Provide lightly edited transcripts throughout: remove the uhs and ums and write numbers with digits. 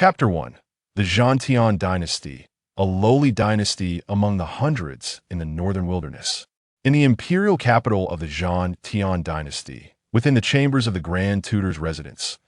Chapter 1. The Dantian Dynasty, a lowly dynasty among the hundreds in the northern wilderness. In the imperial capital of the Dantian dynasty, within the chambers of the Grand Tutor's residence,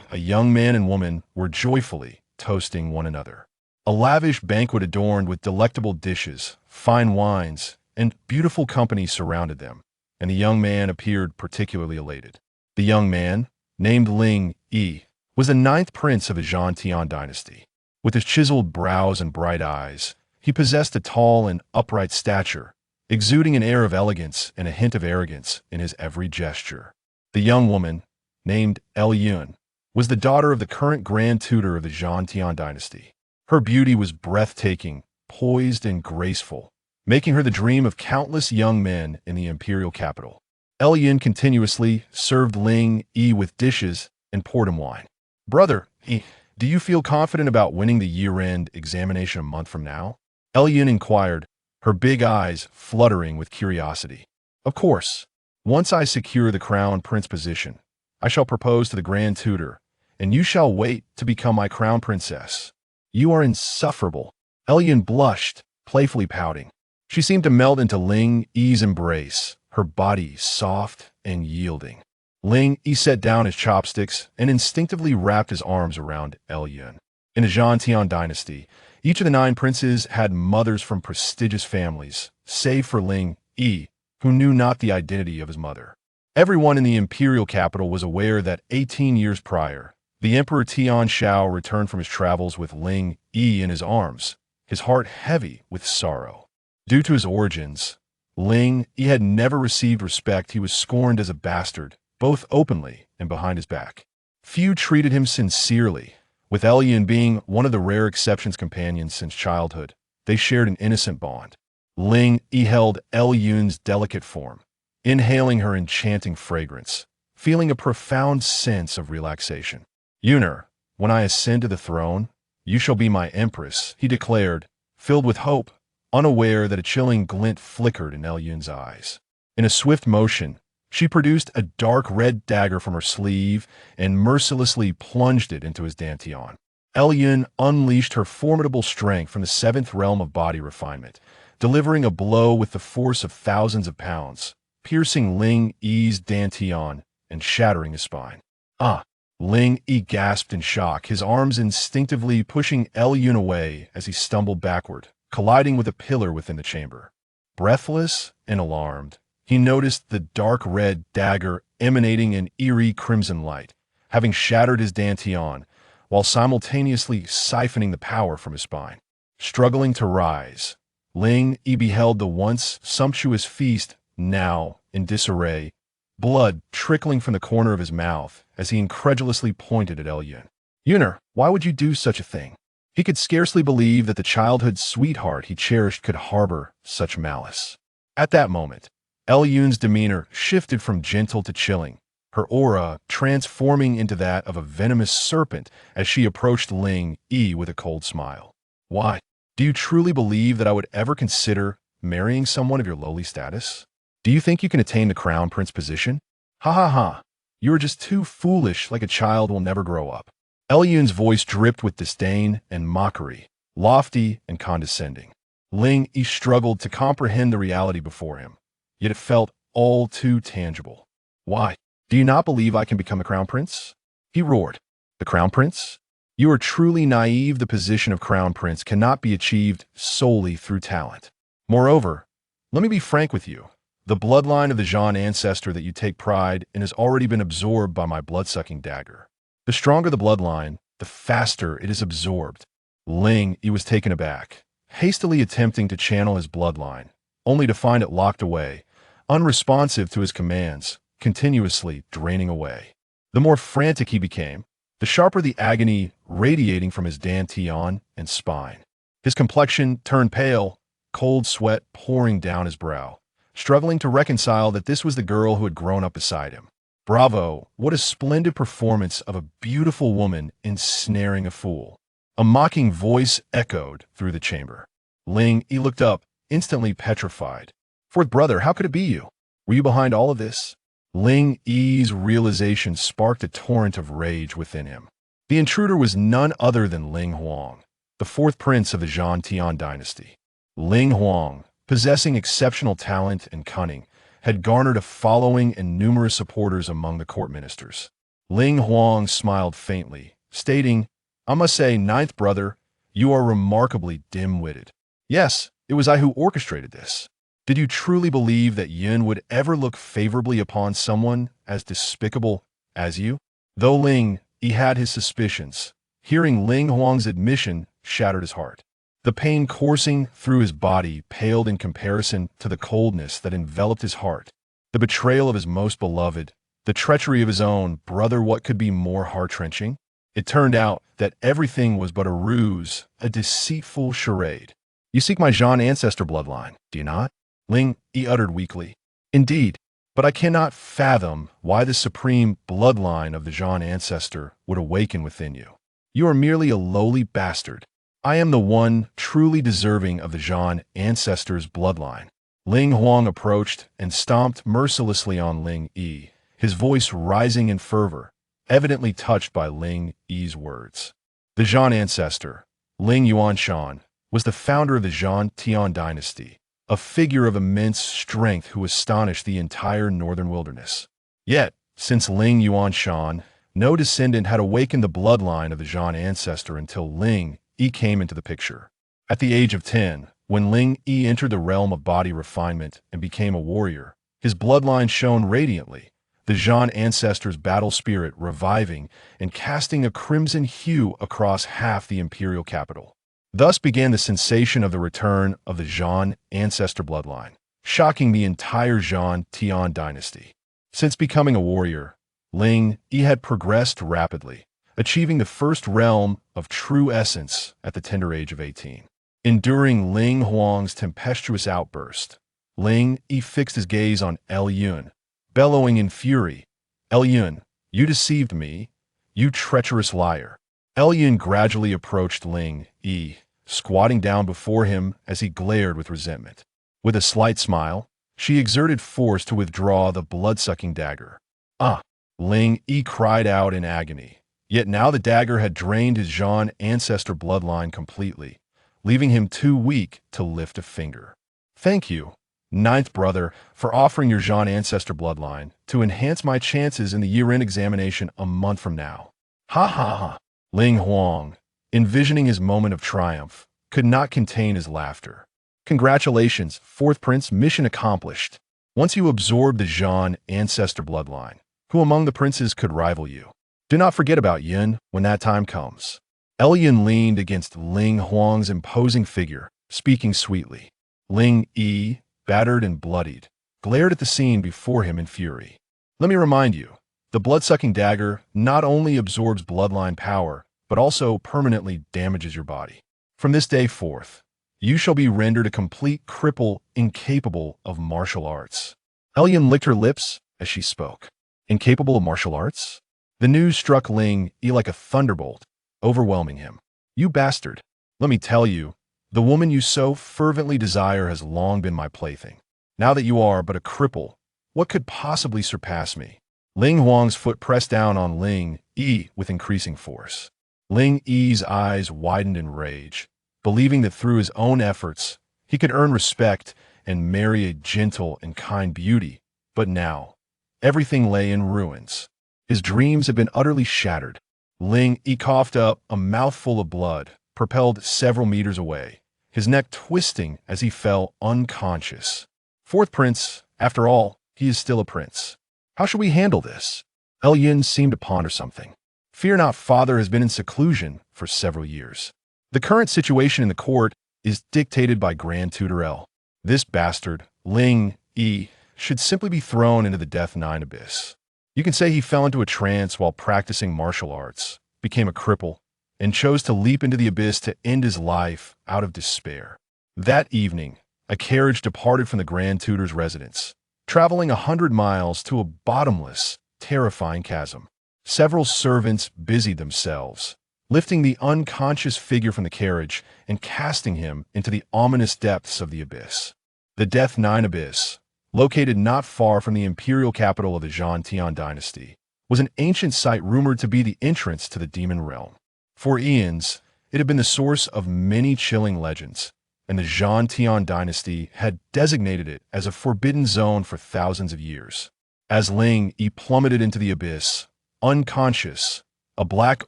a young man and woman were joyfully toasting one another. A lavish banquet adorned with delectable dishes, fine wines, and beautiful company surrounded them, and the young man appeared particularly elated. The young man, named Ling Yi, was the ninth prince of the Dantian dynasty. With his chiseled brows and bright eyes, he possessed a tall and upright stature, exuding an air of elegance and a hint of arrogance in his every gesture. The young woman, named Yun, was the daughter of the current Grand Tutor of the Dantian dynasty. Her beauty was breathtaking, poised, and graceful, making her the dream of countless young men in the imperial capital. Yun continuously served Ling Yi with dishes and poured him wine. "Brother, do you feel confident about winning the year-end examination a month from now?" Yun inquired, her big eyes fluttering with curiosity. "Of course. Once I secure the crown prince position, I shall propose to the Grand Tutor, and you shall wait to become my crown princess." "You are insufferable." Yun blushed, playfully pouting. She seemed to melt into Ling Yi's embrace, her body soft and yielding. Ling Yi set down his chopsticks and instinctively wrapped his arms around Yun. In the Dantian dynasty, each of the 9 princes had mothers from prestigious families, save for Ling Yi, who knew not the identity of his mother. Everyone in the imperial capital was aware that 18 years prior, the Emperor Tian Shao returned from his travels with Ling Yi in his arms, his heart heavy with sorrow. Due to his origins, Ling Yi had never received respect. He was scorned as a bastard, both openly and behind his back. Few treated him sincerely, with Yun being one of the rare exceptions companions since childhood. They shared an innocent bond. Ling Yi held Yun's delicate form, inhaling her enchanting fragrance, feeling a profound sense of relaxation. "Yuner, when I ascend to the throne, you shall be my empress," he declared, filled with hope, unaware that a chilling glint flickered in Yun's eyes. In a swift motion, she produced a dark red dagger from her sleeve and mercilessly plunged it into his dantian. Yun unleashed her formidable strength from the 7th realm of body refinement, delivering a blow with the force of thousands of pounds, piercing Ling Yi's dantian and shattering his spine. "Ah!" Ling Yi gasped in shock, his arms instinctively pushing Yun away as he stumbled backward, colliding with a pillar within the chamber. Breathless and alarmed, he noticed the dark red dagger emanating an eerie crimson light, having shattered his dantian, while simultaneously siphoning the power from his spine. Struggling to rise, Ling Yi beheld the once sumptuous feast now in disarray, blood trickling from the corner of his mouth as he incredulously pointed at Yun. "Yuner, why would you do such a thing?" He could scarcely believe that the childhood sweetheart he cherished could harbor such malice. At that moment, Yun's demeanor shifted from gentle to chilling, her aura transforming into that of a venomous serpent as she approached Ling Yi with a cold smile. "Why, do you truly believe that I would ever consider marrying someone of your lowly status? Do you think you can attain the crown prince position? Ha ha ha, you are just too foolish, like a child will never grow up." Yun's voice dripped with disdain and mockery, lofty and condescending. Ling Yi struggled to comprehend the reality before him, yet it felt all too tangible. "Why, do you not believe I can become a crown prince?" he roared. "The crown prince? You are truly naive. The position of crown prince cannot be achieved solely through talent. Moreover, let me be frank with you. The bloodline of the Zhan ancestor that you take pride in has already been absorbed by my blood-sucking dagger. The stronger the bloodline, the faster it is absorbed." Ling Yi was taken aback, hastily attempting to channel his bloodline, only to find it locked away, unresponsive to his commands, continuously draining away. The more frantic he became, the sharper the agony radiating from his dantian and spine. His complexion turned pale, cold sweat pouring down his brow, struggling to reconcile that this was the girl who had grown up beside him. Bravo, what a splendid performance of a beautiful woman ensnaring a fool. A mocking voice echoed through the chamber. Ling Yi looked up, instantly petrified. "Fourth brother, how could it be you? Were you behind all of this?" Ling Yi's realization sparked a torrent of rage within him. The intruder was none other than Ling Huang, the fourth prince of the Zhan Tian dynasty. Ling Huang, possessing exceptional talent and cunning, had garnered a following and numerous supporters among the court ministers. Ling Huang smiled faintly, stating, "I must say, ninth brother, you are remarkably dim-witted. Yes, it was I who orchestrated this. Did you truly believe that Yun would ever look favorably upon someone as despicable as you?" Though Ling Yi had his suspicions, hearing Ling Huang's admission shattered his heart. The pain coursing through his body paled in comparison to the coldness that enveloped his heart. The betrayal of his most beloved, the treachery of his own brother, what could be more heart-wrenching? It turned out that everything was but a ruse, a deceitful charade. "You seek my Zhan ancestor bloodline, do you not?" Ling Yi uttered weakly. "Indeed, but I cannot fathom why the supreme bloodline of the Zhan ancestor would awaken within you. You are merely a lowly bastard. I am the one truly deserving of the Zhan ancestor's bloodline." Ling Huang approached and stomped mercilessly on Ling Yi, his voice rising in fervor, evidently touched by Ling Yi's words. The Zhan ancestor, Ling Yuanshan, was the founder of the Zhan Tian dynasty, a figure of immense strength who astonished the entire northern wilderness. Yet, since Ling Yuanshan, no descendant had awakened the bloodline of the Zhan ancestor until Ling Yi came into the picture. At the age of 10, when Ling Yi entered the realm of body refinement and became a warrior, his bloodline shone radiantly, the Zhan ancestor's battle spirit reviving and casting a crimson hue across half the imperial capital. Thus began the sensation of the return of the Zhan ancestor bloodline, shocking the entire Zhan Tian dynasty. Since becoming a warrior, Ling Yi had progressed rapidly, achieving the first realm of true essence at the tender age of 18. Enduring Ling Huang's tempestuous outburst, Ling Yi fixed his gaze on Yun, bellowing in fury, "Yun, you deceived me, you treacherous liar." Yun gradually approached Ling Yi, squatting down before him as he glared with resentment. With a slight smile, she exerted force to withdraw the blood-sucking dagger. "Ah!" Ling Yi cried out in agony. Yet now the dagger had drained his Zhan ancestor bloodline completely, leaving him too weak to lift a finger. "Thank you, ninth brother, for offering your Zhan ancestor bloodline to enhance my chances in the year-end examination a month from now." "Ha ha ha!" Ling Huang, envisioning his moment of triumph, could not contain his laughter. "Congratulations, fourth prince, mission accomplished. Once you absorb the Zhan ancestor bloodline, who among the princes could rival you? Do not forget about Yun when that time comes." Yun leaned against Ling Huang's imposing figure, speaking sweetly. Ling Yi, battered and bloodied, glared at the scene before him in fury. "Let me remind you, the blood-sucking dagger not only absorbs bloodline power, but also permanently damages your body. From this day forth, you shall be rendered a complete cripple incapable of martial arts." Yun licked her lips as she spoke. "Incapable of martial arts?" The news struck Ling Yi like a thunderbolt, overwhelming him. "You bastard! Let me tell you, the woman you so fervently desire has long been my plaything. Now that you are but a cripple, what could possibly surpass me?" Ling Huang's foot pressed down on Ling Yi with increasing force. Ling Yi's eyes widened in rage, believing that through his own efforts, he could earn respect and marry a gentle and kind beauty. But now, everything lay in ruins. His dreams had been utterly shattered. Ling Yi coughed up a mouthful of blood, propelled several meters away, his neck twisting as he fell unconscious. "Fourth prince, after all, he is still a prince. How shall we handle this?" Yun seemed to ponder something. "Fear not, father has been in seclusion for several years. The current situation in the court is dictated by Grand Tutor L. This bastard, Ling Yi, should simply be thrown into the Death Nine abyss. You can say he fell into a trance while practicing martial arts, became a cripple, and chose to leap into the abyss to end his life out of despair." That evening, a carriage departed from the Grand Tutor's residence, traveling 100 miles to a bottomless, terrifying chasm. Several servants busied themselves, lifting the unconscious figure from the carriage and casting him into the ominous depths of the abyss. The Death Nine abyss, located not far from the imperial capital of the Zhan Tian dynasty, was an ancient site rumored to be the entrance to the demon realm. For eons, it had been the source of many chilling legends, and the Zhang dynasty had designated it as a forbidden zone for thousands of years. As Ling Yi plummeted into the abyss, unconscious, a black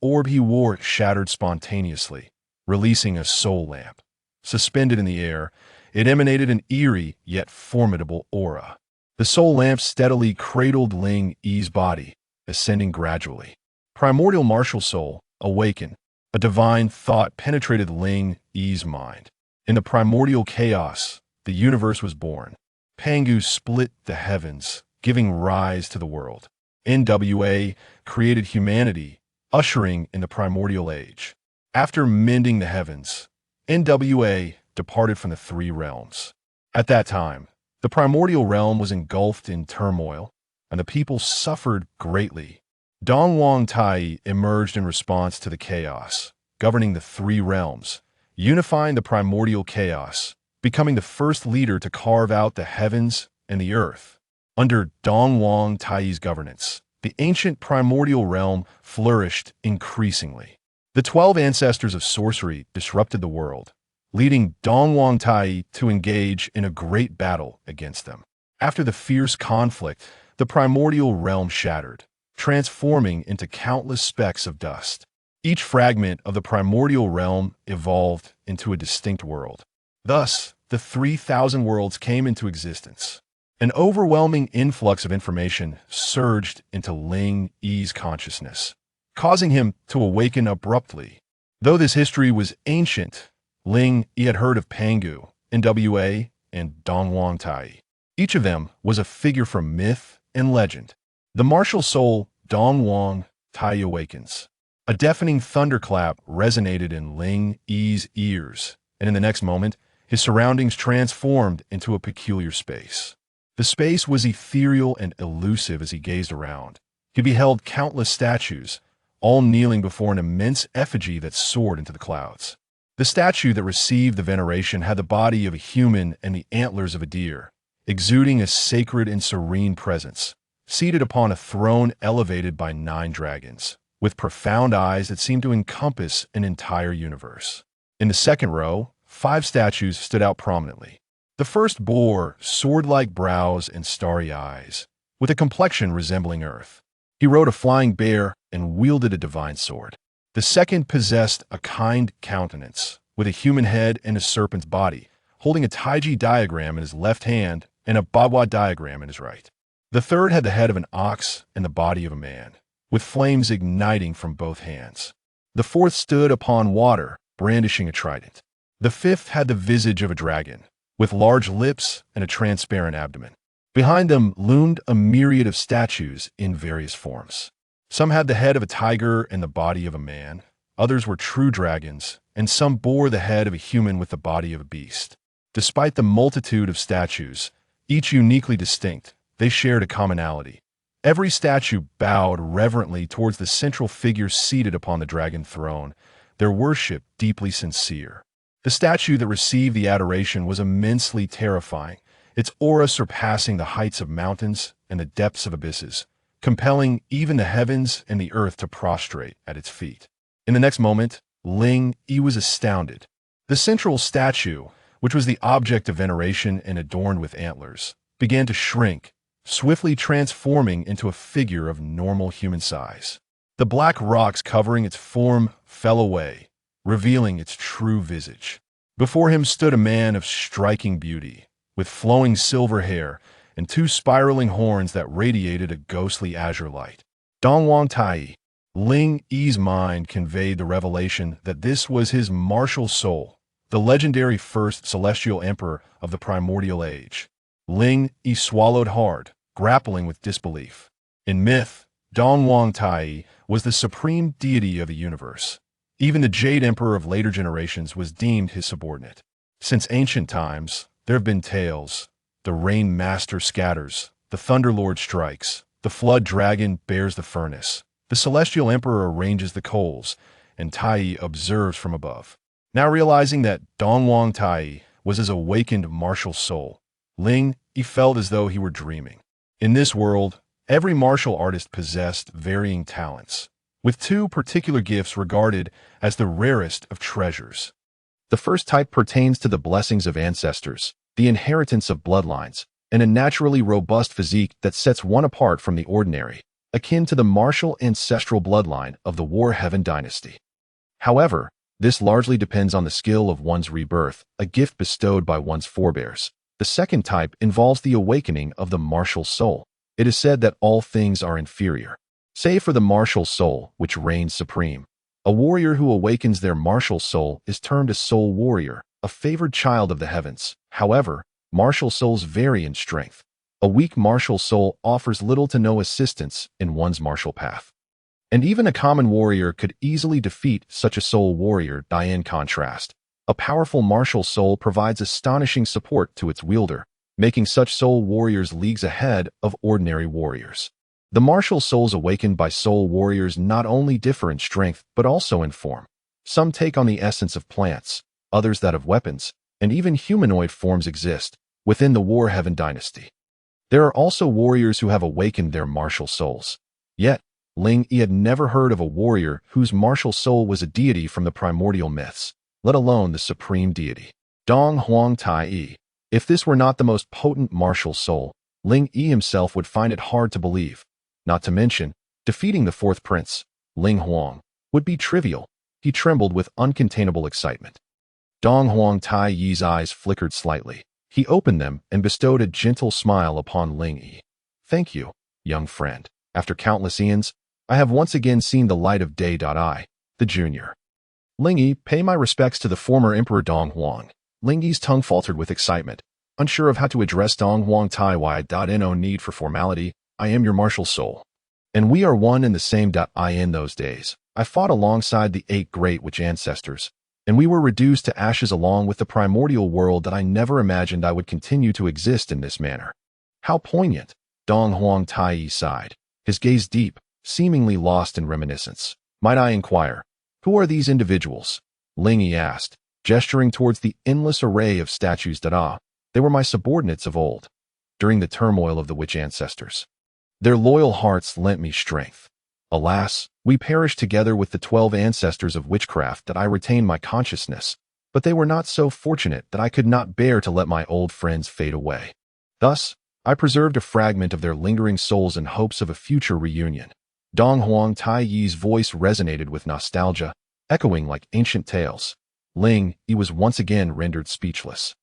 orb he wore shattered spontaneously, releasing a soul lamp. Suspended in the air, it emanated an eerie yet formidable aura. The soul lamp steadily cradled Ling Yi's body, ascending gradually. Primordial martial soul, awaken. A divine thought penetrated Ling Yi's mind. In the primordial chaos, the universe was born. Pangu split the heavens, giving rise to the world. NWA created humanity, ushering in the primordial age. After mending the heavens, NWA departed from the three realms. At that time, the primordial realm was engulfed in turmoil, and the people suffered greatly. Huang Tai Yi emerged in response to the chaos, governing the three realms, unifying the primordial chaos, becoming the first leader to carve out the heavens and the earth. Under Donghuang Taiyi's governance, the ancient primordial realm flourished increasingly. The 12 ancestors of sorcery disrupted the world, leading Donghuang Taiyi to engage in a great battle against them. After the fierce conflict, the primordial realm shattered, transforming into countless specks of dust. Each fragment of the primordial realm evolved into a distinct world. Thus, the 3,000 worlds came into existence. An overwhelming influx of information surged into Ling Yi's consciousness, causing him to awaken abruptly. Though this history was ancient, Ling Yi had heard of Pangu, NWA, and Donghuang Tai. Each of them was a figure from myth and legend. The martial soul, Donghuang Tai awakens. A deafening thunderclap resonated in Ling Yi's ears, and in the next moment, his surroundings transformed into a peculiar space. The space was ethereal and elusive as he gazed around. He beheld countless statues, all kneeling before an immense effigy that soared into the clouds. The statue that received the veneration had the body of a human and the antlers of a deer, exuding a sacred and serene presence, seated upon a throne elevated by 9 dragons, with profound eyes that seemed to encompass an entire universe. In the second row, 5 statues stood out prominently. The first bore sword-like brows and starry eyes, with a complexion resembling earth. He rode a flying bear and wielded a divine sword. The second possessed a kind countenance, with a human head and a serpent's body, holding a Taiyi diagram in his left hand and a Bagua diagram in his right. The third had the head of an ox and the body of a man, with flames igniting from both hands. The fourth stood upon water, brandishing a trident. The fifth had the visage of a dragon, with large lips and a transparent abdomen. Behind them loomed a myriad of statues in various forms. Some had the head of a tiger and the body of a man, others were true dragons, and some bore the head of a human with the body of a beast. Despite the multitude of statues, each uniquely distinct, they shared a commonality. Every statue bowed reverently towards the central figure seated upon the dragon throne, their worship deeply sincere. The statue that received the adoration was immensely terrifying, its aura surpassing the heights of mountains and the depths of abysses, compelling even the heavens and the earth to prostrate at its feet. In the next moment, Ling Yi was astounded. The central statue, which was the object of veneration and adorned with antlers, began to shrink, swiftly transforming into a figure of normal human size. The black rocks covering its form fell away, revealing its true visage. Before him stood a man of striking beauty, with flowing silver hair and 2 spiraling horns that radiated a ghostly azure light. Donghuang Tai. Ling Yi's mind conveyed the revelation that this was his martial soul, the legendary first celestial emperor of the primordial age. Ling Yi swallowed hard, grappling with disbelief. In myth, Donghuang Tai was the supreme deity of the universe. Even the Jade Emperor of later generations was deemed his subordinate. Since ancient times, there have been tales. The Rain Master scatters, the Thunder Lord strikes, the Flood Dragon bears the furnace, the Celestial Emperor arranges the coals, and Taiyi observes from above. Now realizing that Donghuang Tai was his awakened martial soul, Ling Yi felt as though he were dreaming. In this world, Every martial artist possessed varying talents, with two particular gifts regarded as the rarest of treasures. The first type pertains to the blessings of ancestors, the inheritance of bloodlines, and a naturally robust physique that sets one apart from the ordinary, akin to the martial ancestral bloodline of the War Heaven dynasty. However, this largely depends on the skill of one's rebirth, a gift bestowed by one's forebears. The second type involves the awakening of the martial soul. It is said that all things are inferior, save for the martial soul, which reigns supreme. A warrior who awakens their martial soul is termed a soul warrior, a favored child of the heavens. However, martial souls vary in strength. A weak martial soul offers little to no assistance in one's martial path. And even a common warrior could easily defeat such a soul warrior. In contrast, a powerful martial soul provides astonishing support to its wielder, making such soul warriors leagues ahead of ordinary warriors. The martial souls awakened by soul warriors not only differ in strength but also in form. Some take on the essence of plants, others that of weapons, and even humanoid forms exist within the War Heaven dynasty. There are also warriors who have awakened their martial souls. Yet, Ling Yi had never heard of a warrior whose martial soul was a deity from the primordial myths, let alone the supreme deity, Donghuang Taiyi. If this were not the most potent martial soul, Ling Yi himself would find it hard to believe. Not to mention, defeating the fourth prince, Ling Huang, would be trivial. He trembled with uncontainable excitement. Donghuang Taiyi's eyes flickered slightly. He opened them and bestowed a gentle smile upon Ling Yi. "Thank you, young friend. After countless eons, I have once again seen the light of day. The junior." "Ling Yi, pay my respects to the former Emperor Donghuang." Ling Yi's tongue faltered with excitement, unsure of how to address Donghuang Taiyi. No need for formality. "I am your martial soul. And we are one and the same. In those days, I fought alongside the 8 great witch ancestors, and we were reduced to ashes along with the primordial world that I never imagined I would continue to exist in this manner." "How poignant," Donghuang Taiyi sighed, his gaze deep, seemingly lost in reminiscence. "Might I inquire, who are these individuals?" Ling Yi asked, gesturing towards the endless array of statues. "They were my subordinates of old, during the turmoil of the witch ancestors. Their loyal hearts lent me strength. Alas, we perished together with the 12 ancestors of witchcraft. I retained my consciousness, but they were not so fortunate that I could not bear to let my old friends fade away. Thus, I preserved a fragment of their lingering souls in hopes of a future reunion." Donghuang Taiyi's voice resonated with nostalgia, echoing like ancient tales. Ling Yi was once again rendered speechless.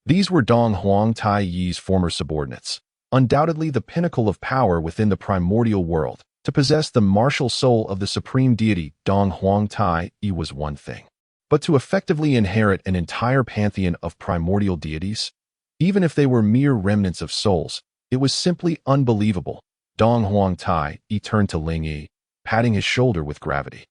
These were Donghuang Taiyi's former subordinates, undoubtedly the pinnacle of power within the primordial world. To possess the martial soul of the supreme deity Donghuang Taiyi was one thing, but to effectively inherit an entire pantheon of primordial deities, even if they were mere remnants of souls, it was simply unbelievable. Donghuang Taiyi turned to Ling Yi, patting his shoulder with gravity.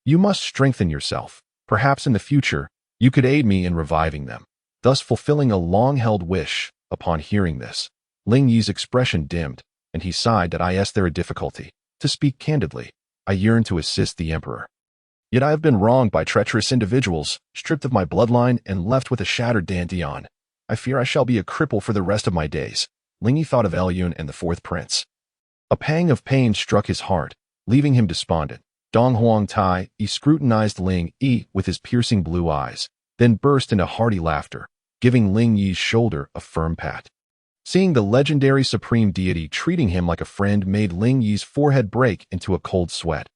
"You must strengthen yourself. Perhaps in the future, you could aid me in reviving them," thus fulfilling a long-held wish. Upon hearing this, Ling Yi's expression dimmed, and he sighed. There a difficulty. To speak candidly, I yearn to assist the emperor. Yet I have been wronged by treacherous individuals, stripped of my bloodline, and left with a shattered dantian. I fear I shall be a cripple for the rest of my days." Ling Yi thought of Elyun and the fourth prince. A pang of pain struck his heart, leaving him despondent. Donghuang Taiyi scrutinized Ling Yi with his piercing blue eyes, then burst into hearty laughter, giving Ling Yi's shoulder a firm pat. Seeing the legendary supreme deity treating him like a friend made Ling Yi's forehead break into a cold sweat.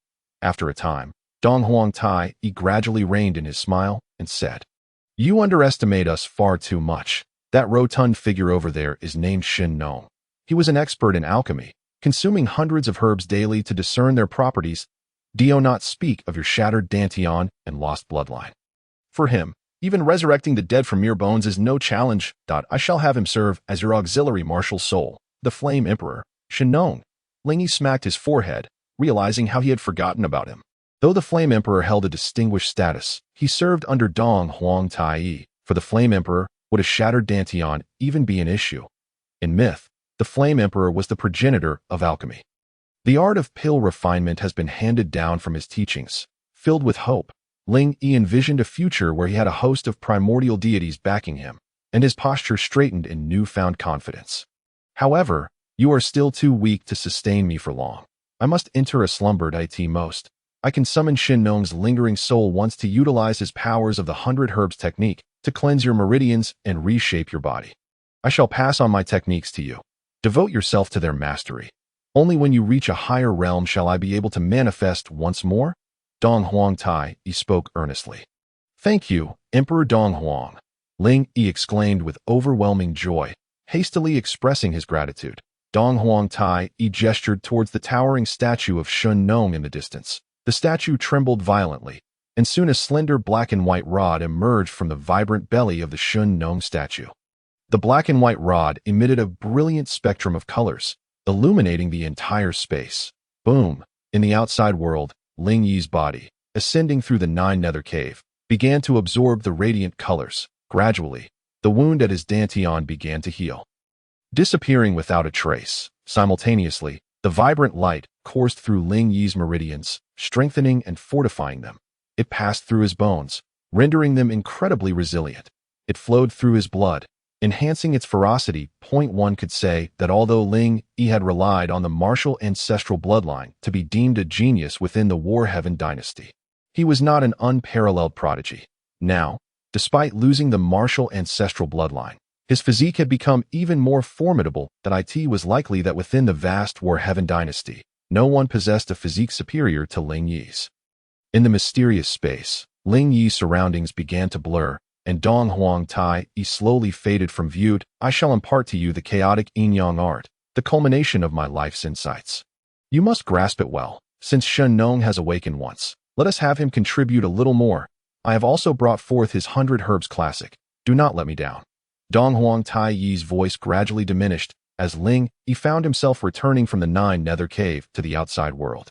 After a time, Donghuang Taiyi gradually reined in his smile and said, "You underestimate us far too much. That rotund figure over there is named Shen Nong. He was an expert in alchemy, consuming hundreds of herbs daily to discern their properties. Do not speak of your shattered dantian and lost bloodline. For him, even resurrecting the dead from mere bones is no challenge. I shall have him serve as your auxiliary martial soul, the Flame Emperor, Shen Nong." Ling Yi smacked his forehead, realizing how he had forgotten about him. Though the Flame Emperor held a distinguished status, he served under Donghuang Taiyi. For the Flame Emperor, would a shattered dantian even be an issue? In myth, the Flame Emperor was the progenitor of alchemy. The art of pill refinement has been handed down from his teachings. Filled with hope, Ling Yi envisioned a future where he had a host of primordial deities backing him, and his posture straightened in newfound confidence. However, You are still too weak to sustain me for long. I must enter a slumber deity most. I can summon Shen Nong's lingering soul once to utilize his powers of the 100 Herbs technique to cleanse your meridians and reshape your body. I shall pass on my techniques to you. Devote yourself to their mastery. Only when you reach a higher realm shall I be able to manifest once more. Donghuang Tai Yi spoke earnestly. Thank you, Emperor Donghuang. Ling Yi exclaimed with overwhelming joy, hastily expressing his gratitude. Donghuang Tai Yi gestured towards the towering statue of Shen Nong in the distance. The statue trembled violently, and soon a slender black and white rod emerged from the vibrant belly of the Shen Nong statue. The black and white rod emitted a brilliant spectrum of colors, illuminating the entire space. Boom! In the outside world, Ling Yi's body, ascending through the 9 nether cave, began to absorb the radiant colors. Gradually, the wound at his dantian began to heal, disappearing without a trace. Simultaneously, the vibrant light coursed through Ling Yi's meridians, strengthening and fortifying them. It passed through his bones, rendering them incredibly resilient. It flowed through his blood, enhancing its ferocity. One could say that although Ling Yi had relied on the martial ancestral bloodline to be deemed a genius within the War Heaven dynasty, he was not an unparalleled prodigy. Now, despite losing the martial ancestral bloodline, his physique had become even more formidable than it was likely that within the vast War Heaven dynasty, no one possessed a physique superior to Ling Yi's. In the mysterious space, Ling Yi's surroundings began to blur, and Donghuang Tai Yi slowly faded from view. I shall impart to you the chaotic yin-yang art, the culmination of my life's insights. You must grasp it well. Since Shen Nong has awakened once, let us have him contribute a little more. I have also brought forth his 100 Herbs classic. Do not let me down. Donghuang Tai Yi's voice gradually diminished as Ling Yi found himself returning from the 9 nether cave to the outside world.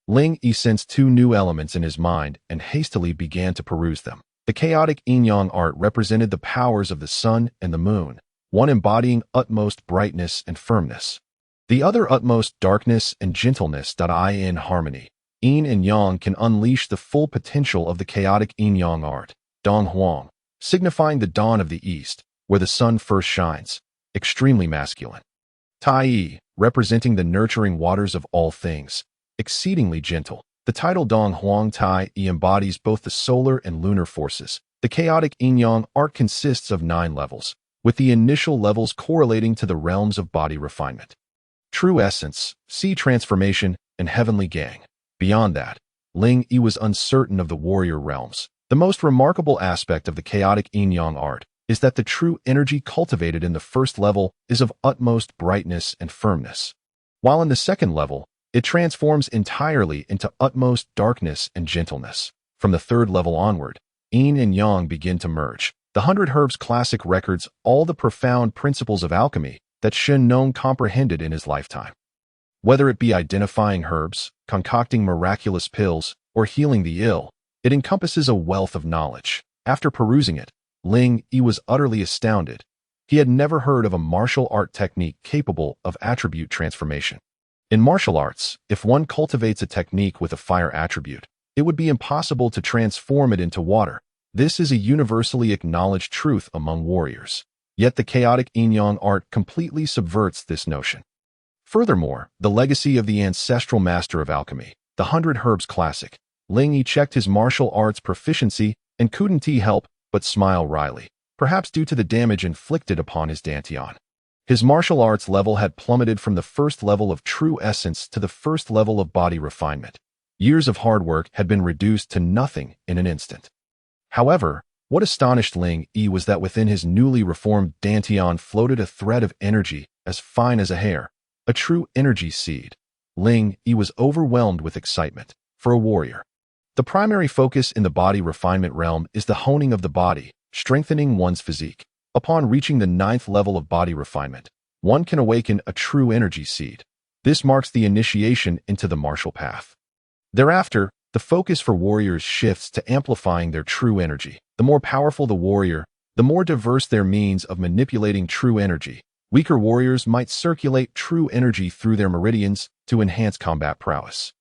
Ling Yi sensed 2 new elements in his mind and hastily began to peruse them. The chaotic yin-yang art represented the powers of the sun and the moon, one embodying utmost brightness and firmness, the other utmost darkness and gentleness. In harmony, yin and yang can unleash the full potential of the chaotic yin-yang art. Donghuang, signifying the dawn of the east, where the sun first shines, extremely masculine. Taiyi, representing the nurturing waters of all things, exceedingly gentle. The title Donghuang Tai Yi embodies both the solar and lunar forces. The chaotic yin-yang art consists of 9 levels, with the initial levels correlating to the realms of body refinement, true essence, sea transformation, and heavenly gang. Beyond that, Ling Yi was uncertain of the warrior realms. The most remarkable aspect of the chaotic yin-yang art is that the true energy cultivated in the first level is of utmost brightness and firmness, while in the second level, it transforms entirely into utmost darkness and gentleness. From the 3rd level onward, yin and yang begin to merge. The 100 Herbs classic records all the profound principles of alchemy that Shen Nong comprehended in his lifetime. Whether it be identifying herbs, concocting miraculous pills, or healing the ill, it encompasses a wealth of knowledge. After perusing it, Ling Yi was utterly astounded. He had never heard of a martial art technique capable of attribute transformation. In martial arts, if one cultivates a technique with a fire attribute, it would be impossible to transform it into water. This is a universally acknowledged truth among warriors. Yet the chaotic yin-yang art completely subverts this notion. Furthermore, the legacy of the ancestral master of alchemy, the 100 Herbs classic, Ling Yi checked his martial arts proficiency and couldn't help but smile wryly, perhaps due to the damage inflicted upon his dantian. His martial arts level had plummeted from the 1st level of true essence to the 1st level of body refinement. Years of hard work had been reduced to nothing in an instant. However, what astonished Ling Yi was that within his newly reformed dantian floated a thread of energy as fine as a hair, a true energy seed. Ling Yi was overwhelmed with excitement. For a warrior, the primary focus in the body refinement realm is the honing of the body, strengthening one's physique. Upon reaching the 9th level of body refinement, one can awaken a true energy seed. This marks the initiation into the martial path. Thereafter, the focus for warriors shifts to amplifying their true energy. The more powerful the warrior, the more diverse their means of manipulating true energy. Weaker warriors might circulate true energy through their meridians to enhance combat prowess.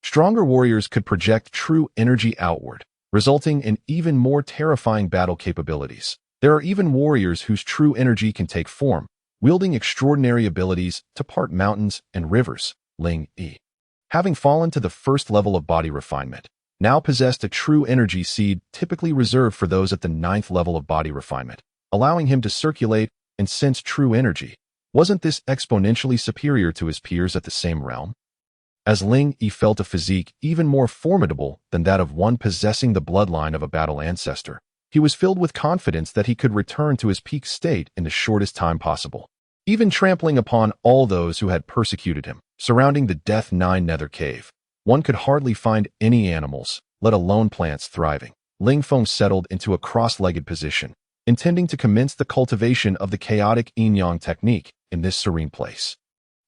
Stronger warriors could project true energy outward, resulting in even more terrifying battle capabilities. There are even warriors whose true energy can take form, wielding extraordinary abilities to part mountains and rivers. Ling Yi, having fallen to the first level of body refinement, now possessed a true energy seed typically reserved for those at the 9th level of body refinement, allowing him to circulate and sense true energy. Wasn't this exponentially superior to his peers at the same realm? As Ling Yi felt a physique even more formidable than that of one possessing the bloodline of a battle ancestor, he was filled with confidence that he could return to his peak state in the shortest time possible. Even trampling upon all those who had persecuted him, surrounding the Death Nine Nether Cave, one could hardly find any animals, let alone plants, thriving. Ling Feng settled into a cross-legged position, intending to commence the cultivation of the chaotic yin-yang technique in this serene place.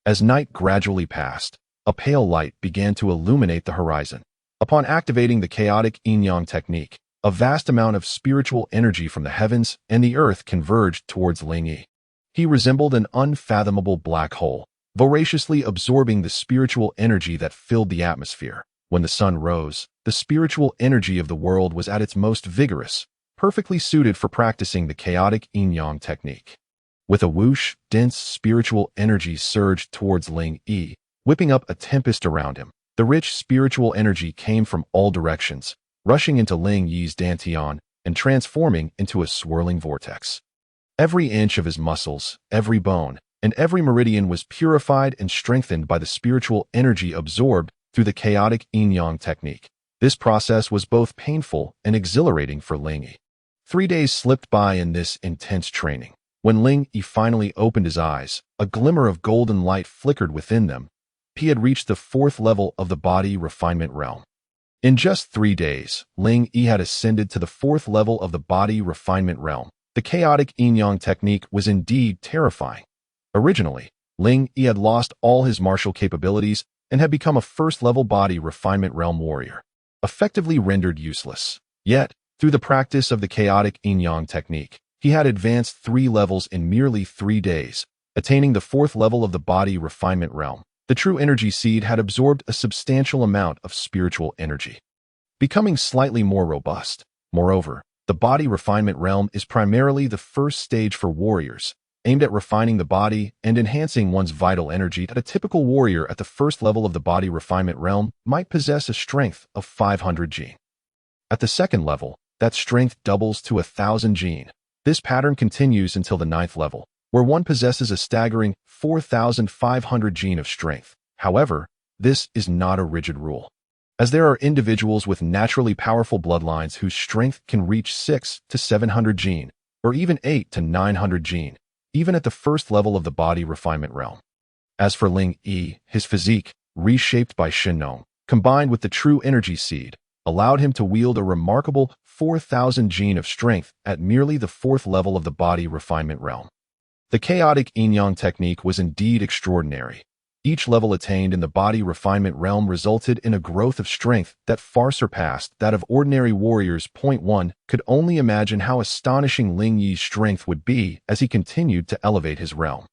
As night gradually passed, a pale light began to illuminate the horizon. Upon activating the chaotic yin-yang technique, a vast amount of spiritual energy from the heavens and the earth converged towards Ling Yi. He resembled an unfathomable black hole, voraciously absorbing the spiritual energy that filled the atmosphere. When the sun rose, the spiritual energy of the world was at its most vigorous, perfectly suited for practicing the chaotic yin-yang technique. With a whoosh, dense spiritual energy surged towards Ling Yi, whipping up a tempest around him. The rich spiritual energy came from all directions, rushing into Ling Yi's dantian and transforming into a swirling vortex. Every inch of his muscles, every bone, and every meridian was purified and strengthened by the spiritual energy absorbed through the chaotic yin-yang technique. This process was both painful and exhilarating for Ling Yi. 3 days slipped by in this intense training. When Ling Yi finally opened his eyes, a glimmer of golden light flickered within them. He had reached the 4th level of the body refinement realm. In just 3 days, Ling Yi had ascended to the 4th level of the body refinement realm. The chaotic yin-yang technique was indeed terrifying. Originally, Ling Yi had lost all his martial capabilities and had become a 1st-level body refinement realm warrior, effectively rendered useless. Yet, through the practice of the chaotic yin-yang technique, he had advanced 3 levels in merely 3 days, attaining the 4th level of the body refinement realm. The true energy seed had absorbed a substantial amount of spiritual energy, becoming slightly more robust. Moreover, the body refinement realm is primarily the first stage for warriors, aimed at refining the body and enhancing one's vital energy. That a typical warrior at the 1st level of the body refinement realm might possess a strength of 500 Jin. At the 2nd level, that strength doubles to 1,000 Jin. This pattern continues until the 9th level, where one possesses a staggering 4,500 Jin of strength. However, this is not a rigid rule, as there are individuals with naturally powerful bloodlines whose strength can reach 600 to 700 Jin, or even 800 to 900 Jin, even at the 1st level of the body refinement realm. As for Ling Yi, his physique, reshaped by Shinnong, combined with the true energy seed, allowed him to wield a remarkable 4,000 Jin of strength at merely the 4th level of the body refinement realm. The chaotic yin-yang technique was indeed extraordinary. Each level attained in the body refinement realm resulted in a growth of strength that far surpassed that of ordinary warriors. 1 could only imagine how astonishing Ling Yi's strength would be as he continued to elevate his realm.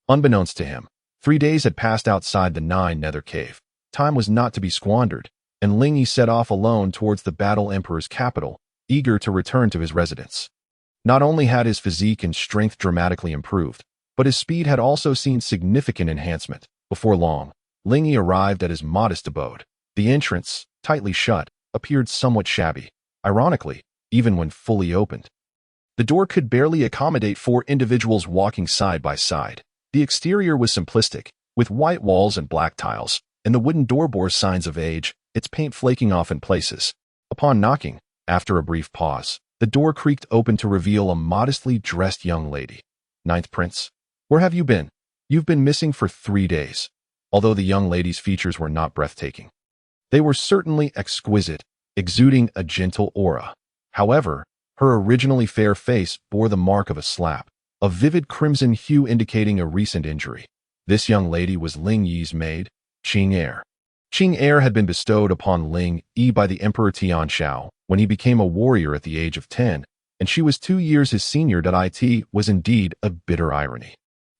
Unbeknownst to him, 3 days had passed outside the Nine Nether Cave. Time was not to be squandered, and Ling Yi set off alone towards the Battle Emperor's capital, eager to return to his residence. Not only had his physique and strength dramatically improved, but his speed had also seen significant enhancement. Before long, Ling Yi arrived at his modest abode. The entrance, tightly shut, appeared somewhat shabby. Ironically, even when fully opened, the door could barely accommodate 4 individuals walking side by side. The exterior was simplistic, with white walls and black tiles, and the wooden door bore signs of age, its paint flaking off in places. Upon knocking, after a brief pause, the door creaked open to reveal a modestly dressed young lady. "Ninth Prince, where have you been? You've been missing for 3 days." Although the young lady's features were not breathtaking, they were certainly exquisite, exuding a gentle aura. However, her originally fair face bore the mark of a slap, a vivid crimson hue indicating a recent injury. This young lady was Ling Yi's maid, Qing Er. Qing Er had been bestowed upon Ling Yi by the Emperor Tian Shao when he became a warrior at the age of 10, and she was 2 years his senior. It was indeed a bitter irony.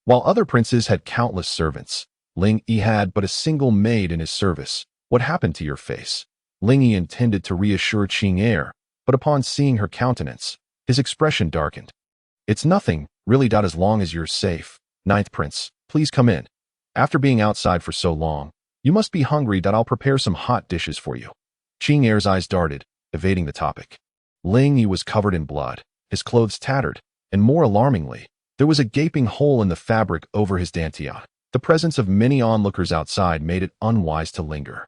While other princes had countless servants, Ling Yi had but a single maid in his service. "What happened to your face?" Ling Yi intended to reassure Qing Er, but upon seeing her countenance, his expression darkened. "It's nothing, really. As long as you're safe, Ninth Prince, please come in. After being outside for so long, you must be hungry that I'll prepare some hot dishes for you. Qing Er's eyes darted, evading the topic. Ling Yi was covered in blood, his clothes tattered, and more alarmingly, there was a gaping hole in the fabric over his dantian. The presence of many onlookers outside made it unwise to linger.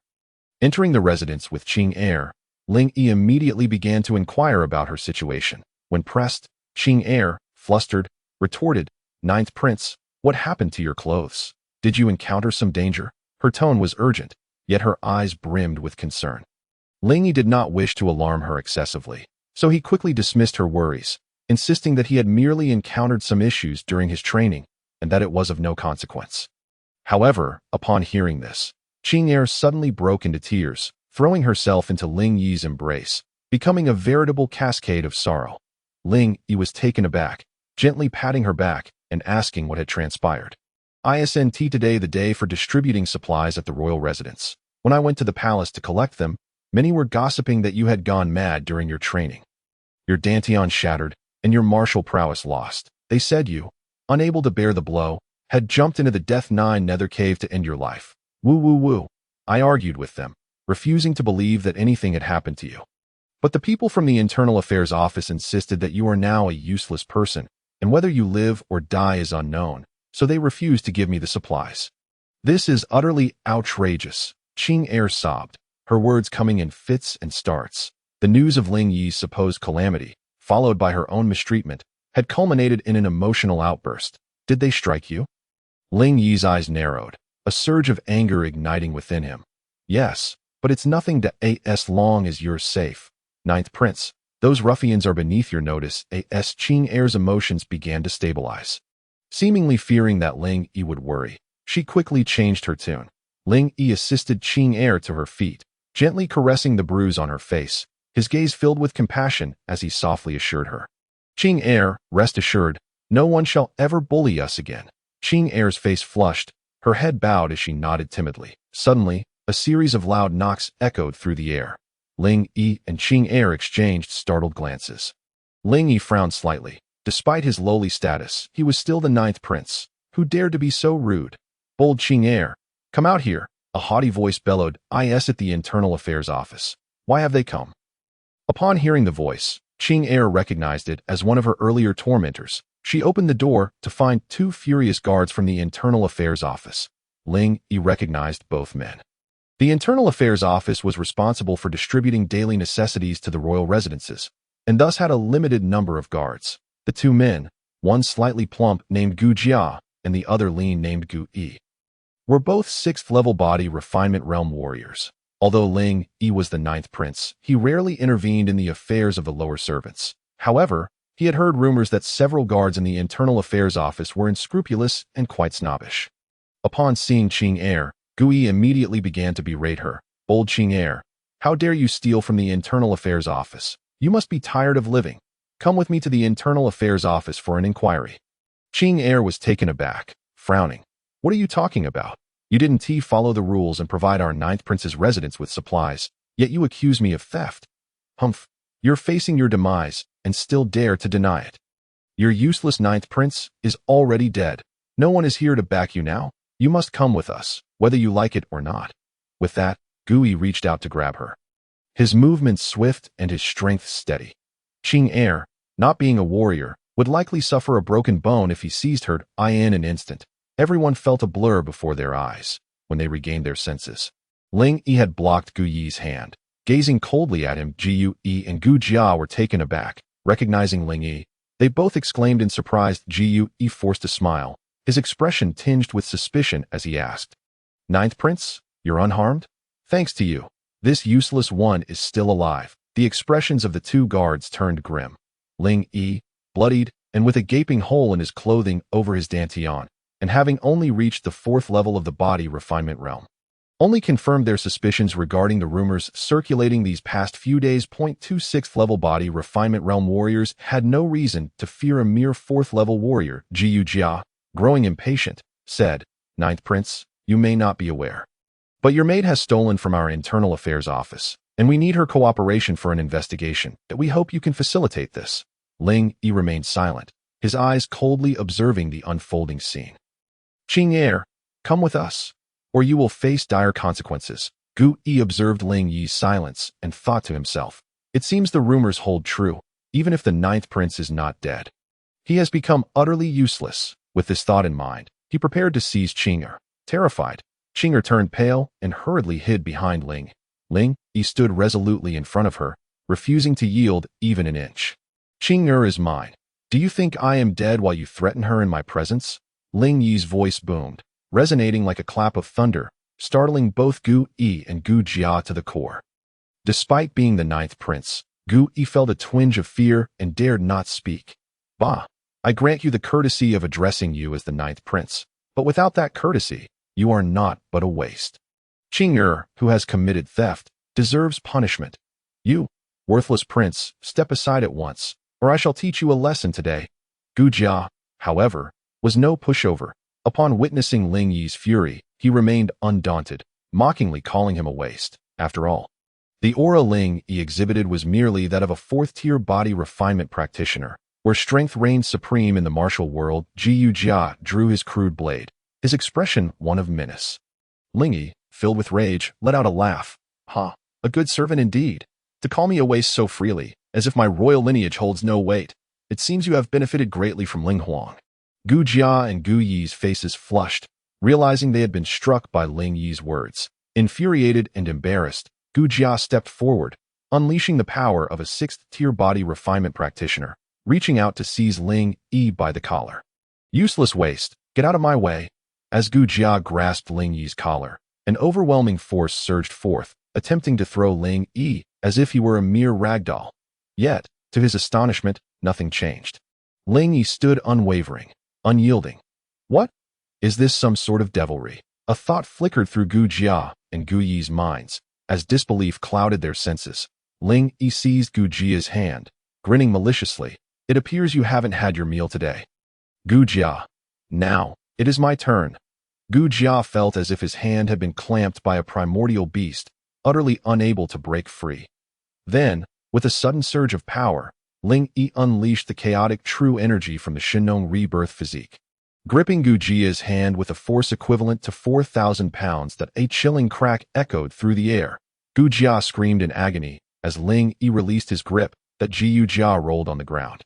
Entering the residence with Qing Er, Ling Yi immediately began to inquire about her situation. When pressed, Qing Er, flustered, retorted, Ninth Prince, what happened to your clothes? Did you encounter some danger? Her tone was urgent, yet her eyes brimmed with concern. Ling Yi did not wish to alarm her excessively, so he quickly dismissed her worries, insisting that he had merely encountered some issues during his training and that it was of no consequence. However, upon hearing this, Qing Er suddenly broke into tears, throwing herself into Ling Yi's embrace, becoming a veritable cascade of sorrow. Ling Yi was taken aback, gently patting her back and asking what had transpired. Isn't today the day for distributing supplies at the royal residence? When I went to the palace to collect them, many were gossiping that you had gone mad during your training. Your dantian shattered and your martial prowess lost. They said you, unable to bear the blow, had jumped into the Death Nine nether cave to end your life. Woo woo woo. I argued with them, refusing to believe that anything had happened to you. But the people from the Internal Affairs Office insisted that you are now a useless person, and whether you live or die is unknown, so they refused to give me the supplies. This is utterly outrageous, Qing Er sobbed, her words coming in fits and starts. The news of Ling Yi's supposed calamity, followed by her own mistreatment, had culminated in an emotional outburst. Did they strike you? Ling Yi's eyes narrowed, a surge of anger igniting within him. Yes, but it's nothing to as long as you're safe. Ninth Prince, those ruffians are beneath your notice. As Qing Er's emotions began to stabilize. Seemingly fearing that Ling Yi would worry, she quickly changed her tune. Ling Yi assisted Qing Er to her feet, gently caressing the bruise on her face, his gaze filled with compassion as he softly assured her. Qing Er, rest assured, no one shall ever bully us again. Qing Er's face flushed, her head bowed as she nodded timidly. Suddenly, a series of loud knocks echoed through the air. Ling Yi and Qing Er exchanged startled glances. Ling Yi frowned slightly. Despite his lowly status, he was still the Ninth Prince. Who dared to be so rude? Bold Qing Er, come out here, a haughty voice bellowed. At the Internal Affairs Office. Why have they come? Upon hearing the voice, Qing Er recognized it as one of her earlier tormentors. She opened the door to find two furious guards from the Internal Affairs Office. Ling Yi recognized both men. The Internal Affairs Office was responsible for distributing daily necessities to the royal residences, and thus had a limited number of guards. The two men, one slightly plump named Gu Jia and the other lean named Gu Yi, were both 6th-level body refinement realm warriors. Although Ling Yi was the Ninth Prince, he rarely intervened in the affairs of the lower servants. However, he had heard rumors that several guards in the Internal Affairs Office were unscrupulous and quite snobbish. Upon seeing Qing Er, Gu Yi immediately began to berate her. Bold Qing Er, how dare you steal from the Internal Affairs Office? You must be tired of living. Come with me to the Internal Affairs Office for an inquiry. Qing Er was taken aback, frowning. What are you talking about? You didn't follow the rules and provide our Ninth Prince's residence with supplies, yet you accuse me of theft. Humph, you're facing your demise and still dare to deny it. Your useless Ninth Prince is already dead. No one is here to back you now. You must come with us, whether you like it or not. With that, Gu Yi reached out to grab her. His movements swift and his strength steady. Qing Er, not being a warrior, would likely suffer a broken bone if he seized her in an instant. Everyone felt a blur before their eyes when they regained their senses. Ling Yi had blocked Gu Yi's hand. Gazing coldly at him, Gu Yi and Gu Jia were taken aback. Recognizing Ling Yi, they both exclaimed in surprise. Gu Yi forced a smile, his expression tinged with suspicion as he asked, Ninth Prince, you're unharmed? Thanks to you, this useless one is still alive. The expressions of the two guards turned grim. Ling Yi, bloodied and with a gaping hole in his clothing over his dantian, and having only reached the 4th level of the body refinement realm, only confirmed their suspicions regarding the rumors circulating these past few days. 26th level body refinement realm warriors had no reason to fear a mere 4th level warrior. Gu Jia, growing impatient, said, Ninth Prince, you may not be aware, but your maid has stolen from our Internal Affairs Office, and we need her cooperation for an investigation. That we hope you can facilitate this. Ling Yi remained silent, his eyes coldly observing the unfolding scene. Qing, come with us, or you will face dire consequences. Gu Yi observed Ling Yi's silence and thought to himself, it seems the rumors hold true, even if the ninth prince is not dead. He has become utterly useless. With this thought in mind, he prepared to seize Qing. Terrified, Qing turned pale and hurriedly hid behind Ling. Ling Yi stood resolutely in front of her, refusing to yield even an inch. Qing is mine. Do you think I am dead while you threaten her in my presence? Ling Yi's voice boomed, resonating like a clap of thunder, startling both Gu Yi and Gu Jia to the core. Despite being the ninth prince, Gu Yi felt a twinge of fear and dared not speak. Bah, I grant you the courtesy of addressing you as the ninth prince, but without that courtesy, you are naught but a waste. Qing, who has committed theft, deserves punishment. You, worthless prince, step aside at once, or I shall teach you a lesson today. Gu Jia, however, was no pushover. Upon witnessing Ling Yi's fury, he remained undaunted, mockingly calling him a waste. After all, the aura Ling Yi exhibited was merely that of a fourth-tier body refinement practitioner, where strength reigned supreme in the martial world. Gu Jia drew his crude blade, his expression one of menace. Ling Yi, filled with rage, let out a laugh. Ha, a good servant indeed, to call me a waste so freely, as if my royal lineage holds no weight. It seems you have benefited greatly from Donghuang. Gu Jia and Gu Yi's faces flushed, realizing they had been struck by Ling Yi's words. Infuriated and embarrassed, Gu Jia stepped forward, unleashing the power of a sixth-tier body refinement practitioner, reaching out to seize Ling Yi by the collar. Useless waste, get out of my way. As Gu Jia grasped Ling Yi's collar, an overwhelming force surged forth, attempting to throw Ling Yi as if he were a mere ragdoll. Yet, to his astonishment, nothing changed. Ling Yi stood unwavering, unyielding. What? Is this some sort of devilry? A thought flickered through Gu Jia and Gu Yi's minds, as disbelief clouded their senses. Ling Yi seized Gu Jia's hand, grinning maliciously. It appears you haven't had your meal today. Gu Jia. Now, it is my turn. Gu Jia felt as if his hand had been clamped by a primordial beast, utterly unable to break free. Then, with a sudden surge of power, Ling Yi unleashed the chaotic true energy from the Shinong rebirth physique. Gripping Gu Jia's hand with a force equivalent to 4,000 pounds, that a chilling crack echoed through the air. Gu Jia screamed in agony as Ling Yi released his grip, that Gu Jia rolled on the ground.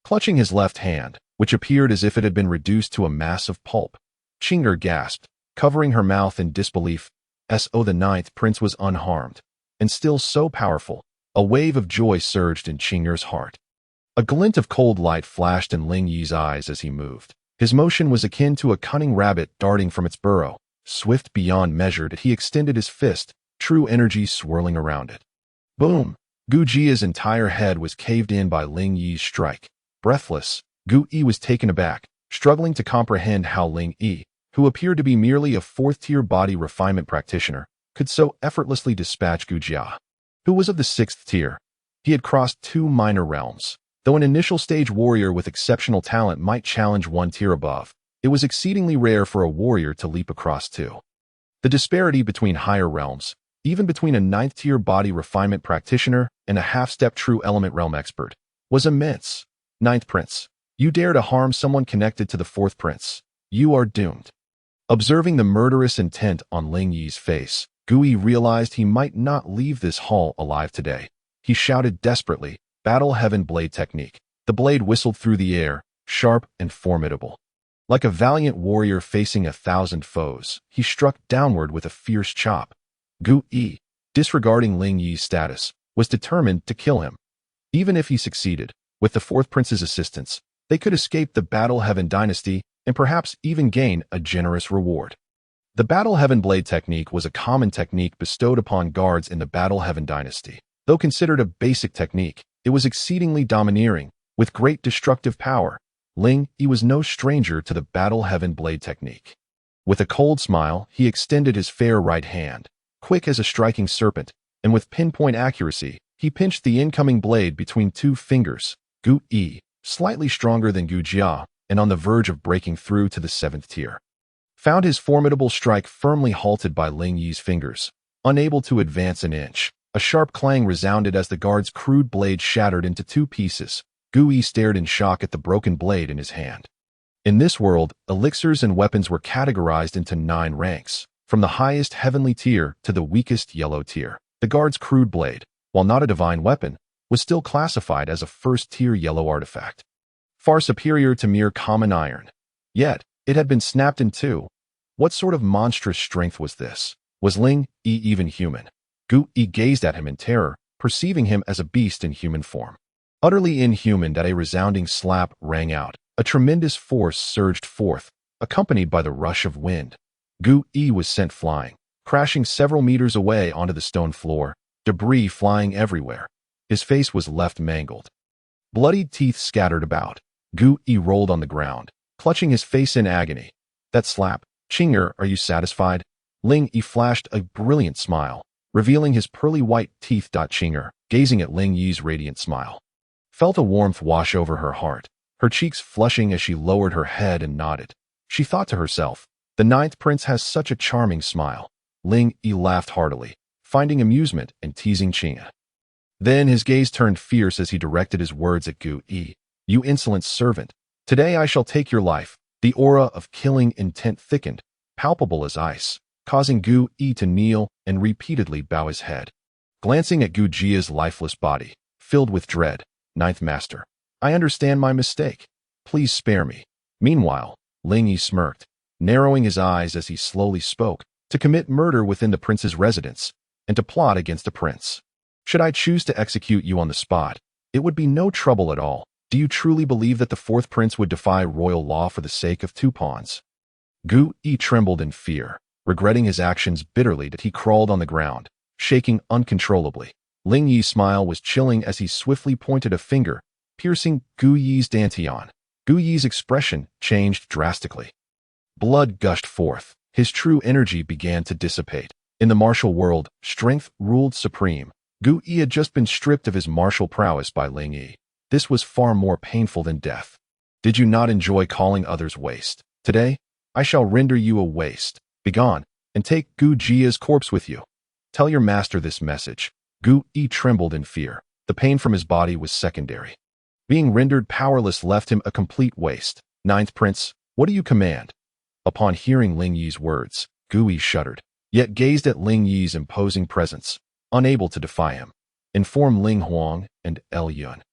Clutching his left hand, which appeared as if it had been reduced to a mass of pulp, Qing gasped, covering her mouth in disbelief. The ninth prince was unharmed, and still so powerful. A wave of joy surged in Qing's heart. A glint of cold light flashed in Ling Yi's eyes as he moved. His motion was akin to a cunning rabbit darting from its burrow. Swift beyond measure, he extended his fist, true energy swirling around it. Boom! Gu Jia's entire head was caved in by Ling Yi's strike. Breathless, Gu Yi was taken aback, struggling to comprehend how Ling Yi, who appeared to be merely a fourth-tier body refinement practitioner, could so effortlessly dispatch Gu Jia, who was of the sixth tier. He had crossed 2 minor realms. Though an initial stage warrior with exceptional talent might challenge 1 tier above, it was exceedingly rare for a warrior to leap across 2. The disparity between higher realms, even between a 9th-tier body refinement practitioner and a half-step true element realm expert, was immense. Ninth prince, you dare to harm someone connected to the 4th prince. You are doomed. Observing the murderous intent on Ling Yi's face, Gu Yi realized he might not leave this hall alive today. He shouted desperately, "Battle Heaven Blade Technique." The blade whistled through the air, sharp and formidable. Like a valiant warrior facing 1,000 foes, he struck downward with a fierce chop. Gu Yi, disregarding Ling Yi's status, was determined to kill him. Even if he succeeded, with the 4th prince's assistance, they could escape the Battle Heaven dynasty and perhaps even gain a generous reward. The Battle Heaven Blade Technique was a common technique bestowed upon guards in the Battle Heaven dynasty. Though considered a basic technique, it was exceedingly domineering, with great destructive power. Ling Yi was no stranger to the Battle Heaven Blade Technique. With a cold smile, he extended his fair right hand, quick as a striking serpent, and with pinpoint accuracy, he pinched the incoming blade between 2 fingers. Gu Yi, slightly stronger than Gu Jia, and on the verge of breaking through to the 7th tier, found his formidable strike firmly halted by Ling Yi's fingers. Unable to advance an inch, a sharp clang resounded as the guard's crude blade shattered into 2 pieces. Gu Yi stared in shock at the broken blade in his hand. In this world, elixirs and weapons were categorized into 9 ranks, from the highest heavenly tier to the weakest yellow tier. The guard's crude blade, while not a divine weapon, was still classified as a first-tier yellow artifact, far superior to mere common iron. Yet, it had been snapped in two. What sort of monstrous strength was this? Was Ling Yi even human? Gu Yi gazed at him in terror, perceiving him as a beast in human form. Utterly inhuman that a resounding slap rang out. A tremendous force surged forth, accompanied by the rush of wind. Gu Yi was sent flying, crashing several meters away onto the stone floor, debris flying everywhere. His face was left mangled. Bloodied teeth scattered about. Gu Yi rolled on the ground, clutching his face in agony. That slap. Qing'er, are you satisfied? Ling Yi flashed a brilliant smile, revealing his pearly white teeth. Qing'er, gazing at Ling Yi's radiant smile, felt a warmth wash over her heart, her cheeks flushing as she lowered her head and nodded. She thought to herself, the 9th prince has such a charming smile. Ling Yi laughed heartily, finding amusement in teasing Qing'er. Then his gaze turned fierce as he directed his words at Gu Yi. You insolent servant, today I shall take your life. The aura of killing intent thickened, palpable as ice, causing Gu Yi to kneel and repeatedly bow his head. Glancing at Gu Jia's lifeless body, filled with dread, 9th master, I understand my mistake. Please spare me. Meanwhile, Ling Yi smirked, narrowing his eyes as he slowly spoke, to commit murder within the prince's residence, and to plot against the prince. Should I choose to execute you on the spot, it would be no trouble at all. Do you truly believe that the 4th prince would defy royal law for the sake of 2 pawns? Gu Yi trembled in fear, regretting his actions bitterly that he crawled on the ground, shaking uncontrollably. Ling Yi's smile was chilling as he swiftly pointed a finger, piercing Gu Yi's dantian. Gu Yi's expression changed drastically. Blood gushed forth. His true energy began to dissipate. In the martial world, strength ruled supreme. Gu Yi had just been stripped of his martial prowess by Ling Yi. This was far more painful than death. Did you not enjoy calling others waste? Today, I shall render you a waste. Begone, and take Gu Jia's corpse with you. Tell your master this message. Gu Yi trembled in fear. The pain from his body was secondary. Being rendered powerless left him a complete waste. 9th prince, what do you command? Upon hearing Ling Yi's words, Gu Yi shuddered, yet gazed at Ling Yi's imposing presence, unable to defy him. Inform Ling Huang and Yun.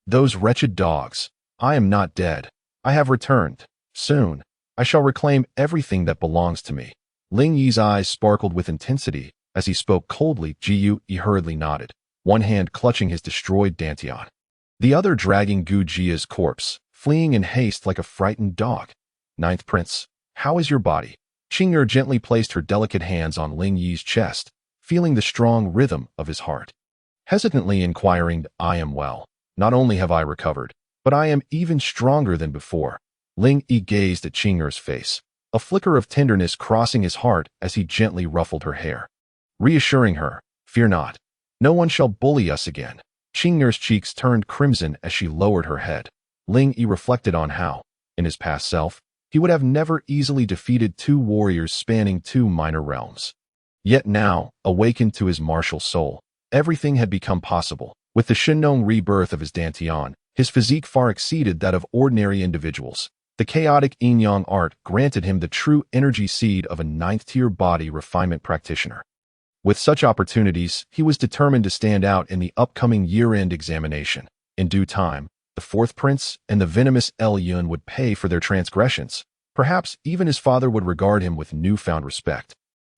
Those wretched dogs. I am not dead. I have returned. Soon, I shall reclaim everything that belongs to me. Ling Yi's eyes sparkled with intensity as he spoke coldly. Gu Yi hurriedly nodded, one hand clutching his destroyed dantian, the other dragging Gu Jia's corpse, fleeing in haste like a frightened dog. 9th prince, how is your body? Qing'er gently placed her delicate hands on Ling Yi's chest, feeling the strong rhythm of his heart. Hesitantly inquiring, I am well. Not only have I recovered, but I am even stronger than before. Ling Yi gazed at Qing'er's face, a flicker of tenderness crossing his heart as he gently ruffled her hair, reassuring her, fear not. No one shall bully us again. Qing'er's cheeks turned crimson as she lowered her head. Ling Yi reflected on how, in his past self, he would have never easily defeated 2 warriors spanning 2 minor realms. Yet now, awakened to his martial soul, everything had become possible. With the Shenong rebirth of his dantian, his physique far exceeded that of ordinary individuals. The chaotic yin-yang art granted him the true energy seed of a 9th-tier body refinement practitioner. With such opportunities, he was determined to stand out in the upcoming year-end examination. In due time, the 4th prince and the venomous Yun would pay for their transgressions. Perhaps even his father would regard him with newfound respect,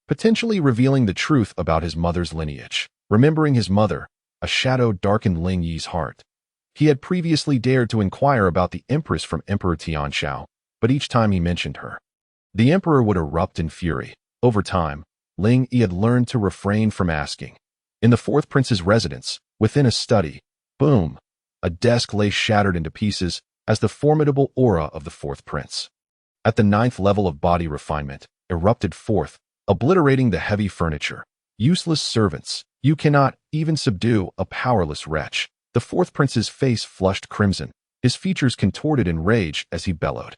potentially revealing the truth about his mother's lineage. Remembering his mother, a shadow darkened Ling Yi's heart. He had previously dared to inquire about the Empress from Emperor Tianxiao, but each time he mentioned her, the Emperor would erupt in fury. Over time, Ling Yi had learned to refrain from asking. In the 4th prince's residence, within a study, boom, a desk lay shattered into pieces as the formidable aura of the 4th prince, at the 9th level of body refinement, erupted forth, obliterating the heavy furniture. Useless servants, you cannot even subdue a powerless wretch. The 4th prince's face flushed crimson, his features contorted in rage as he bellowed.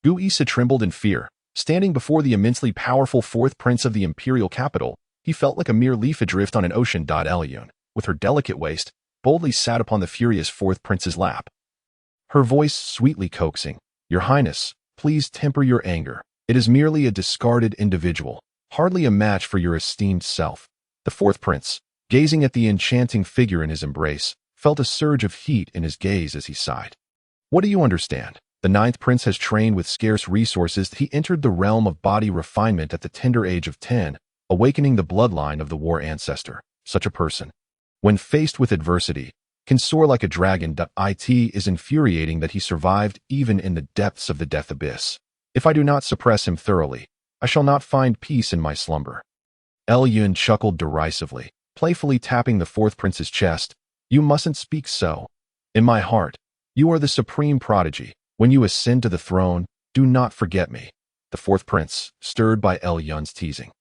Gu Yi trembled in fear. Standing before the immensely powerful 4th prince of the imperial capital, he felt like a mere leaf adrift on an ocean. Yun, with her delicate waist, boldly sat upon the furious 4th prince's lap, her voice sweetly coaxing. "Your Highness, please temper your anger. It is merely a discarded individual, hardly a match for your esteemed self." The fourth prince, gazing at the enchanting figure in his embrace, felt a surge of heat in his gaze as he sighed. "What do you understand? The ninth prince has trained with scarce resources. He entered the realm of body refinement at the tender age of 10, awakening the bloodline of the war ancestor. Such a person, when faced with adversity, can soar like a dragon. It is infuriating that he survived even in the depths of the death abyss. If I do not suppress him thoroughly, I shall not find peace in my slumber." Yun chuckled derisively, playfully tapping the fourth prince's chest. "You mustn't speak so. In my heart, you are the supreme prodigy. When you ascend to the throne, do not forget me." The fourth prince, stirred by Yun's teasing,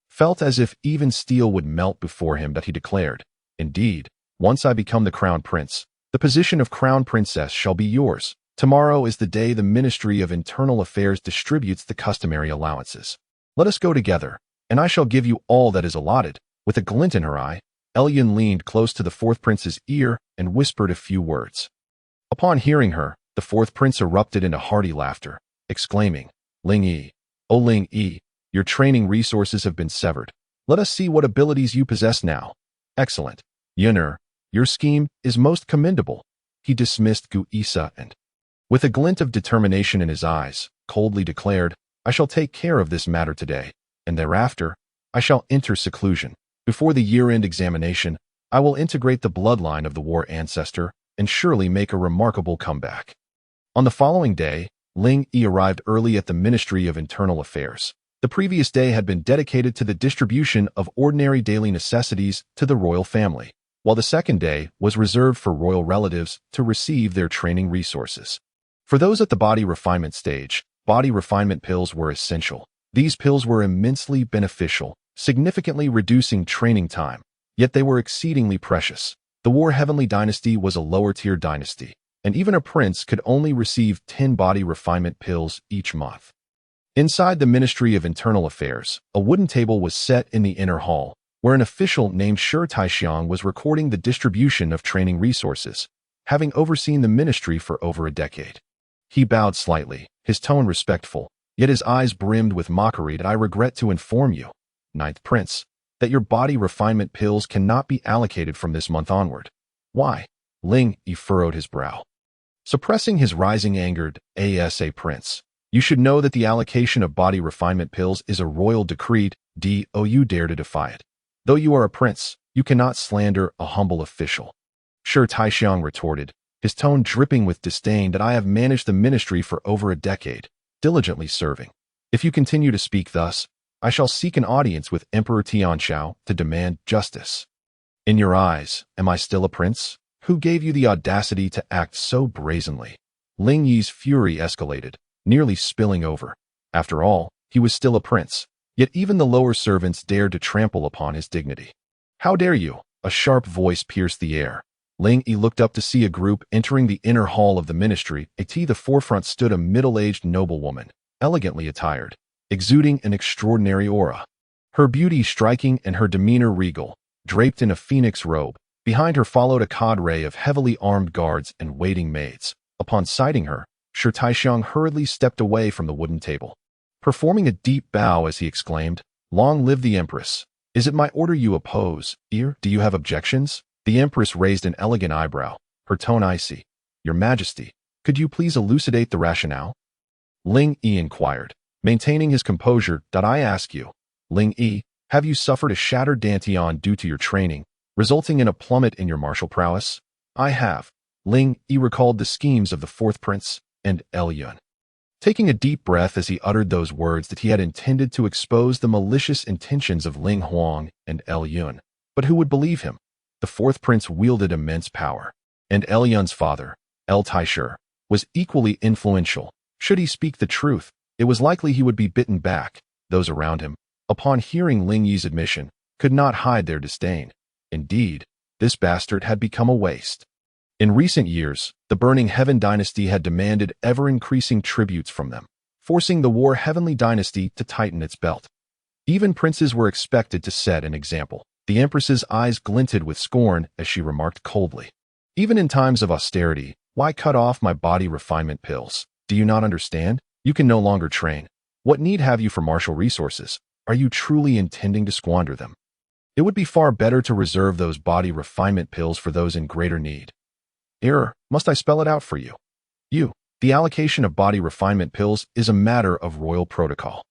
felt as if even steel would melt before him. He declared, "Indeed, once I become the crown prince, the position of crown princess shall be yours. Tomorrow is the day the Ministry of Internal Affairs distributes the customary allowances. Let us go together, and I shall give you all that is allotted." With a glint in her eye, Yun leaned close to the fourth prince's ear and whispered a few words. Upon hearing her, the fourth prince erupted into hearty laughter, exclaiming, "Ling Yi, oh Ling Yi, your training resources have been severed. Let us see what abilities you possess now." "Excellent. Yun'er, your scheme is most commendable." He dismissed Gu Isa and, with a glint of determination in his eyes, coldly declared, "I shall take care of this matter today, and thereafter, I shall enter seclusion. Before the year-end examination, I will integrate the bloodline of the war ancestor and surely make a remarkable comeback." On the following day, Ling Yi arrived early at the Ministry of Internal Affairs. The previous day had been dedicated to the distribution of ordinary daily necessities to the royal family, while the second day was reserved for royal relatives to receive their training resources. For those at the body refinement stage, body refinement pills were essential. These pills were immensely beneficial, significantly reducing training time, yet they were exceedingly precious. The War Heavenly Dynasty was a lower-tier dynasty, and even a prince could only receive 10 body refinement pills each month. Inside the Ministry of Internal Affairs, a wooden table was set in the inner hall, where an official named Shi Taixiang was recording the distribution of training resources, having overseen the ministry for over a decade. He bowed slightly, his tone respectful, yet his eyes brimmed with mockery. "I regret to inform you, ninth prince, that your body refinement pills cannot be allocated from this month onward." "Why?" Ling Yi furrowed his brow. Suppressing his rising anger, "Asa prince, you should know that the allocation of body refinement pills is a royal decree. Do you dare to defy it? Though you are a prince, you cannot slander a humble official." Shi Taixiang retorted, his tone dripping with disdain. "I have managed the ministry for over a decade, diligently serving. If you continue to speak thus, I shall seek an audience with Emperor Tianxiao to demand justice." "In your eyes, am I still a prince? Who gave you the audacity to act so brazenly?" Ling Yi's fury escalated, nearly spilling over. After all, he was still a prince, yet even the lower servants dared to trample upon his dignity. "How dare you?" A sharp voice pierced the air. Ling Yi looked up to see a group entering the inner hall of the ministry. At the forefront stood a middle-aged noblewoman, elegantly attired, exuding an extraordinary aura. Her beauty striking and her demeanor regal, draped in a phoenix robe. Behind her followed a cadre of heavily armed guards and waiting maids. Upon sighting her, Shi Taixiang hurriedly stepped away from the wooden table, performing a deep bow as he exclaimed, "Long live the Empress! Is it my order you oppose? Do you have objections?" The Empress raised an elegant eyebrow, her tone icy. "Your Majesty, could you please elucidate the rationale?" Ling Yi inquired, maintaining his composure. "I ask you, Ling Yi, have you suffered a shattered dantian due to your training, resulting in a plummet in your martial prowess?" "I have." Ling Yi recalled the schemes of the fourth prince and Yun, taking a deep breath as he uttered those words that he had intended to expose the malicious intentions of Ling Huang and Yun. But who would believe him? The fourth prince wielded immense power, and Yun's father, Taishi, was equally influential. Should he speak the truth, it was likely he would be bitten back. Those around him, upon hearing Ling Yi's admission, could not hide their disdain. Indeed, this bastard had become a waste. In recent years, the Burning Heaven dynasty had demanded ever-increasing tributes from them, forcing the War Heavenly dynasty to tighten its belt. Even princes were expected to set an example. The Empress's eyes glinted with scorn as she remarked coldly, "Even in times of austerity, why cut off my body refinement pills? Do you not understand? You can no longer train. What need have you for martial resources? Are you truly intending to squander them? It would be far better to reserve those body refinement pills for those in greater need. Error, must I spell it out for you? The allocation of body refinement pills is a matter of royal protocol.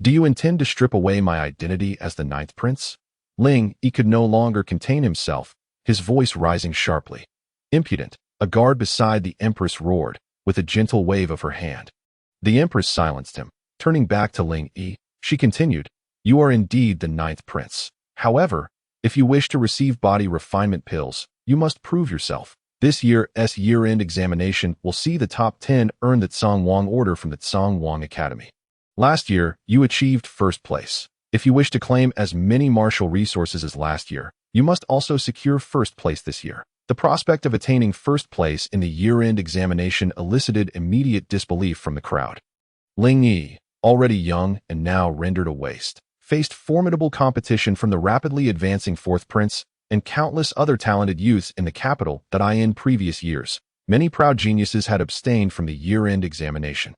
Do you intend to strip away my identity as the ninth prince? Ling Yi could no longer contain himself, his voice rising sharply. Impudent, a guard beside the empress roared, with a gentle wave of her hand. The empress silenced him. Turning back to Ling Yi, she continued, you are indeed the ninth prince. However, if you wish to receive body refinement pills, you must prove yourself. This year's year-end examination will see the top 10 earn the Donghuang order from the Donghuang Academy. Last year, you achieved first place. If you wish to claim as many martial resources as last year, you must also secure first place this year. The prospect of attaining first place in the year-end examination elicited immediate disbelief from the crowd. Ling Yi, already young and now rendered a waste, faced formidable competition from the rapidly advancing fourth prince and countless other talented youths in the capital that in previous years, many proud geniuses had abstained from the year-end examination.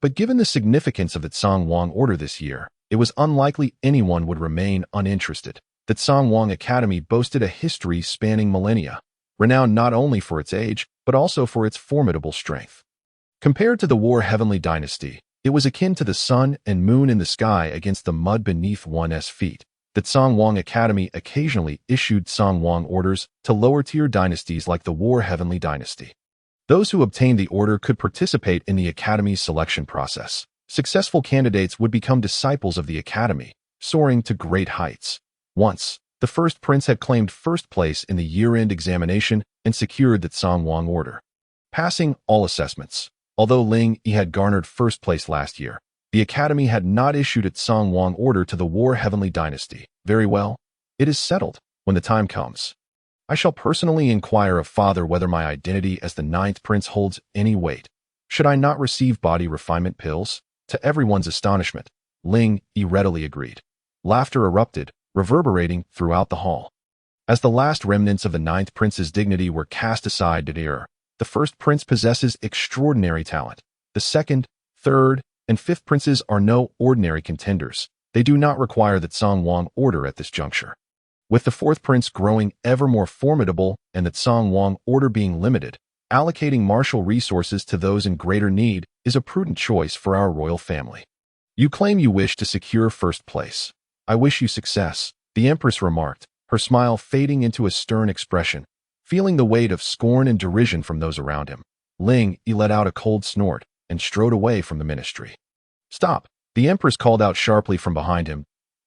But given the significance of the Donghuang order this year, it was unlikely anyone would remain uninterested. The Donghuang Academy boasted a history spanning millennia, renowned not only for its age, but also for its formidable strength. Compared to the War Heavenly Dynasty, it was akin to the sun and moon in the sky against the mud beneath one's feet. The Donghuang Academy occasionally issued Donghuang orders to lower-tier dynasties like the War Heavenly Dynasty. Those who obtained the order could participate in the Academy's selection process. Successful candidates would become disciples of the Academy, soaring to great heights. Once, the first prince had claimed first place in the year-end examination and secured the Donghuang order, passing all assessments. Although Ling Yi had garnered first place last year, the Academy had not issued its Donghuang order to the War Heavenly Dynasty. Very well, it is settled. When the time comes, I shall personally inquire of Father whether my identity as the ninth prince holds any weight. Should I not receive body refinement pills? To everyone's astonishment, Ling Yi readily agreed. Laughter erupted, reverberating throughout the hall. As the last remnants of the ninth prince's dignity were cast aside to error, the first prince possesses extraordinary talent. The second, third, and fifth princes are no ordinary contenders. They do not require the Donghuang order at this juncture. With the fourth prince growing ever more formidable and the Donghuang order being limited, allocating martial resources to those in greater need is a prudent choice for our royal family. You claim you wish to secure first place. I wish you success, the empress remarked, her smile fading into a stern expression. Feeling the weight of scorn and derision from those around him, Ling Yi let out a cold snort and strode away from the ministry. Stop, the empress called out sharply from behind him.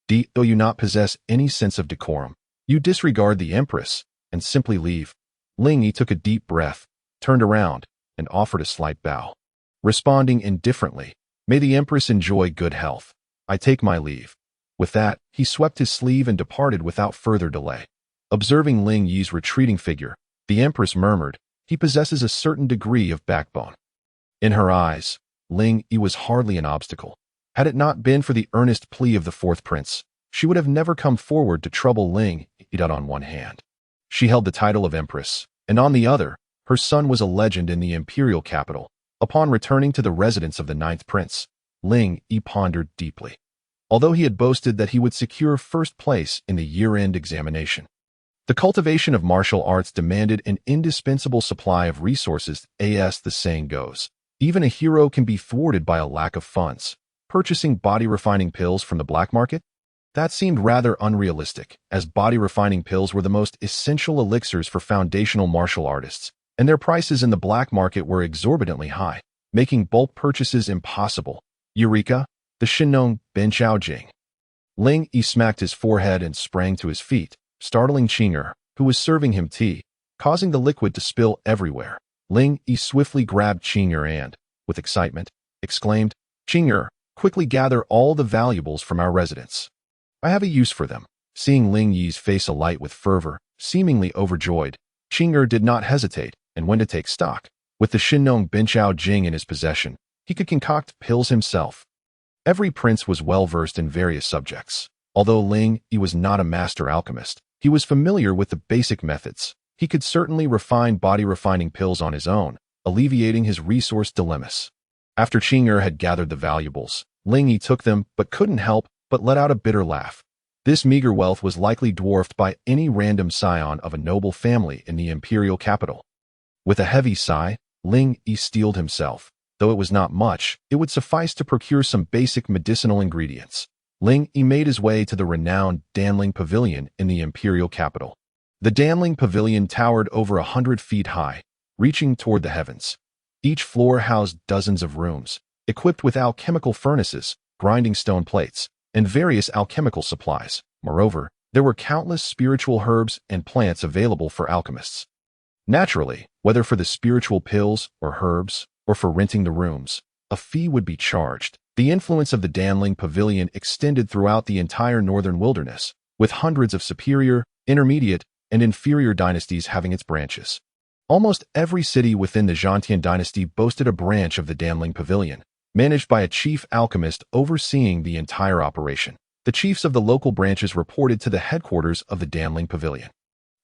Though you not possess any sense of decorum, you disregard the empress and simply leave. Ling Yi took a deep breath, turned around, and offered a slight bow. Responding indifferently, may the empress enjoy good health. I take my leave. With that, he swept his sleeve and departed without further delay. Observing Ling Yi's retreating figure, the empress murmured, he possesses a certain degree of backbone. In her eyes, Ling Yi was hardly an obstacle. Had it not been for the earnest plea of the fourth prince, she would have never come forward to trouble Ling Yi. On one hand, she held the title of empress, and on the other, her son was a legend in the imperial capital. Upon returning to the residence of the ninth prince, Ling Yi pondered deeply. Although he had boasted that he would secure first place in the year-end examination, the cultivation of martial arts demanded an indispensable supply of resources. As the saying goes, even a hero can be thwarted by a lack of funds. Purchasing body-refining pills from the black market? That seemed rather unrealistic, as body-refining pills were the most essential elixirs for foundational martial artists, and their prices in the black market were exorbitantly high, making bulk purchases impossible. Eureka! The Shinong Benchaojing. Ling Yi smacked his forehead and sprang to his feet, startling Qing'er, who was serving him tea, causing the liquid to spill everywhere. Ling Yi swiftly grabbed Qing'er and, with excitement, exclaimed, Qing'er, quickly gather all the valuables from our residence. I have a use for them. Seeing Ling Yi's face alight with fervor, seemingly overjoyed, Qing'er did not hesitate and went to take stock. With the Shinong Benchaojing in his possession, he could concoct pills himself. Every prince was well versed in various subjects. Although Ling Yi was not a master alchemist, he was familiar with the basic methods. He could certainly refine body-refining pills on his own, alleviating his resource dilemmas. After Qing'er had gathered the valuables, Ling Yi took them but couldn't help but let out a bitter laugh. This meager wealth was likely dwarfed by any random scion of a noble family in the imperial capital. With a heavy sigh, Ling Yi steeled himself. Though it was not much, it would suffice to procure some basic medicinal ingredients. Ling Yi made his way to the renowned Danling Pavilion in the imperial capital. The Danling Pavilion towered over 100 feet high, reaching toward the heavens. Each floor housed dozens of rooms, equipped with alchemical furnaces, grinding stone plates, and various alchemical supplies. Moreover, there were countless spiritual herbs and plants available for alchemists. Naturally, whether for the spiritual pills or herbs, or for renting the rooms, a fee would be charged. The influence of the Danling Pavilion extended throughout the entire northern wilderness, with hundreds of superior, intermediate, and inferior dynasties having its branches. Almost every city within the Zhantian dynasty boasted a branch of the Danling Pavilion, managed by a chief alchemist overseeing the entire operation. The chiefs of the local branches reported to the headquarters of the Danling Pavilion.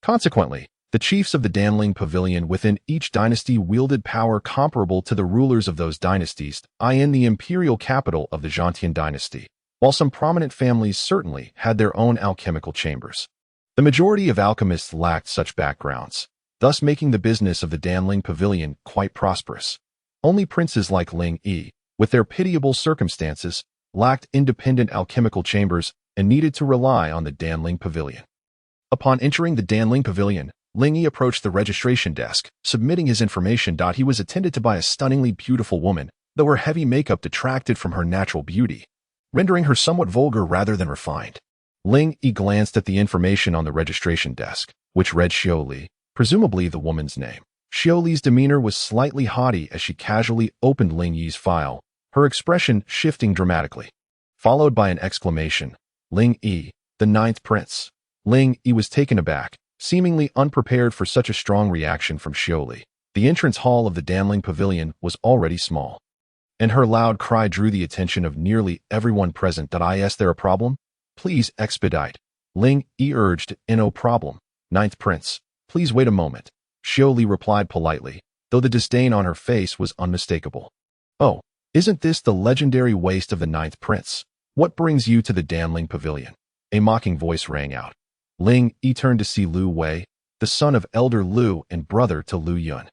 Consequently, the chiefs of the Danling Pavilion within each dynasty wielded power comparable to the rulers of those dynasties, in the imperial capital of the Zhantian dynasty, while some prominent families certainly had their own alchemical chambers. The majority of alchemists lacked such backgrounds, thus making the business of the Danling Pavilion quite prosperous. Only princes like Ling Yi, with their pitiable circumstances, lacked independent alchemical chambers and needed to rely on the Danling Pavilion. Upon entering the Danling Pavilion, Ling Yi approached the registration desk, submitting his information. He was attended to by a stunningly beautiful woman, though her heavy makeup detracted from her natural beauty, rendering her somewhat vulgar rather than refined. Ling Yi glanced at the information on the registration desk, which read Xiaoli, presumably the woman's name. Xiaoli's demeanor was slightly haughty as she casually opened Ling Yi's file, her expression shifting dramatically. Followed by an exclamation, "Ling Yi, the ninth prince." Ling Yi was taken aback, seemingly unprepared for such a strong reaction from Xiaoli. The entrance hall of the Danling Pavilion was already small, and her loud cry drew the attention of nearly everyone present. Is there a problem? Please expedite. Ling Yi urged. No problem, ninth prince. Please wait a moment. Xiaoli replied politely, though the disdain on her face was unmistakable. Oh, isn't this the legendary waist of the ninth prince? What brings you to the Danling Pavilion? A mocking voice rang out. Ling Yi turned to see Lu Wei, the son of elder Lu and brother to Lu Yun.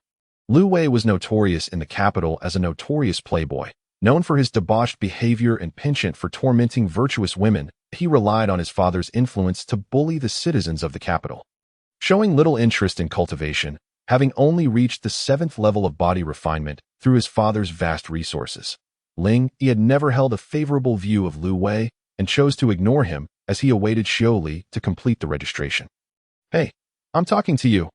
Lu Wei was notorious in the capital as a notorious playboy. Known for his debauched behavior and penchant for tormenting virtuous women, he relied on his father's influence to bully the citizens of the capital. Showing little interest in cultivation, having only reached the 7th level of body refinement through his father's vast resources, Ling Yi had never held a favorable view of Lu Wei and chose to ignore him as he awaited Xiaoli to complete the registration. Hey, I'm talking to you.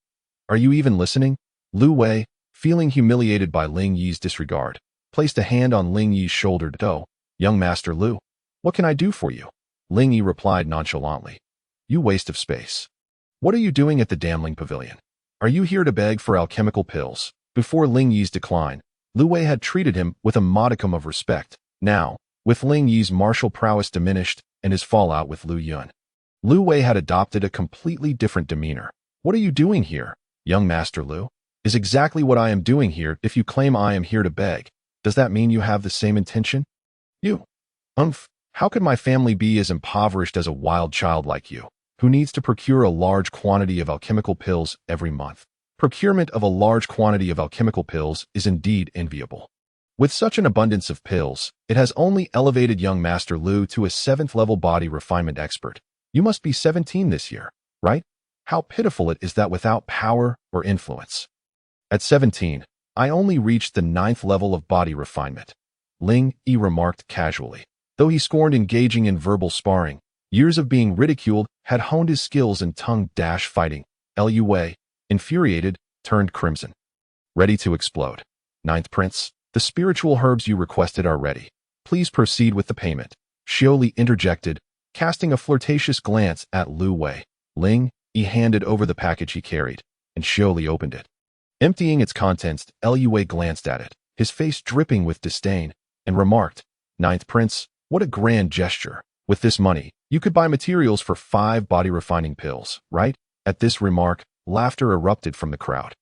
Are you even listening? Lu Wei, feeling humiliated by Ling Yi's disregard, placed a hand on Ling Yi's shoulder. Young Master Lu, what can I do for you? Ling Yi replied nonchalantly. You waste of space. What are you doing at the Danling Pavilion? Are you here to beg for alchemical pills? Before Ling Yi's decline, Lu Wei had treated him with a modicum of respect. Now, with Ling Yi's martial prowess diminished and his fallout with Lu Yun, Lu Wei had adopted a completely different demeanor. What are you doing here, young Master Lu? Is exactly what I am doing here. If you claim I am here to beg, does that mean you have the same intention? You. How could my family be as impoverished as a wild child like you, who needs to procure a large quantity of alchemical pills every month? Procurement of a large quantity of alchemical pills is indeed enviable. With such an abundance of pills, it has only elevated young Master Lu to a 7th level body refinement expert. You must be 17 this year, right? How pitiful it is that without power or influence. At 17, I only reached the 9th level of body refinement, Ling Yi remarked casually. Though he scorned engaging in verbal sparring, years of being ridiculed had honed his skills in tongue-fighting. Lu Wei, infuriated, turned crimson, ready to explode. Ninth Prince, the spiritual herbs you requested are ready. Please proceed with the payment. Xiaoli interjected, casting a flirtatious glance at Lu Wei. Ling Yi handed over the package he carried, and Xiaoli opened it. Emptying its contents, Lu Wei glanced at it, his face dripping with disdain, and remarked, Ninth Prince, what a grand gesture. With this money, you could buy materials for 5 body-refining pills, right? At this remark, laughter erupted from the crowd.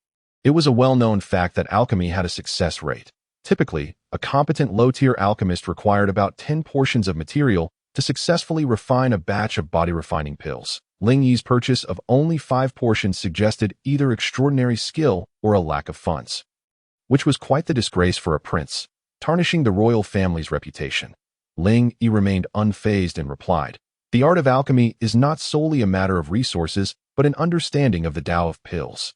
It was a well-known fact that alchemy had a success rate. Typically, a competent low-tier alchemist required about 10 portions of material to successfully refine a batch of body-refining pills. Ling Yi's purchase of only 5 portions suggested either extraordinary skill or a lack of funds, which was quite the disgrace for a prince, tarnishing the royal family's reputation. Ling Yi remained unfazed and replied, "The art of alchemy is not solely a matter of resources, but an understanding of the Tao of pills.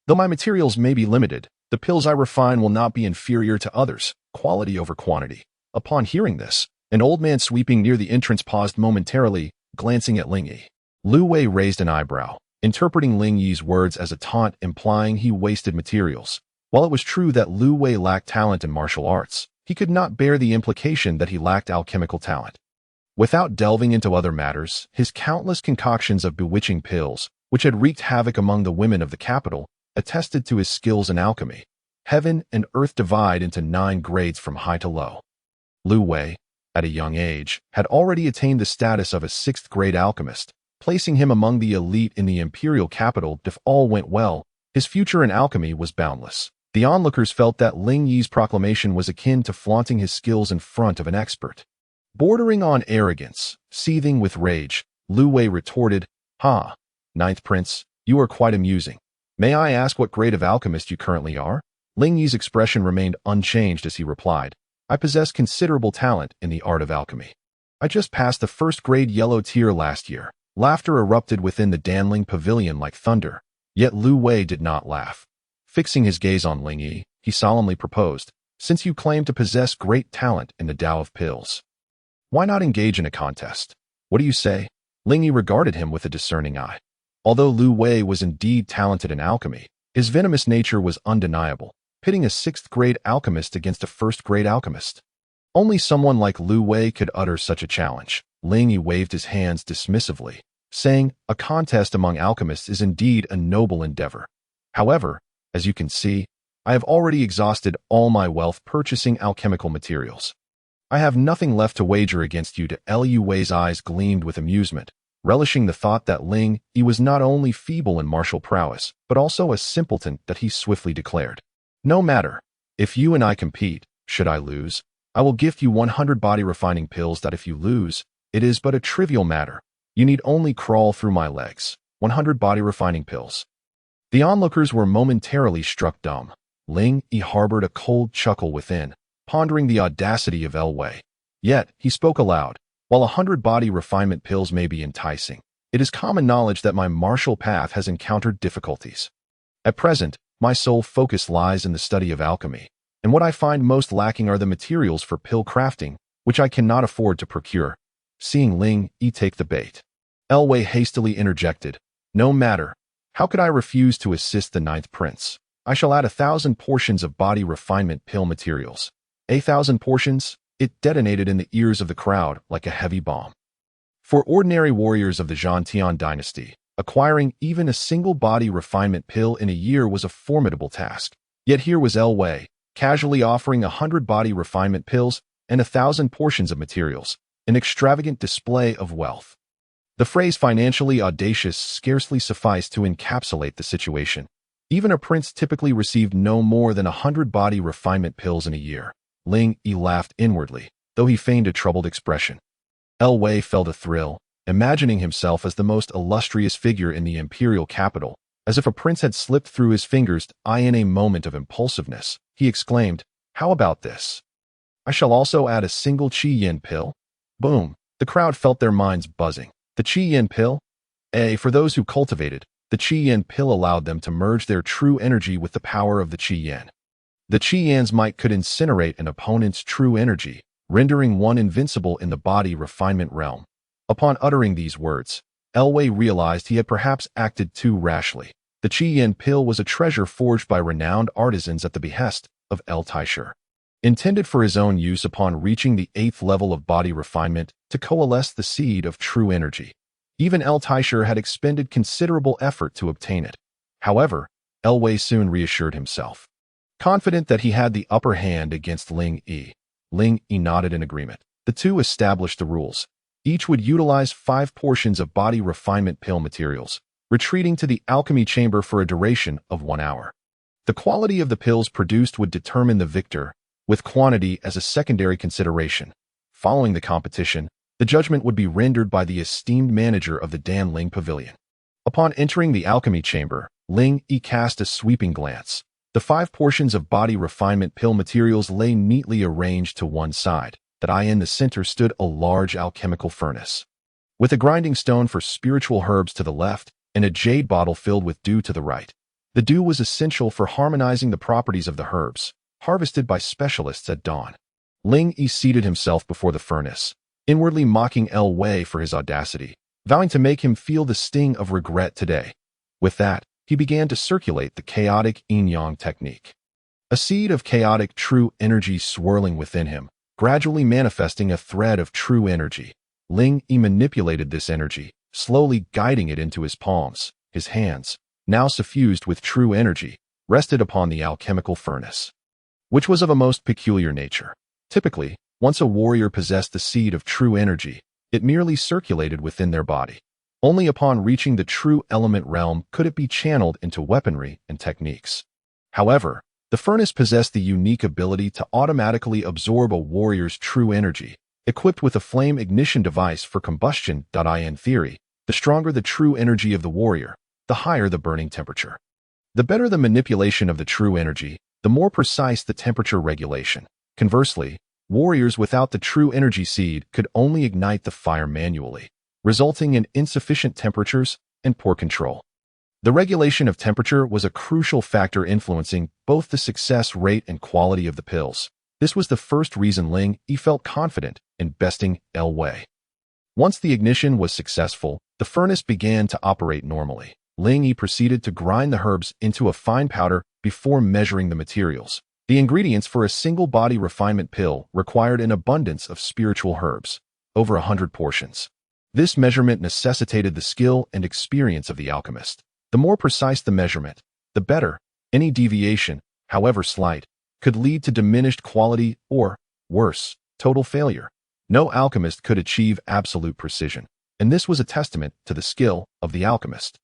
Though my materials may be limited, the pills I refine will not be inferior to others, quality over quantity." Upon hearing this, an old man sweeping near the entrance paused momentarily, glancing at Ling Yi. Lu Wei raised an eyebrow, interpreting Ling Yi's words as a taunt implying he wasted materials. While it was true that Lu Wei lacked talent in martial arts, he could not bear the implication that he lacked alchemical talent. Without delving into other matters, his countless concoctions of bewitching pills, which had wreaked havoc among the women of the capital, attested to his skills in alchemy. Heaven and earth divide into 9 grades from high to low. Lu Wei, at a young age, had already attained the status of a 6th-grade alchemist, placing him among the elite in the imperial capital. If all went well, his future in alchemy was boundless. The onlookers felt that Ling Yi's proclamation was akin to flaunting his skills in front of an expert. Bordering on arrogance, seething with rage, Lu Wei retorted, "Ha, 9th Prince, you are quite amusing. May I ask what grade of alchemist you currently are?" Ling Yi's expression remained unchanged as he replied, "I possess considerable talent in the art of alchemy. I just passed the 1st-grade yellow tier last year." Laughter erupted within the Danling pavilion like thunder, yet Lu Wei did not laugh. Fixing his gaze on Ling Yi, he solemnly proposed, "Since you claim to possess great talent in the Tao of pills, why not engage in a contest? What do you say?" Ling Yi regarded him with a discerning eye. Although Lu Wei was indeed talented in alchemy, his venomous nature was undeniable, pitting a 6th-grade alchemist against a 1st-grade alchemist. Only someone like Lu Wei could utter such a challenge. Ling Yi waved his hands dismissively, saying, "A contest among alchemists is indeed a noble endeavor. However, as you can see, I have already exhausted all my wealth purchasing alchemical materials. I have nothing left to wager against you." Lu Wei's eyes gleamed with amusement, relishing the thought that Ling Yi was not only feeble in martial prowess, but also a simpleton. That he swiftly declared, "No matter. If you and I compete, should I lose, I will gift you 100 body-refining pills. That if you lose, it is but a trivial matter. You need only crawl through my legs. 100 body-refining pills." The onlookers were momentarily struck dumb. Ling Yi harbored a cold chuckle within, pondering the audacity of Lu Wei. Yet, he spoke aloud, "While 100 body refinement pills may be enticing, it is common knowledge that my martial path has encountered difficulties. At present, my sole focus lies in the study of alchemy, and what I find most lacking are the materials for pill crafting, which I cannot afford to procure." Seeing Ling Yi take the bait, Lu Wei hastily interjected, "No matter. How could I refuse to assist the 9th Prince? I shall add 1,000 portions of body refinement pill materials." 1,000 portions? It detonated in the ears of the crowd like a heavy bomb. For ordinary warriors of the Zhantian dynasty, acquiring even a single body refinement pill in a year was a formidable task. Yet here was Lu Wei, casually offering 100 body refinement pills and 1,000 portions of materials, an extravagant display of wealth. The phrase financially audacious scarcely sufficed to encapsulate the situation. Even a prince typically received no more than 100 body refinement pills in a year. Ling Yi laughed inwardly, though he feigned a troubled expression. Lu Wei felt a thrill, imagining himself as the most illustrious figure in the imperial capital. As if a prince had slipped through his fingers. In a moment of impulsiveness, he exclaimed, "How about this? I shall also add a single Qi Yin pill." Boom! The crowd felt their minds buzzing. The Qi Yin pill? For those who cultivated, the Qi Yin pill allowed them to merge their true energy with the power of the Qi Yin. The Qi Yin's might could incinerate an opponent's true energy, rendering one invincible in the body refinement realm. Upon uttering these words, Lu Wei realized he had perhaps acted too rashly. The Qi Yin pill was a treasure forged by renowned artisans at the behest of Huang Tai Yi. Intended for his own use upon reaching the 8th level of body refinement to coalesce the seed of true energy. Even Huang Tai Yi had expended considerable effort to obtain it. However, Lu Wei soon reassured himself. Confident that he had the upper hand against Ling Yi, Ling Yi nodded in agreement. The two established the rules. Each would utilize 5 portions of body refinement pill materials, retreating to the alchemy chamber for a duration of 1 hour. The quality of the pills produced would determine the victor, with quantity as a secondary consideration. Following the competition, the judgment would be rendered by the esteemed manager of the Danling Pavilion. Upon entering the alchemy chamber, Ling Yi cast a sweeping glance. The 5 portions of body refinement pill materials lay neatly arranged to one side. In the center stood a large alchemical furnace, with a grinding stone for spiritual herbs to the left and a jade bottle filled with dew to the right. The dew was essential for harmonizing the properties of the herbs, harvested by specialists at dawn. Ling Yi seated himself before the furnace, inwardly mocking Wei for his audacity, vowing to make him feel the sting of regret today. With that, he began to circulate the chaotic yin-yang technique. A seed of chaotic true energy swirling within him, gradually manifesting a thread of true energy. Ling Yi manipulated this energy, slowly guiding it into his palms. His hands, now suffused with true energy, rested upon the alchemical furnace, which was of a most peculiar nature. Typically, once a warrior possessed the seed of true energy, it merely circulated within their body. Only upon reaching the true element realm could it be channeled into weaponry and techniques. However, the furnace possessed the unique ability to automatically absorb a warrior's true energy, equipped with a flame ignition device for combustion. In theory, the stronger the true energy of the warrior, the higher the burning temperature. The better the manipulation of the true energy, the more precise the temperature regulation. Conversely, warriors without the true energy seed could only ignite the fire manually, resulting in insufficient temperatures and poor control. The regulation of temperature was a crucial factor influencing both the success rate and quality of the pills. This was the first reason Ling Yi felt confident in besting Wei. Once the ignition was successful, the furnace began to operate normally. Ling Yi proceeded to grind the herbs into a fine powder before measuring the materials. The ingredients for a single body refinement pill required an abundance of spiritual herbs, over 100 portions. This measurement necessitated the skill and experience of the alchemist. The more precise the measurement, the better. Any deviation, however slight, could lead to diminished quality or, worse, total failure. No alchemist could achieve absolute precision, and this was a testament to the skill of the alchemist.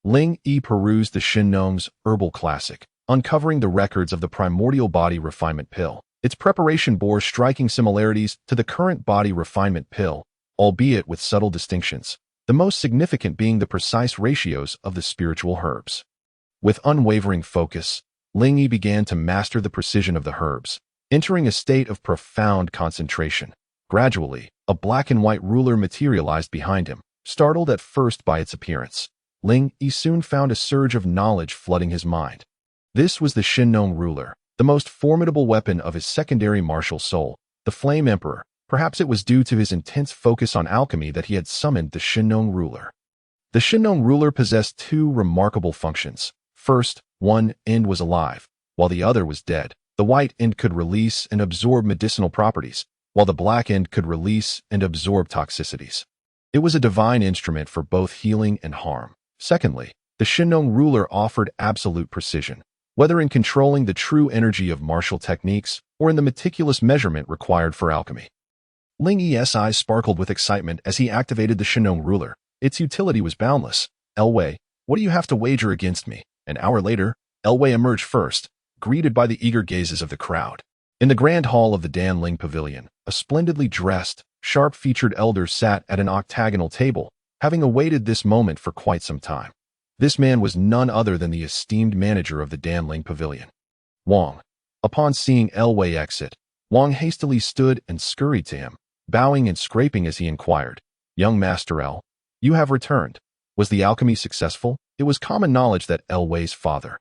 Ling Yi perused the Shinong's herbal classic, uncovering the records of the primordial body refinement pill. Its preparation bore striking similarities to the current body refinement pill, albeit with subtle distinctions, the most significant being the precise ratios of the spiritual herbs. With unwavering focus, Ling Yi began to master the precision of the herbs, entering a state of profound concentration. Gradually, a black and white ruler materialized behind him. Startled at first by its appearance, Ling Yi soon found a surge of knowledge flooding his mind. This was the Shinong ruler, the most formidable weapon of his secondary martial soul, the Flame Emperor. Perhaps it was due to his intense focus on alchemy that he had summoned the Shinong ruler. The Shinong ruler possessed 2 remarkable functions. First, one end was alive, while the other was dead. The white end could release and absorb medicinal properties, while the black end could release and absorb toxicities. It was a divine instrument for both healing and harm. Secondly, the Shinong ruler offered absolute precision, whether in controlling the true energy of martial techniques or in the meticulous measurement required for alchemy. Ling Yi's eyes sparkled with excitement as he activated the Shinong ruler. Its utility was boundless. Wei, what do you have to wager against me? An hour later, Wei emerged first, greeted by the eager gazes of the crowd. In the grand hall of the Danling Pavilion, a splendidly dressed, sharp-featured elder sat at an octagonal table, having awaited this moment for quite some time. This man was none other than the esteemed manager of the Danling Pavilion, Wang. Upon seeing Wei exit, Wang hastily stood and scurried to him, bowing and scraping as he inquired, "Young Master L, you have returned. Was the alchemy successful?" It was common knowledge that Wei's father,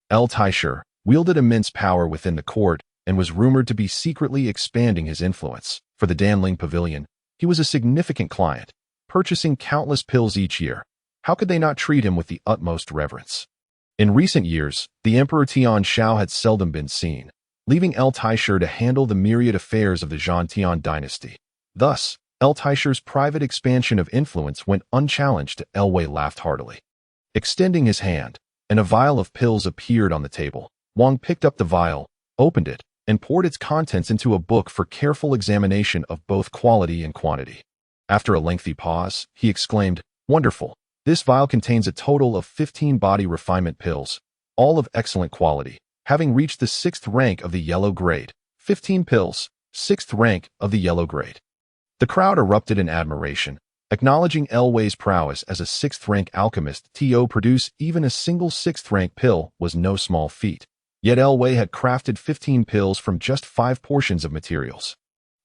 Taiyi, wielded immense power within the court and was rumored to be secretly expanding his influence. For the Danling Pavilion, he was a significant client, purchasing countless pills each year. How could they not treat him with the utmost reverence? In recent years, the Emperor Tian Shao had seldom been seen, leaving Taiyi to handle the myriad affairs of the Tian dynasty. Thus, Taiyi's private expansion of influence went unchallenged. Wei laughed heartily. Extending his hand, and a vial of pills appeared on the table. Wang picked up the vial, opened it, and poured its contents into a book for careful examination of both quality and quantity. After a lengthy pause, he exclaimed, "Wonderful! This vial contains a total of 15 body refinement pills, all of excellent quality, having reached the 6th rank of the yellow grade. 15 pills, 6th rank of the yellow grade. The crowd erupted in admiration, acknowledging Wei's prowess as a 6th rank alchemist. To produce even a single 6th rank pill was no small feat. Yet Wei had crafted 15 pills from just 5 portions of materials.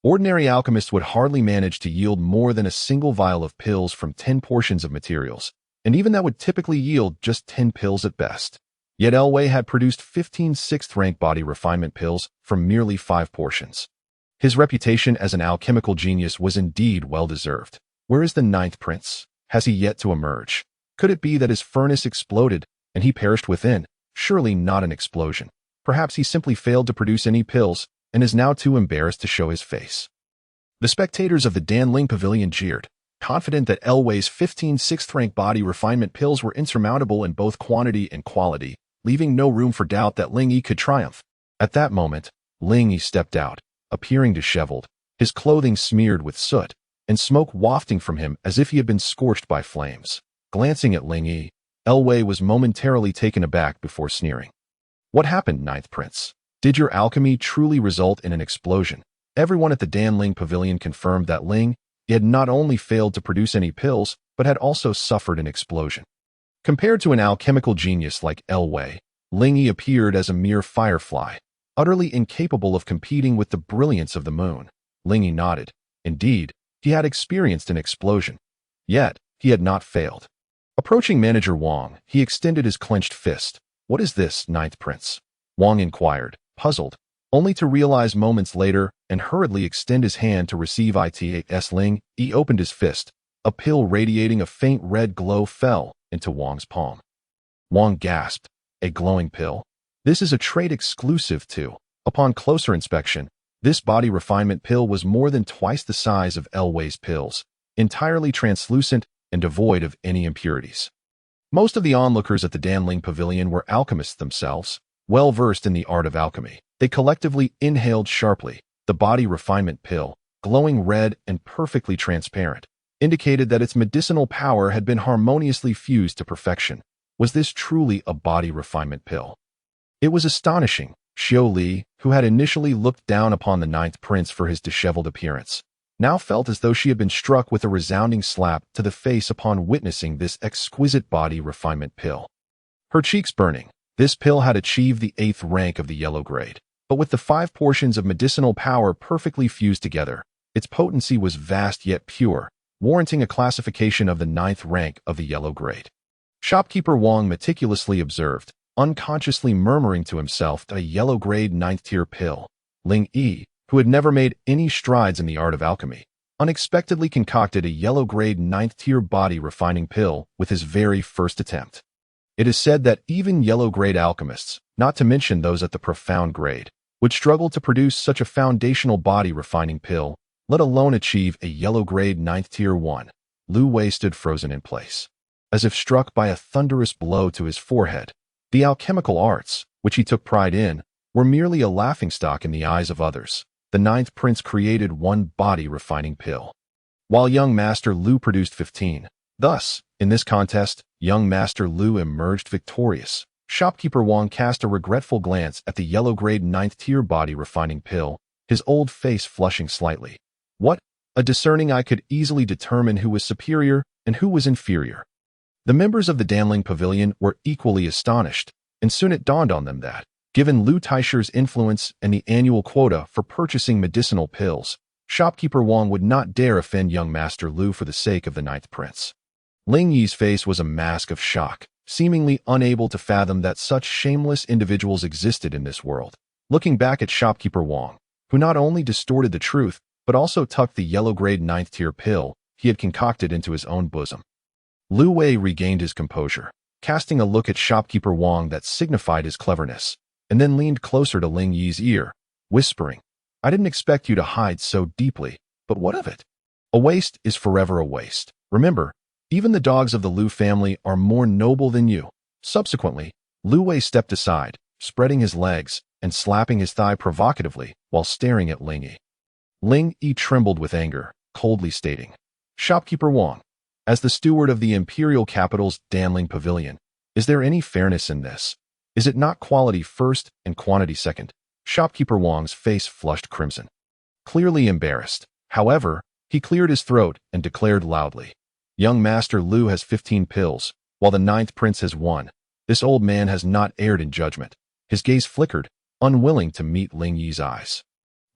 Ordinary alchemists would hardly manage to yield more than a single vial of pills from 10 portions of materials, and even that would typically yield just 10 pills at best. Yet Wei had produced 15 6th rank body refinement pills from merely 5 portions. His reputation as an alchemical genius was indeed well-deserved. Where is the 9th prince? Has he yet to emerge? Could it be that his furnace exploded and he perished within? Surely not an explosion. Perhaps he simply failed to produce any pills and is now too embarrassed to show his face. The spectators of the Danling Pavilion jeered, confident that Wei's 15 6th rank body refinement pills were insurmountable in both quantity and quality, leaving no room for doubt that Ling Yi could triumph. At that moment, Ling Yi stepped out, appearing disheveled, his clothing smeared with soot, and smoke wafting from him as if he had been scorched by flames. Glancing at Ling Yi, Wei was momentarily taken aback before sneering. What happened, 9th prince? Did your alchemy truly result in an explosion? Everyone at the Danling Pavilion confirmed that Ling Yi had not only failed to produce any pills, but had also suffered an explosion. Compared to an alchemical genius like Wei, Ling Yi appeared as a mere firefly, utterly incapable of competing with the brilliance of the moon. Ling Yi nodded. Indeed, he had experienced an explosion. Yet, he had not failed. Approaching Manager Wang, he extended his clenched fist. What is this, 9th prince? Wang inquired, puzzled, only to realize moments later and hurriedly extend his hand to receive its. Ling Yi opened his fist. A pill radiating a faint red glow fell into Wang's palm. Wang gasped. A glowing pill? This is a trade exclusive to. Upon closer inspection, this body refinement pill was more than twice the size of Wei's pills, entirely translucent and devoid of any impurities. Most of the onlookers at the Danling Pavilion were alchemists themselves, well-versed in the art of alchemy. They collectively inhaled sharply. The body refinement pill, glowing red and perfectly transparent, indicated that its medicinal power had been harmoniously fused to perfection. Was this truly a body refinement pill? It was astonishing. Xiao Li, who had initially looked down upon the 9th prince for his disheveled appearance, now felt as though she had been struck with a resounding slap to the face upon witnessing this exquisite body refinement pill. Her cheeks burning, this pill had achieved the 8th rank of the yellow grade, but with the 5 portions of medicinal power perfectly fused together, its potency was vast yet pure, warranting a classification of the 9th rank of the yellow grade. Shopkeeper Wang meticulously observed, unconsciously murmuring to himself that a yellow grade 9th tier pill. Ling Yi, who had never made any strides in the art of alchemy, unexpectedly concocted a yellow grade 9th tier body refining pill with his very first attempt. It is said that even yellow grade alchemists, not to mention those at the profound grade, would struggle to produce such a foundational body refining pill, let alone achieve a yellow grade 9th tier 1. Lu Wei stood frozen in place, as if struck by a thunderous blow to his forehead. The alchemical arts, which he took pride in, were merely a laughingstock in the eyes of others. The 9th prince created 1 body refining pill, while young Master Lu produced 15. Thus, in this contest, young Master Lu emerged victorious. Shopkeeper Wang cast a regretful glance at the yellow grade 9th tier body refining pill, his old face flushing slightly. What? A discerning eye could easily determine who was superior and who was inferior. The members of the Danling Pavilion were equally astonished, and soon it dawned on them that, given Lu Taishi's influence and the annual quota for purchasing medicinal pills, Shopkeeper Wang would not dare offend young Master Lu for the sake of the 9th prince. Ling Yi's face was a mask of shock, seemingly unable to fathom that such shameless individuals existed in this world. Looking back at Shopkeeper Wang, who not only distorted the truth, but also tucked the yellow grade 9th tier pill he had concocted into his own bosom. Lu Wei regained his composure, casting a look at Shopkeeper Wang that signified his cleverness, and then leaned closer to Ling Yi's ear, whispering, I didn't expect you to hide so deeply, but what of it? A waste is forever a waste. Remember, even the dogs of the Lu family are more noble than you. Subsequently, Lu Wei stepped aside, spreading his legs and slapping his thigh provocatively while staring at Ling Yi. Ling Yi trembled with anger, coldly stating, Shopkeeper Wang, as the steward of the imperial capital's Danling Pavilion, is there any fairness in this? Is it not quality first and quantity second? Shopkeeper Wang's face flushed crimson. Clearly embarrassed. However, he cleared his throat and declared loudly, "Young Master Lu has 15 pills, while the 9th prince has 1. This old man has not erred in judgment." His gaze flickered, unwilling to meet Ling Yi's eyes.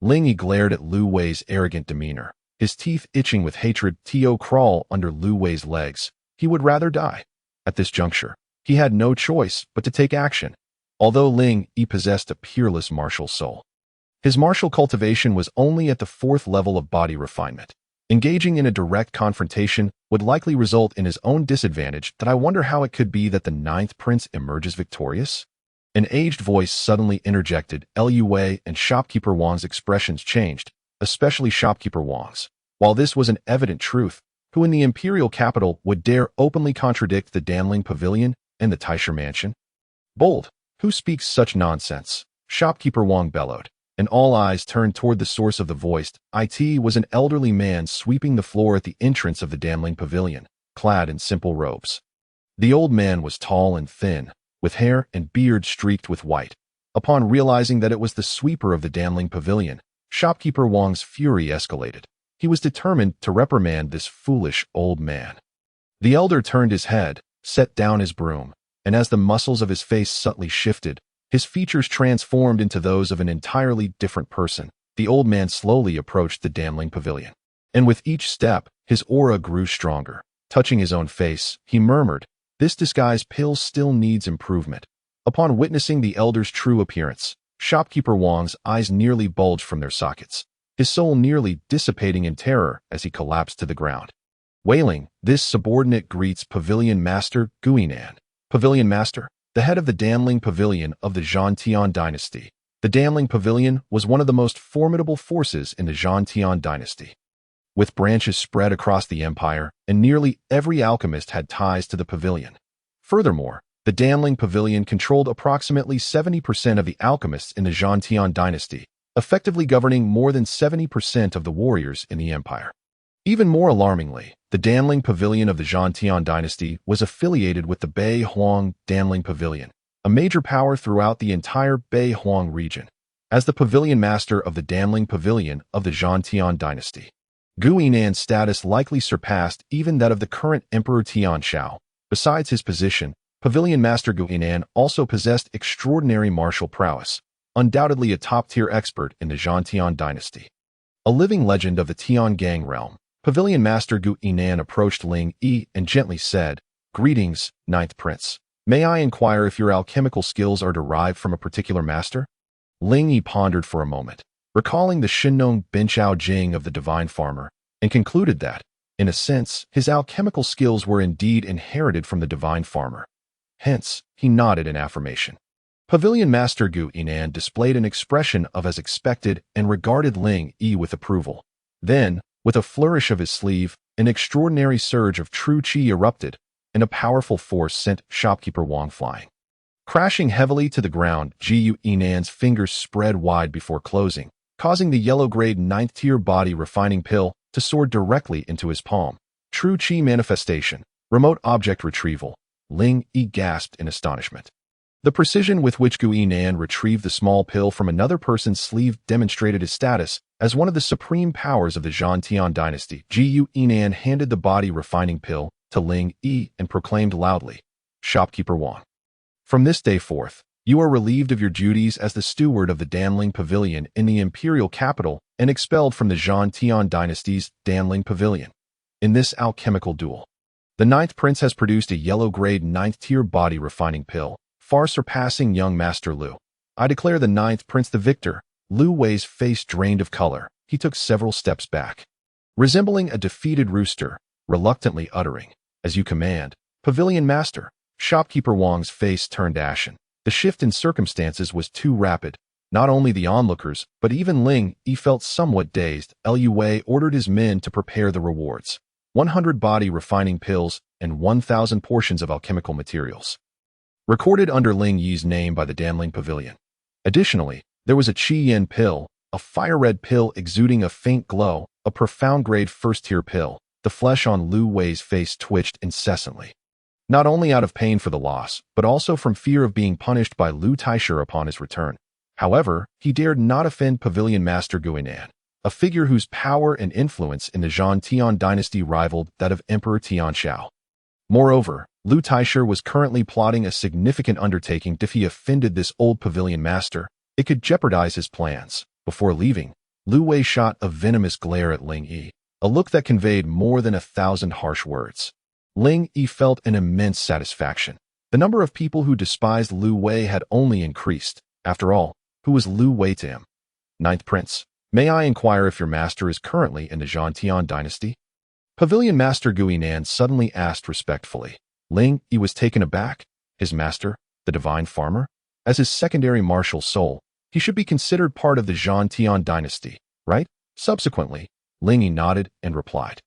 Ling Yi glared at Lu Wei's arrogant demeanor, his teeth itching with hatred. To crawl under Lu Wei's legs. He would rather die. At this juncture, he had no choice but to take action. Although Ling Yi possessed a peerless martial soul, his martial cultivation was only at the 4th level of body refinement. Engaging in a direct confrontation would likely result in his own disadvantage. That I wonder how it could be that the 9th prince emerges victorious? An aged voice suddenly interjected. Lu Wei and Shopkeeper Wang's expressions changed, especially Shopkeeper Wang's. While this was an evident truth, who in the imperial capital would dare openly contradict the Danling Pavilion and the Taiyi Mansion? Bold! Who speaks such nonsense? Shopkeeper Wang bellowed, and all eyes turned toward the source of the voice. It was an elderly man sweeping the floor at the entrance of the Danling Pavilion, clad in simple robes. The old man was tall and thin, with hair and beard streaked with white. Upon realizing that it was the sweeper of the Danling Pavilion, Shopkeeper Wang's fury escalated. He was determined to reprimand this foolish old man. The elder turned his head, set down his broom, and as the muscles of his face subtly shifted, his features transformed into those of an entirely different person. The old man slowly approached the Danling Pavilion, and with each step, his aura grew stronger. Touching his own face, he murmured, "This disguise pill still needs improvement." Upon witnessing the elder's true appearance, Shopkeeper Wang's eyes nearly bulged from their sockets, his soul nearly dissipating in terror as he collapsed to the ground. Wailing, "This subordinate greets Pavilion Master Guinan." Pavilion Master, the head of the Danling Pavilion of the Zhang dynasty. The Danling Pavilion was one of the most formidable forces in the Zhang dynasty. With branches spread across the empire, and nearly every alchemist had ties to the pavilion. Furthermore, the Danling Pavilion controlled approximately 70% of the alchemists in the Zhang dynasty, effectively governing more than 70% of the warriors in the empire. Even more alarmingly, the Danling Pavilion of the Zhang dynasty was affiliated with the Beihuang Danling Pavilion, a major power throughout the entire Beihuang region. As the pavilion master of the Danling Pavilion of the Zhang dynasty, Guinan's status likely surpassed even that of the current Emperor Tianshao. Besides his position, Pavilion Master Guinan also possessed extraordinary martial prowess, undoubtedly a top-tier expert in the Zhang dynasty. A living legend of the Tiangang realm, Pavilion Master Guinan approached Ling Yi and gently said, "Greetings, 9th Prince. May I inquire if your alchemical skills are derived from a particular master?" Ling Yi pondered for a moment, recalling the Shinong Binchao Jing of the Divine Farmer, and concluded that, in a sense, his alchemical skills were indeed inherited from the Divine Farmer. Hence, he nodded in affirmation. Pavilion Master Guinan displayed an expression of as expected and regarded Ling Yi with approval. Then, with a flourish of his sleeve, an extraordinary surge of true qi erupted, and a powerful force sent Shopkeeper Wang flying. Crashing heavily to the ground, Guinan's fingers spread wide before closing, causing the yellow-grade 9th-tier body refining pill to soar directly into his palm. True qi manifestation, remote object retrieval. Ling Yi gasped in astonishment. The precision with which Guinan retrieved the small pill from another person's sleeve demonstrated his status as one of the supreme powers of the Zhang dynasty. Guinan handed the body refining pill to Ling Yi and proclaimed loudly, "Shopkeeper Wang, from this day forth, you are relieved of your duties as the steward of the Danling Pavilion in the imperial capital and expelled from the Zhang dynasty's Danling Pavilion. In this alchemical duel, the 9th Prince has produced a yellow-grade 9th-tier body refining pill, far surpassing young Master Lu. I declare the 9th Prince the victor." Lu Wei's face drained of color. He took several steps back, resembling a defeated rooster, reluctantly uttering, "As you command, Pavilion Master." Shopkeeper Wang's face turned ashen. The shift in circumstances was too rapid. Not only the onlookers, but even Ling Yi felt somewhat dazed. Lu Wei ordered his men to prepare the rewards: 100 body refining pills and 1,000 portions of alchemical materials, recorded under Ling Yi's name by the Danling Pavilion. Additionally, there was a Qi Yin pill, a fire-red pill exuding a faint glow, a profound-grade first-tier pill. The flesh on Lu Wei's face twitched incessantly, not only out of pain for the loss, but also from fear of being punished by Lu Taiyi upon his return. However, he dared not offend Pavilion Master Guinan, a figure whose power and influence in the Zhang Tian dynasty rivaled that of Emperor Tianxiao. Moreover, Lu Taisher was currently plotting a significant undertaking. If he offended this old Pavilion Master, it could jeopardize his plans. Before leaving, Lu Wei shot a venomous glare at Ling Yi, a look that conveyed more than 1,000 harsh words. Ling Yi felt an immense satisfaction. The number of people who despised Lu Wei had only increased. After all, who was Lu Wei to him? Ninth Prince, may I inquire if your master is currently in the Zhang Tian dynasty? Pavilion Master Guinan suddenly asked respectfully. Ling Yi was taken aback. His master, the divine farmer? As his secondary martial soul, he should be considered part of the Zhang Tian dynasty, right? Subsequently, Ling Yi nodded and replied.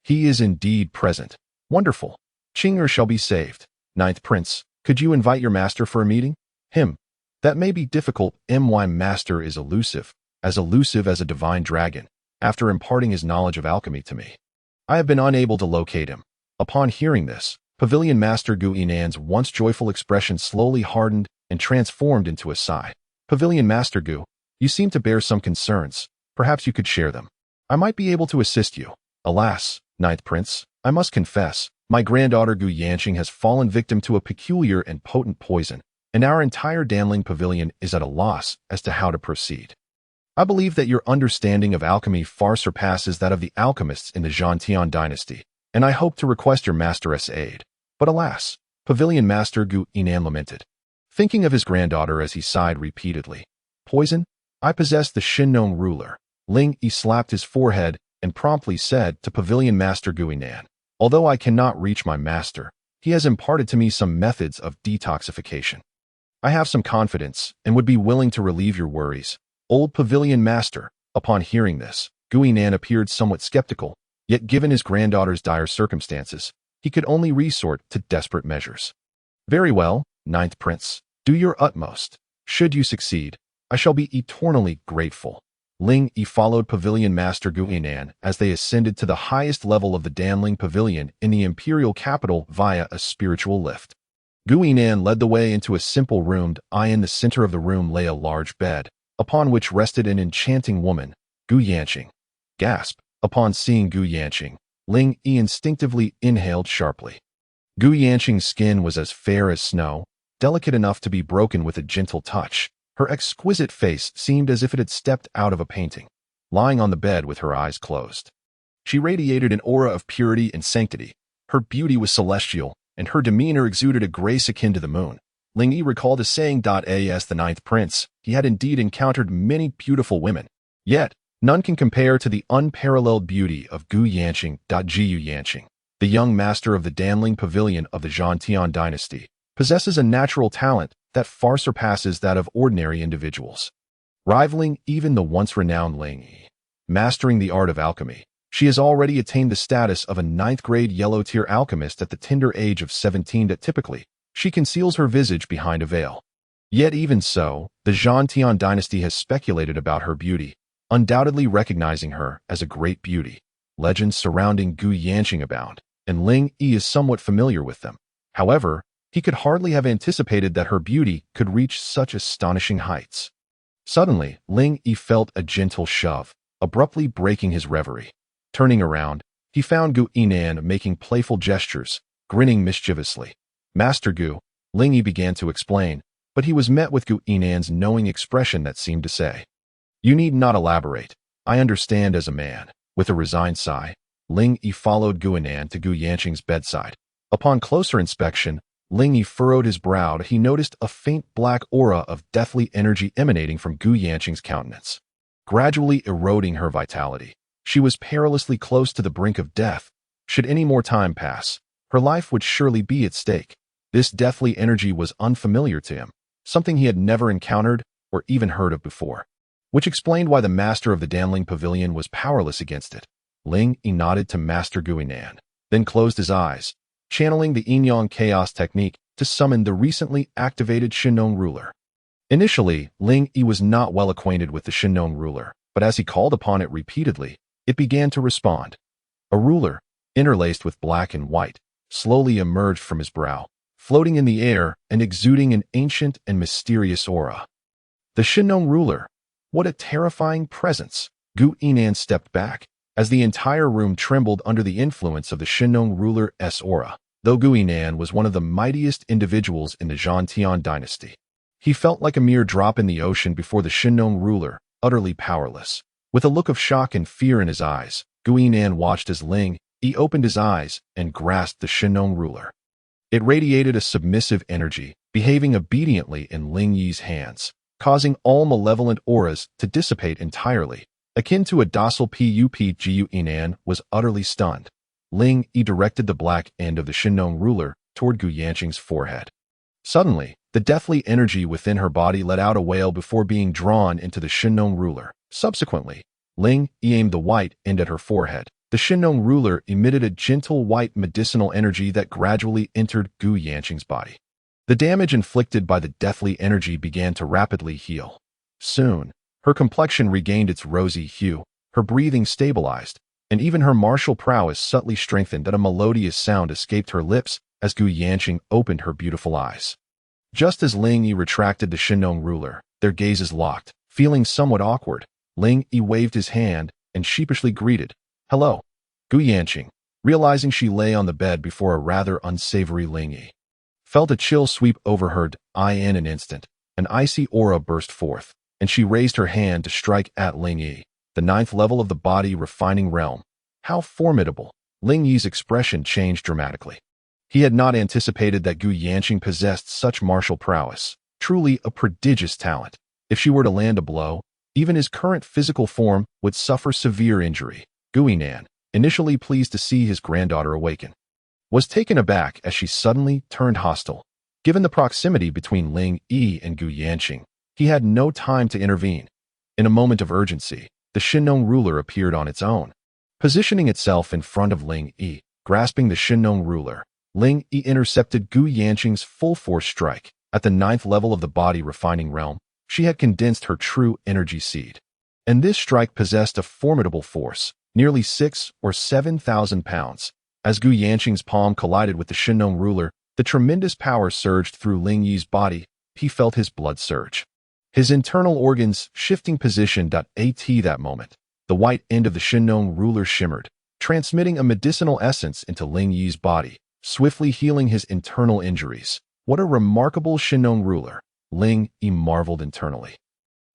He is indeed present. Wonderful. Qing'er shall be saved. Ninth Prince, could you invite your master for a meeting? Him. That may be difficult. My master is elusive as a divine dragon, after imparting his knowledge of alchemy to me. I have been unable to locate him. Upon hearing this, Pavilion Master Guinan's once joyful expression slowly hardened and transformed into a sigh. Pavilion Master Gu, you seem to bear some concerns. Perhaps you could share them. I might be able to assist you. Alas, Ninth Prince, I must confess, my granddaughter Gu Yanqing has fallen victim to a peculiar and potent poison, and our entire Danling Pavilion is at a loss as to how to proceed. I believe that your understanding of alchemy far surpasses that of the alchemists in the Zhang Tian dynasty, and I hope to request your master's aid. But alas, Pavilion Master Gu Yinan lamented, thinking of his granddaughter as he sighed repeatedly. Poison? I possess the Shinnong ruler. Ling Yi slapped his forehead and promptly said to Pavilion Master Gu Yinan, although I cannot reach my master, he has imparted to me some methods of detoxification. I have some confidence and would be willing to relieve your worries. Old Pavilion Master, upon hearing this, Guinan appeared somewhat skeptical, yet given his granddaughter's dire circumstances, he could only resort to desperate measures. Very well, Ninth Prince, do your utmost. Should you succeed, I shall be eternally grateful. Ling Yi followed Pavilion Master Guinan as they ascended to the highest level of the Danling Pavilion in the imperial capital via a spiritual lift. Guinan led the way into a simple room. In the center of the room lay a large bed, upon which rested an enchanting woman, Gu Yanqing. Gasp! Upon seeing Gu Yanqing, Ling Yi instinctively inhaled sharply. Gu Yanqing's skin was as fair as snow, delicate enough to be broken with a gentle touch. Her exquisite face seemed as if it had stepped out of a painting, lying on the bed with her eyes closed. She radiated an aura of purity and sanctity. Her beauty was celestial, and her demeanor exuded a grace akin to the moon. Ling Yi recalled a saying. As the Ninth Prince, he had indeed encountered many beautiful women, yet none can compare to the unparalleled beauty of Gu Yanqing. Gu Yanqing, the young master of the Danling Pavilion of the Zhang Tian dynasty, possesses a natural talent that far surpasses that of ordinary individuals. Rivaling even the once-renowned Ling Yi, mastering the art of alchemy, she has already attained the status of a ninth-grade yellow-tier alchemist at the tender age of 17. Typically, she conceals her visage behind a veil. Yet even so, the Zhang Tian dynasty has speculated about her beauty, undoubtedly recognizing her as a great beauty. Legends surrounding Gu Yanqing abound, and Ling Yi is somewhat familiar with them. However, he could hardly have anticipated that her beauty could reach such astonishing heights. Suddenly, Ling Yi felt a gentle shove, abruptly breaking his reverie. Turning around, he found Gu Yinan making playful gestures, grinning mischievously. Master Gu, Ling Yi began to explain, but he was met with Gu Yinan's knowing expression that seemed to say, you need not elaborate. I understand as a man. With a resigned sigh, Ling Yi followed Gu Yinan to Gu Yanqing's bedside. Upon closer inspection, Ling Yi furrowed his brow. He noticed a faint black aura of deathly energy emanating from Gu Yanqing's countenance, gradually eroding her vitality. She was perilously close to the brink of death. Should any more time pass, her life would surely be at stake. This deathly energy was unfamiliar to him, something he had never encountered or even heard of before, which explained why the master of the Danling Pavilion was powerless against it. Ling Yi nodded to Master Guinan, then closed his eyes, channeling the Yin-Yang Chaos technique to summon the recently activated Shinnong ruler. Initially, Ling Yi was not well acquainted with the Shinnong ruler, but as he called upon it repeatedly, it began to respond. A ruler, interlaced with black and white, slowly emerged from his brow, floating in the air and exuding an ancient and mysterious aura. The Shinnong ruler. What a terrifying presence. Gu Yinan stepped back, as the entire room trembled under the influence of the Shinnong ruler's aura. Though Gu Yinan was one of the mightiest individuals in the Zhantian dynasty, he felt like a mere drop in the ocean before the Shinnong ruler, utterly powerless. With a look of shock and fear in his eyes, Gu Yinan watched as Ling Yi opened his eyes and grasped the Shinnong ruler. It radiated a submissive energy, behaving obediently in Ling Yi's hands, causing all malevolent auras to dissipate entirely. Akin to a docile pup, Gu Yinan was utterly stunned. Ling Yi directed the black end of the Shinnong ruler toward Gu Yanqing's forehead. Suddenly, the deathly energy within her body let out a wail before being drawn into the Shinnong ruler. Subsequently, Ling Yi aimed the white end at her forehead. The Shinnong ruler emitted a gentle white medicinal energy that gradually entered Gu Yanqing's body. The damage inflicted by the deathly energy began to rapidly heal. Soon, her complexion regained its rosy hue, her breathing stabilized, and even her martial prowess subtly strengthened. That a melodious sound escaped her lips as Gu Yanqing opened her beautiful eyes. Just as Ling Yi retracted the Shinnong ruler, their gazes locked. Feeling somewhat awkward, Ling Yi waved his hand and sheepishly greeted, "Hello." Gu Yanqing, realizing she lay on the bed before a rather unsavory Ling Yi, felt a chill sweep over her. In an instant, an icy aura burst forth, and she raised her hand to strike at Ling Yi. The 9th level of the body refining realm. How formidable! Ling Yi's expression changed dramatically. He had not anticipated that Gu Yanqing possessed such martial prowess. Truly a prodigious talent. If she were to land a blow, even his current physical form would suffer severe injury. Gu Yinan, initially pleased to see his granddaughter awaken, was taken aback as she suddenly turned hostile. Given the proximity between Ling Yi and Gu Yanqing, he had no time to intervene. In a moment of urgency, the Shinnong ruler appeared on its own. Positioning itself in front of Ling Yi, grasping the Shinnong ruler, Ling Yi intercepted Gu Yanqing's full-force strike. At the 9th level of the body refining realm, she had condensed her true energy seed. And this strike possessed a formidable force, nearly 6,000 or 7,000 pounds. As Gu Yanqing's palm collided with the Shinnong ruler, the tremendous power surged through Ling Yi's body. He felt his blood surge, his internal organs shifting position. At that moment, the white end of the Shinnong ruler shimmered, transmitting a medicinal essence into Ling Yi's body, swiftly healing his internal injuries. What a remarkable Shinnong ruler! Ling Yi marveled internally.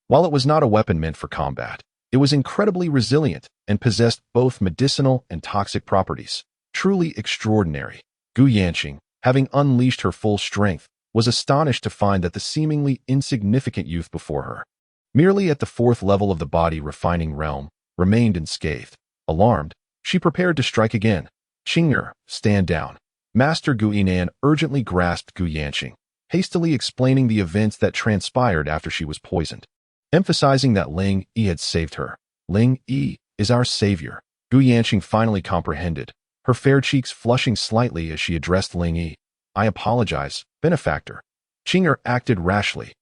While it was not a weapon meant for combat, it was incredibly resilient and possessed both medicinal and toxic properties. Truly extraordinary. Gu Yanqing, having unleashed her full strength, was astonished to find that the seemingly insignificant youth before her, merely at the 4th level of the body refining realm, remained unscathed. Alarmed, she prepared to strike again. "Qing'er, stand down." Master Gu Yinan urgently grasped Gu Yanqing, hastily explaining the events that transpired after she was poisoned, emphasizing that Ling Yi had saved her. "Ling Yi is our savior." Gu Yanqing finally comprehended, her fair cheeks flushing slightly as she addressed Ling Yi. "I apologize, benefactor." Qing'er acted rashly.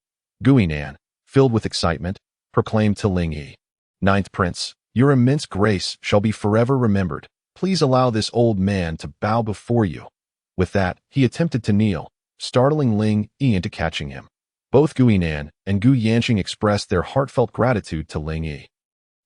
Gu Yinan, filled with excitement, proclaimed to Ling Yi, "Ninth Prince, your immense grace shall be forever remembered. Please allow this old man to bow before you." With that, he attempted to kneel, startling Ling Yi into catching him. Both Gu Yinan and Gu Yanqing expressed their heartfelt gratitude to Ling Yi,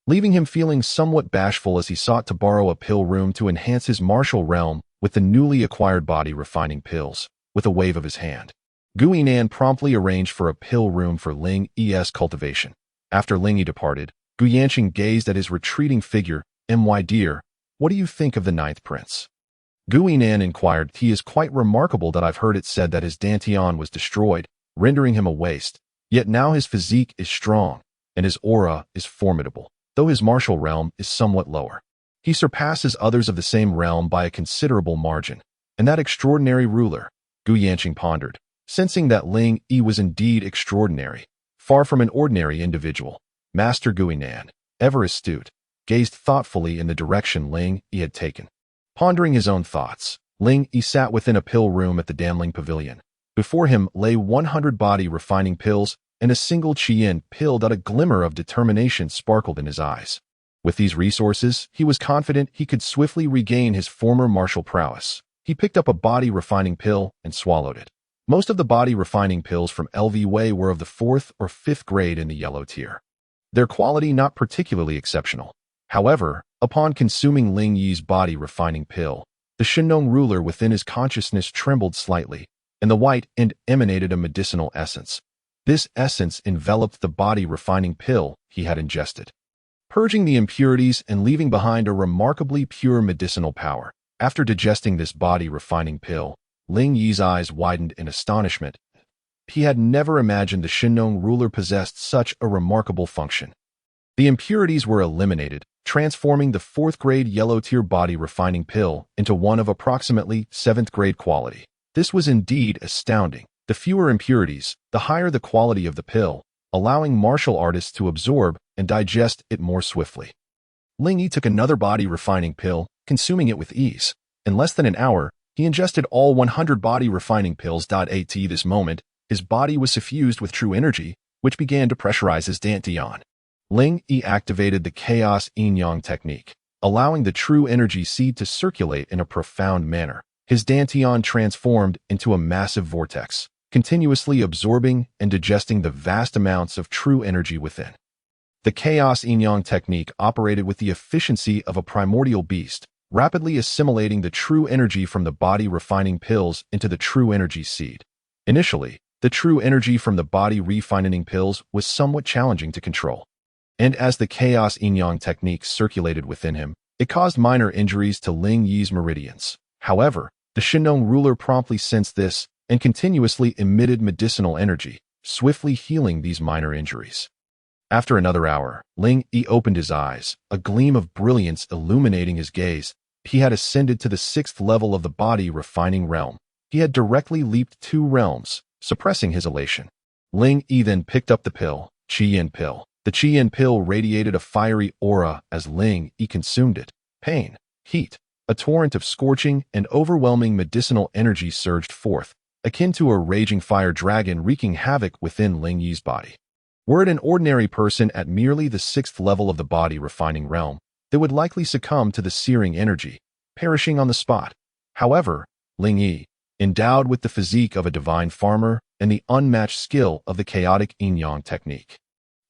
leaving him feeling somewhat bashful as he sought to borrow a pill room to enhance his martial realm with the newly acquired body refining pills. With a wave of his hand, Gu Yinan promptly arranged for a pill room for Ling Yi's cultivation. After Ling Yi departed, Gu Yanqing gazed at his retreating figure. "My dear, what do you think of the 9th Prince?" Gu Yinan inquired. "He is quite remarkable. That I've heard it said that his dantian was destroyed, rendering him a waste. Yet now his physique is strong, and his aura is formidable, though his martial realm is somewhat lower. He surpasses others of the same realm by a considerable margin. And that extraordinary ruler," Gu Yanqing pondered, sensing that Ling Yi was indeed extraordinary, far from an ordinary individual. Master Gu Yinan, ever astute, gazed thoughtfully in the direction Ling Yi had taken. Pondering his own thoughts, Ling Yi sat within a pill room at the Damling Pavilion. Before him lay 100 body refining pills and a single Qian pill. That a glimmer of determination sparkled in his eyes. With these resources, he was confident he could swiftly regain his former martial prowess. He picked up a body refining pill and swallowed it. Most of the body-refining pills from LV were of the 4th or 5th grade in the yellow tier. Their quality not particularly exceptional. However, upon consuming Ling Yi's body-refining pill, the Shennong ruler within his consciousness trembled slightly, and the white end emanated a medicinal essence. This essence enveloped the body-refining pill he had ingested, purging the impurities and leaving behind a remarkably pure medicinal power. After digesting this body-refining pill, Ling Yi's eyes widened in astonishment. He had never imagined the Shennong ruler possessed such a remarkable function. The impurities were eliminated, transforming the 4th grade yellow tier body-refining pill into one of approximately 7th grade quality. This was indeed astounding. The fewer impurities, the higher the quality of the pill, allowing martial artists to absorb and digest it more swiftly. Ling Yi took another body-refining pill, consuming it with ease. In less than an hour, he ingested all 100 body-refining pills. At this moment, his body was suffused with true energy, which began to pressurize his dantian. Ling Yi activated the chaos yin-yang technique, allowing the true energy seed to circulate in a profound manner. His dantian transformed into a massive vortex, continuously absorbing and digesting the vast amounts of true energy within. The chaos yin-yang technique operated with the efficiency of a primordial beast, rapidly assimilating the true energy from the body-refining pills into the true energy seed. Initially, the true energy from the body-refining pills was somewhat challenging to control. And as the chaos yin-yang technique circulated within him, it caused minor injuries to Ling Yi's meridians. However, the Shennong ruler promptly sensed this and continuously emitted medicinal energy, swiftly healing these minor injuries. After another hour, Ling Yi opened his eyes, a gleam of brilliance illuminating his gaze. He had ascended to the 6th level of the body-refining realm. He had directly leaped 2 realms, suppressing his elation. Ling Yi then picked up the pill, Qi-Yin pill. The Qi-Yin pill radiated a fiery aura as Ling Yi consumed it. Pain, heat, a torrent of scorching and overwhelming medicinal energy surged forth, akin to a raging fire dragon wreaking havoc within Ling Yi's body. Were it an ordinary person at merely the 6th level of the body-refining realm, they would likely succumb to the searing energy, perishing on the spot. However, Ling Yi, endowed with the physique of a divine farmer and the unmatched skill of the chaotic yin-yang technique,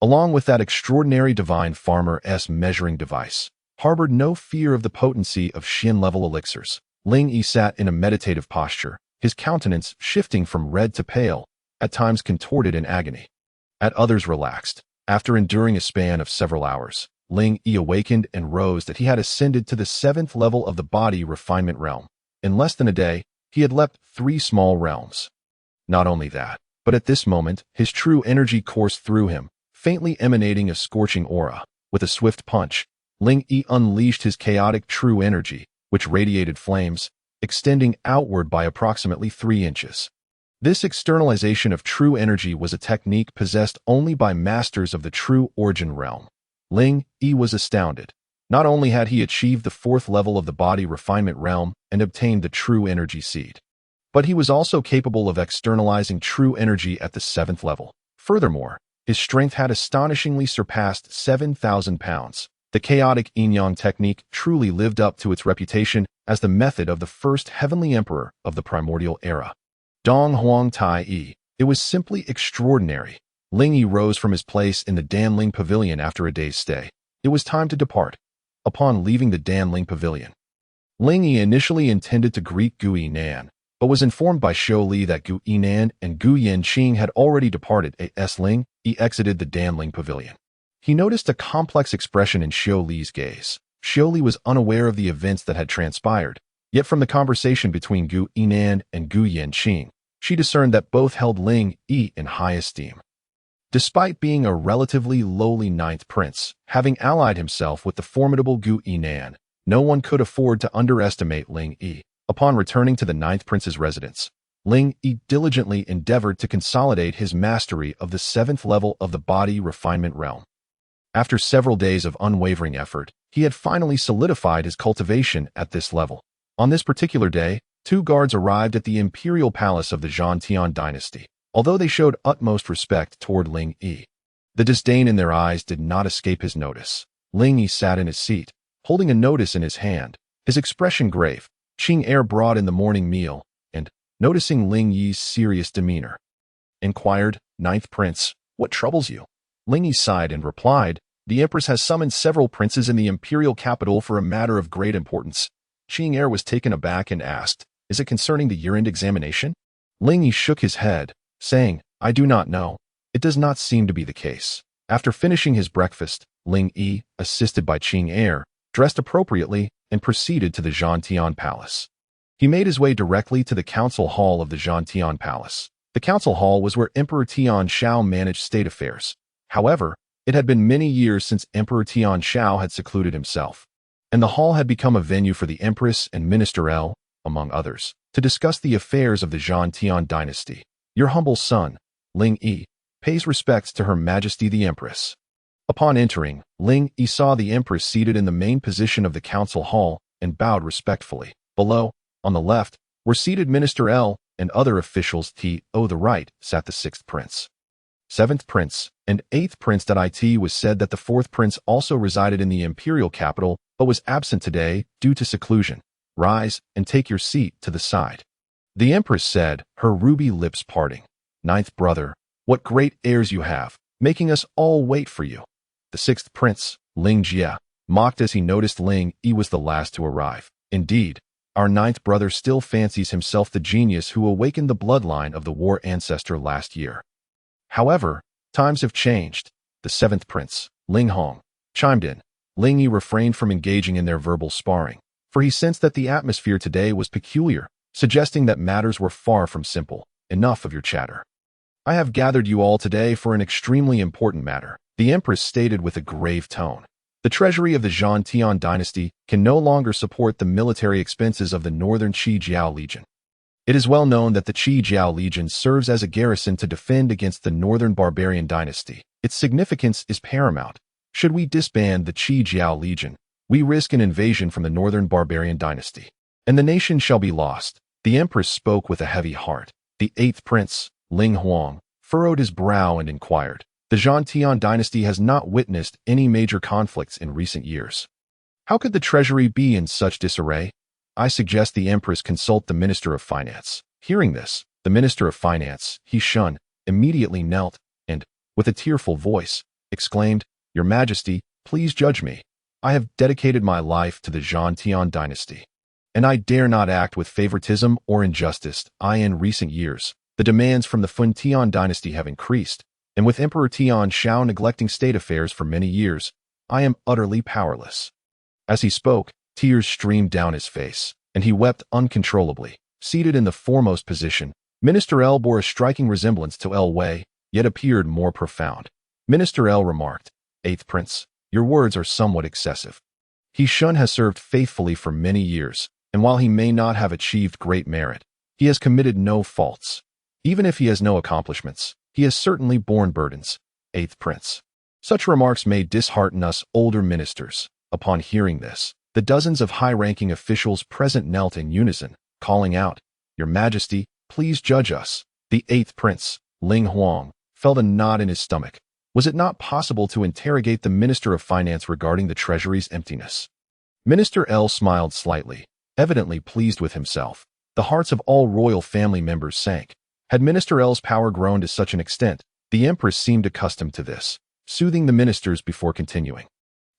along with that extraordinary divine farmer's measuring device, harbored no fear of the potency of Shin-level elixirs. Ling Yi sat in a meditative posture, his countenance shifting from red to pale, at times contorted in agony, at others relaxed. After enduring a span of several hours, Ling Yi awakened and rose that he had ascended to the 7th level of the body refinement realm. In less than a day, he had leapt 3 small realms. Not only that, but at this moment, his true energy coursed through him, faintly emanating a scorching aura. With a swift punch, Ling Yi unleashed his chaotic true energy, which radiated flames, extending outward by approximately 3 inches. This externalization of true energy was a technique possessed only by masters of the true origin realm. Ling Yi was astounded. Not only had he achieved the 4th level of the body refinement realm and obtained the true energy seed, but he was also capable of externalizing true energy at the 7th level. Furthermore, his strength had astonishingly surpassed 7,000 pounds. The chaotic yin-yang technique truly lived up to its reputation as the method of the first heavenly emperor of the primordial era, Donghuang Taiyi. It was simply extraordinary. Ling Yi rose from his place in the Danling Pavilion after a day's stay. It was time to depart. Upon leaving the Danling Pavilion, Ling Yi initially intended to greet Gu Yinan, but was informed by Xiu Li that Gu Yinan and Gu Yanqing had already departed. As Ling Yi exited the Danling Pavilion, he noticed a complex expression in Xiu Li's gaze. Xiu Li was unaware of the events that had transpired, yet from the conversation between Gu Yinan and Gu Yanqing, she discerned that both held Ling Yi in high esteem. Despite being a relatively lowly 9th prince, having allied himself with the formidable Gu Yinan, no one could afford to underestimate Ling Yi. Upon returning to the 9th prince's residence, Ling Yi diligently endeavored to consolidate his mastery of the 7th level of the body refinement realm. After several days of unwavering effort, he had finally solidified his cultivation at this level. On this particular day, 2 guards arrived at the imperial palace of the Zhantian dynasty. Although they showed utmost respect toward Ling Yi, the disdain in their eyes did not escape his notice. Ling Yi sat in his seat, holding a notice in his hand, his expression grave. Qing air brought in the morning meal, and, noticing Ling Yi's serious demeanor. Inquired, "Ninth Prince, what troubles you?" Ling Yi sighed and replied, "The Empress has summoned several princes in the imperial capital for a matter of great importance." Qing Er was taken aback and asked, "Is it concerning the year-end examination?" Ling Yi shook his head, saying, "I do not know. It does not seem to be the case." After finishing his breakfast, Ling Yi, assisted by Qing Er, dressed appropriately and proceeded to the Zhantian Palace. He made his way directly to the council hall of the Zhantian Palace. The council hall was where Emperor Tian Shao managed state affairs. However, it had been many years since Emperor Tian Shao had secluded himself, and the hall had become a venue for the Empress and Minister L, among others, to discuss the affairs of the Zhantian dynasty. "Your humble son, Ling Yi, pays respects to Her Majesty the Empress." Upon entering, Ling Yi saw the Empress seated in the main position of the council hall and bowed respectfully. Below, on the left, were seated Minister L and other officials. To the right sat the 6th Prince. 7th Prince and 8th Prince. It was said that the 4th Prince also resided in the imperial capital but was absent today due to seclusion. "Rise and take your seat to the side," the Empress said, her ruby lips parting. "Ninth brother, what great airs you have, making us all wait for you." The 6th Prince, Ling Yi, mocked as he noticed Ling Yi was the last to arrive. "Indeed, our 9th brother still fancies himself the genius who awakened the bloodline of the war ancestor last year." However, times have changed. The 7th Prince, Ling Hong, chimed in. Ling Yi refrained from engaging in their verbal sparring, for he sensed that the atmosphere today was peculiar, suggesting that matters were far from simple. "Enough of your chatter. I have gathered you all today for an extremely important matter," the Empress stated with a grave tone. "The treasury of the Zhantian dynasty can no longer support the military expenses of the Northern Qi Jiao Legion. It is well known that the Qi Jiao Legion serves as a garrison to defend against the Northern Barbarian dynasty. Its significance is paramount. Should we disband the Qi Jiao Legion, we risk an invasion from the Northern Barbarian dynasty, and the nation shall be lost." The Empress spoke with a heavy heart. The 8th Prince, Ling Huang, furrowed his brow and inquired, "The Zhantian dynasty has not witnessed any major conflicts in recent years. How could the treasury be in such disarray? I suggest the Empress consult the Minister of Finance." Hearing this, the Minister of Finance, He Shun, immediately knelt and, with a tearful voice, exclaimed, "Your Majesty, please judge me. I have dedicated my life to the Zhantian dynasty, and I dare not act with favoritism or injustice. In recent years, the demands from the Fun Tian dynasty have increased, and with Emperor Tian Shao neglecting state affairs for many years, I am utterly powerless." As he spoke, tears streamed down his face, and he wept uncontrollably. Seated in the foremost position, Minister L bore a striking resemblance to L Wei, yet appeared more profound. Minister L remarked, "8th Prince, your words are somewhat excessive. He Shun has served faithfully for many years, and while he may not have achieved great merit, he has committed no faults. Even if he has no accomplishments, he has certainly borne burdens." 8th Prince. Such remarks may dishearten us older ministers. Upon hearing this, the dozens of high-ranking officials present knelt in unison, calling out, "Your Majesty, please judge us." The 8th Prince, Ling Huang, felt a knot in his stomach. Was it not possible to interrogate the Minister of Finance regarding the treasury's emptiness? Minister L smiled slightly, evidently pleased with himself. The hearts of all royal family members sank. Had Minister L's power grown to such an extent, the Empress seemed accustomed to this, soothing the ministers before continuing.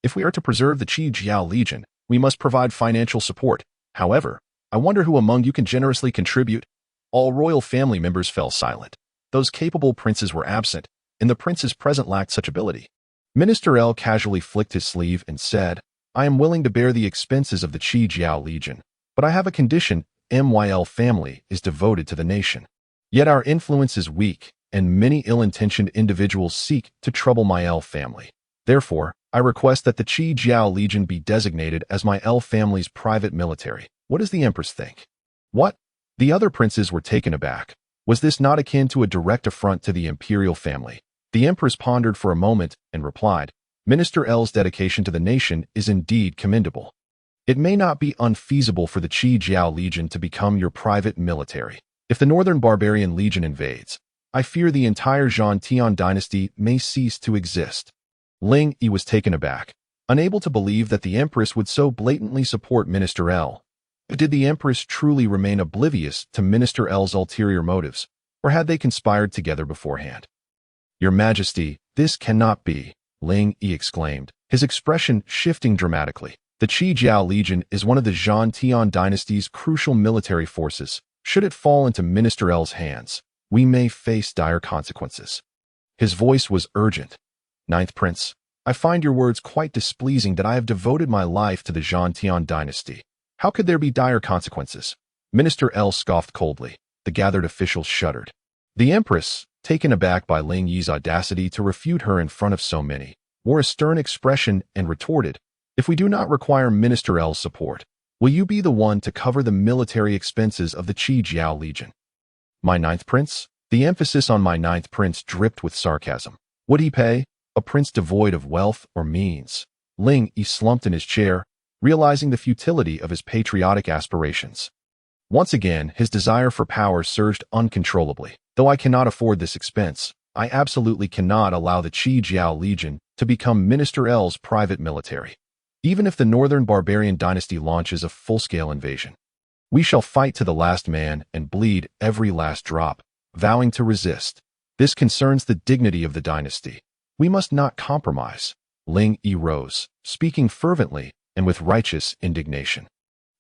"If we are to preserve the Qi Jiao Legion, we must provide financial support. However, I wonder who among you can generously contribute." All royal family members fell silent. Those capable princes were absent, and the princes present lacked such ability. Minister L casually flicked his sleeve and said, "I am willing to bear the expenses of the Qi Jiao Legion, but I have a condition. MYL family is devoted to the nation. Yet our influence is weak, and many ill-intentioned individuals seek to trouble my L family. Therefore, I request that the Qi Jiao Legion be designated as my L family's private military. What does the Empress think?" "What?" The other princes were taken aback. Was this not akin to a direct affront to the imperial family? The Empress pondered for a moment and replied, "Minister L's dedication to the nation is indeed commendable. It may not be unfeasible for the Qi Jiao Legion to become your private military. If the Northern Barbarian Legion invades, I fear the entire Zhantian dynasty may cease to exist." Ling Yi was taken aback, unable to believe that the Empress would so blatantly support Minister L. But did the Empress truly remain oblivious to Minister L's ulterior motives, or had they conspired together beforehand? Your Majesty, this cannot be, Ling Yi exclaimed, his expression shifting dramatically. The Qi Jiao Legion is one of the Zhan Tian dynasty's crucial military forces. Should it fall into Minister L's hands, we may face dire consequences. His voice was urgent. Ninth Prince, I find your words quite displeasing that I have devoted my life to the Zhan Tian dynasty. How could there be dire consequences? Minister L scoffed coldly. The gathered officials shuddered. The Empress, taken aback by Ling Yi's audacity to refute her in front of so many, wore a stern expression and retorted, if we do not require Minister L's support, will you be the one to cover the military expenses of the Qi Jiao Legion? My ninth prince? The emphasis on my ninth prince dripped with sarcasm. Would he pay? A prince devoid of wealth or means? Ling Yi slumped in his chair, realizing the futility of his patriotic aspirations. Once again, his desire for power surged uncontrollably. Though I cannot afford this expense, I absolutely cannot allow the Qi Jiao Legion to become Minister L's private military. Even if the Northern Barbarian dynasty launches a full-scale invasion, we shall fight to the last man and bleed every last drop, vowing to resist. This concerns the dignity of the dynasty. We must not compromise. Ling Yi rose, speaking fervently and with righteous indignation.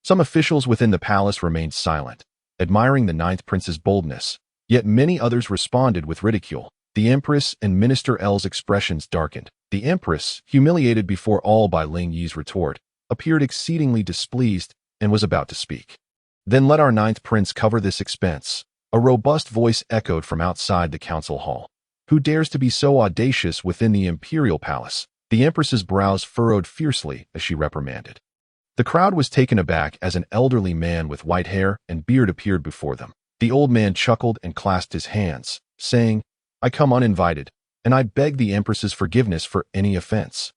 Some officials within the palace remained silent, admiring the ninth prince's boldness, yet many others responded with ridicule. The Empress and Minister L's expressions darkened. The Empress, humiliated before all by Ling Yi's retort, appeared exceedingly displeased and was about to speak. Then let our ninth prince cover this expense. A robust voice echoed from outside the council hall. Who dares to be so audacious within the imperial palace? The Empress's brows furrowed fiercely as she reprimanded. The crowd was taken aback as an elderly man with white hair and beard appeared before them. The old man chuckled and clasped his hands, saying, I come uninvited, and I beg the Empress's forgiveness for any offense.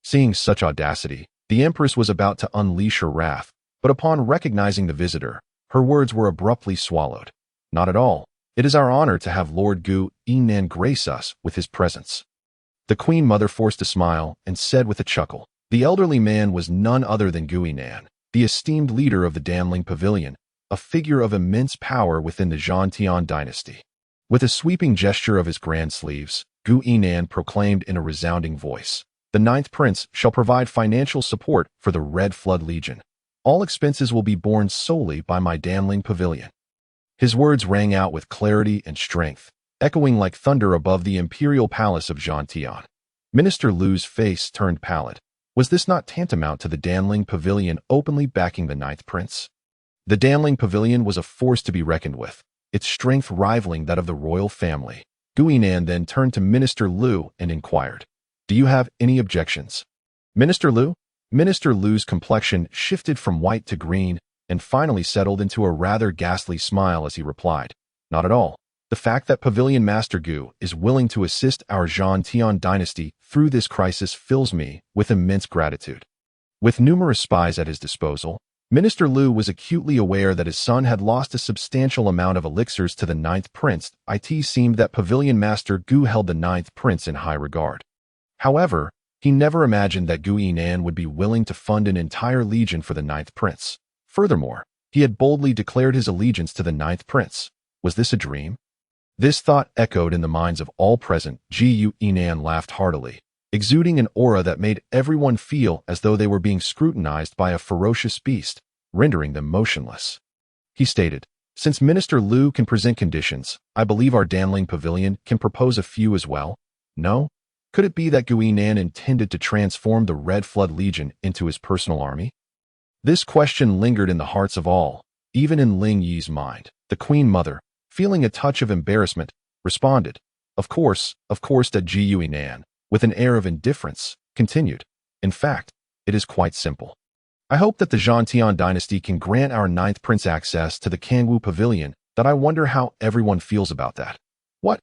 Seeing such audacity, the Empress was about to unleash her wrath, but upon recognizing the visitor, her words were abruptly swallowed. Not at all. It is our honor to have Lord Gu Yinan grace us with his presence. The Queen Mother forced a smile and said with a chuckle, the elderly man was none other than Gu Yinan, the esteemed leader of the Danling Pavilion, a figure of immense power within the Zhan Tian dynasty. With a sweeping gesture of his grand sleeves, Gu Yinan proclaimed in a resounding voice, the ninth prince shall provide financial support for the Red Flood Legion. All expenses will be borne solely by my Danling Pavilion. His words rang out with clarity and strength, echoing like thunder above the imperial palace of Zhan Tian. Minister Lu's face turned pallid. Was this not tantamount to the Danling Pavilion openly backing the ninth prince? The Danling Pavilion was a force to be reckoned with, its strength rivaling that of the royal family. Gu Yinan then turned to Minister Lu and inquired, do you have any objections? Minister Lu? Minister Lu's complexion shifted from white to green and finally settled into a rather ghastly smile as he replied, not at all. The fact that Pavilion Master Gu is willing to assist our Zhan Tian dynasty through this crisis fills me with immense gratitude. With numerous spies at his disposal, Minister Lu was acutely aware that his son had lost a substantial amount of elixirs to the ninth prince. It seemed that Pavilion Master Gu held the ninth prince in high regard. However, he never imagined that Gu Yinan would be willing to fund an entire legion for the ninth prince. Furthermore, he had boldly declared his allegiance to the ninth prince. Was this a dream? This thought echoed in the minds of all present. Gu Yinan laughed heartily, exuding an aura that made everyone feel as though they were being scrutinized by a ferocious beast, rendering them motionless. He stated, since Minister Lu can present conditions, I believe our Danling Pavilion can propose a few as well. No? Could it be that Gu Yinan intended to transform the Red Flood Legion into his personal army? This question lingered in the hearts of all, even in Ling Yi's mind. The Queen Mother, feeling a touch of embarrassment, responded, of course, that Gu Yinan, with an air of indifference, continued. In fact, it is quite simple. I hope that the Zhan Tian dynasty can grant our ninth prince access to the Kangwu Pavilion, that I wonder how everyone feels about that. What?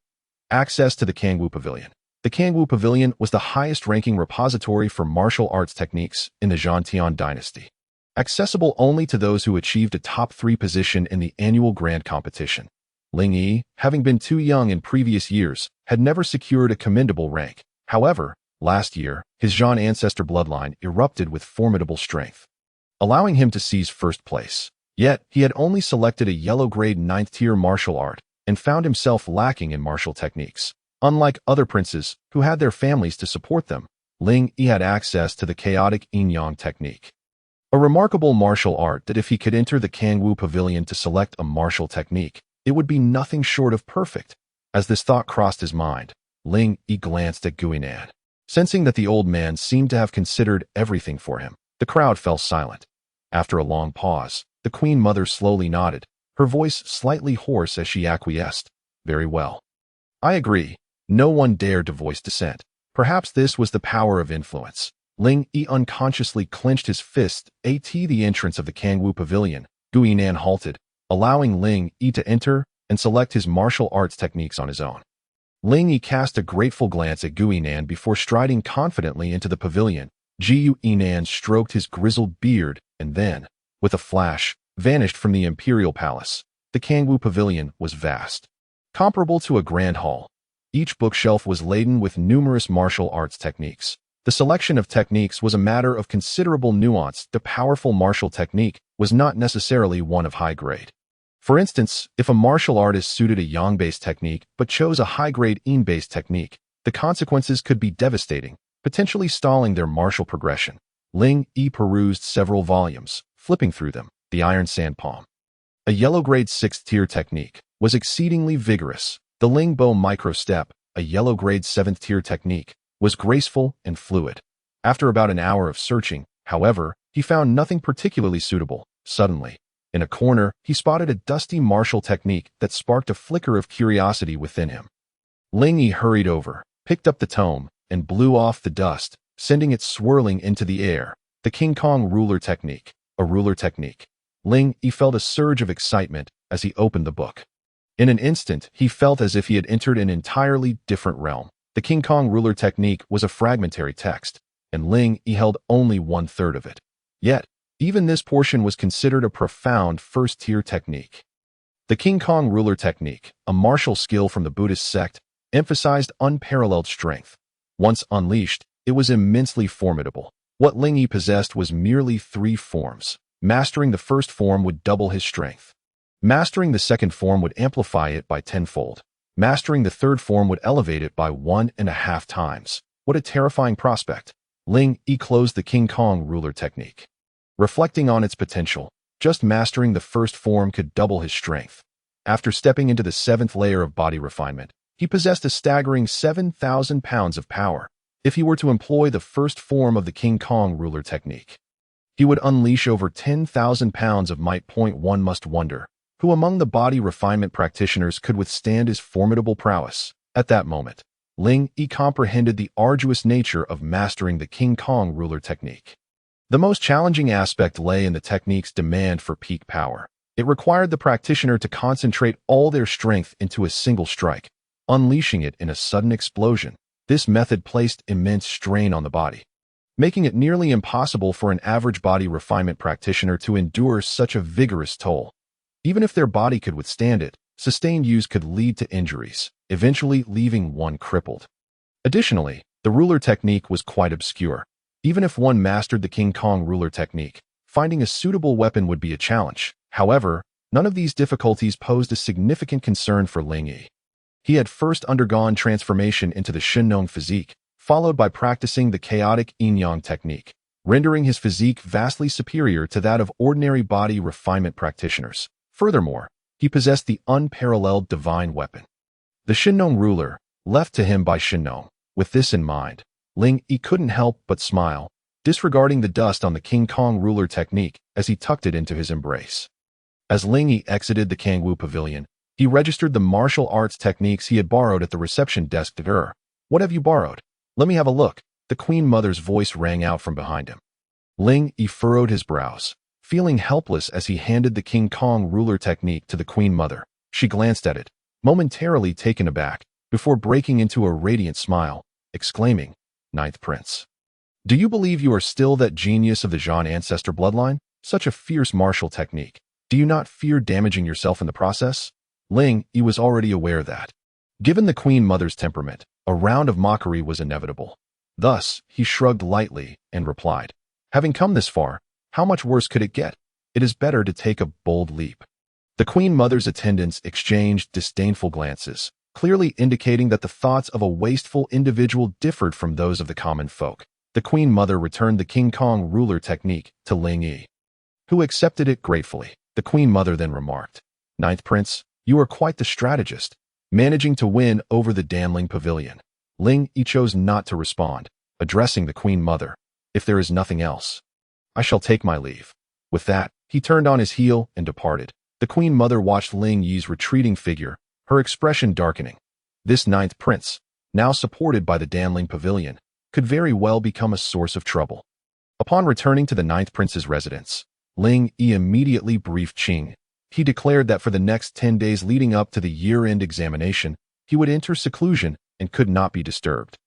Access to the Kangwu Pavilion. The Kangwu Pavilion was the highest-ranking repository for martial arts techniques in the Zhan Tian dynasty, accessible only to those who achieved a top 3 position in the annual grand competition. Ling Yi, having been too young in previous years, had never secured a commendable rank. However, last year, his Zhan ancestor bloodline erupted with formidable strength. allowing him to seize first place. Yet, he had only selected a yellow-grade 9th-tier martial art and found himself lacking in martial techniques. Unlike other princes who had their families to support them, Ling Yi had access to the chaotic yin-yang technique, a remarkable martial art that if he could enter the Kangwu Pavilion to select a martial technique, it would be nothing short of perfect. As this thought crossed his mind, Ling Yi glanced at Guinan. Sensing that the old man seemed to have considered everything for him, the crowd fell silent. After a long pause, the Queen Mother slowly nodded, her voice slightly hoarse as she acquiesced. Very well. I agree. No one dared to voice dissent. Perhaps this was the power of influence. Ling Yi unconsciously clenched his fist at the entrance of the Kangwu Pavilion. Guinan halted, allowing Ling Yi to enter and select his martial arts techniques on his own. Ling Yi cast a grateful glance at Guinan before striding confidently into the pavilion. Guinan stroked his grizzled beard and then, with a flash, vanished from the imperial palace. The Kangwu Pavilion was vast, comparable to a grand hall. Each bookshelf was laden with numerous martial arts techniques. The selection of techniques was a matter of considerable nuance. The powerful martial technique was not necessarily one of high grade. For instance, if a martial artist suited a yang-based technique but chose a high-grade yin-based technique, the consequences could be devastating, potentially stalling their martial progression. Ling Yi perused several volumes, flipping through them. The Iron Sand Palm, a yellow-grade 6th-tier technique, was exceedingly vigorous. The Ling Bo Micro-Step, a yellow-grade 7th-tier technique, was graceful and fluid. After about an hour of searching, however, he found nothing particularly suitable. Suddenly, in a corner, he spotted a dusty martial technique that sparked a flicker of curiosity within him. Ling Yi hurried over, picked up the tome, and blew off the dust, sending it swirling into the air. The King Kong ruler technique, a ruler technique. Ling Yi felt a surge of excitement as he opened the book. In an instant, he felt as if he had entered an entirely different realm. The King Kong ruler technique was a fragmentary text, and Ling Yi held only 1/3 of it. Yet, even this portion was considered a profound first-tier technique. The King Kong ruler technique, a martial skill from the Buddhist sect, emphasized unparalleled strength. Once unleashed, it was immensely formidable. What Ling Yi possessed was merely 3 forms. Mastering the first form would double his strength. Mastering the second form would amplify it by 10-fold. Mastering the third form would elevate it by 1.5 times. What a terrifying prospect. Ling Yi closed the King Kong ruler technique. Reflecting on its potential, just mastering the first form could double his strength. After stepping into the 7th layer of body refinement, he possessed a staggering 7,000 pounds of power. If he were to employ the first form of the King Kong ruler technique, he would unleash over 10,000 pounds of might. One must wonder, who among the body refinement practitioners could withstand his formidable prowess? At that moment, Ling Yi comprehended the arduous nature of mastering the King Kong ruler technique. The most challenging aspect lay in the technique's demand for peak power. It required the practitioner to concentrate all their strength into a single strike, unleashing it in a sudden explosion. This method placed immense strain on the body, making it nearly impossible for an average body refinement practitioner to endure such a vigorous toll. Even if their body could withstand it, sustained use could lead to injuries, eventually leaving one crippled. Additionally, the ruler technique was quite obscure. Even if one mastered the King Kong ruler technique, finding a suitable weapon would be a challenge. However, none of these difficulties posed a significant concern for Ling Yi. He had first undergone transformation into the Shinnong physique, followed by practicing the chaotic yin-yang technique, rendering his physique vastly superior to that of ordinary body refinement practitioners. Furthermore, he possessed the unparalleled divine weapon, the Shinnong ruler, left to him by Shinnong. With this in mind, Ling Yi couldn't help but smile, disregarding the dust on the King Kong ruler technique as he tucked it into his embrace. As Ling Yi exited the Kangwu Pavilion, he registered the martial arts techniques he had borrowed at the reception desk. What have you borrowed? Let me have a look. The Queen Mother's voice rang out from behind him. Ling Yi furrowed his brows, feeling helpless as he handed the King Kong ruler technique to the Queen Mother. She glanced at it, momentarily taken aback, before breaking into a radiant smile, exclaiming, "Ninth Prince. Do you believe you are still that genius of the Zhan ancestor bloodline? Such a fierce martial technique. Do you not fear damaging yourself in the process?" Ling Yi was already aware that, given the Queen Mother's temperament, a round of mockery was inevitable. Thus, he shrugged lightly and replied, "Having come this far, How much worse could it get? It is better to take a bold leap. The Queen Mother's attendants exchanged disdainful glances, clearly indicating that the thoughts of a wasteful individual differed from those of the common folk. The Queen Mother returned the King Kong ruler technique to Ling Yi, who accepted it gratefully. The Queen Mother then remarked, "Ninth Prince, you are quite the strategist, managing to win over the Danling Pavilion." Ling Yi chose not to respond, addressing the Queen Mother, "If there is nothing else, I shall take my leave." With that, he turned on his heel and departed. The Queen Mother watched Ling Yi's retreating figure, her expression darkening. This Ninth Prince, now supported by the Danling Pavilion, could very well become a source of trouble. Upon returning to the Ninth Prince's residence, Ling Yi immediately briefed Qing. He declared that for the next 10 days leading up to the year-end examination, he would enter seclusion and could not be disturbed.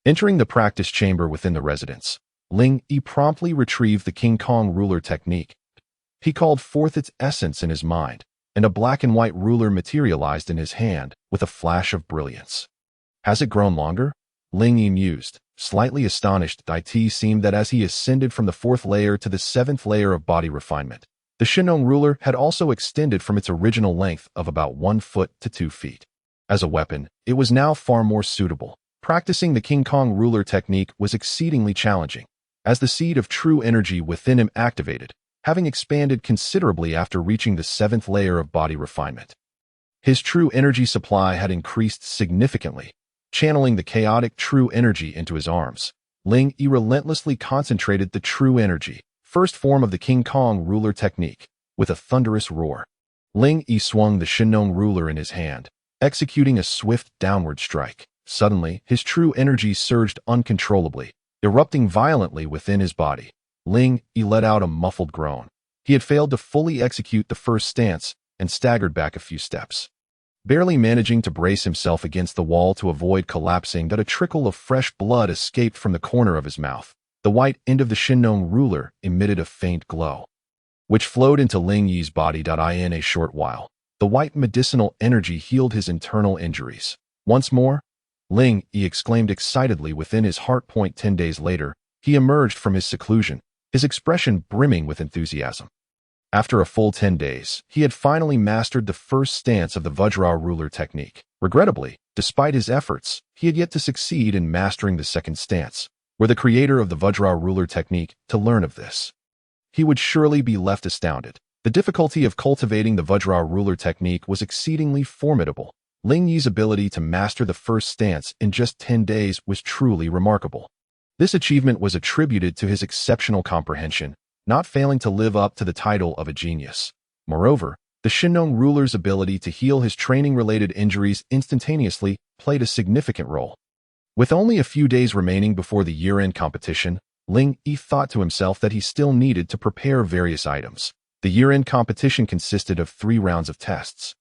Entering the practice chamber within the residence, Ling Yi promptly retrieved the King Kong ruler technique. He called forth its essence in his mind, and a black and white ruler materialized in his hand with a flash of brilliance. "Has it grown longer?" Ling Yi mused. Slightly astonished, Taiyi seemed that as he ascended from the 4th layer to the 7th layer of body refinement, the Shinong ruler had also extended from its original length of about 1 foot to 2 feet. As a weapon, it was now far more suitable. Practicing the King Kong ruler technique was exceedingly challenging, as the seed of true energy within him activated, having expanded considerably after reaching the 7th layer of body refinement. His true energy supply had increased significantly. Channeling the chaotic true energy into his arms, Ling Yi relentlessly concentrated the true energy, first form of the King Kong ruler technique, with a thunderous roar. Ling Yi swung the Shinong ruler in his hand, executing a swift downward strike. Suddenly, his true energy surged uncontrollably, erupting violently within his body. Ling Yi let out a muffled groan. He had failed to fully execute the first stance and staggered back a few steps. Barely managing to brace himself against the wall to avoid collapsing, that a trickle of fresh blood escaped from the corner of his mouth. The white end of the Shinong ruler emitted a faint glow, which flowed into Ling Yi's body. In a short while, the white medicinal energy healed his internal injuries. Once more, Ling Yi exclaimed excitedly within his heart. 10 days later, he emerged from his seclusion, his expression brimming with enthusiasm. After a full 10 days, he had finally mastered the first stance of the Vajra ruler technique. Regrettably, despite his efforts, he had yet to succeed in mastering the second stance. Were the creator of the Vajra ruler technique to learn of this, he would surely be left astounded. The difficulty of cultivating the Vajra ruler technique was exceedingly formidable. Ling Yi's ability to master the first stance in just 10 days was truly remarkable. This achievement was attributed to his exceptional comprehension, not failing to live up to the title of a genius. Moreover, the Shinong ruler's ability to heal his training-related injuries instantaneously played a significant role. With only a few days remaining before the year-end competition, Ling Yi thought to himself that he still needed to prepare various items. The year-end competition consisted of 3 rounds of tests,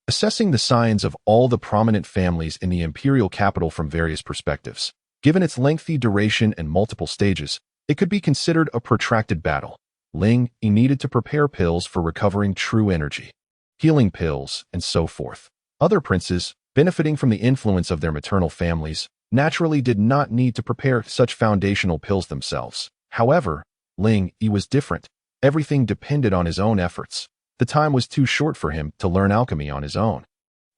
assessing the scions of all the prominent families in the imperial capital from various perspectives. Given its lengthy duration and multiple stages, it could be considered a protracted battle. Ling Yi needed to prepare pills for recovering true energy, healing pills, and so forth. Other princes, benefiting from the influence of their maternal families, naturally did not need to prepare such foundational pills themselves. However, Ling Yi was different. Everything depended on his own efforts. The time was too short for him to learn alchemy on his own,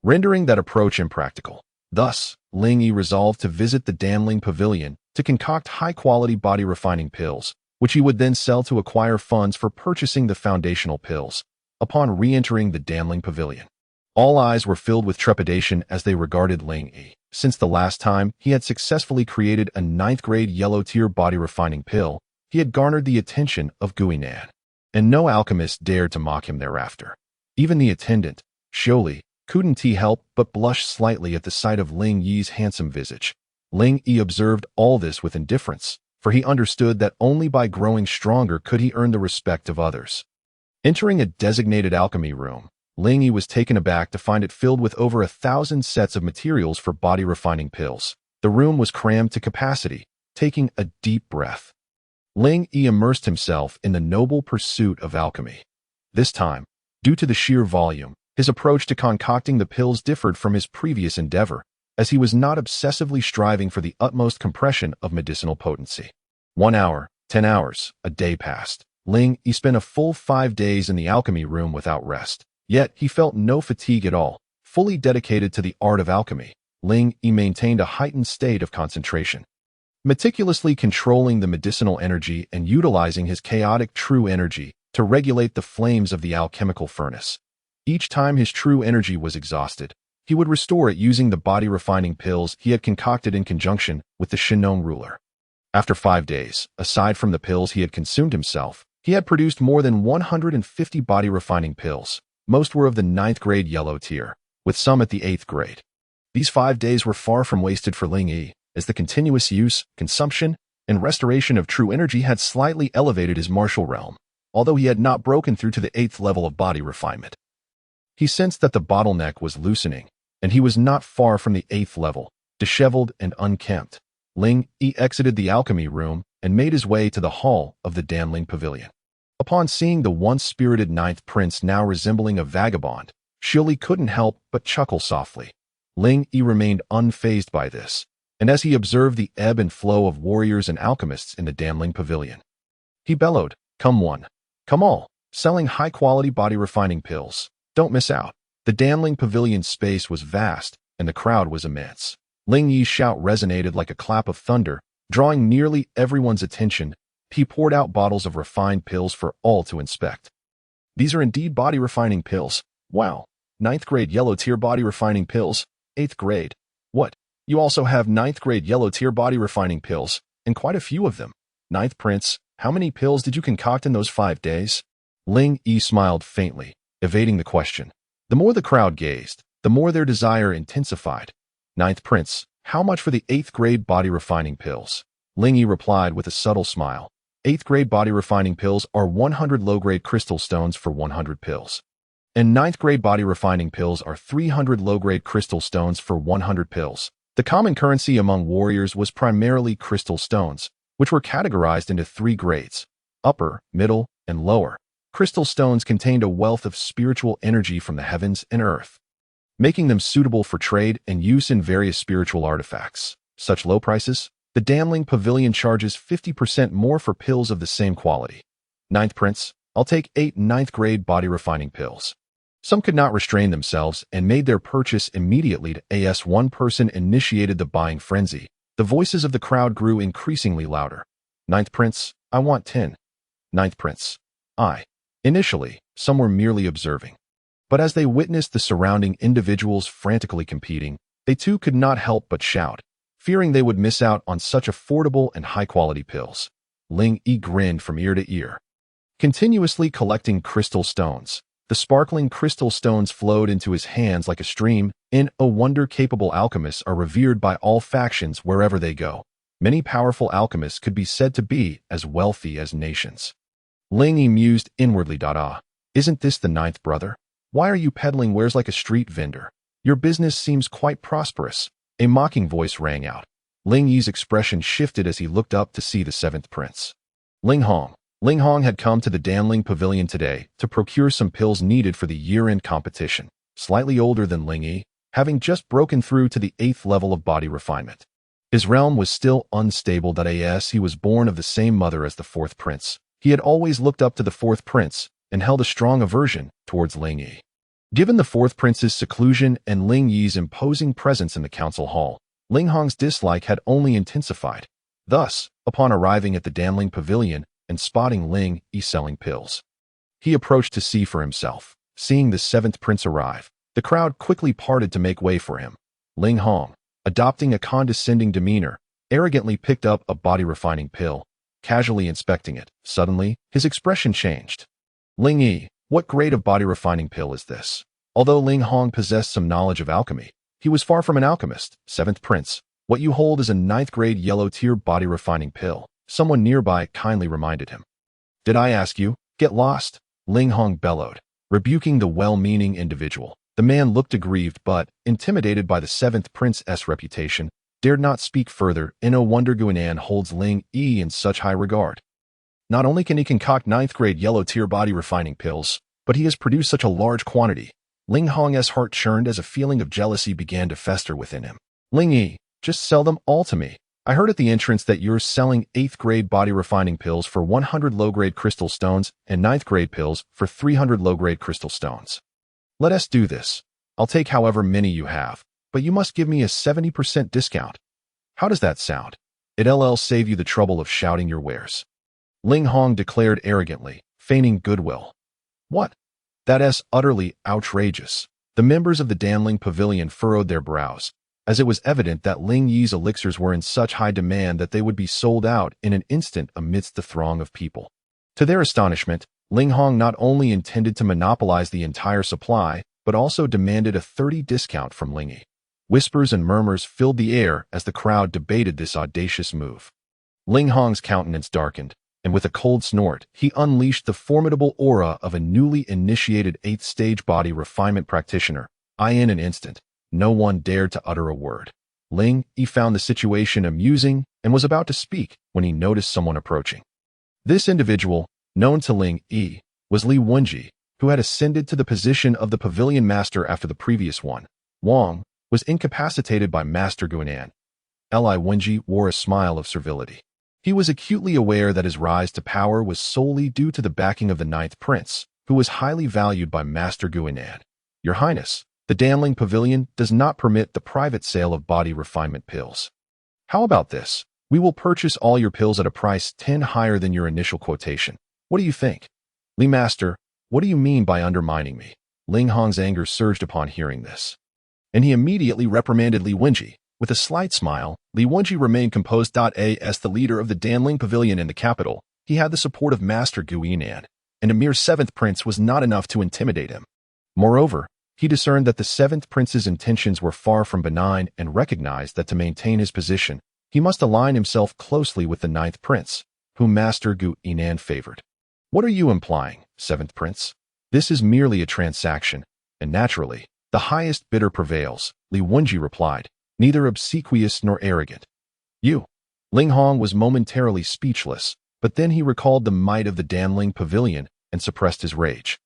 rendering that approach impractical. Thus, Ling Yi resolved to visit the Danling Pavilion to concoct high-quality body-refining pills, which he would then sell to acquire funds for purchasing the foundational pills. Upon re-entering the Danling Pavilion, all eyes were filled with trepidation as they regarded Ling Yi. Since the last time he had successfully created a 9th-grade yellow-tier body-refining pill, he had garnered the attention of Guinan, and no alchemist dared to mock him thereafter. Even the attendant, Xiuli, couldn't he help but blush slightly at the sight of Ling Yi's handsome visage. Ling Yi observed all this with indifference, for he understood that only by growing stronger could he earn the respect of others. Entering a designated alchemy room, Ling Yi was taken aback to find it filled with over 1,000 sets of materials for body-refining pills. The room was crammed to capacity. Taking a deep breath, Ling Yi immersed himself in the noble pursuit of alchemy. This time, due to the sheer volume, his approach to concocting the pills differed from his previous endeavor, as he was not obsessively striving for the utmost compression of medicinal potency. 1 hour, 10 hours, a day passed. Ling Yi spent a full 5 days in the alchemy room without rest. Yet he felt no fatigue at all. Fully dedicated to the art of alchemy, Ling Yi maintained a heightened state of concentration, meticulously controlling the medicinal energy and utilizing his chaotic true energy to regulate the flames of the alchemical furnace. Each time his true energy was exhausted, he would restore it using the body-refining pills he had concocted in conjunction with the Shinong ruler. After 5 days, aside from the pills he had consumed himself, he had produced more than 150 body-refining pills. Most were of the 9th grade yellow tier, with some at the 8th grade. These 5 days were far from wasted for Ling Yi, as the continuous use, consumption, and restoration of true energy had slightly elevated his martial realm, although he had not broken through to the 8th level of body refinement. He sensed that the bottleneck was loosening, and he was not far from the 8th level, disheveled and unkempt. Ling Yi exited the alchemy room and made his way to the hall of the Danling Pavilion. Upon seeing the once-spirited 9th prince now resembling a vagabond, Shili couldn't help but chuckle softly. Ling Yi remained unfazed by this, and as he observed the ebb and flow of warriors and alchemists in the Danling Pavilion, he bellowed, "Come one, come all, selling high-quality body-refining pills. Don't miss out." The Danling Pavilion's space was vast, and the crowd was immense. Ling Yi's shout resonated like a clap of thunder, drawing nearly everyone's attention. He poured out bottles of refined pills for all to inspect. "These are indeed body-refining pills. Wow. 9th grade yellow tier body-refining pills. 8th grade. What? You also have 9th grade yellow tier body-refining pills, and quite a few of them. 9th prince, how many pills did you concoct in those 5 days?" Ling Yi smiled faintly, evading the question. The more the crowd gazed, the more their desire intensified. 9th prince, how much for the 8th grade body-refining pills?" Ling Yi replied with a subtle smile. 8th grade body-refining pills are 100 low-grade crystal stones for 100 pills. And 9th grade body-refining pills are 300 low-grade crystal stones for 100 pills. The common currency among warriors was primarily crystal stones, which were categorized into 3 grades: upper, middle, and lower. Crystal stones contained a wealth of spiritual energy from the heavens and earth, making them suitable for trade and use in various spiritual artifacts. Such low prices? The Danling Pavilion charges 50% more for pills of the same quality. 9th prince, I'll take 8 9th grade body-refining pills. Some could not restrain themselves and made their purchase immediately. As one person initiated the buying frenzy, the voices of the crowd grew increasingly louder. 9th prince, I want 10. 9th prince, I. Initially, some were merely observing. But as they witnessed the surrounding individuals frantically competing, they too could not help but shout, fearing they would miss out on such affordable and high-quality pills. Ling Yi grinned from ear to ear, continuously collecting crystal stones. The sparkling crystal stones flowed into his hands like a stream. In a wonder, capable alchemists are revered by all factions wherever they go. Many powerful alchemists could be said to be as wealthy as nations. Ling Yi mused inwardly. Isn't this the 9th brother? Why are you peddling wares like a street vendor? Your business seems quite prosperous. A mocking voice rang out. Ling Yi's expression shifted as he looked up to see the 7th prince. Ling Hong. Ling Hong had come to the Danling Pavilion today to procure some pills needed for the year-end competition. Slightly older than Ling Yi, having just broken through to the 8th level of body refinement. His realm was still unstable. As he was born of the same mother as the 4th prince, he had always looked up to the 4th prince and held a strong aversion towards Ling Yi. Given the 4th prince's seclusion and Ling Yi's imposing presence in the council hall, Ling Hong's dislike had only intensified. Thus, upon arriving at the Danling Pavilion and spotting Ling Yi selling pills, he approached to see for himself. Seeing the 7th prince arrive, the crowd quickly parted to make way for him. Ling Hong, adopting a condescending demeanor, arrogantly picked up a body-refining pill, casually inspecting it. Suddenly, his expression changed. Ling Yi, what grade of body-refining pill is this? Although Ling Hong possessed some knowledge of alchemy, he was far from an alchemist. 7th prince, what you hold is a 9th grade yellow tier body-refining pill. Someone nearby kindly reminded him. Did I ask you? Get lost, Ling Hong bellowed, rebuking the well-meaning individual. The man looked aggrieved but, intimidated by the 7th prince's reputation, dared not speak further. No wonder Guinan holds Ling Yi in such high regard. Not only can he concoct 9th grade yellow tier body refining pills, but he has produced such a large quantity. Ling Hong's heart churned as a feeling of jealousy began to fester within him. Ling Yi, just sell them all to me. I heard at the entrance that you're selling 8th grade body refining pills for 100 low-grade crystal stones and 9th grade pills for 300 low-grade crystal stones. Let us do this. I'll take however many you have, but you must give me a 70% discount. How does that sound? It'll save you the trouble of shouting your wares. Ling Hong declared arrogantly, feigning goodwill. What? That is utterly outrageous. The members of the Danling Pavilion furrowed their brows, as it was evident that Ling Yi's elixirs were in such high demand that they would be sold out in an instant amidst the throng of people. To their astonishment, Ling Hong not only intended to monopolize the entire supply, but also demanded a 30% discount from Ling Yi. Whispers and murmurs filled the air as the crowd debated this audacious move. Ling Hong's countenance darkened, and with a cold snort, he unleashed the formidable aura of a newly initiated 8th stage body refinement practitioner. In an instant, no one dared to utter a word. Ling Yi found the situation amusing and was about to speak when he noticed someone approaching. This individual, known to Ling Yi, was Li Wenji, who had ascended to the position of the pavilion master after the previous one. Wang was incapacitated by Master Guinan. Li Wenji wore a smile of servility. He was acutely aware that his rise to power was solely due to the backing of the 9th prince, who was highly valued by Master Guinan. Your Highness, the Danling Pavilion does not permit the private sale of body refinement pills. How about this? We will purchase all your pills at a price 10 higher than your initial quotation. What do you think? Li Master, what do you mean by undermining me? Ling Hong's anger surged upon hearing this, and he immediately reprimanded Li Wenji. With a slight smile, Li Wenji remained composed. As the leader of the Danling Pavilion in the capital, he had the support of Master Guinan, and a mere 7th prince was not enough to intimidate him. Moreover, he discerned that the 7th prince's intentions were far from benign and recognized that to maintain his position, he must align himself closely with the 9th prince, whom Master Guinan favored. What are you implying, 7th prince? This is merely a transaction, and naturally, the highest bidder prevails, Li Wenji replied, neither obsequious nor arrogant. You. Ling Hong was momentarily speechless, but then he recalled the might of the Danling Pavilion and suppressed his rage.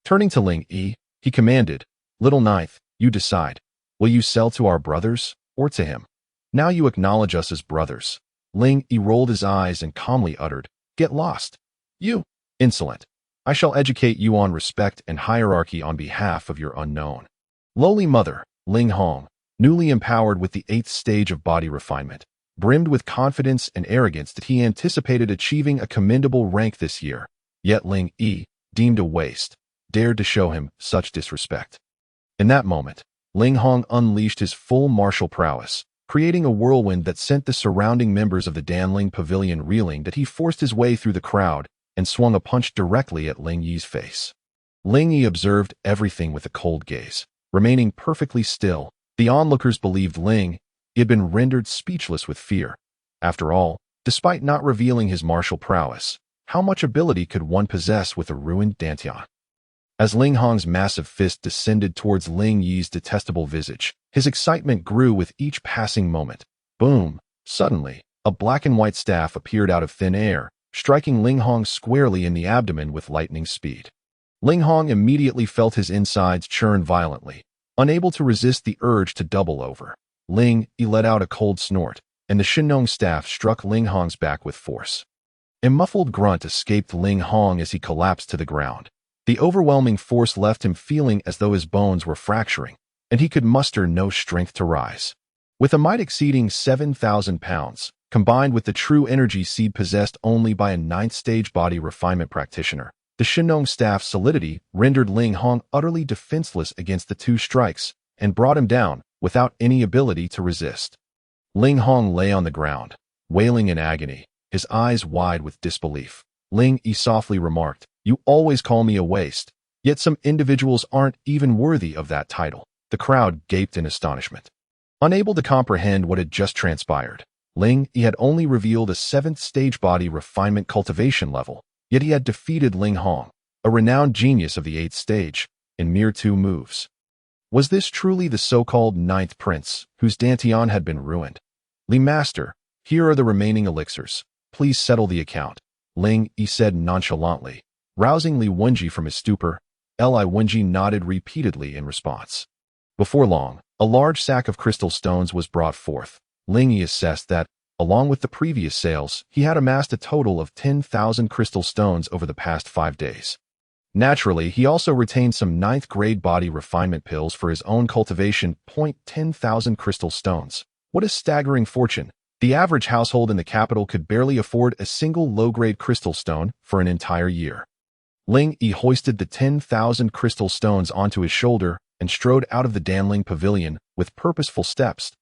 Turning to Ling Yi, he commanded, Little 9th, you decide. Will you sell to our brothers, or to him? Now you acknowledge us as brothers. Ling Yi rolled his eyes and calmly uttered, Get lost. You. Insolent. I shall educate you on respect and hierarchy on behalf of your unknown. Lowly mother, Ling Hong, newly empowered with the 8th stage of body refinement, brimmed with confidence and arrogance that he anticipated achieving a commendable rank this year, yet Ling Yi, deemed a waste, dared to show him such disrespect. In that moment, Ling Hong unleashed his full martial prowess, creating a whirlwind that sent the surrounding members of the Danling Pavilion reeling that he forced his way through the crowd and swung a punch directly at Ling Yi's face. Ling Yi observed everything with a cold gaze. Remaining perfectly still, the onlookers believed Ling Yi had been rendered speechless with fear. After all, despite not revealing his martial prowess, how much ability could one possess with a ruined dantian? As Ling Hong's massive fist descended towards Ling Yi's detestable visage, his excitement grew with each passing moment. Boom! Suddenly, a black and white staff appeared out of thin air, striking Ling Hong squarely in the abdomen with lightning speed. Ling Hong immediately felt his insides churn violently, unable to resist the urge to double over. Ling Yi let out a cold snort, and the Shinong staff struck Ling Hong's back with force. A muffled grunt escaped Ling Hong as he collapsed to the ground. The overwhelming force left him feeling as though his bones were fracturing, and he could muster no strength to rise. With a might exceeding 7,000 pounds, combined with the true energy seed possessed only by a 9th stage body refinement practitioner, the Shinong staff's solidity rendered Ling Hong utterly defenseless against the 2 strikes and brought him down without any ability to resist. Ling Hong lay on the ground, wailing in agony, his eyes wide with disbelief. Ling Yi softly remarked, You always call me a waste, yet some individuals aren't even worthy of that title. The crowd gaped in astonishment. Unable to comprehend what had just transpired, Ling Yi had only revealed a 7th stage body refinement cultivation level, yet he had defeated Ling Hong, a renowned genius of the 8th stage, in mere 2 moves. Was this truly the so-called 9th prince, whose dantian had been ruined? Li Master, here are the remaining elixirs. Please settle the account, Ling Yi said nonchalantly, rousing Li Wenji from his stupor. Li Wenji nodded repeatedly in response. Before long, a large sack of crystal stones was brought forth. Ling Yi assessed that, Along with the previous sales, he had amassed a total of 10,000 crystal stones over the past 5 days. Naturally, he also retained some 9th-grade body refinement pills for his own cultivation. 10,000 crystal stones. What a staggering fortune! The average household in the capital could barely afford a single low-grade crystal stone for an entire year. Ling Yi hoisted the 10,000 crystal stones onto his shoulder and strode out of the Danling pavilion with purposeful steps.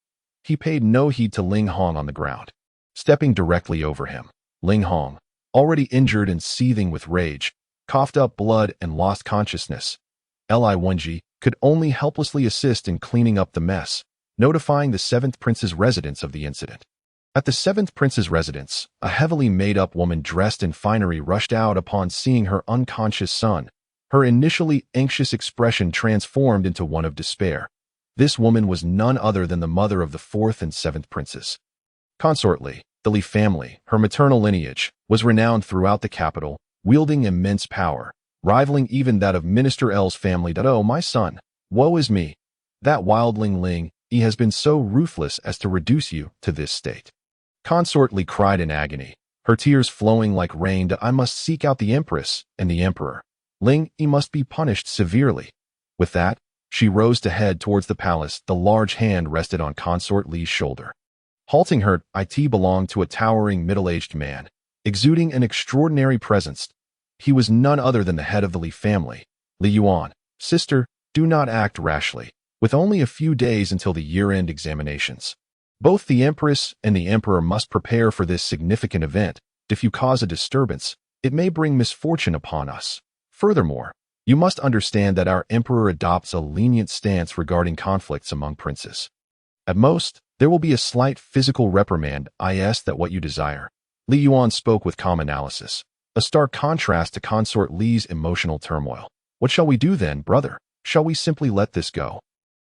He paid no heed to Ling Hong on the ground. Stepping directly over him, Ling Hong, already injured and seething with rage, coughed up blood and lost consciousness. Li Wenji could only helplessly assist in cleaning up the mess, notifying the 7th prince's residence of the incident. At the 7th prince's residence, a heavily made-up woman dressed in finery rushed out upon seeing her unconscious son. Her initially anxious expression transformed into one of despair. This woman was none other than the mother of the 4th and 7th princes. Consortly, the Li family, her maternal lineage, was renowned throughout the capital, wielding immense power, rivaling even that of Minister L's family. Oh, my son, woe is me! That wildling Ling Yi has been so ruthless as to reduce you to this state. Consort Li cried in agony, her tears flowing like rain. I must seek out the empress and the emperor. Ling Yi must be punished severely. With that, she rose to head towards the palace. The large hand rested on Consort Li's shoulder. Halting her, it belonged to a towering middle-aged man, exuding an extraordinary presence. He was none other than the head of the Li family. Li Yuan, sister, do not act rashly. With only a few days until the year-end examinations, both the empress and the emperor must prepare for this significant event. If you cause a disturbance, it may bring misfortune upon us. Furthermore, you must understand that our emperor adopts a lenient stance regarding conflicts among princes. At most, there will be a slight physical reprimand. Is that what you desire? Li Yuan spoke with calm analysis, a stark contrast to Consort Li's emotional turmoil. What shall we do then, brother? Shall we simply let this go?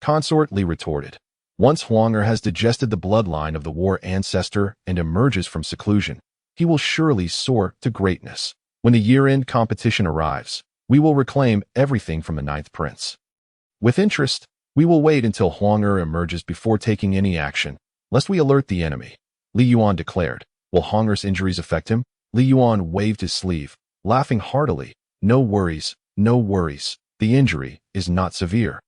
Consort Li retorted. Once Huanger has digested the bloodline of the war ancestor and emerges from seclusion, he will surely soar to greatness. When the year-end competition arrives, we will reclaim everything from the 9th prince. With interest, we will wait until Huanger emerges before taking any action, lest we alert the enemy, Li Yuan declared. Will Huanger's injuries affect him? Li Yuan waved his sleeve, laughing heartily. No worries, no worries. The injury is not severe.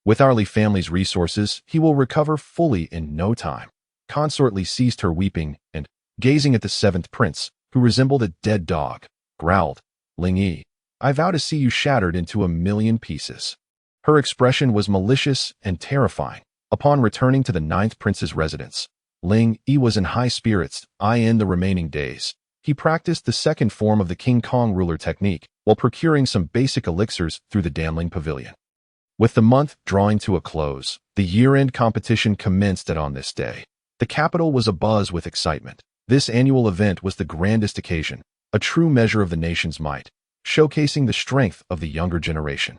With our Li family's resources, he will recover fully in no time. Consort Li ceased her weeping and, gazing at the 7th prince, who resembled a dead dog, growled, Ling Yi, I vow to see you shattered into 1,000,000 pieces. Her expression was malicious and terrifying. Upon returning to the 9th prince's residence, Ling Yi was in high spirits. In the remaining days, he practiced the second form of the King Kong ruler technique while procuring some basic elixirs through the Danling pavilion. With the month drawing to a close, the year-end competition commenced. On this day, the capital was abuzz with excitement. This annual event was the grandest occasion, a true measure of the nation's might, showcasing the strength of the younger generation.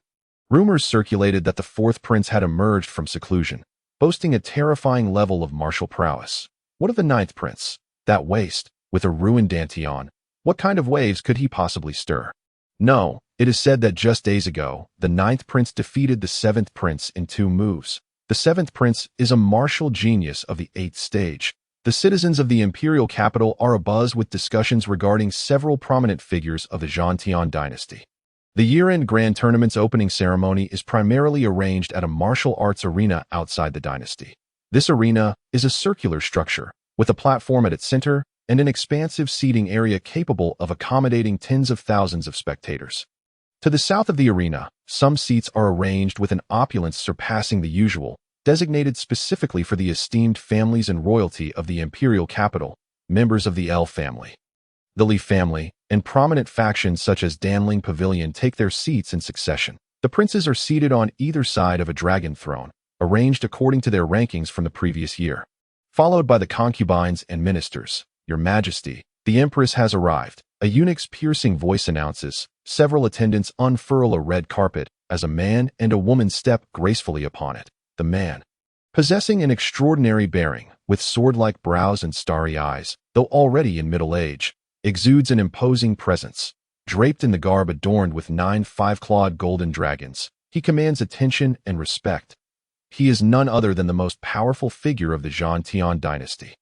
Rumors circulated that the 4th prince had emerged from seclusion, boasting a terrifying level of martial prowess. What of the 9th prince? That waste, with a ruined dantian, what kind of waves could he possibly stir? No, it is said that just days ago, the 9th prince defeated the 7th prince in 2 moves. The 7th prince is a martial genius of the 8th stage. The citizens of the imperial capital are abuzz with discussions regarding several prominent figures of the Zhantian dynasty. The year-end grand tournament's opening ceremony is primarily arranged at a martial arts arena outside the dynasty. This arena is a circular structure, with a platform at its center and an expansive seating area capable of accommodating tens of thousands of spectators. To the south of the arena, some seats are arranged with an opulence surpassing the usual, designated specifically for the esteemed families and royalty of the imperial capital, members of the L family. The Li family and prominent factions such as Danling Pavilion take their seats in succession. The princes are seated on either side of a dragon throne, arranged according to their rankings from the previous year, followed by the concubines and ministers. Your Majesty, the Empress has arrived. A eunuch's piercing voice announces. Several attendants unfurl a red carpet as a man and a woman step gracefully upon it. The man, possessing an extraordinary bearing, with sword-like brows and starry eyes, though already in middle age, exudes an imposing presence. Draped in the garb adorned with 9 5-clawed golden dragons, he commands attention and respect. He is none other than the most powerful figure of the Zhantian dynasty.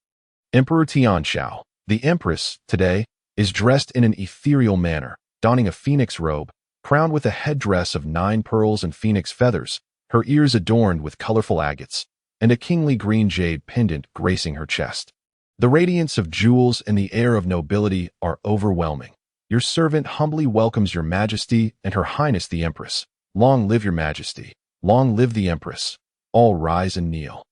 Emperor Tianxiao, the empress, today, is dressed in an ethereal manner, donning a phoenix robe, crowned with a headdress of 9 pearls and phoenix feathers, her ears adorned with colorful agates, and a kingly green jade pendant gracing her chest. The radiance of jewels and the air of nobility are overwhelming. Your servant humbly welcomes your majesty and her highness the empress. Long live your majesty. Long live the empress. All rise and kneel.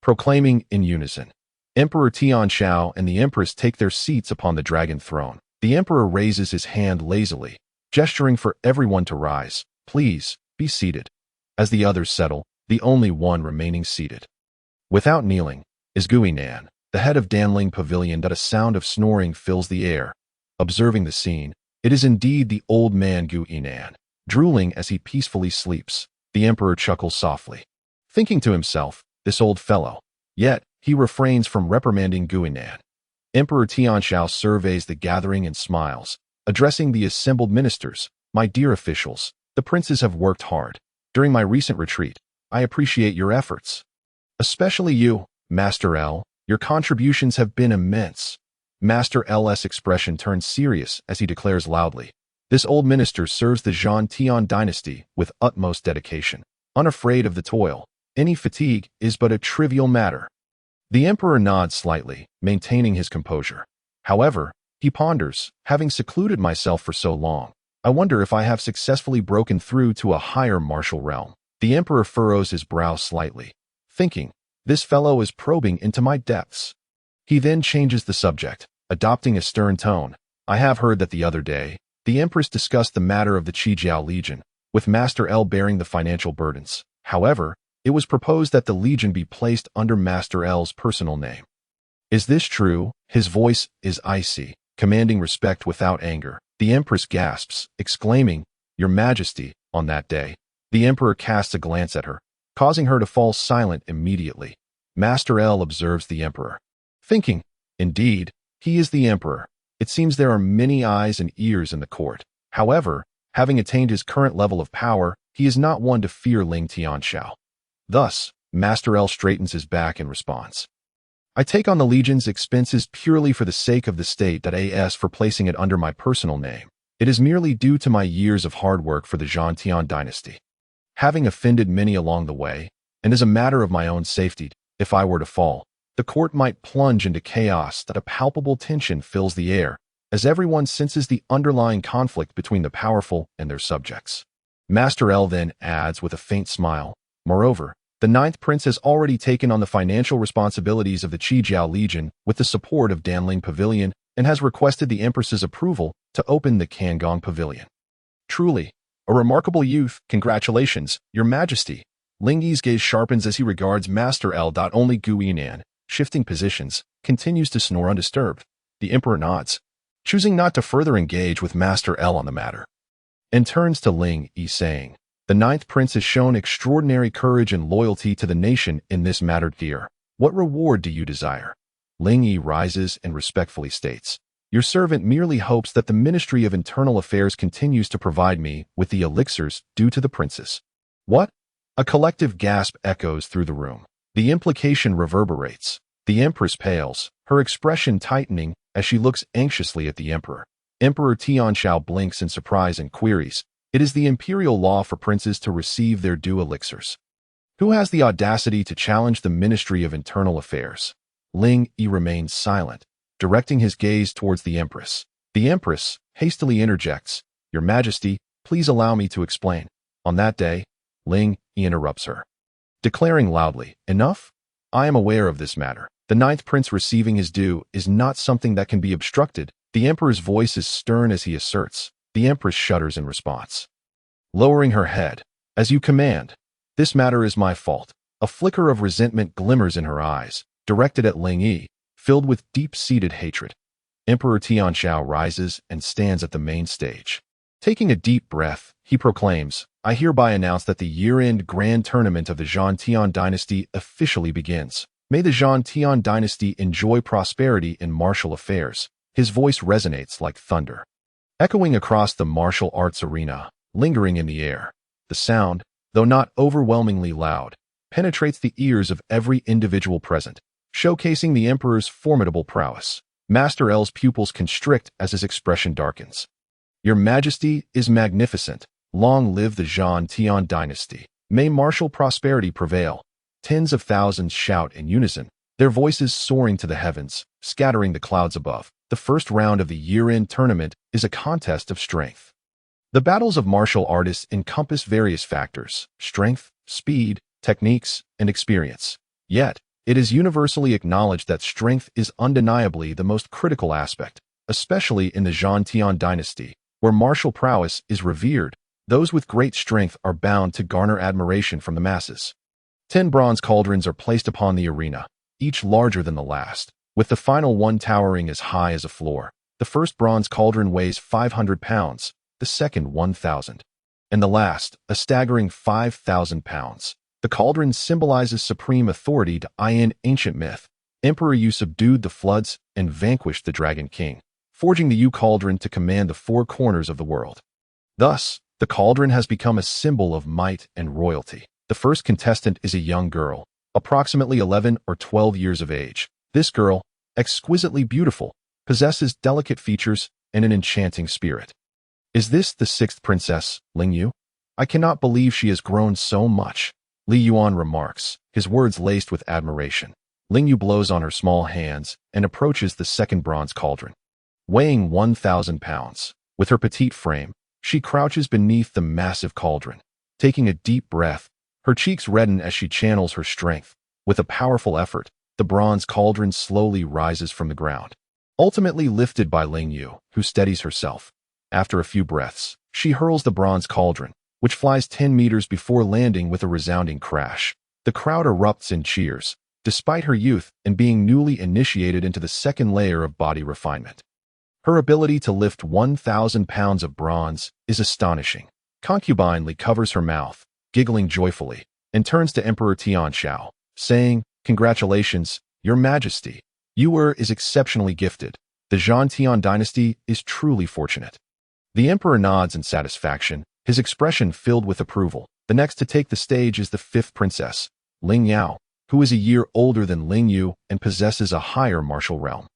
Proclaiming in unison. Emperor Tianxiao and the empress take their seats upon the dragon throne. The emperor raises his hand lazily, gesturing for everyone to rise. Please, be seated. As the others settle, the only one remaining seated, without kneeling, is Guinan, the head of Danling Pavilion. That a sound of snoring fills the air. Observing the scene, it is indeed the old man Guinan, drooling as he peacefully sleeps. The emperor chuckles softly, thinking to himself, this old fellow. Yet, he refrains from reprimanding Guinan. Emperor Tianxiao surveys the gathering and smiles, addressing the assembled ministers. My dear officials, the princes have worked hard. During my recent retreat, I appreciate your efforts. Especially you, Master L. Your contributions have been immense. Master L's expression turns serious as he declares loudly. This old minister serves the Zhan Tian dynasty with utmost dedication. Unafraid of the toil, any fatigue is but a trivial matter. The emperor nods slightly, maintaining his composure. However, he ponders, having secluded myself for so long, I wonder if I have successfully broken through to a higher martial realm. The emperor furrows his brow slightly, thinking, this fellow is probing into my depths. He then changes the subject, adopting a stern tone. I have heard that the other day, the empress discussed the matter of the Qijiao Legion, with Master L bearing the financial burdens. However, it was proposed that the legion be placed under Master L's personal name. Is this true? His voice is icy, commanding respect without anger. The empress gasps, exclaiming, Your Majesty, on that day. The emperor casts a glance at her, causing her to fall silent immediately. Master L observes the emperor, thinking, indeed, he is the emperor. It seems there are many eyes and ears in the court. However, having attained his current level of power, he is not one to fear Ling Tianxiao. Thus, Master L straightens his back in response. I take on the legion's expenses purely for the sake of the state. As for placing it under my personal name, it is merely due to my years of hard work for the Zhan Tian dynasty. Having offended many along the way, and as a matter of my own safety, if I were to fall, the court might plunge into chaos. That a palpable tension fills the air, as everyone senses the underlying conflict between the powerful and their subjects. Master L then adds with a faint smile, moreover, the 9th prince has already taken on the financial responsibilities of the Qijiao Legion with the support of Danling Pavilion and has requested the empress's approval to open the Kangong Pavilion. Truly, a remarkable youth. Congratulations, Your Majesty. Ling Yi's gaze sharpens as he regards Master L. Only Guinan, shifting positions, continues to snore undisturbed. The emperor nods, choosing not to further engage with Master L on the matter, and turns to Ling Yi saying, The 9th prince has shown extraordinary courage and loyalty to the nation in this matter. Dear, what reward do you desire? Ling Yi rises and respectfully states, Your servant merely hopes that the Ministry of Internal Affairs continues to provide me with the elixirs due to the princes. What? A collective gasp echoes through the room. The implication reverberates. The empress pales, her expression tightening as she looks anxiously at the emperor. Emperor Tianxiao blinks in surprise and queries, It is the imperial law for princes to receive their due elixirs. Who has the audacity to challenge the Ministry of Internal Affairs? Ling Yi remains silent, directing his gaze towards the empress. The empress hastily interjects, Your Majesty, please allow me to explain. On that day, Ling Yi interrupts her, declaring loudly, Enough? I am aware of this matter. The 9th prince receiving his due is not something that can be obstructed. The emperor's voice is stern as he asserts. The empress shudders in response, lowering her head. As you command. This matter is my fault. A flicker of resentment glimmers in her eyes, directed at Ling Yi, filled with deep-seated hatred. Emperor Tianxiao rises and stands at the main stage. Taking a deep breath, he proclaims, I hereby announce that the year-end grand tournament of the Zhan Tian dynasty officially begins. May the Zhan Tian dynasty enjoy prosperity in martial affairs. His voice resonates like thunder, echoing across the martial arts arena, lingering in the air. The sound, though not overwhelmingly loud, penetrates the ears of every individual present, showcasing the emperor's formidable prowess. Master L's pupils constrict as his expression darkens. Your Majesty is magnificent. Long live the Zhan Tian dynasty. May martial prosperity prevail. Tens of thousands shout in unison, their voices soaring to the heavens, scattering the clouds above. The first round of the year-end tournament is a contest of strength. The battles of martial artists encompass various factors: strength, speed, techniques, and experience. Yet, it is universally acknowledged that strength is undeniably the most critical aspect, especially in the Zhan Tian dynasty, where martial prowess is revered. Those with great strength are bound to garner admiration from the masses. 10 bronze cauldrons are placed upon the arena, each larger than the last, with the final one towering as high as a floor. The first bronze cauldron weighs 500 pounds, the second 1,000, and the last, a staggering 5,000 pounds. The cauldron symbolizes supreme authority in ancient myth. Emperor Yu subdued the floods and vanquished the Dragon King, forging the Yu cauldron to command the 4 corners of the world. Thus, the cauldron has become a symbol of might and royalty. The first contestant is a young girl, approximately 11 or 12 years of age. This girl, exquisitely beautiful, possesses delicate features and an enchanting spirit. Is this the 6th princess, Ling Yi? I cannot believe she has grown so much. Li Yuan remarks, his words laced with admiration. Ling Yi blows on her small hands and approaches the second bronze cauldron. Weighing 1,000 pounds, with her petite frame, she crouches beneath the massive cauldron. Taking a deep breath, her cheeks redden as she channels her strength. With a powerful effort, the bronze cauldron slowly rises from the ground, ultimately lifted by Ling Yi, who steadies herself. After a few breaths, she hurls the bronze cauldron, which flies 10 meters before landing with a resounding crash. The crowd erupts in cheers, despite her youth and being newly initiated into the second layer of body refinement. Her ability to lift 1,000 pounds of bronze is astonishing. Concubine Li covers her mouth, giggling joyfully, and turns to Emperor Tian Shao, saying, "Congratulations, Your Majesty. Yuer is exceptionally gifted. The Zhan Tian dynasty is truly fortunate." The emperor nods in satisfaction, his expression filled with approval. The next to take the stage is the 5th princess, Ling Yao, who is a year older than Ling Yi and possesses a higher martial realm.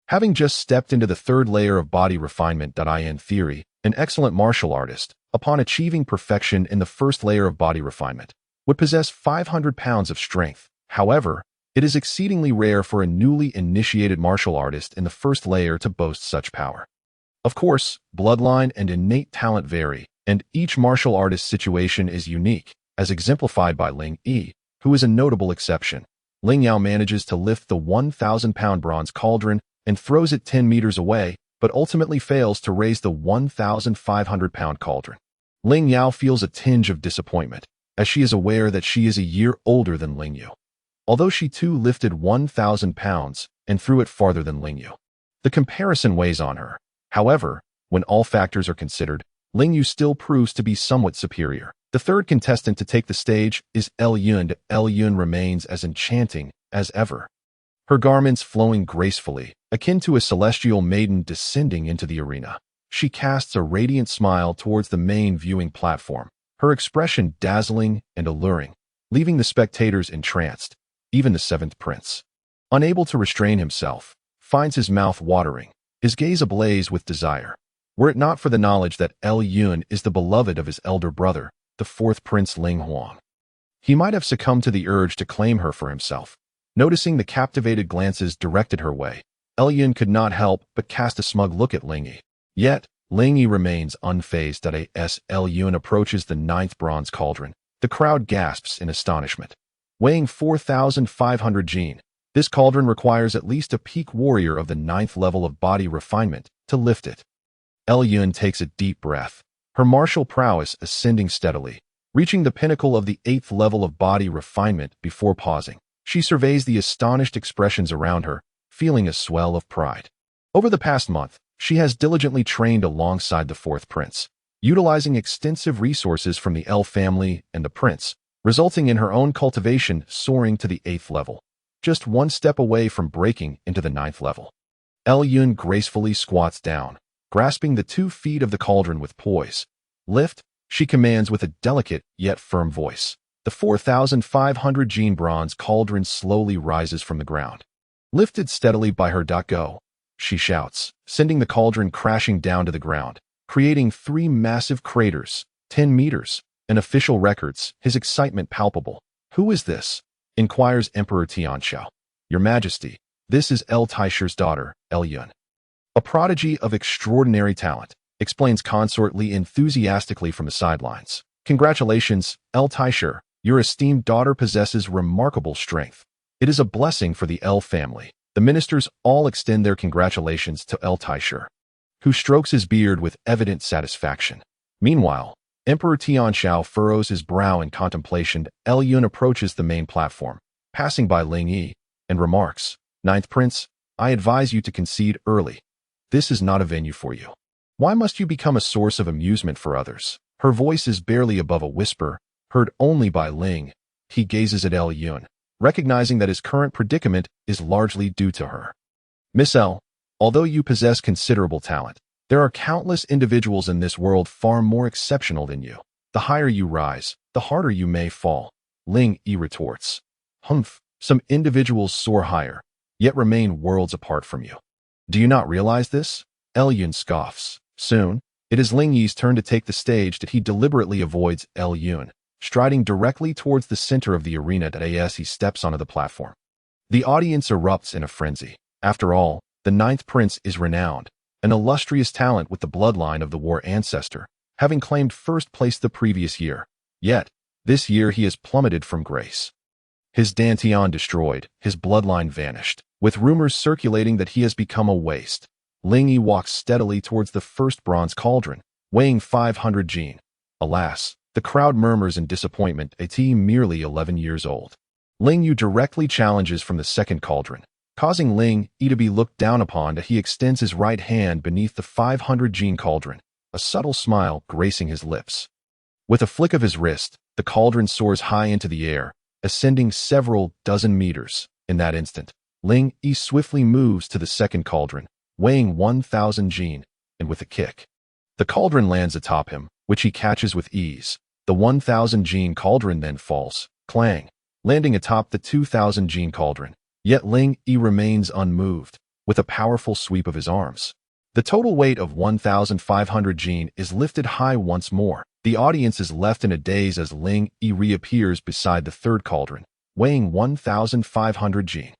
Having just stepped into the 3rd layer of body refinement, in theory, an excellent martial artist, upon achieving perfection in the 1st layer of body refinement, would possess 500 pounds of strength. However, it is exceedingly rare for a newly initiated martial artist in the 1st layer to boast such power. Of course, bloodline and innate talent vary, and each martial artist's situation is unique, as exemplified by Ling Yi, who is a notable exception. Ling Yao manages to lift the 1,000-pound bronze cauldron and throws it 10 meters away, but ultimately fails to raise the 1,500-pound cauldron. Ling Yao feels a tinge of disappointment, as she is aware that she is a year older than Ling Yi, although she too lifted 1,000 pounds and threw it farther than Ling Yi. The comparison weighs on her. However, when all factors are considered, Ling Yi still proves to be somewhat superior. The 3rd contestant to take the stage is El Yun. El Yun remains as enchanting as ever, her garments flowing gracefully, akin to a celestial maiden descending into the arena. She casts a radiant smile towards the main viewing platform, her expression dazzling and alluring, leaving the spectators entranced. Even the 7th prince, unable to restrain himself, finds his mouth watering, his gaze ablaze with desire. Were it not for the knowledge that El Yun is the beloved of his elder brother, the 4th prince Ling Huang, he might have succumbed to the urge to claim her for himself. Noticing the captivated glances directed her way, El Yun could not help but cast a smug look at Ling Yi. Yet, Ling Yi remains unfazed. As El Yun approaches the 9th bronze cauldron, the crowd gasps in astonishment. Weighing 4,500 jin, this cauldron requires at least a peak warrior of the 9th level of body refinement to lift it. El Yun takes a deep breath, her martial prowess ascending steadily, reaching the pinnacle of the 8th level of body refinement before pausing. She surveys the astonished expressions around her, feeling a swell of pride. Over the past month, she has diligently trained alongside the 4th prince, utilizing extensive resources from the El family and the prince, resulting in her own cultivation soaring to the 8th level, just one step away from breaking into the 9th level. El Yun gracefully squats down, grasping the 2 feet of the cauldron with poise. "Lift," she commands with a delicate yet firm voice. The 4,500 jin bronze cauldron slowly rises from the ground, Lifted steadily by her go, she shouts, sending the cauldron crashing down to the ground, creating 3 massive craters, 10 meters, and official records, his excitement palpable. "Who is this?" inquires Emperor Tianxiao. "Your Majesty, this is El Taishi's daughter, El Yun. A prodigy of extraordinary talent," explains Consort Li enthusiastically from the sidelines. "Congratulations, El Taishi. Your esteemed daughter possesses remarkable strength. It is a blessing for the El family." The ministers all extend their congratulations to El Taishi, who strokes his beard with evident satisfaction. Meanwhile, Emperor Tianxiao furrows his brow in contemplation. El Yun approaches the main platform, passing by Ling Yi, and remarks, "Ninth Prince, I advise you to concede early. This is not a venue for you. Why must you become a source of amusement for others?" Her voice is barely above a whisper, heard only by Ling. He gazes at El Yun, recognizing that his current predicament is largely due to her. "Miss L, although you possess considerable talent, there are countless individuals in this world far more exceptional than you. The higher you rise, the harder you may fall." Ling Yi retorts, "Humph, some individuals soar higher, yet remain worlds apart from you. Do you not realize this?" El Yun scoffs. Soon, it is Ling Yi's turn to take the stage, that he deliberately avoids El Yun, striding directly towards the center of the arena as he steps onto the platform. The audience erupts in a frenzy. After all, the Ninth Prince is renowned, an illustrious talent with the bloodline of the war ancestor, having claimed first place the previous year. Yet, this year he has plummeted from grace. His dantian destroyed, his bloodline vanished, with rumors circulating that he has become a waste. Ling Yi walks steadily towards the first bronze cauldron, weighing 500 jin. Alas, the crowd murmurs in disappointment, at merely 11 years old. Ling Yi directly challenges from the second cauldron, causing Ling Yi to be looked down upon. He extends his right hand beneath the 500 jin cauldron, a subtle smile gracing his lips. With a flick of his wrist, the cauldron soars high into the air, ascending several dozen meters. In that instant, Ling Yi swiftly moves to the second cauldron, weighing 1,000 jin, and with a kick, the cauldron lands atop him, which he catches with ease. The 1,000 jin cauldron then falls, clang, landing atop the 2,000 jin cauldron. Yet Ling Yi remains unmoved, with a powerful sweep of his arms. The total weight of 1,500 jin is lifted high once more. The audience is left in a daze as Ling Yi reappears beside the third cauldron, weighing 1,500 jin.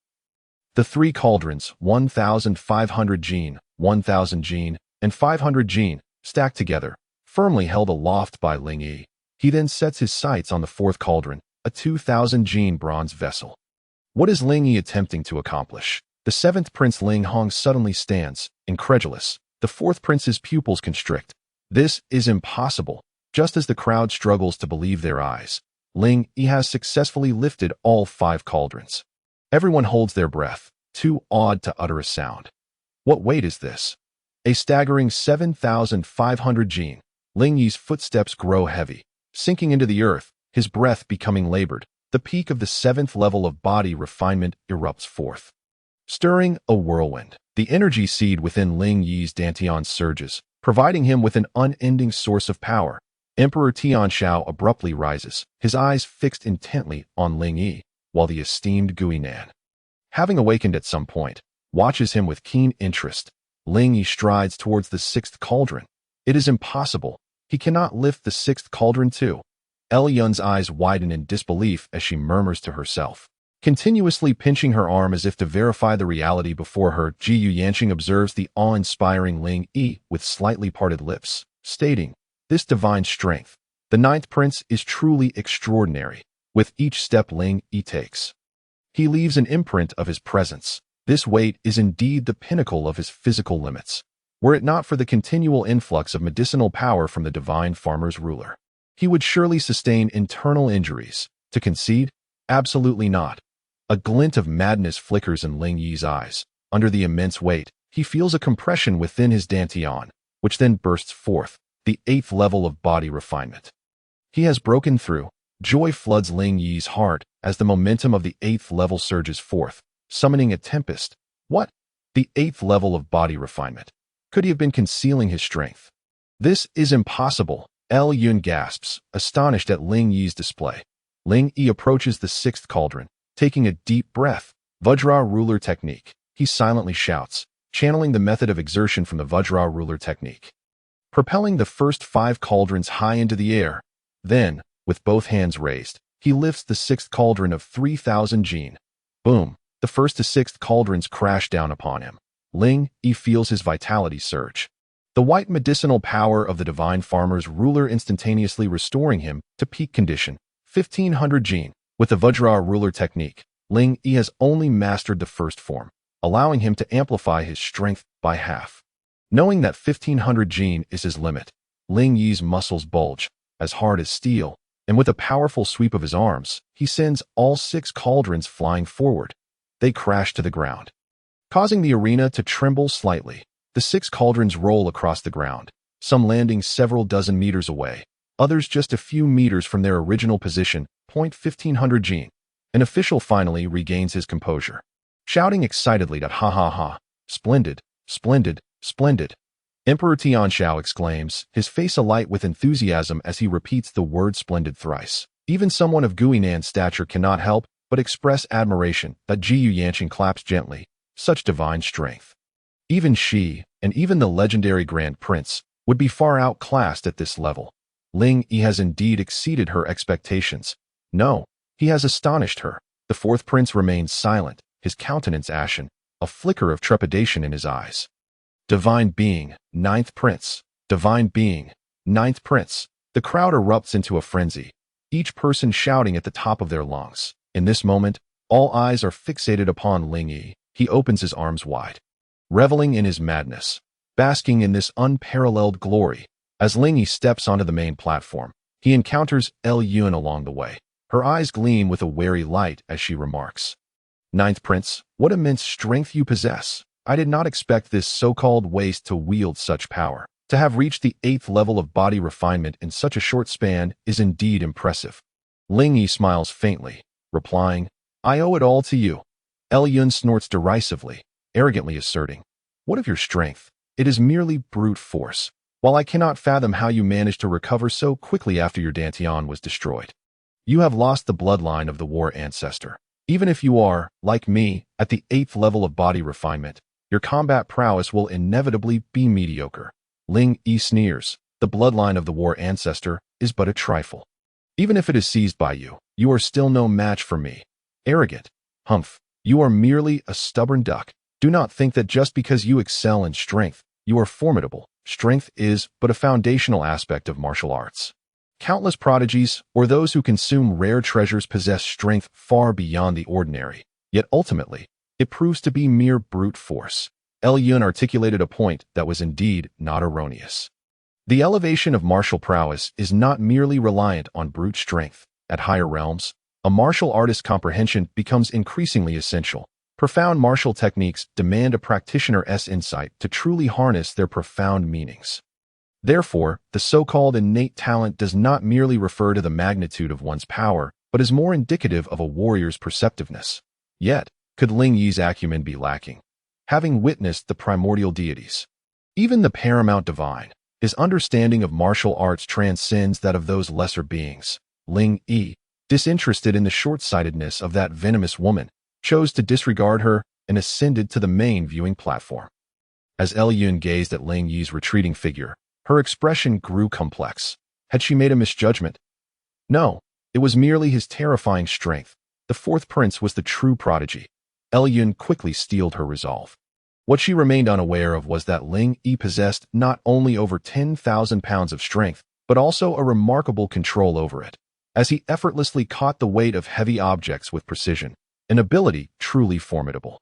The 3 cauldrons, 1,500 jin, 1,000 jin, and 500 jin, stacked together, firmly held aloft by Ling Yi. He then sets his sights on the 4th cauldron, a 2,000 jin bronze vessel. What is Ling Yi attempting to accomplish? The 7th Prince Ling Hong suddenly stands, incredulous. The 4th Prince's pupils constrict. This is impossible. Just as the crowd struggles to believe their eyes, Ling Yi has successfully lifted all 5 cauldrons. Everyone holds their breath, too awed to utter a sound. What weight is this? A staggering 7,500 jin. Ling Yi's footsteps grow heavy, sinking into the earth, his breath becoming labored. The peak of the 7th level of body refinement erupts forth, stirring a whirlwind. The energy seed within Ling Yi's dantian surges, providing him with an unending source of power. Emperor Tianxiao abruptly rises, his eyes fixed intently on Ling Yi, while the esteemed Guinan, having awakened at some point, watches him with keen interest. Ling Yi strides towards the 6th cauldron. It is impossible. He cannot lift the 6th cauldron too. El Yun's eyes widen in disbelief as she murmurs to herself, continuously pinching her arm as if to verify the reality before her. Jiyu Yanqing observes the awe-inspiring Ling Yi with slightly parted lips, stating, "This divine strength, the 9th Prince, is truly extraordinary." With each step Ling Yi takes, he leaves an imprint of his presence. This weight is indeed the pinnacle of his physical limits. Were it not for the continual influx of medicinal power from the divine farmer's ruler, he would surely sustain internal injuries. To concede? Absolutely not. A glint of madness flickers in Ling Yi's eyes. Under the immense weight, he feels a compression within his dantian, which then bursts forth, the 8th level of body refinement. He has broken through. Joy floods Ling Yi's heart as the momentum of the 8th level surges forth, summoning a tempest. What? The 8th level of body refinement. Could he have been concealing his strength? This is impossible. El Yun gasps, astonished at Ling Yi's display. Ling Yi approaches the 6th cauldron, taking a deep breath. Vajra ruler technique. He silently shouts, channeling the method of exertion from the Vajra ruler technique. Propelling the first 5 cauldrons high into the air, then, with both hands raised, he lifts the 6th cauldron of 3,000 jin. Boom! The 1st to 6th cauldrons crash down upon him. Ling Yi feels his vitality surge. The white medicinal power of the divine farmer's ruler instantaneously restoring him to peak condition, 1,500 jin. With the Vajra ruler technique, Ling Yi has only mastered the first form, allowing him to amplify his strength by half. Knowing that 1,500 jin is his limit, Ling Yi's muscles bulge, as hard as steel, and with a powerful sweep of his arms, he sends all 6 cauldrons flying forward. They crash to the ground, causing the arena to tremble slightly. The 6 cauldrons roll across the ground, some landing several dozen meters away, others just a few meters from their original position, 1,500 jin. An official finally regains his composure, shouting excitedly that ha ha ha, splendid, splendid, splendid. Emperor Tianxiao exclaims, his face alight with enthusiasm as he repeats the word splendid thrice. Even someone of Guinan's stature cannot help but express admiration that Jiyu Yanqing claps gently. Such divine strength. Even she, and even the legendary Grand Prince, would be far outclassed at this level. Ling Yi has indeed exceeded her expectations. No, he has astonished her. The 4th prince remains silent, his countenance ashen, a flicker of trepidation in his eyes. Divine being, 9th prince. Divine being, 9th prince. The crowd erupts into a frenzy, each person shouting at the top of their lungs. In this moment, all eyes are fixated upon Ling Yi. He opens his arms wide, reveling in his madness, basking in this unparalleled glory. As Ling Yi steps onto the main platform, he encounters Yun along the way. Her eyes gleam with a wary light as she remarks, 9th prince, what immense strength you possess. I did not expect this so-called waste to wield such power. To have reached the 8th level of body refinement in such a short span is indeed impressive. Ling Yi smiles faintly, replying, I owe it all to you. Yun snorts derisively, arrogantly asserting, what of your strength? It is merely brute force. While I cannot fathom how you managed to recover so quickly after your dantian was destroyed. You have lost the bloodline of the war ancestor. Even if you are, like me, at the 8th level of body refinement, your combat prowess will inevitably be mediocre. Ling Yi sneers, the bloodline of the war ancestor is but a trifle. Even if it is seized by you, you are still no match for me. Arrogant. Humph. You are merely a stubborn duck. Do not think that just because you excel in strength, you are formidable. Strength is but a foundational aspect of martial arts. Countless prodigies, or those who consume rare treasures, possess strength far beyond the ordinary. Yet ultimately, it proves to be mere brute force. Yun articulated a point that was indeed not erroneous. The elevation of martial prowess is not merely reliant on brute strength. At higher realms, a martial artist's comprehension becomes increasingly essential. Profound martial techniques demand a practitioner's insight to truly harness their profound meanings. Therefore, the so-called innate talent does not merely refer to the magnitude of one's power, but is more indicative of a warrior's perceptiveness. Yet, could Ling Yi's acumen be lacking? Having witnessed the primordial deities, even the paramount divine, his understanding of martial arts transcends that of those lesser beings. Ling Yi, disinterested in the short-sightedness of that venomous woman, chose to disregard her and ascended to the main viewing platform. As Yun gazed at Ling Yi's retreating figure, her expression grew complex. Had she made a misjudgment? No, it was merely his terrifying strength. The 4th prince was the true prodigy. Yun quickly steeled her resolve. What she remained unaware of was that Ling Yi possessed not only over 10,000 pounds of strength, but also a remarkable control over it. As he effortlessly caught the weight of heavy objects with precision, an ability truly formidable.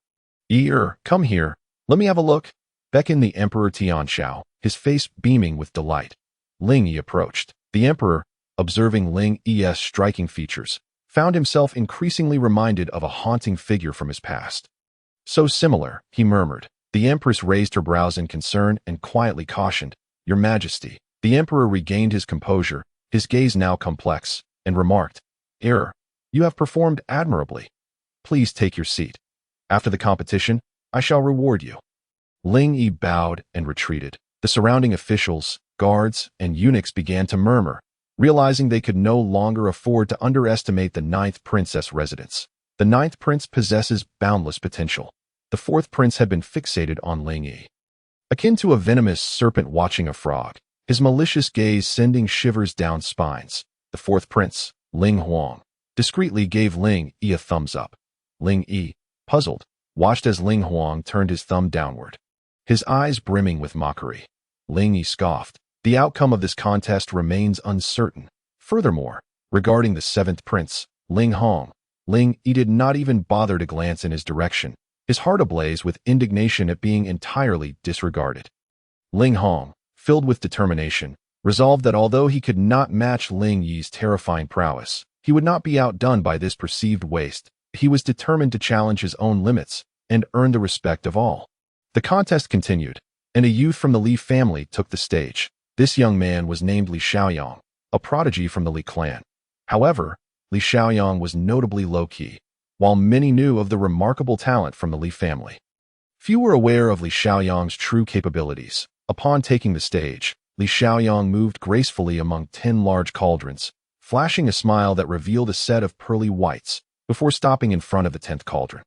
Come here, let me have a look, beckoned the Emperor Tianxiao, his face beaming with delight. Ling Yi approached. The Emperor, observing Ling Yi's striking features, found himself increasingly reminded of a haunting figure from his past. So similar, he murmured. The Empress raised her brows in concern and quietly cautioned, Your Majesty. The Emperor regained his composure, his gaze now complex, and remarked, You have performed admirably. Please take your seat. After the competition, I shall reward you. Ling Yi bowed and retreated. The surrounding officials, guards, and eunuchs began to murmur, realizing they could no longer afford to underestimate the 9th princess residence. The ninth prince possesses boundless potential. The fourth prince had been fixated on Ling Yi. Akin to a venomous serpent watching a frog, his malicious gaze sending shivers down spines. The fourth prince, Ling Huang, discreetly gave Ling Yi a thumbs up. Ling Yi, puzzled, watched as Ling Huang turned his thumb downward, his eyes brimming with mockery. Ling Yi scoffed. The outcome of this contest remains uncertain. Furthermore, regarding the seventh prince, Ling Hong, Ling Yi did not even bother to glance in his direction, his heart ablaze with indignation at being entirely disregarded. Ling Hong, filled with determination, resolved that although he could not match Ling Yi's terrifying prowess, he would not be outdone by this perceived waste. He was determined to challenge his own limits and earn the respect of all. The contest continued, and a youth from the Li family took the stage. This young man was named Li Xiaoyang, a prodigy from the Li clan. However, Li Xiaoyang was notably low-key, while many knew of the remarkable talent from the Li family. Few were aware of Li Xiaoyang's true capabilities. Upon taking the stage, Li Xiaoyang moved gracefully among 10 large cauldrons, flashing a smile that revealed a set of pearly whites, before stopping in front of the 10th cauldron.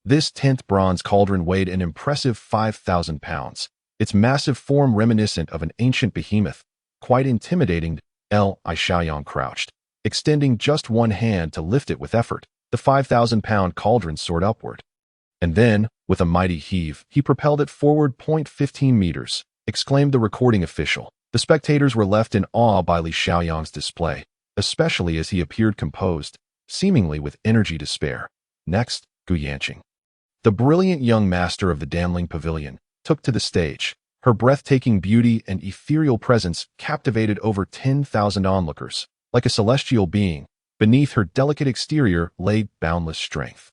This 10th bronze cauldron weighed an impressive 5,000 pounds, its massive form reminiscent of an ancient behemoth, quite intimidating. Li Xiaoyang crouched, extending just one hand to lift it with effort. The 5,000-pound cauldron soared upward. And then, with a mighty heave, he propelled it forward 0.15 meters, exclaimed the recording official. The spectators were left in awe by Li Xiaoyang's display, especially as he appeared composed, seemingly with energy to spare. Next, Gu Yanqing, the brilliant young master of the Danling Pavilion, took to the stage. Her breathtaking beauty and ethereal presence captivated over 10,000 onlookers. Like a celestial being, beneath her delicate exterior lay boundless strength.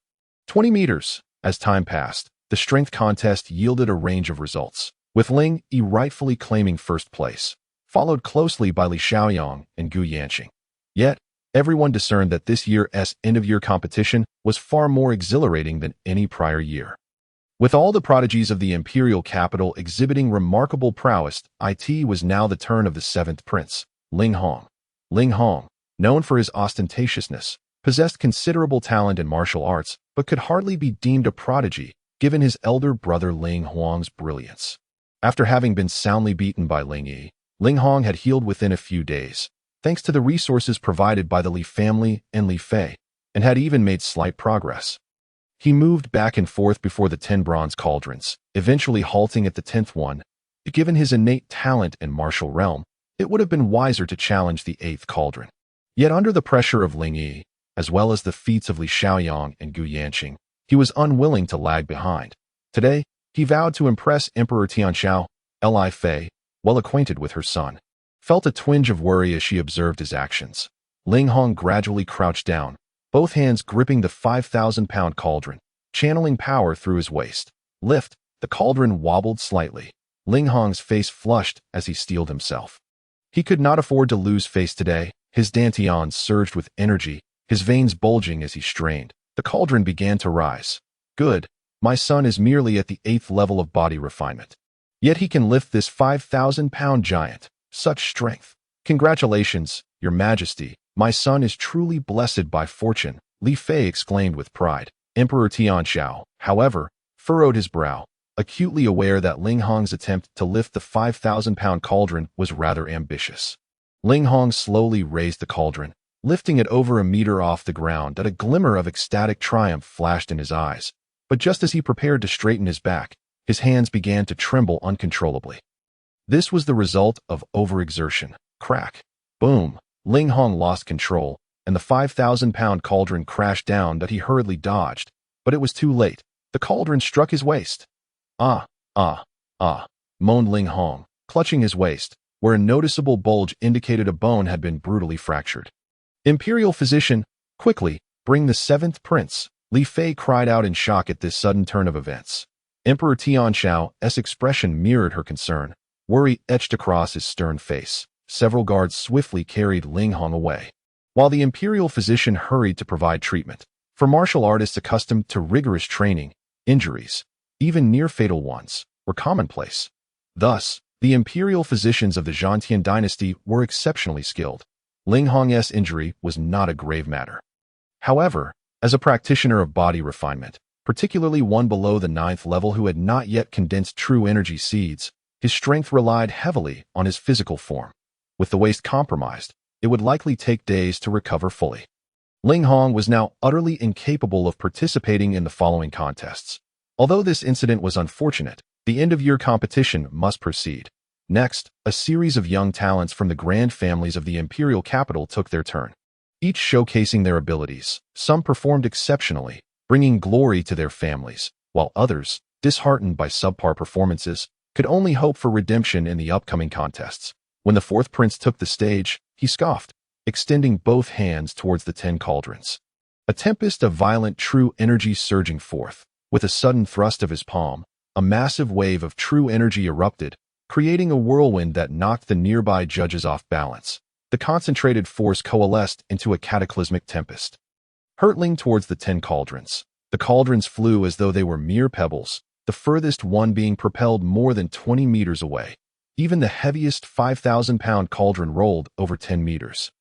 20 meters. As time passed, the strength contest yielded a range of results, with Ling Yi rightfully claiming first place, followed closely by Li Xiaoyang and Gu Yanqing. Yet, everyone discerned that this year's end-of-year competition was far more exhilarating than any prior year. With all the prodigies of the imperial capital exhibiting remarkable prowess, it was now the turn of the seventh prince, Ling Hong. Ling Hong, known for his ostentatiousness, possessed considerable talent in martial arts, but could hardly be deemed a prodigy, given his elder brother Ling Huang's brilliance. After having been soundly beaten by Ling Yi, Ling Hong had healed within a few days, thanks to the resources provided by the Li family and Li Fei, and had even made slight progress. He moved back and forth before the 10 bronze cauldrons, eventually halting at the 10th one. Given his innate talent in martial realm, it would have been wiser to challenge the 8th cauldron. Yet under the pressure of Ling Yi, as well as the feats of Li Xiaoyang and Gu Yanqing, he was unwilling to lag behind. Today, he vowed to impress Emperor Tianxiao. Li Fei, well acquainted with her son, felt a twinge of worry as she observed his actions. Ling Hong gradually crouched down, both hands gripping the 5,000-pound cauldron, channeling power through his waist. Lift, the cauldron wobbled slightly. Ling Hong's face flushed as he steeled himself. He could not afford to lose face today. His dantian surged with energy, his veins bulging as he strained. The cauldron began to rise. Good, my son is merely at the 8th level of body refinement. Yet he can lift this 5,000-pound giant. Such strength. Congratulations, Your Majesty. My son is truly blessed by fortune, Li Fei exclaimed with pride. Emperor Tianxiao, however, furrowed his brow, acutely aware that Ling Hong's attempt to lift the 5,000-pound cauldron was rather ambitious. Ling Hong slowly raised the cauldron, lifting it over a meter off the ground. That a glimmer of ecstatic triumph flashed in his eyes. But just as he prepared to straighten his back, his hands began to tremble uncontrollably. This was the result of overexertion. Crack. Boom. Ling Hong lost control, and the 5,000-pound cauldron crashed down. That he hurriedly dodged, but it was too late. The cauldron struck his waist. Ah, moaned Ling Hong, clutching his waist, where a noticeable bulge indicated a bone had been brutally fractured. Imperial physician, quickly, bring the 7th prince, Li Fei cried out in shock at this sudden turn of events. Emperor Tianxiao's expression mirrored her concern, worry etched across his stern face. Several guards swiftly carried Ling Hong away, while the imperial physician hurried to provide treatment. For martial artists accustomed to rigorous training, injuries, even near-fatal ones, were commonplace. Thus, the imperial physicians of the Zhantian dynasty were exceptionally skilled. Ling Hong's injury was not a grave matter. However, As a practitioner of body refinement, particularly one below the 9th level who had not yet condensed true energy seeds, his strength relied heavily on his physical form. With the waist compromised, it would likely take days to recover fully. Ling Hong was now utterly incapable of participating in the following contests. Although this incident was unfortunate, the end-of-year competition must proceed. Next, a series of young talents from the grand families of the imperial capital took their turn, each showcasing their abilities. Some performed exceptionally, bringing glory to their families, while others, disheartened by subpar performances, could only hope for redemption in the upcoming contests. When the 4th prince took the stage, he scoffed, extending both hands towards the 10 cauldrons. A tempest of violent true energy surging forth. With a sudden thrust of his palm, a massive wave of true energy erupted, creating a whirlwind that knocked the nearby judges off balance. The concentrated force coalesced into a cataclysmic tempest. Hurtling towards the 10 cauldrons, the cauldrons flew as though they were mere pebbles, the furthest one being propelled more than 20 meters away. Even the heaviest 5,000-pound cauldron rolled over 10 meters.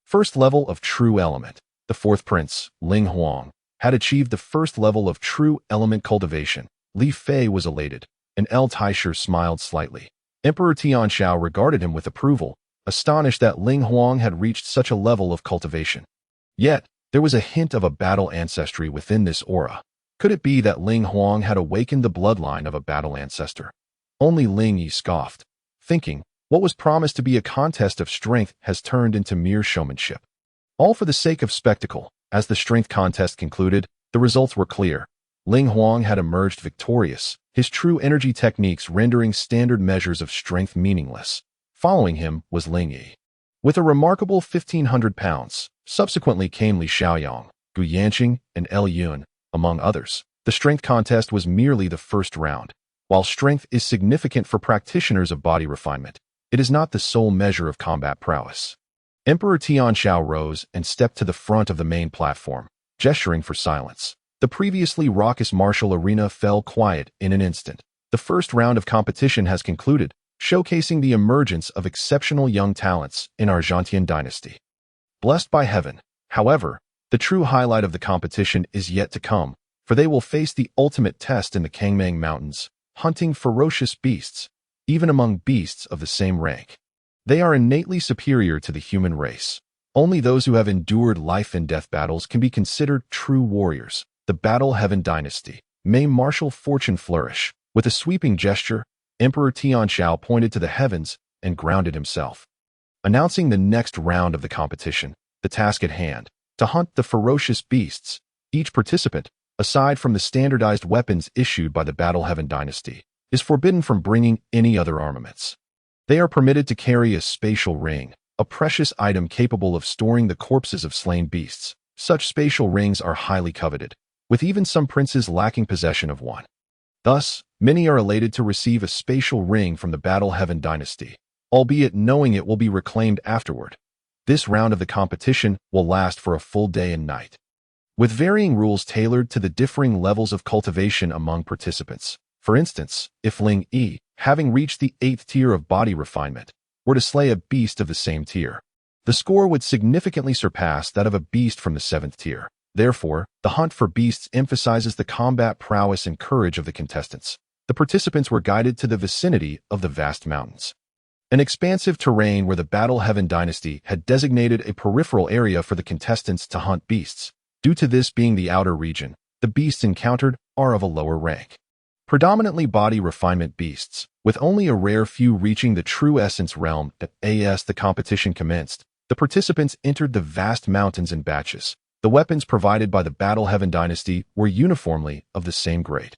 First level of true element. The 4th prince, Ling Huang, had achieved the first level of true element cultivation. Li Fei was elated, and El Taisher smiled slightly. Emperor Tianxiao regarded him with approval, astonished that Ling Huang had reached such a level of cultivation. Yet, there was a hint of a battle ancestry within this aura. Could it be that Ling Huang had awakened the bloodline of a battle ancestor? Only Ling Yi scoffed, thinking, what was promised to be a contest of strength has turned into mere showmanship. All for the sake of spectacle. As the strength contest concluded, the results were clear. Ling Huang had emerged victorious, his true energy techniques rendering standard measures of strength meaningless. Following him was Ling Yi, with a remarkable 1,500 pounds. Subsequently came Li Xiaoyang, Gu Yanqing, and El Yun, among others. The strength contest was merely the first round. While strength is significant for practitioners of body refinement, it is not the sole measure of combat prowess. Emperor Tianxiao rose and stepped to the front of the main platform, gesturing for silence. The previously raucous martial arena fell quiet in an instant. The first round of competition has concluded, showcasing the emergence of exceptional young talents in our Dantian dynasty. Blessed by heaven, however, the true highlight of the competition is yet to come, for they will face the ultimate test in the Kangmang Mountains, hunting ferocious beasts, even among beasts of the same rank. They are innately superior to the human race. Only those who have endured life and death battles can be considered true warriors. The Battle Heaven Dynasty. May martial fortune flourish. With a sweeping gesture, Emperor Tianxiao pointed to the heavens and grounded himself, announcing the next round of the competition. The task at hand, to hunt the ferocious beasts. Each participant, aside from the standardized weapons issued by the Battle Heaven Dynasty, is forbidden from bringing any other armaments. They are permitted to carry a spatial ring, a precious item capable of storing the corpses of slain beasts. Such spatial rings are highly coveted, with even some princes lacking possession of one. Thus, many are elated to receive a spatial ring from the Battle Heaven Dynasty, albeit knowing it will be reclaimed afterward. This round of the competition will last for a full day and night, with varying rules tailored to the differing levels of cultivation among participants. For instance, if Ling Yi, having reached the 8th tier of body refinement, were to slay a beast of the same tier, the score would significantly surpass that of a beast from the 7th tier. Therefore, the hunt for beasts emphasizes the combat prowess and courage of the contestants. The participants were guided to the vicinity of the vast mountains, an expansive terrain where the Battle Heaven Dynasty had designated a peripheral area for the contestants to hunt beasts. Due to this being the outer region, the beasts encountered are of a lower rank, predominantly body refinement beasts, with only a rare few reaching the true essence realm. As the competition commenced, the participants entered the vast mountains in batches. The weapons provided by the Battle Heaven Dynasty were uniformly of the same grade.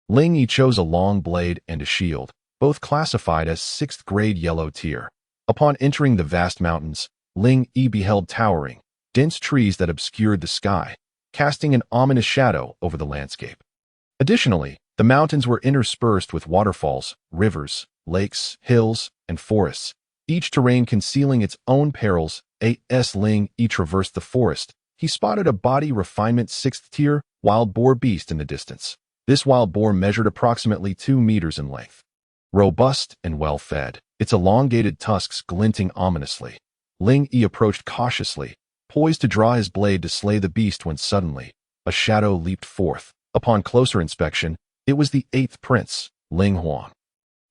Ling Yi chose a long blade and a shield, both classified as 6th grade yellow tier. Upon entering the vast mountains, Ling Yi beheld towering, dense trees that obscured the sky, casting an ominous shadow over the landscape. Additionally, the mountains were interspersed with waterfalls, rivers, lakes, hills, and forests, each terrain concealing its own perils. As Ling Yi traversed the forest, he spotted a body refinement 6th tier wild boar beast in the distance. This wild boar measured approximately 2 meters in length. Robust and well-fed, its elongated tusks glinting ominously. Ling Yi approached cautiously, poised to draw his blade to slay the beast when suddenly, a shadow leaped forth. Upon closer inspection, it was the eighth prince, Ling Huang.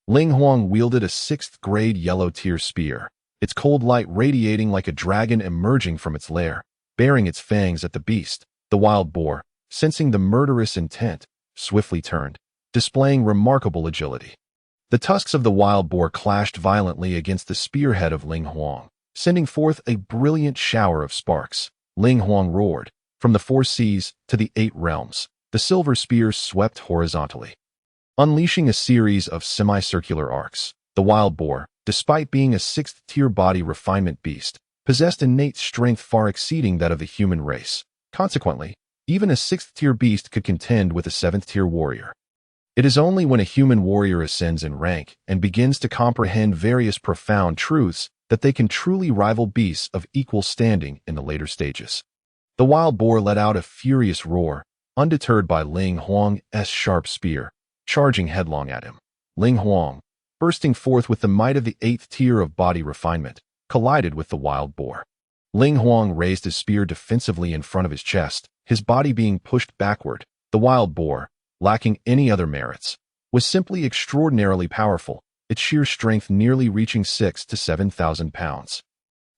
Ling Huang wielded a sixth-grade yellow-tier spear, its cold light radiating like a dragon emerging from its lair, baring its fangs at the beast. The wild boar, sensing the murderous intent, swiftly turned, displaying remarkable agility. The tusks of the wild boar clashed violently against the spearhead of Ling Huang, sending forth a brilliant shower of sparks. Ling Huang roared. From the 4 seas to the 8 realms, the silver spear swept horizontally, unleashing a series of semicircular arcs. The wild boar, despite being a 6th-tier body refinement beast, possessed innate strength far exceeding that of the human race. Consequently, even a 6th-tier beast could contend with a 7th-tier warrior. It is only when a human warrior ascends in rank and begins to comprehend various profound truths that they can truly rival beasts of equal standing in the later stages. The wild boar let out a furious roar, undeterred by Ling Huang's sharp spear, charging headlong at him. Ling Huang, bursting forth with the might of the 8th tier of body refinement, collided with the wild boar. Ling Huang raised his spear defensively in front of his chest, his body being pushed backward. The wild boar, lacking any other merits, was simply extraordinarily powerful, its sheer strength nearly reaching 6,000 to 7,000 pounds.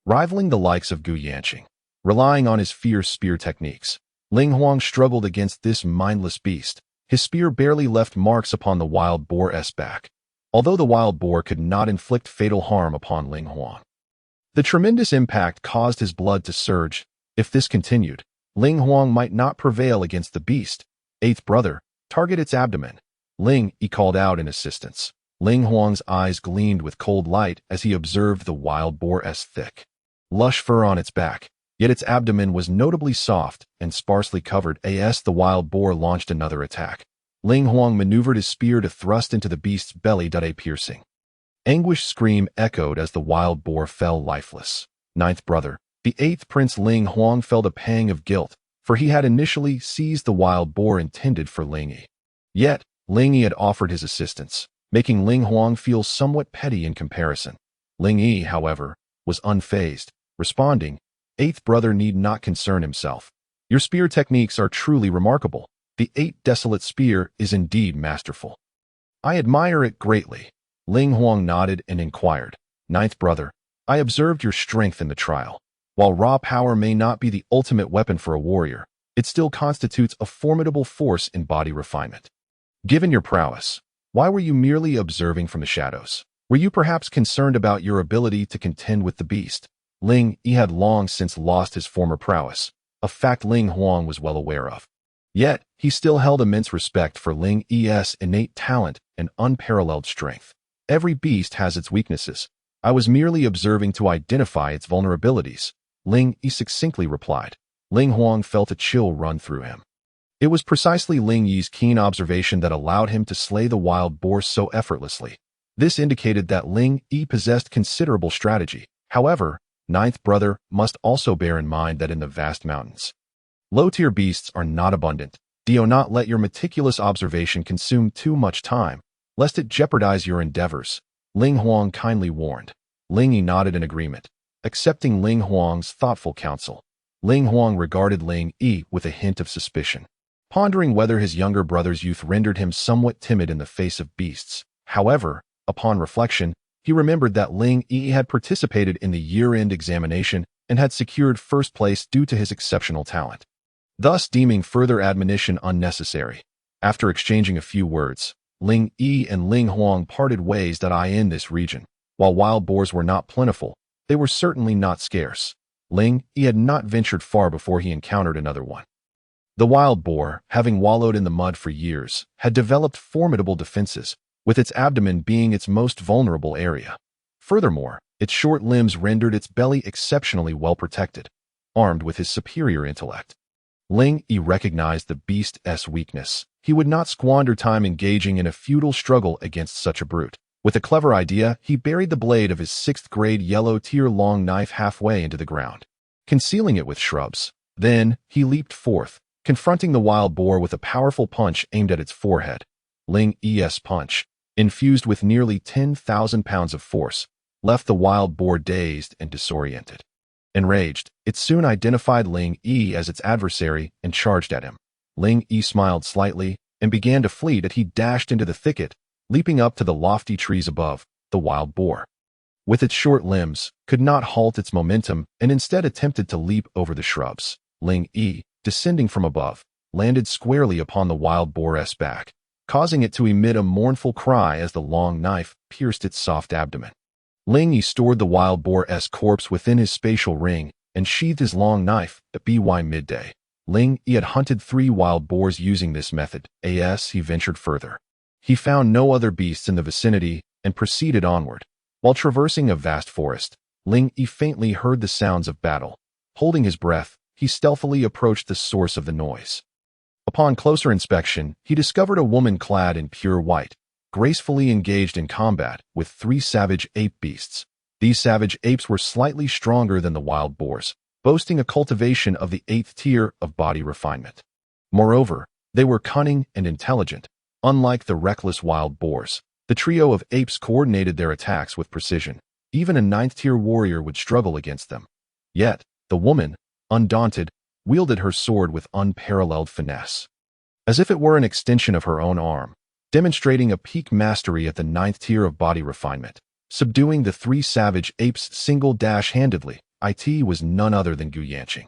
Rivaling the likes of Gu Yanqing, relying on his fierce spear techniques, Ling Huang struggled against this mindless beast. His spear barely left marks upon the wild boar's back, although the wild boar could not inflict fatal harm upon Ling Huang. The tremendous impact caused his blood to surge. If this continued, Ling Huang might not prevail against the beast. Eighth brother, target its abdomen. Ling Yi called out in assistance. Ling Huang's eyes gleamed with cold light as he observed the wild boar's thick, lush fur on its back, yet its abdomen was notably soft and sparsely covered. As the wild boar launched another attack, Ling Huang maneuvered his spear to thrust into the beast's belly. A piercing, anguished scream echoed as the wild boar fell lifeless. Ninth brother, the 8th prince Ling Huang felt a pang of guilt, for he had initially seized the wild boar intended for Ling Yi. Yet, Ling Yi had offered his assistance, making Ling Huang feel somewhat petty in comparison. Ling Yi, however, was unfazed, responding, "Eighth brother need not concern himself. Your spear techniques are truly remarkable. The 8 desolate spear is indeed masterful. I admire it greatly." Ling Huang nodded and inquired, "Ninth brother, I observed your strength in the trial. While raw power may not be the ultimate weapon for a warrior, it still constitutes a formidable force in body refinement. Given your prowess, why were you merely observing from the shadows? Were you perhaps concerned about your ability to contend with the beast?" Ling Yi had long since lost his former prowess, a fact Ling Huang was well aware of. Yet, he still held immense respect for Ling Yi's innate talent and unparalleled strength. Every beast has its weaknesses. I was merely observing to identify its vulnerabilities, Ling Yi succinctly replied. Ling Huang felt a chill run through him. It was precisely Ling Yi's keen observation that allowed him to slay the wild boar so effortlessly. This indicated that Ling Yi possessed considerable strategy. However, ninth brother must also bear in mind that in the vast mountains, low-tier beasts are not abundant. Do not let your meticulous observation consume too much time, lest it jeopardize your endeavors, Ling Huang kindly warned. Ling Yi nodded in agreement, accepting Ling Huang's thoughtful counsel. Ling Huang regarded Ling Yi with a hint of suspicion, pondering whether his younger brother's youth rendered him somewhat timid in the face of beasts. However, upon reflection, he remembered that Ling Yi had participated in the year-end examination and had secured first place due to his exceptional talent, thus deeming further admonition unnecessary. After exchanging a few words, Ling Yi and Ling Huang parted ways. In this region, while wild boars were not plentiful, they were certainly not scarce. Ling Yi had not ventured far before he encountered another one. The wild boar, having wallowed in the mud for years, had developed formidable defenses, with its abdomen being its most vulnerable area. Furthermore, its short limbs rendered its belly exceptionally well protected. Armed with his superior intellect, Ling Yi recognized the beast's weakness. He would not squander time engaging in a futile struggle against such a brute. With a clever idea, he buried the blade of his 6th-grade yellow-tier-long knife halfway into the ground, concealing it with shrubs. Then, he leaped forth, confronting the wild boar with a powerful punch aimed at its forehead. Ling Yi's punch, infused with nearly 10,000 pounds of force, left the wild boar dazed and disoriented. Enraged, it soon identified Ling Yi as its adversary and charged at him. Ling Yi smiled slightly and began to flee as he dashed into the thicket, leaping up to the lofty trees above. The wild boar, with its short limbs, could not halt its momentum and instead attempted to leap over the shrubs. Ling Yi, descending from above, landed squarely upon the wild boar's back, causing it to emit a mournful cry as the long knife pierced its soft abdomen. Ling Yi stored the wild boar's corpse within his spatial ring and sheathed his long knife. At by midday, Ling Yi had hunted 3 wild boars using this method. As he ventured further, he found no other beasts in the vicinity and proceeded onward. While traversing a vast forest, Ling Yi faintly heard the sounds of battle. Holding his breath, he stealthily approached the source of the noise. Upon closer inspection, he discovered a woman clad in pure white, gracefully engaged in combat with 3 savage ape beasts. These savage apes were slightly stronger than the wild boars, boasting a cultivation of the 8th tier of body refinement. Moreover, they were cunning and intelligent. Unlike the reckless wild boars, the trio of apes coordinated their attacks with precision. Even a 9th tier warrior would struggle against them. Yet, the woman, undaunted, wielded her sword with unparalleled finesse, as if it were an extension of her own arm, demonstrating a peak mastery at the 9th tier of body refinement. Subduing the 3 savage apes single-handedly, it was none other than Gu Yanqing,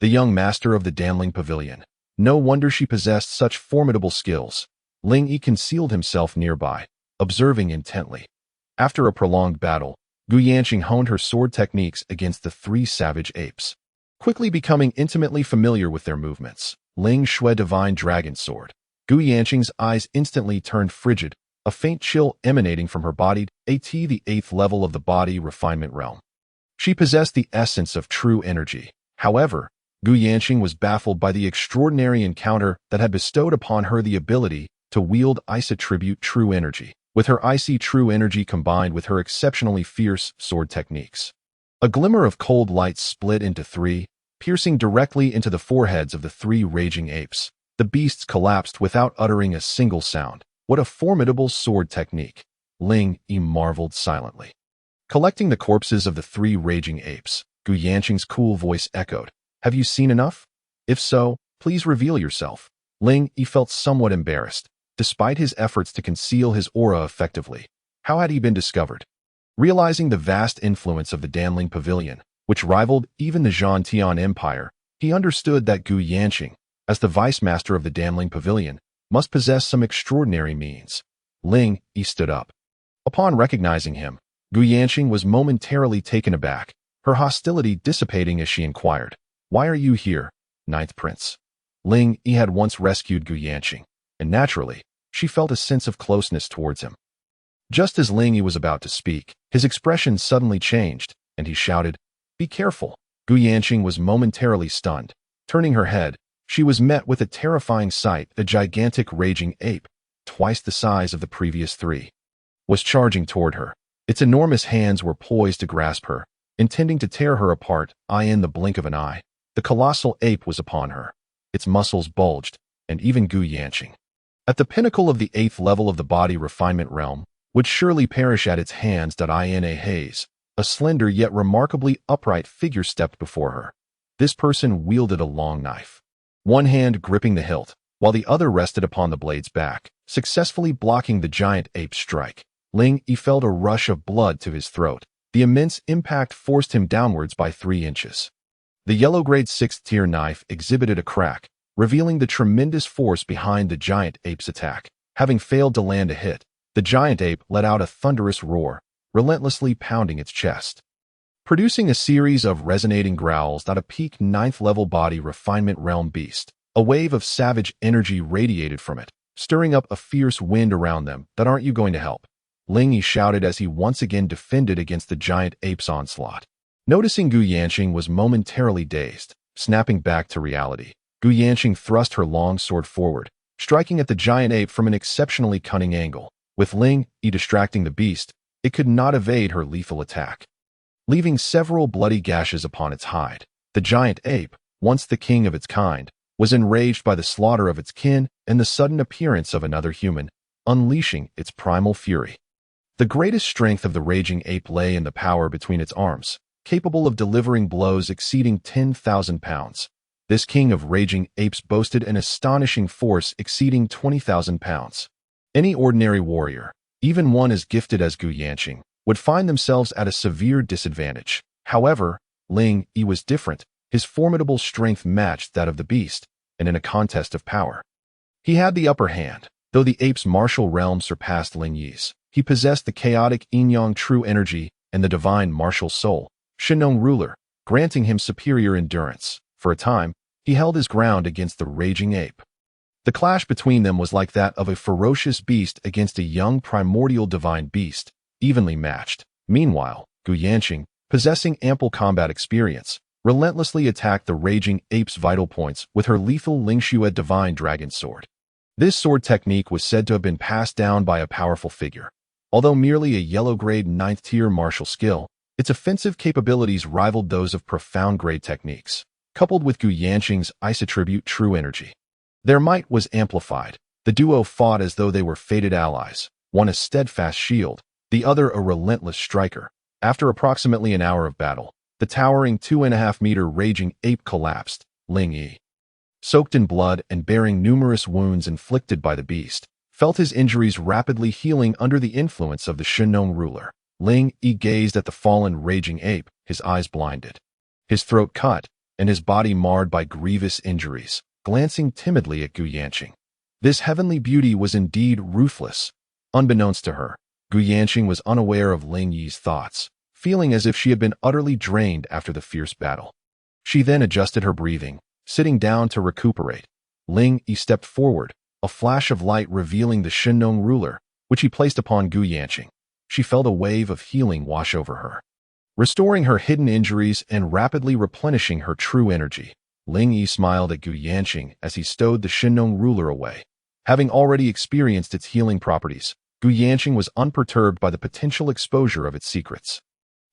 the young master of the Danling Pavilion. No wonder she possessed such formidable skills. Ling Yi concealed himself nearby, observing intently. After a prolonged battle, Gu Yanqing honed her sword techniques against the 3 savage apes, quickly becoming intimately familiar with their movements. Ling Shui Divine Dragon Sword. Gu Yanqing's eyes instantly turned frigid, a faint chill emanating from her body. The 8th level of the body refinement realm. She possessed the essence of true energy. However, Gu Yanqing was baffled by the extraordinary encounter that had bestowed upon her the ability to wield ice attribute true energy, with her icy true energy combined with her exceptionally fierce sword techniques. A glimmer of cold light split into 3, piercing directly into the foreheads of the 3 raging apes. The beasts collapsed without uttering a single sound. What a formidable sword technique! Ling Yi marveled silently. Collecting the corpses of the 3 raging apes, Gu Yanqing's cool voice echoed. Have you seen enough? If so, please reveal yourself. Ling Yi felt somewhat embarrassed. Despite his efforts to conceal his aura effectively, how had he been discovered? Realizing the vast influence of the Danling Pavilion, which rivaled even the Zhantian Empire, he understood that Gu Yanqing, as the vice-master of the Danling Pavilion, must possess some extraordinary means. Ling Yi stood up. Upon recognizing him, Gu Yanqing was momentarily taken aback, her hostility dissipating as she inquired, "Why are you here, 9th Prince?" Ling Yi had once rescued Gu Yanqing, and naturally, she felt a sense of closeness towards him. Just as Ling Yi was about to speak, his expression suddenly changed, and he shouted, "Be careful!" Gu Yanqing was momentarily stunned. Turning her head, she was met with a terrifying sight. A gigantic raging ape, twice the size of the previous 3, was charging toward her. Its enormous hands were poised to grasp her, intending to tear her apart. In the blink of an eye, the colossal ape was upon her. Its muscles bulged, and even Gu Yanqing, at the pinnacle of the 8th level of the body refinement realm, would surely perish at its hands. In a haze, a slender yet remarkably upright figure stepped before her. This person wielded a long knife, one hand gripping the hilt, while the other rested upon the blade's back, successfully blocking the giant ape's strike. Ling Yi felt a rush of blood to his throat. The immense impact forced him downwards by 3 inches. The yellow grade 6th tier knife exhibited a crack, revealing the tremendous force behind the giant ape's attack. Having failed to land a hit, the giant ape let out a thunderous roar, relentlessly pounding its chest, producing a series of resonating growls that a peak 9th level body refinement realm beast. A wave of savage energy radiated from it, stirring up a fierce wind around them. "That aren't you going to help?" Ling Yi shouted as he once again defended against the giant ape's onslaught. Noticing Gu Yanqing was momentarily dazed, snapping back to reality, Gu Yanqing thrust her long sword forward, striking at the giant ape from an exceptionally cunning angle. With Ling Yi distracting the beast, it could not evade her lethal attack, leaving several bloody gashes upon its hide. The giant ape, once the king of its kind, was enraged by the slaughter of its kin and the sudden appearance of another human, unleashing its primal fury. The greatest strength of the raging ape lay in the power between its arms, capable of delivering blows exceeding 10,000 pounds. This king of raging apes boasted an astonishing force exceeding 20,000 pounds. Any ordinary warrior, even one as gifted as Gu Yanqing, would find themselves at a severe disadvantage. However, Ling Yi was different. His formidable strength matched that of the beast, and in a contest of power, he had the upper hand. Though the ape's martial realm surpassed Ling Yi's, he possessed the chaotic yin-yang true energy and the divine martial soul, Shenong ruler, granting him superior endurance. For a time, he held his ground against the raging ape. The clash between them was like that of a ferocious beast against a young primordial divine beast, evenly matched. Meanwhile, Gu Yanqing, possessing ample combat experience, relentlessly attacked the raging ape's vital points with her lethal Lingxue divine dragon sword. This sword technique was said to have been passed down by a powerful figure. Although merely a yellow-grade 9th-tier martial skill, its offensive capabilities rivaled those of profound-grade techniques. Coupled with Gu Yanqing's ice-attribute true energy, their might was amplified. The duo fought as though they were fated allies, one a steadfast shield, the other a relentless striker. After approximately an hour of battle, the towering 2.5-meter raging ape collapsed. Ling Yi, soaked in blood and bearing numerous wounds inflicted by the beast, felt his injuries rapidly healing under the influence of the Shenong ruler. Ling Yi gazed at the fallen raging ape, his eyes blinded, his throat cut, and his body marred by grievous injuries, glancing timidly at Gu Yanqing. This heavenly beauty was indeed ruthless. Unbeknownst to her, Gu Yanqing was unaware of Ling Yi's thoughts, feeling as if she had been utterly drained after the fierce battle. She then adjusted her breathing, sitting down to recuperate. Ling Yi stepped forward, a flash of light revealing the Shenong ruler, which he placed upon Gu Yanqing. She felt a wave of healing wash over her, restoring her hidden injuries and rapidly replenishing her true energy. Ling Yi smiled at Gu Yanqing as he stowed the Shenong ruler away. Having already experienced its healing properties, Gu Yanqing was unperturbed by the potential exposure of its secrets.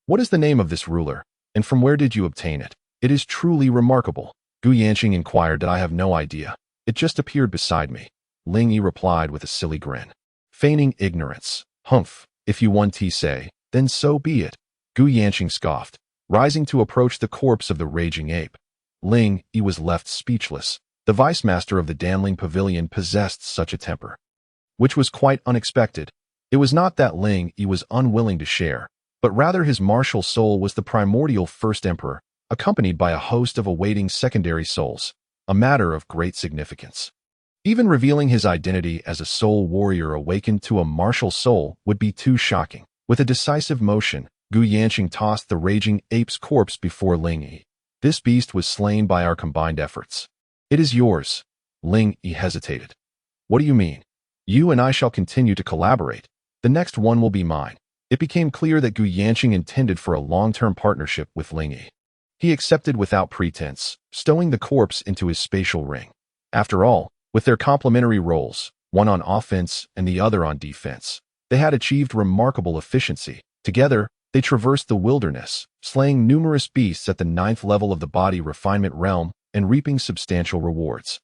"What is the name of this ruler, and from where did you obtain it? It is truly remarkable." Gu Yanqing inquired. "I have no idea. It just appeared beside me," Ling Yi replied with a silly grin, feigning ignorance. "Humph, if you want to say, then so be it," Gu Yanqing scoffed, rising to approach the corpse of the raging ape. Ling Yi was left speechless. The vice master of the Danling Pavilion possessed such a temper, which was quite unexpected. It was not that Ling Yi was unwilling to share, but rather his martial soul was the primordial first emperor, accompanied by a host of awaiting secondary souls, a matter of great significance. Even revealing his identity as a soul warrior awakened to a martial soul would be too shocking. With a decisive motion, Gu Yanqing tossed the raging ape's corpse before Ling Yi. "This beast was slain by our combined efforts. It is yours." Ling Yi hesitated. "What do you mean? You and I shall continue to collaborate. The next one will be mine." It became clear that Gu Yanqing intended for a long-term partnership with Ling Yi. He accepted without pretense, stowing the corpse into his spatial ring. After all, with their complementary roles, one on offense and the other on defense, they had achieved remarkable efficiency. Together, they traversed the wilderness, slaying numerous beasts at the 9th level of the body refinement realm and reaping substantial rewards.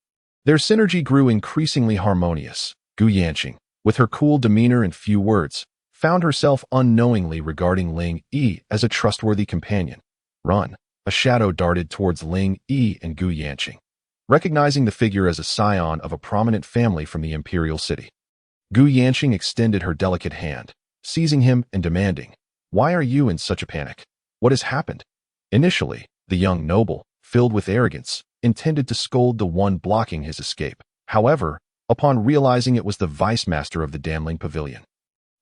Their synergy grew increasingly harmonious. Gu Yanqing, with her cool demeanor and few words, found herself unknowingly regarding Ling Yi as a trustworthy companion. "Run!" A shadow darted towards Ling Yi and Gu Yanqing, recognizing the figure as a scion of a prominent family from the imperial city. Gu Yanqing extended her delicate hand, seizing him and demanding, "Why are you in such a panic? What has happened?" Initially, the young noble, filled with arrogance, intended to scold the one blocking his escape. However, upon realizing it was the vice master of the Danling Pavilion,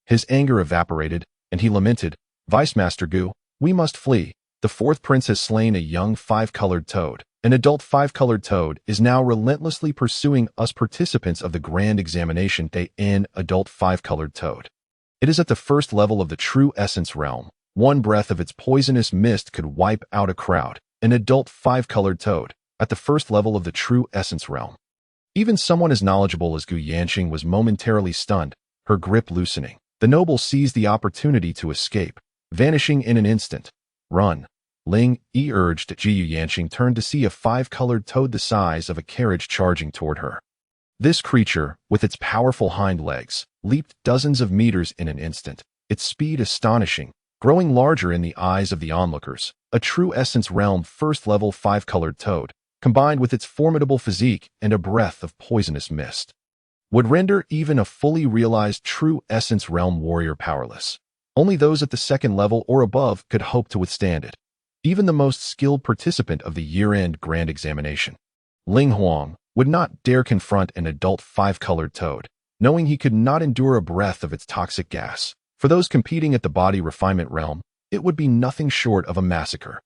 his anger evaporated, and he lamented, "Vice Master Gu, we must flee. The 4th prince has slain a young 5-colored toad. An adult 5-colored toad is now relentlessly pursuing us participants of the grand examination day in adult 5-colored toad. It is at the 1st level of the true essence realm. One breath of its poisonous mist could wipe out a crowd. An adult 5-colored toad, at the 1st level of the true essence realm." Even someone as knowledgeable as Gu Yanqing was momentarily stunned, her grip loosening. The noble seized the opportunity to escape, vanishing in an instant. "Run!" Ling Yi urged. Gu Yanqing turned to see a 5-colored toad the size of a carriage charging toward her. This creature, with its powerful hind legs, leaped dozens of meters in an instant, its speed astonishing, growing larger in the eyes of the onlookers. A true essence realm 1st level 5-colored toad, combined with its formidable physique and a breath of poisonous mist, would render even a fully realized true essence realm warrior powerless. Only those at the second level or above could hope to withstand it, even the most skilled participant of the year-end grand examination. Ling Huang would not dare confront an adult five-colored toad, knowing he could not endure a breath of its toxic gas. For those competing at the body refinement realm, it would be nothing short of a massacre.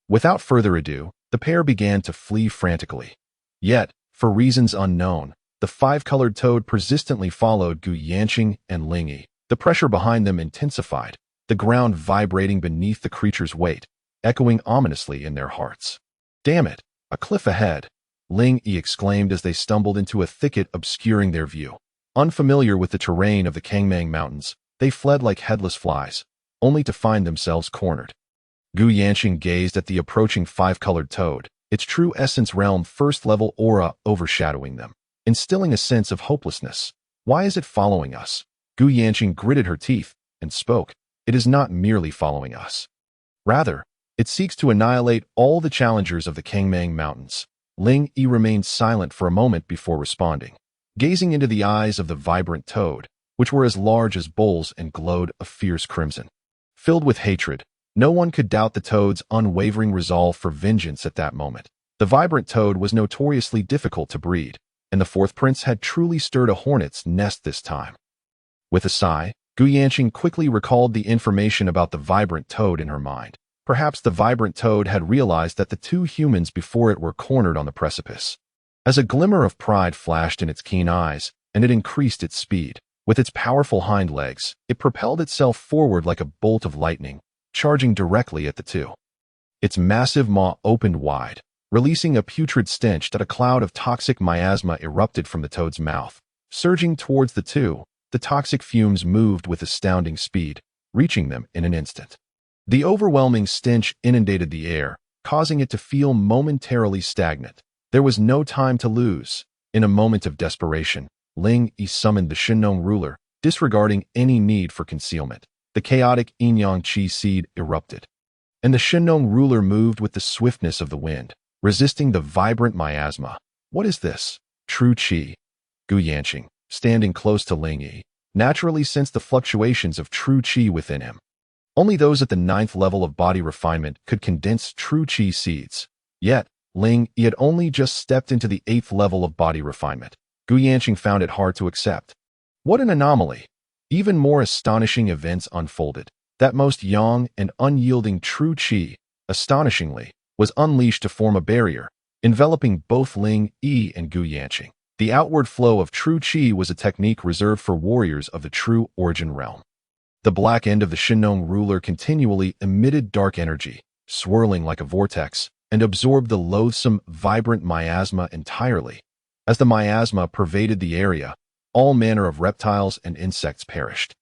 Without further ado, the pair began to flee frantically. Yet, for reasons unknown, the five-colored toad persistently followed Gu Yanqing and Ling Yi. The pressure behind them intensified, the ground vibrating beneath the creature's weight, echoing ominously in their hearts. "Damn it, a cliff ahead," Ling Yi exclaimed as they stumbled into a thicket obscuring their view. Unfamiliar with the terrain of the Kangmang Mountains, they fled like headless flies, only to find themselves cornered. Gu Yanqing gazed at the approaching five-colored toad, its true essence realm first-level aura overshadowing them, instilling a sense of hopelessness. "Why is it following us?" Gu Yanqing gritted her teeth and spoke. "It is not merely following us. Rather, it seeks to annihilate all the challengers of the Kangmang Mountains." Ling Yi remained silent for a moment before responding, gazing into the eyes of the vibrant toad, which were as large as bowls and glowed a fierce crimson. Filled with hatred, no one could doubt the toad's unwavering resolve for vengeance at that moment. The vibrant toad was notoriously difficult to breed, and the fourth prince had truly stirred a hornet's nest this time. With a sigh, Gu Yanqing quickly recalled the information about the vibrant toad in her mind. Perhaps the vibrant toad had realized that the two humans before it were cornered on the precipice. As a glimmer of pride flashed in its keen eyes, and it increased its speed. With its powerful hind legs, it propelled itself forward like a bolt of lightning, charging directly at the two. Its massive maw opened wide, releasing a putrid stench that a cloud of toxic miasma erupted from the toad's mouth. Surging towards the two, the toxic fumes moved with astounding speed, reaching them in an instant. The overwhelming stench inundated the air, causing it to feel momentarily stagnant. There was no time to lose. In a moment of desperation, Ling Yi summoned the Shinong ruler, disregarding any need for concealment. The chaotic yin-yang qi seed erupted, and the Shinong ruler moved with the swiftness of the wind, resisting the vibrant miasma. "What is this? True qi?" Gu Yanqing, standing close to Ling Yi, naturally sensed the fluctuations of true qi within him. Only those at the 9th level of body refinement could condense true qi seeds. Yet, Ling Yi had only just stepped into the 8th level of body refinement. Gu Yanqing found it hard to accept. What an anomaly! Even more astonishing events unfolded. That most young and unyielding true qi, astonishingly, was unleashed to form a barrier, enveloping both Ling Yi and Gu Yanqing. The outward flow of true qi was a technique reserved for warriors of the true origin realm. The black end of the Shinong ruler continually emitted dark energy, swirling like a vortex, and absorbed the loathsome, vibrant miasma entirely. As the miasma pervaded the area, all manner of reptiles and insects perished,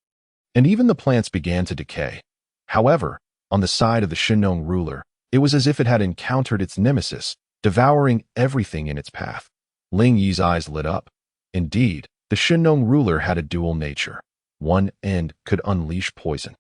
and even the plants began to decay. However, on the side of the Shinong ruler, it was as if it had encountered its nemesis, devouring everything in its path. Ling Yi's eyes lit up. Indeed, the Shinong ruler had a dual nature. One end could unleash poison,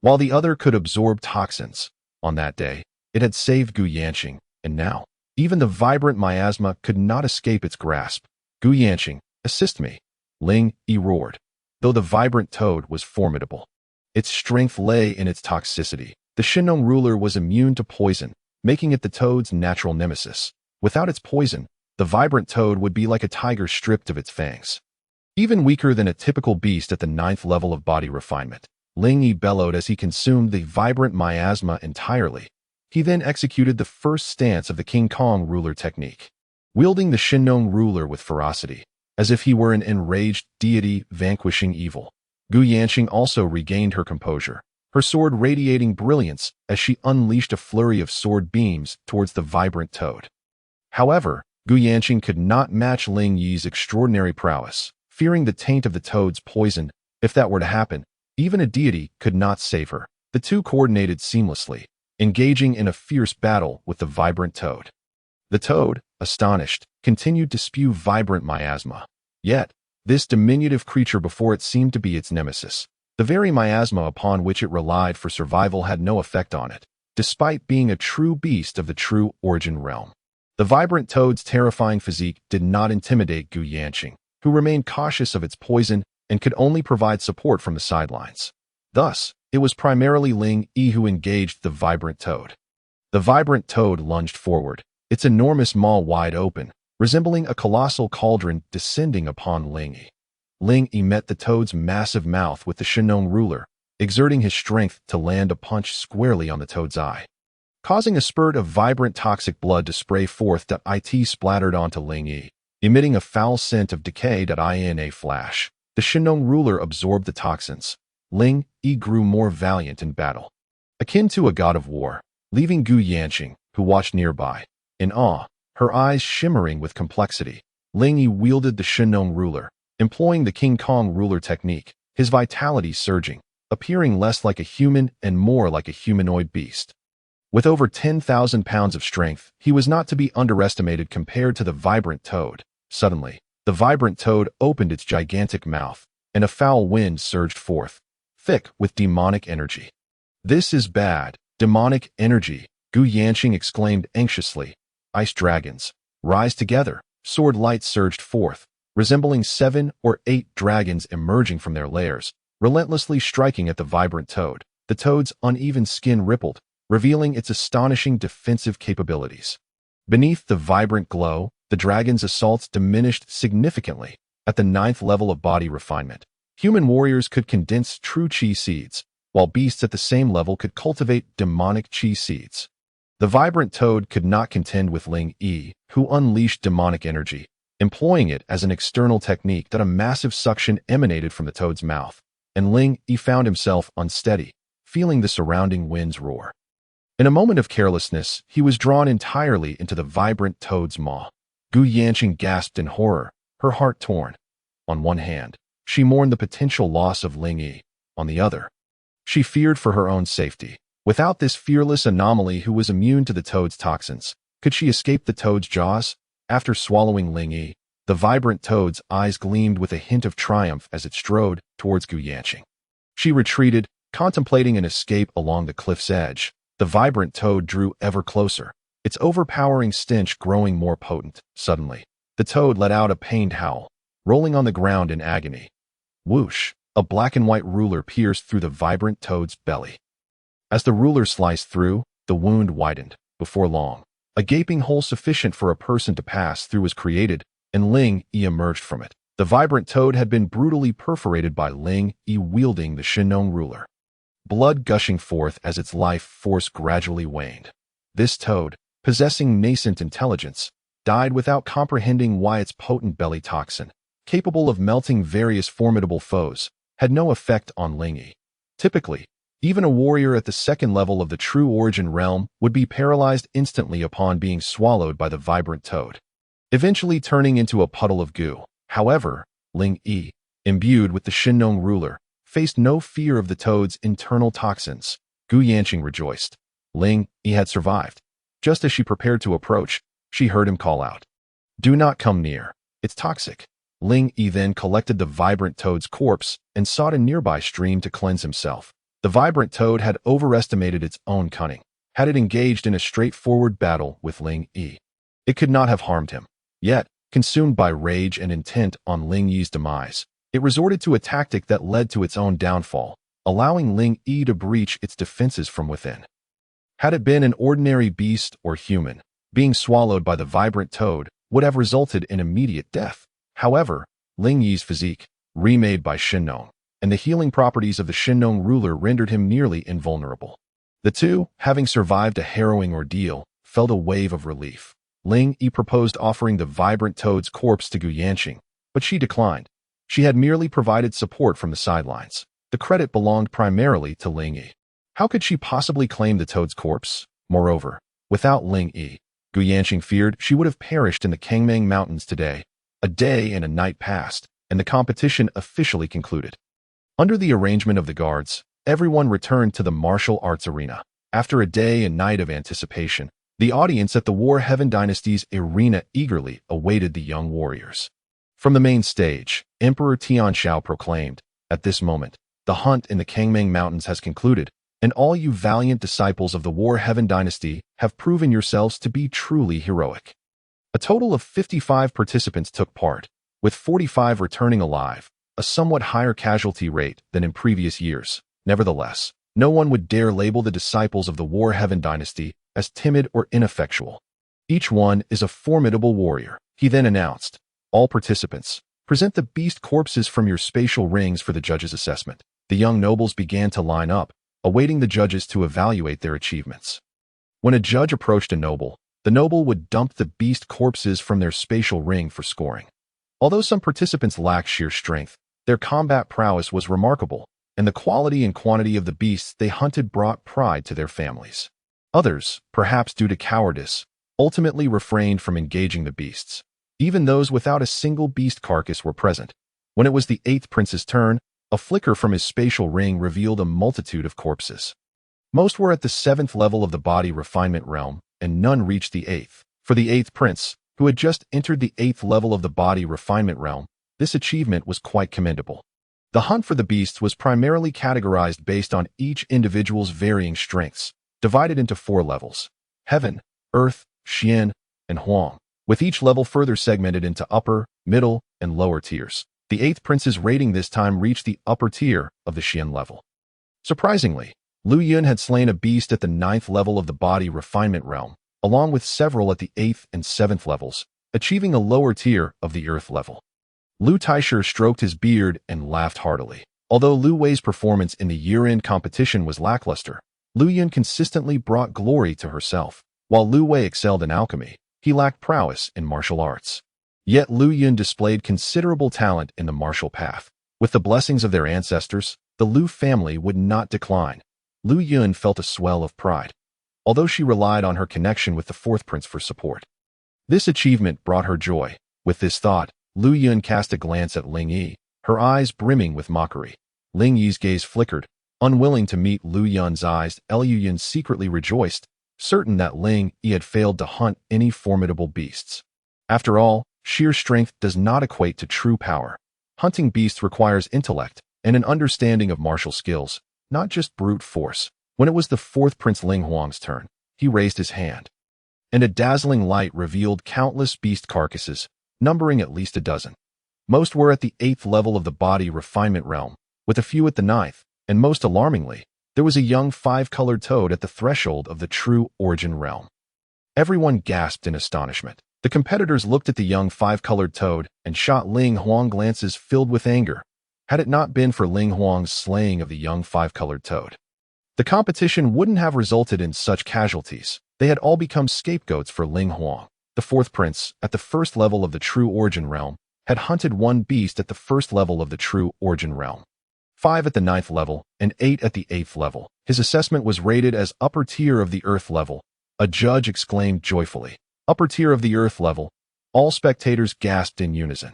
while the other could absorb toxins. On that day, it had saved Gu Yanqing, and now, even the vibrant miasma could not escape its grasp. "Gu Yanqing, assist me," Ling Yi roared. Though the vibrant toad was formidable, its strength lay in its toxicity. The Shinong ruler was immune to poison, making it the toad's natural nemesis. Without its poison, the vibrant toad would be like a tiger stripped of its fangs. Even weaker than a typical beast at the 9th level of body refinement, Ling Yi bellowed as he consumed the vibrant miasma entirely. He then executed the first stance of the King Kong ruler technique, wielding the Shinong ruler with ferocity, as if he were an enraged deity vanquishing evil. Gu Yanqing also regained her composure, her sword radiating brilliance as she unleashed a flurry of sword beams towards the vibrant toad. However, Gu Yanqing could not match Ling Yi's extraordinary prowess. Fearing the taint of the toad's poison, if that were to happen, even a deity could not save her. The two coordinated seamlessly, engaging in a fierce battle with the vibrant toad. The toad, astonished, continued to spew vibrant miasma. Yet, this diminutive creature before it seemed to be its nemesis. The very miasma upon which it relied for survival had no effect on it, despite being a true beast of the true origin realm. The vibrant toad's terrifying physique did not intimidate Gu Yanqing, who remained cautious of its poison and could only provide support from the sidelines. Thus, it was primarily Ling Yi who engaged the vibrant toad. The vibrant toad lunged forward, its enormous maw wide open, resembling a colossal cauldron descending upon Ling Yi. Ling Yi met the toad's massive mouth with the Shenong ruler, exerting his strength to land a punch squarely on the toad's eye. Causing a spurt of vibrant toxic blood to spray forth, it splattered onto Ling Yi, emitting a foul scent of decay. In a flash, the Shenong ruler absorbed the toxins. Ling Yi grew more valiant in battle, akin to a god of war, leaving Gu Yanqing, who watched nearby, in awe, her eyes shimmering with complexity. Ling Yi wielded the Shenong ruler, employing the King Kong ruler technique, his vitality surging, appearing less like a human and more like a humanoid beast. With over 10,000 pounds of strength, he was not to be underestimated compared to the vibrant toad. Suddenly, the vibrant toad opened its gigantic mouth, and a foul wind surged forth, thick with demonic energy. "This is bad, demonic energy," Gu Yanqing exclaimed anxiously. Ice dragons, rise together. Sword light surged forth, resembling 7 or 8 dragons emerging from their lairs, relentlessly striking at the vibrant toad. The toad's uneven skin rippled, revealing its astonishing defensive capabilities. Beneath the vibrant glow, the dragon's assaults diminished significantly. At the 9th level of body refinement, human warriors could condense true chi seeds, while beasts at the same level could cultivate demonic chi seeds. The vibrant toad could not contend with Ling Yi, who unleashed demonic energy, employing it as an external technique. A massive suction emanated from the toad's mouth, and Ling Yi found himself unsteady, feeling the surrounding winds roar. In a moment of carelessness, he was drawn entirely into the vibrant toad's maw. Gu Yanqing gasped in horror, her heart torn. On one hand, she mourned the potential loss of Ling Yi. On the other, she feared for her own safety. Without this fearless anomaly who was immune to the toad's toxins, could she escape the toad's jaws? After swallowing Ling Yi, the vibrant toad's eyes gleamed with a hint of triumph as it strode towards Gu Yanqing. She retreated, contemplating an escape along the cliff's edge. The vibrant toad drew ever closer, its overpowering stench growing more potent. Suddenly, the toad let out a pained howl, rolling on the ground in agony. Whoosh! A black and white ruler pierced through the vibrant toad's belly. As the ruler sliced through, the wound widened. Before long, a gaping hole sufficient for a person to pass through was created, and Ling Yi emerged from it. The vibrant toad had been brutally perforated by Ling Yi wielding the Shenong ruler, blood gushing forth as its life force gradually waned. This toad, possessing nascent intelligence, died without comprehending why its potent belly toxin, capable of melting various formidable foes, had no effect on Ling Yi. Typically, even a warrior at the 2nd level of the true origin realm would be paralyzed instantly upon being swallowed by the vibrant toad, eventually turning into a puddle of goo. However, Ling Yi, imbued with the Shenong ruler, faced no fear of the toad's internal toxins. Gu Yanqing rejoiced. Ling Yi had survived. Just as she prepared to approach, she heard him call out, "Do not come near. It's toxic." Ling Yi then collected the vibrant toad's corpse and sought a nearby stream to cleanse himself. The vibrant toad had overestimated its own cunning. Had it engaged in a straightforward battle with Ling Yi, it could not have harmed him. Yet, consumed by rage and intent on Ling Yi's demise, it resorted to a tactic that led to its own downfall, allowing Ling Yi to breach its defenses from within. Had it been an ordinary beast or human, being swallowed by the vibrant toad would have resulted in immediate death. However, Ling Yi's physique, remade by Shenong, and the healing properties of the Shenong ruler rendered him nearly invulnerable. The two, having survived a harrowing ordeal, felt a wave of relief. Ling Yi proposed offering the vibrant toad's corpse to Gu Yanqing, but she declined. She had merely provided support from the sidelines. The credit belonged primarily to Ling Yi. How could she possibly claim the toad's corpse? Moreover, without Ling Yi, Gu Yanqing feared she would have perished in the Kangmang Mountains today. A day and a night passed, and the competition officially concluded. Under the arrangement of the guards, everyone returned to the martial arts arena. After a day and night of anticipation, the audience at the War Heaven Dynasty's arena eagerly awaited the young warriors. From the main stage, Emperor Tianxiao proclaimed, "At this moment, the hunt in the Kangmang Mountains has concluded, and all you valiant disciples of the War Heaven Dynasty have proven yourselves to be truly heroic. A total of 55 participants took part, with 45 returning alive, a somewhat higher casualty rate than in previous years. Nevertheless, no one would dare label the disciples of the War Heaven dynasty as timid or ineffectual. Each one is a formidable warrior. He then announced, "All participants, present the beast corpses from your spatial rings for the judge's assessment." The young nobles began to line up, awaiting the judges to evaluate their achievements. When a judge approached a noble, the noble would dump the beast corpses from their spatial ring for scoring. Although some participants lacked sheer strength, their combat prowess was remarkable, and the quality and quantity of the beasts they hunted brought pride to their families. Others, perhaps due to cowardice, ultimately refrained from engaging the beasts. Even those without a single beast carcass were present. When it was the 8th prince's turn, a flicker from his spatial ring revealed a multitude of corpses. Most were at the 7th level of the body refinement realm, and none reached the 8th. For the 8th prince, who had just entered the 8th level of the body refinement realm, this achievement was quite commendable. The hunt for the beasts was primarily categorized based on each individual's varying strengths, divided into 4 levels: Heaven, Earth, Xian, and Huang, with each level further segmented into upper, middle, and lower tiers. The 8th prince's rating this time reached the upper tier of the Xian level. Surprisingly, Lu Yun had slain a beast at the 9th level of the body refinement realm, along with several at the 8th and 7th levels, achieving a lower tier of the Earth level. Lu Taisher stroked his beard and laughed heartily. Although Lu Wei's performance in the year-end competition was lackluster, Lu Yun consistently brought glory to herself. While Lu Wei excelled in alchemy, he lacked prowess in martial arts. Yet Lu Yun displayed considerable talent in the martial path. With the blessings of their ancestors, the Lu family would not decline. Lu Yun felt a swell of pride, although she relied on her connection with the 4th prince for support. This achievement brought her joy. With this thought, Lu Yun cast a glance at Ling Yi, her eyes brimming with mockery. Ling Yi's gaze flickered. Unwilling to meet Lu Yun's eyes, Lu Yun secretly rejoiced, certain that Ling Yi had failed to hunt any formidable beasts. After all, sheer strength does not equate to true power. Hunting beasts requires intellect and an understanding of martial skills, not just brute force. When it was the 4th Prince Ling Huang's turn, he raised his hand, and a dazzling light revealed countless beast carcasses, numbering at least a dozen. Most were at the 8th level of the body refinement realm, with a few at the 9th, and most alarmingly, there was a young 5-colored toad at the threshold of the true origin realm. Everyone gasped in astonishment. The competitors looked at the young 5-colored toad and shot Ling Huang glances filled with anger. Had it not been for Ling Huang's slaying of the young 5-colored toad, the competition wouldn't have resulted in such casualties. They had all become scapegoats for Ling Huang. The 4th prince, at the 1st level of the true origin realm, had hunted 1 beast at the 1st level of the true origin realm, 5 at the 9th level, and 8 at the 8th level. His assessment was rated as upper tier of the Earth level. A judge exclaimed joyfully, "Upper tier of the Earth level." All spectators gasped in unison.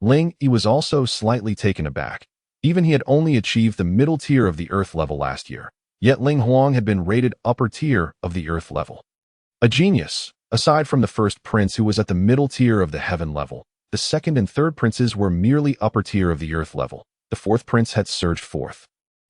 Ling Yi was also slightly taken aback. Even he had only achieved the middle tier of the Earth level last year, yet Ling Huang had been rated upper tier of the Earth level. A genius. Aside from the 1st prince who was at the middle tier of the Heaven level, the 2nd and 3rd princes were merely upper tier of the Earth level. The 4th prince had surged forth,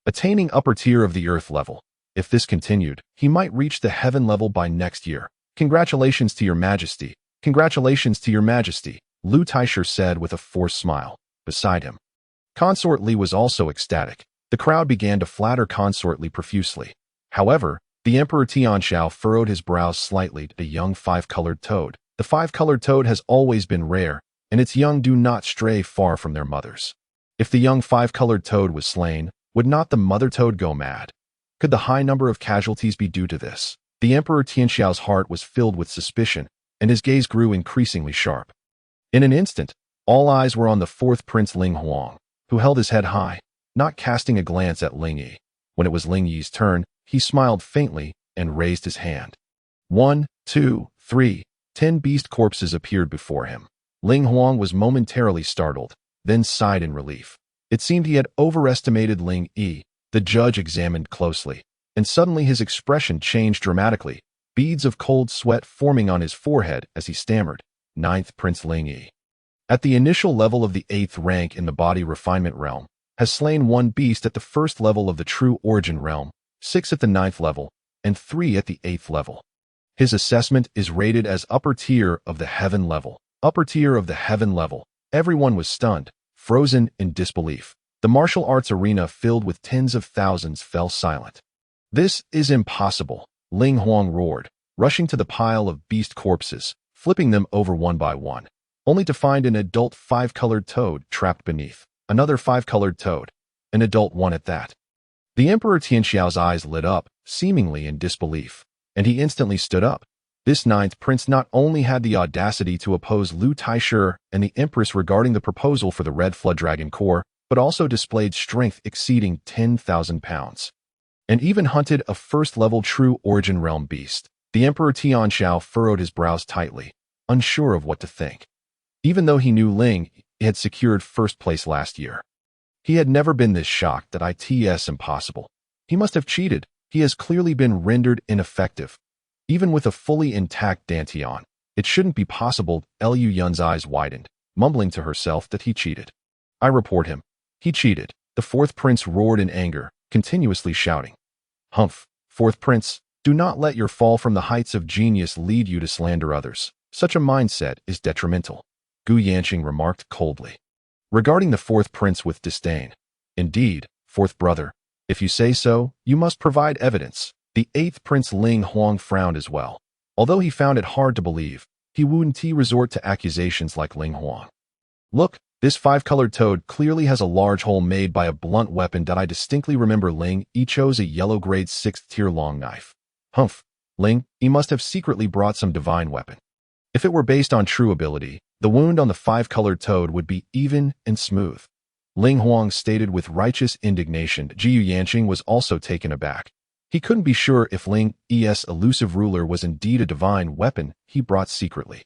attaining upper tier of the Earth level. If this continued, he might reach the Heaven level by next year. "Congratulations to your majesty. Congratulations to your majesty," Lu Taisher said with a forced smile. Beside him, Consort Li was also ecstatic. The crowd began to flatter Consort Li profusely. However, the Emperor Tianxiao furrowed his brows slightly at a young 5-colored toad. The 5-colored toad has always been rare, and its young do not stray far from their mothers. If the young 5-colored toad was slain, would not the mother toad go mad? Could the high number of casualties be due to this? The Emperor Tianxiao's heart was filled with suspicion, and his gaze grew increasingly sharp. In an instant, all eyes were on the 4th Prince Ling Huang, who held his head high, not casting a glance at Ling Yi. When it was Ling Yi's turn, he smiled faintly and raised his hand. 1, 2, 3, 10 beast corpses appeared before him. Ling Huang was momentarily startled, then sighed in relief. It seemed he had overestimated Ling Yi. The judge examined closely, and suddenly his expression changed dramatically, beads of cold sweat forming on his forehead as he stammered, "9th Prince Ling Yi, at the initial level of the 8th rank in the body refinement realm, has slain 1 beast at the 1st level of the true origin realm, 6 at the 9th level, and 3 at the 8th level. His assessment is rated as upper tier of the heaven level. Upper tier of the heaven level. Everyone was stunned, frozen in disbelief. The martial arts arena filled with tens of thousands fell silent. This is impossible, Ling Huang roared, rushing to the pile of beast corpses, flipping them over one by one, only to find an adult five-colored toad trapped beneath. Another five-colored toad. An adult one at that. The Emperor Tianxiao's eyes lit up, seemingly in disbelief, and he instantly stood up. This ninth prince not only had the audacity to oppose Lu Taishu and the Empress regarding the proposal for the Red Flood Dragon Core, but also displayed strength exceeding 10,000 pounds. And even hunted a first-level true origin realm beast. The Emperor Tianxiao furrowed his brows tightly, unsure of what to think. Even though he knew Ling Yi had secured first place last year, he had never been this shocked that it's impossible. He must have cheated. He has clearly been rendered ineffective. Even with a fully intact dantian, it shouldn't be possible. Liu Yun's eyes widened, mumbling to herself that he cheated. I report him. He cheated. The fourth prince roared in anger, continuously shouting. Humph, fourth prince, do not let your fall from the heights of genius lead you to slander others. Such a mindset is detrimental, Gu Yanqing remarked coldly, regarding the fourth prince with disdain. Indeed, fourth brother, if you say so, you must provide evidence. The eighth prince Ling Huang frowned as well. Although he found it hard to believe, he wouldn't resort to accusations like Ling Huang. Look, this five-colored toad clearly has a large hole made by a blunt weapon that I distinctly remember. Ling Yi chose a yellow grade 6th tier long knife. Humph, Ling Yi must have secretly brought some divine weapon. If it were based on true ability, the wound on the five-colored toad would be even and smooth. Ling Huang stated with righteous indignation. Gu Yanqing was also taken aback. He couldn't be sure if Ling Yi's elusive ruler was indeed a divine weapon he brought secretly.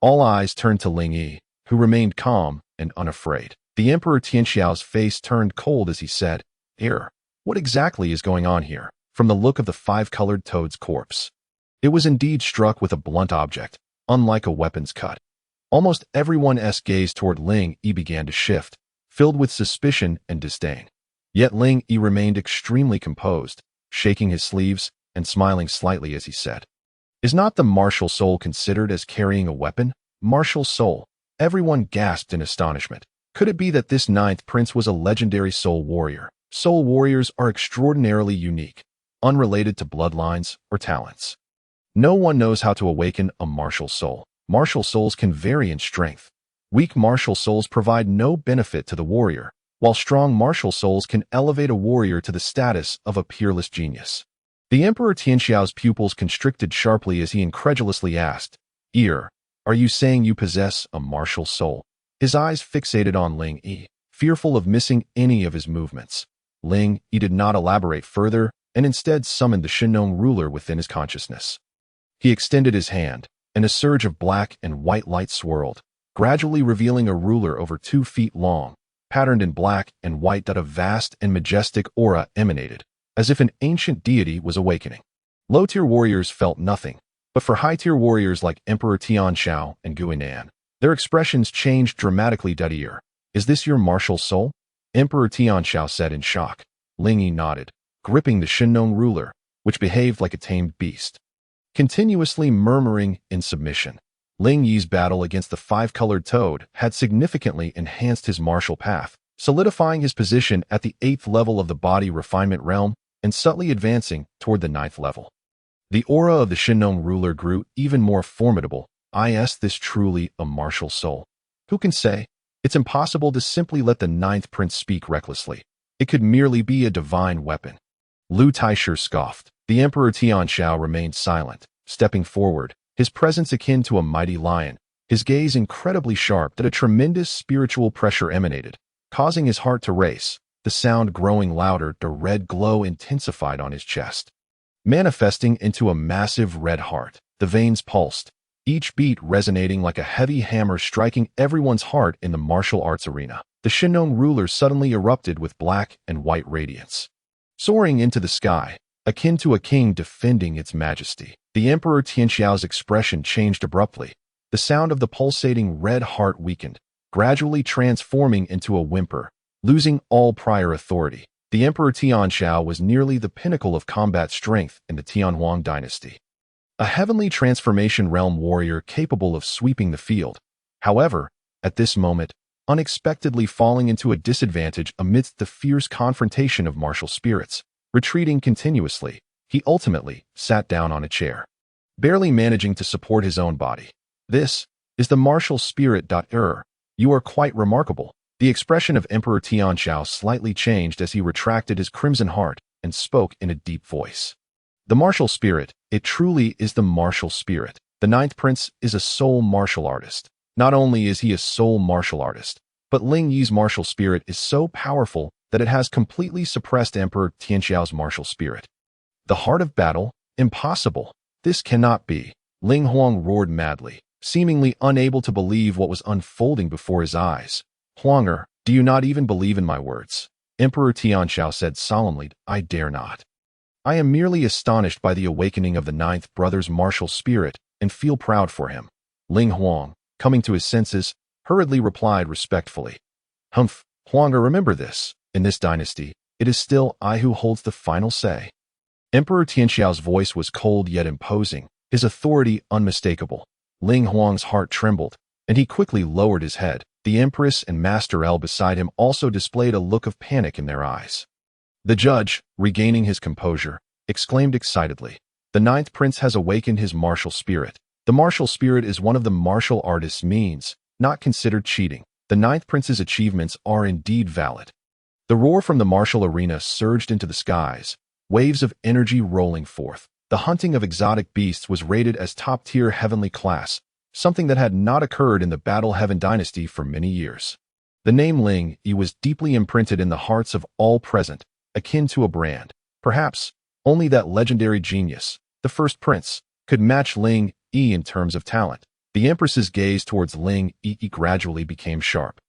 All eyes turned to Ling Yi, who remained calm and unafraid. The Emperor Tianxiao's face turned cold as he said, what exactly is going on here? From the look of the five-colored toad's corpse, it was indeed struck with a blunt object, unlike a weapon's cut. Almost everyone's gaze toward Ling Yi began to shift, filled with suspicion and disdain. Yet Ling Yi remained extremely composed, shaking his sleeves and smiling slightly as he said, Is not the martial soul considered as carrying a weapon? Martial soul. Everyone gasped in astonishment. Could it be that this ninth prince was a legendary soul warrior? Soul warriors are extraordinarily unique, unrelated to bloodlines or talents. No one knows how to awaken a martial soul. Martial souls can vary in strength. Weak martial souls provide no benefit to the warrior, while strong martial souls can elevate a warrior to the status of a peerless genius. The Emperor Tianxiao's pupils constricted sharply as he incredulously asked, Are you saying you possess a martial soul? His eyes fixated on Ling Yi, fearful of missing any of his movements. Ling Yi did not elaborate further and instead summoned the Shinong ruler within his consciousness. He extended his hand, and a surge of black and white light swirled, gradually revealing a ruler over 2 feet long, patterned in black and white that a vast and majestic aura emanated, as if an ancient deity was awakening. Low-tier warriors felt nothing, but for high-tier warriors like Emperor Tianxiao and Guinan, their expressions changed dramatically. Is this your martial soul? Emperor Tianxiao said in shock. Ling Yi nodded, gripping the Shinong ruler, which behaved like a tamed beast, continuously murmuring in submission. Ling Yi's battle against the five-colored toad had significantly enhanced his martial path, solidifying his position at the 8th level of the body refinement realm and subtly advancing toward the 9th level. The aura of the Shinong ruler grew even more formidable. Is this truly a martial soul? Who can say? It's impossible to simply let the 9th prince speak recklessly. It could merely be a divine weapon. Lu Taishu scoffed. The Emperor Tianxiao remained silent, stepping forward, his presence akin to a mighty lion, his gaze incredibly sharp that a tremendous spiritual pressure emanated, causing his heart to race. The sound growing louder, the red glow intensified on his chest, manifesting into a massive red heart. The veins pulsed, each beat resonating like a heavy hammer striking everyone's heart in the martial arts arena. The Shinong ruler suddenly erupted with black and white radiance, soaring into the sky, akin to a king defending its majesty. The Emperor Tianxiao's expression changed abruptly. The sound of the pulsating red heart weakened, gradually transforming into a whimper, losing all prior authority. The Emperor Tianxiao was nearly the pinnacle of combat strength in the Tianhuang dynasty. a heavenly transformation realm warrior capable of sweeping the field. However, at this moment, unexpectedly falling into a disadvantage amidst the fierce confrontation of martial spirits, retreating continuously, he ultimately sat down on a chair, barely managing to support his own body. This is the martial spirit. You are quite remarkable. The expression of Emperor Tianxiao slightly changed as he retracted his crimson heart and spoke in a deep voice. The martial spirit, it truly is the martial spirit. The ninth prince is a soul martial artist. Not only is he a soul martial artist, but Ling Yi's martial spirit is so powerful that it has completely suppressed Emperor Tianxiao's martial spirit. The heart of battle? Impossible. This cannot be. Ling Huang roared madly, seemingly unable to believe what was unfolding before his eyes. Huanger, do you not even believe in my words? Emperor Tianxiao said solemnly, I dare not. I am merely astonished by the awakening of the ninth brother's martial spirit and feel proud for him. Ling Huang, coming to his senses, hurriedly replied respectfully. Humph, Huanger, remember this. In this dynasty, it is still I who holds the final say. Emperor Tianxiao's voice was cold yet imposing, his authority unmistakable. Ling Huang's heart trembled, and he quickly lowered his head. The Empress and Master L beside him also displayed a look of panic in their eyes. The judge, regaining his composure, exclaimed excitedly, the ninth prince has awakened his martial spirit. The martial spirit is one of the martial artist's means, not considered cheating. The ninth prince's achievements are indeed valid. The roar from the martial arena surged into the skies, waves of energy rolling forth. The hunting of exotic beasts was rated as top-tier heavenly class, something that had not occurred in the Battle Heaven dynasty for many years. The name Ling Yi was deeply imprinted in the hearts of all present, akin to a brand. Perhaps only that legendary genius, the first prince, could match Ling Yi in terms of talent. The Empress's gaze towards Ling Yi gradually became sharp,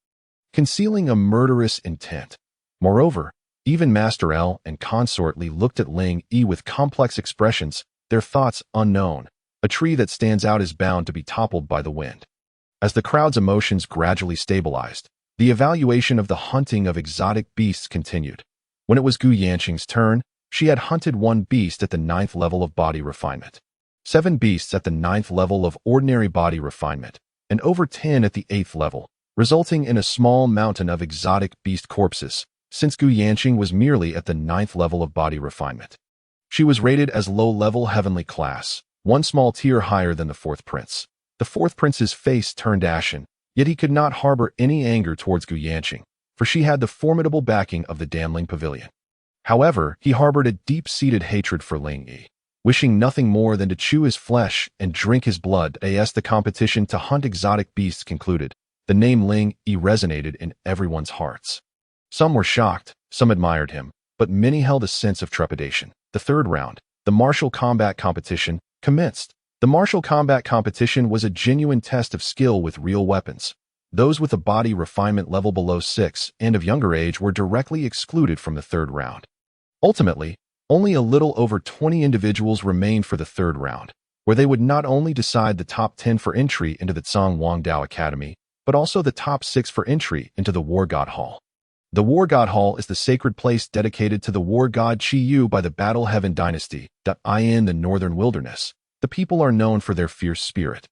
concealing a murderous intent. Moreover, even Master L and Consort Li looked at Ling Yi with complex expressions, their thoughts unknown. A tree that stands out is bound to be toppled by the wind. As the crowd's emotions gradually stabilized, the evaluation of the hunting of exotic beasts continued. When it was Gu Yanqing's turn, she had hunted one beast at the 9th level of body refinement, 7 beasts at the 9th level of ordinary body refinement, and over 10 at the 8th level, resulting in a small mountain of exotic beast corpses, since Gu Yanqing was merely at the 9th level of body refinement. She was rated as low-level heavenly class, one small tier higher than the 4th prince. The 4th prince's face turned ashen, yet he could not harbor any anger towards Gu Yanqing, for she had the formidable backing of the Danling Pavilion. However, he harbored a deep-seated hatred for Ling Yi, wishing nothing more than to chew his flesh and drink his blood. As the competition to hunt exotic beasts concluded, the name Ling Yi resonated in everyone's hearts. Some were shocked, some admired him, but many held a sense of trepidation. The third round, the martial combat competition, commenced. The martial combat competition was a genuine test of skill with real weapons. Those with a body refinement level below 6 and of younger age were directly excluded from the third round. Ultimately, only a little over 20 individuals remained for the third round, where they would not only decide the top 10 for entry into the Donghuang Dao Academy, but also the top 6 for entry into the War God Hall. The War God Hall is the sacred place dedicated to the war god Qi Yu by the Battle Heaven dynasty. In the northern wilderness, the people are known for their fierce spirit,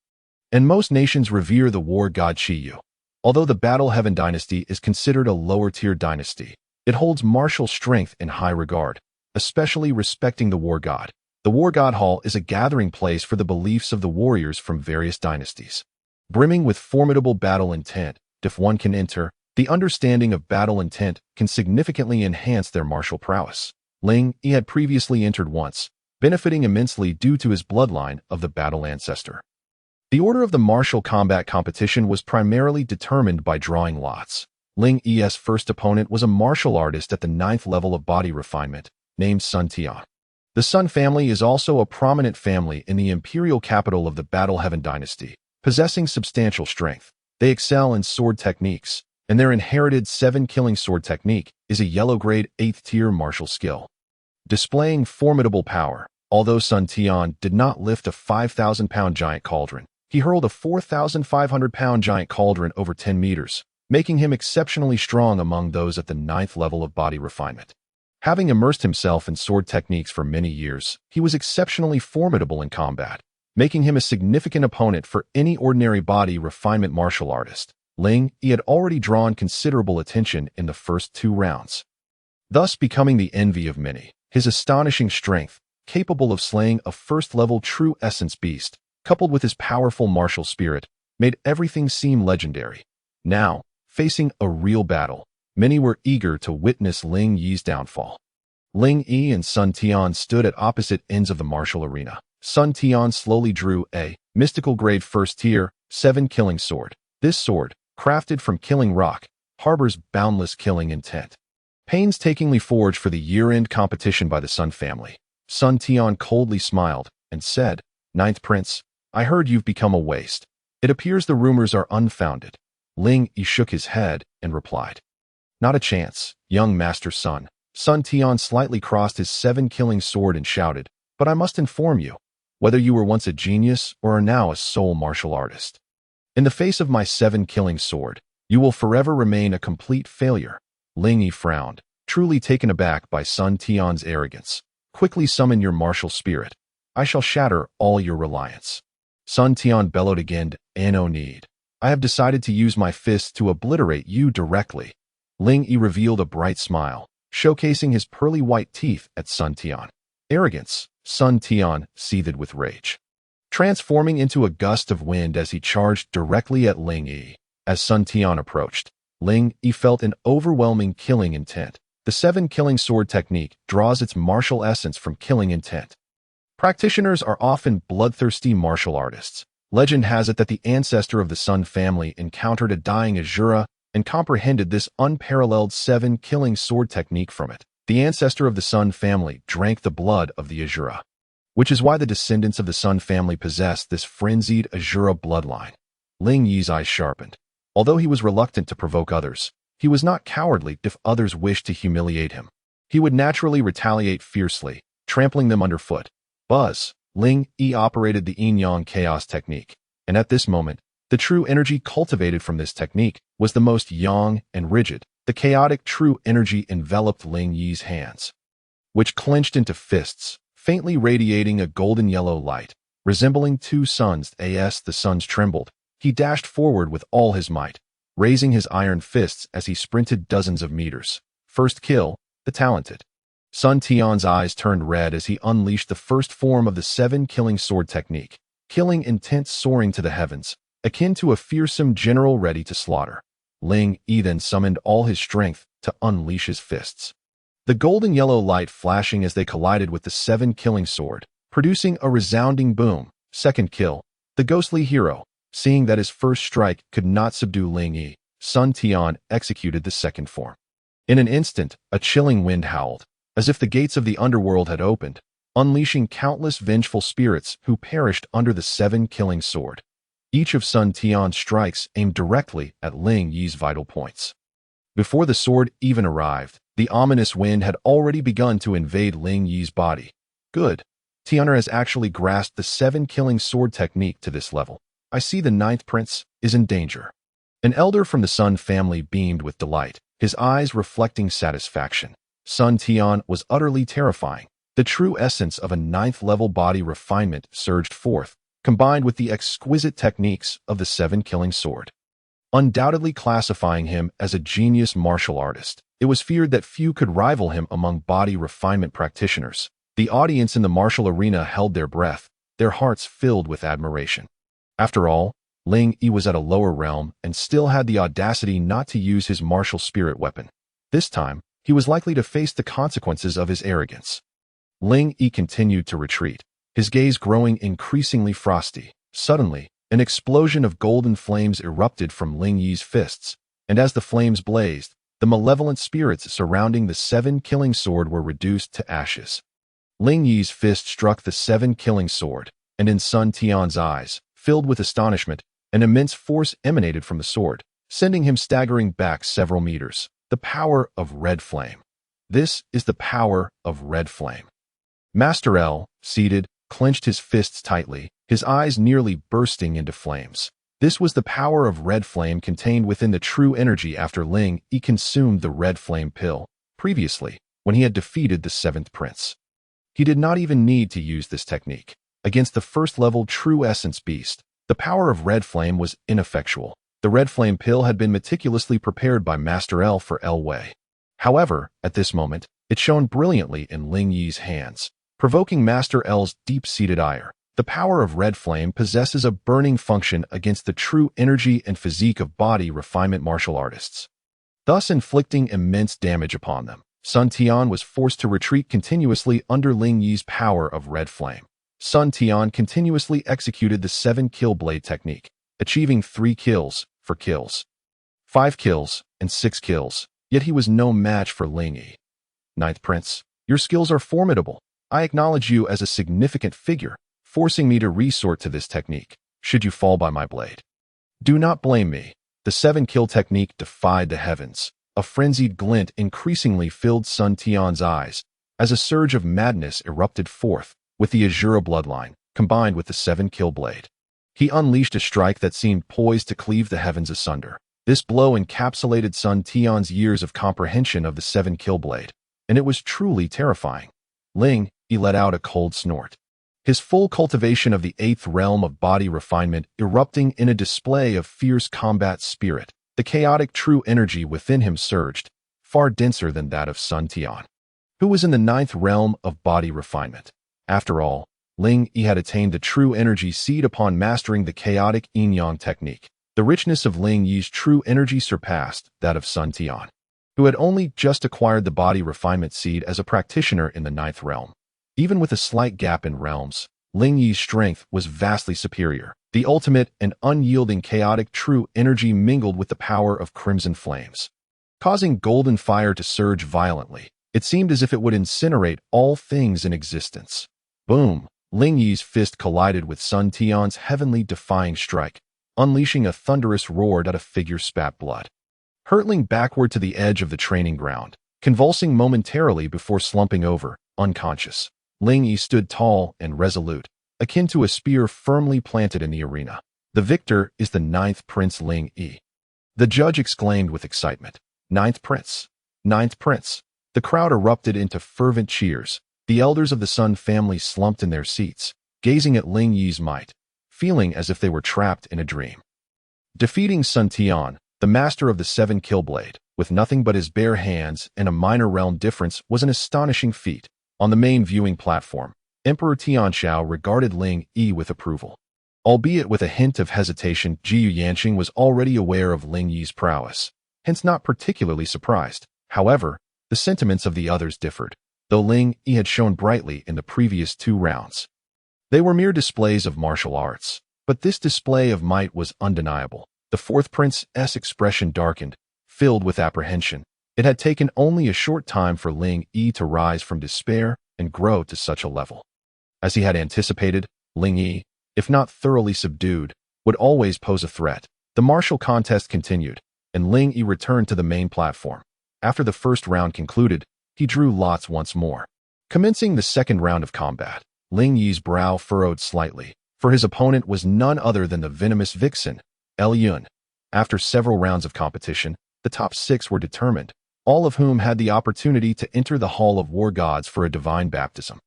and most nations revere the war god Qi Yu. Although the Battle Heaven dynasty is considered a lower-tier dynasty, it holds martial strength in high regard, especially respecting the war god. The War God Hall is a gathering place for the beliefs of the warriors from various dynasties. Brimming with formidable battle intent, if one can enter, the understanding of battle intent can significantly enhance their martial prowess. Ling Yi had previously entered once, benefiting immensely due to his bloodline of the battle ancestor. The order of the martial combat competition was primarily determined by drawing lots. Ling Yi's first opponent was a martial artist at the 9th level of body refinement, named Sun Tian. The Sun family is also a prominent family in the imperial capital of the Battle Heaven dynasty, possessing substantial strength. They excel in sword techniques, and their inherited 7-killing sword technique is a yellow-grade 8th-tier martial skill. Displaying formidable power, although Sun Tian did not lift a 5,000-pound giant cauldron, he hurled a 4,500-pound giant cauldron over 10 meters, making him exceptionally strong among those at the 9th level of body refinement. Having immersed himself in sword techniques for many years, he was exceptionally formidable in combat, making him a significant opponent for any ordinary body refinement martial artist. Ling Yi had already drawn considerable attention in the first 2 rounds, thus becoming the envy of many. His astonishing strength, capable of slaying a first-level true essence beast, coupled with his powerful martial spirit, made everything seem legendary. Now, facing a real battle, many were eager to witness Ling Yi's downfall. Ling Yi and Sun Tian stood at opposite ends of the martial arena. Sun Tian slowly drew a mystical grade first tier 7 killing sword. This sword, crafted from killing rock, harbors boundless killing intent. Painstakingly forged for the year-end competition by the Sun family. Sun Tian coldly smiled and said, "Ninth Prince, I heard you've become a waste. It appears the rumors are unfounded." Ling Yi shook his head and replied, "Not a chance, young Master Sun." Sun Tian slightly crossed his 7 killing sword and shouted, "But I must inform you, whether you were once a genius or are now a sole martial artist, in the face of my 7 killing sword, you will forever remain a complete failure." Ling Yi frowned, truly taken aback by Sun Tian's arrogance. "Quickly summon your martial spirit. I shall shatter all your reliance." Sun Tian bellowed again, "No need. I have decided to use my fists to obliterate you directly." Ling Yi revealed a bright smile, showcasing his pearly white teeth at Sun Tian. Arrogance. Sun Tian seethed with rage, transforming into a gust of wind as he charged directly at Ling Yi. As Sun Tian approached, Ling Yi felt an overwhelming killing intent. The 7 killing sword technique draws its martial essence from killing intent. Practitioners are often bloodthirsty martial artists. Legend has it that the ancestor of the Sun family encountered a dying Asura and comprehended this unparalleled 7 killing sword technique from it. The ancestor of the Sun family drank the blood of the Asura, which is why the descendants of the Sun family possess this frenzied Asura bloodline. Ling Yi's eyes sharpened. Although he was reluctant to provoke others, he was not cowardly if others wished to humiliate him. He would naturally retaliate fiercely, trampling them underfoot. Buzz. Ling Yi operated the yin-yang chaos technique, and at this moment, the true energy cultivated from this technique was the most yang and rigid. The chaotic true energy enveloped Ling Yi's hands, which clenched into fists, faintly radiating a golden yellow light, resembling 2 suns. As the suns trembled, he dashed forward with all his might, raising his iron fists as he sprinted dozens of meters. First kill, the talented. Sun Tian's eyes turned red as he unleashed the first form of the 7 killing sword technique, killing intent soaring to the heavens, akin to a fearsome general ready to slaughter. Ling Yi then summoned all his strength to unleash his fists, the golden yellow light flashing as they collided with the 7 killing sword, producing a resounding boom. Second kill, the ghostly hero. Seeing that his first strike could not subdue Ling Yi, Sun Tian executed the second form. In an instant, a chilling wind howled, as if the gates of the underworld had opened, unleashing countless vengeful spirits who perished under the 7 killing sword. Each of Sun Tian's strikes aimed directly at Ling Yi's vital points. Before the sword even arrived, the ominous wind had already begun to invade Ling Yi's body. Good. Tianer has actually grasped the 7 killing sword technique to this level. I see the 9th prince is in danger. An elder from the Sun family beamed with delight, his eyes reflecting satisfaction. Sun Tian was utterly terrifying. The true essence of a 9th-level body refinement surged forth, combined with the exquisite techniques of the 7 killing sword, undoubtedly classifying him as a genius martial artist. It was feared that few could rival him among body refinement practitioners. The audience in the martial arena held their breath, their hearts filled with admiration. After all, Ling Yi was at a lower realm and still had the audacity not to use his martial spirit weapon. This time, he was likely to face the consequences of his arrogance. Ling Yi continued to retreat, his gaze growing increasingly frosty. Suddenly, an explosion of golden flames erupted from Ling Yi's fists, and as the flames blazed, the malevolent spirits surrounding the 7 killing sword were reduced to ashes. Ling Yi's fist struck the 7 killing sword, and in Sun Tian's eyes, filled with astonishment, an immense force emanated from the sword, sending him staggering back several meters. The power of red flame. This is the power of red flame. Master L, seated, clenched his fists tightly, his eyes nearly bursting into flames. This was the power of red flame contained within the true energy after Ling Yi consumed the red flame pill. Previously, when he had defeated the seventh prince. He did not even need to use this technique. Against the first-level true essence beast, the power of red flame was ineffectual. The red flame pill had been meticulously prepared by Master L for L Wei. However, at this moment, it shone brilliantly in Ling Yi's hands, provoking Master L's deep-seated ire. The power of red flame possesses a burning function against the true energy and physique of body refinement martial artists, thus inflicting immense damage upon them. Sun Tian was forced to retreat continuously under Ling Yi's power of red flame. Sun Tian continuously executed the 7-kill blade technique, achieving 3 kills, 4 kills, 5 kills, and 6 kills, yet he was no match for Ling Yi. Ninth Prince, your skills are formidable. I acknowledge you as a significant figure, forcing me to resort to this technique, should you fall by my blade. Do not blame me. The 7-kill technique defied the heavens. A frenzied glint increasingly filled Sun Tian's eyes, as a surge of madness erupted forth with the Azura bloodline, combined with the 7-kill blade. He unleashed a strike that seemed poised to cleave the heavens asunder. This blow encapsulated Sun Tian's years of comprehension of the 7-kill blade, and it was truly terrifying. Ling Yi let out a cold snort. His full cultivation of the 8th realm of body refinement erupting in a display of fierce combat spirit. The chaotic true energy within him surged, far denser than that of Sun Tian, who was in the 9th realm of body refinement. After all, Ling Yi had attained the true energy seed upon mastering the chaotic yin-yang technique. The richness of Ling Yi's true energy surpassed that of Sun Tian, who had only just acquired the body refinement seed as a practitioner in the 9th realm. Even with a slight gap in realms, Ling Yi's strength was vastly superior. The ultimate and unyielding chaotic true energy mingled with the power of crimson flames, causing golden fire to surge violently. It seemed as if it would incinerate all things in existence. Boom! Ling Yi's fist collided with Sun Tian's heavenly defying strike, unleashing a thunderous roar that a figure spat blood. Hurtling backward to the edge of the training ground, convulsing momentarily before slumping over, unconscious, Ling Yi stood tall and resolute, akin to a spear firmly planted in the arena. The victor is the 9th Prince Ling Yi. The judge exclaimed with excitement. 9th Prince! 9th Prince! The crowd erupted into fervent cheers. The elders of the Sun family slumped in their seats, gazing at Ling Yi's might, feeling as if they were trapped in a dream. Defeating Sun Tian, the master of the 7-kill blade, with nothing but his bare hands and a minor realm difference was an astonishing feat. On the main viewing platform, Emperor Tianxiao regarded Ling Yi with approval. Albeit with a hint of hesitation, Jiyu Yanqing was already aware of Ling Yi's prowess, hence not particularly surprised. However, the sentiments of the others differed, though Ling Yi had shone brightly in the previous 2 rounds. They were mere displays of martial arts, but this display of might was undeniable. The 4th Prince's expression darkened, filled with apprehension. It had taken only a short time for Ling Yi to rise from despair and grow to such a level. As he had anticipated, Ling Yi, if not thoroughly subdued, would always pose a threat. The martial contest continued, and Ling Yi returned to the main platform. After the first round concluded, he drew lots once more. Commencing the second round of combat, Ling Yi's brow furrowed slightly, for his opponent was none other than the venomous vixen, L Yun. After several rounds of competition, the top 6 were determined, all of whom had the opportunity to enter the Hall of War Gods for a divine baptism.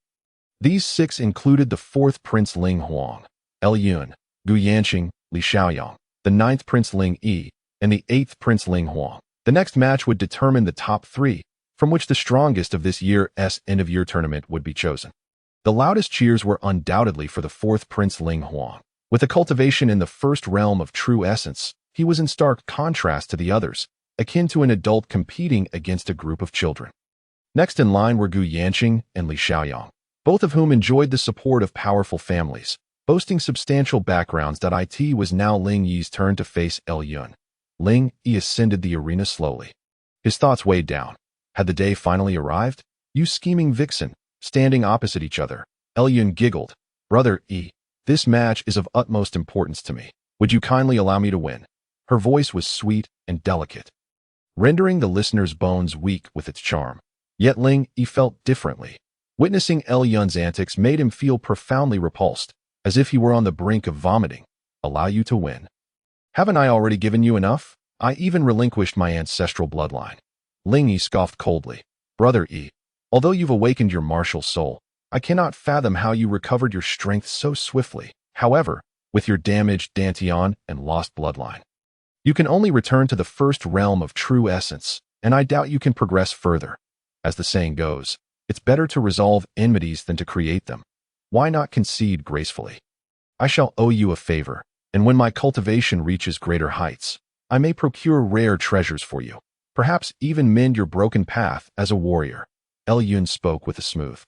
These 6 included the 4th Prince Ling Huang, L Yun, Gu Yanqing, Li Xiaoyang, the 9th Prince Ling Yi, and the 8th Prince Ling Huang. The next match would determine the top 3, from which the strongest of this year's end-of-year tournament would be chosen. The loudest cheers were undoubtedly for the 4th Prince Ling Huang. With a cultivation in the 1st realm of true essence, he was in stark contrast to the others, akin to an adult competing against a group of children. Next in line were Gu Yanqing and Li Xiaoyang, both of whom enjoyed the support of powerful families, boasting substantial backgrounds. It was now Ling Yi's turn to face L Yun. Ling Yi ascended the arena slowly. His thoughts weighed down. Had the day finally arrived? You scheming vixen, standing opposite each other. L Yun giggled. Brother Yi, this match is of utmost importance to me. Would you kindly allow me to win? Her voice was sweet and delicate, rendering the listener's bones weak with its charm. Yet Ling Yi felt differently. Witnessing L Yun's antics made him feel profoundly repulsed, as if he were on the brink of vomiting. Allow you to win? Haven't I already given you enough? I even relinquished my ancestral bloodline. Ling Yi scoffed coldly. Brother Yi, Although you've awakened your martial soul, I cannot fathom how you recovered your strength so swiftly. However, with your damaged dantian and lost bloodline, you can only return to the first realm of true essence, and I doubt you can progress further. As the saying goes, it's better to resolve enmities than to create them. Why not concede gracefully? I shall owe you a favor, and when my cultivation reaches greater heights, I may procure rare treasures for you, perhaps even mend your broken path as a warrior. Yun spoke with a smooth,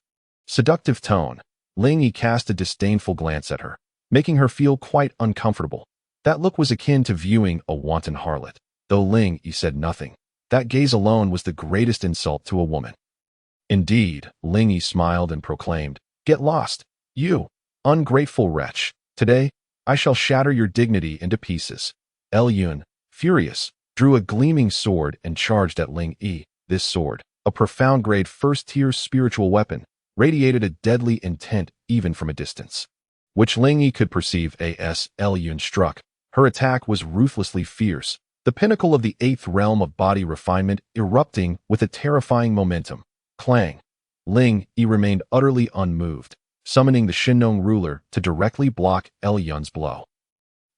seductive tone. Ling Yi cast a disdainful glance at her, making her feel quite uncomfortable. That look was akin to viewing a wanton harlot. Though Ling Yi said nothing, that gaze alone was the greatest insult to a woman. Indeed, Ling Yi smiled and proclaimed, "Get lost, you ungrateful wretch. Today, I shall shatter your dignity into pieces." Yun, furious, drew a gleaming sword and charged at Ling Yi. This sword, a profound-grade first-tier spiritual weapon, radiated a deadly intent even from a distance, which Ling Yi could perceive. As Yun struck, her attack was ruthlessly fierce, the pinnacle of the 8th realm of body refinement erupting with a terrifying momentum. Clang! Ling Yi remained utterly unmoved, summoning the Shinnong ruler to directly block Yun's blow.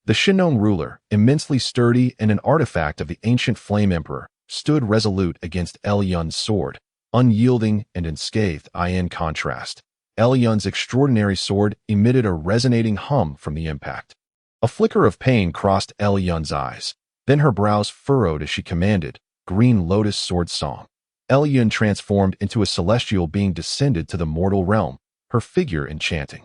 The Shinnong ruler, immensely sturdy and an artifact of the ancient Flame Emperor, stood resolute against Yun's sword, unyielding and unscathed. In contrast, Yun's extraordinary sword emitted a resonating hum from the impact. A flicker of pain crossed Yun's eyes, then her brows furrowed as she commanded, "Green Lotus Sword Song." Yun transformed into a celestial being descended to the mortal realm, her figure enchanting.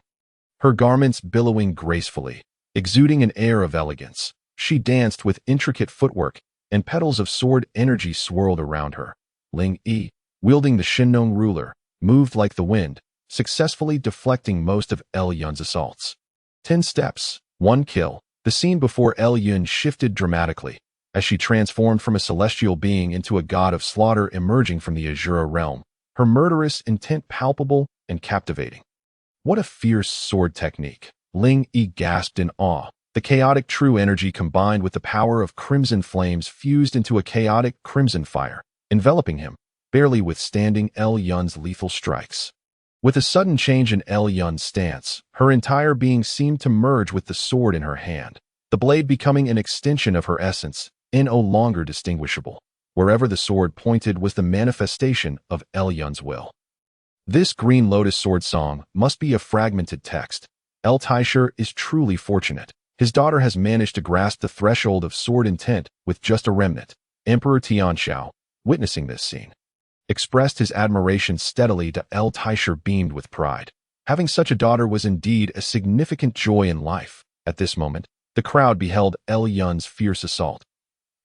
Her garments billowing gracefully, exuding an air of elegance, she danced with intricate footwork, and petals of sword energy swirled around her. Ling Yi, wielding the Shinnong ruler, moved like the wind, successfully deflecting most of Yun's assaults. 10 steps, 1 kill. The scene before Yun shifted dramatically, as she transformed from a celestial being into a god of slaughter emerging from the Azura realm, her murderous intent palpable and captivating. What a fierce sword technique! Ling Yi gasped in awe. The chaotic true energy combined with the power of crimson flames fused into a chaotic crimson fire, enveloping him, barely withstanding Yun's lethal strikes. With a sudden change in Yun's stance, her entire being seemed to merge with the sword in her hand, the blade becoming an extension of her essence, no longer distinguishable. Wherever the sword pointed was the manifestation of Yun's will. This Green Lotus Sword Song must be a fragmented text. Taiyi is truly fortunate. His daughter has managed to grasp the threshold of sword intent with just a remnant. Emperor Tianxiao, witnessing this scene, expressed his admiration steadily to Taiyi beamed with pride. Having such a daughter was indeed a significant joy in life. At this moment, the crowd beheld Yun's fierce assault.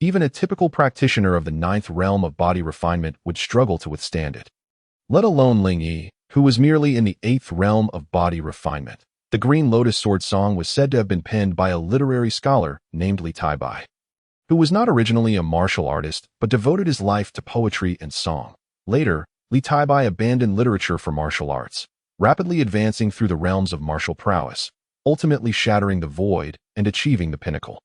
Even a typical practitioner of the 9th realm of body refinement would struggle to withstand it, let alone Ling Yi, who was merely in the 8th realm of body refinement. The Green Lotus Sword Song was said to have been penned by a literary scholar named Li Taiyi, who was not originally a martial artist but devoted his life to poetry and song. Later, Li Taiyi abandoned literature for martial arts, rapidly advancing through the realms of martial prowess, ultimately shattering the void and achieving the pinnacle.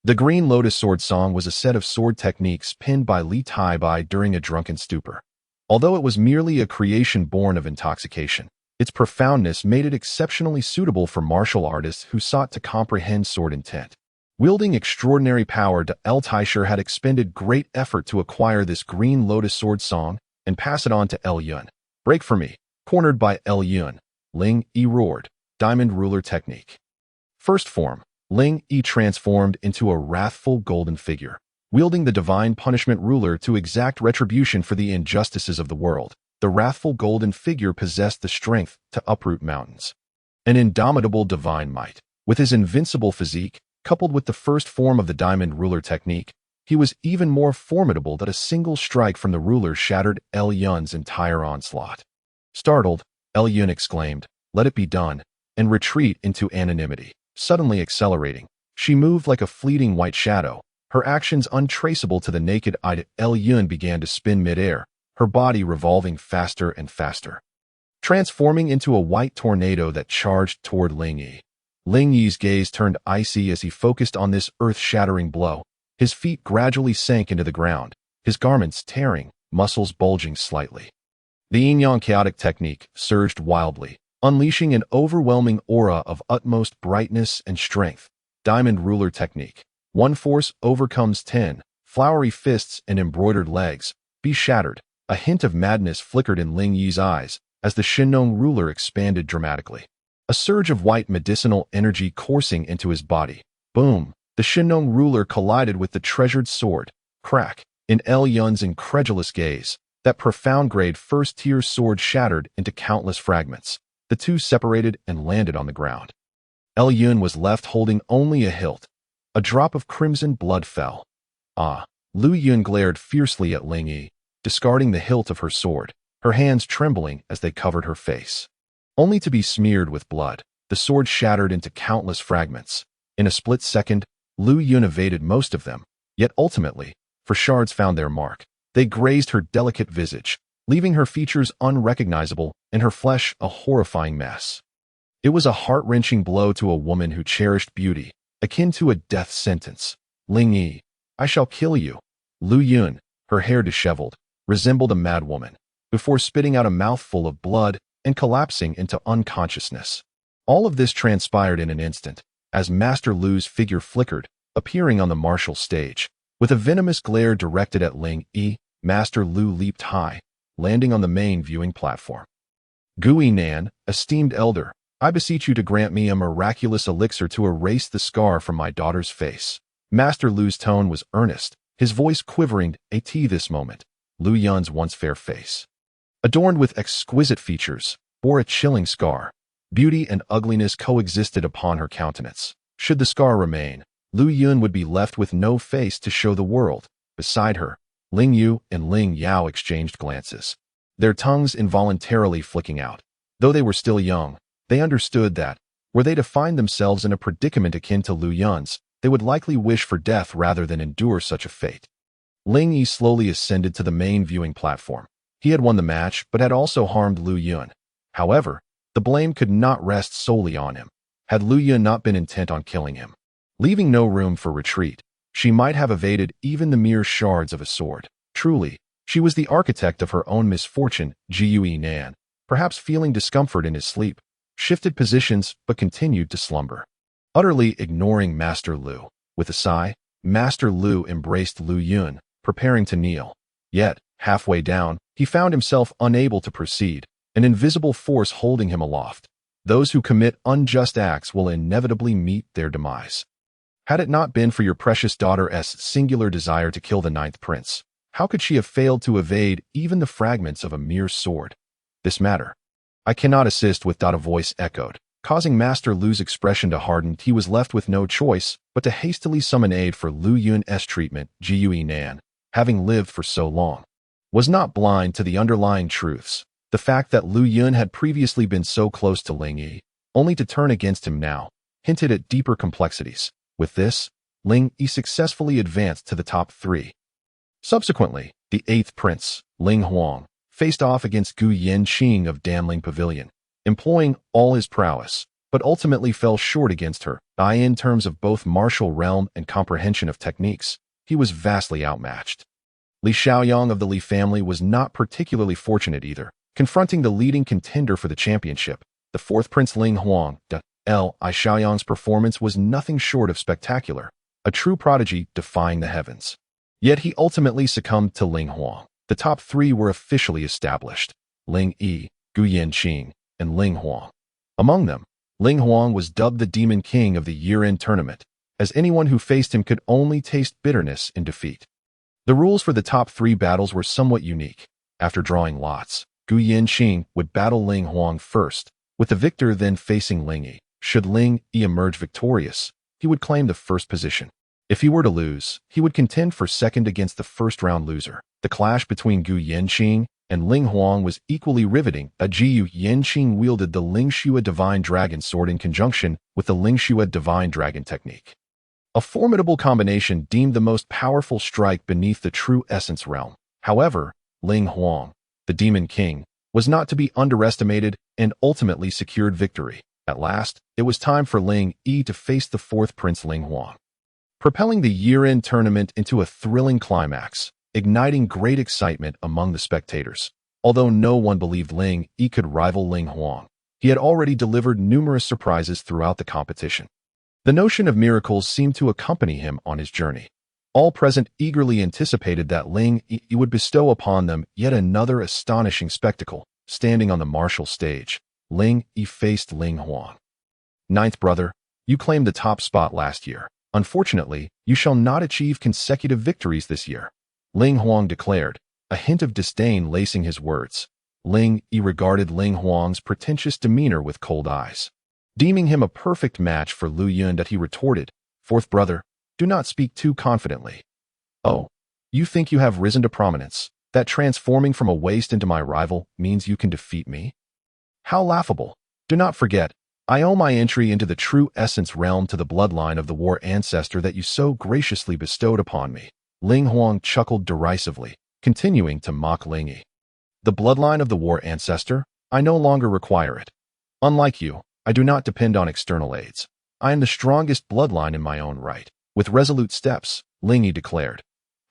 The Green Lotus Sword Song was a set of sword techniques penned by Li Taiyi during a drunken stupor. Although it was merely a creation born of intoxication, its profoundness made it exceptionally suitable for martial artists who sought to comprehend sword intent. Wielding extraordinary power, Taiyi had expended great effort to acquire this Green Lotus Sword Song and pass it on to Yun. "Break for me." Cornered by Yun, Ling Yi roared, "Diamond Ruler Technique." First form, Ling Yi transformed into a wrathful golden figure, wielding the divine punishment ruler to exact retribution for the injustices of the world. The wrathful golden figure possessed the strength to uproot mountains, an indomitable divine might. With his invincible physique, coupled with the first form of the Diamond Ruler Technique, he was even more formidable that a single strike from the ruler shattered Yun's entire onslaught. Startled, Yun exclaimed, "Let it be done," and retreat into anonymity. Suddenly accelerating, she moved like a fleeting white shadow, her actions untraceable to the naked eye. Yun began to spin midair, her body revolving faster and faster, transforming into a white tornado that charged toward Ling Yi. Ling Yi's gaze turned icy as he focused on this earth-shattering blow. His feet gradually sank into the ground, his garments tearing, muscles bulging slightly. The yin-yang chaotic technique surged wildly, unleashing an overwhelming aura of utmost brightness and strength. Diamond ruler technique. One force overcomes 10, flowery fists and embroidered legs. Be shattered. A hint of madness flickered in Ling Yi's eyes as the Shinong ruler expanded dramatically. A surge of white medicinal energy coursing into his body. Boom! The Shinong ruler collided with the treasured sword. Crack! In El Yun's incredulous gaze, that profound grade first-tier sword shattered into countless fragments. The two separated and landed on the ground. El Yun was left holding only a hilt. A drop of crimson blood fell. Ah! Lu Yun glared fiercely at Ling Yi, discarding the hilt of her sword, her hands trembling as they covered her face. Only to be smeared with blood, the sword shattered into countless fragments. In a split second, Lu Yun evaded most of them, yet ultimately, for shards found their mark. They grazed her delicate visage, leaving her features unrecognizable and her flesh a horrifying mess. It was a heart-wrenching blow to a woman who cherished beauty, akin to a death sentence. Ling Yi, I shall kill you. Lu Yun, her hair disheveled, resembled a madwoman, before spitting out a mouthful of blood and collapsing into unconsciousness. All of this transpired in an instant, as Master Lu's figure flickered, appearing on the martial stage. With a venomous glare directed at Ling Yi, Master Lu leaped high, landing on the main viewing platform. Gui Nan, esteemed elder, I beseech you to grant me a miraculous elixir to erase the scar from my daughter's face. Master Lu's tone was earnest, his voice quivering at this moment. Lu Yun's once fair face, adorned with exquisite features, bore a chilling scar. Beauty and ugliness coexisted upon her countenance. Should the scar remain, Lu Yun would be left with no face to show the world. Beside her, Ling Yu and Ling Yao exchanged glances, their tongues involuntarily flicking out. Though they were still young, they understood that, were they to find themselves in a predicament akin to Lu Yun's, they would likely wish for death rather than endure such a fate. Ling Yi slowly ascended to the main viewing platform. He had won the match, but had also harmed Lu Yun. However, the blame could not rest solely on him. Had Lu Yun not been intent on killing him, leaving no room for retreat, she might have evaded even the mere shards of a sword. Truly, she was the architect of her own misfortune. Gui Nan, perhaps feeling discomfort in his sleep, shifted positions but continued to slumber, utterly ignoring Master Lu. With a sigh, Master Lu embraced Lu Yun, preparing to kneel. Yet, halfway down, he found himself unable to proceed, an invisible force holding him aloft. Those who commit unjust acts will inevitably meet their demise. Had it not been for your precious daughter's singular desire to kill the ninth prince, how could she have failed to evade even the fragments of a mere sword? This matter, I cannot assist with. A voice echoed, causing Master Lu's expression to harden. He was left with no choice but to hastily summon aid for Lu Yun's treatment. Gui Nan, having lived for so long, was not blind to the underlying truths. The fact that Lu Yun had previously been so close to Ling Yi, only to turn against him now, hinted at deeper complexities. With this, Ling Yi successfully advanced to the top 3. Subsequently, the 8th prince, Ling Huang, faced off against Gu Yanqing of Danling Pavilion, employing all his prowess, but ultimately fell short against her. In terms of both martial realm and comprehension of techniques, he was vastly outmatched. Li Xiaoyang of the Li family was not particularly fortunate either, confronting the leading contender for the championship, the 4th prince Ling Huang. Li Xiaoyang's performance was nothing short of spectacular, a true prodigy defying the heavens. Yet he ultimately succumbed to Ling Huang. The top 3 were officially established: Ling Yi, Gu Yanqing, and Ling Huang. Among them, Ling Huang was dubbed the Demon King of the year-end tournament, as anyone who faced him could only taste bitterness in defeat. The rules for the top 3 battles were somewhat unique. After drawing lots, Gu Yanqing would battle Ling Huang first, with the victor then facing Ling Yi. Should Ling Yi emerge victorious, he would claim the first position. If he were to lose, he would contend for second against the first-round loser. The clash between Gu Yanqing and Ling Huang was equally riveting. Gu Yanqing wielded the Lingxua Divine Dragon Sword in conjunction with the Lingxua Divine Dragon technique, a formidable combination deemed the most powerful strike beneath the true essence realm. However, Ling Huang, the Demon King, was not to be underestimated and ultimately secured victory. At last, it was time for Ling Yi to face the 4th prince Ling Huang, propelling the year-end tournament into a thrilling climax, igniting great excitement among the spectators. Although no one believed Ling Yi could rival Ling Huang, he had already delivered numerous surprises throughout the competition. The notion of miracles seemed to accompany him on his journey. All present eagerly anticipated that Ling Yi would bestow upon them yet another astonishing spectacle. Standing on the martial stage, Ling Yi faced Ling Huang. "Ninth brother, you claimed the top spot last year. Unfortunately, you shall not achieve consecutive victories this year," Ling Huang declared, a hint of disdain lacing his words. Ling Yi regarded Ling Huang's pretentious demeanor with cold eyes. Deeming him a perfect match for Lu Yun, that he retorted, "Fourth brother, do not speak too confidently. Oh, you think you have risen to prominence, that transforming from a waste into my rival means you can defeat me? How laughable! Do not forget, I owe my entry into the true essence realm to the bloodline of the war ancestor that you so graciously bestowed upon me." Ling Huang chuckled derisively, continuing to mock Ling Yi. "The bloodline of the war ancestor? I no longer require it. Unlike you, I do not depend on external aids. I am the strongest bloodline in my own right." With resolute steps, Ling Yi declared.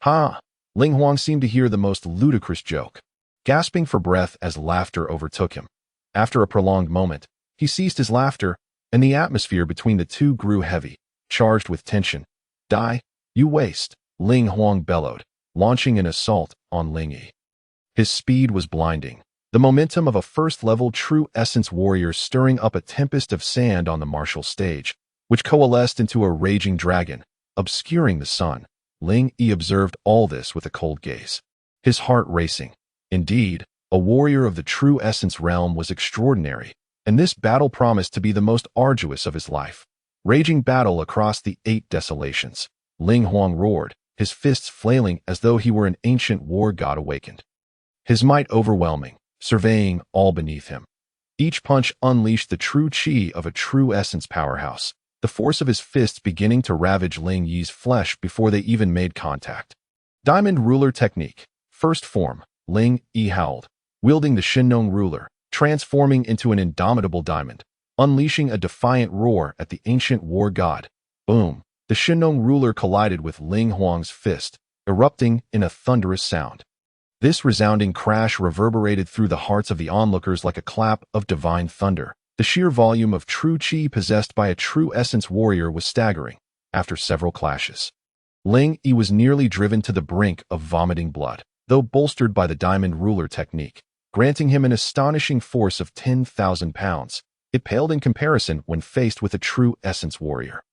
"Ha!" Ling Huang seemed to hear the most ludicrous joke, gasping for breath as laughter overtook him. After a prolonged moment, he ceased his laughter, and the atmosphere between the two grew heavy, charged with tension. "Die, you waste!" Ling Huang bellowed, launching an assault on Ling Yi. His speed was blinding, the momentum of a first-level true essence warrior stirring up a tempest of sand on the martial stage, which coalesced into a raging dragon, obscuring the sun. Ling Yi observed all this with a cold gaze, his heart racing. Indeed, a warrior of the true essence realm was extraordinary, and this battle promised to be the most arduous of his life. Raging battle across the 8 desolations. Ling Huang roared, his fists flailing as though he were an ancient war god awakened. His might overwhelming, surveying all beneath him. Each punch unleashed the true chi of a true essence powerhouse, the force of his fists beginning to ravage Ling Yi's flesh before they even made contact. Diamond ruler technique. First form, Ling Yi howled, wielding the Shinnong ruler, transforming into an indomitable diamond, unleashing a defiant roar at the ancient war god. Boom! The Shinnong ruler collided with Ling Huang's fist, erupting in a thunderous sound. This resounding crash reverberated through the hearts of the onlookers like a clap of divine thunder. The sheer volume of true chi possessed by a true essence warrior was staggering. After several clashes, Ling Yi was nearly driven to the brink of vomiting blood, though bolstered by the diamond ruler technique, granting him an astonishing force of 10,000 pounds. It paled in comparison when faced with a true essence warrior.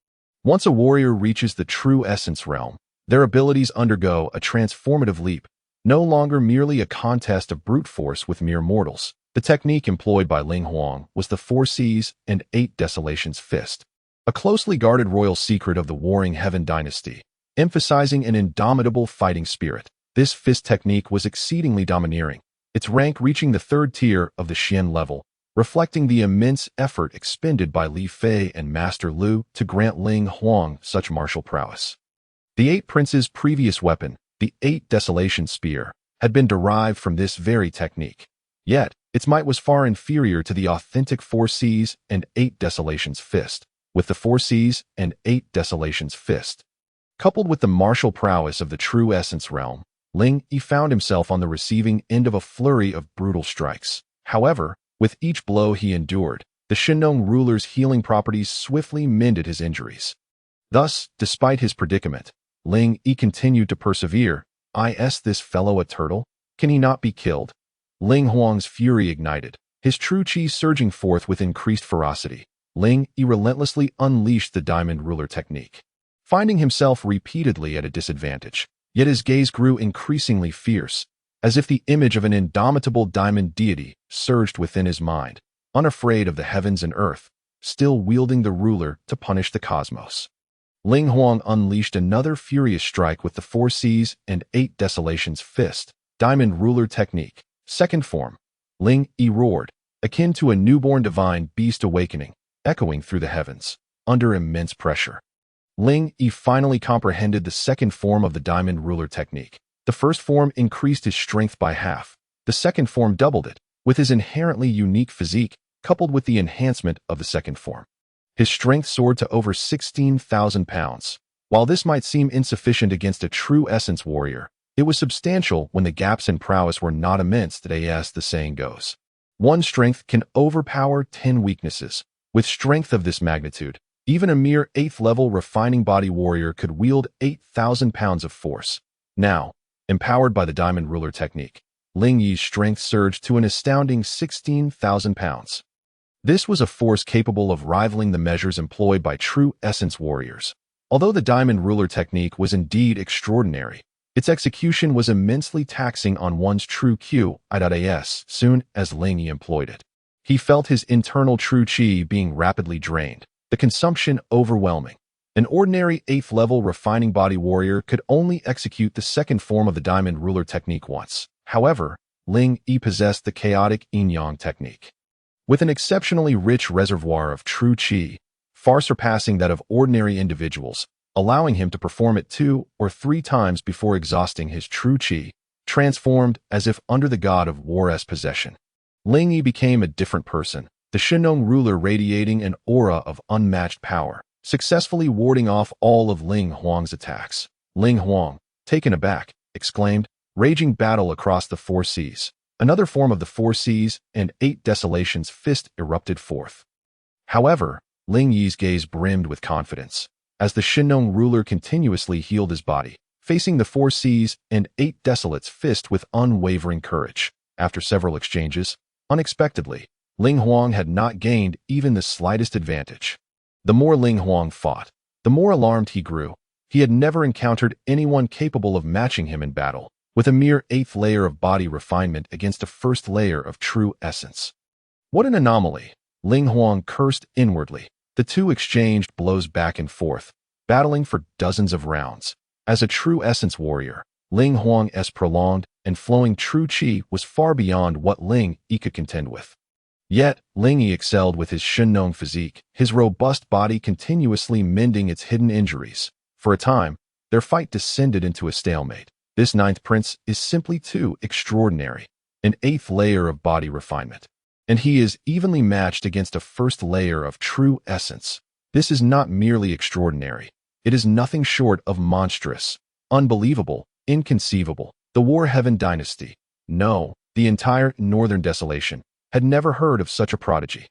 Once a warrior reaches the true essence realm, their abilities undergo a transformative leap, no longer merely a contest of brute force with mere mortals. The technique employed by Ling Huang was the 4 Seas and 8 Desolations fist, a closely guarded royal secret of the Warring Heaven dynasty, emphasizing an indomitable fighting spirit. This fist technique was exceedingly domineering, its rank reaching the 3rd tier of the Xian level, reflecting the immense effort expended by Li Fei and Master Lu to grant Ling Huang such martial prowess. The 8 Princes' previous weapon, the 8 Desolation Spear, had been derived from this very technique. Yet, its might was far inferior to the authentic 4 Seas and 8 Desolations fist. With the 4 Seas and 8 Desolations fist, coupled with the martial prowess of the true essence realm, Ling Yi found himself on the receiving end of a flurry of brutal strikes. However, with each blow he endured, the Shinnong ruler's healing properties swiftly mended his injuries. Thus, despite his predicament, Ling Yi continued to persevere. Is this fellow a turtle? Can he not be killed? Ling Huang's fury ignited, his true chi surging forth with increased ferocity. Ling Yi relentlessly unleashed the diamond ruler technique, finding himself repeatedly at a disadvantage. Yet his gaze grew increasingly fierce, as if the image of an indomitable diamond deity surged within his mind, unafraid of the heavens and earth, still wielding the ruler to punish the cosmos. Ling Huang unleashed another furious strike with the 4 Seas and 8 Desolations fist, diamond ruler technique. Second form, Ling Yi roared, akin to a newborn divine beast awakening, echoing through the heavens, under immense pressure. Ling Yi finally comprehended the second form of the diamond ruler technique. The first form increased his strength by half. The second form doubled it, with his inherently unique physique, coupled with the enhancement of the second form. His strength soared to over 16,000 pounds. While this might seem insufficient against a true essence warrior, It was substantial when the gaps in prowess were not immense, as the saying goes. One strength can overpower 10 weaknesses. With strength of this magnitude, even a mere 8th level refining body warrior could wield 8,000 pounds of force. Now, empowered by the diamond ruler technique, Ling Yi's strength surged to an astounding 16,000 pounds. This was a force capable of rivaling the measures employed by true essence warriors. Although the diamond ruler technique was indeed extraordinary, its execution was immensely taxing on one's true Qi. Soon as Ling Yi employed it, he felt his internal true Qi being rapidly drained, the consumption overwhelming. An ordinary 8th level refining body warrior could only execute the second form of the diamond ruler technique once. However, Ling Yi possessed the chaotic yin-yang technique, with an exceptionally rich reservoir of true Qi, far surpassing that of ordinary individuals, allowing him to perform it 2 or 3 times before exhausting his true Qi, transformed as if under the god of war's possession. Ling Yi became a different person, the Shinong ruler radiating an aura of unmatched power, successfully warding off all of Ling Huang's attacks. Ling Huang, taken aback, exclaimed, "Raging battle across the 4 seas." Another form of the 4 seas and 8 desolations fist erupted forth. However, Ling Yi's gaze brimmed with confidence, as the Shinong ruler continuously healed his body, facing the 4 seas and 8 desolates fist with unwavering courage. After several exchanges, unexpectedly, Ling Huang had not gained even the slightest advantage. The more Ling Huang fought, the more alarmed he grew. He had never encountered anyone capable of matching him in battle, with a mere 8th layer of body refinement against a 1st layer of true essence. What an anomaly! Ling Huang cursed inwardly. The two exchanged blows back and forth, battling for dozens of rounds. As a true essence warrior, Ling Huang's prolonged and flowing true Qi was far beyond what Ling Yi could contend with. Yet, Ling Yi excelled with his Shinong physique, his robust body continuously mending its hidden injuries. For a time, their fight descended into a stalemate. This 9th prince is simply too extraordinary, an 8th layer of body refinement, and he is evenly matched against a 1st layer of true essence. This is not merely extraordinary. It is nothing short of monstrous, unbelievable, inconceivable. The War Heaven dynasty, no, the entire Northern Desolation, had never heard of such a prodigy.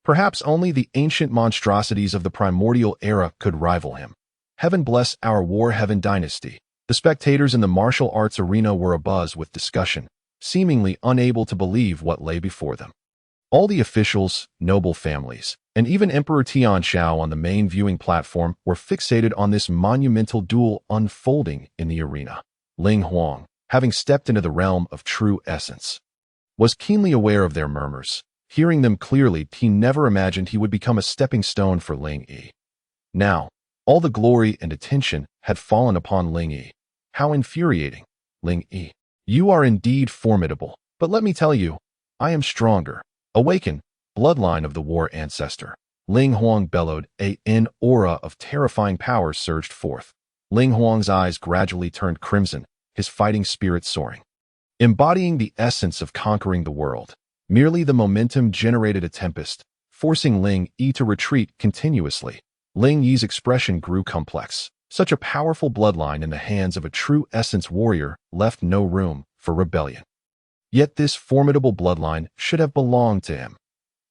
Perhaps only the ancient monstrosities of the primordial era could rival him. Heaven bless our War Heaven dynasty. The spectators in the martial arts arena were abuzz with discussion, seemingly unable to believe what lay before them. All the officials, noble families, and even Emperor Tianshao on the main viewing platform were fixated on this monumental duel unfolding in the arena. Ling Huang, having stepped into the realm of true essence, was keenly aware of their murmurs. Hearing them clearly, he never imagined he would become a stepping stone for Ling Yi. Now, all the glory and attention had fallen upon Ling Yi. How infuriating! Ling Yi, you are indeed formidable, but let me tell you, I am stronger. Awaken, bloodline of the war ancestor. Ling Huang bellowed. An aura of terrifying power surged forth. Ling Huang's eyes gradually turned crimson, his fighting spirit soaring. Embodying the essence of conquering the world, merely the momentum generated a tempest, forcing Ling Yi to retreat continuously. Ling Yi's expression grew complex. Such a powerful bloodline in the hands of a true essence warrior left no room for rebellion. Yet this formidable bloodline should have belonged to him.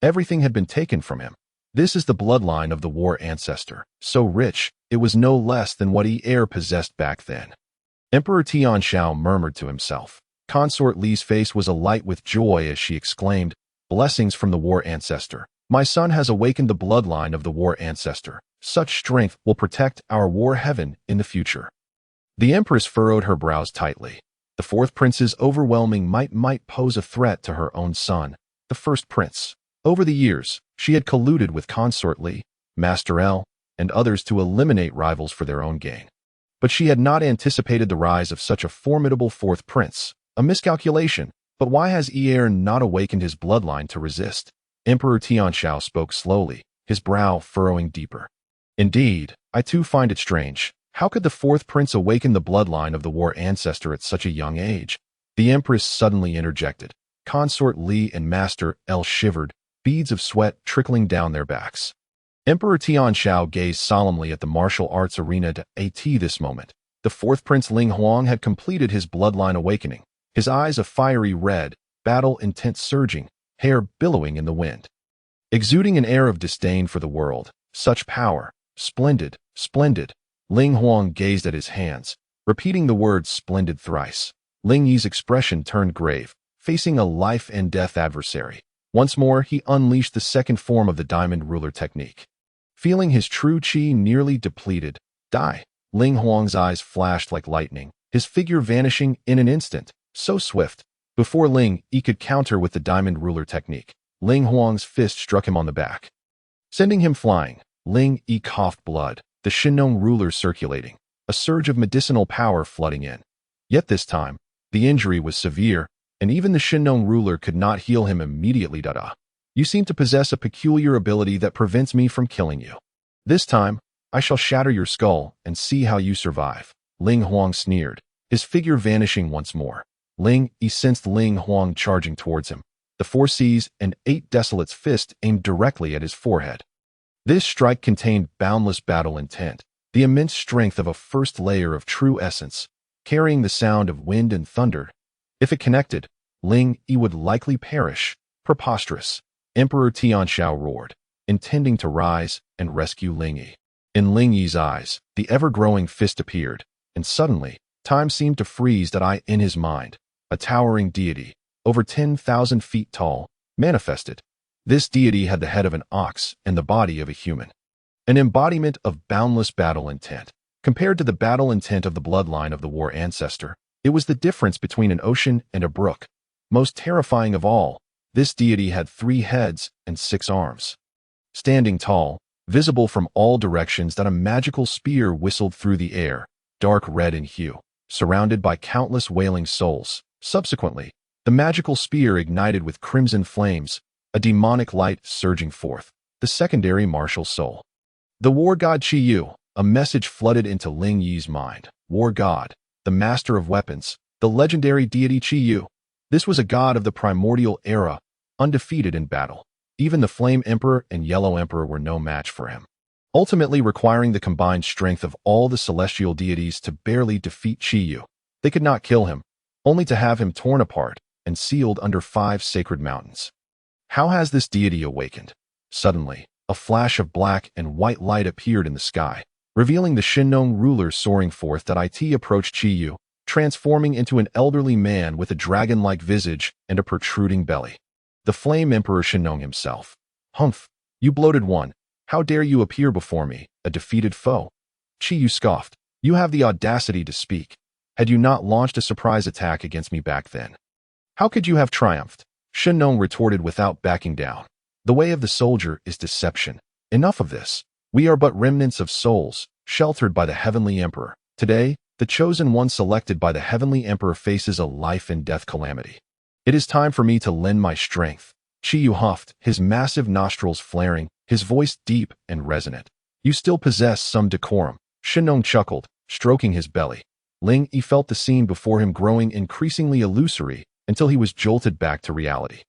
Everything had been taken from him. This is the bloodline of the war ancestor, so rich, it was no less than what he possessed back then. Emperor Tianshao murmured to himself. Consort Li's face was alight with joy as she exclaimed, "Blessings from the war ancestor. My son has awakened the bloodline of the war ancestor. Such strength will protect our war heaven in the future." The empress furrowed her brows tightly. The 4th prince's overwhelming might pose a threat to her own son, the 1st prince. Over the years, she had colluded with Consort Li, Master L, and others to eliminate rivals for their own gain. But she had not anticipated the rise of such a formidable 4th prince. A miscalculation, but why has Yi not awakened his bloodline to resist? Emperor Tianshao spoke slowly, his brow furrowing deeper. Indeed, I too find it strange. How could the 4th prince awaken the bloodline of the war ancestor at such a young age? The empress suddenly interjected. Consort Li and Master L shivered, beads of sweat trickling down their backs. Emperor Tianshao gazed solemnly at the martial arts arena. At this moment, The fourth prince Ling Huang had completed his bloodline awakening, his eyes a fiery red, battle intent surging, hair billowing in the wind. Exuding an air of disdain for the world, such power, splendid, splendid. Ling Huang gazed at his hands, repeating the word splendid thrice. Ling Yi's expression turned grave, facing a life-and-death adversary. Once more, he unleashed the second form of the diamond ruler technique. Feeling his true qi nearly depleted, Ling Huang's eyes flashed like lightning, his figure vanishing in an instant, so swift. Before Ling Yi could counter with the diamond ruler technique, Ling Huang's fist struck him on the back, sending him flying. Ling Yi coughed blood, the Shinnong ruler circulating, a surge of medicinal power flooding in. Yet this time, the injury was severe, and even the Shinnong ruler could not heal him immediately. You seem to possess a peculiar ability that prevents me from killing you. This time, I shall shatter your skull and see how you survive. Ling Huang sneered, his figure vanishing once more. Ling Yi sensed Ling Huang charging towards him, the 4 C's and 8 Desolate's fist aimed directly at his forehead. This strike contained boundless battle intent, the immense strength of a first layer of true essence, carrying the sound of wind and thunder. If it connected, Ling Yi would likely perish. Preposterous. Emperor Tianxiao roared, intending to rise and rescue Ling Yi. In Ling Yi's eyes, the ever-growing fist appeared, and suddenly, time seemed to freeze in his mind. A towering deity, over 10,000 feet tall, manifested. This deity had the head of an ox and the body of a human. An embodiment of boundless battle intent. Compared to the battle intent of the bloodline of the war ancestor, it was the difference between an ocean and a brook. Most terrifying of all, this deity had 3 heads and 6 arms. Standing tall, visible from all directions, a magical spear whistled through the air, dark red in hue, surrounded by countless wailing souls. Subsequently, the magical spear ignited with crimson flames, a demonic light surging forth, the secondary martial soul. The war god Qiyu, a message flooded into Ling Yi's mind. War god, the master of weapons, the legendary deity Qiyu. This was a god of the primordial era, undefeated in battle. Even the Flame Emperor and Yellow Emperor were no match for him, ultimately requiring the combined strength of all the celestial deities to barely defeat Qiyu. They could not kill him, only to have him torn apart and sealed under 5 sacred mountains. How has this deity awakened? Suddenly, a flash of black and white light appeared in the sky, revealing the Shinnong ruler soaring forth. It approached Qiyu, transforming into an elderly man with a dragon-like visage and a protruding belly. The Flame Emperor Shinnong himself. Humph, you bloated one, how dare you appear before me, a defeated foe? Qiyu scoffed, you have the audacity to speak. Had you not launched a surprise attack against me back then? How could you have triumphed? Shinnong retorted without backing down. The way of the soldier is deception. Enough of this. We are but remnants of souls, sheltered by the Heavenly Emperor. Today, the chosen one selected by the Heavenly Emperor faces a life and death calamity. It is time for me to lend my strength. Qiyu huffed, his massive nostrils flaring, his voice deep and resonant. You still possess some decorum. Shinnong chuckled, stroking his belly. Ling Yi felt the scene before him growing increasingly illusory until he was jolted back to reality.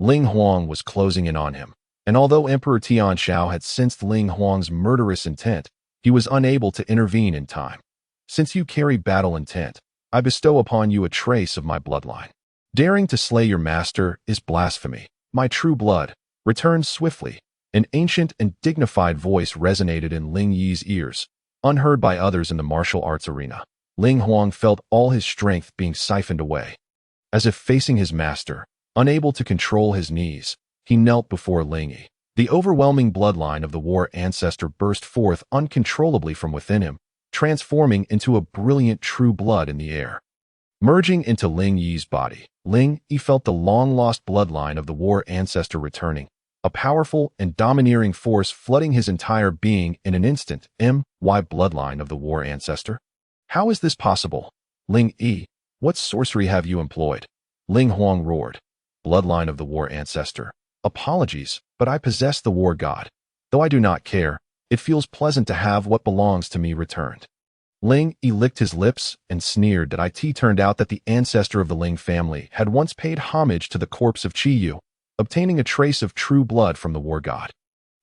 Ling Huang was closing in on him, and although Emperor Tianxiao had sensed Ling Huang's murderous intent, he was unable to intervene in time. Since you carry battle intent, I bestow upon you a trace of my bloodline. Daring to slay your master is blasphemy. My true blood, return swiftly. An ancient and dignified voice resonated in Ling Yi's ears, unheard by others in the martial arts arena. Ling Huang felt all his strength being siphoned away. As if facing his master, unable to control his knees, he knelt before Ling Yi. The overwhelming bloodline of the war ancestor burst forth uncontrollably from within him, transforming into a brilliant true blood in the air. Merging into Ling Yi's body, Ling Yi felt the long-lost bloodline of the war ancestor returning, a powerful and domineering force flooding his entire being in an instant. Why bloodline of the war ancestor? How is this possible? Ling Yi, what sorcery have you employed? Ling Huang roared. Bloodline of the war ancestor. Apologies, but I possess the war god. Though I do not care, it feels pleasant to have what belongs to me returned. Ling Yi licked his lips and sneered that it turned out that the ancestor of the Ling family had once paid homage to the corpse of Qiyu, obtaining a trace of true blood from the war god.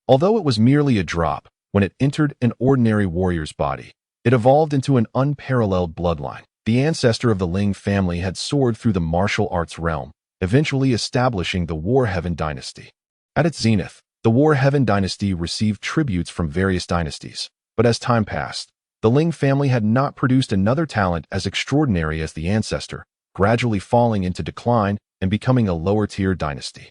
Although it was merely a drop, when it entered an ordinary warrior's body, It evolved into an unparalleled bloodline. The ancestor of the Ling family had soared through the martial arts realm, eventually establishing the War Heaven dynasty. At its zenith, the War Heaven dynasty received tributes from various dynasties, but as time passed, the Ling family had not produced another talent as extraordinary as the ancestor, gradually falling into decline and becoming a lower-tier dynasty.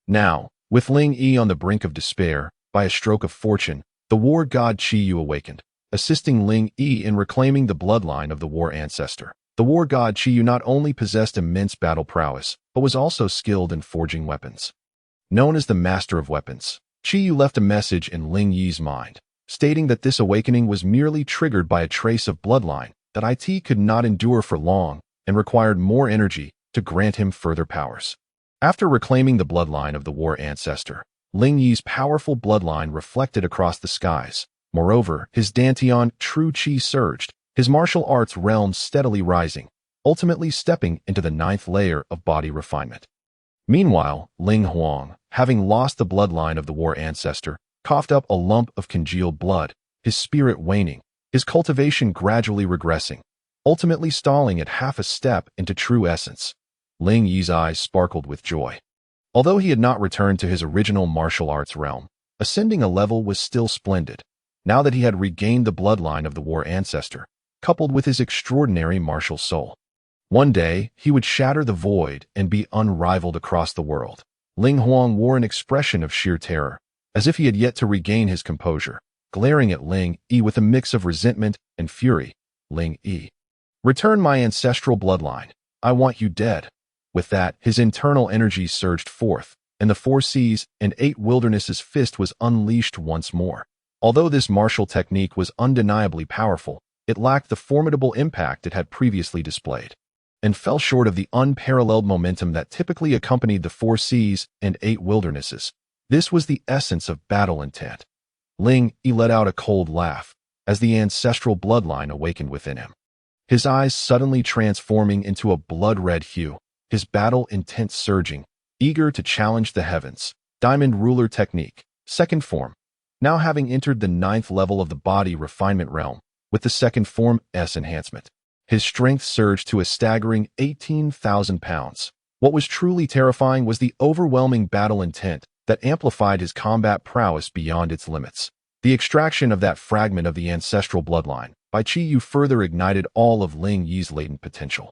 Now, with Ling Yi on the brink of despair, by a stroke of fortune, the war god Taiyi awakened, assisting Ling Yi in reclaiming the bloodline of the war ancestor. The war god Taiyi not only possessed immense battle prowess, but was also skilled in forging weapons. Known as the Master of Weapons, Taiyi left a message in Ling Yi's mind, stating that this awakening was merely triggered by a trace of bloodline that it could not endure for long and required more energy to grant him further powers. After reclaiming the bloodline of the war ancestor, Ling Yi's powerful bloodline reflected across the skies. Moreover, his dantian true qi surged, his martial arts realm steadily rising, ultimately stepping into the 9th layer of body refinement. Meanwhile, Ling Huang, having lost the bloodline of the war ancestor, coughed up a lump of congealed blood, his spirit waning, his cultivation gradually regressing, ultimately stalling at half a step into true essence. Ling Yi's eyes sparkled with joy. Although he had not returned to his original martial arts realm, ascending a level was still splendid, now that he had regained the bloodline of the war ancestor, coupled with his extraordinary martial soul. One day, he would shatter the void and be unrivaled across the world. Ling Huang wore an expression of sheer terror, as if he had yet to regain his composure, glaring at Ling Yi with a mix of resentment and fury. Ling Yi, return my ancestral bloodline. I want you dead. With that, his internal energy surged forth, and the 4 seas and 8 wildernesses fist was unleashed once more. Although this martial technique was undeniably powerful, it lacked the formidable impact it had previously displayed, and fell short of the unparalleled momentum that typically accompanied the 4 seas and 8 wildernesses. This was the essence of battle intent. Ling Yi let out a cold laugh, as the ancestral bloodline awakened within him. His eyes suddenly transforming into a blood-red hue, his battle intent surging, eager to challenge the heavens. Diamond ruler technique, 2nd form. Now having entered the 9th level of the body refinement realm, with the 2nd form S enhancement, his strength surged to a staggering 18,000 pounds. What was truly terrifying was the overwhelming battle intent that amplified his combat prowess beyond its limits. The extraction of that fragment of the ancestral bloodline by Taiyi further ignited all of Ling Yi's latent potential.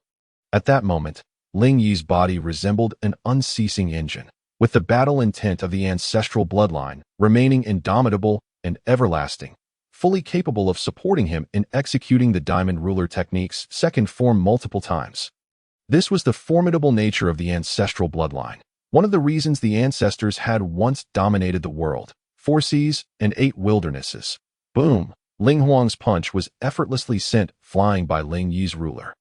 At that moment, Ling Yi's body resembled an unceasing engine, with the battle intent of the ancestral bloodline remaining indomitable and everlasting, fully capable of supporting him in executing the diamond ruler technique's 2nd form multiple times. This was the formidable nature of the ancestral bloodline, one of the reasons the ancestors had once dominated the world. 4 seas and 8 wildernesses. Boom! Ling Huang's punch was effortlessly sent flying by Ling Yi's ruler,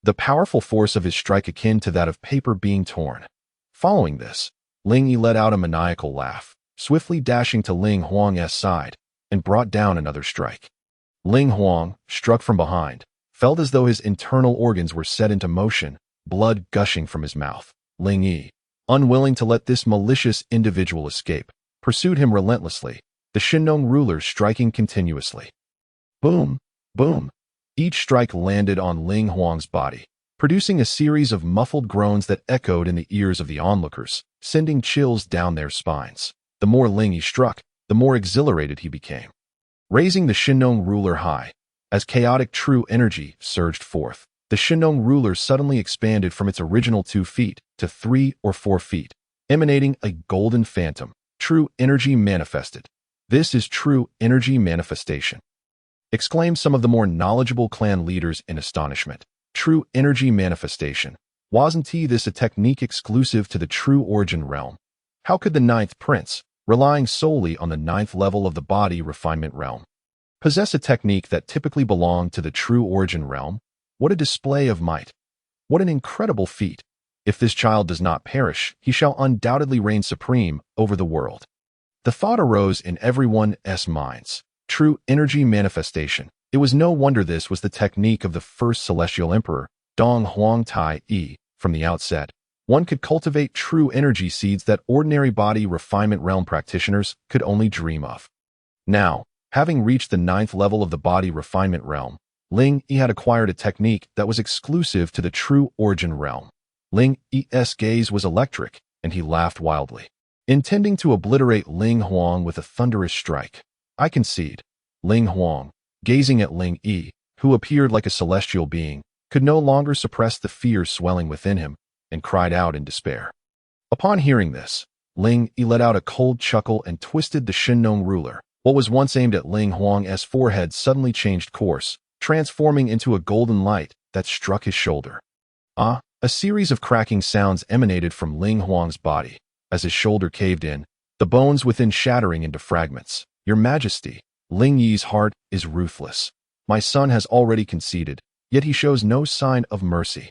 the powerful force of his strike akin to that of paper being torn. Following this, Ling Yi let out a maniacal laugh, swiftly dashing to Ling Huang's side, and brought down another strike. Ling Huang, struck from behind, felt as though his internal organs were set into motion, blood gushing from his mouth. Ling Yi, unwilling to let this malicious individual escape, pursued him relentlessly, the Shinong ruler striking continuously. Boom! Boom! Each strike landed on Ling Huang's body, producing a series of muffled groans that echoed in the ears of the onlookers, sending chills down their spines. The more Ling Yi struck, the more exhilarated he became, raising the Shinong ruler high. As chaotic true energy surged forth, the Shinong ruler suddenly expanded from its original 2 feet to 3 or 4 feet, emanating a golden phantom. True energy manifested. This is true energy manifestation, exclaimed some of the more knowledgeable clan leaders in astonishment. True energy manifestation. Wasn't this a technique exclusive to the true origin realm? How could the 9th prince, relying solely on the 9th level of the body refinement realm, possess a technique that typically belonged to the true origin realm? What a display of might! What an incredible feat! If this child does not perish, he shall undoubtedly reign supreme over the world. The thought arose in everyone's minds. True energy manifestation. It was no wonder this was the technique of the first celestial emperor, Donghuang Tai Yi. From the outset, one could cultivate true energy seeds that ordinary body refinement realm practitioners could only dream of. Now, Having reached the 9th level of the body refinement realm, Ling Yi had acquired a technique that was exclusive to the true origin realm. Ling Yi's gaze was electric, and he laughed wildly, intending to obliterate Ling Huang with a thunderous strike. I concede. Ling Huang, gazing at Ling Yi, who appeared like a celestial being, could no longer suppress the fear swelling within him, and cried out in despair. Upon hearing this, Ling Yi let out a cold chuckle and twisted the Shinnong ruler. What was once aimed at Ling Huang's forehead suddenly changed course, transforming into a golden light that struck his shoulder. A series of cracking sounds emanated from Ling Huang's body. As his shoulder caved in, the bones within shattering into fragments. Your Majesty, Ling Yi's heart is ruthless. My son has already conceded, yet he shows no sign of mercy.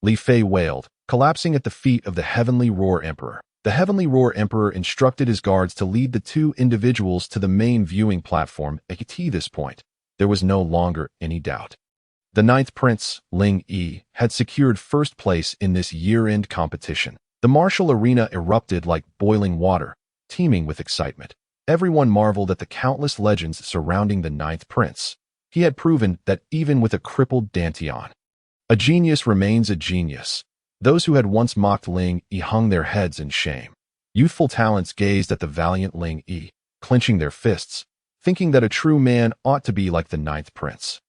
Li Fei wailed, collapsing at the feet of the Heavenly Roar Emperor. The Heavenly Roar Emperor instructed his guards to lead the two individuals to the main viewing platform. At this point, there was no longer any doubt. The 9th Prince, Ling Yi, had secured first place in this year-end competition. The martial arena erupted like boiling water, teeming with excitement. Everyone marveled at the countless legends surrounding the 9th Prince. He had proven that even with a crippled dantian, a genius remains a genius. Those who had once mocked Ling Yi hung their heads in shame. Youthful talents gazed at the valiant Ling Yi, clenching their fists, thinking that a true man ought to be like the 9th Prince.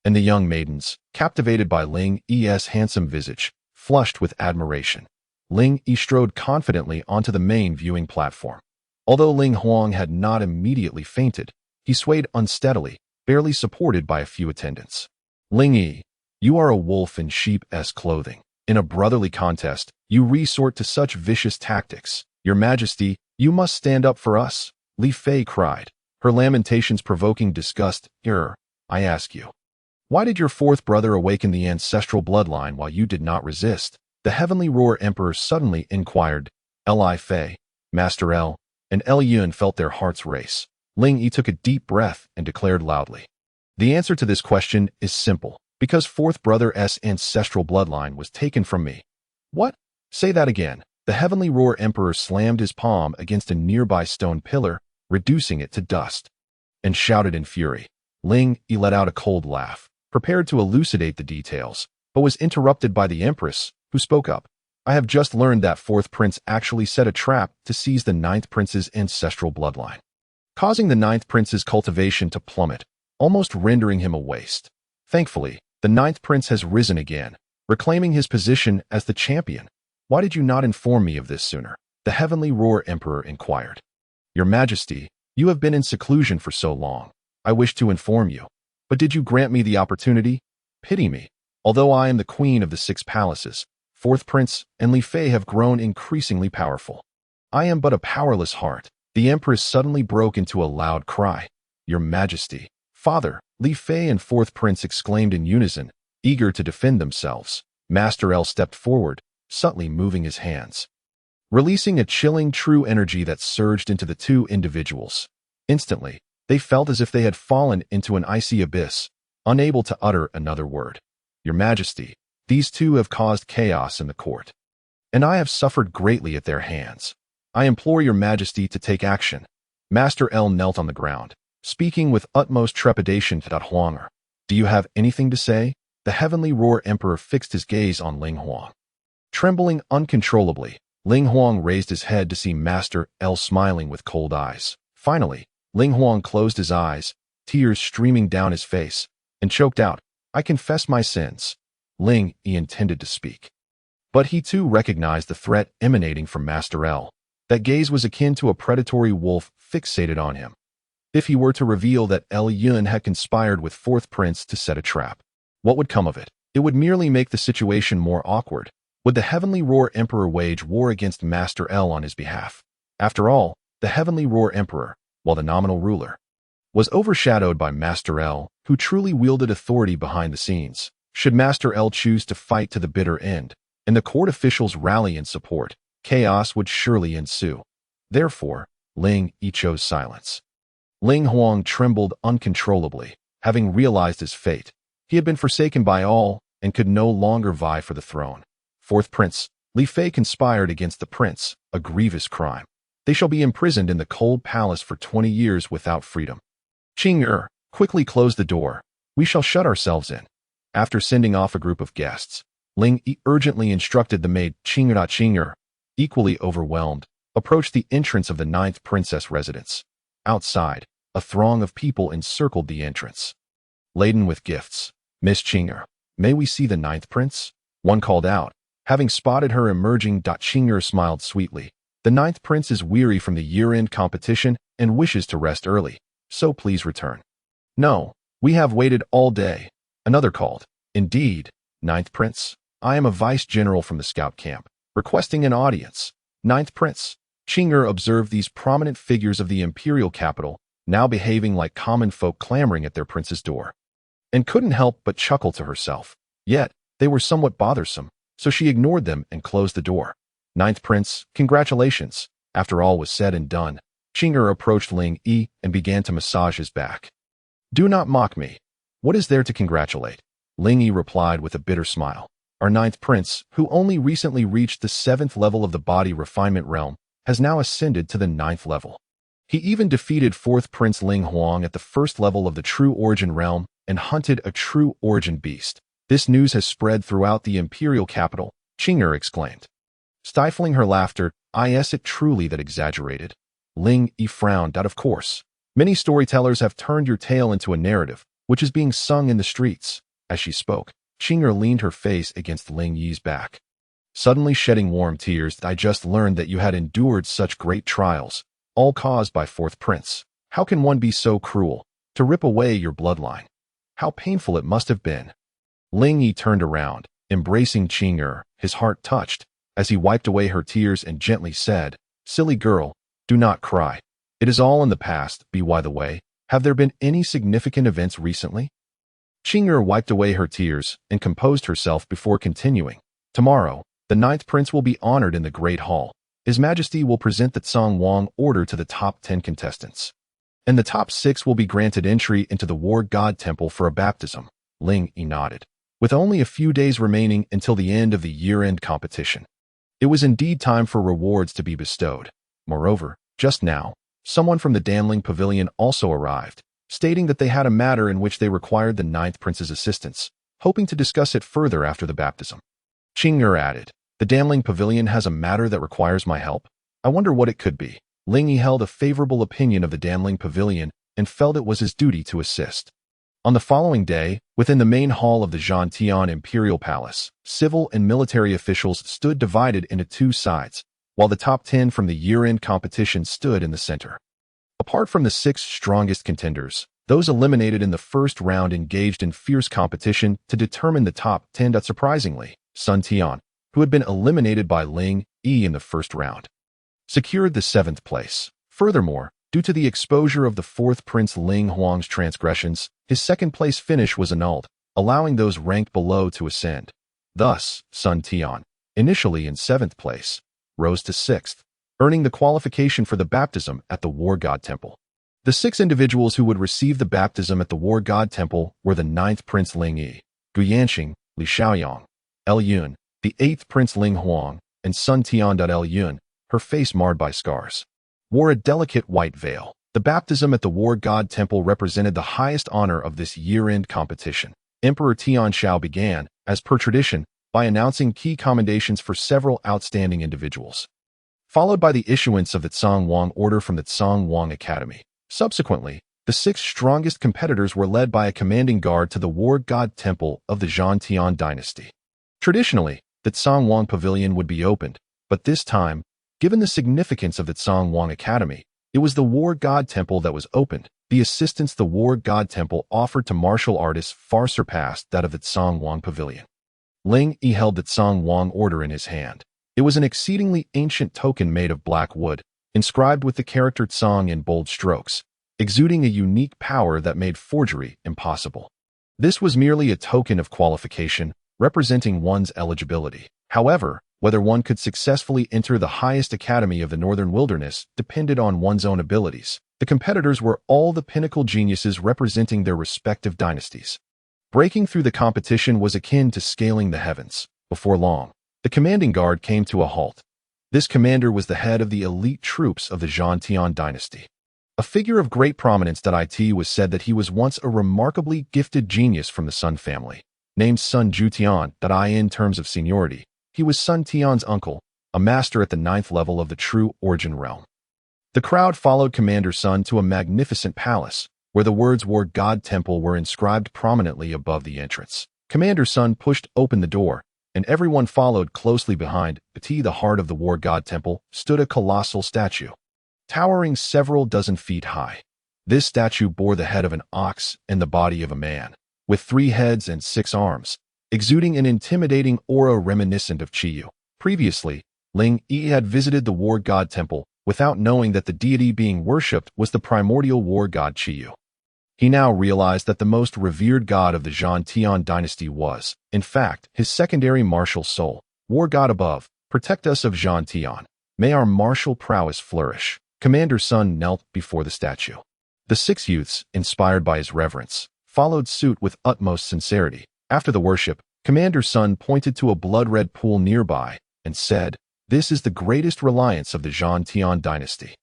And the young maidens, captivated by Ling Yi's handsome visage, flushed with admiration. Ling Yi strode confidently onto the main viewing platform. Although Ling Huang had not immediately fainted, he swayed unsteadily, barely supported by a few attendants. Ling Yi, you are a wolf in sheep's clothing. In a brotherly contest, you resort to such vicious tactics. Your Majesty, you must stand up for us, Li Fei cried, her lamentations provoking disgust. I ask you, why did your 4th brother awaken the ancestral bloodline while you did not resist? The Heavenly Roar Emperor suddenly inquired. Li Fei, Master L, and Yun felt their hearts race. Ling Yi took a deep breath and declared loudly. The answer to this question is simple. Because 4th brother's ancestral bloodline was taken from me. What? Say that again. The Heavenly Roar Emperor slammed his palm against a nearby stone pillar, reducing it to dust, and shouted in fury. Ling Yi let out a cold laugh, prepared to elucidate the details, but was interrupted by the Empress, who spoke up. I have just learned that 4th Prince actually set a trap to seize the 9th Prince's ancestral bloodline, causing the 9th Prince's cultivation to plummet, almost rendering him a waste. Thankfully, the 9th Prince has risen again, reclaiming his position as the champion. Why did you not inform me of this sooner? The Heavenly Roar Emperor inquired. Your Majesty, you have been in seclusion for so long. I wish to inform you. But did you grant me the opportunity? Pity me. Although I am the queen of the 6 palaces, 4th Prince and Li Fei have grown increasingly powerful. I am but a powerless heart. The Empress suddenly broke into a loud cry. Your Majesty, Father, Li Fei and 4th Prince exclaimed in unison, eager to defend themselves. Master L stepped forward, subtly moving his hands, releasing a chilling true energy that surged into the two individuals. Instantly, they felt as if they had fallen into an icy abyss, unable to utter another word. Your Majesty, these two have caused chaos in the court, and I have suffered greatly at their hands. I implore your Majesty to take action. Master L knelt on the ground, speaking with utmost trepidation to Donghuang. Do you have anything to say? The Heavenly Roar Emperor fixed his gaze on Ling Huang. Trembling uncontrollably, Ling Huang raised his head to see Master L smiling with cold eyes. Finally, Ling Huang closed his eyes, tears streaming down his face, and choked out, I confess my sins. Ling Yi intended to speak, but he too recognized the threat emanating from Master L. That gaze was akin to a predatory wolf fixated on him. If he were to reveal that Yun had conspired with 4th Prince to set a trap, what would come of it? It would merely make the situation more awkward. Would the Heavenly Roar Emperor wage war against Master L on his behalf? After all, the Heavenly Roar Emperor, while the nominal ruler, was overshadowed by Master L, who truly wielded authority behind the scenes. Should Master L choose to fight to the bitter end, and the court officials rally in support, chaos would surely ensue. Therefore, Ling Yi chose silence. Ling Huang trembled uncontrollably, having realized his fate. He had been forsaken by all and could no longer vie for the throne. 4th Prince, Li Fei conspired against the prince, a grievous crime. They shall be imprisoned in the cold palace for 20 years without freedom. Qing'er, quickly close the door. We shall shut ourselves in. After sending off a group of guests, Ling Yi urgently instructed the maid Qing'er, equally overwhelmed, approached the entrance of the ninth princess residence. Outside, a throng of people encircled the entrance. Laden with gifts, Miss Qing'er, may we see the ninth prince? One called out. Having spotted her emerging, Qing'er smiled sweetly. The ninth prince is weary from the year-end competition and wishes to rest early, so please return. No, we have waited all day. Another called. Indeed, ninth prince, I am a vice-general from the scout camp, requesting an audience. Ninth prince. Qing'er observed these prominent figures of the imperial capital, now behaving like common folk clamoring at their prince's door, and couldn't help but chuckle to herself. Yet, they were somewhat bothersome, so she ignored them and closed the door. Ninth prince, congratulations. After all was said and done, Qing'er approached Ling Yi and began to massage his back. Do not mock me. What is there to congratulate? Ling Yi replied with a bitter smile. Our ninth prince, who only recently reached the 7th level of the body refinement realm, has now ascended to the 9th level. He even defeated 4th Prince Ling Huang at the 1st level of the True Origin realm and hunted a True Origin beast. This news has spread throughout the imperial capital, Qing'er exclaimed. Stifling her laughter, is it truly that exaggerated? Ling Yi frowned. Of course. Many storytellers have turned your tale into a narrative, which is being sung in the streets. As she spoke, Qing'er leaned her face against Ling Yi's back, suddenly shedding warm tears. I just learned that you had endured such great trials, all caused by 4th Prince. How can one be so cruel, to rip away your bloodline? How painful it must have been. Ling Yi turned around, embracing Qing'er, his heart touched, as he wiped away her tears and gently said, Silly girl, do not cry. It is all in the past. By the way, have there been any significant events recently? Qing'er wiped away her tears and composed herself before continuing. Tomorrow, the 9th prince will be honored in the Great Hall. His Majesty will present the Donghuang order to the top 10 contestants, and the top 6 will be granted entry into the War God Temple for a baptism. Ling Yi nodded. With only a few days remaining until the end of the year-end competition, it was indeed time for rewards to be bestowed. Moreover, just now, someone from the Danling Pavilion also arrived, stating that they had a matter in which they required the 9th prince's assistance, hoping to discuss it further after the baptism. Qing'er added, The Danling Pavilion has a matter that requires my help. I wonder what it could be. Ling Yi held a favorable opinion of the Danling Pavilion and felt it was his duty to assist. On the following day, within the main hall of the Zhantian Imperial Palace, civil and military officials stood divided into 2 sides, while the top 10 from the year-end competition stood in the center. Apart from the 6 strongest contenders, those eliminated in the first round engaged in fierce competition to determine the top 10. Surprisingly, Sun Tian, who had been eliminated by Ling Yi in the first round, secured the 7th place. Furthermore, due to the exposure of the 4th Prince Ling Huang's transgressions, his 2nd place finish was annulled, allowing those ranked below to ascend. Thus, Sun Tian, initially in 7th place, rose to 6th, earning the qualification for the baptism at the War God Temple. The 6 individuals who would receive the baptism at the War God Temple were the 9th Prince Ling Yi, Gu Yanqing, Li Xiaoyang, El Yun, the 8th Prince Ling Huang, and Sun Tian. El Yun, her face marred by scars, wore a delicate white veil. The baptism at the War God Temple represented the highest honor of this year-end competition. Emperor Tian Shao began, as per tradition, by announcing key commendations for several outstanding individuals, followed by the issuance of the Donghuang order from the Donghuang Academy. Subsequently, the 6 strongest competitors were led by a commanding guard to the War God Temple of the Zhantian dynasty. Traditionally, the Donghuang Pavilion would be opened, but this time, given the significance of the Donghuang Academy, it was the War God Temple that was opened. The assistance the War God Temple offered to martial artists far surpassed that of the Donghuang Pavilion. Ling Yi held the Donghuang order in his hand. It was an exceedingly ancient token made of black wood, inscribed with the character Zong in bold strokes, exuding a unique power that made forgery impossible. This was merely a token of qualification, representing one's eligibility. However, whether one could successfully enter the highest academy of the Northern Wilderness depended on one's own abilities. The competitors were all the pinnacle geniuses representing their respective dynasties. Breaking through the competition was akin to scaling the heavens. Before long, the commanding guard came to a halt. This commander was the head of the elite troops of the Zhantian dynasty. A figure of great prominence. It was said that he was once a remarkably gifted genius from the Sun family, named Sun Jutian. In terms of seniority, he was Sun Tian's uncle, a master at the 9th level of the true origin realm. The crowd followed Commander Sun to a magnificent palace, where the words War God Temple were inscribed prominently above the entrance. Commander Sun pushed open the door, and everyone followed closely behind. At the heart of the War God Temple stood a colossal statue, towering several dozen feet high. This statue bore the head of an ox and the body of a man, with 3 heads and 6 arms, exuding an intimidating aura reminiscent of Qiyu. Previously, Ling Yi had visited the War God Temple without knowing that the deity being worshipped was the primordial war god Qiyu. He now realized that the most revered god of the Zhan Tian dynasty was, in fact, his secondary martial soul. War god above, protect us of Zhan Tian. May our martial prowess flourish. Commander Sun knelt before the statue. The 6 youths, inspired by his reverence, followed suit with utmost sincerity. After the worship, Commander Sun pointed to a blood-red pool nearby and said, "This is the greatest reliance of the Zhan Tian dynasty."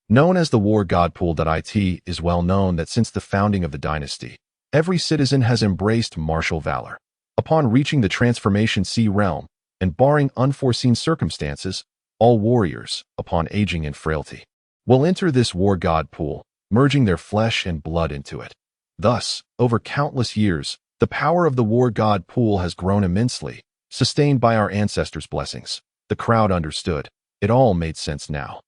Known as the War God Pool. It is well known that since the founding of the dynasty, every citizen has embraced martial valor. Upon reaching the Transformation Sea realm, and barring unforeseen circumstances, all warriors, upon aging in frailty, will enter this War God Pool, merging their flesh and blood into it. Thus, over countless years, the power of the War God Pool has grown immensely, sustained by our ancestors' blessings. The crowd understood. It all made sense now.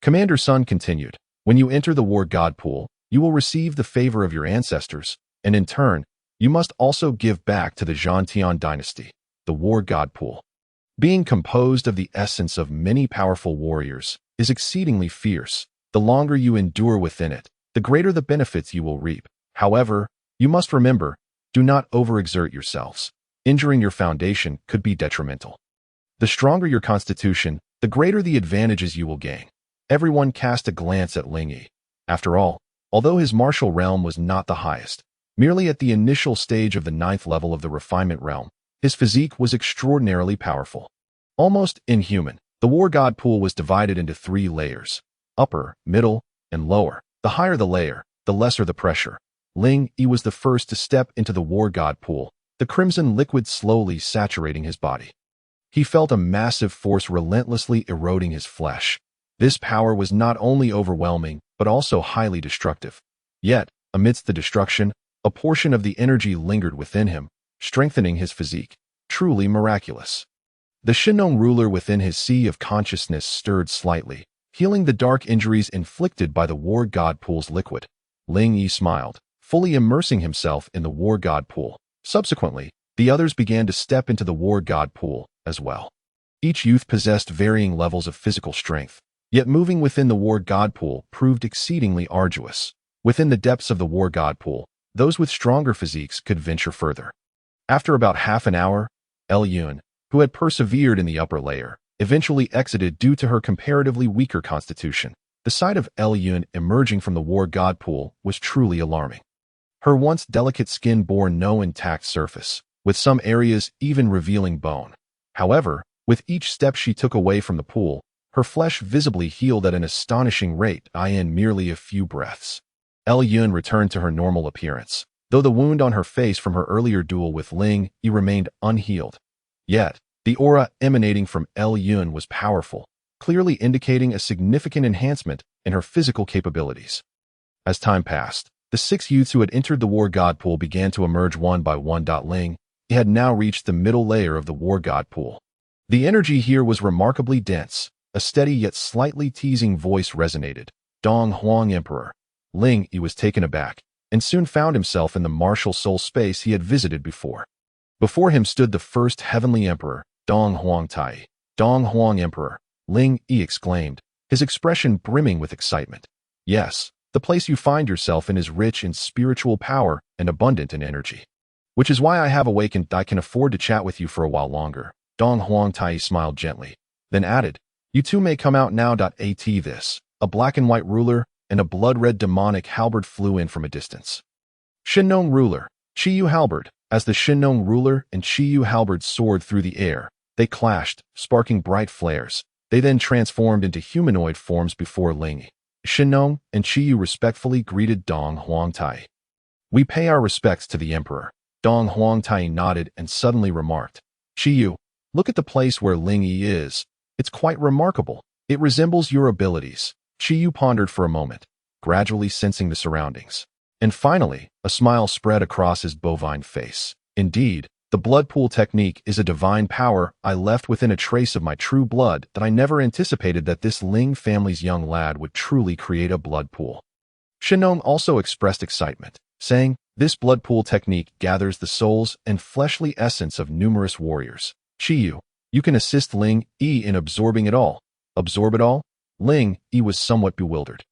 Commander Sun continued, "When you enter the War God Pool, you will receive the favor of your ancestors, and in turn, you must also give back to the Zhan Tian dynasty. The War God Pool, being composed of the essence of many powerful warriors, is exceedingly fierce. The longer you endure within it, the greater the benefits you will reap. However, you must remember, do not overexert yourselves. Injuring your foundation could be detrimental. The stronger your constitution, the greater the advantages you will gain." Everyone cast a glance at Ling Yi. After all, although his martial realm was not the highest, merely at the initial stage of the 9th level of the refinement realm, his physique was extraordinarily powerful. Almost inhuman. The War God Pool was divided into 3 layers: upper, middle, and lower. The higher the layer, the lesser the pressure. Ling Yi was the first to step into the War God Pool, the crimson liquid slowly saturating his body. He felt a massive force relentlessly eroding his flesh. This power was not only overwhelming, but also highly destructive. Yet, amidst the destruction, a portion of the energy lingered within him, strengthening his physique. Truly miraculous. The Shinnong ruler within his sea of consciousness stirred slightly, healing the dark injuries inflicted by the War God Pool's liquid. Ling Yi smiled, fully immersing himself in the War God Pool. Subsequently, the others began to step into the War God Pool as well. Each youth possessed varying levels of physical strength. Yet moving within the War God Pool proved exceedingly arduous. Within the depths of the War God Pool, those with stronger physiques could venture further. After about half an hour, Yun, who had persevered in the upper layer, eventually exited due to her comparatively weaker constitution. The sight of Yun emerging from the War God Pool was truly alarming. Her once delicate skin bore no intact surface, with some areas even revealing bone. However, with each step she took away from the pool, her flesh visibly healed at an astonishing rate in merely a few breaths. Yun returned to her normal appearance, though the wound on her face from her earlier duel with Ling Yi remained unhealed. Yet, the aura emanating from Yun was powerful, clearly indicating a significant enhancement in her physical capabilities. As time passed, the 6 youths who had entered the War God Pool began to emerge one by one. Ling Yi had now reached the middle layer of the War God Pool. The energy here was remarkably dense. A steady yet slightly teasing voice resonated. "Donghuang Emperor." Ling Yi was taken aback, and soon found himself in the martial soul space he had visited before. Before him stood the first heavenly emperor, Huang Tai Yi. "Donghuang Emperor," Ling Yi exclaimed, his expression brimming with excitement. "Yes, the place you find yourself in is rich in spiritual power and abundant in energy. Which is why I have awakened. I can afford to chat with you for a while longer." Huang Tai Yi smiled gently, then added, "You two may come out now. This, a black and white ruler and a blood-red demonic halberd flew in from a distance. Shinnong ruler, Qiyu halberd. As the Shinnong ruler and Qiyu halberd soared through the air, they clashed, sparking bright flares. They then transformed into humanoid forms before Ling Yi. Shenong and Qiyu respectfully greeted Huang Tai Yi. "We pay our respects to the emperor." Huang Tai Yi nodded and suddenly remarked, "Qiyu, look at the place where Ling Yi is. It's quite remarkable. It resembles your abilities." Qiyu pondered for a moment, gradually sensing the surroundings. And finally, a smile spread across his bovine face. "Indeed, the blood pool technique is a divine power I left within a trace of my true blood that I never anticipated that this Ling family's young lad would truly create a blood pool." Shenong also expressed excitement, saying, "This blood pool technique gathers the souls and fleshly essence of numerous warriors. Qiyu, you can assist Ling Yi in absorbing it all." "Absorb it all?" Ling Yi was somewhat bewildered.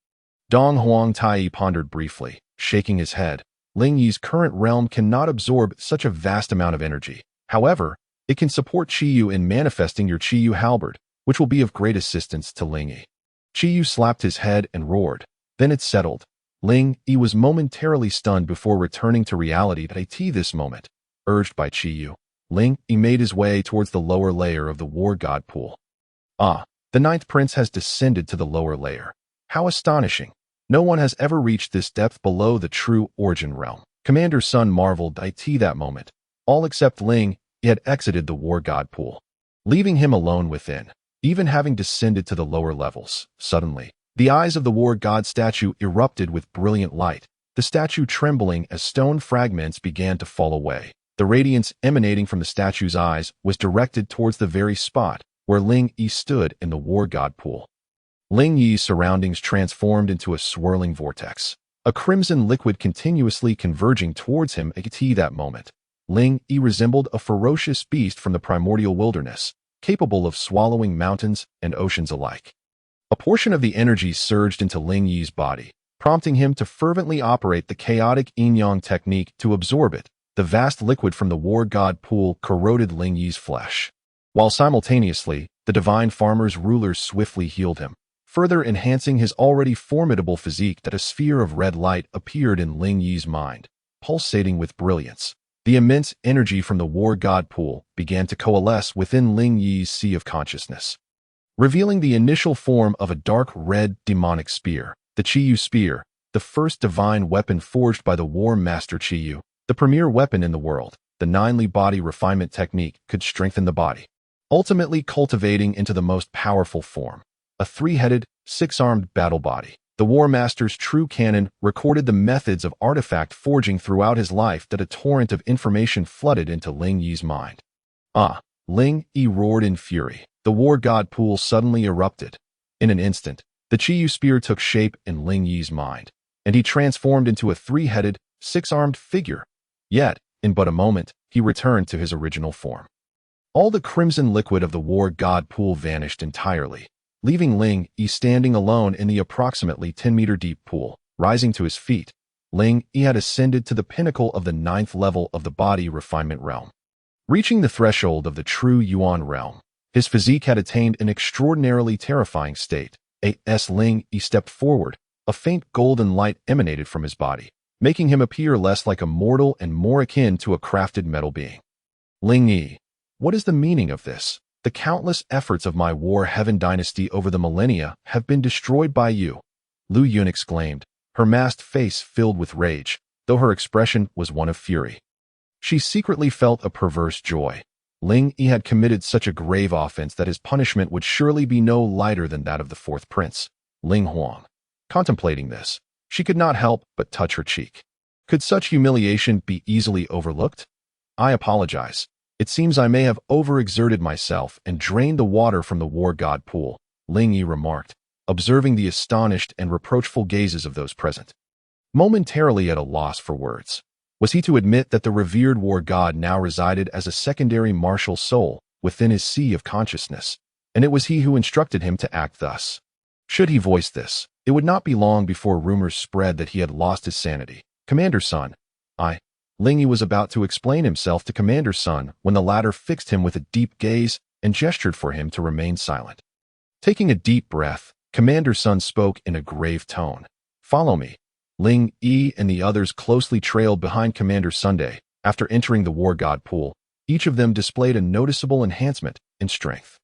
Huang Tai Yi pondered briefly, shaking his head. "Ling Yi's current realm cannot absorb such a vast amount of energy. However, it can support Qiyu in manifesting your Qiyu halberd, which will be of great assistance to Ling Yi." Qiyu slapped his head and roared. Then it settled. Ling Yi was momentarily stunned before returning to reality at this moment. Urged by Qiyu, Ling Yi made his way towards the lower layer of the war god pool. "Ah, the ninth prince has descended to the lower layer. How astonishing! No one has ever reached this depth below the true origin realm." Commander Sun marveled at that moment. All except Ling Yi had exited the war god pool, leaving him alone within, even having descended to the lower levels. Suddenly, the eyes of the war god statue erupted with brilliant light, the statue trembling as stone fragments began to fall away. The radiance emanating from the statue's eyes was directed towards the very spot where Ling Yi stood in the war god pool. Ling Yi's surroundings transformed into a swirling vortex, a crimson liquid continuously converging towards him at that moment. Ling Yi resembled a ferocious beast from the primordial wilderness, capable of swallowing mountains and oceans alike. A portion of the energy surged into Ling Yi's body, prompting him to fervently operate the chaotic yin-yang technique to absorb it. The vast liquid from the war god pool corroded Ling Yi's flesh, while simultaneously, the divine farmer's rulers swiftly healed him, further enhancing his already formidable physique. That a sphere of red light appeared in Ling Yi's mind, pulsating with brilliance. The immense energy from the war god pool began to coalesce within Ling Yi's sea of consciousness, revealing the initial form of a dark red demonic spear, the Qiyu spear, the first divine weapon forged by the war master Qiyu, the premier weapon in the world. The ninely body refinement technique could strengthen the body, ultimately cultivating into the most powerful form, a three-headed, six-armed battle body. The War Master's true canon recorded the methods of artifact forging throughout his life. That a torrent of information flooded into Ling Yi's mind. "Ah!" Ling Yi roared in fury. The war god pool suddenly erupted. In an instant, the Qiyu spear took shape in Ling Yi's mind, and he transformed into a three-headed, six-armed figure. Yet, in but a moment, he returned to his original form. All the crimson liquid of the war god pool vanished entirely, leaving Ling Yi standing alone in the approximately 10-meter deep pool. Rising to his feet, Ling Yi had ascended to the pinnacle of the 9th level of the body refinement realm. Reaching the threshold of the true Yuan realm, his physique had attained an extraordinarily terrifying state. As Ling Yi stepped forward, a faint golden light emanated from his body, making him appear less like a mortal and more akin to a crafted metal being. "Ling Yi, what is the meaning of this? The countless efforts of my war heaven dynasty over the millennia have been destroyed by you," Lu Yun exclaimed, her masked face filled with rage, though her expression was one of fury. She secretly felt a perverse joy. Ling Yi had committed such a grave offense that his punishment would surely be no lighter than that of the fourth prince, Ling Huang. Contemplating this, she could not help but touch her cheek. Could such humiliation be easily overlooked? "I apologize. It seems I may have overexerted myself and drained the water from the war god pool," Ling Yi remarked, observing the astonished and reproachful gazes of those present. Momentarily at a loss for words, was he to admit that the revered war god now resided as a secondary martial soul within his sea of consciousness, and it was he who instructed him to act thus? Should he voice this, it would not be long before rumors spread that he had lost his sanity. "Commander Sun, Ling Yi was about to explain himself to Commander Sun when the latter fixed him with a deep gaze and gestured for him to remain silent. Taking a deep breath, Commander Sun spoke in a grave tone. "Follow me." Ling Yi and the others closely trailed behind Commander Sunday. After entering the war god pool, each of them displayed a noticeable enhancement in strength.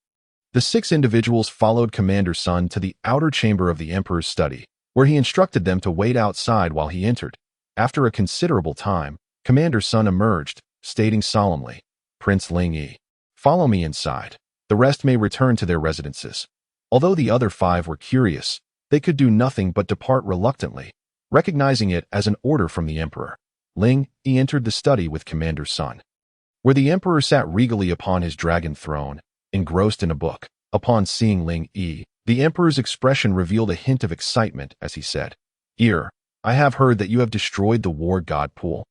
The 6 individuals followed Commander Sun to the outer chamber of the Emperor's study, where he instructed them to wait outside while he entered. After a considerable time, Commander's son emerged, stating solemnly, "Prince Ling Yi, follow me inside. The rest may return to their residences." Although the other 5 were curious, they could do nothing but depart reluctantly, recognizing it as an order from the emperor. Ling Yi entered the study with Commander's son, where the emperor sat regally upon his dragon throne, engrossed in a book. Upon seeing Ling Yi, the emperor's expression revealed a hint of excitement as he said, "Here, I have heard that you have destroyed the war god pool."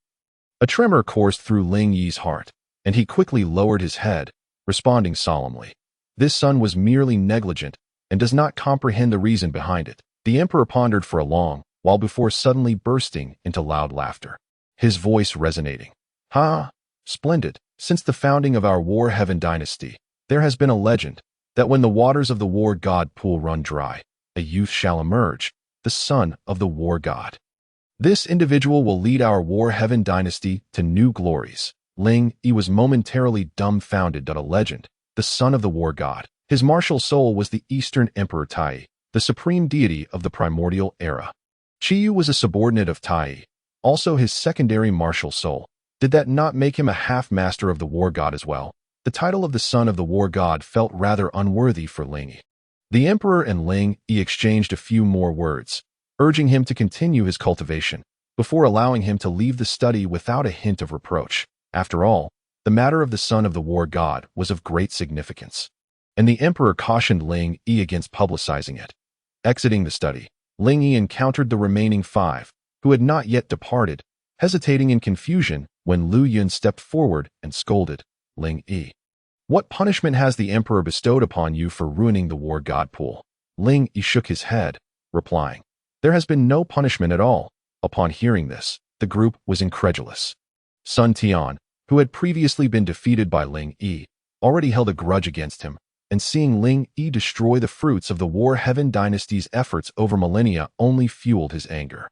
A tremor coursed through Ling Yi's heart, and he quickly lowered his head, responding solemnly, "This son was merely negligent and does not comprehend the reason behind it." The emperor pondered for a long while before suddenly bursting into loud laughter, his voice resonating. "Ha! Splendid! Since the founding of our war heaven dynasty, there has been a legend that when the waters of the war god pool run dry, a youth shall emerge, the son of the war god. This individual will lead our war heaven dynasty to new glories." Ling Yi was momentarily dumbfounded at a legend, the son of the war god. His martial soul was the Eastern Emperor Taiyi, the supreme deity of the primordial era. Qiyu was a subordinate of Taiyi, also his secondary martial soul. Did that not make him a half-master of the war god as well? The title of the son of the war god felt rather unworthy for Ling Yi. The emperor and Ling Yi exchanged a few more words, urging him to continue his cultivation, before allowing him to leave the study without a hint of reproach. After all, the matter of the son of the war god was of great significance, and the emperor cautioned Ling Yi against publicizing it. Exiting the study, Ling Yi encountered the remaining 5, who had not yet departed, hesitating in confusion when Lu Yun stepped forward and scolded, "Ling Yi, what punishment has the emperor bestowed upon you for ruining the war god pool?" Ling Yi shook his head, replying, "There has been no punishment at all." Upon hearing this, the group was incredulous. Sun Tian, who had previously been defeated by Ling Yi, already held a grudge against him, and seeing Ling Yi destroy the fruits of the War Heaven dynasty's efforts over millennia only fueled his anger.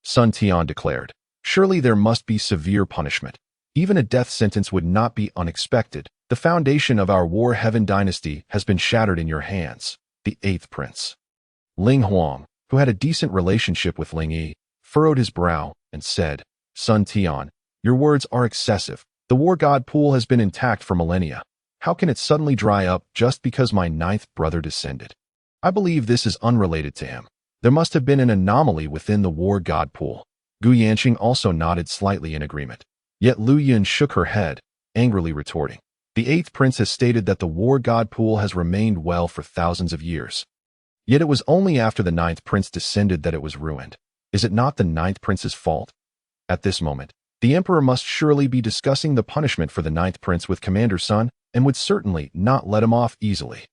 Sun Tian declared, "Surely there must be severe punishment. Even a death sentence would not be unexpected. The foundation of our War Heaven dynasty has been shattered in your hands." The 8th prince, Ling Huang, who had a decent relationship with Ling Yi, furrowed his brow and said, "Sun Tian, your words are excessive. The war god pool has been intact for millennia. How can it suddenly dry up just because my 9th brother descended? I believe this is unrelated to him. There must have been an anomaly within the war god pool." Gu Yanqing also nodded slightly in agreement. Yet Lu Yun shook her head, angrily retorting, "The 8th prince has stated that the war god pool has remained well for thousands of years. Yet it was only after the 9th prince descended that it was ruined. Is it not the 9th prince's fault?" At this moment, the emperor must surely be discussing the punishment for the 9th prince with Commander's son, and would certainly not let him off easily.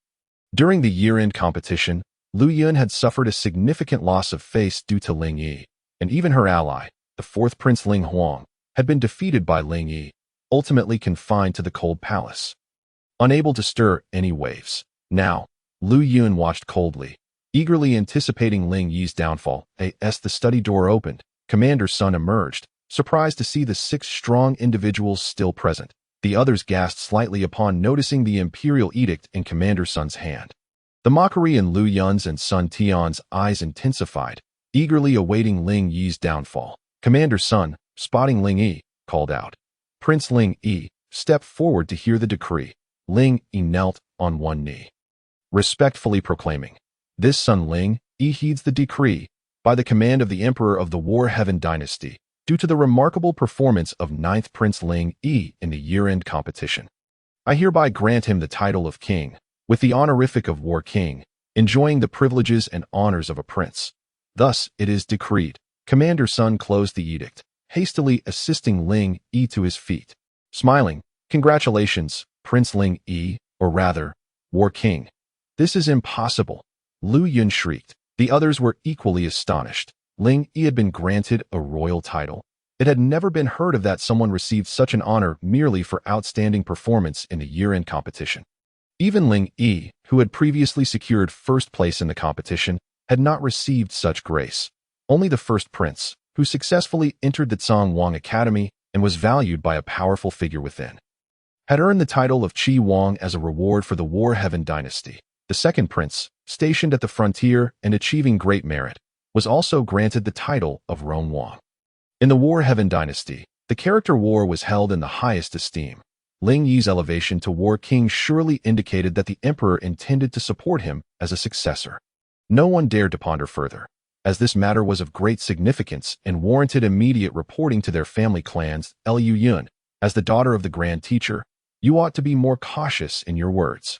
During the year-end competition, Lu Yun had suffered a significant loss of face due to Ling Yi, and even her ally, the 4th prince Ling Huang, had been defeated by Ling Yi, ultimately confined to the cold palace, unable to stir any waves. Now, Lu Yun watched coldly, eagerly anticipating Ling Yi's downfall. As the study door opened, Commander's son emerged, surprised to see the 6 strong individuals still present. The others gasped slightly upon noticing the imperial edict in Commander's son's hand. The mockery in Lu Yun's and Sun Tian's eyes intensified, eagerly awaiting Ling Yi's downfall. Commander's son, spotting Ling Yi, called out, "Prince Ling Yi, step forward to hear the decree." Ling Yi knelt on one knee, respectfully proclaiming, "This son Ling Yi heeds the decree by the command of the Emperor of the War Heaven dynasty, due to the remarkable performance of 9th Prince Ling Yi in the year-end competition. I hereby grant him the title of king, with the honorific of War King, enjoying the privileges and honors of a prince. Thus it is decreed." Commander's son closed the edict, hastily assisting Ling Yi to his feet. Smiling, "Congratulations, Prince Ling Yi, or rather, War King." "This is impossible," Lu Yun shrieked. The others were equally astonished. Ling Yi had been granted a royal title. It had never been heard of that someone received such an honor merely for outstanding performance in the year-end competition. Even Ling Yi, who had previously secured first place in the competition, had not received such grace. Only the 1st prince, who successfully entered the Donghuang Academy and was valued by a powerful figure within, had earned the title of Qi Wang as a reward for the War Heaven dynasty. The 2nd prince, stationed at the frontier and achieving great merit, was also granted the title of Donghuang. In the War Heaven dynasty, the character war was held in the highest esteem. Ling Yi's elevation to war king surely indicated that the emperor intended to support him as a successor. No one dared to ponder further, as this matter was of great significance and warranted immediate reporting to their family clans. Lu Yun, as the daughter of the Grand Teacher, you ought to be more cautious in your words.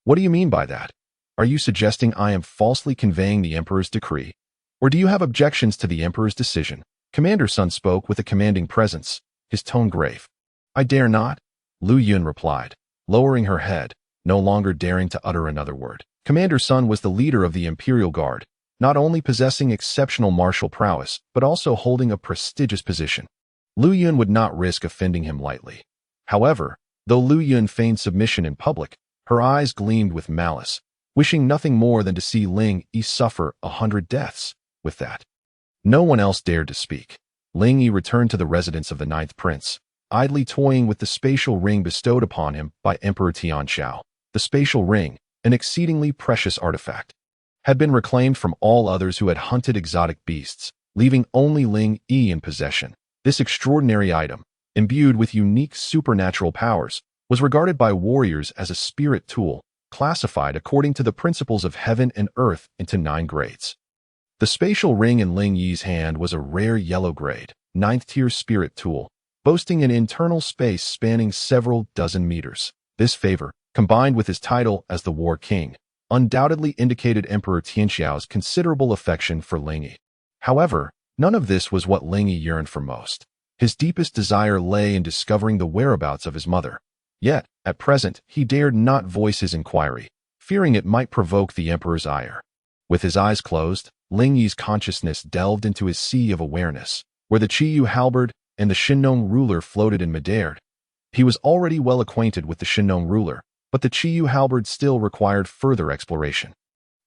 What do you mean by that? Are you suggesting I am falsely conveying the emperor's decree? Or do you have objections to the emperor's decision? Commander Sun spoke with a commanding presence, his tone grave. I dare not, Lu Yun replied, lowering her head, no longer daring to utter another word. Commander Sun was the leader of the Imperial Guard, not only possessing exceptional martial prowess, but also holding a prestigious position. Lu Yun would not risk offending him lightly. However, though Lu Yun feigned submission in public, her eyes gleamed with malice, wishing nothing more than to see Ling Yi suffer 100 deaths. With that, no one else dared to speak. Ling Yi returned to the residence of the 9th prince, idly toying with the spatial ring bestowed upon him by Emperor Tianxiao. The spatial ring, an exceedingly precious artifact, had been reclaimed from all others who had hunted exotic beasts, leaving only Ling Yi in possession. This extraordinary item, imbued with unique supernatural powers, was regarded by warriors as a spirit tool, classified according to the principles of heaven and earth into 9 grades. The spatial ring in Ling Yi's hand was a rare yellow grade, 9th-tier spirit tool, boasting an internal space spanning several dozen meters. This favor, combined with his title as the War King, undoubtedly indicated Emperor Tianxiao's considerable affection for Ling Yi. However, none of this was what Ling Yi yearned for most. His deepest desire lay in discovering the whereabouts of his mother. Yet, at present, he dared not voice his inquiry, fearing it might provoke the emperor's ire. With his eyes closed, Ling Yi's consciousness delved into his sea of awareness, where the Qiyu halberd and the Shinnong ruler floated in midair. He was already well acquainted with the Shinnong ruler, but the Qiyu halberd still required further exploration.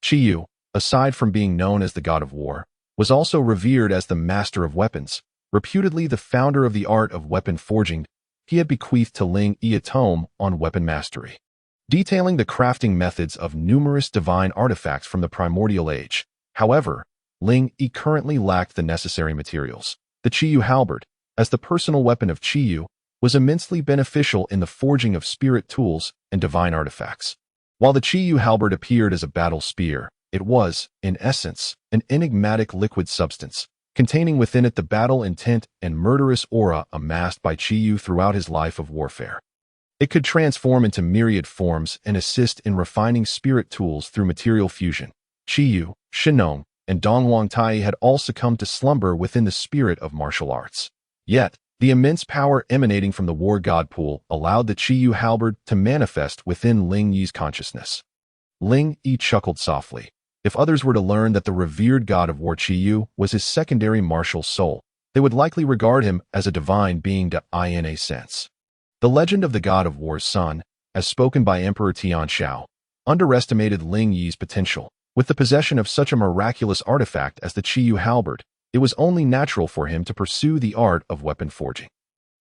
Qiyu, aside from being known as the god of war, was also revered as the master of weapons. Reputedly the founder of the art of weapon forging, he had bequeathed to Ling Yi a tome on weapon mastery, detailing the crafting methods of numerous divine artifacts from the primordial age. However, Ling Yi currently lacked the necessary materials. The Qiyu halberd, as the personal weapon of Qiyu, was immensely beneficial in the forging of spirit tools and divine artifacts. While the Qiyu halberd appeared as a battle spear, it was, in essence, an enigmatic liquid substance, containing within it the battle intent and murderous aura amassed by Qiyu throughout his life of warfare. It could transform into myriad forms and assist in refining spirit tools through material fusion. Qiyu, Shinnong, and Donghuang Taiyi had all succumbed to slumber within the spirit of martial arts. Yet, the immense power emanating from the war god pool allowed the Qiyu halberd to manifest within Ling Yi's consciousness. Ling Yi chuckled softly. If others were to learn that the revered god of war Qiyu was his secondary martial soul, they would likely regard him as a divine being in a sense. The legend of the god of war's son, as spoken by Emperor Tianxiao, underestimated Ling Yi's potential. With the possession of such a miraculous artifact as the Qiyu halberd, it was only natural for him to pursue the art of weapon forging.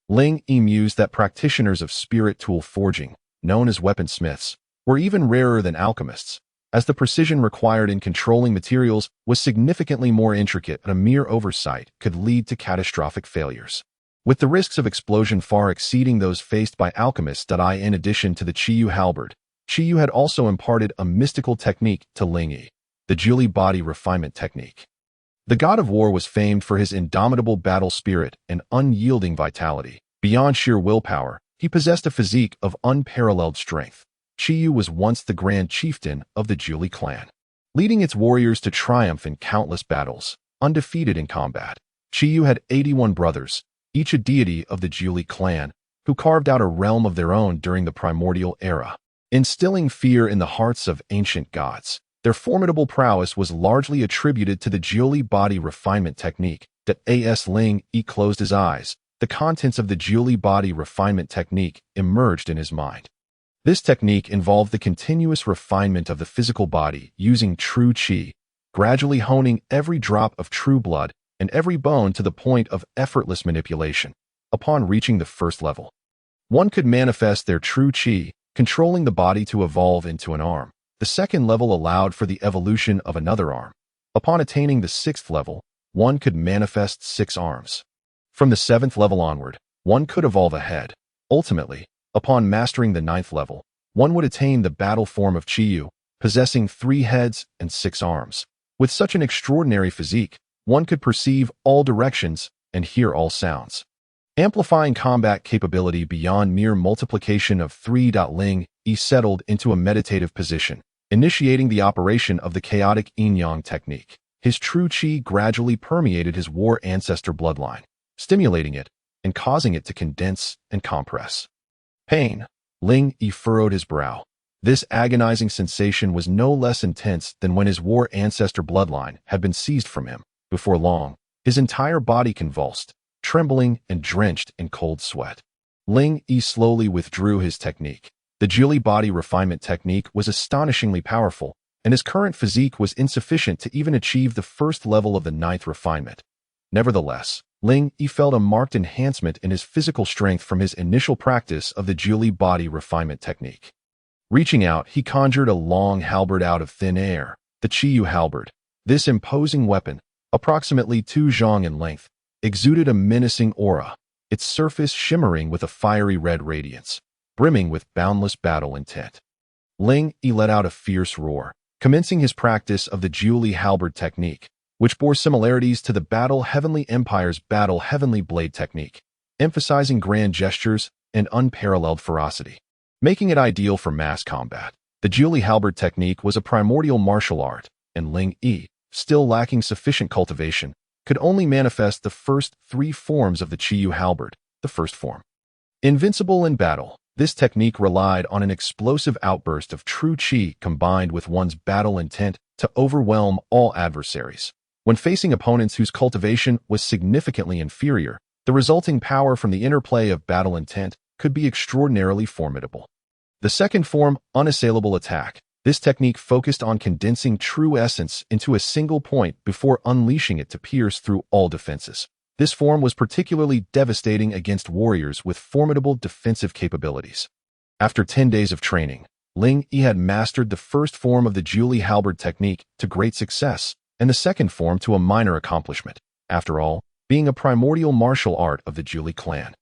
Ling Yi mused that practitioners of spirit tool forging, known as weaponsmiths, were even rarer than alchemists, as the precision required in controlling materials was significantly more intricate and a mere oversight could lead to catastrophic failures. With the risks of explosion far exceeding those faced by alchemists. In addition to the Qiyu halberd, Qiyu had also imparted a mystical technique to Ling Yi, the Julie body refinement technique. The god of war was famed for his indomitable battle spirit and unyielding vitality. Beyond sheer willpower, he possessed a physique of unparalleled strength. Qiyu was once the grand chieftain of the Julie clan, leading its warriors to triumph in countless battles, undefeated in combat. Qiyu had 81 brothers, each a deity of the Julie clan, who carved out a realm of their own during the primordial era, instilling fear in the hearts of ancient gods. Their formidable prowess was largely attributed to the Julie body refinement technique. As Ling Yi closed his eyes, the contents of the Julie body refinement technique emerged in his mind. This technique involved the continuous refinement of the physical body using true qi, gradually honing every drop of true blood and every bone to the point of effortless manipulation. Upon reaching the first level, one could manifest their true qi, controlling the body to evolve into an arm. The second level allowed for the evolution of another arm. Upon attaining the 6th level, one could manifest 6 arms. From the 7th level onward, one could evolve a head. Ultimately, upon mastering the 9th level, one would attain the battle form of Chiyu, possessing 3 heads and 6 arms. With such an extraordinary physique, one could perceive all directions and hear all sounds, amplifying combat capability beyond mere multiplication of 3. Ling Yi settled into a meditative position, initiating the operation of the chaotic yin-yang technique. His true qi gradually permeated his war ancestor bloodline, stimulating it and causing it to condense and compress. Pain. Ling Yi furrowed his brow. This agonizing sensation was no less intense than when his war ancestor bloodline had been seized from him. Before long, his entire body convulsed, trembling and drenched in cold sweat. Ling Yi slowly withdrew his technique. The Jiuli body refinement technique was astonishingly powerful, and his current physique was insufficient to even achieve the 1st level of the 9th refinement. Nevertheless, Ling Yi felt a marked enhancement in his physical strength from his initial practice of the Jiuli body refinement technique. Reaching out, he conjured a long halberd out of thin air, the Chiyu halberd. This imposing weapon, approximately 2 zhang in length, exuded a menacing aura, its surface shimmering with a fiery red radiance, brimming with boundless battle intent. Ling Yi let out a fierce roar, commencing his practice of the Jiuli halberd technique, which bore similarities to the Battle Heavenly Empire's Battle Heavenly Blade technique, emphasizing grand gestures and unparalleled ferocity, making it ideal for mass combat. The Jiuli halberd technique was a primordial martial art, and Ling Yi, still lacking sufficient cultivation, could only manifest the first 3 forms of the Chiyu halberd, the 1st form. Invincible in battle, this technique relied on an explosive outburst of true qi combined with one's battle intent to overwhelm all adversaries. When facing opponents whose cultivation was significantly inferior, the resulting power from the interplay of battle intent could be extraordinarily formidable. The 2nd form, unassailable attack. This technique focused on condensing true essence into a single point before unleashing it to pierce through all defenses. This form was particularly devastating against warriors with formidable defensive capabilities. After 10 days of training, Ling Yi had mastered the 1st form of the Jiuli halberd technique to great success, and the 2nd form to a minor accomplishment, after all, being a primordial martial art of the Jiuli clan.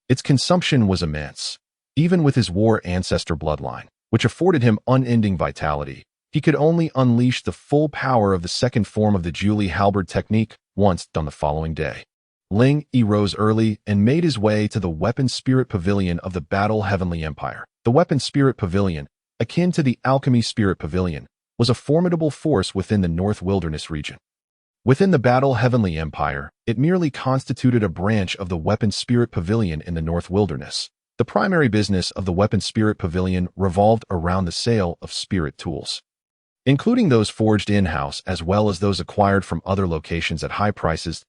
Its consumption was immense. Even with his war ancestor bloodline, which afforded him unending vitality, he could only unleash the full power of the 2nd form of the Jiuli halberd technique once on the following day. Ling Yi rose early and made his way to the Weapon Spirit Pavilion of the Battle Heavenly Empire. The Weapon Spirit Pavilion, akin to the Alchemy Spirit Pavilion, was a formidable force within the North Wilderness region. Within the Battle Heavenly Empire, it merely constituted a branch of the Weapon Spirit Pavilion in the North Wilderness. The primary business of the Weapon Spirit Pavilion revolved around the sale of spirit tools, including those forged in-house as well as those acquired from other locations at high prices.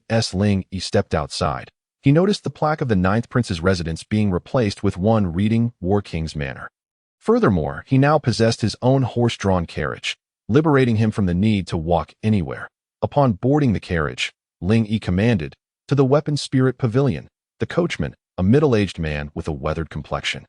As Ling Yi stepped outside, he noticed the plaque of the 9th Prince's residence being replaced with one reading War King's Manor. Furthermore, he now possessed his own horse-drawn carriage, liberating him from the need to walk anywhere. Upon boarding the carriage, Ling Yi commanded, "To the Weapon Spirit Pavilion." The coachman, a middle-aged man with a weathered complexion,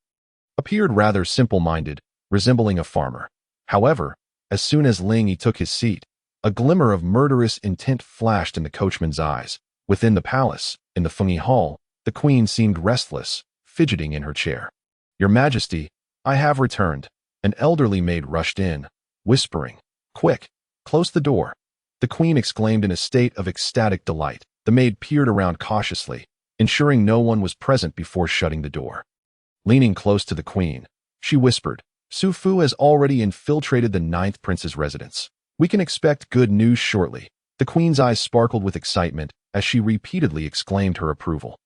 appeared rather simple-minded, resembling a farmer. However, as soon as Ling Yi took his seat, a glimmer of murderous intent flashed in the coachman's eyes. Within the palace, in the Fengyi Hall, the queen seemed restless, fidgeting in her chair. "Your Majesty, I have returned." An elderly maid rushed in, whispering, "Quick, close the door." The queen exclaimed in a state of ecstatic delight. The maid peered around cautiously, ensuring no one was present before shutting the door. Leaning close to the queen, she whispered, "Su Fu has already infiltrated the 9th Prince's residence. We can expect good news shortly." The queen's eyes sparkled with excitement as she repeatedly exclaimed her approval.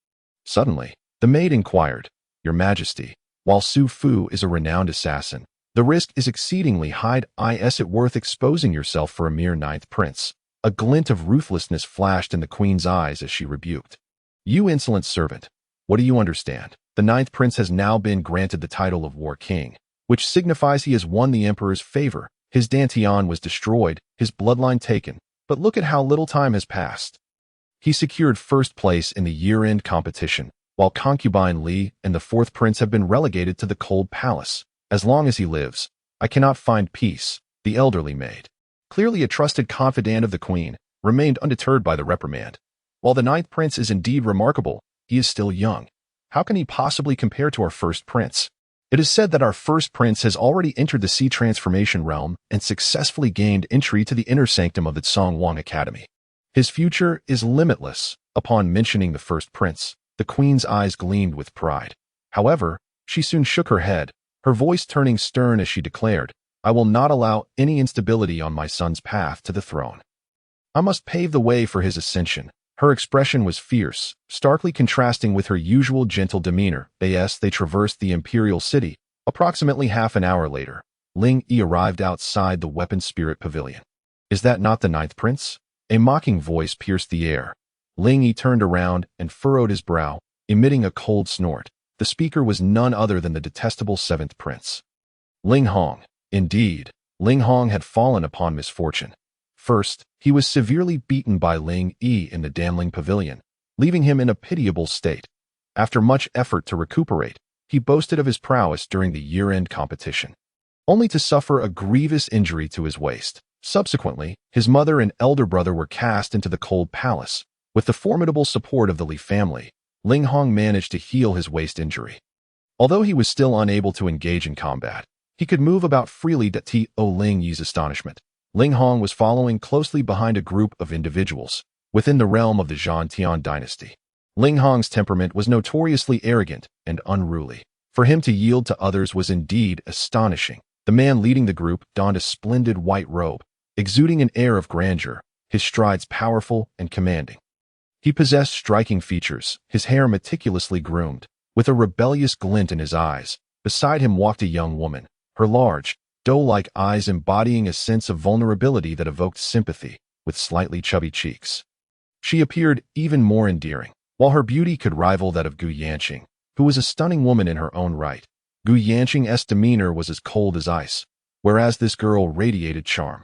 Suddenly, the maid inquired, "Your Majesty, while Su Fu is a renowned assassin, the risk is exceedingly high. Is it worth exposing yourself for a mere 9th Prince?" A glint of ruthlessness flashed in the queen's eyes as she rebuked, "You insolent servant, what do you understand? The 9th Prince has now been granted the title of War King, which signifies he has won the Emperor's favor. His dantian was destroyed, his bloodline taken, but look at how little time has passed. He secured 1st place in the year-end competition, while concubine Li and the 4th Prince have been relegated to the cold palace. As long as he lives, I cannot find peace," the elderly maid clearly a trusted confidant of the queen, remained undeterred by the reprimand. While the ninth prince is indeed remarkable, he is still young. How can he possibly compare to our first prince? It is said that our first prince has already entered the sea transformation realm and successfully gained entry to the inner sanctum of the Donghuang Academy. His future is limitless. Upon mentioning the first prince, the queen's eyes gleamed with pride. However, she soon shook her head, her voice turning stern as she declared, "I will not allow any instability on my son's path to the throne. I must pave the way for his ascension." Her expression was fierce, starkly contrasting with her usual gentle demeanor. As they traversed the imperial city, approximately half an hour later, Ling Yi arrived outside the weapon spirit pavilion. "Is that not the ninth prince?" A mocking voice pierced the air. Ling Yi turned around and furrowed his brow, emitting a cold snort. The speaker was none other than the detestable seventh prince. Ling Hong. Indeed, Ling Hong had fallen upon misfortune. First, he was severely beaten by Ling Yi in the Danling Pavilion, leaving him in a pitiable state. After much effort to recuperate, he boasted of his prowess during the year-end competition, only to suffer a grievous injury to his waist. Subsequently, his mother and elder brother were cast into the cold palace. With the formidable support of the Li family, Ling Hong managed to heal his waist injury. Although he was still unable to engage in combat, he could move about freely to Ling Yi's astonishment. Ling Hong was following closely behind a group of individuals within the realm of the Zhantian dynasty. Ling Hong's temperament was notoriously arrogant and unruly. For him to yield to others was indeed astonishing. The man leading the group donned a splendid white robe, exuding an air of grandeur, his strides powerful and commanding. He possessed striking features, his hair meticulously groomed, with a rebellious glint in his eyes. Beside him walked a young woman, her large, doe-like eyes embodying a sense of vulnerability that evoked sympathy, with slightly chubby cheeks. She appeared even more endearing, while her beauty could rival that of Gu Yanqing, who was a stunning woman in her own right. Gu Yanqing's demeanor was as cold as ice, whereas this girl radiated charm,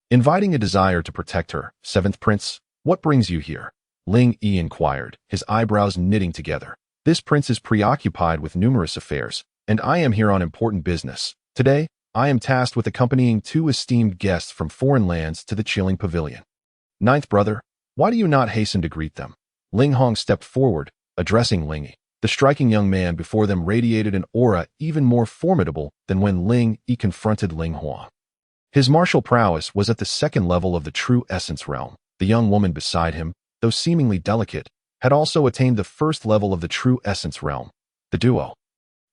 inviting a desire to protect her. "Seventh prince, what brings you here?" Ling Yi inquired, his eyebrows knitting together. "This prince is preoccupied with numerous affairs, and I am here on important business. Today, I am tasked with accompanying 2 esteemed guests from foreign lands to the chilling pavilion. Ninth brother, why do you not hasten to greet them?" Ling Hong stepped forward, addressing Ling Yi. The striking young man before them radiated an aura even more formidable than when Ling Yi confronted Ling Huang. His martial prowess was at the second level of the true essence realm. The young woman beside him, though seemingly delicate, had also attained the first level of the true essence realm. The duo,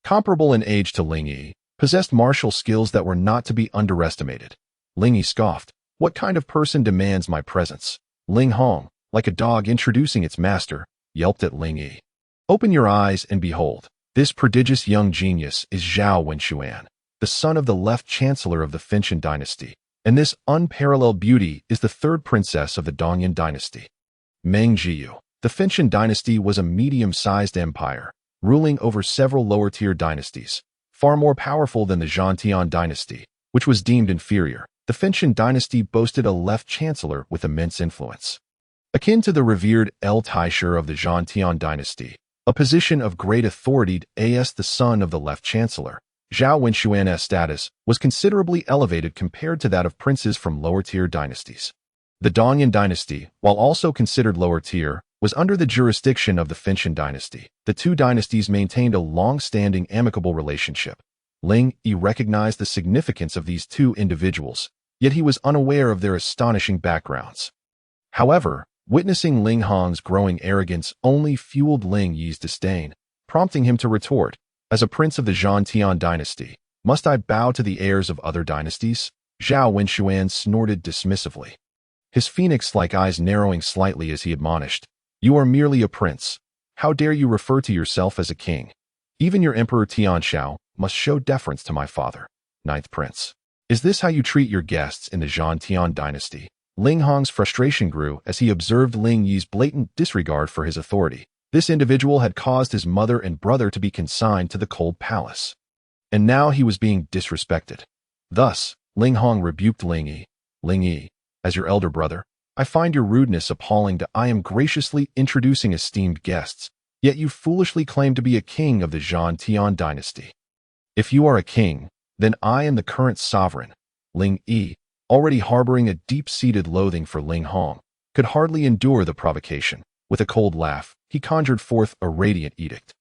comparable in age to Ling Yi, possessed martial skills that were not to be underestimated. Ling Yi scoffed, "What kind of person demands my presence?" Ling Hong, like a dog introducing its master, yelped at Ling Yi. "Open your eyes and behold. This prodigious young genius is Zhao Wenxuan, the son of the left chancellor of the Fengshan dynasty, and this unparalleled beauty is the third princess of the Dongyan dynasty." Meng Jiyu. The Fengshan dynasty was a medium-sized empire, ruling over several lower-tier dynasties, far more powerful than the Zhantian dynasty, which was deemed inferior. The Fengshan dynasty boasted a left chancellor with immense influence, akin to the revered Taisher of the Zhantian dynasty, a position of great authority. As the son of the left chancellor, Zhao Wenxuan's status was considerably elevated compared to that of princes from lower-tier dynasties. The Dongyan dynasty, while also considered lower-tier, was under the jurisdiction of the Fengshan dynasty. The 2 dynasties maintained a long-standing amicable relationship. Ling Yi recognized the significance of these 2 individuals, yet he was unaware of their astonishing backgrounds. However, witnessing Ling Hong's growing arrogance only fueled Ling Yi's disdain, prompting him to retort, "As a prince of the Zhantian dynasty, must I bow to the heirs of other dynasties?" Zhao Wenxuan snorted dismissively, his phoenix-like eyes narrowing slightly as he admonished, "You are merely a prince. How dare you refer to yourself as a king? Even your Emperor Tianshao must show deference to my father." Ninth prince. "Is this how you treat your guests in the Zhantian dynasty?" Ling Hong's frustration grew as he observed Ling Yi's blatant disregard for his authority. This individual had caused his mother and brother to be consigned to the cold palace, and now he was being disrespected. Thus, Ling Hong rebuked Ling Yi. "Ling Yi, as your elder brother, I find your rudeness appalling. I am graciously introducing esteemed guests, yet you foolishly claim to be a king of the Zhantian dynasty. If you are a king, then I am the current sovereign." Ling Yi, already harboring a deep-seated loathing for Ling Hong, could hardly endure the provocation. With a cold laugh, he conjured forth a radiant edict.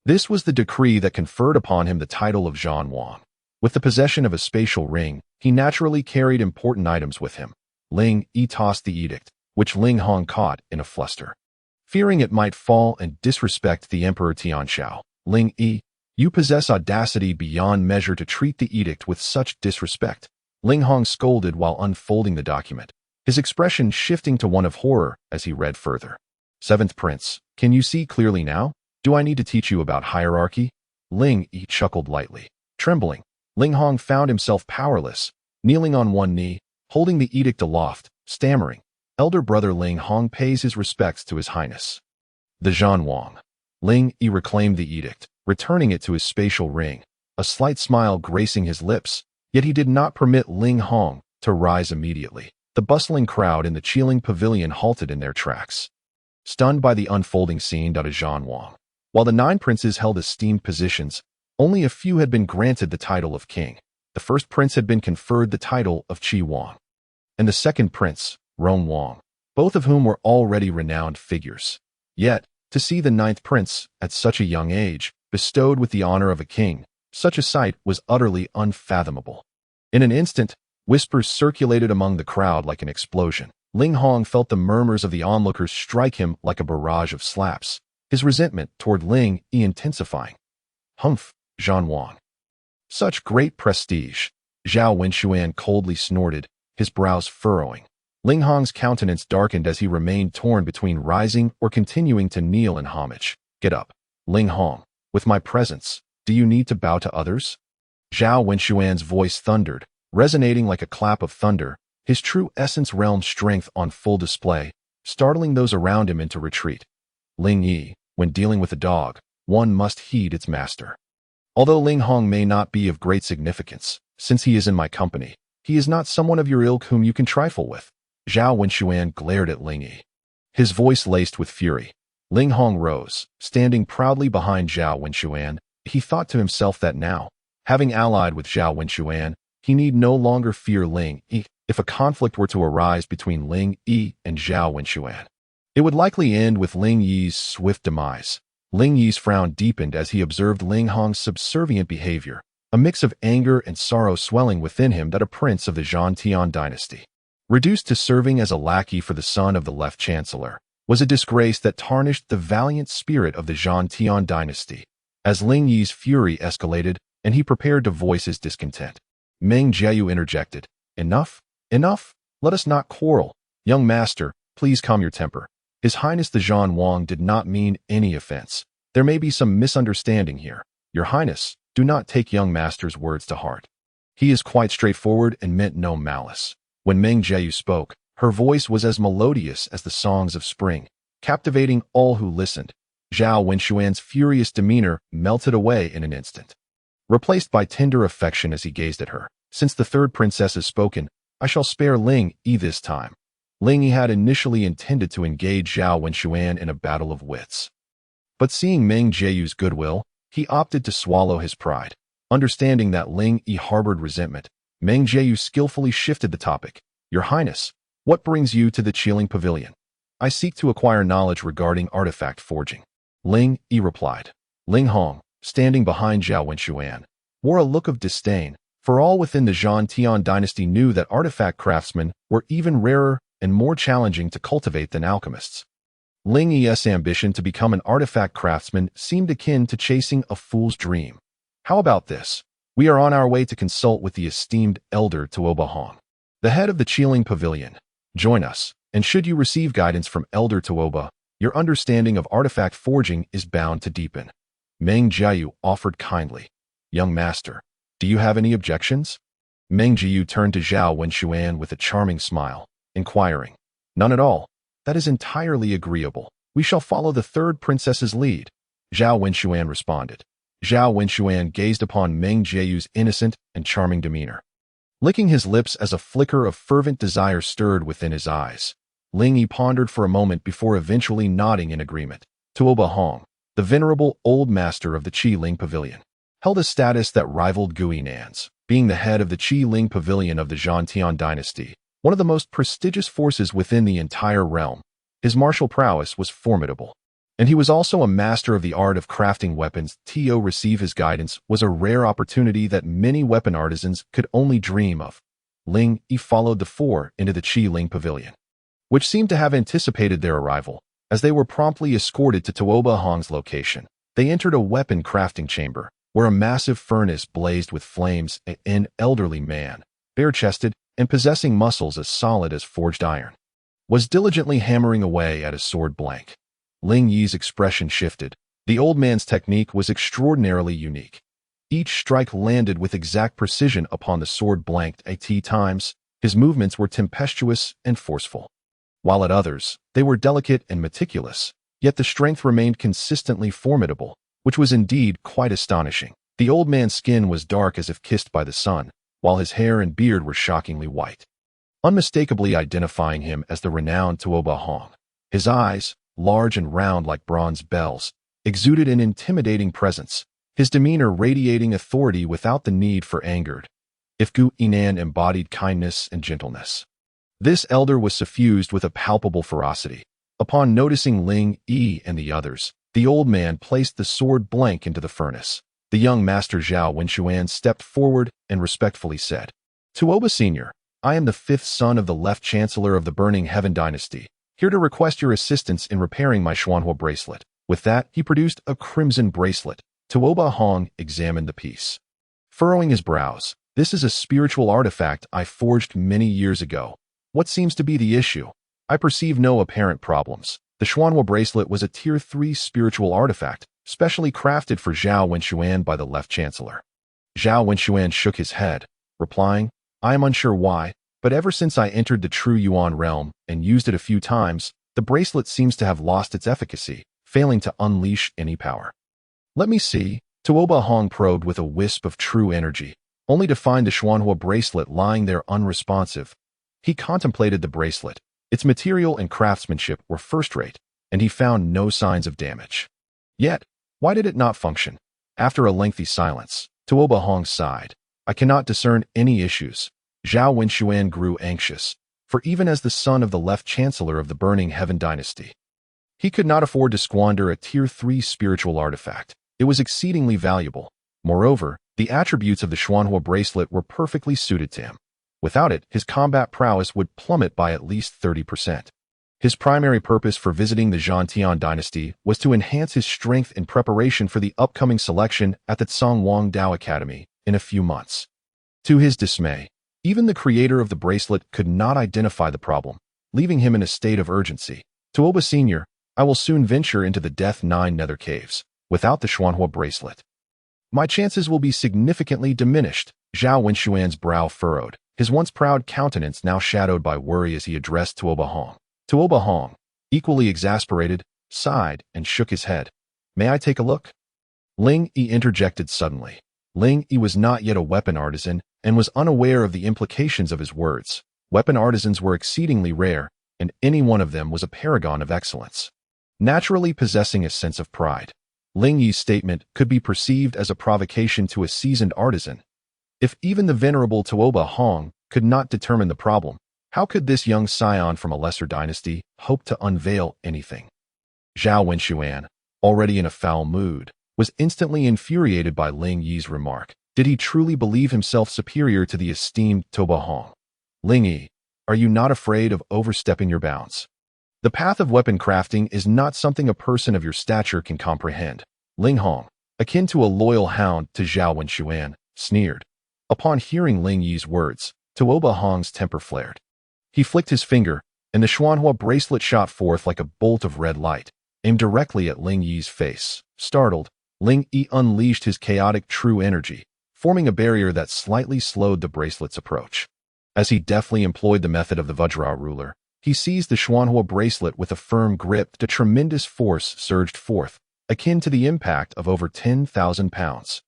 This was the decree that conferred upon him the title of Donghuang. With the possession of a spatial ring, he naturally carried important items with him. Ling Yi tossed the edict, which Ling Hong caught in a fluster. Fearing it might fall and disrespect the Emperor Tianxiao, Ling Yi, you possess audacity beyond measure to treat the edict with such disrespect. Ling Hong scolded while unfolding the document, his expression shifting to one of horror as he read further. Seventh Prince, can you see clearly now? Do I need to teach you about hierarchy? Ling Yi chuckled lightly. Trembling, Ling Hong found himself powerless, kneeling on one knee, holding the edict aloft, stammering. Elder brother Ling Hong pays his respects to His Highness. The Donghuang. Ling Yi reclaimed the edict, returning it to his spatial ring, a slight smile gracing his lips, yet he did not permit Ling Hong to rise immediately. The bustling crowd in the Qiling pavilion halted in their tracks, stunned by the unfolding scene. Donghuang. While the 9 princes held esteemed positions, only a few had been granted the title of king. The first prince had been conferred the title of Qi Wang, and the second prince, Rong Wang, both of whom were already renowned figures. Yet, to see the 9th prince, at such a young age, bestowed with the honor of a king, such a sight was utterly unfathomable. In an instant, whispers circulated among the crowd like an explosion. Ling Hong felt the murmurs of the onlookers strike him like a barrage of slaps, his resentment toward Ling Yi intensifying. Humph, Donghuang. Such great prestige, Zhao Wenxuan coldly snorted, his brows furrowing. Ling Hong's countenance darkened as he remained torn between rising or continuing to kneel in homage. Get up, Ling Hong. With my presence, do you need to bow to others? Zhao Wenxuan's voice thundered, resonating like a clap of thunder, his true essence realm strength on full display, startling those around him into retreat. Ling Yi, when dealing with a dog, one must heed its master. Although Ling Hong may not be of great significance, since he is in my company, he is not someone of your ilk whom you can trifle with. Zhao Wenxuan glared at Ling Yi, his voice laced with fury. Ling Hong rose, standing proudly behind Zhao Wenxuan. He thought to himself that now, having allied with Zhao Wenxuan, he need no longer fear Ling Yi. If a conflict were to arise between Ling Yi and Zhao Wenxuan, it would likely end with Ling Yi's swift demise. Ling Yi's frown deepened as he observed Ling Hong's subservient behavior, a mix of anger and sorrow swelling within him that a prince of the Zhantian dynasty, reduced to serving as a lackey for the son of the left chancellor, was a disgrace that tarnished the valiant spirit of the Zhantian dynasty. As Ling Yi's fury escalated and he prepared to voice his discontent, Meng Jieyu interjected. Enough, enough, let us not quarrel. Young master, please calm your temper. His Highness the Donghuang did not mean any offense. There may be some misunderstanding here. Your Highness, do not take young master's words to heart. He is quite straightforward and meant no malice. When Meng Jieyu spoke, her voice was as melodious as the songs of spring, captivating all who listened. Zhao Wenxuan's furious demeanor melted away in an instant, replaced by tender affection as he gazed at her. Since the 3rd princess has spoken, I shall spare Ling Yi this time. Ling Yi had initially intended to engage Zhao Wenxuan in a battle of wits, but seeing Meng Jieyu's goodwill, he opted to swallow his pride. Understanding that Ling Yi harbored resentment, Meng Jieyu skillfully shifted the topic. Your Highness, what brings you to the Qiling Pavilion? I seek to acquire knowledge regarding artifact forging. Ling Yi replied. Ling Hong, standing behind Zhao Wenxuan, wore a look of disdain, for all within the Zhantian dynasty knew that artifact craftsmen were even rarer and more challenging to cultivate than alchemists. Ling Yi's ambition to become an artifact craftsman seemed akin to chasing a fool's dream. How about this? We are on our way to consult with the esteemed elder Donghuang, the head of the Qiling Pavilion. Join us, and should you receive guidance from Elder Donghuang, your understanding of artifact forging is bound to deepen. Meng Jieyu offered kindly. Young master, do you have any objections? Meng Jieyu turned to Zhao Wenxuan with a charming smile, inquiring. None at all. That is entirely agreeable. We shall follow the 3rd princess's lead. Zhao Wenxuan responded. Zhao Wenxuan gazed upon Meng Jieyu's innocent and charming demeanor, licking his lips as a flicker of fervent desire stirred within his eyes. Ling Yi pondered for a moment before eventually nodding in agreement. Donghuang, the venerable old master of the Qiling Pavilion, held a status that rivaled Guinan's, being the head of the Qi Ling Pavilion of the Zhantian dynasty, one of the most prestigious forces within the entire realm. His martial prowess was formidable, and he was also a master of the art of crafting weapons. To receive his guidance was a rare opportunity that many weapon artisans could only dream of. Ling Yi followed the four into the Qi Ling Pavilion, which seemed to have anticipated their arrival. As they were promptly escorted to Donghuang's location, they entered a weapon crafting chamber, where a massive furnace blazed with flames. An elderly man, bare-chested and possessing muscles as solid as forged iron, was diligently hammering away at a sword blank. Ling Yi's expression shifted. The old man's technique was extraordinarily unique. Each strike landed with exact precision upon the sword blanked. At times, his movements were tempestuous and forceful, while at others, they were delicate and meticulous, yet the strength remained consistently formidable, which was indeed quite astonishing. The old man's skin was dark as if kissed by the sun, while his hair and beard were shockingly white, unmistakably identifying him as the renowned Donghuang. His eyes, large and round like bronze bells, exuded an intimidating presence, his demeanor radiating authority without the need for anger. If Gu Yinan embodied kindness and gentleness, this elder was suffused with a palpable ferocity. Upon noticing Ling Yi and the others, the old man placed the sword blank into the furnace. The young master Zhao Wenxuan stepped forward and respectfully said, "Tuoba Senior, I am the fifth son of the left chancellor of the Burning Heaven dynasty, here to request your assistance in repairing my Xuanhua bracelet." With that, he produced a crimson bracelet. Donghuang examined the piece, furrowing his brows. "This is a spiritual artifact I forged many years ago. What seems to be the issue?" "I perceive no apparent problems. The Xuanhua bracelet was a Tier 3 spiritual artifact, specially crafted for Zhao Wenxuan by the left chancellor." Zhao Wenxuan shook his head, replying, "I am unsure why, but ever since I entered the True Yuan realm and used it a few times, the bracelet seems to have lost its efficacy, failing to unleash any power." "Let me see." Donghuang probed with a wisp of true energy, only to find the Xuanhua bracelet lying there unresponsive. He contemplated the bracelet. Its material and craftsmanship were first-rate, and he found no signs of damage. Yet, why did it not function? After a lengthy silence, Donghuang sighed. "I cannot discern any issues." Zhao Wenxuan grew anxious, for even as the son of the left chancellor of the Burning Heaven dynasty, he could not afford to squander a Tier 3 spiritual artifact. It was exceedingly valuable. Moreover, the attributes of the Xuanhua bracelet were perfectly suited to him. Without it, his combat prowess would plummet by at least 30%. His primary purpose for visiting the Zhantian dynasty was to enhance his strength in preparation for the upcoming selection at the Donghuang Dao Academy in a few months. To his dismay, even the creator of the bracelet could not identify the problem, leaving him in a state of urgency. "Tuoba Senior, I will soon venture into the Death Nine Nether Caves. Without the Xuanhua bracelet, my chances will be significantly diminished." Zhao Wenxuan's brow furrowed, his once proud countenance now shadowed by worry as he addressed Donghuang. Donghuang, equally exasperated, sighed and shook his head. "May I take a look?" Ling Yi interjected suddenly. Ling Yi was not yet a weapon artisan and was unaware of the implications of his words. Weapon artisans were exceedingly rare, and any one of them was a paragon of excellence, naturally possessing a sense of pride. Ling Yi's statement could be perceived as a provocation to a seasoned artisan. If even the venerable Donghuang could not determine the problem, how could this young scion from a lesser dynasty hope to unveil anything? Zhao Wenxuan, already in a foul mood, was instantly infuriated by Ling Yi's remark. Did he truly believe himself superior to the esteemed Donghuang? "Ling Yi, are you not afraid of overstepping your bounds? The path of weapon crafting is not something a person of your stature can comprehend." Ling Hong, akin to a loyal hound to Zhao Wenxuan, sneered. Upon hearing Ling Yi's words, Donghuang's temper flared. He flicked his finger, and the Xuanhua bracelet shot forth like a bolt of red light, aimed directly at Ling Yi's face. Startled, Ling Yi unleashed his chaotic true energy, forming a barrier that slightly slowed the bracelet's approach. As he deftly employed the method of the Vajra ruler, he seized the Xuanhua bracelet with a firm grip. A tremendous force surged forth, akin to the impact of over 10,000 pounds.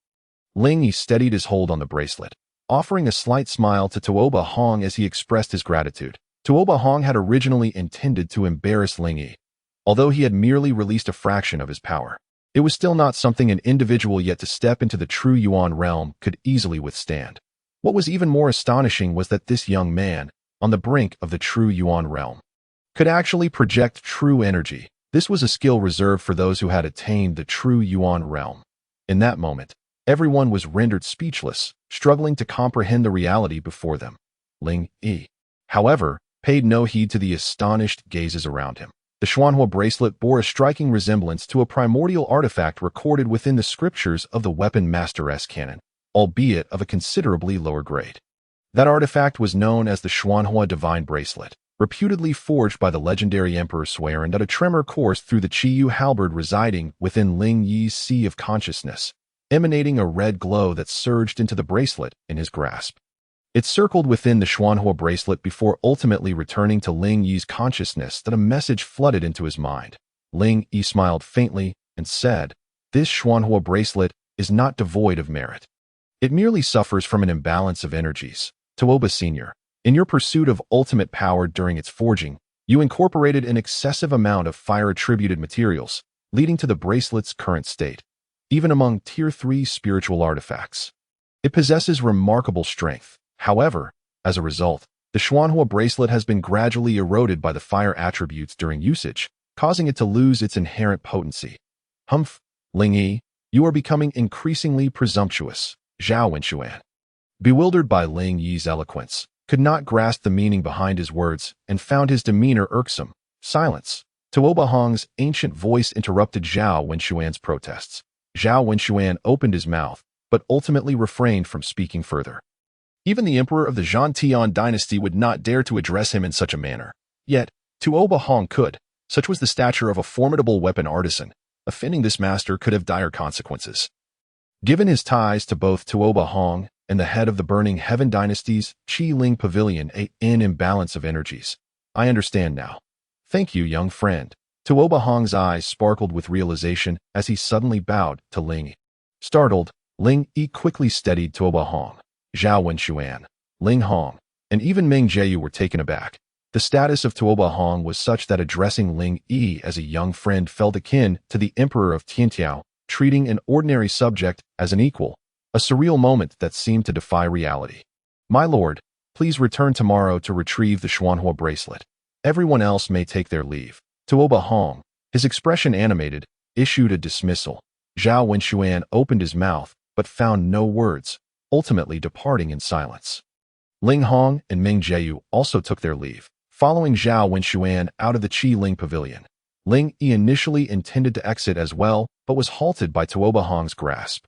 Ling Yi steadied his hold on the bracelet, offering a slight smile to Donghuang as he expressed his gratitude. Donghuang had originally intended to embarrass Ling Yi, although he had merely released a fraction of his power. It was still not something an individual yet to step into the true Yuan realm could easily withstand. What was even more astonishing was that this young man, on the brink of the true Yuan realm, could actually project true energy. This was a skill reserved for those who had attained the true Yuan realm. In that moment, everyone was rendered speechless, struggling to comprehend the reality before them. Ling Yi, however, paid no heed to the astonished gazes around him. The Xuanhua bracelet bore a striking resemblance to a primordial artifact recorded within the scriptures of the Weapon Master's canon, albeit of a considerably lower grade. That artifact was known as the Xuanhua Divine Bracelet, reputedly forged by the legendary Emperor Swearin, that a tremor coursed through the Qiyu halberd residing within Ling Yi's sea of consciousness, emanating a red glow that surged into the bracelet in his grasp. It circled within the Xuanhua bracelet before ultimately returning to Ling Yi's consciousness that a message flooded into his mind. Ling Yi smiled faintly and said, "This Xuanhua bracelet is not devoid of merit. It merely suffers from an imbalance of energies. Tuoba Sr., in your pursuit of ultimate power during its forging, you incorporated an excessive amount of fire-attributed materials, leading to the bracelet's current state, even among Tier 3 spiritual artifacts. It possesses remarkable strength. However, as a result, the Xuanhua bracelet has been gradually eroded by the fire attributes during usage, causing it to lose its inherent potency." "Humph, Ling Yi, you are becoming increasingly presumptuous," Zhao Wenxuan, bewildered by Ling Yi's eloquence, could not grasp the meaning behind his words and found his demeanor irksome. "Silence." Tuoba Hong's ancient voice interrupted Zhao Wenxuan's protests. Zhao Wenxuan opened his mouth, but ultimately refrained from speaking further. Even the emperor of the Zhantian dynasty would not dare to address him in such a manner. Yet, Tuoba Hong could. Such was the stature of a formidable weapon artisan. Offending this master could have dire consequences. Given his ties to both Tuoba Hong and the head of the Burning Heaven dynasty's Qi Ling Pavilion, an imbalance of energies. I understand now. Thank you, young friend. Tuoba Hong's eyes sparkled with realization as he suddenly bowed to Ling Yi. Startled, Ling Yi quickly steadied Tuoba Hong. Zhao Wenxuan, Ling Hong, and even Meng Jieyu were taken aback. The status of Tuoba Hong was such that addressing Ling Yi as a young friend felt akin to the emperor of Tiantiao, treating an ordinary subject as an equal, a surreal moment that seemed to defy reality. "My lord, please return tomorrow to retrieve the Xuanhua bracelet. Everyone else may take their leave." Tuoba Hong, his expression animated, issued a dismissal. Zhao Wenxuan opened his mouth, but found no words, ultimately departing in silence. Ling Hong and Meng Jieyu also took their leave, following Zhao Wenxuan out of the Qi Ling Pavilion. Ling Yi initially intended to exit as well, but was halted by Tuoba Hong's grasp.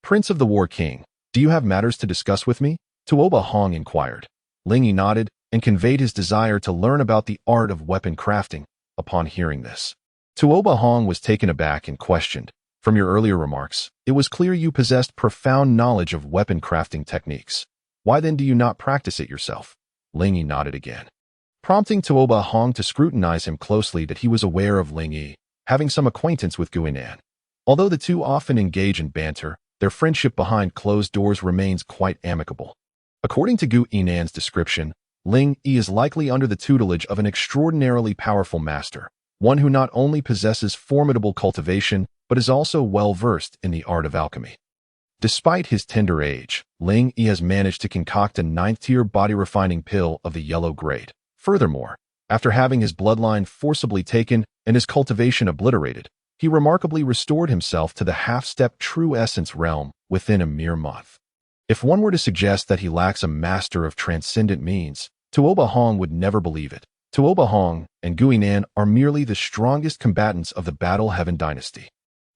"Prince of the War King, do you have matters to discuss with me?" Tuoba Hong inquired. Ling Yi nodded and conveyed his desire to learn about the art of weapon crafting. Upon hearing this, Tuoba Hong was taken aback and questioned. "From your earlier remarks, it was clear you possessed profound knowledge of weapon crafting techniques. Why then do you not practice it yourself?" Ling Yi nodded again, prompting Tuoba Hong to scrutinize him closely that he was aware of Ling Yi having some acquaintance with Gu Yinan. Although the two often engage in banter, their friendship behind closed doors remains quite amicable. According to Gu Yinan's description, Ling Yi is likely under the tutelage of an extraordinarily powerful master, one who not only possesses formidable cultivation, but is also well-versed in the art of alchemy. Despite his tender age, Ling Yi has managed to concoct a 9th-tier body-refining pill of the yellow grade. Furthermore, after having his bloodline forcibly taken and his cultivation obliterated, he remarkably restored himself to the half-step true essence realm within a mere month. If one were to suggest that he lacks a master of transcendent means, Tuoba Hong would never believe it. Tuoba Hong and Gu Yinan are merely the strongest combatants of the Battle Heaven dynasty.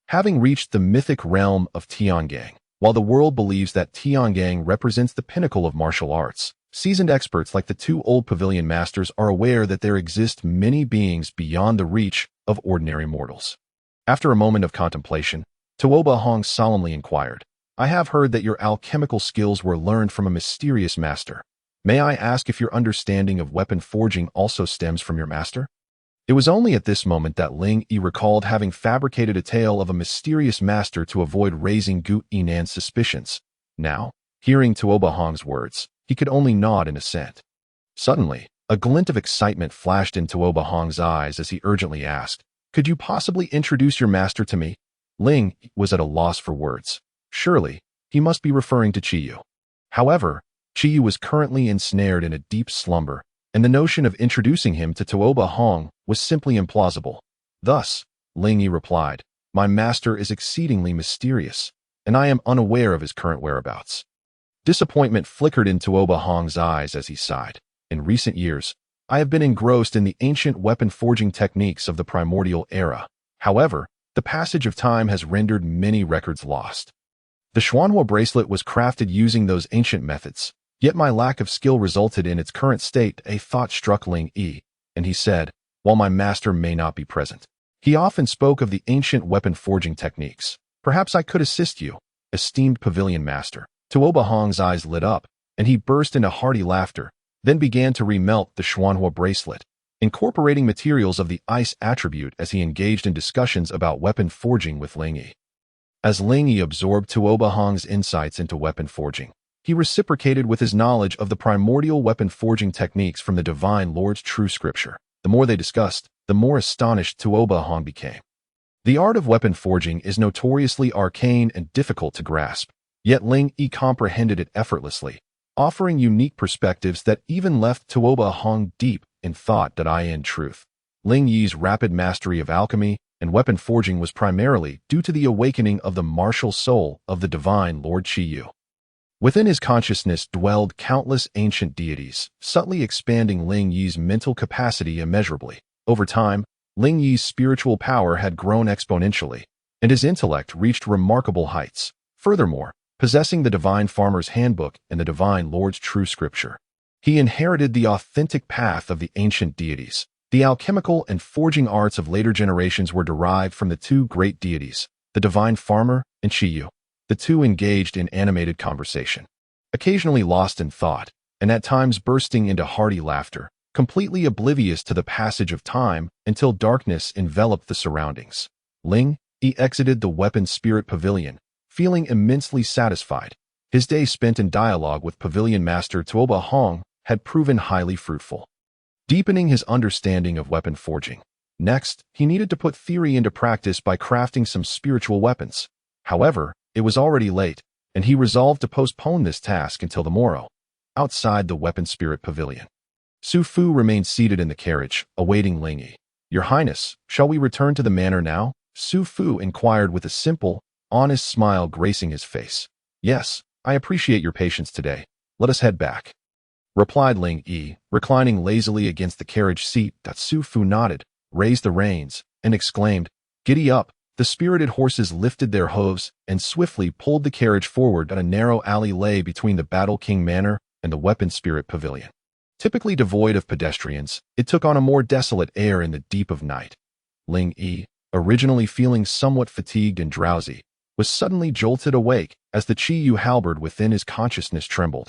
Having reached the mythic realm of Tiangang, while the world believes that Tiangang represents the pinnacle of martial arts, seasoned experts like the two old pavilion masters are aware that there exist many beings beyond the reach of ordinary mortals. After a moment of contemplation, Tuoba Hong solemnly inquired, "I have heard that your alchemical skills were learned from a mysterious master. May I ask if your understanding of weapon forging also stems from your master?" It was only at this moment that Ling Yi recalled having fabricated a tale of a mysterious master to avoid raising Gu Yinan's suspicions. Now, hearing Tuoba Hong's words, he could only nod in assent. Suddenly, a glint of excitement flashed in Tuoba Hong's eyes as he urgently asked, "Could you possibly introduce your master to me?" Ling was at a loss for words. Surely, he must be referring to Qiyu. However, Qiyu was currently ensnared in a deep slumber, and the notion of introducing him to Donghuang was simply implausible. Thus, Ling Yi replied, "My master is exceedingly mysterious, and I am unaware of his current whereabouts." Disappointment flickered in Donghuang's eyes as he sighed. In recent years, I have been engrossed in the ancient weapon-forging techniques of the primordial era. However, the passage of time has rendered many records lost. The Xuanhua bracelet was crafted using those ancient methods, yet my lack of skill resulted in its current state. A thought struck Ling Yi, and he said, "While my master may not be present, he often spoke of the ancient weapon-forging techniques. Perhaps I could assist you, esteemed pavilion master." Donghuang's eyes lit up, and he burst into hearty laughter, then began to remelt the Xuanhua bracelet, incorporating materials of the ice attribute as he engaged in discussions about weapon forging with Ling Yi. As Ling Yi absorbed Donghuang's insights into weapon forging, he reciprocated with his knowledge of the primordial weapon forging techniques from the Divine Lord's true scripture. The more they discussed, the more astonished Donghuang became. The art of weapon forging is notoriously arcane and difficult to grasp, yet Ling Yi comprehended it effortlessly, offering unique perspectives that even left Donghuang deep in thought. In truth, Ling Yi's rapid mastery of alchemy and weapon forging was primarily due to the awakening of the martial soul of the Divine Lord Qiyu. Within his consciousness dwelled countless ancient deities, subtly expanding Ling Yi's mental capacity immeasurably. Over time, Ling Yi's spiritual power had grown exponentially, and his intellect reached remarkable heights. Furthermore, possessing the Divine Farmer's Handbook and the Divine Lord's true scripture, he inherited the authentic path of the ancient deities. The alchemical and forging arts of later generations were derived from the two great deities, the Divine Farmer and Qiyu. The two engaged in animated conversation, occasionally lost in thought, and at times bursting into hearty laughter, completely oblivious to the passage of time until darkness enveloped the surroundings. Ling Yi exited the Weapon Spirit Pavilion, feeling immensely satisfied. His day spent in dialogue with Pavilion Master Donghuang had proven highly fruitful, deepening his understanding of weapon forging. Next, he needed to put theory into practice by crafting some spiritual weapons. However, it was already late, and he resolved to postpone this task until the morrow. Outside the Weapon Spirit Pavilion, Su Fu remained seated in the carriage, awaiting Ling Yi. "Your Highness, shall we return to the manor now?" Su Fu inquired with a simple, honest smile gracing his face. "Yes, I appreciate your patience today. Let us head back," replied Ling Yi, reclining lazily against the carriage seat. Su Fu nodded, raised the reins, and exclaimed, "Giddy up." The spirited horses lifted their hooves and swiftly pulled the carriage forward. A narrow alley lay between the Battle King Manor and the Weapon Spirit Pavilion. Typically devoid of pedestrians, it took on a more desolate air in the deep of night. Ling Yi, originally feeling somewhat fatigued and drowsy, was suddenly jolted awake as the Qiyu halberd within his consciousness trembled,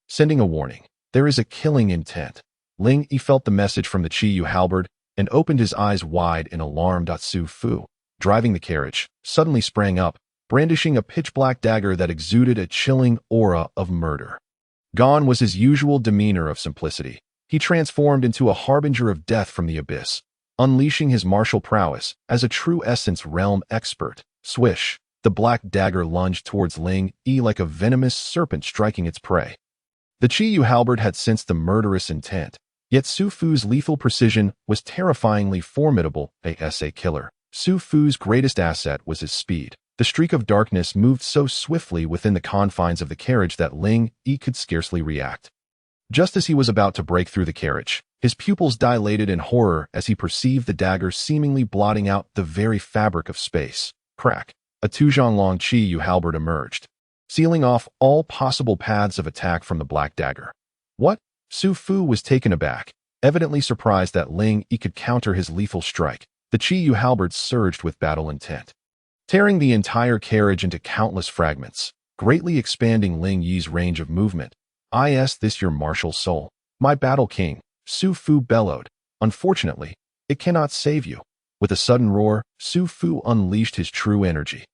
sending a warning. "There is a killing intent." Ling Yi felt the message from the Qiyu halberd and opened his eyes wide in alarm. Su Fu, driving the carriage, suddenly sprang up, brandishing a pitch-black dagger that exuded a chilling aura of murder. Gone was his usual demeanor of simplicity. He transformed into a harbinger of death from the abyss, unleashing his martial prowess as a true essence realm expert. Swish! The black dagger lunged towards Ling Yi like a venomous serpent striking its prey. The Qiyu halberd had sensed the murderous intent, yet Su Fu's lethal precision was terrifyingly formidable. A killer. Su Fu's greatest asset was his speed. The streak of darkness moved so swiftly within the confines of the carriage that Ling Yi could scarcely react. Just as he was about to break through the carriage, his pupils dilated in horror as he perceived the dagger seemingly blotting out the very fabric of space. Crack! A Tuzhonglong Qiyu halberd emerged, sealing off all possible paths of attack from the black dagger. What? Su Fu was taken aback, evidently surprised that Ling Yi could counter his lethal strike. The Qiyu halberd surged with battle intent, tearing the entire carriage into countless fragments, greatly expanding Ling Yi's range of movement. "Is this your martial soul, my battle king?" Su Fu bellowed. "Unfortunately, it cannot save you." With a sudden roar, Su Fu unleashed his true energy,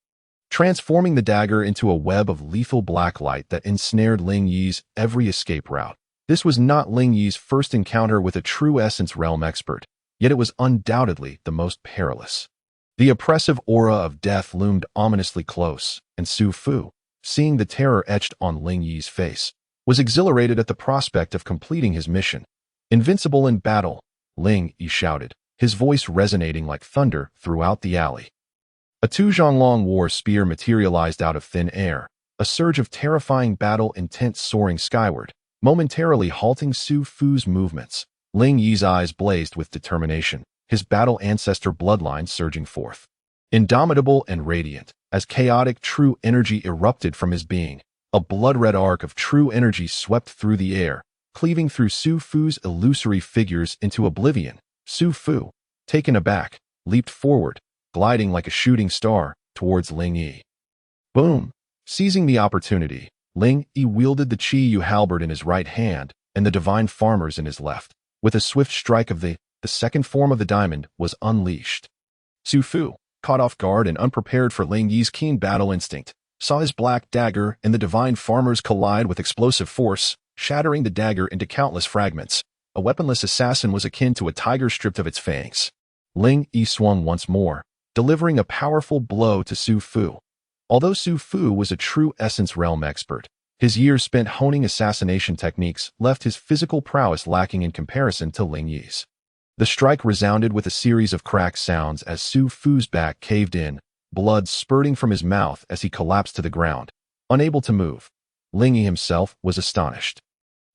transforming the dagger into a web of lethal black light that ensnared Ling Yi's every escape route. This was not Ling Yi's first encounter with a true essence realm expert, yet it was undoubtedly the most perilous. The oppressive aura of death loomed ominously close, and Su Fu, seeing the terror etched on Ling Yi's face, was exhilarated at the prospect of completing his mission. Invincible in battle, Ling Yi shouted, his voice resonating like thunder throughout the alley. A Zhonglong war spear materialized out of thin air, a surge of terrifying battle intent soaring skyward, momentarily halting Su Fu's movements. Ling Yi's eyes blazed with determination, his battle ancestor bloodline surging forth. Indomitable and radiant, as chaotic true energy erupted from his being, a blood-red arc of true energy swept through the air, cleaving through Su Fu's illusory figures into oblivion. Su Fu, taken aback, leaped forward, gliding like a shooting star towards Ling Yi. Boom! Seizing the opportunity, Ling Yi wielded the Qiyu halberd in his right hand and the divine farmers in his left. With a swift strike of the second form of the diamond was unleashed. Su Fu, caught off guard and unprepared for Ling Yi's keen battle instinct, saw his black dagger and the divine farmers collide with explosive force, shattering the dagger into countless fragments. A weaponless assassin was akin to a tiger stripped of its fangs. Ling Yi swung once more, delivering a powerful blow to Su Fu. Although Su Fu was a true essence realm expert, his years spent honing assassination techniques left his physical prowess lacking in comparison to Ling Yi's. The strike resounded with a series of cracked sounds as Su Fu's back caved in, blood spurting from his mouth as he collapsed to the ground, unable to move. Ling Yi himself was astonished.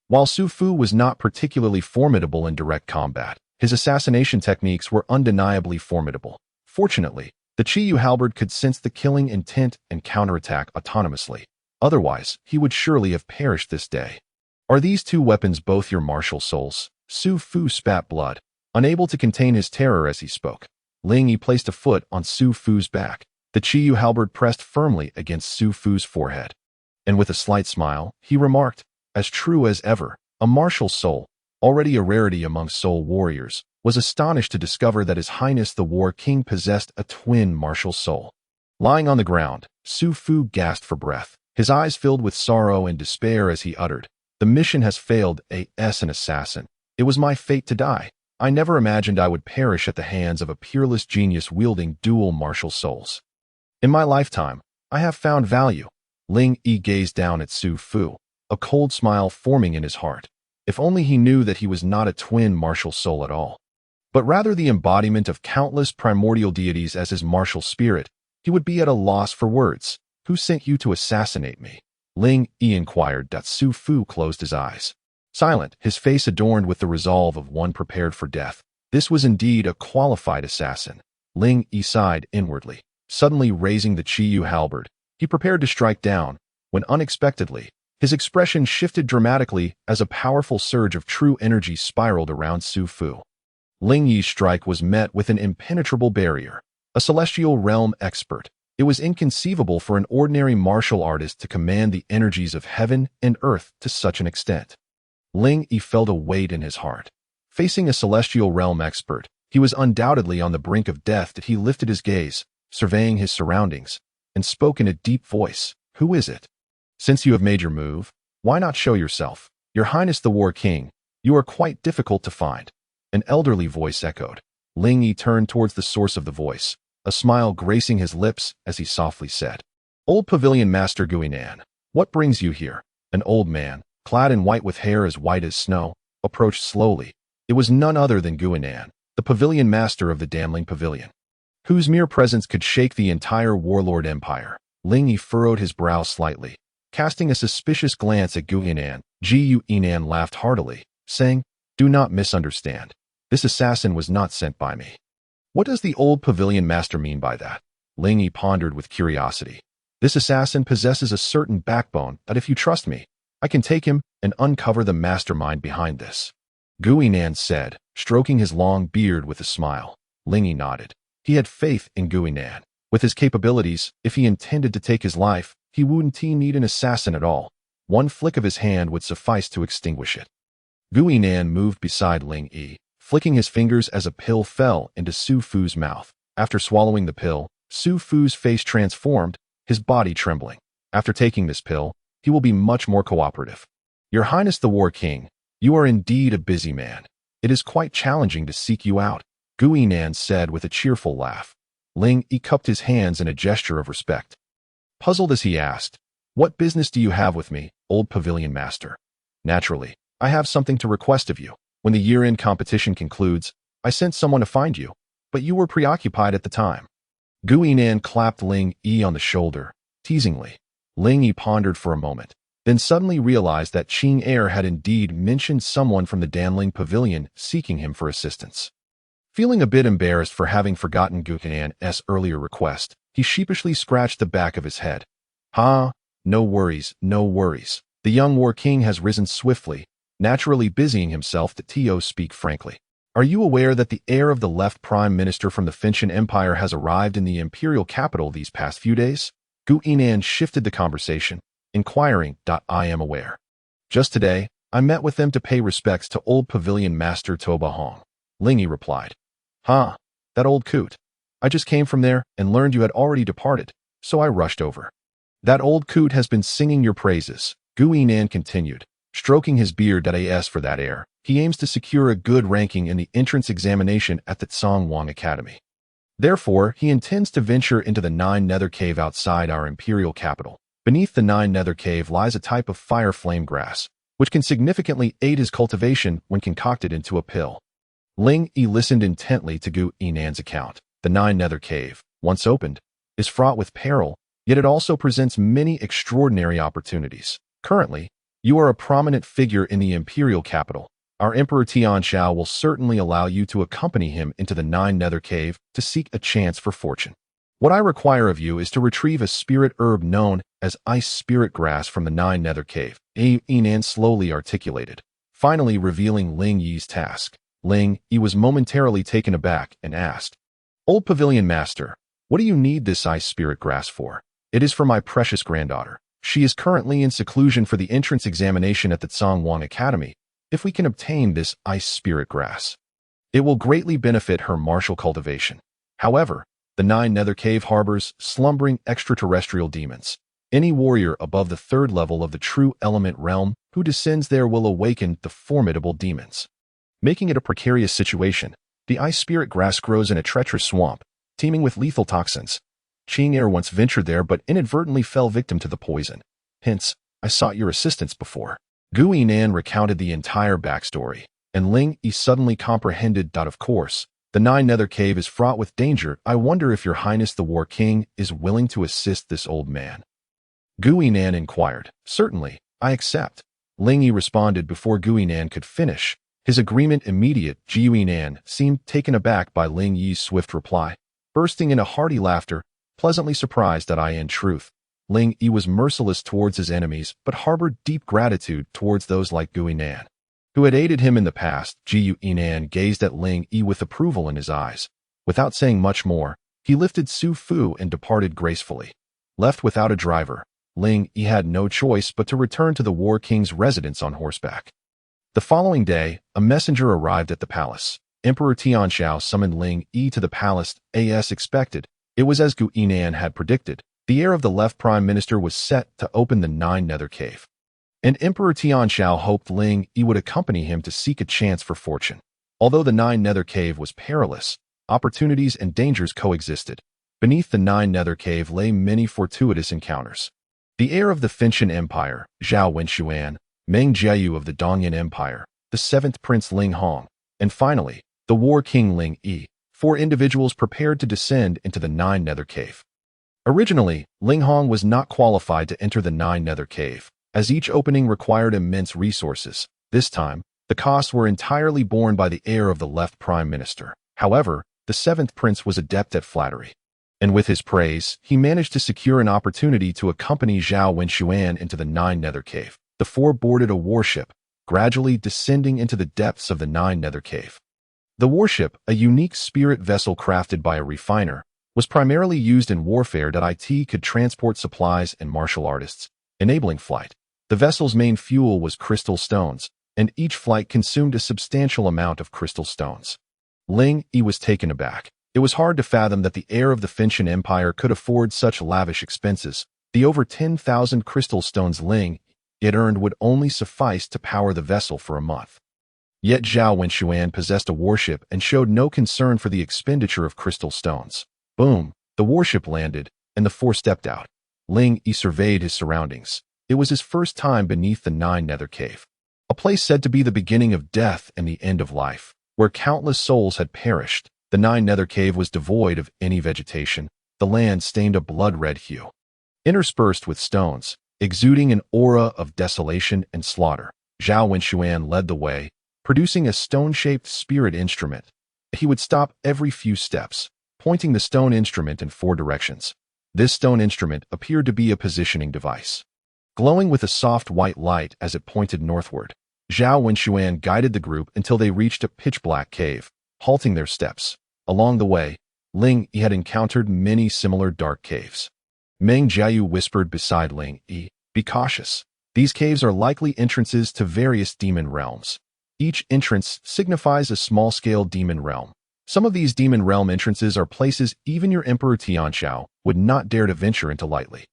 While Su Fu was not particularly formidable in direct combat, his assassination techniques were undeniably formidable. Fortunately, the Qiyu halberd could sense the killing intent and counterattack autonomously. Otherwise, he would surely have perished this day. Are these two weapons both your martial souls? Su Fu spat blood, unable to contain his terror as he spoke. Ling Yi placed a foot on Su Fu's back. The Qiyu halberd pressed firmly against Su Fu's forehead. And with a slight smile, he remarked, as true as ever, a martial soul, already a rarity among soul warriors, was astonished to discover that His Highness the War King possessed a twin martial soul. Lying on the ground, Su Fu gasped for breath, his eyes filled with sorrow and despair as he uttered, "The mission has failed, as an assassin. It was my fate to die. I never imagined I would perish at the hands of a peerless genius wielding dual martial souls. In my lifetime, I have found value." Ling Yi gazed down at Su Fu, a cold smile forming in his heart. If only he knew that he was not a twin martial soul at all, but rather the embodiment of countless primordial deities as his martial spirit, he would be at a loss for words. "Who sent you to assassinate me?" Ling Yi inquired. Su Fu closed his eyes. Silent, his face adorned with the resolve of one prepared for death. This was indeed a qualified assassin. Ling Yi sighed inwardly. Suddenly raising the Qiyu halberd, he prepared to strike down, when unexpectedly, his expression shifted dramatically as a powerful surge of true energy spiraled around Su Fu. Ling Yi's strike was met with an impenetrable barrier. A celestial realm expert, it was inconceivable for an ordinary martial artist to command the energies of heaven and earth to such an extent. Ling Yi felt a weight in his heart. Facing a celestial realm expert, he was undoubtedly on the brink of death. He lifted his gaze, surveying his surroundings, and spoke in a deep voice. "Who is it? Since you have made your move, why not show yourself? Your Highness the War King, you are quite difficult to find." An elderly voice echoed. Ling Yi turned towards the source of the voice, a smile gracing his lips as he softly said, "Old Pavilion Master Guinan, what brings you here?" An old man, clad in white with hair as white as snow, approached slowly. It was none other than Guinan, the Pavilion Master of the Damling Pavilion, whose mere presence could shake the entire warlord empire. Ling Yi furrowed his brow slightly, casting a suspicious glance at Guinan. Guinan laughed heartily, saying, "Do not misunderstand. This assassin was not sent by me." "What does the old Pavilion Master mean by that?" Ling Yi pondered with curiosity. "This assassin possesses a certain backbone that if you trust me, I can take him and uncover the mastermind behind this," Guinan said, stroking his long beard with a smile. Ling Yi nodded. He had faith in Guinan. With his capabilities, if he intended to take his life, he wouldn't need an assassin at all. One flick of his hand would suffice to extinguish it. Guinan moved beside Ling Yi, flicking his fingers as a pill fell into Su Fu's mouth. After swallowing the pill, Su Fu's face transformed, his body trembling. "After taking this pill, he will be much more cooperative." "Your Highness the War King, you are indeed a busy man. It is quite challenging to seek you out," Guinan said with a cheerful laugh. Ling Yi cupped his hands in a gesture of respect. Puzzled as he asked, "What business do you have with me, old pavilion master?" "Naturally, I have something to request of you. When the year-end competition concludes, I sent someone to find you, but you were preoccupied at the time." Gu Yinan clapped Ling Yi on the shoulder, teasingly. Ling Yi pondered for a moment, then suddenly realized that Qing Heir had indeed mentioned someone from the Danling Pavilion seeking him for assistance. Feeling a bit embarrassed for having forgotten Gu Yinan's earlier request, he sheepishly scratched the back of his head. No worries, no worries. The young war king has risen swiftly, naturally busying himself to speak frankly. Are you aware that the heir of the left prime minister from the Finchen Empire has arrived in the imperial capital these past few days? Gu Yinan shifted the conversation, inquiring, "I am aware. Just today, I met with them to pay respects to old pavilion master Donghuang," Ling Yi replied. That old coot. I just came from there and learned you had already departed, so I rushed over. That old coot has been singing your praises, Gu Yinan continued, stroking his beard. As for that heir, he aims to secure a good ranking in the entrance examination at the Donghuang Academy. Therefore, he intends to venture into the Nine Nether Cave outside our imperial capital. Beneath the Nine Nether Cave lies a type of fire flame grass, which can significantly aid his cultivation when concocted into a pill. Ling Yi listened intently to Gu Yinan's account. The Nine Nether Cave, once opened, is fraught with peril, yet it also presents many extraordinary opportunities. Currently, you are a prominent figure in the imperial capital. Our Emperor Tianxiao will certainly allow you to accompany him into the Nine Nether Cave to seek a chance for fortune. What I require of you is to retrieve a spirit herb known as ice spirit grass from the Nine Nether Cave, Yinan slowly articulated, finally revealing Ling Yi's task. Ling Yi was momentarily taken aback and asked, "Old pavilion master, what do you need this ice spirit grass for?" "It is for my precious granddaughter. She is currently in seclusion for the entrance examination at the Donghuang Academy. If we can obtain this ice spirit grass, it will greatly benefit her martial cultivation. However, the Nine Nether Cave harbors slumbering extraterrestrial demons. Any warrior above the third level of the true element realm who descends there will awaken the formidable demons, making it a precarious situation. The ice spirit grass grows in a treacherous swamp, teeming with lethal toxins. Qing Heir once ventured there but inadvertently fell victim to the poison. Hence, I sought your assistance before." Gu Yinan recounted the entire backstory, and Ling Yi suddenly comprehended that, of course, the Nine Nether Cave is fraught with danger. "I wonder if your highness the war king is willing to assist this old man?" Gu Yinan inquired. "Certainly, I accept," Ling Yi responded before Gu Yinan could finish. His agreement immediate. Gu Yinan seemed taken aback by Ling Yi's swift reply, bursting into hearty laughter, pleasantly surprised that in truth, Ling Yi was merciless towards his enemies but harbored deep gratitude towards those like Gu Yinan, who had aided him in the past. Gu Yinan gazed at Ling Yi with approval in his eyes. Without saying much more, he lifted Su Fu and departed gracefully. Left without a driver, Ling Yi had no choice but to return to the War King's residence on horseback. The following day, a messenger arrived at the palace. Emperor Tianxiao summoned Ling Yi to the palace as expected. It was as Gu Yinan had predicted. The heir of the left prime minister was set to open the Nine Nether Cave, and Emperor Tianxiao hoped Ling Yi would accompany him to seek a chance for fortune. Although the Nine Nether Cave was perilous, opportunities and dangers coexisted. Beneath the Nine Nether Cave lay many fortuitous encounters. The heir of the Finchen Empire, Zhao Wenxuan, Meng Jiayu of the Dongyan Empire, the seventh prince Ling Hong, and finally, the war king Ling Yi, 4 individuals prepared to descend into the Nine Nether Cave. Originally, Ling Hong was not qualified to enter the Nine Nether Cave, as each opening required immense resources. This time, the costs were entirely borne by the heir of the left prime minister. However, the seventh prince was adept at flattery, and with his praise, he managed to secure an opportunity to accompany Zhao Wenxuan into the Nine Nether Cave. The 4 boarded a warship, gradually descending into the depths of the Nine Nether Cave. The warship, a unique spirit vessel crafted by a refiner, was primarily used in warfare. It could transport supplies and martial artists, enabling flight. The vessel's main fuel was crystal stones, and each flight consumed a substantial amount of crystal stones. Ling Yi was taken aback. It was hard to fathom that the heir of the Finchen Empire could afford such lavish expenses. The over 10,000 crystal stones Ling Yi earned would only suffice to power the vessel for a month. Yet Zhao Wenxuan possessed a warship and showed no concern for the expenditure of crystal stones. Boom! The warship landed, and the four stepped out. Ling Yi surveyed his surroundings. It was his first time beneath the Nine Nether Cave, a place said to be the beginning of death and the end of life, where countless souls had perished. The Nine Nether Cave was devoid of any vegetation, the land stained a blood-red hue. Interspersed with stones, exuding an aura of desolation and slaughter, Zhao Wenxuan led the way, producing a stone-shaped spirit instrument. He would stop every few steps, pointing the stone instrument in 4 directions. This stone instrument appeared to be a positioning device, glowing with a soft white light as it pointed northward. Zhao Wenxuan guided the group until they reached a pitch-black cave, halting their steps. Along the way, Ling Yi had encountered many similar dark caves. Meng Jiayu whispered beside Ling Yi, "Be cautious. These caves are likely entrances to various demon realms. Each entrance signifies a small-scale demon realm. Some of these demon realm entrances are places even your Emperor Tianxiao would not dare to venture into lightly."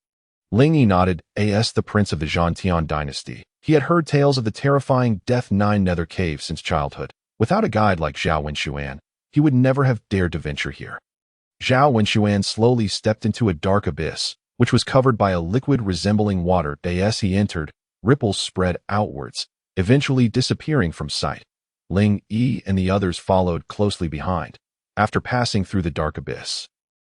Ling Yi nodded, as the prince of the Zhantian dynasty. He had heard tales of the terrifying Death Nine Nether Cave since childhood. Without a guide like Zhao Wenxuan, he would never have dared to venture here. Zhao Wenxuan slowly stepped into a dark abyss, which was covered by a liquid resembling water. As he entered, ripples spread outwards, eventually disappearing from sight. Ling Yi and the others followed closely behind. After passing through the dark abyss,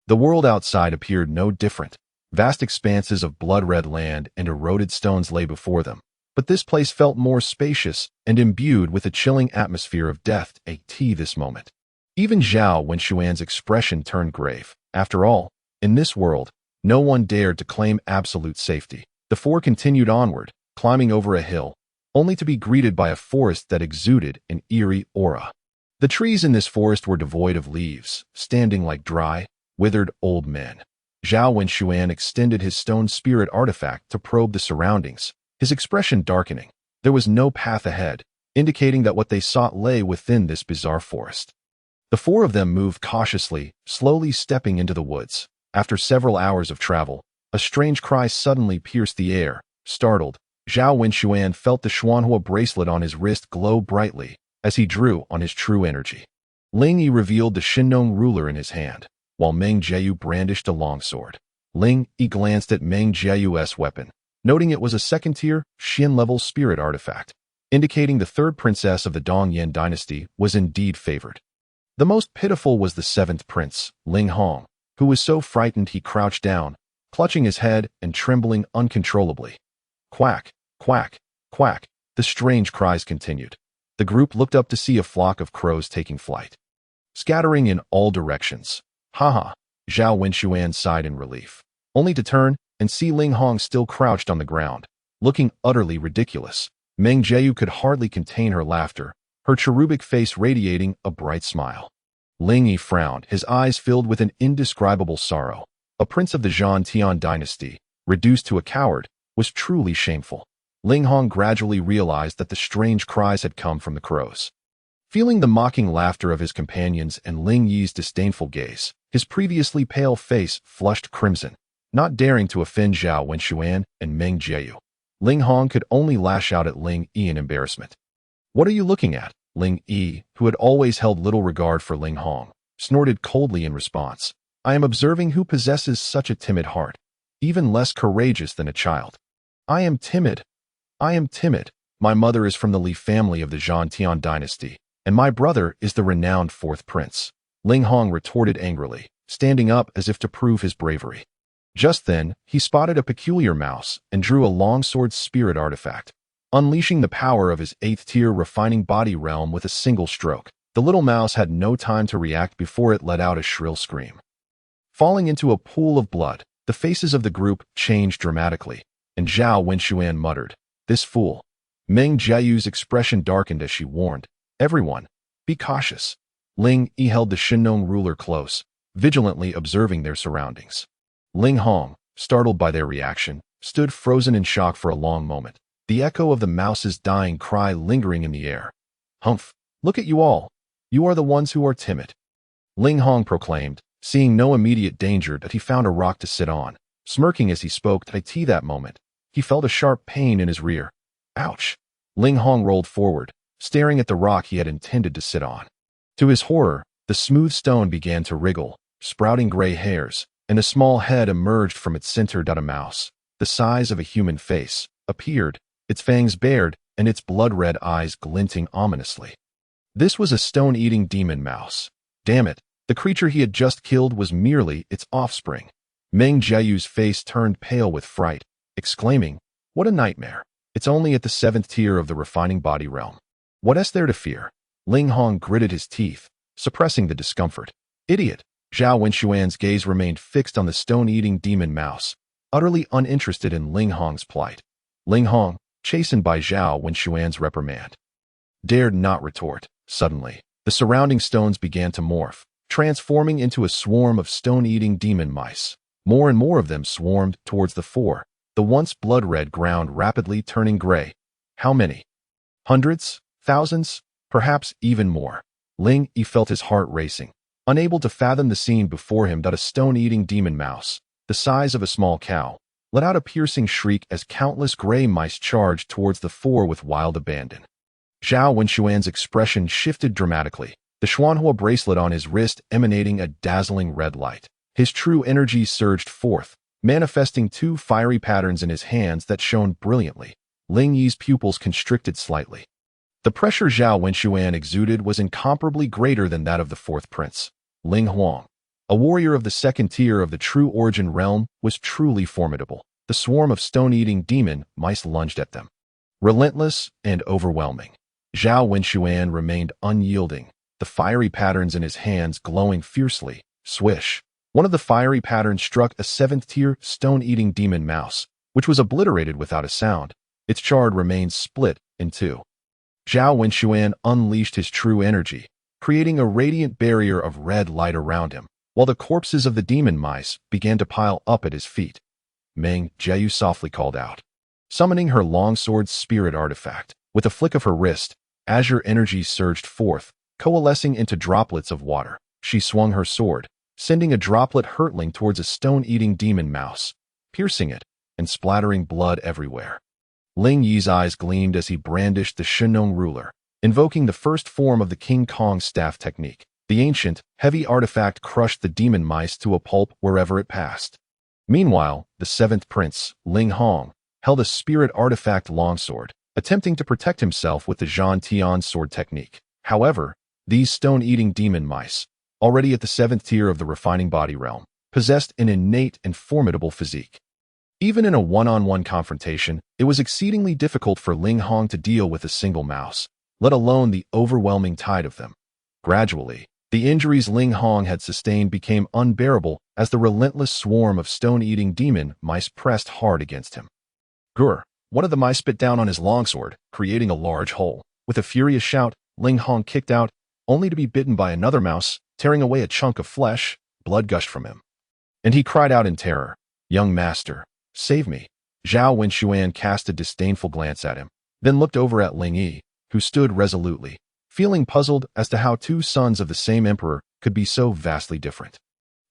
the world outside appeared no different. Vast expanses of blood-red land and eroded stones lay before them, but this place felt more spacious and imbued with a chilling atmosphere of death. This moment, even Zhao Wenxuan's expression turned grave. After all, in this world, no one dared to claim absolute safety. The four continued onward, climbing over a hill, only to be greeted by a forest that exuded an eerie aura. The trees in this forest were devoid of leaves, standing like dry, withered old men. Zhao Wenxuan extended his stone spirit artifact to probe the surroundings, his expression darkening. There was no path ahead, indicating that what they sought lay within this bizarre forest. The four of them moved cautiously, slowly stepping into the woods. After several hours of travel, a strange cry suddenly pierced the air. Startled, Zhao Wenxuan felt the Xuanhua bracelet on his wrist glow brightly as he drew on his true energy. Ling Yi revealed the Shinnong ruler in his hand, while Meng Jiayu brandished a longsword. Ling Yi glanced at Meng Jiayu's weapon, noting it was a second-tier, Xin-level spirit artifact, indicating the third princess of the Donghuang dynasty was indeed favored. The most pitiful was the seventh prince, Ling Hong, who was so frightened he crouched down, clutching his head and trembling uncontrollably. Quack, quack, quack, the strange cries continued. The group looked up to see a flock of crows taking flight, scattering in all directions. "Ha!" Zhao Wenxuan sighed in relief, only to turn and see Ling Hong still crouched on the ground, looking utterly ridiculous. Meng Jiayu could hardly contain her laughter, her cherubic face radiating a bright smile. Ling Yi frowned, his eyes filled with an indescribable sorrow. A prince of the Zhantian dynasty, reduced to a coward, was truly shameful. Ling Hong gradually realized that the strange cries had come from the crows. Feeling the mocking laughter of his companions and Ling Yi's disdainful gaze, his previously pale face flushed crimson. Not daring to offend Zhao Wenxuan and Meng Jiayu, Ling Hong could only lash out at Ling Yi in embarrassment. "What are you looking at?" Ling Yi, who had always held little regard for Ling Hong, snorted coldly in response. "I am observing who possesses such a timid heart, even less courageous than a child." I am timid. My mother is from the Li family of the Zhantian dynasty, and my brother is the renowned fourth prince," Ling Hong retorted angrily, standing up as if to prove his bravery. Just then, he spotted a peculiar mouse and drew a longsword spirit artifact, unleashing the power of his 8th-tier refining body realm with a single stroke. The little mouse had no time to react before it let out a shrill scream. Falling into a pool of blood, the faces of the group changed dramatically, and Zhao Wenxuan muttered, "This fool." Meng Jiayu's expression darkened as she warned, "Everyone, be cautious." Ling Yi held the Shinnong ruler close, vigilantly observing their surroundings. Ling Hong, startled by their reaction, stood frozen in shock for a long moment, the echo of the mouse's dying cry lingering in the air. "Humph, look at you all. You are the ones who are timid," Ling Hong proclaimed, seeing no immediate danger that he found a rock to sit on. Smirking as he spoke Taiyi that moment, he felt a sharp pain in his rear. Ouch! Ling Hong rolled forward, staring at the rock he had intended to sit on. To his horror, the smooth stone began to wriggle, sprouting gray hairs, and a small head emerged from its center. A mouse, the size of a human face, appeared, its fangs bared and its blood-red eyes glinting ominously. This was a stone-eating demon mouse. Damn it, the creature he had just killed was merely its offspring. Meng Jiayu's face turned pale with fright, exclaiming, "What a nightmare! It's only at the 7th tier of the refining body realm. What is there to fear?" Ling Hong gritted his teeth, suppressing the discomfort. "Idiot!" Zhao Wenxuan's gaze remained fixed on the stone-eating demon mouse, utterly uninterested in Ling Hong's plight. Ling Hong, chastened by Zhao Wenxuan's reprimand, dared not retort. Suddenly, the surrounding stones began to morph, transforming into a swarm of stone-eating demon mice. More and more of them swarmed towards the fore, the once blood-red ground rapidly turning gray. How many? Hundreds? Thousands? Perhaps even more. Ling Yi felt his heart racing, unable to fathom the scene before him. A stone-eating demon mouse, the size of a small cow, let out a piercing shriek as countless gray mice charged towards the fore with wild abandon. Zhao Wenxuan's expression shifted dramatically, the Xuanhua bracelet on his wrist emanating a dazzling red light. His true energy surged forth, manifesting two fiery patterns in his hands that shone brilliantly. Ling Yi's pupils constricted slightly. The pressure Zhao Wenxuan exuded was incomparably greater than that of the 4th prince. Ling Huang, a warrior of the 2nd tier of the true origin realm, was truly formidable. The swarm of stone-eating demon mice lunged at them, relentless and overwhelming. Zhao Wenxuan remained unyielding, the fiery patterns in his hands glowing fiercely. Swish! One of the fiery patterns struck a 7th-tier stone-eating demon mouse, which was obliterated without a sound. Its charred remains split in two. Zhao Wenxuan unleashed his true energy, creating a radiant barrier of red light around him, while the corpses of the demon mice began to pile up at his feet. Meng Jiayu softly called out, summoning her longsword's spirit artifact. With a flick of her wrist, azure energy surged forth, coalescing into droplets of water. She swung her sword, sending a droplet hurtling towards a stone-eating demon mouse, piercing it and splattering blood everywhere. Ling Yi's eyes gleamed as he brandished the Shenong ruler, invoking the first form of the King Kong staff technique. The ancient, heavy artifact crushed the demon mice to a pulp wherever it passed. Meanwhile, the 7th prince, Ling Hong, held a spirit artifact longsword, attempting to protect himself with the Zhantian sword technique. However, these stone-eating demon mice, already at the 7th tier of the refining body realm, possessed an innate and formidable physique. Even in a one-on-one confrontation, it was exceedingly difficult for Ling Hong to deal with a single mouse, let alone the overwhelming tide of them. Gradually, the injuries Ling Hong had sustained became unbearable as the relentless swarm of stone-eating demon mice pressed hard against him. Grr! One of the mice spit down on his longsword, creating a large hole. With a furious shout, Ling Hong kicked out, only to be bitten by another mouse, tearing away a chunk of flesh. Blood gushed from him, and he cried out in terror, "Young master, save me." Zhao Wenxuan cast a disdainful glance at him, then looked over at Ling Yi, who stood resolutely, feeling puzzled as to how two sons of the same emperor could be so vastly different.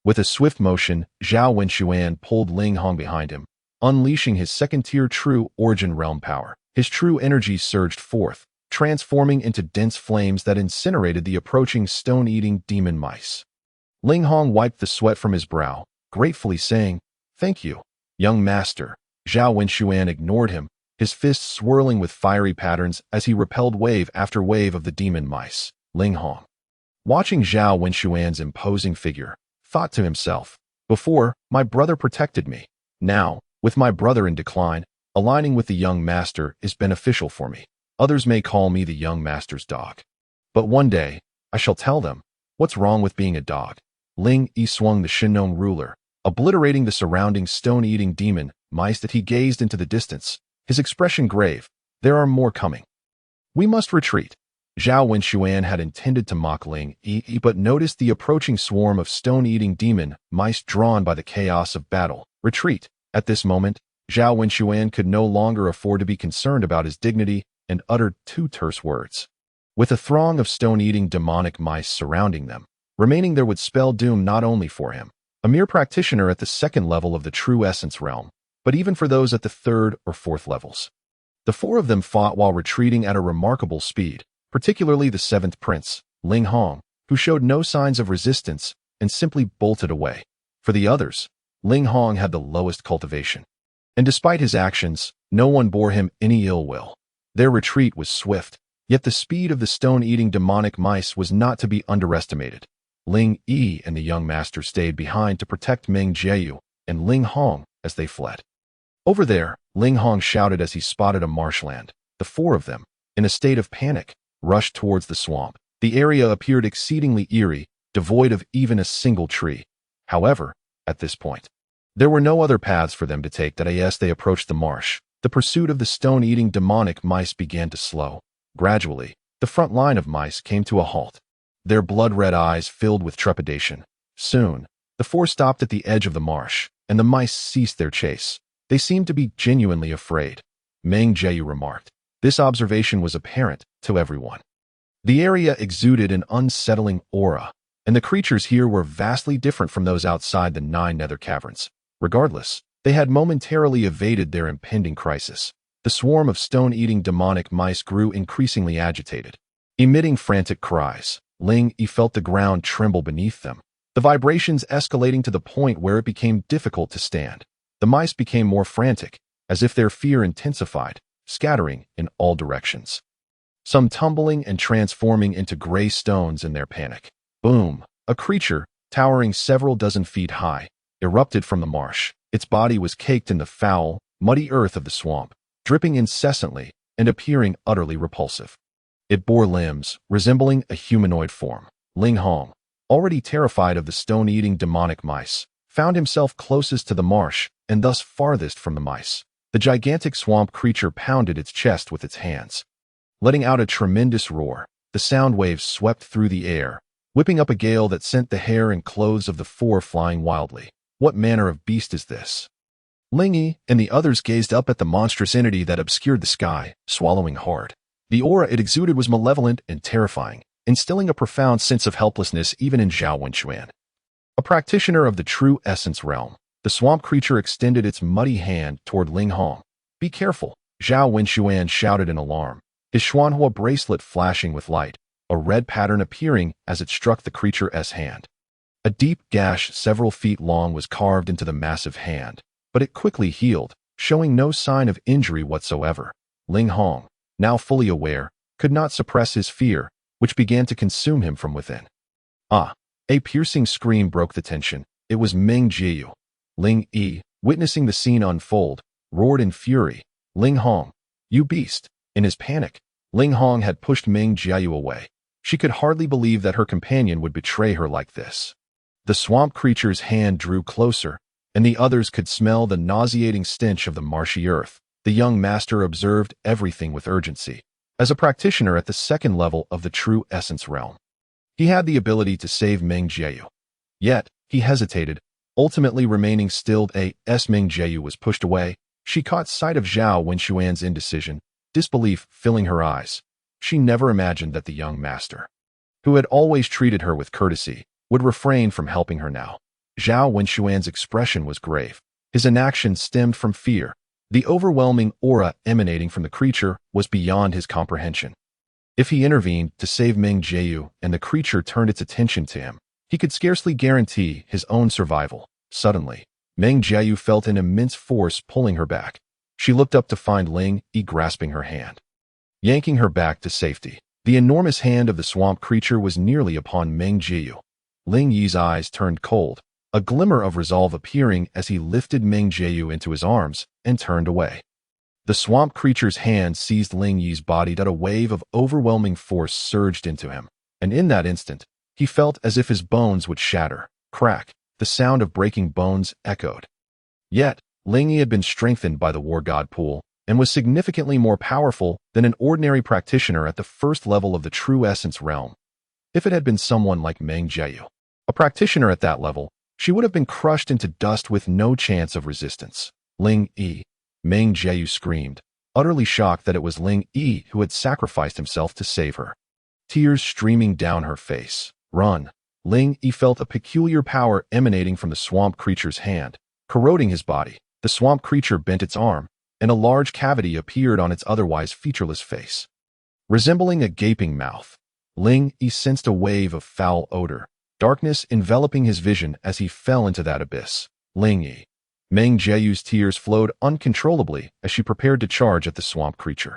With a swift motion, Zhao Wenxuan pulled Ling Hong behind him, unleashing his 2nd-tier true origin realm power. His true energy surged forth, transforming into dense flames that incinerated the approaching stone-eating demon mice. Ling Hong wiped the sweat from his brow, gratefully saying, "Thank you, young master." Zhao Wenxuan ignored him, his fists swirling with fiery patterns as he repelled wave after wave of the demon mice. Ling Hong, watching Zhao Wenxuan's imposing figure, thought to himself, "Before, my brother protected me. Now, with my brother in decline, aligning with the young master is beneficial for me. Others may call me the young master's dog. But one day, I shall tell them, what's wrong with being a dog?" Ling Yi swung the Shenong ruler, obliterating the surrounding stone-eating demon mice that he gazed into the distance, his expression grave. "There are more coming. We must retreat." Zhao Wenxuan had intended to mock Ling Yi, but noticed the approaching swarm of stone-eating demon mice drawn by the chaos of battle. Retreat. At this moment, Zhao Wenxuan could no longer afford to be concerned about his dignity and uttered two terse words. With a throng of stone-eating demonic mice surrounding them, remaining there would spell doom not only for him, a mere practitioner at the 2nd level of the true essence realm, but even for those at the 3rd or 4th levels. The 4 of them fought while retreating at a remarkable speed, particularly the 7th prince, Ling Hong, who showed no signs of resistance and simply bolted away. For the others, Ling Hong had the lowest cultivation. And despite his actions, no one bore him any ill will. Their retreat was swift, yet the speed of the stone-eating demonic mice was not to be underestimated. Ling Yi and the young master stayed behind to protect Meng Jieyu and Ling Hong as they fled. Over there, Ling Hong shouted as he spotted a marshland. The four of them, in a state of panic, rushed towards the swamp. The area appeared exceedingly eerie, devoid of even a single tree. However, at this point, there were no other paths for them to take. As they approached the marsh, the pursuit of the stone-eating demonic mice began to slow. Gradually, the front line of mice came to a halt, their blood-red eyes filled with trepidation. Soon, the four stopped at the edge of the marsh, and the mice ceased their chase. They seemed to be genuinely afraid. Meng Jieyu remarked. This observation was apparent to everyone. The area exuded an unsettling aura, and the creatures here were vastly different from those outside the 9 nether caverns. Regardless, they had momentarily evaded their impending crisis. The swarm of stone-eating demonic mice grew increasingly agitated. Emitting frantic cries, Ling Yi felt the ground tremble beneath them, the vibrations escalating to the point where it became difficult to stand. The mice became more frantic, as if their fear intensified, scattering in all directions. Some tumbling and transforming into gray stones in their panic. Boom! A creature, towering several dozen feet high, erupted from the marsh. Its body was caked in the foul, muddy earth of the swamp, dripping incessantly and appearing utterly repulsive. It bore limbs resembling a humanoid form. Ling Hong, already terrified of the stone-eating demonic mice, found himself closest to the marsh and thus farthest from the mice. The gigantic swamp creature pounded its chest with its hands. Letting out a tremendous roar, the sound waves swept through the air, whipping up a gale that sent the hair and clothes of the four flying wildly. What manner of beast is this? Ling Yi and the others gazed up at the monstrous entity that obscured the sky, swallowing hard. The aura it exuded was malevolent and terrifying, instilling a profound sense of helplessness even in Zhao Wenxuan. A practitioner of the true essence realm, the swamp creature extended its muddy hand toward Ling Hong. Be careful, Zhao Wenxuan shouted in alarm, his Xuanhua bracelet flashing with light, a red pattern appearing as it struck the creature's hand. A deep gash several feet long was carved into the massive hand, but it quickly healed, showing no sign of injury whatsoever. Ling Hong, now fully aware, could not suppress his fear, which began to consume him from within. Ah! A piercing scream broke the tension. It was Meng Jieyu. Ling Yi, witnessing the scene unfold, roared in fury. Ling Hong, you beast! In his panic, Ling Hong had pushed Meng Jieyu away. She could hardly believe that her companion would betray her like this. The swamp creature's hand drew closer, and the others could smell the nauseating stench of the marshy earth. The young master observed everything with urgency. As a practitioner at the second level of the true essence realm, he had the ability to save Meng Jieyu. Yet, he hesitated, ultimately remaining stilled. As Meng Jieyu was pushed away, she caught sight of Zhao Wenxuan's indecision, disbelief filling her eyes. She never imagined that the young master, who had always treated her with courtesy, would refrain from helping her now. Zhao Wenxuan's expression was grave. His inaction stemmed from fear. The overwhelming aura emanating from the creature was beyond his comprehension. If he intervened to save Meng Jieyu and the creature turned its attention to him, he could scarcely guarantee his own survival. Suddenly, Meng Jieyu felt an immense force pulling her back. She looked up to find Ling Yi grasping her hand, yanking her back to safety. The enormous hand of the swamp creature was nearly upon Meng Jieyu. Ling Yi's eyes turned cold, a glimmer of resolve appearing as he lifted Meng Jieyu into his arms and turned away. The swamp creature's hand seized Ling Yi's body. A wave of overwhelming force surged into him, and in that instant, he felt as if his bones would shatter. Crack! The sound of breaking bones echoed. Yet, Ling Yi had been strengthened by the war god pool and was significantly more powerful than an ordinary practitioner at the first level of the true essence realm. If it had been someone like Meng Jieyu, a practitioner at that level, she would have been crushed into dust with no chance of resistance. Ling Yi, Meng Jieyu screamed, utterly shocked that it was Ling Yi who had sacrificed himself to save her. Tears streaming down her face. Run! Ling Yi felt a peculiar power emanating from the swamp creature's hand, corroding his body. The swamp creature bent its arm, and a large cavity appeared on its otherwise featureless face. Resembling a gaping mouth, Ling Yi sensed a wave of foul odor. darkness enveloping his vision as he fell into that abyss. Ling Yi. Meng Jiayu's tears flowed uncontrollably as she prepared to charge at the swamp creature.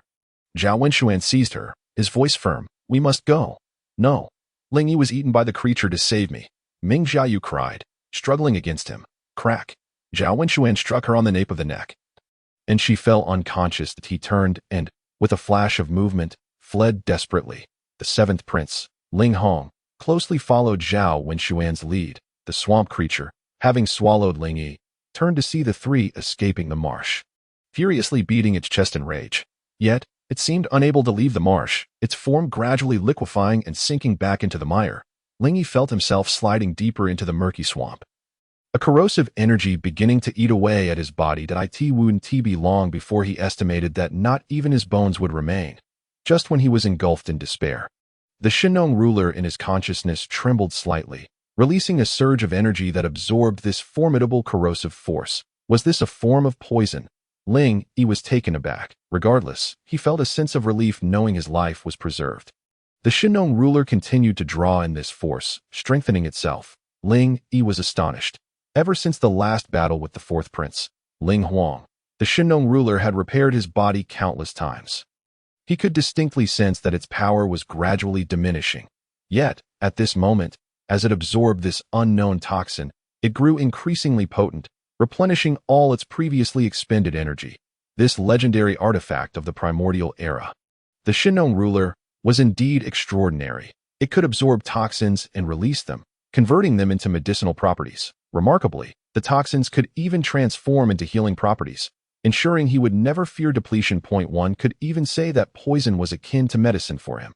Zhao Wenxuan seized her, his voice firm. "We must go." "No. Ling Yi was eaten by the creature to save me," Meng Jiayu cried, struggling against him. Crack. Zhao Wenxuan struck her on the nape of the neck, and she fell unconscious. He turned and, with a flash of movement, fled desperately. The seventh prince, Ling Hong, closely followed Zhao Wenxuan's lead. The swamp creature, having swallowed Ling Yi, turned to see the three escaping the marsh, furiously beating its chest in rage. Yet, it seemed unable to leave the marsh, its form gradually liquefying and sinking back into the mire. Ling Yi felt himself sliding deeper into the murky swamp, a corrosive energy beginning to eat away at his body that it wouldn't be long before he estimated that not even his bones would remain, just when he was engulfed in despair. The Shinong ruler in his consciousness trembled slightly, releasing a surge of energy that absorbed this formidable corrosive force. Was this a form of poison? Ling Yi was taken aback. Regardless, he felt a sense of relief knowing his life was preserved. The Shinong ruler continued to draw in this force, strengthening itself. Ling Yi was astonished. Ever since the last battle with the fourth prince, Ling Huang, the Shinong ruler had repaired his body countless times. He could distinctly sense that its power was gradually diminishing. Yet, at this moment, as it absorbed this unknown toxin, it grew increasingly potent, replenishing all its previously expended energy. This legendary artifact of the primordial era, the Shinong ruler, was indeed extraordinary. It could absorb toxins and release them, converting them into medicinal properties. Remarkably, the toxins could even transform into healing properties, ensuring he would never fear depletion. One could even say that poison was akin to medicine for him.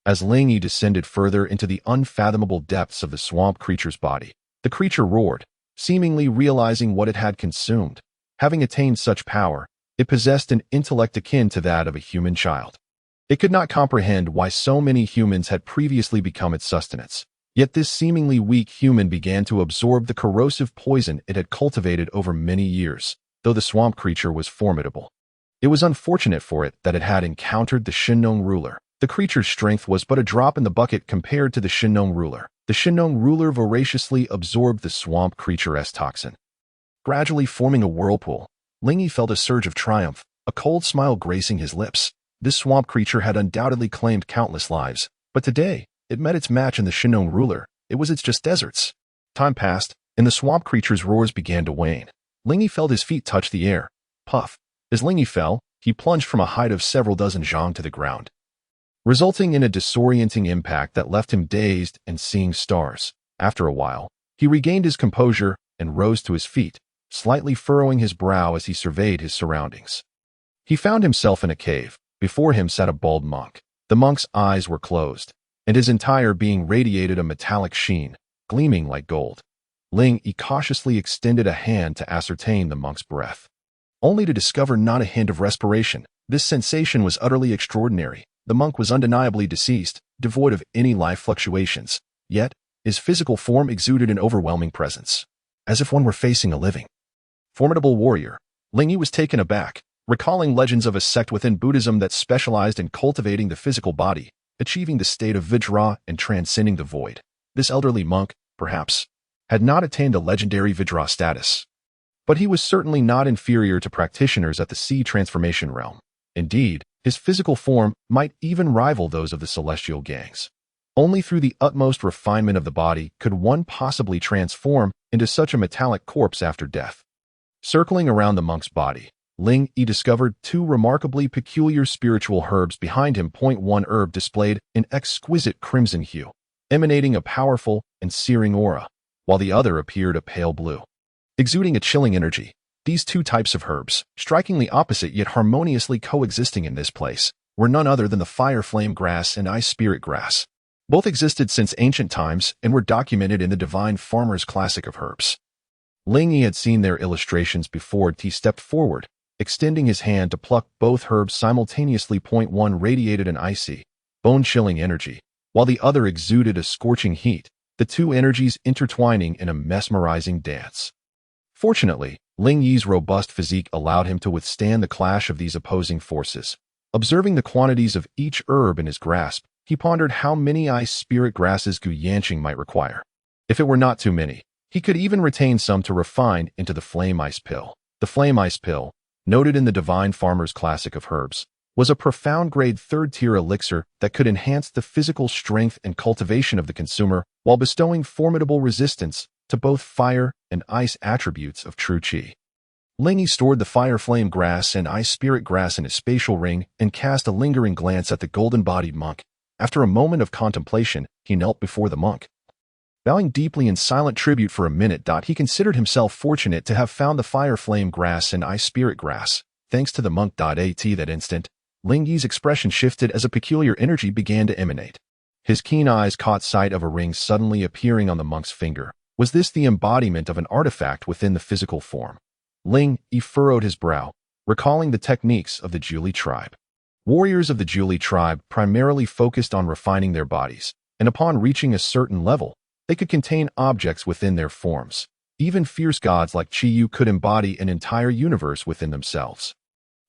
As Ling Yi descended further into the unfathomable depths of the swamp creature's body, the creature roared, seemingly realizing what it had consumed. Having attained such power, it possessed an intellect akin to that of a human child. It could not comprehend why so many humans had previously become its sustenance. Yet this seemingly weak human began to absorb the corrosive poison it had cultivated over many years. Though the swamp creature was formidable, it was unfortunate for it that it had encountered the Shinong ruler. The creature's strength was but a drop in the bucket compared to the Shinong ruler. The Shinong ruler voraciously absorbed the swamp creature's toxin, gradually forming a whirlpool. Ling Yi felt a surge of triumph, a cold smile gracing his lips. This swamp creature had undoubtedly claimed countless lives, but today, it met its match in the Shinong ruler. It was its just deserts. Time passed, and the swamp creature's roars began to wane. Ling Yi felt his feet touch the air. Puff. As Ling Yi fell, he plunged from a height of several dozen zhang to the ground, resulting in a disorienting impact that left him dazed and seeing stars. After a while, he regained his composure and rose to his feet, slightly furrowing his brow as he surveyed his surroundings. He found himself in a cave. Before him sat a bald monk. The monk's eyes were closed, and his entire being radiated a metallic sheen, gleaming like gold. Ling Yi cautiously extended a hand to ascertain the monk's breath, only to discover not a hint of respiration. This sensation was utterly extraordinary. The monk was undeniably deceased, devoid of any life fluctuations. Yet, his physical form exuded an overwhelming presence, as if one were facing a living, formidable warrior. Ling Yi was taken aback, recalling legends of a sect within Buddhism that specialized in cultivating the physical body, achieving the state of Vajra and transcending the void. This elderly monk, perhaps, had not attained a legendary Vajra status, but he was certainly not inferior to practitioners at the sea transformation realm. Indeed, his physical form might even rival those of the celestial gangs. Only through the utmost refinement of the body could one possibly transform into such a metallic corpse after death. Circling around the monk's body, Ling Yi discovered two remarkably peculiar spiritual herbs behind him. One herb displayed an exquisite crimson hue, emanating a powerful and searing aura, while the other appeared a pale blue, exuding a chilling energy. These two types of herbs, strikingly opposite yet harmoniously coexisting in this place, were none other than the fire flame grass and ice spirit grass. Both existed since ancient times and were documented in the Divine Farmer's Classic of Herbs. Ling Yi had seen their illustrations before. He stepped forward, extending his hand to pluck both herbs simultaneously. One radiated an icy, bone-chilling energy, while the other exuded a scorching heat, the two energies intertwining in a mesmerizing dance. Fortunately, Ling Yi's robust physique allowed him to withstand the clash of these opposing forces. Observing the quantities of each herb in his grasp, he pondered how many ice spirit grasses Gu Yanqing might require. If it were not too many, he could even retain some to refine into the flame ice pill. The flame ice pill, noted in the Divine Farmer's Classic of Herbs, was a profound grade third-tier elixir that could enhance the physical strength and cultivation of the consumer while bestowing formidable resistance to both fire and ice attributes of true qi. Ling Yi stored the fire flame grass and ice spirit grass in his spatial ring and cast a lingering glance at the golden-bodied monk. After a moment of contemplation, he knelt before the monk. Bowing deeply in silent tribute for a minute, he considered himself fortunate to have found the fire flame grass and ice spirit grass. Thanks to the monk. At that instant, Ling Yi's expression shifted as a peculiar energy began to emanate. His keen eyes caught sight of a ring suddenly appearing on the monk's finger. Was this the embodiment of an artifact within the physical form? Ling Yi furrowed his brow, recalling the techniques of the Juli tribe. Warriors of the Juli tribe primarily focused on refining their bodies, and upon reaching a certain level, they could contain objects within their forms. Even fierce gods like Qiyu could embody an entire universe within themselves.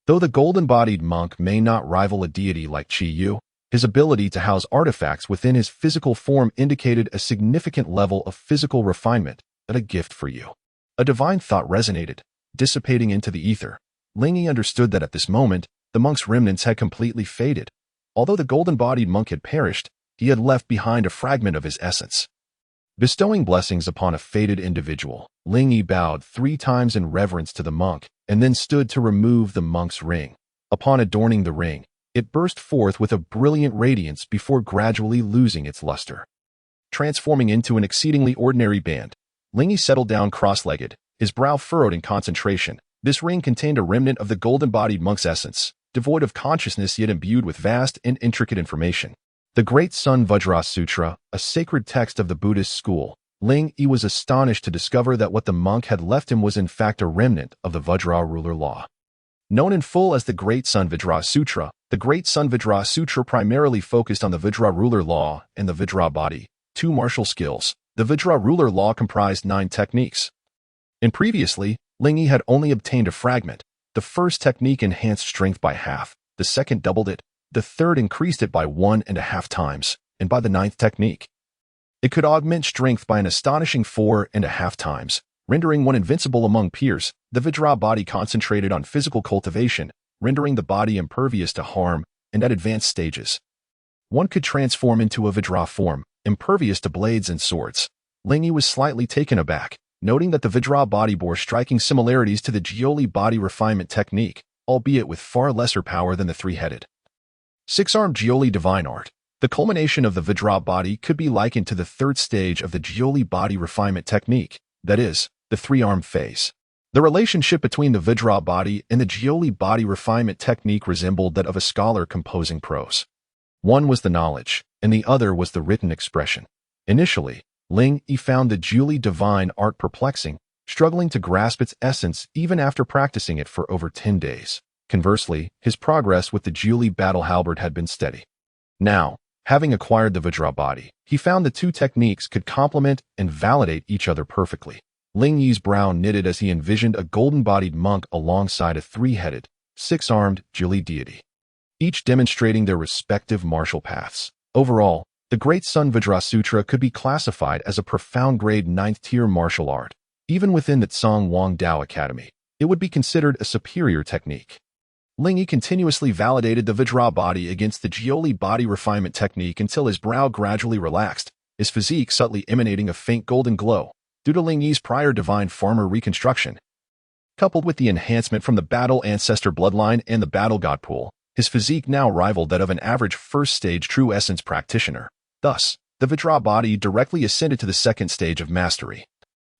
Though the golden-bodied monk may not rival a deity like Qiyu, his ability to house artifacts within his physical form indicated a significant level of physical refinement, a gift for you. A divine thought resonated, dissipating into the ether. Ling Yi understood that at this moment, the monk's remnants had completely faded. Although the golden-bodied monk had perished, he had left behind a fragment of his essence. Bestowing blessings upon a fated individual, Ling Yi bowed 3 times in reverence to the monk, and then stood to remove the monk's ring. Upon adorning the ring, it burst forth with a brilliant radiance before gradually losing its luster. Transforming into an exceedingly ordinary band, Ling Yi settled down cross-legged, his brow furrowed in concentration. This ring contained a remnant of the golden-bodied monk's essence, devoid of consciousness yet imbued with vast and intricate information. The Great Sun Vajra Sutra, a sacred text of the Buddhist school, Ling Yi was astonished to discover that what the monk had left him was in fact a remnant of the Vajra ruler law. Known in full as the Great Sun Vajra Sutra, the Great Sun Vajra Sutra primarily focused on the Vajra ruler law and the Vajra body, 2 martial skills. The Vajra ruler law comprised 9 techniques. And previously, Ling Yi had only obtained a fragment. The first technique enhanced strength by half, the second doubled it, the third increased it by 1.5 times, and by the 9th technique, it could augment strength by an astonishing 4.5 times, rendering one invincible among peers. The Vajra body concentrated on physical cultivation, rendering the body impervious to harm, and at advanced stages, one could transform into a Vajra form, impervious to blades and swords. Ling Yi was slightly taken aback, noting that the Vajra body bore striking similarities to the Jioli body refinement technique, albeit with far lesser power than the 3-headed, 6-armed Jioli divine art. The culmination of the Vajra body could be likened to the 3rd stage of the Jioli body refinement technique, that is, the 3-arm phase. The relationship between the Vajra body and the Jioli body refinement technique resembled that of a scholar composing prose. One was the knowledge, and the other was the written expression. Initially, Ling Yi found the Jioli divine art perplexing, struggling to grasp its essence even after practicing it for over 10 days. Conversely, his progress with the Jioli battle halberd had been steady. Now, having acquired the Vajra body, he found the 2 techniques could complement and validate each other perfectly. Ling Yi's brow knitted as he envisioned a golden-bodied monk alongside a 3-headed, 6-armed Jioli deity, each demonstrating their respective martial paths. Overall, the Great Sun Vajra Sutra could be classified as a profound grade 9th-tier martial art. Even within the Donghuang Dao Academy, it would be considered a superior technique. Ling Yi continuously validated the Vajra body against the Jioli body refinement technique until his brow gradually relaxed, his physique subtly emanating a faint golden glow, due to Ling Yi's prior divine farmer reconstruction. Coupled with the enhancement from the battle ancestor bloodline and the battle god pool, his physique now rivaled that of an average 1st-stage true essence practitioner. Thus, the Vajra body directly ascended to the 2nd stage of mastery,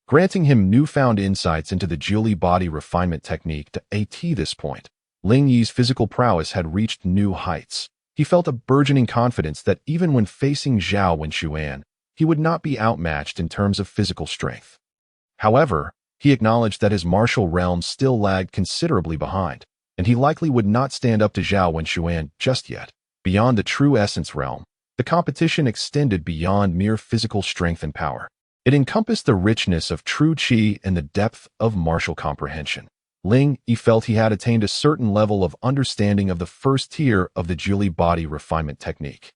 granting him newfound insights into the Jioli body refinement technique. At this point, Ling Yi's physical prowess had reached new heights. He felt a burgeoning confidence that even when facing Zhao Wenxuan, he would not be outmatched in terms of physical strength. However, he acknowledged that his martial realm still lagged considerably behind, and he likely would not stand up to Zhao Wenxuan just yet. Beyond the true essence realm, the competition extended beyond mere physical strength and power. It encompassed the richness of true qi and the depth of martial comprehension. Ling Yi felt he had attained a certain level of understanding of the 1st tier of the Jioli body refinement technique.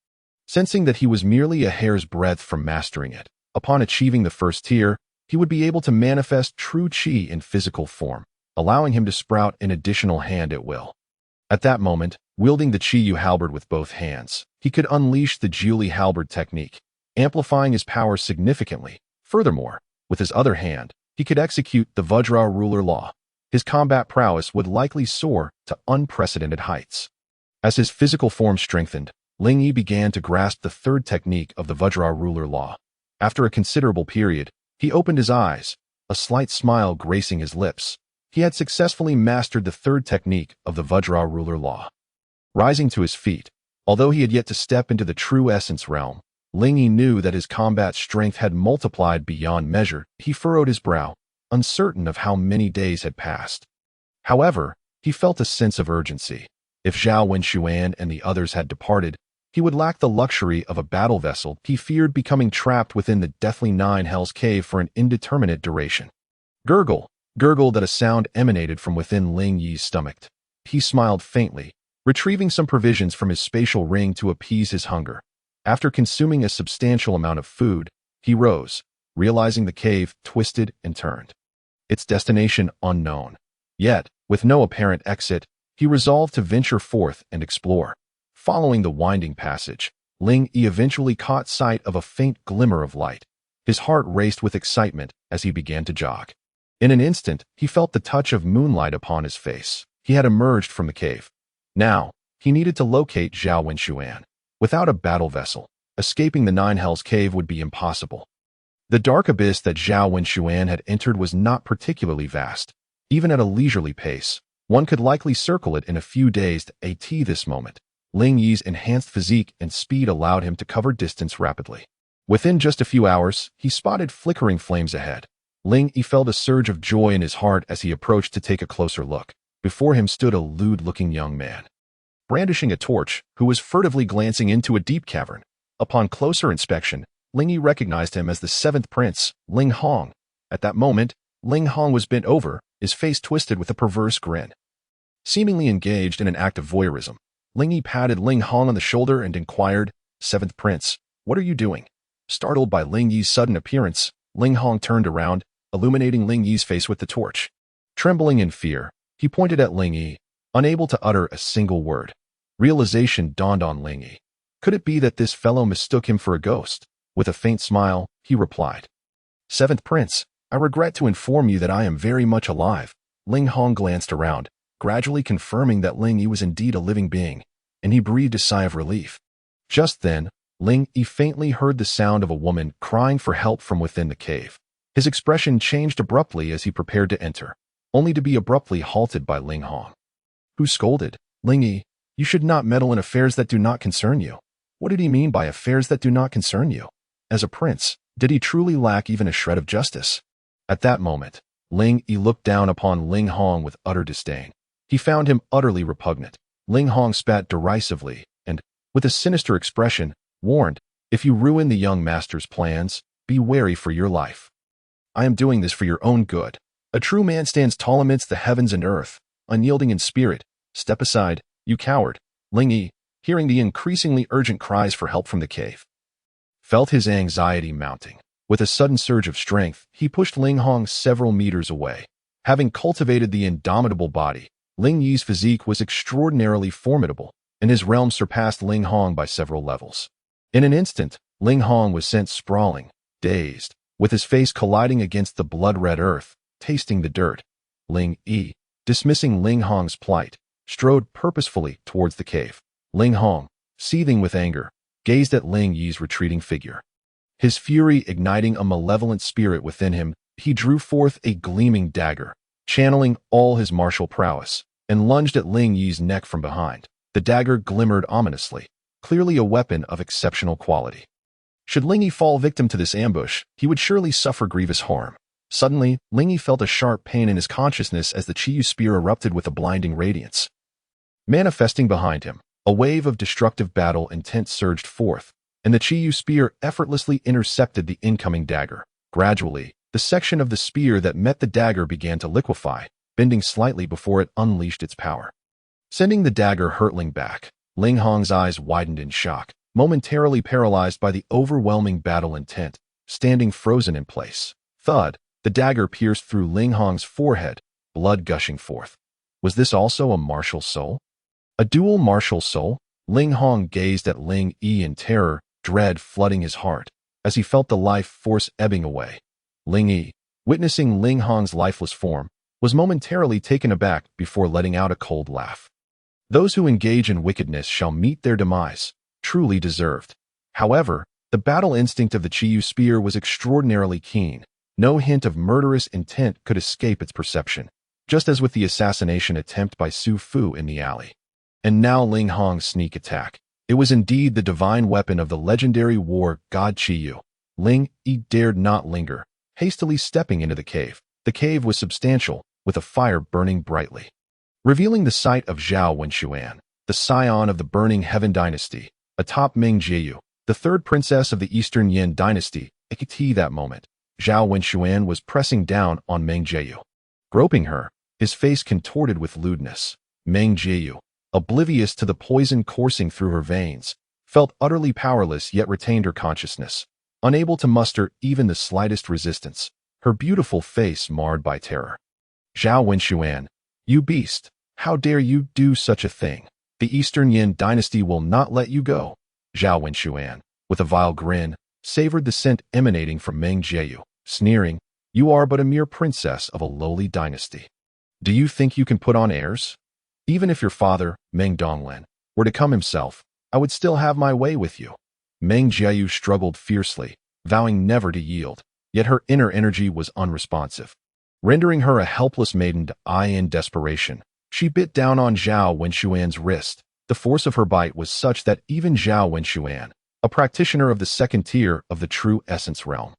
Sensing that he was merely a hair's breadth from mastering it, Upon achieving the first tier, he would be able to manifest true qi in physical form, allowing him to sprout an additional hand at will. At that moment, wielding the Qiyu halberd with both hands, he could unleash the Jiuli halberd technique, amplifying his power significantly. Furthermore, with his other hand, he could execute the Vajra ruler law. His combat prowess would likely soar to unprecedented heights. As his physical form strengthened, Ling Yi began to grasp the third technique of the Vajra ruler law. After a considerable period, he opened his eyes, a slight smile gracing his lips. He had successfully mastered the third technique of the Vajra ruler law. Rising to his feet, although he had yet to step into the true essence realm, Ling Yi knew that his combat strength had multiplied beyond measure. He furrowed his brow, uncertain of how many days had passed. However, he felt a sense of urgency. If Zhao Wenxuan and the others had departed, he would lack the luxury of a battle vessel. He feared becoming trapped within the deathly Nine Hells Cave for an indeterminate duration. Gurgle, gurgle that a sound emanated from within Ling Yi's stomach. He smiled faintly, retrieving some provisions from his spatial ring to appease his hunger. After consuming a substantial amount of food, he rose, realizing the cave twisted and turned. Its destination unknown. Yet, with no apparent exit, he resolved to venture forth and explore. Following the winding passage, Ling Yi eventually caught sight of a faint glimmer of light. His heart raced with excitement as he began to jog. In an instant, he felt the touch of moonlight upon his face. He had emerged from the cave. Now, he needed to locate Zhao Wenxuan. Without a battle vessel, escaping the Nine Hells Cave would be impossible. The dark abyss that Zhao Wenxuan had entered was not particularly vast. Even at a leisurely pace, one could likely circle it in a few days. At this moment, Ling Yi's enhanced physique and speed allowed him to cover distance rapidly. Within just a few hours, he spotted flickering flames ahead. Ling Yi felt a surge of joy in his heart as he approached to take a closer look. Before him stood a lewd-looking young man, brandishing a torch, who was furtively glancing into a deep cavern. Upon closer inspection, Ling Yi recognized him as the seventh prince, Ling Hong. At that moment, Ling Hong was bent over, his face twisted with a perverse grin. Seemingly engaged in an act of voyeurism, Ling Yi patted Ling Hong on the shoulder and inquired, "Seventh prince, what are you doing?" Startled by Ling Yi's sudden appearance, Ling Hong turned around, illuminating Ling Yi's face with the torch. Trembling in fear, he pointed at Ling Yi, unable to utter a single word. Realization dawned on Ling Yi. Could it be that this fellow mistook him for a ghost? With a faint smile, he replied, "Seventh prince, I regret to inform you that I am very much alive." Ling Hong glanced around, gradually confirming that Ling Yi was indeed a living being, and he breathed a sigh of relief. Just then, Ling Yi faintly heard the sound of a woman crying for help from within the cave. His expression changed abruptly as he prepared to enter, only to be abruptly halted by Ling Hong, who scolded, "Ling Yi, you should not meddle in affairs that do not concern you." What did he mean by affairs that do not concern you? As a prince, did he truly lack even a shred of justice? At that moment, Ling Yi looked down upon Ling Hong with utter disdain. He found him utterly repugnant. Ling Hong spat derisively and, with a sinister expression, warned, "If you ruin the young master's plans, be wary for your life. I am doing this for your own good. A true man stands tall amidst the heavens and earth, unyielding in spirit. Step aside, you coward." Ling Yi, hearing the increasingly urgent cries for help from the cave, felt his anxiety mounting. With a sudden surge of strength, he pushed Ling Hong several meters away. Having cultivated the indomitable body, Ling Yi's physique was extraordinarily formidable, and his realm surpassed Ling Hong by several levels. In an instant, Ling Hong was sent sprawling, dazed, with his face colliding against the blood-red earth, tasting the dirt. Ling Yi, dismissing Ling Hong's plight, strode purposefully towards the cave. Ling Hong, seething with anger, gazed at Ling Yi's retreating figure. His fury igniting a malevolent spirit within him, he drew forth a gleaming dagger, channeling all his martial prowess, and lunged at Ling Yi's neck from behind. The dagger glimmered ominously, clearly a weapon of exceptional quality. Should Ling Yi fall victim to this ambush, he would surely suffer grievous harm. Suddenly, Ling Yi felt a sharp pain in his consciousness as the Qiyu spear erupted with a blinding radiance. Manifesting behind him, a wave of destructive battle intent surged forth, and the Qiyu spear effortlessly intercepted the incoming dagger. Gradually, the section of the spear that met the dagger began to liquefy, bending slightly before it unleashed its power, sending the dagger hurtling back. Ling Hong's eyes widened in shock, momentarily paralyzed by the overwhelming battle intent. standing frozen in place. Thud, the dagger pierced through Ling Hong's forehead, blood gushing forth. Was this also a martial soul? A dual martial soul? Ling Hong gazed at Ling Yi in terror, dread flooding his heart, as he felt the life force ebbing away. Ling Yi, witnessing Ling Hong's lifeless form, was momentarily taken aback before letting out a cold laugh. Those who engage in wickedness shall meet their demise, truly deserved. However, the battle instinct of the Qiyu spear was extraordinarily keen. No hint of murderous intent could escape its perception, just as with the assassination attempt by Su Fu in the alley. And now Ling Hong's sneak attack. It was indeed the divine weapon of the legendary war god Qiyu. Ling Yi dared not linger, hastily stepping into the cave. The cave was substantial, with a fire burning brightly, revealing the site of Zhao Wenxuan, the scion of the Burning Heaven dynasty, atop Ming Jieyu, the third princess of the Eastern Yin dynasty. At that moment, Zhao Wenxuan was pressing down on Ming Jieyu, groping her, his face contorted with lewdness. Ming Jieyu, oblivious to the poison coursing through her veins, felt utterly powerless yet retained her consciousness, unable to muster even the slightest resistance, her beautiful face marred by terror. Zhao Wenxuan, you beast, how dare you do such a thing? The Eastern Yin dynasty will not let you go. Zhao Wenxuan, with a vile grin, savored the scent emanating from Ming Jieyu, sneering, you are but a mere princess of a lowly dynasty. Do you think you can put on airs? Even if your father, Meng Donglan, were to come himself, I would still have my way with you. Meng Jieyu struggled fiercely, vowing never to yield, yet her inner energy was unresponsive, rendering her a helpless maiden to eye in desperation. She bit down on Zhao Wenxuan's wrist. The force of her bite was such that even Zhao Wenxuan, a practitioner of the second tier of the true essence realm,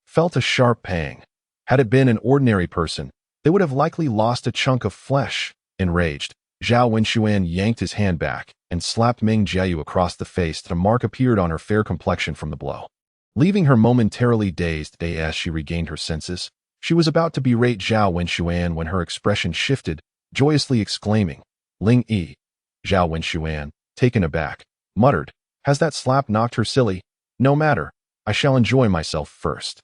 felt a sharp pang. Had it been an ordinary person, they would have likely lost a chunk of flesh. Enraged, Zhao Wenxuan yanked his hand back and slapped Ming Jieyu across the face till a mark appeared on her fair complexion from the blow, leaving her momentarily dazed. As she regained her senses, she was about to berate Zhao Wenxuan when her expression shifted, joyously exclaiming, Ling Yi. Zhao Wenxuan, taken aback, muttered, has that slap knocked her silly? No matter, I shall enjoy myself first.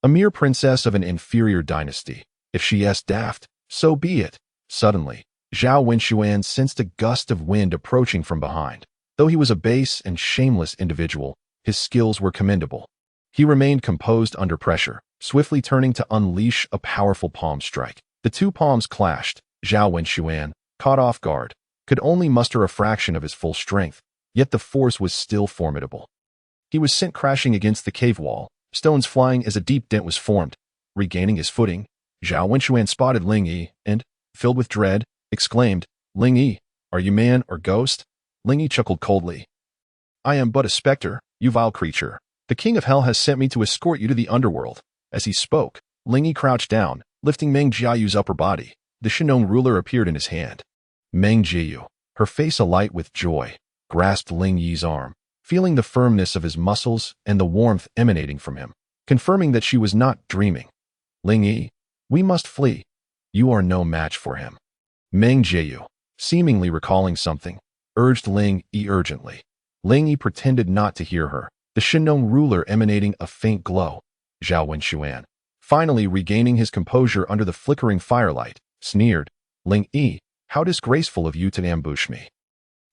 A mere princess of an inferior dynasty. If she is daft, so be it. Suddenly, Zhao Wenxuan sensed a gust of wind approaching from behind. Though he was a base and shameless individual, his skills were commendable. He remained composed under pressure, swiftly turning to unleash a powerful palm strike. The two palms clashed. Zhao Wenxuan, caught off guard, could only muster a fraction of his full strength, yet the force was still formidable. He was sent crashing against the cave wall, stones flying as a deep dent was formed. Regaining his footing, Zhao Wenxuan spotted Ling Yi and, filled with dread, exclaimed, Ling Yi, are you man or ghost? Ling Yi chuckled coldly. I am but a specter, you vile creature. The king of hell has sent me to escort you to the underworld. As he spoke, Ling Yi crouched down, lifting Meng Jiayu's upper body. The Shinong ruler appeared in his hand. Meng Jiayu, her face alight with joy, grasped Ling Yi's arm, feeling the firmness of his muscles and the warmth emanating from him, confirming that she was not dreaming. Ling Yi, we must flee. You are no match for him. Meng Jiayu, seemingly recalling something, urged Ling Yi urgently. Ling Yi pretended not to hear her, the Shinong ruler emanating a faint glow. Zhao Wenxuan, finally regaining his composure under the flickering firelight, sneered, Ling Yi, how disgraceful of you to ambush me.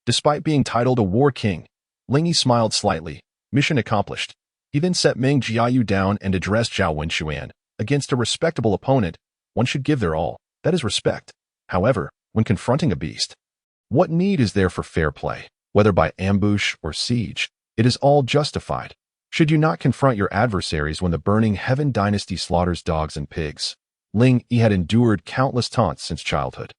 Despite being titled a war king, Ling Yi smiled slightly. Mission accomplished. He then set Meng Jiayu down and addressed Zhao Wenxuan. Against a respectable opponent, one should give their all. That is respect. However, when confronting a beast, what need is there for fair play? Whether by ambush or siege, it is all justified. Should you not confront your adversaries when the Burning Heaven dynasty slaughters dogs and pigs? Ling Yi had endured countless taunts since childhood,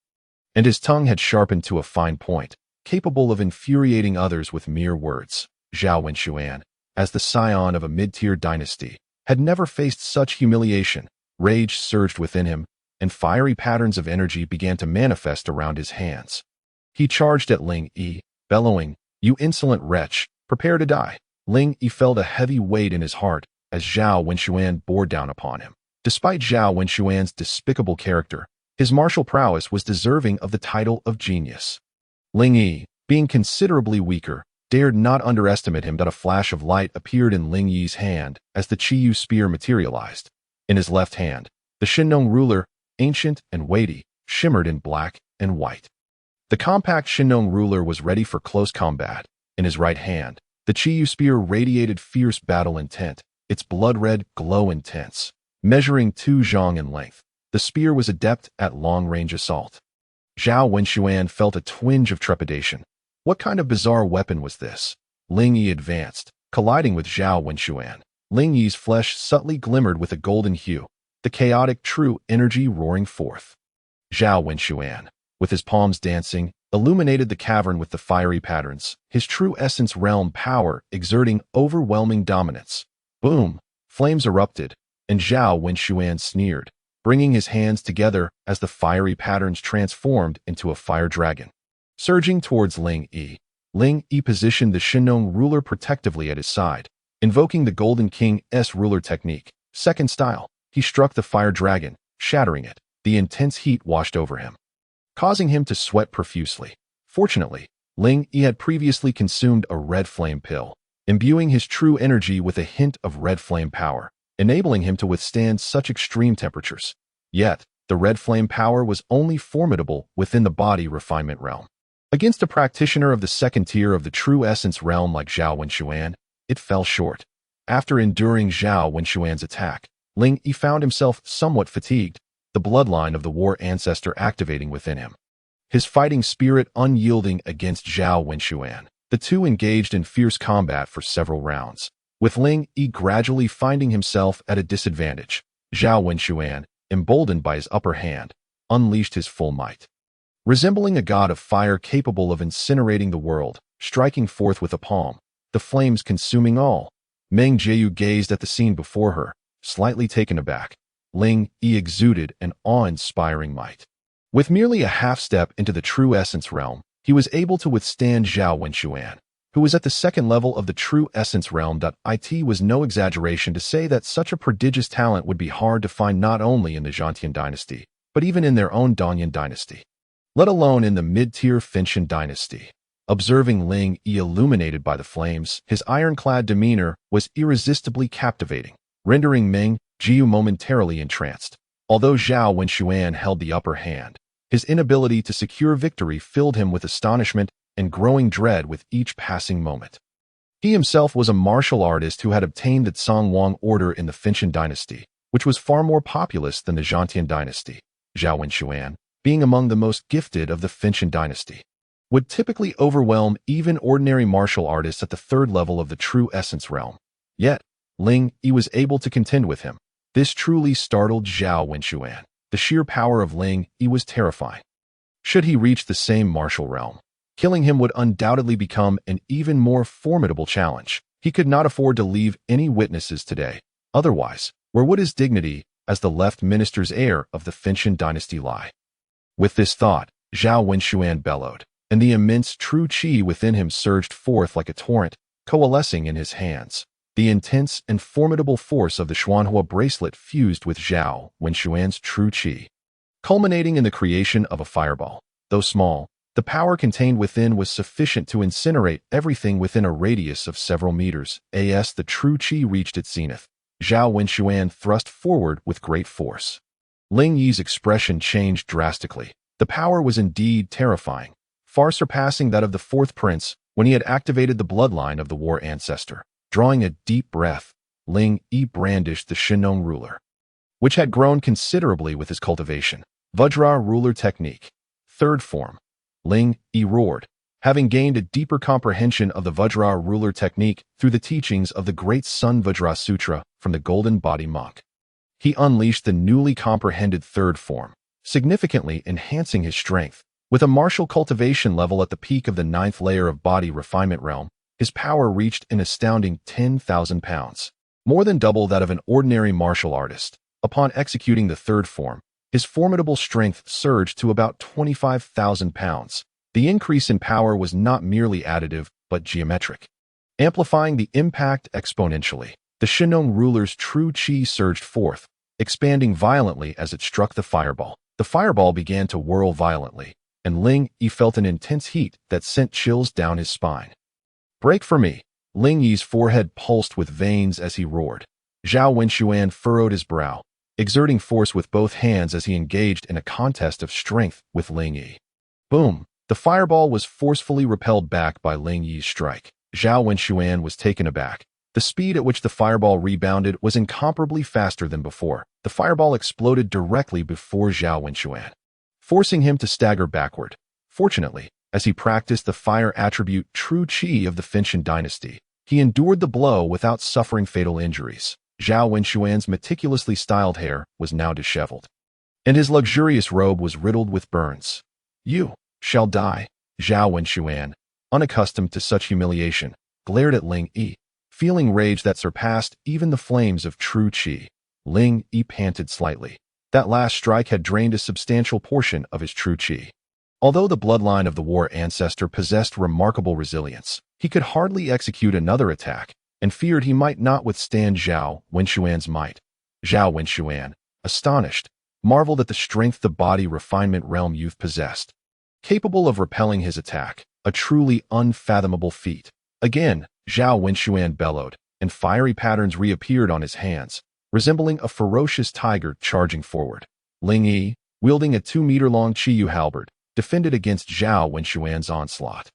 and his tongue had sharpened to a fine point, capable of infuriating others with mere words. Zhao Wenxuan, as the scion of a mid-tier dynasty, had never faced such humiliation. Rage surged within him, and fiery patterns of energy began to manifest around his hands. He charged at Ling Yi, bellowing, you insolent wretch, prepare to die. Ling Yi felt a heavy weight in his heart as Zhao Wenxuan bore down upon him. Despite Zhao Wenxuan's despicable character, his martial prowess was deserving of the title of genius. Ling Yi, being considerably weaker, dared not underestimate him. A flash of light appeared in Ling Yi's hand as the Qiyu spear materialized. In his left hand, the Shinnong ruler, ancient and weighty, shimmered in black and white. The compact Shinnong ruler was ready for close combat. In his right hand, the Qiyu spear radiated fierce battle intent, its blood-red glow intense, measuring 2 zhang in length. The spear was adept at long-range assault. Zhao Wenxuan felt a twinge of trepidation. What kind of bizarre weapon was this? Ling Yi advanced, colliding with Zhao Wenxuan. Ling Yi's flesh subtly glimmered with a golden hue, the chaotic true energy roaring forth. Zhao Wenxuan, with his palms dancing, illuminated the cavern with the fiery patterns, his true essence realm power exerting overwhelming dominance. Boom! Flames erupted, and Zhao Wenxuan sneered, bringing his hands together as the fiery patterns transformed into a fire dragon. Surging towards Ling Yi positioned the Shinnong ruler protectively at his side. Invoking the Golden King's ruler technique, second style, he struck the fire dragon, shattering it. The intense heat washed over him, causing him to sweat profusely. Fortunately, Ling Yi had previously consumed a red flame pill, imbuing his true energy with a hint of red flame power, enabling him to withstand such extreme temperatures. Yet, the red flame power was only formidable within the body refinement realm. Against a practitioner of the second tier of the true essence realm like Zhao Wenxuan, it fell short. After enduring Zhao Wenxuan's attack, Ling Yi found himself somewhat fatigued, the bloodline of the war ancestor activating within him. His fighting spirit unyielding against Zhao Wenxuan, the two engaged in fierce combat for several rounds, with Ling Yi gradually finding himself at a disadvantage. Zhao Wenxuan, emboldened by his upper hand, unleashed his full might. Resembling a god of fire capable of incinerating the world, striking forth with a palm, the flames consuming all. Meng Jiu gazed at the scene before her, slightly taken aback. Ling Yi exuded an awe-inspiring might. With merely a half-step into the true essence realm, he was able to withstand Zhao Wenxuan, who was at the second level of the true essence realm. It was no exaggeration to say that such a prodigious talent would be hard to find not only in the Dantian dynasty, but even in their own Danyan dynasty, let alone in the mid-tier Finchen dynasty. Observing Ling Yi illuminated by the flames, his ironclad demeanor was irresistibly captivating, rendering Meng Jiu momentarily entranced. Although Zhao Wenxuan held the upper hand, his inability to secure victory filled him with astonishment and growing dread with each passing moment. He himself was a martial artist who had obtained the Donghuang order in the Finchen dynasty, which was far more populous than the Dantian dynasty. Zhao Wenxuan, being among the most gifted of the Finchen dynasty, would typically overwhelm even ordinary martial artists at the third level of the true essence realm. Yet, Ling Yi was able to contend with him. This truly startled Zhao Wenxuan. The sheer power of Ling Yi was terrifying. Should he reach the same martial realm, killing him would undoubtedly become an even more formidable challenge. He could not afford to leave any witnesses today. Otherwise, where would his dignity as the left minister's heir of the Finchen dynasty lie? With this thought, Zhao Wenxuan bellowed, and the immense true qi within him surged forth like a torrent, coalescing in his hands. The intense and formidable force of the Xuanhua bracelet fused with Zhao Wenxuan's true qi, culminating in the creation of a fireball. Though small, the power contained within was sufficient to incinerate everything within a radius of several meters. As the true qi reached its zenith, Zhao Wenxuan thrust forward with great force. Ling Yi's expression changed drastically. The power was indeed terrifying, far surpassing that of the fourth prince when he had activated the bloodline of the war ancestor. Drawing a deep breath, Ling Yi brandished the Shinnong ruler, which had grown considerably with his cultivation. Vajra ruler technique. Third form. Ling Yi roared, having gained a deeper comprehension of the Vajra ruler technique through the teachings of the Great Sun Vajra Sutra from the Golden Body Monk. He unleashed the newly comprehended third form, significantly enhancing his strength. With a martial cultivation level at the peak of the 9th layer of body refinement realm, his power reached an astounding 10,000 pounds, more than double that of an ordinary martial artist. Upon executing the third form, his formidable strength surged to about 25,000 pounds. The increase in power was not merely additive, but geometric, amplifying the impact exponentially. The Shinnong ruler's true qi surged forth, expanding violently as it struck the fireball. The fireball began to whirl violently, and Ling Yi felt an intense heat that sent chills down his spine. Break for me. Ling Yi's forehead pulsed with veins as he roared. Zhao Wenxuan furrowed his brow, exerting force with both hands as he engaged in a contest of strength with Ling Yi. Boom! The fireball was forcefully repelled back by Ling Yi's strike. Zhao Wenxuan was taken aback. The speed at which the fireball rebounded was incomparably faster than before. The fireball exploded directly before Zhao Wenxuan, forcing him to stagger backward. Fortunately, as he practiced the fire attribute true qi of the Finchen dynasty, he endured the blow without suffering fatal injuries. Zhao Wenxuan's meticulously styled hair was now disheveled, and his luxurious robe was riddled with burns. You shall die. Zhao Wenxuan, unaccustomed to such humiliation, glared at Ling Yi, feeling rage that surpassed even the flames of true qi. Ling Yi panted slightly. That last strike had drained a substantial portion of his true qi. Although the bloodline of the war ancestor possessed remarkable resilience, he could hardly execute another attack, and feared he might not withstand Zhao Wenxuan's might. Zhao Wenxuan, astonished, marveled at the strength the body refinement realm youth possessed, capable of repelling his attack, a truly unfathomable feat. Again, Zhao Wenxuan bellowed, and fiery patterns reappeared on his hands, resembling a ferocious tiger charging forward. Ling Yi, wielding a 2-meter-long Qiyu halberd, defended against Zhao Wenxuan's onslaught.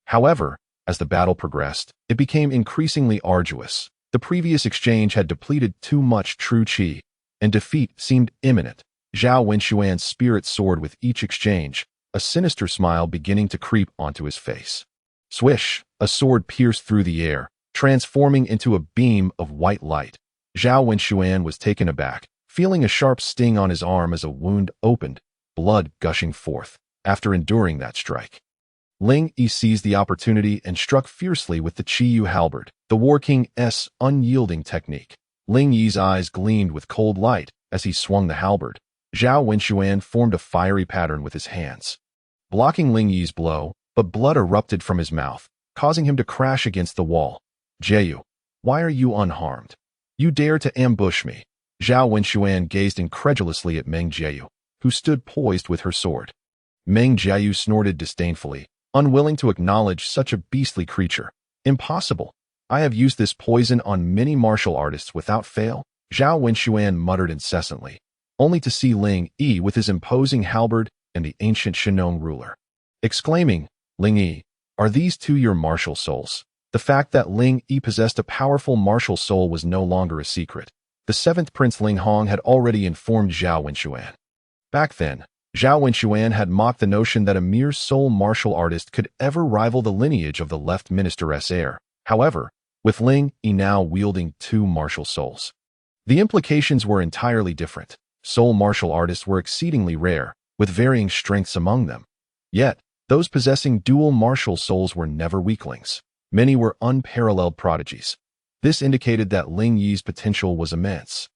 However, as the battle progressed, it became increasingly arduous. The previous exchange had depleted too much true qi, and defeat seemed imminent. Zhao Wenxuan spirit soared with each exchange, a sinister smile beginning to creep onto his face. Swish! A sword pierced through the air, transforming into a beam of white light. Zhao Wenxuan was taken aback, feeling a sharp sting on his arm as a wound opened, blood gushing forth. After enduring that strike, Ling Yi seized the opportunity and struck fiercely with the Qiyu halberd, the War King's unyielding technique. Ling Yi's eyes gleamed with cold light as he swung the halberd. Zhao Wenxuan formed a fiery pattern with his hands, blocking Ling Yi's blow, but blood erupted from his mouth, causing him to crash against the wall. Jieyu, why are you unharmed? You dare to ambush me? Zhao Wenxuan gazed incredulously at Meng Jieyu, who stood poised with her sword. Meng Jieyu snorted disdainfully, unwilling to acknowledge such a beastly creature. Impossible. I have used this poison on many martial artists without fail. Zhao Wenxuan muttered incessantly, only to see Ling Yi with his imposing halberd and the ancient Shennong ruler, exclaiming, Ling Yi, are these two your martial souls? The fact that Ling Yi possessed a powerful martial soul was no longer a secret. The 7th Prince Ling Hong had already informed Zhao Wenxuan. Back then, Zhao Wenxuan had mocked the notion that a mere soul martial artist could ever rival the lineage of the left minister's heir. However, with Ling Yi now wielding 2 martial souls, the implications were entirely different. Soul martial artists were exceedingly rare, with varying strengths among them. Yet, those possessing dual martial souls were never weaklings. Many were unparalleled prodigies. This indicated that Ling Yi's potential was immense,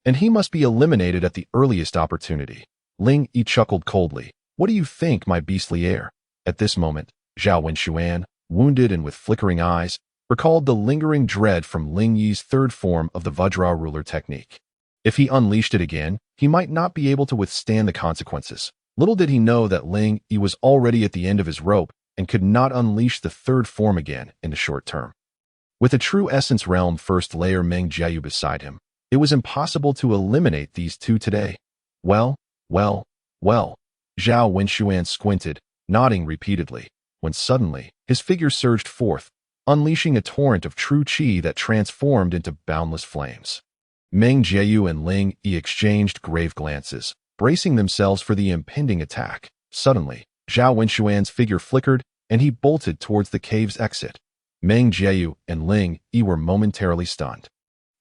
and he must be eliminated at the earliest opportunity. Ling Yi chuckled coldly. What do you think, my beastly heir? At this moment, Zhao Wenxuan, wounded and with flickering eyes, recalled the lingering dread from Ling Yi's 3rd form of the Vajra ruler technique. If he unleashed it again, he might not be able to withstand the consequences. Little did he know that Ling Yi was already at the end of his rope and could not unleash the 3rd form again in the short term. With a true essence realm first layer Meng Jieyu beside him, it was impossible to eliminate these two today. Well, Zhao Wenxuan squinted, nodding repeatedly, when suddenly, his figure surged forth, unleashing a torrent of true qi that transformed into boundless flames. Meng Jieyu and Ling Yi exchanged grave glances, bracing themselves for the impending attack. Suddenly, Zhao Wenxuan's figure flickered, and he bolted towards the cave's exit. Meng Jieyu and Ling Yi were momentarily stunned.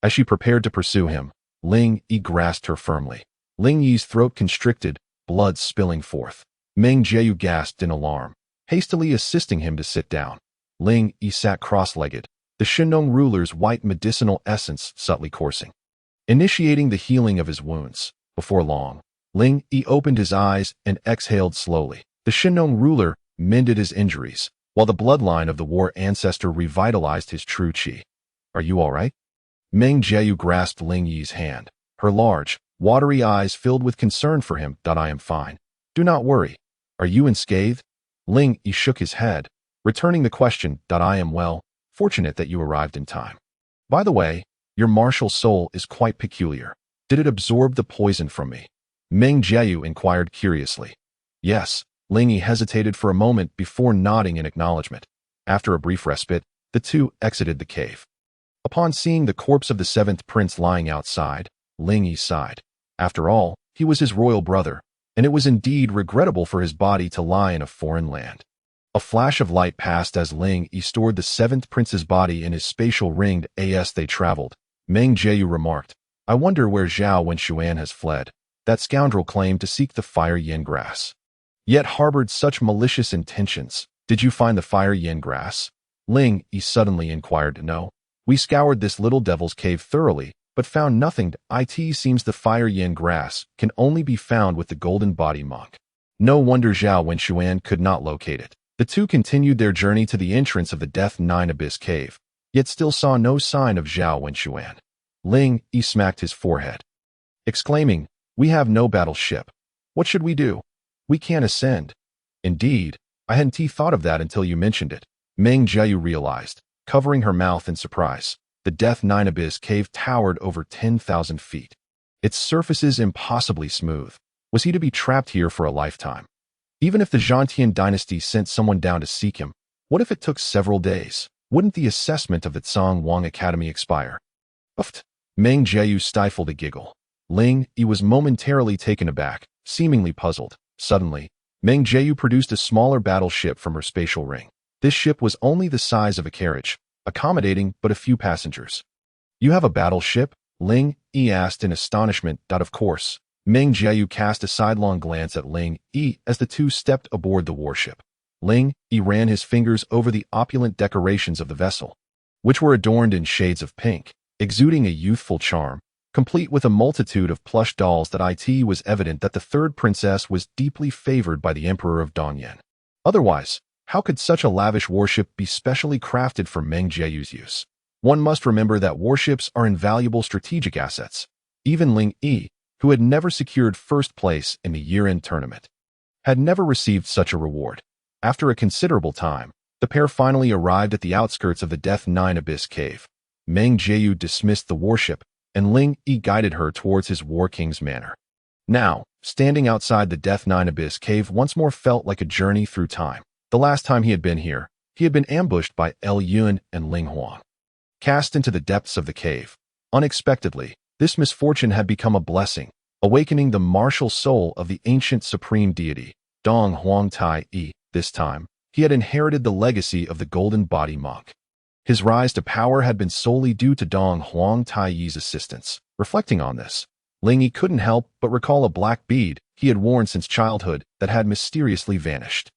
As she prepared to pursue him, Ling Yi grasped her firmly. Ling Yi's throat constricted, blood spilling forth. Meng Jieyu gasped in alarm, hastily assisting him to sit down. Ling Yi sat cross-legged, the Shennong ruler's white medicinal essence subtly coursing, initiating the healing of his wounds. Before long, Ling Yi opened his eyes and exhaled slowly. The Shennong ruler mended his injuries, while the bloodline of the war ancestor revitalized his true qi. Are you all right? Meng Jieyu grasped Ling Yi's hand, her large, watery eyes filled with concern for him. I am fine. Do not worry. Are you unscathed? Ling Yi shook his head, returning the question. I am well, Fortunate that you arrived in time. By the way, your martial soul is quite peculiar. Did it absorb the poison from me? Meng Jiayu inquired curiously. Yes. Ling Yi hesitated for a moment before nodding in acknowledgement. After a brief respite, the two exited the cave. Upon seeing the corpse of the seventh prince lying outside, Ling Yi sighed. After all, he was his royal brother, and it was indeed regrettable for his body to lie in a foreign land. A flash of light passed as Ling Yi stored the seventh prince's body in his spatial ring as they traveled. Meng Jiayu remarked, I wonder where Zhao Wenxuan has fled. That scoundrel claimed to seek the fire yin grass, yet harbored such malicious intentions. Did you find the fire yin grass? Ling Yi suddenly inquired. No. We scoured this little devil's cave thoroughly, but found nothing. It seems the fire yin grass can only be found with the golden body monk. No wonder Zhao Wenxuan could not locate it. The two continued their journey to the entrance of the Death Nine Abyss cave, yet still saw no sign of Zhao Wenxuan. Ling Yi smacked his forehead, exclaiming, We have no battleship. What should we do? We can't ascend. Indeed, I hadn't thought of that until you mentioned it. Meng Jiayu realized, covering her mouth in surprise. The Death Nine Abyss cave towered over 10,000 feet. Its surfaces impossibly smooth. Was he to be trapped here for a lifetime? Even if the Zhantian dynasty sent someone down to seek him, what if it took several days? Wouldn't the assessment of the Donghuang Academy expire? Uffed. Meng Jiayu stifled a giggle. Ling Yi was momentarily taken aback, seemingly puzzled. Suddenly, Meng Jiayu produced a smaller battleship from her spatial ring. This ship was only the size of a carriage, accommodating but a few passengers. You have a battleship? Ling Yi asked in astonishment. Of course. Meng Jiayu cast a sidelong glance at Ling Yi as the two stepped aboard the warship. Ling Yi ran his fingers over the opulent decorations of the vessel, which were adorned in shades of pink, exuding a youthful charm, complete with a multitude of plush dolls. It was evident that the third princess was deeply favored by the Emperor of Dongyan. Otherwise, how could such a lavish warship be specially crafted for Meng Jiayu's use? One must remember that warships are invaluable strategic assets. Even Ling Yi, who had never secured first place in the year-end tournament, had never received such a reward. After a considerable time, the pair finally arrived at the outskirts of the Death Nine Abyss cave. Meng Jiayu dismissed the warship, and Ling Yi guided her towards his War King's manor. Now, standing outside the Death Nine Abyss cave once more felt like a journey through time. The last time he had been here, he had been ambushed by El Yun and Ling Huang. Cast into the depths of the cave, unexpectedly, this misfortune had become a blessing, awakening the martial soul of the ancient supreme deity, Huang Tai Yi. This time, he had inherited the legacy of the golden body monk. His rise to power had been solely due to Huang Tai Yi's assistance. Reflecting on this, Ling Yi couldn't help but recall a black bead he had worn since childhood that had mysteriously vanished.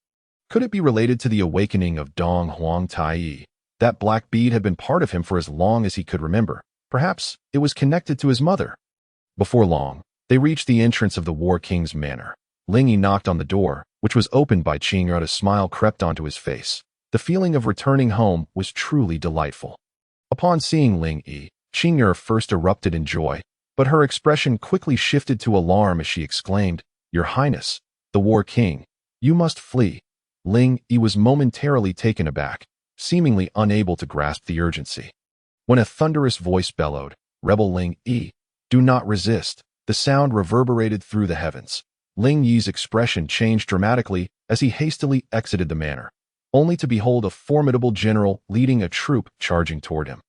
Could it be related to the awakening of Huang Tai Yi? That black bead had been part of him for as long as he could remember. Perhaps it was connected to his mother. Before long, they reached the entrance of the War King's manor. Ling Yi knocked on the door, which was opened by Qing'er. A smile crept onto his face. The feeling of returning home was truly delightful. Upon seeing Ling Yi, Qing'er first erupted in joy, but her expression quickly shifted to alarm as she exclaimed, Your Highness, the War King, you must flee. Ling Yi was momentarily taken aback, seemingly unable to grasp the urgency. When a thunderous voice bellowed, Rebel Ling Yi, do not resist, the sound reverberated through the heavens. Ling Yi's expression changed dramatically as he hastily exited the manor, only to behold a formidable general leading a troop charging toward him.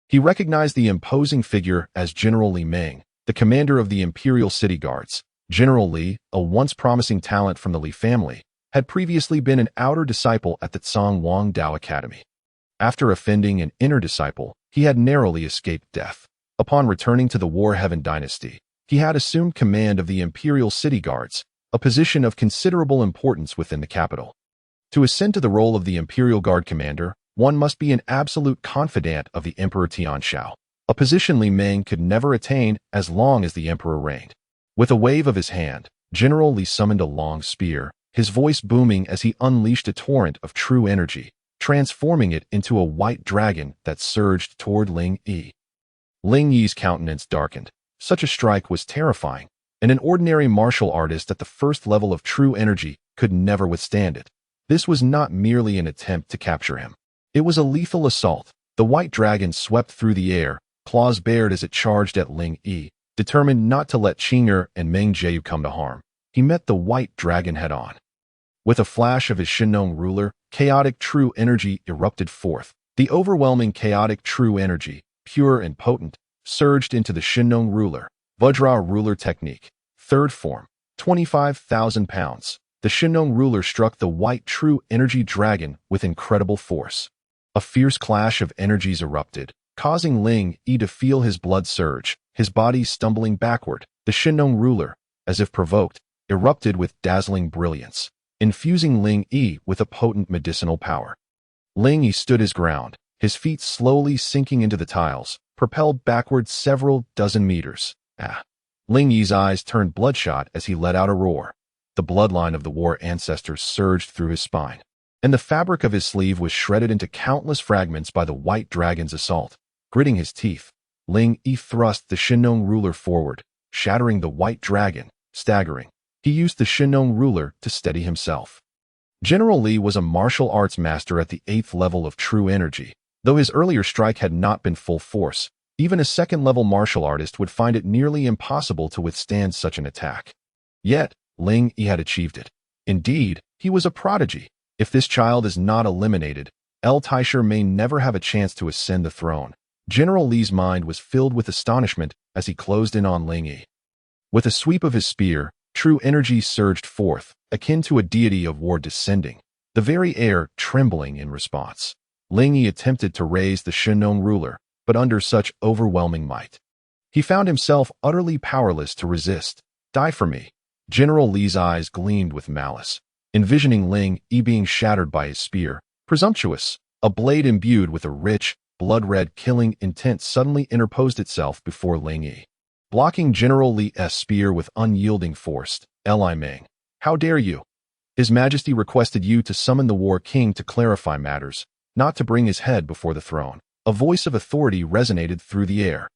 He recognized the imposing figure as General Li Meng, the commander of the Imperial City Guards. General Li, a once promising talent from the Li family, had previously been an outer disciple at the Donghuang Dao Academy. After offending an inner disciple, he had narrowly escaped death. Upon returning to the War Heaven dynasty, he had assumed command of the Imperial City Guards, a position of considerable importance within the capital. To ascend to the role of the Imperial Guard commander, one must be an absolute confidant of the Emperor Tianshao, a position Li Meng could never attain as long as the emperor reigned. With a wave of his hand, General Li summoned a long spear, his voice booming as he unleashed a torrent of true energy, transforming it into a white dragon that surged toward Ling Yi. Ling Yi's countenance darkened. Such a strike was terrifying, and an ordinary martial artist at the first level of true energy could never withstand it. This was not merely an attempt to capture him. It was a lethal assault, The white dragon swept through the air, claws bared as it charged at Ling Yi, determined not to let Qing'er and Meng Jiu come to harm. He met the white dragon head-on. With a flash of his Shinnong ruler, chaotic true energy erupted forth. The overwhelming chaotic true energy, pure and potent, surged into the Shinnong ruler. Vajra ruler technique. Third form. 25,000 pounds. The Shinnong ruler struck the white true energy dragon with incredible force. A fierce clash of energies erupted, causing Ling Yi to feel his blood surge, his body stumbling backward. The Shinnong ruler, as if provoked, erupted with dazzling brilliance, infusing Ling Yi with a potent medicinal power. Ling Yi stood his ground, his feet slowly sinking into the tiles, propelled backward several dozen meters. Ling Yi's eyes turned bloodshot as he let out a roar. The bloodline of the war ancestors surged through his spine, and the fabric of his sleeve was shredded into countless fragments by the white dragon's assault. Gritting his teeth, Ling Yi thrust the Shinnong ruler forward, shattering the white dragon. Staggering, he used the Shinnong ruler to steady himself. General Li was a martial arts master at the 8th level of true energy. Though his earlier strike had not been full force, even a second-level martial artist would find it nearly impossible to withstand such an attack. Yet, Ling Yi had achieved it. Indeed, he was a prodigy. If this child is not eliminated, Taisher may never have a chance to ascend the throne. General Li's mind was filled with astonishment as he closed in on Ling Yi. With a sweep of his spear, true energy surged forth, akin to a deity of war descending, the very air trembling in response. Ling Yi attempted to raise the Shinnong ruler, but under such overwhelming might, he found himself utterly powerless to resist. Die for me. General Li's eyes gleamed with malice, envisioning Ling Yi being shattered by his spear. Presumptuous, a blade imbued with a rich, blood-red killing intent suddenly interposed itself before Ling Yi, blocking General Li's spear with unyielding force. Li Meng, how dare you? His Majesty requested you to summon the War King to clarify matters, not to bring his head before the throne. A voice of authority resonated through the air.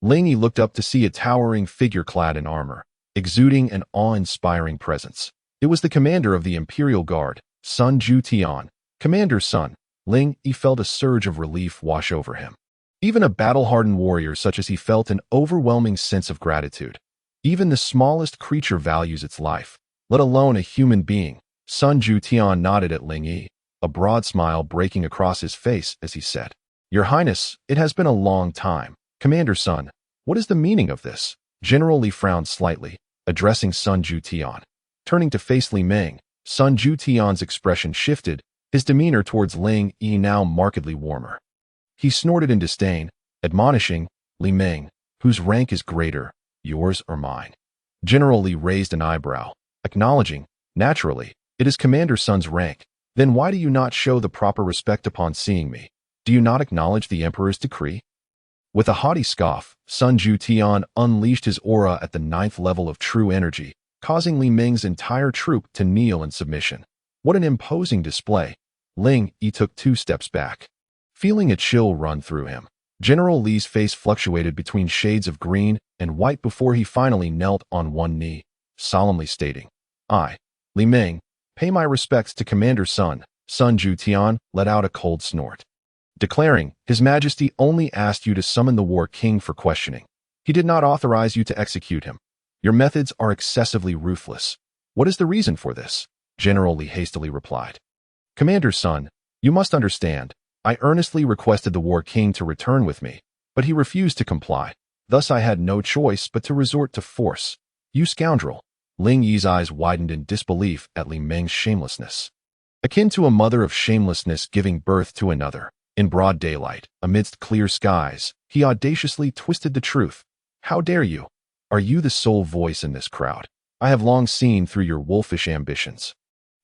Ling Yi looked up to see a towering figure clad in armor, exuding an awe-inspiring presence. It was the commander of the Imperial Guard, Sun Ju-tian. Commander's son. Ling Yi felt a surge of relief wash over him. Even a battle-hardened warrior such as he felt an overwhelming sense of gratitude. Even the smallest creature values its life, let alone a human being. Sun Ju-tian nodded at Ling Yi, a broad smile breaking across his face as he said, Your Highness, it has been a long time. Commander Sun, what is the meaning of this? General Li frowned slightly, addressing Sun Ju-tian. Turning to face Li Meng, Sun Ju-tian's expression shifted, his demeanor towards Ling Yi now markedly warmer. He snorted in disdain, admonishing, Li Meng, whose rank is greater, yours or mine? General Li raised an eyebrow, acknowledging, naturally, it is Commander Sun's rank. Then why do you not show the proper respect upon seeing me? Do you not acknowledge the Emperor's decree? With a haughty scoff, Sun Ju-tian unleashed his aura at the 9th level of true energy, causing Li Meng's entire troop to kneel in submission. What an imposing display! Ling Yi took 2 steps back, feeling a chill run through him. General Li's face fluctuated between shades of green and white before he finally knelt on one knee, solemnly stating, I, Li Meng, pay my respects to Commander Sun. Sun Ju-tian let out a cold snort, declaring, His Majesty only asked you to summon the War King for questioning. He did not authorize you to execute him. Your methods are excessively ruthless. What is the reason for this? General Li hastily replied. Commander Sun, you must understand, I earnestly requested the War King to return with me, but he refused to comply. Thus I had no choice but to resort to force. You scoundrel! Ling Yi's eyes widened in disbelief at Li Meng's shamelessness. Akin to a mother of shamelessness giving birth to another. In broad daylight, amidst clear skies, he audaciously twisted the truth. How dare you? Are you the sole voice in this crowd? I have long seen through your wolfish ambitions.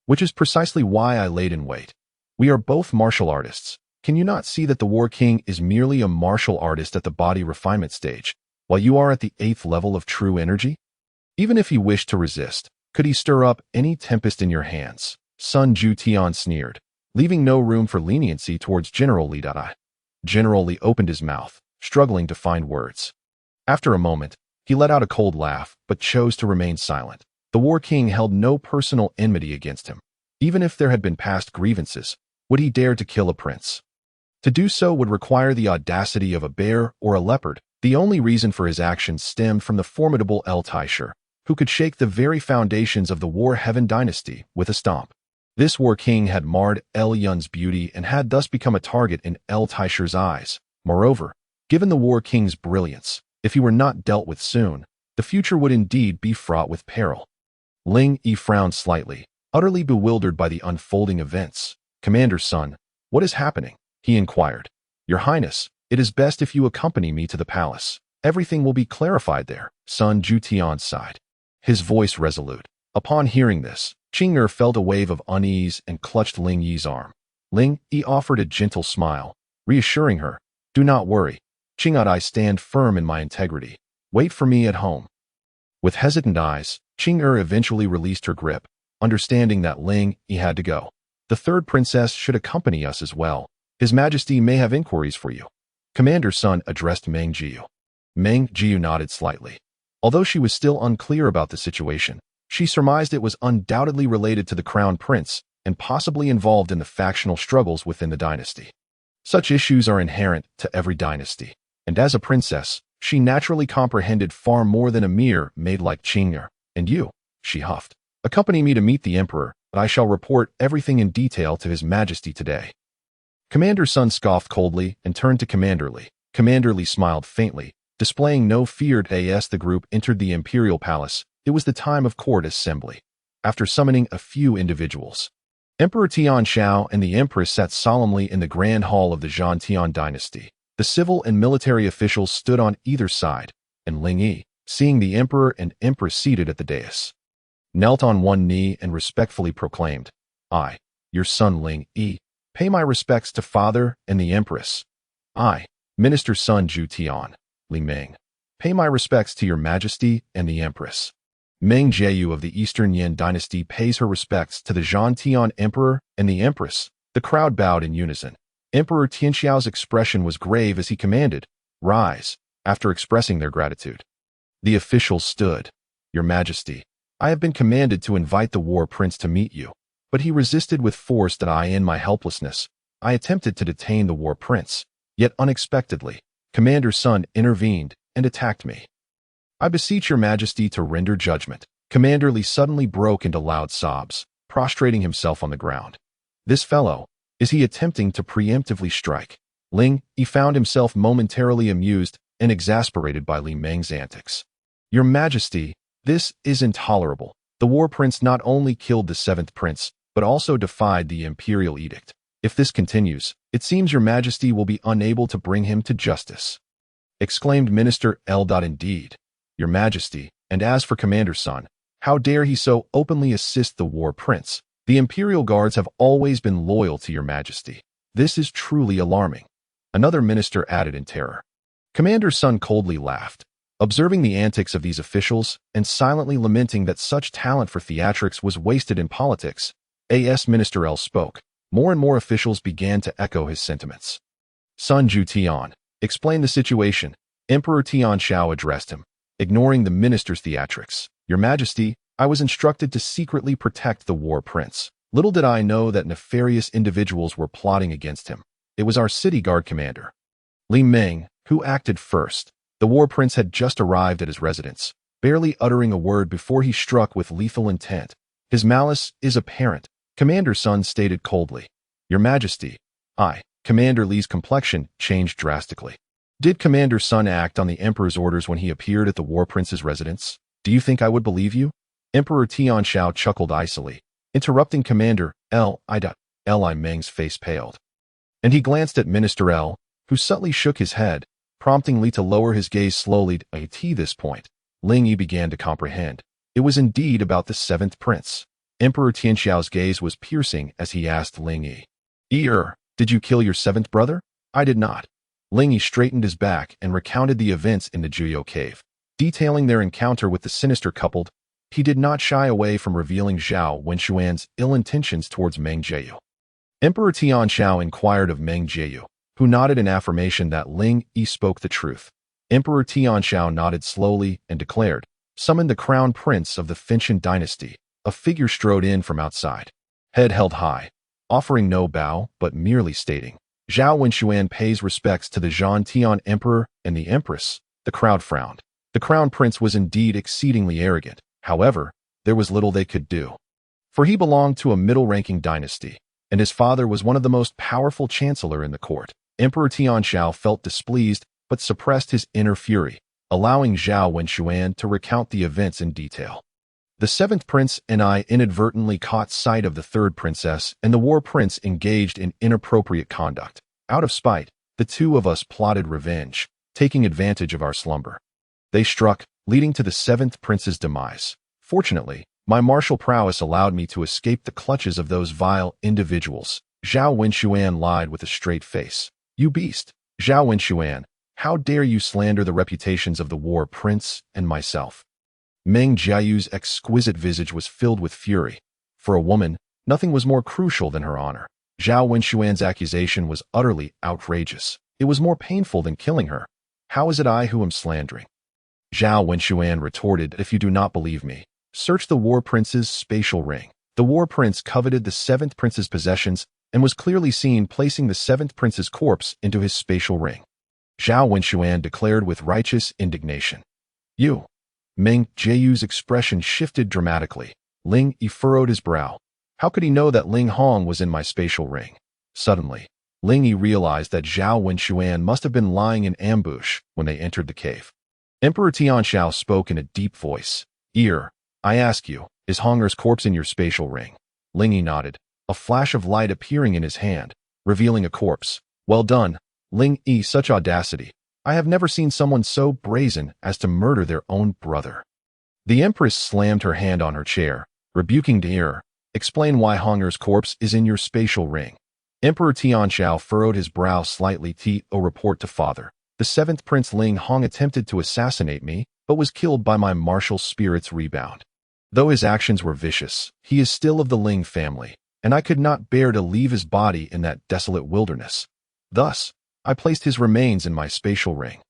Which is precisely why I laid in wait. We are both martial artists. Can you not see that the War King is merely a martial artist at the body refinement stage, while you are at the 8th level of true energy? Even if he wished to resist, could he stir up any tempest in your hands? Sun Ju-tian sneered, leaving no room for leniency towards General Li. General Li opened his mouth, struggling to find words. After a moment, he let out a cold laugh, but chose to remain silent. The War King held no personal enmity against him. Even if there had been past grievances, would he dare to kill a prince? To do so would require the audacity of a bear or a leopard. The only reason for his actions stemmed from the formidable Taiyi, who could shake the very foundations of the War Heaven dynasty with a stomp. This war king had marred Yun's beauty and had thus become a target in Taiyi's eyes. Moreover, given the war king's brilliance, if he were not dealt with soon, the future would indeed be fraught with peril. Ling Yi frowned slightly, utterly bewildered by the unfolding events. "Commander's son, what is happening?" he inquired. "Your Highness, it is best if you accompany me to the palace. Everything will be clarified there," Sun Jutian sighed, his voice resolute. Upon hearing this, Qing'er felt a wave of unease and clutched Ling Yi's arm. Ling Yi offered a gentle smile, reassuring her, "Do not worry. Qing'er, I stand firm in my integrity. Wait for me at home." With hesitant eyes, Qing'er eventually released her grip, understanding that Ling Yi had to go. "The third princess should accompany us as well. His Majesty may have inquiries for you." Commander's son addressed Meng Jiu. Meng Jiu nodded slightly. Although she was still unclear about the situation, she surmised it was undoubtedly related to the crown prince and possibly involved in the factional struggles within the dynasty. Such issues are inherent to every dynasty, and as a princess, she naturally comprehended far more than a mere maid like Qing'er. "And you," she huffed, "accompany me to meet the emperor, but I shall report everything in detail to his Majesty today." Commander's son scoffed coldly and turned to Commander Li. Commander Li smiled faintly, displaying no fear as the group entered the imperial palace. It was the time of court assembly. After summoning a few individuals, Emperor Tian Shao and the Empress sat solemnly in the grand hall of the Zhan Tian dynasty. The civil and military officials stood on either side, and Ling Yi, seeing the Emperor and Empress seated at the dais, knelt on one knee and respectfully proclaimed, "I, your son Ling Yi, pay my respects to Father and the Empress. I, Minister Sun Jutian, Li Meng, pay my respects to your Majesty and the Empress." Meng Jiu of the Eastern Yan dynasty pays her respects to the Zhan Tian Emperor and the Empress. The crowd bowed in unison. Emperor Tianxiao's expression was grave as he commanded, "Rise," after expressing their gratitude. The officials stood. "Your Majesty, I have been commanded to invite the war prince to meet you, but he resisted with force that in my helplessness, I attempted to detain the war prince, yet unexpectedly, Commander's son intervened and attacked me. I beseech your Majesty to render judgment." Commander Li suddenly broke into loud sobs, prostrating himself on the ground. "This fellow, is he attempting to preemptively strike?" Ling Yi found himself momentarily amused and exasperated by Li Meng's antics. "Your Majesty, this is intolerable. The war prince not only killed the seventh prince, but also defied the imperial edict. If this continues, it seems your Majesty will be unable to bring him to justice," exclaimed Minister L. "Indeed, your Majesty, and as for Commander's son, how dare he so openly assist the war prince? The imperial guards have always been loyal to your Majesty. This is truly alarming," another minister added in terror. Commander's son coldly laughed, observing the antics of these officials and silently lamenting that such talent for theatrics was wasted in politics. As Minister L spoke, more and more officials began to echo his sentiments. "Sun Jutian, explain the situation," Emperor Tian Shao addressed him, ignoring the minister's theatrics. "Your Majesty, I was instructed to secretly protect the war prince. Little did I know that nefarious individuals were plotting against him. It was our city guard commander, Li Meng, who acted first. The war prince had just arrived at his residence, barely uttering a word before he struck with lethal intent. His malice is apparent," Commander's son stated coldly. "Your Majesty, Commander Li's complexion changed drastically. "Did Commander's son act on the Emperor's orders when he appeared at the war prince's residence? Do you think I would believe you?" Emperor Tian Shao chuckled icily, interrupting Commander Li Meng's face paled, and he glanced at Minister L, who subtly shook his head, prompting Li to lower his gaze slowly. At this point, Ling Yi began to comprehend. It was indeed about the seventh prince. Emperor Tianxiao's gaze was piercing as he asked Ling Yi, "Did you kill your seventh brother?" "I did not." Ling Yi straightened his back and recounted the events in the Juyo cave, detailing their encounter with the sinister couple. He did not shy away from revealing Zhao Wenxuan's ill intentions towards Meng Jiu. Emperor Tian Shao inquired of Meng Jiu, who nodded in affirmation that Ling Yi spoke the truth. Emperor Tian Shao nodded slowly and declared, "Summon the crown prince of the Finshan dynasty." A figure strode in from outside, head held high, offering no bow but merely stating, Zhao Wenxuan pays respects to the Zhan Tian Emperor and the Empress. The crowd frowned. The crown prince was indeed exceedingly arrogant. However, there was little they could do. For he belonged to a middle-ranking dynasty, and his father was one of the most powerful chancellor in the court. Emperor Tianxiao felt displeased but suppressed his inner fury, allowing Zhao Wenxuan to recount the events in detail. The seventh prince and I inadvertently caught sight of the third princess, and the war prince engaged in inappropriate conduct. Out of spite, the two of us plotted revenge, taking advantage of our slumber. They struck, leading to the seventh prince's demise. Fortunately, my martial prowess allowed me to escape the clutches of those vile individuals. Zhao Wenxuan lied with a straight face. You beast! Zhao Wenxuan, how dare you slander the reputations of the war prince and myself? Meng Jiayu's exquisite visage was filled with fury. For a woman, nothing was more crucial than her honor. Zhao Wenxuan's accusation was utterly outrageous. It was more painful than killing her. How is it I who am slandering? Zhao Wenxuan retorted, if you do not believe me, search the war prince's spatial ring. The war prince coveted the seventh prince's possessions and was clearly seen placing the seventh prince's corpse into his spatial ring. Zhao Wenxuan declared with righteous indignation. You! Meng Jiayu's expression shifted dramatically. Ling Yi furrowed his brow. How could he know that Ling Hong was in my spatial ring? Suddenly, Ling Yi realized that Zhao Wenxuan must have been lying in ambush when they entered the cave. Emperor Tianxiao spoke in a deep voice. I ask you, is Honger's corpse in your spatial ring? Ling Yi nodded, a flash of light appearing in his hand, revealing a corpse. Well done, Ling Yi, such audacity. I have never seen someone so brazen as to murder their own brother. The Empress slammed her hand on her chair, rebuking Deir. Explain why Honger's corpse is in your spatial ring. Emperor Tianxiao furrowed his brow slightly. Report to father. The seventh prince Ling Hong attempted to assassinate me, but was killed by my martial spirit's rebound. Though his actions were vicious, he is still of the Ling family, and I could not bear to leave his body in that desolate wilderness. Thus, I placed his remains in my spatial ring.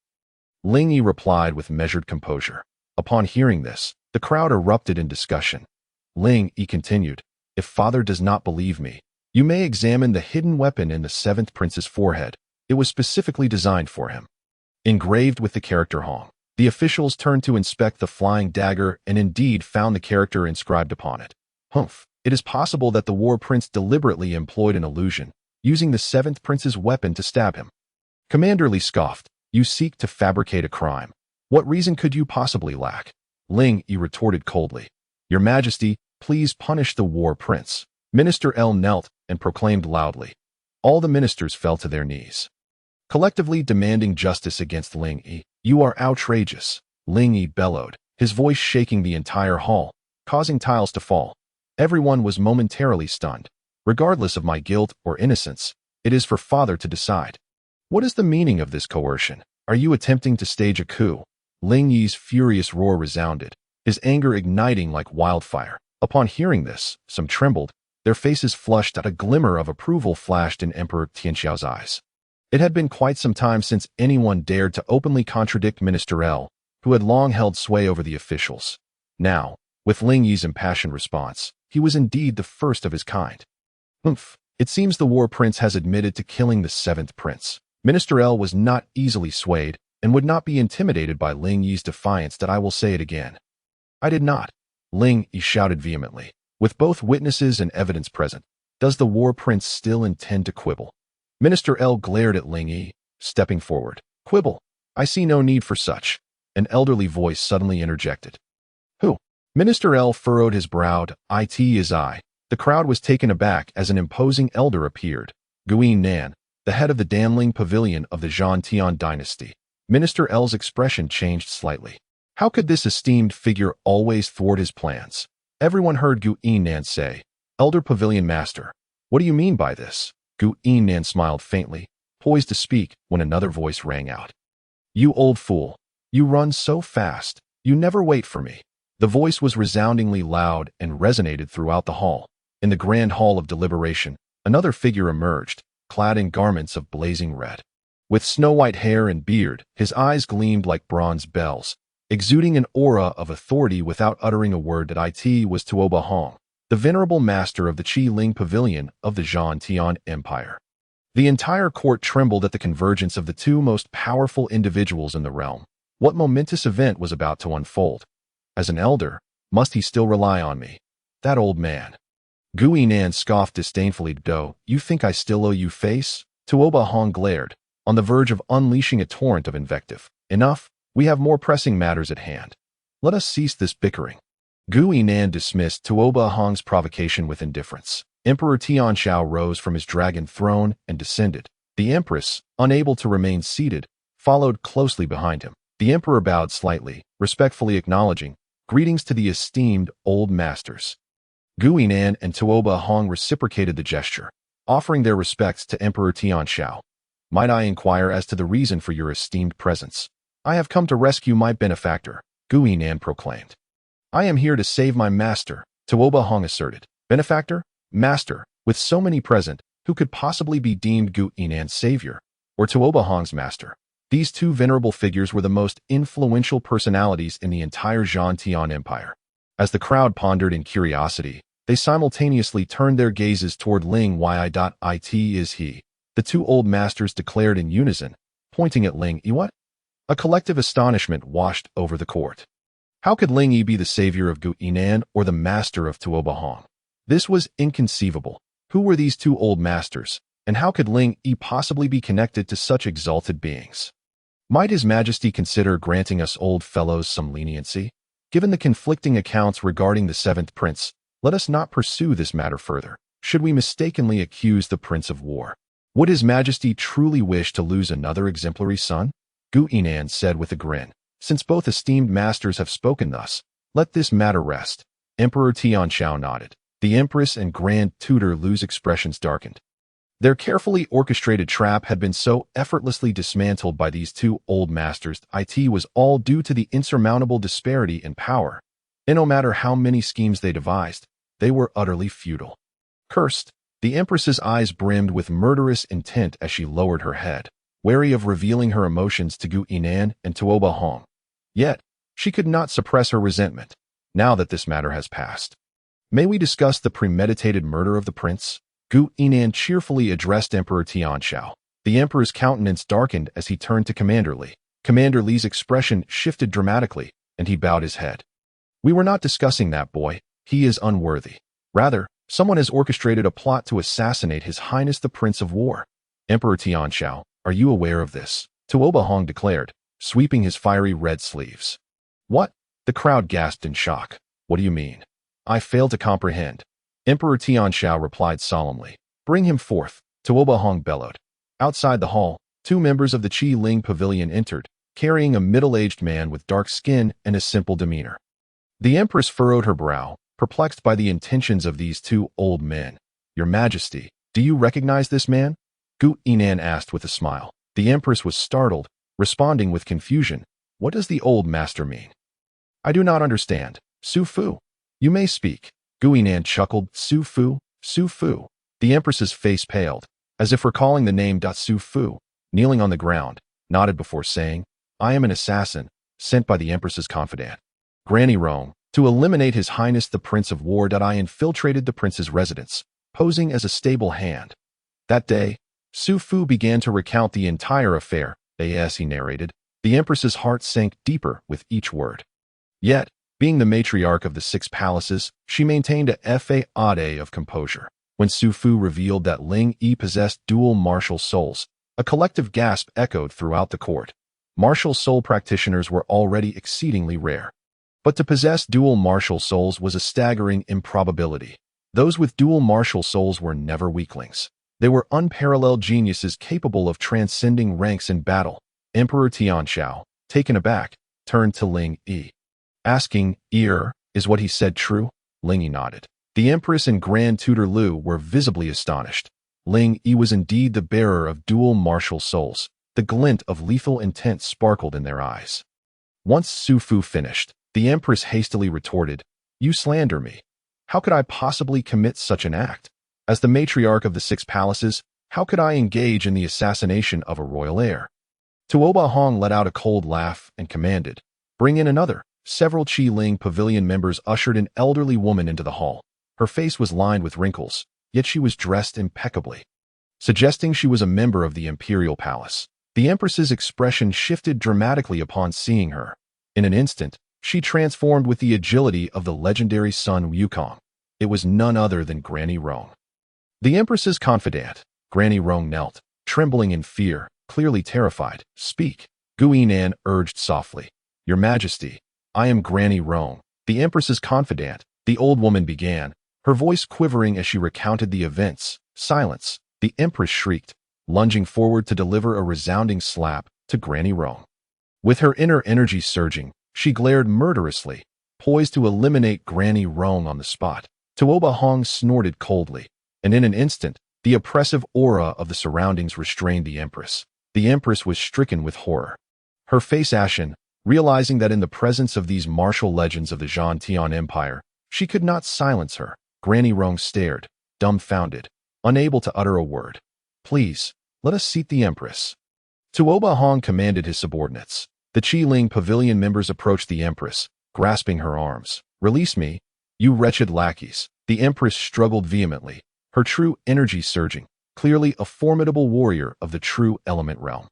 Ling Yi replied with measured composure. Upon hearing this, the crowd erupted in discussion. Ling Yi continued, if father does not believe me, you may examine the hidden weapon in the seventh prince's forehead. It was specifically designed for him. Engraved with the character Hong. The officials turned to inspect the flying dagger and indeed found the character inscribed upon it. Humph! It is possible that the war prince deliberately employed an illusion, using the seventh prince's weapon to stab him. Commander Li scoffed. You seek to fabricate a crime. What reason could you possibly lack? Ling Yi retorted coldly. Your Majesty, please punish the war prince. Minister L knelt and proclaimed loudly. All the ministers fell to their knees, collectively demanding justice against Ling Yi. You are outrageous, Ling Yi bellowed, his voice shaking the entire hall, causing tiles to fall. Everyone was momentarily stunned. Regardless of my guilt or innocence, it is for father to decide. What is the meaning of this coercion? Are you attempting to stage a coup? Ling Yi's furious roar resounded, his anger igniting like wildfire. Upon hearing this, some trembled, their faces flushed, and a glimmer of approval flashed in Emperor Tianxiao's eyes. It had been quite some time since anyone dared to openly contradict Minister L, who had long held sway over the officials. Now, with Ling Yi's impassioned response, he was indeed the first of his kind. It seems the war prince has admitted to killing the seventh prince. Minister L was not easily swayed and would not be intimidated by Ling Yi's defiance. That I will say it again. I did not. Ling Yi shouted vehemently. With both witnesses and evidence present, does the war prince still intend to quibble? Minister L glared at Ling Yi, stepping forward. Quibble? I see no need for such. An elderly voice suddenly interjected. Who? Minister L furrowed his brow. It is I. The crowd was taken aback as an imposing elder appeared. Guin Nan, the head of the Danling Pavilion of the Zhan Tian dynasty. Minister L's expression changed slightly. How could this esteemed figure always thwart his plans? Everyone heard Guin Nan say, Elder Pavilion Master, what do you mean by this? Guin Nan smiled faintly, poised to speak when another voice rang out. You old fool. You run so fast. You never wait for me. The voice was resoundingly loud and resonated throughout the hall. In the grand hall of deliberation, another figure emerged, clad in garments of blazing red. With snow-white hair and beard, his eyes gleamed like bronze bells, exuding an aura of authority without uttering a word. That it was Tuoba Hong, the venerable master of the Qi Ling Pavilion of the Zhan Tian Empire. The entire court trembled at the convergence of the two most powerful individuals in the realm. What momentous event was about to unfold? As an elder, must he still rely on me? That old man. Gu Yinan scoffed disdainfully. Do you think I still owe you face? Donghuang glared, on the verge of unleashing a torrent of invective. Enough, we have more pressing matters at hand. Let us cease this bickering. Gu Yinan dismissed Donghuang's provocation with indifference. Emperor Tianxiao rose from his dragon throne and descended. The empress, unable to remain seated, followed closely behind him. The emperor bowed slightly, respectfully acknowledging, "Greetings to the esteemed old masters." Gu Yinan and Donghuang reciprocated the gesture, offering their respects to Emperor Tianxiao. "Might I inquire as to the reason for your esteemed presence?" "I have come to rescue my benefactor," Gu Yinan proclaimed. "I am here to save my master," Donghuang asserted. "Benefactor? Master? With so many present, who could possibly be deemed Gu Yinan's savior, or Donghuang's master?" These two venerable figures were the most influential personalities in the entire Zhantian Empire. As the crowd pondered in curiosity, they simultaneously turned their gazes toward Ling Yi. It is he, the two old masters declared in unison, pointing at Ling Yi. What? A collective astonishment washed over the court. How could Ling Yi be the savior of Gu Yinan or the master of Donghuang? This was inconceivable. Who were these two old masters, and how could Ling Yi possibly be connected to such exalted beings? Might His Majesty consider granting us old fellows some leniency? Given the conflicting accounts regarding the seventh prince, let us not pursue this matter further. Should we mistakenly accuse the Prince of War? Would His Majesty truly wish to lose another exemplary son? Gu Yinan said with a grin. Since both esteemed masters have spoken thus, let this matter rest. Emperor Tianxiao nodded. The Empress and Grand Tutor Lu's expressions darkened. Their carefully orchestrated trap had been so effortlessly dismantled by these two old masters. It was all due to the insurmountable disparity in power, and no matter how many schemes they devised, they were utterly futile. Cursed, the Empress's eyes brimmed with murderous intent as she lowered her head, wary of revealing her emotions to Gu Yinan and Donghuang. Yet, she could not suppress her resentment, now that this matter has passed. "May we discuss the premeditated murder of the prince?" Gu Yinan cheerfully addressed Emperor Tianxiao. The emperor's countenance darkened as he turned to Commander Li. Commander Li's expression shifted dramatically, and he bowed his head. "We were not discussing that boy. He is unworthy. Rather, someone has orchestrated a plot to assassinate His Highness the Prince of War." "Emperor Tianxiao, are you aware of this?" Donghuang declared, sweeping his fiery red sleeves. "What?" The crowd gasped in shock. "What do you mean?" "I fail to comprehend." Emperor Tianxiao replied solemnly. "Bring him forth," Donghuang bellowed. Outside the hall, two members of the Qi Ling Pavilion entered, carrying a middle-aged man with dark skin and a simple demeanor. The Empress furrowed her brow, perplexed by the intentions of these two old men. "Your Majesty, do you recognize this man?" Gu Yinan asked with a smile. The Empress was startled, responding with confusion. "What does the old master mean?" "I do not understand. Su Fu. You may speak." Gu Yinan chuckled. "Su Fu, Su Fu." The Empress's face paled, as if recalling the name. Su Fu, kneeling on the ground, nodded before saying, "I am an assassin, sent by the Empress's confidant, Granny Rome, to eliminate His Highness the Prince of War. I infiltrated the prince's residence, posing as a stable hand. That day, Su Fu began to recount the entire affair. As he narrated, the Empress's heart sank deeper with each word. Yet, being the matriarch of the six palaces, she maintained a facade of composure. When Su Fu revealed that Ling Yi possessed dual martial souls, a collective gasp echoed throughout the court. Martial soul practitioners were already exceedingly rare. But to possess dual martial souls was a staggering improbability. Those with dual martial souls were never weaklings. They were unparalleled geniuses capable of transcending ranks in battle. Emperor Tianxiao, taken aback, turned to Ling Yi. Asking, "Is what he said true?" Ling Yi nodded. The Empress and Grand Tutor Lu were visibly astonished. Ling Yi was indeed the bearer of dual martial souls. The glint of lethal intent sparkled in their eyes. Once Su Fu finished, the Empress hastily retorted, "You slander me. How could I possibly commit such an act? As the matriarch of the six palaces, how could I engage in the assassination of a royal heir?" Donghuang let out a cold laugh and commanded, "Bring in another." Several Qi Ling Pavilion members ushered an elderly woman into the hall. Her face was lined with wrinkles, yet she was dressed impeccably. suggesting she was a member of the imperial palace. The empress's expression shifted dramatically upon seeing her. In an instant, she transformed with the agility of the legendary Sun Wukong. It was none other than Granny Rong. The empress's confidant, Granny Rong, knelt, trembling in fear, clearly terrified. "Speak," Guinan urged softly. "Your Majesty, I am Granny Rong." The empress's confidant, the old woman began, her voice quivering as she recounted the events. "Silence," the empress shrieked, lunging forward to deliver a resounding slap to Granny Rong. With her inner energy surging, she glared murderously, poised to eliminate Granny Rong on the spot. Donghuang snorted coldly, and in an instant, the oppressive aura of the surroundings restrained the empress. The empress was stricken with horror. Her face ashen, realizing that in the presence of these martial legends of the Zhantian Empire, she could not silence her. Granny Rong stared, dumbfounded, unable to utter a word. "Please, let us seat the empress." Donghuang commanded his subordinates. The Ling pavilion members approached the empress, grasping her arms. "Release me, you wretched lackeys." The empress struggled vehemently, her true energy surging, clearly a formidable warrior of the true element realm.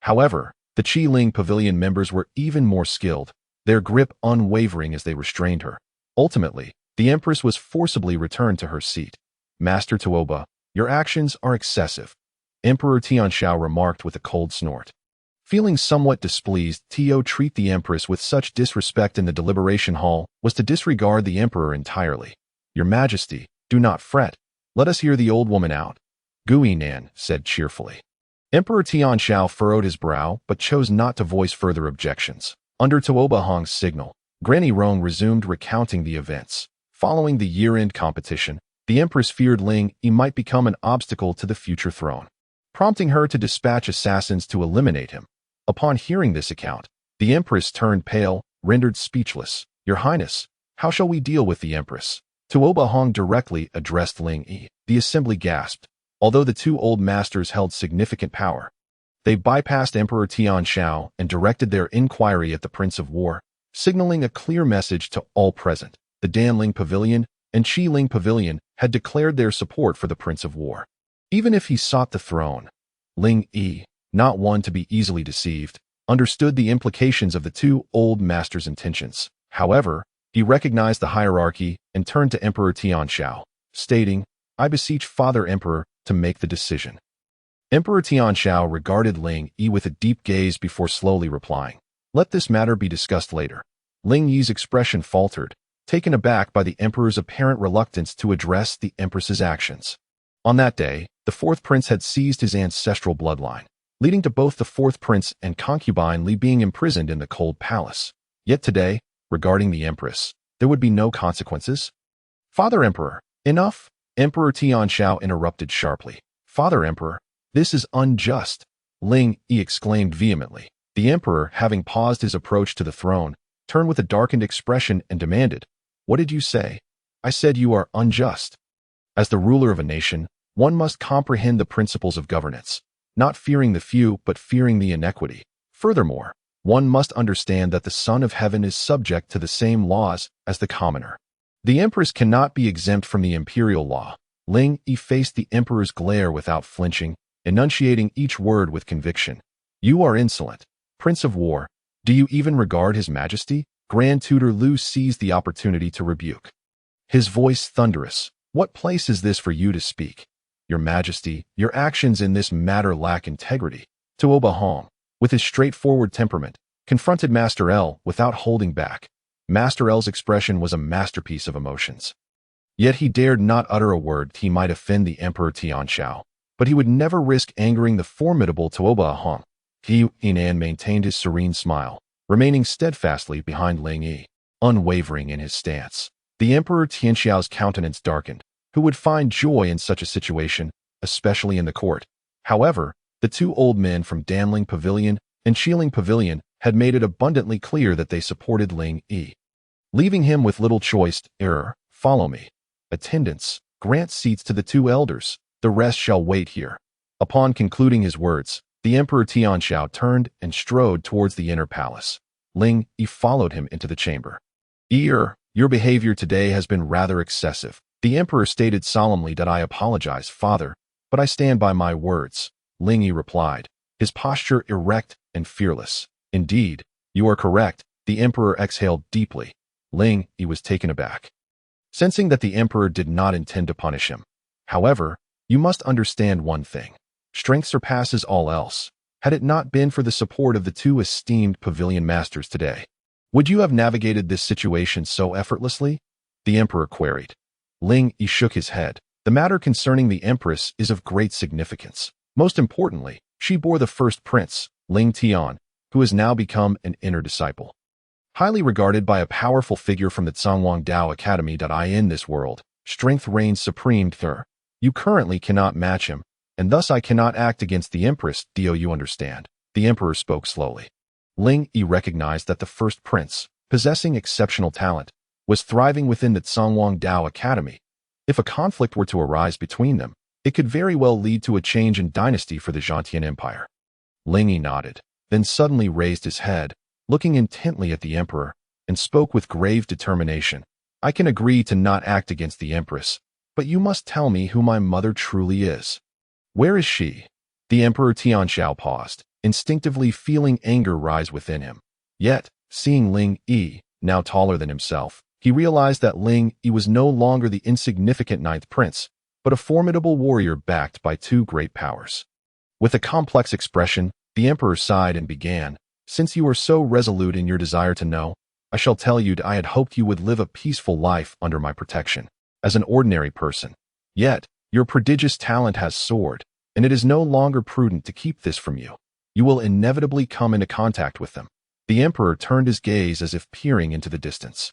However, the Ling pavilion members were even more skilled, their grip unwavering as they restrained her. Ultimately, the empress was forcibly returned to her seat. "Master Tuoba, your actions are excessive," Emperor Tianxiao remarked with a cold snort. Feeling somewhat displeased, treat the empress with such disrespect in the deliberation hall was to disregard the emperor entirely. "Your Majesty, do not fret. Let us hear the old woman out," Guinan said cheerfully. Emperor Tianxiao furrowed his brow but chose not to voice further objections. Under Donghuang's signal, Granny Rong resumed recounting the events. Following the year-end competition, the empress feared Ling Yi might become an obstacle to the future throne, prompting her to dispatch assassins to eliminate him. Upon hearing this account, the empress turned pale, rendered speechless. "Your Highness, how shall we deal with the empress?" Donghuang directly addressed Ling Yi. The assembly gasped. Although the two old masters held significant power, they bypassed Emperor Tianxiao and directed their inquiry at the Prince of War, signaling a clear message to all present. The Danling Pavilion and Ling Pavilion had declared their support for the Prince of War, even if he sought the throne. Ling Yi, not one to be easily deceived, understood the implications of the two old masters' intentions. However, he recognized the hierarchy and turned to Emperor Tianxiao, stating, "I beseech Father Emperor to make the decision." Emperor Tianxiao regarded Ling Yi with a deep gaze before slowly replying, "Let this matter be discussed later." Ling Yi's expression faltered, taken aback by the emperor's apparent reluctance to address the empress's actions. On that day, the fourth prince had seized his ancestral bloodline, leading to both the fourth prince and concubine Li being imprisoned in the cold palace. Yet today, regarding the empress, there would be no consequences. "Father Emperor, enough!" Emperor Tianxiao interrupted sharply. "Father Emperor, this is unjust!" Ling Yi exclaimed vehemently. The emperor, having paused his approach to the throne, turned with a darkened expression and demanded, "What did you say?" "I said you are unjust." As the ruler of a nation, one must comprehend the principles of governance, not fearing the few but fearing the inequity. Furthermore, one must understand that the Son of Heaven is subject to the same laws as the commoner. The empress cannot be exempt from the imperial law. Ling Yi faced the emperor's glare without flinching, enunciating each word with conviction. "You are insolent. Prince of War, do you even regard His Majesty?" Grand Tutor Lu seized the opportunity to rebuke, his voice thunderous. "What place is this for you to speak? Your Majesty, your actions in this matter lack integrity." Donghuang, with his straightforward temperament, confronted Master L without holding back. Master L's expression was a masterpiece of emotions. Yet he dared not utter a word. He might offend the Emperor Tianxiao, but he would never risk angering the formidable Donghuang. Guinan maintained his serene smile, remaining steadfastly behind Ling Yi, unwavering in his stance. The Emperor Tianxiao's countenance darkened. Who would find joy in such a situation, especially in the court? However, the two old men from Danling Pavilion and Ling Pavilion had made it abundantly clear that they supported Ling Yi. Leaving him with little choice, "Follow me. Attendants, grant seats to the two elders. The rest shall wait here." Upon concluding his words, the Emperor Tianxiao turned and strode towards the inner palace. Ling Yi followed him into the chamber. "Your behavior today has been rather excessive." The Emperor stated solemnly. "That I apologize, Father. but I stand by my words, Ling Yi replied, his posture erect and fearless. Indeed, you are correct, the emperor exhaled deeply. Ling Yi was taken aback, sensing that the emperor did not intend to punish him. However, you must understand one thing. Strength surpasses all else. Had it not been for the support of the two esteemed pavilion masters today, would you have navigated this situation so effortlessly? The emperor queried. Ling Yi shook his head. The matter concerning the empress is of great significance. Most importantly, she bore the first prince, Ling Tian, who has now become an inner disciple. Highly regarded by a powerful figure from the Donghuang Dao Academy. In this world, strength reigns supreme there. You currently cannot match him, and thus I cannot act against the empress. Do you understand? The emperor spoke slowly. Ling Yi recognized that the first prince, possessing exceptional talent, was thriving within the Donghuang Dao Academy. If a conflict were to arise between them, it could very well lead to a change in dynasty for the Dantian Empire. Ling Yi nodded, then suddenly raised his head, looking intently at the emperor, and spoke with grave determination. I can agree to not act against the empress, but you must tell me who my mother truly is. Where is she? The emperor Tianxiao paused, instinctively feeling anger rise within him. Yet, seeing Ling Yi, now taller than himself, he realized that Ling Yi was no longer the insignificant ninth prince, but a formidable warrior backed by two great powers. With a complex expression, the emperor sighed and began, Since you are so resolute in your desire to know, I shall tell you that I had hoped you would live a peaceful life under my protection, as an ordinary person. Yet, your prodigious talent has soared, and it is no longer prudent to keep this from you. You will inevitably come into contact with them. The emperor turned his gaze as if peering into the distance.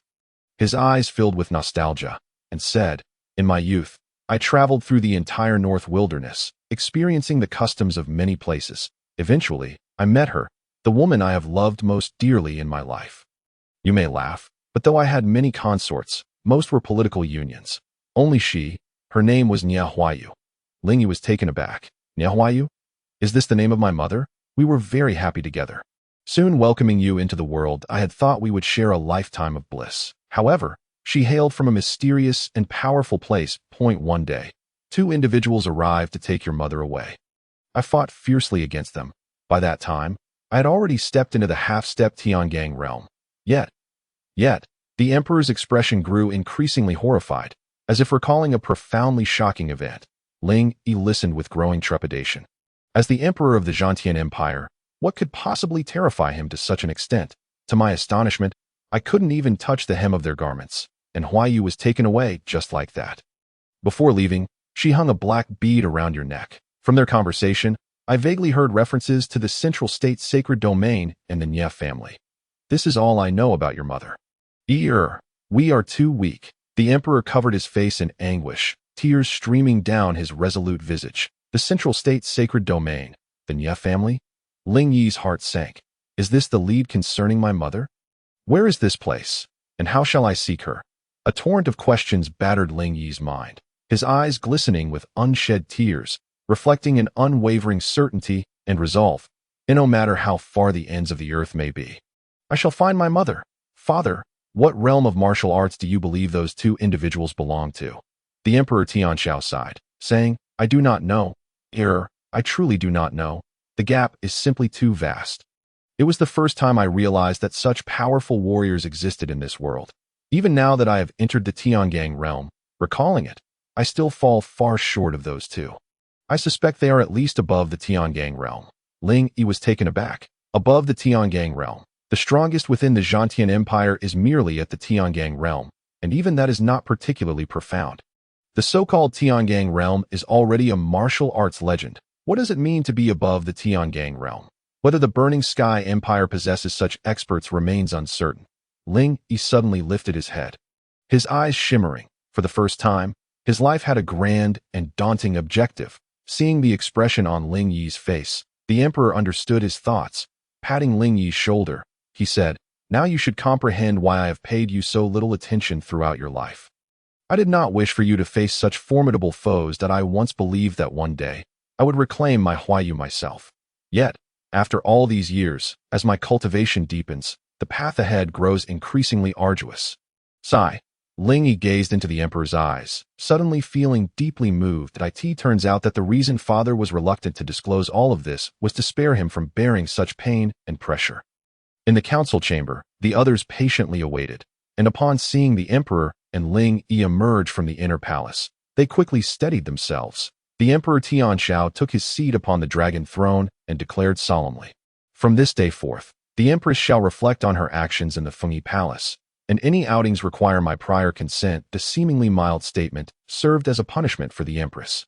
His eyes filled with nostalgia, and said, In my youth, I traveled through the entire North Wilderness, experiencing the customs of many places. Eventually, I met her, the woman I have loved most dearly in my life. You may laugh, but though I had many consorts, most were political unions. Only she, her name was Huang. Ling Yi was taken aback. Huang? Is this the name of my mother? We were very happy together. Soon welcoming you into the world, I had thought we would share a lifetime of bliss. However, she hailed from a mysterious and powerful place. One day, two individuals arrived to take your mother away. I fought fiercely against them. By that time, I had already stepped into the half-step Tiangang realm. Yet, the emperor's expression grew increasingly horrified, as if recalling a profoundly shocking event. Ling Yi listened with growing trepidation. As the emperor of the Dantian Empire, what could possibly terrify him to such an extent? To my astonishment, I couldn't even touch the hem of their garments, and Huang was taken away just like that. Before leaving, she hung a black bead around your neck. From their conversation, I vaguely heard references to the central state's sacred domain and the Nye family. This is all I know about your mother. We are too weak. The emperor covered his face in anguish, tears streaming down his resolute visage. The central state's sacred domain, the Nye family? Ling Yi's heart sank. Is this the lead concerning my mother? Where is this place, and how shall I seek her? A torrent of questions battered Ling Yi's mind, his eyes glistening with unshed tears, reflecting an unwavering certainty and resolve, and no matter how far the ends of the earth may be. I shall find my mother. Father, what realm of martial arts do you believe those two individuals belong to? The Emperor Tianxiao sighed, saying, I do not know. I truly do not know. The gap is simply too vast. It was the first time I realized that such powerful warriors existed in this world. Even now that I have entered the Tiangang realm, recalling it, I still fall far short of those two. I suspect they are at least above the Tiangang realm. Ling Yi was taken aback. Above the Tiangang realm. The strongest within the Dantian Empire is merely at the Tiangang realm, and even that is not particularly profound. The so-called Tiangang realm is already a martial arts legend. What does it mean to be above the Tiangang realm? Whether the Burning Sky Empire possesses such experts remains uncertain. Ling Yi suddenly lifted his head, his eyes shimmering. For the first time, his life had a grand and daunting objective. Seeing the expression on Ling Yi's face, the emperor understood his thoughts. Patting Ling Yi's shoulder, he said, Now you should comprehend why I have paid you so little attention throughout your life. I did not wish for you to face such formidable foes that I once believed that one day I would reclaim my Huang myself. Yet, after all these years, as my cultivation deepens, the path ahead grows increasingly arduous. Sigh. Ling Yi gazed into the emperor's eyes, suddenly feeling deeply moved. It turns out that the reason father was reluctant to disclose all of this was to spare him from bearing such pain and pressure. In the council chamber, the others patiently awaited, and upon seeing the emperor and Ling Yi emerge from the inner palace, they quickly steadied themselves. The Emperor Tianxiao took his seat upon the dragon throne and declared solemnly, "From this day forth, the Empress shall reflect on her actions in the Fengyi Palace, and any outings require my prior consent." The seemingly mild statement served as a punishment for the Empress.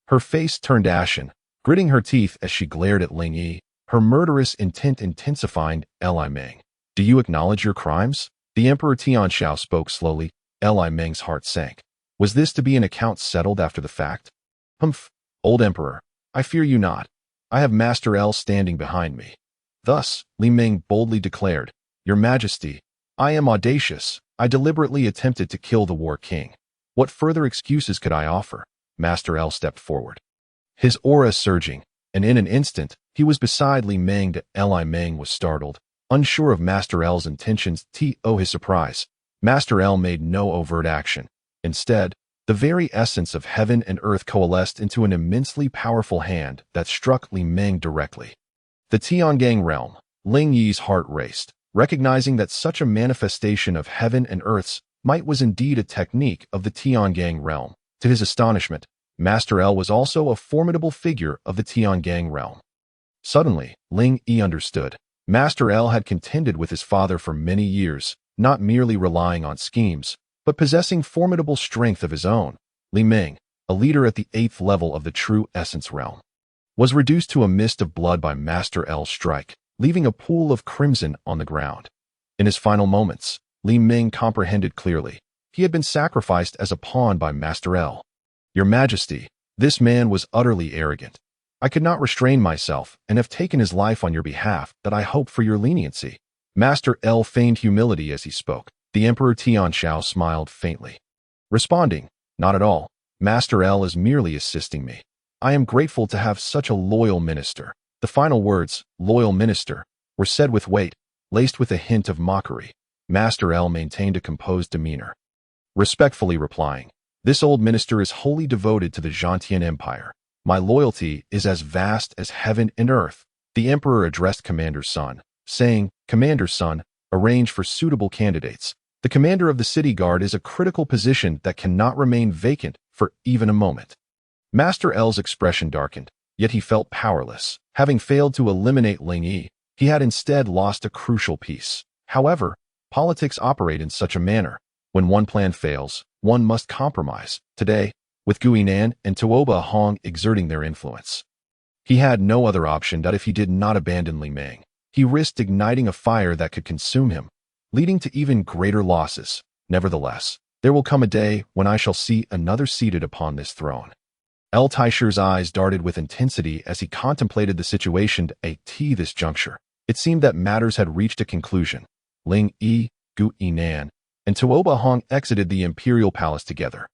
Her face turned ashen, gritting her teeth as she glared at Ling Yi, her murderous intent intensifying. Li Meng, do you acknowledge your crimes? The Emperor Tianxiao spoke slowly. Li Meng's heart sank. Was this to be an account settled after the fact? Humph, old Emperor, I fear you not. I have Master L standing behind me. Thus, Li Meng boldly declared, Your Majesty, I am audacious. I deliberately attempted to kill the War King. What further excuses could I offer? Master L stepped forward, his aura surging, and in an instant, he was beside Li Meng. Li Meng was startled, unsure of Master L's intentions. His surprise, Master L made no overt action. Instead, the very essence of heaven and earth coalesced into an immensely powerful hand that struck Li Meng directly. The Tiangang realm. Ling Yi's heart raced, recognizing that such a manifestation of heaven and earth's might was indeed a technique of the Tiangang realm. To his astonishment, Master L was also a formidable figure of the Tiangang realm. Suddenly, Ling Yi understood. Master L had contended with his father for many years, not merely relying on schemes, but possessing formidable strength of his own. Li Meng, a leader at the 8th level of the true essence realm, was reduced to a mist of blood by Master L's strike, leaving a pool of crimson on the ground. In his final moments, Li Meng comprehended clearly. He had been sacrificed as a pawn by Master L. Your Majesty, this man was utterly arrogant. I could not restrain myself and have taken his life on your behalf. That I hope for your leniency. Master L feigned humility as he spoke. The Emperor Tianxiao smiled faintly, responding, Not at all. Master L is merely assisting me. I am grateful to have such a loyal minister. The final words, loyal minister, were said with weight, laced with a hint of mockery. Master L maintained a composed demeanor, respectfully replying, This old minister is wholly devoted to the Zhantian Empire. My loyalty is as vast as heaven and earth. The Emperor addressed Commander Sun, saying, Commander Sun, arrange for suitable candidates. The commander of the city guard is a critical position that cannot remain vacant for even a moment. Master L's expression darkened, yet he felt powerless. Having failed to eliminate Ling Yi, he had instead lost a crucial piece. However, politics operate in such a manner. When one plan fails, one must compromise. Today, with Guinan and Donghuang exerting their influence, he had no other option. That if he did not abandon Li Meng, he risked igniting a fire that could consume him, leading to even greater losses. Nevertheless, there will come a day when I shall see another seated upon this throne. Taishi's eyes darted with intensity as he contemplated the situation. At this juncture, it seemed that matters had reached a conclusion. Ling Yi, Guinan, and Donghuang exited the imperial palace together,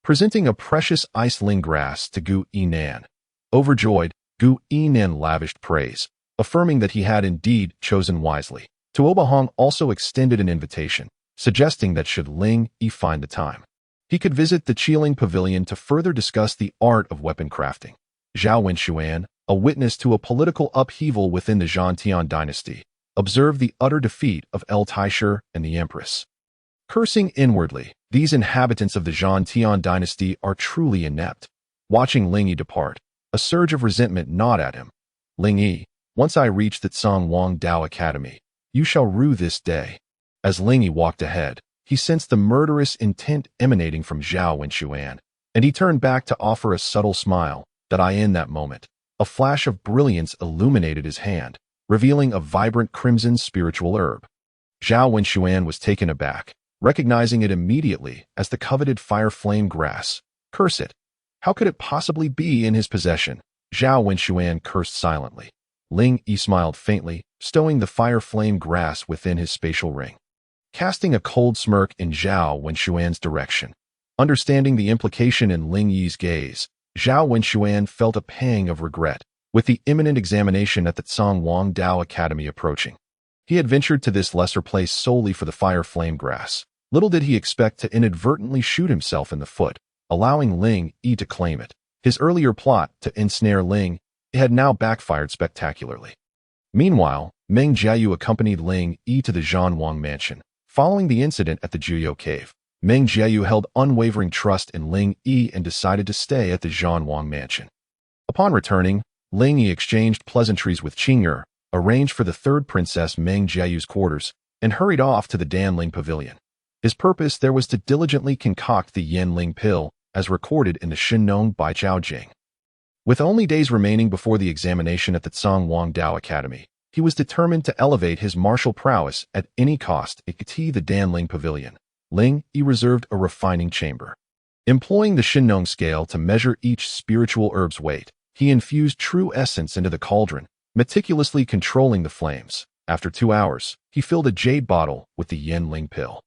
presenting a precious ice-ling grass to Guinan. Overjoyed, Guinan lavished praise, affirming that he had indeed chosen wisely. Donghuang also extended an invitation, suggesting that should Ling Yi find the time, he could visit the Qiling Pavilion to further discuss the art of weapon crafting. Zhao Wenxuan, a witness to a political upheaval within the Zhantian dynasty, observed the utter defeat of Taishi and the Empress. Cursing inwardly, these inhabitants of the Zhantian dynasty are truly inept. Watching Ling Yi depart, a surge of resentment gnawed at him. Ling Yi, once I reach the Donghuang Dao Academy, you shall rue this day. As Ling Yi walked ahead, he sensed the murderous intent emanating from Zhao Wenxuan, and he turned back to offer a subtle smile. In that moment, a flash of brilliance illuminated his hand, revealing a vibrant crimson spiritual herb. Zhao Wenxuan was taken aback, recognizing it immediately as the coveted fire flame grass. Curse it! How could it possibly be in his possession? Zhao Wenxuan cursed silently. Ling Yi smiled faintly, stowing the fire flame grass within his spatial ring, casting a cold smirk in Zhao Wenxuan's direction. Understanding the implication in Ling Yi's gaze, Zhao Wenxuan felt a pang of regret. With the imminent examination at the Donghuang Dao Academy approaching, he had ventured to this lesser place solely for the fire flame grass. Little did he expect to inadvertently shoot himself in the foot, allowing Ling Yi to claim it. His earlier plot to ensnare Ling Yi had now backfired spectacularly. Meanwhile, Meng Jiayu accompanied Ling Yi to the Donghuang mansion. Following the incident at the Juyo cave, Meng Jiayu held unwavering trust in Ling Yi and decided to stay at the Donghuang mansion. Upon returning, Ling Yi exchanged pleasantries with Qing'er, arranged for the third princess Meng Jiayu's quarters, and hurried off to the Danling pavilion. His purpose there was to diligently concoct the Yanling pill, as recorded in the Shinnong Bai Chao Jing. With only days remaining before the examination at the Tsangwang Dao Academy, he was determined to elevate his martial prowess at any cost. At the Danling pavilion, Ling Yi reserved a refining chamber. Employing the Shinnong scale to measure each spiritual herb's weight, he infused true essence into the cauldron, meticulously controlling the flames. After 2 hours, he filled a jade bottle with the Yanling pill.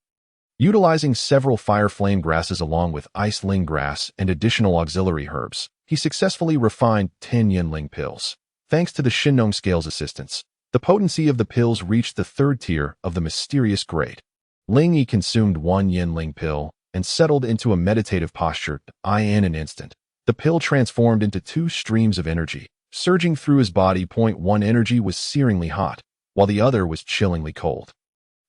Utilizing several fire flame grasses along with ice ling grass and additional auxiliary herbs, he successfully refined 10 Yanling pills. Thanks to the Shinnong scale's assistance, the potency of the pills reached the third tier of the mysterious grade. Ling Yi consumed 1 Yanling pill and settled into a meditative posture. In an instant, the pill transformed into 2 streams of energy, surging through his body. One energy was searingly hot, while the other was chillingly cold.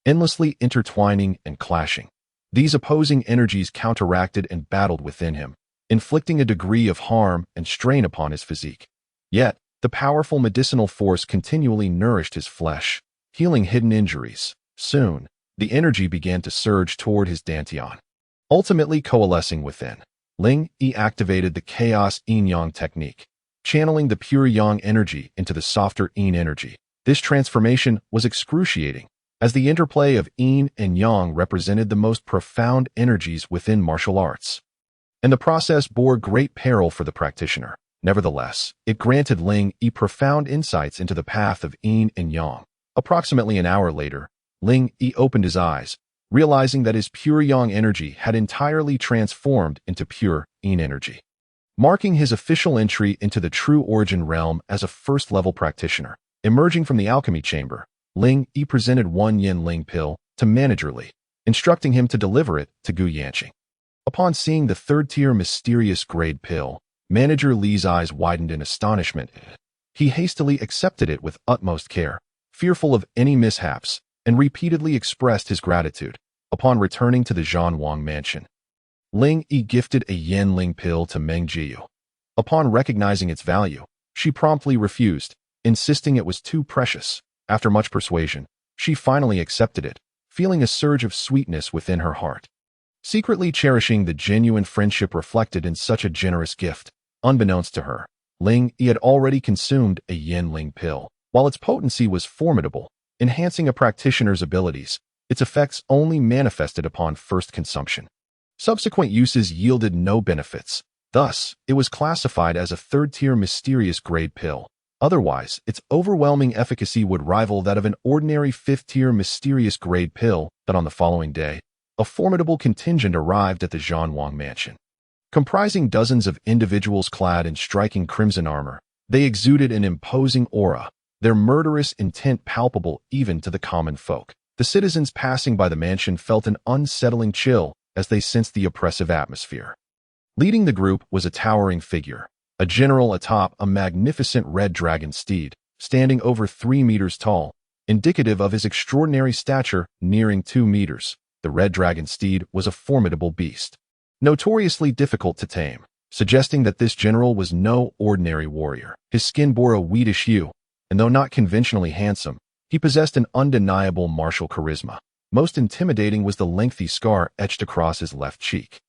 Endlessly intertwining and clashing, these opposing energies counteracted and battled within him, inflicting a degree of harm and strain upon his physique. Yet, the powerful medicinal force continually nourished his flesh, healing hidden injuries. Soon, the energy began to surge toward his dantian. Ultimately coalescing within, Ling Yi activated the chaos yin-yang technique, channeling the pure yang energy into the softer yin energy. This transformation was excruciating, as the interplay of yin and yang represented the most profound energies within martial arts. And the process bore great peril for the practitioner. Nevertheless, it granted Ling Yi profound insights into the path of yin and yang. Approximately an hour later, Ling Yi opened his eyes, realizing that his pure yang energy had entirely transformed into pure yin energy. Marking his official entry into the true origin realm as a first-level practitioner. Emerging from the alchemy chamber, Ling Yi presented 1 Yanling pill to Manager Li, instructing him to deliver it to Gu Yanqing. Upon seeing the third-tier mysterious grade pill, Manager Li's eyes widened in astonishment. He hastily accepted it with utmost care, fearful of any mishaps, and repeatedly expressed his gratitude. Upon returning to the Donghuang mansion, Ling Yi gifted a Yanling pill to Meng Jiayu. Upon recognizing its value, she promptly refused, insisting it was too precious. After much persuasion, she finally accepted it, feeling a surge of sweetness within her heart. Secretly cherishing the genuine friendship reflected in such a generous gift, unbeknownst to her, Ling Yi had already consumed a Yanling pill. While its potency was formidable, enhancing a practitioner's abilities, its effects only manifested upon first consumption. Subsequent uses yielded no benefits. Thus, it was classified as a third-tier mysterious grade pill. Otherwise, its overwhelming efficacy would rival that of an ordinary fifth-tier mysterious grade pill. But on the following day, a formidable contingent arrived at the Donghuang mansion. Comprising dozens of individuals clad in striking crimson armor, they exuded an imposing aura, their murderous intent palpable even to the common folk. The citizens passing by the mansion felt an unsettling chill as they sensed the oppressive atmosphere. Leading the group was a towering figure, a general atop a magnificent red dragon steed, standing over 3 meters tall, indicative of his extraordinary stature nearing 2 meters. The red dragon steed was a formidable beast, notoriously difficult to tame, suggesting that this general was no ordinary warrior. His skin bore a wheatish hue, and though not conventionally handsome, he possessed an undeniable martial charisma. Most intimidating was the lengthy scar etched across his left cheek.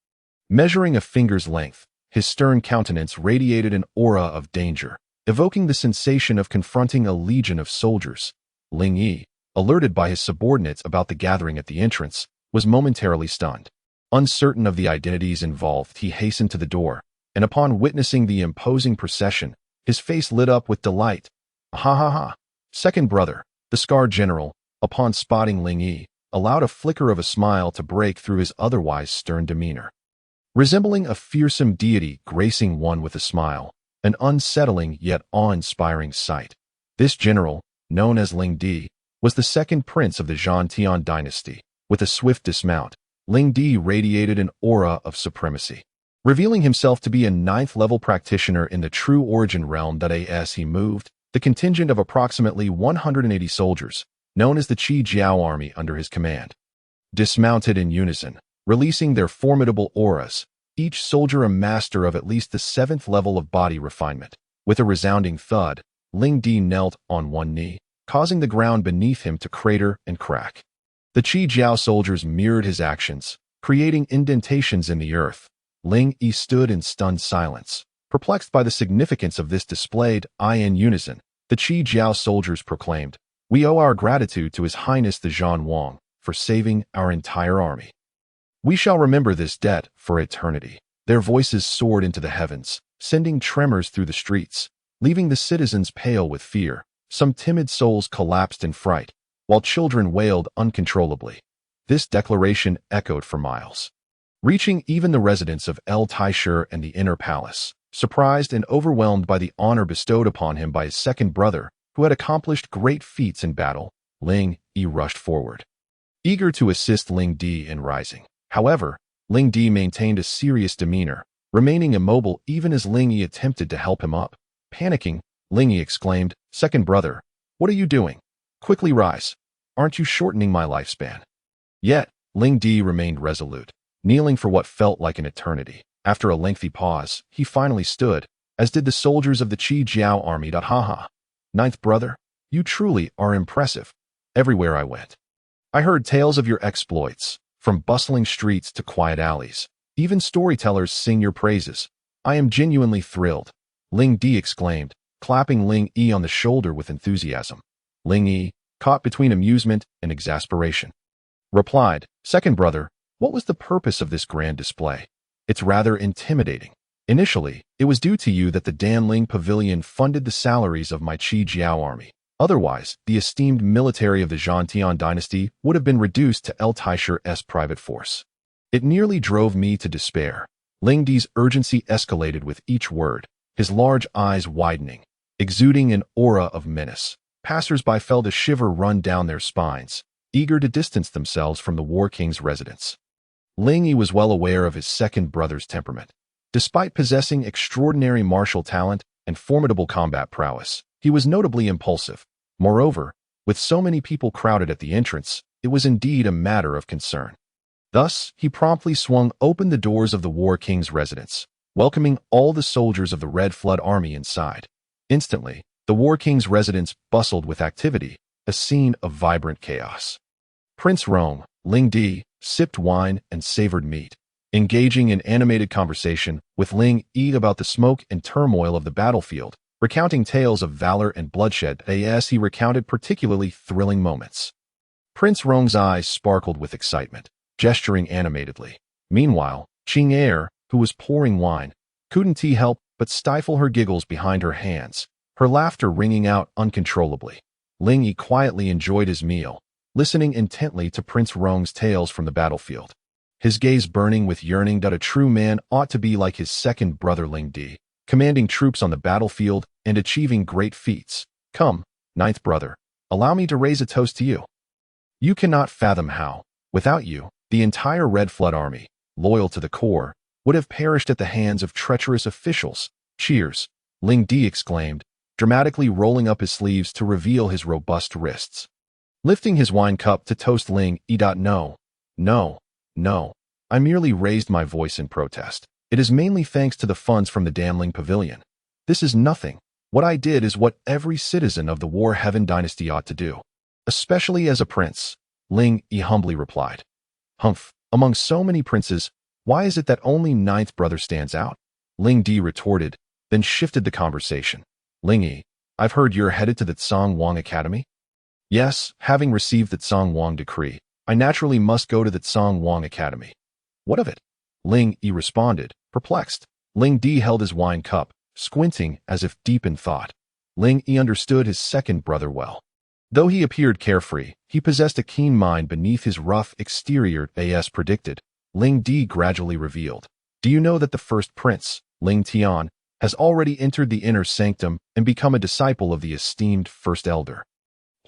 Measuring a finger's length, his stern countenance radiated an aura of danger, evoking the sensation of confronting a legion of soldiers. Ling Yi, alerted by his subordinates about the gathering at the entrance, was momentarily stunned. Uncertain of the identities involved, he hastened to the door, and upon witnessing the imposing procession, his face lit up with delight. Ha ha ha! Second brother, the scarred general, upon spotting Ling Yi, allowed a flicker of a smile to break through his otherwise stern demeanor. Resembling a fearsome deity gracing one with a smile, an unsettling yet awe-inspiring sight. This general, known as Ling Di, was the second prince of the Zhantian dynasty. With a swift dismount, Ling Yi radiated an aura of supremacy, revealing himself to be a ninth-level practitioner in the true origin realm. That as he moved, the contingent of approximately 180 soldiers, known as the Qi Jiao army under his command, dismounted in unison, releasing their formidable auras, each soldier a master of at least the 7th level of body refinement. With a resounding thud, Ling Yi knelt on one knee, causing the ground beneath him to crater and crack. The Qi Jiao soldiers mirrored his actions, creating indentations in the earth. Ling Yi stood in stunned silence, perplexed by the significance of this displayed. In unison, the Qi Jiao soldiers proclaimed, "We owe our gratitude to His Highness the Donghuang for saving our entire army. We shall remember this debt for eternity." Their voices soared into the heavens, sending tremors through the streets, leaving the citizens pale with fear. Some timid souls collapsed in fright, while children wailed uncontrollably. This declaration echoed for miles, reaching even the residents of Taiyi and the inner palace. Surprised and overwhelmed by the honor bestowed upon him by his second brother, who had accomplished great feats in battle, Ling Yi rushed forward, eager to assist Ling Yi in rising. However, Ling Yi maintained a serious demeanor, remaining immobile even as Ling Yi attempted to help him up. Panicking, Ling Yi exclaimed, "Second brother, what are you doing? Quickly rise. Aren't you shortening my lifespan?" Yet, Ling Yi remained resolute, kneeling for what felt like an eternity. After a lengthy pause, he finally stood, as did the soldiers of the Qi Jiao army. Haha. Ninth brother, you truly are impressive. Everywhere I went, I heard tales of your exploits, from bustling streets to quiet alleys. Even storytellers sing your praises. I am genuinely thrilled, Ling Yi exclaimed, clapping Ling Yi on the shoulder with enthusiasm. Ling Yi, caught between amusement and exasperation, replied, "Second brother, what was the purpose of this grand display? It's rather intimidating. Initially, it was due to you that the Danling Pavilion funded the salaries of my Qi Jiao army. Otherwise, the esteemed military of the Dantian dynasty would have been reduced to Taiyi's private force. It nearly drove me to despair." Ling Yi's urgency escalated with each word, his large eyes widening, exuding an aura of menace. Passers-by felt a shiver run down their spines, eager to distance themselves from the War King's residence. Ling Yi was well aware of his second brother's temperament. Despite possessing extraordinary martial talent and formidable combat prowess, he was notably impulsive. Moreover, with so many people crowded at the entrance, it was indeed a matter of concern. Thus, he promptly swung open the doors of the War King's residence, welcoming all the soldiers of the Red Flood army inside. Instantly, the War King's residence bustled with activity, a scene of vibrant chaos. Prince Rong, Ling Yi, sipped wine and savored meat, engaging in animated conversation with Ling Yi about the smoke and turmoil of the battlefield, recounting tales of valor and bloodshed. As he recounted particularly thrilling moments, Prince Rong's eyes sparkled with excitement, gesturing animatedly. Meanwhile, Qing Er, who was pouring wine, couldn't help but stifle her giggles behind her hands, her laughter ringing out uncontrollably. Ling Yi quietly enjoyed his meal, listening intently to Prince Rong's tales from the battlefield, his gaze burning with yearning. A true man ought to be like his second brother Ling Yi, commanding troops on the battlefield and achieving great feats. Come, ninth brother, allow me to raise a toast to you. You cannot fathom how, without you, the entire Red Flood army, loyal to the core, would have perished at the hands of treacherous officials. Cheers, Ling Yi exclaimed, dramatically rolling up his sleeves to reveal his robust wrists. Lifting his wine cup to toast Ling Yi. No, I merely raised my voice in protest. It is mainly thanks to the funds from the Danling Pavilion. This is nothing. What I did is what every citizen of the War Heaven dynasty ought to do, especially as a prince, Ling Yi humbly replied. Humph, among so many princes, why is it that only ninth brother stands out? Ling Yi retorted, then shifted the conversation. Ling Yi, I've heard you're headed to the Donghuang Academy? Yes, having received the Donghuang decree, I naturally must go to the Donghuang Academy. What of it? Ling Yi responded, perplexed. Ling Yi held his wine cup, squinting as if deep in thought. Ling Yi understood his second brother well. Though he appeared carefree, he possessed a keen mind beneath his rough exterior. As predicted, Ling Yi gradually revealed. Do you know that the first prince, Ling Tian, has already entered the inner sanctum and become a disciple of the esteemed first elder?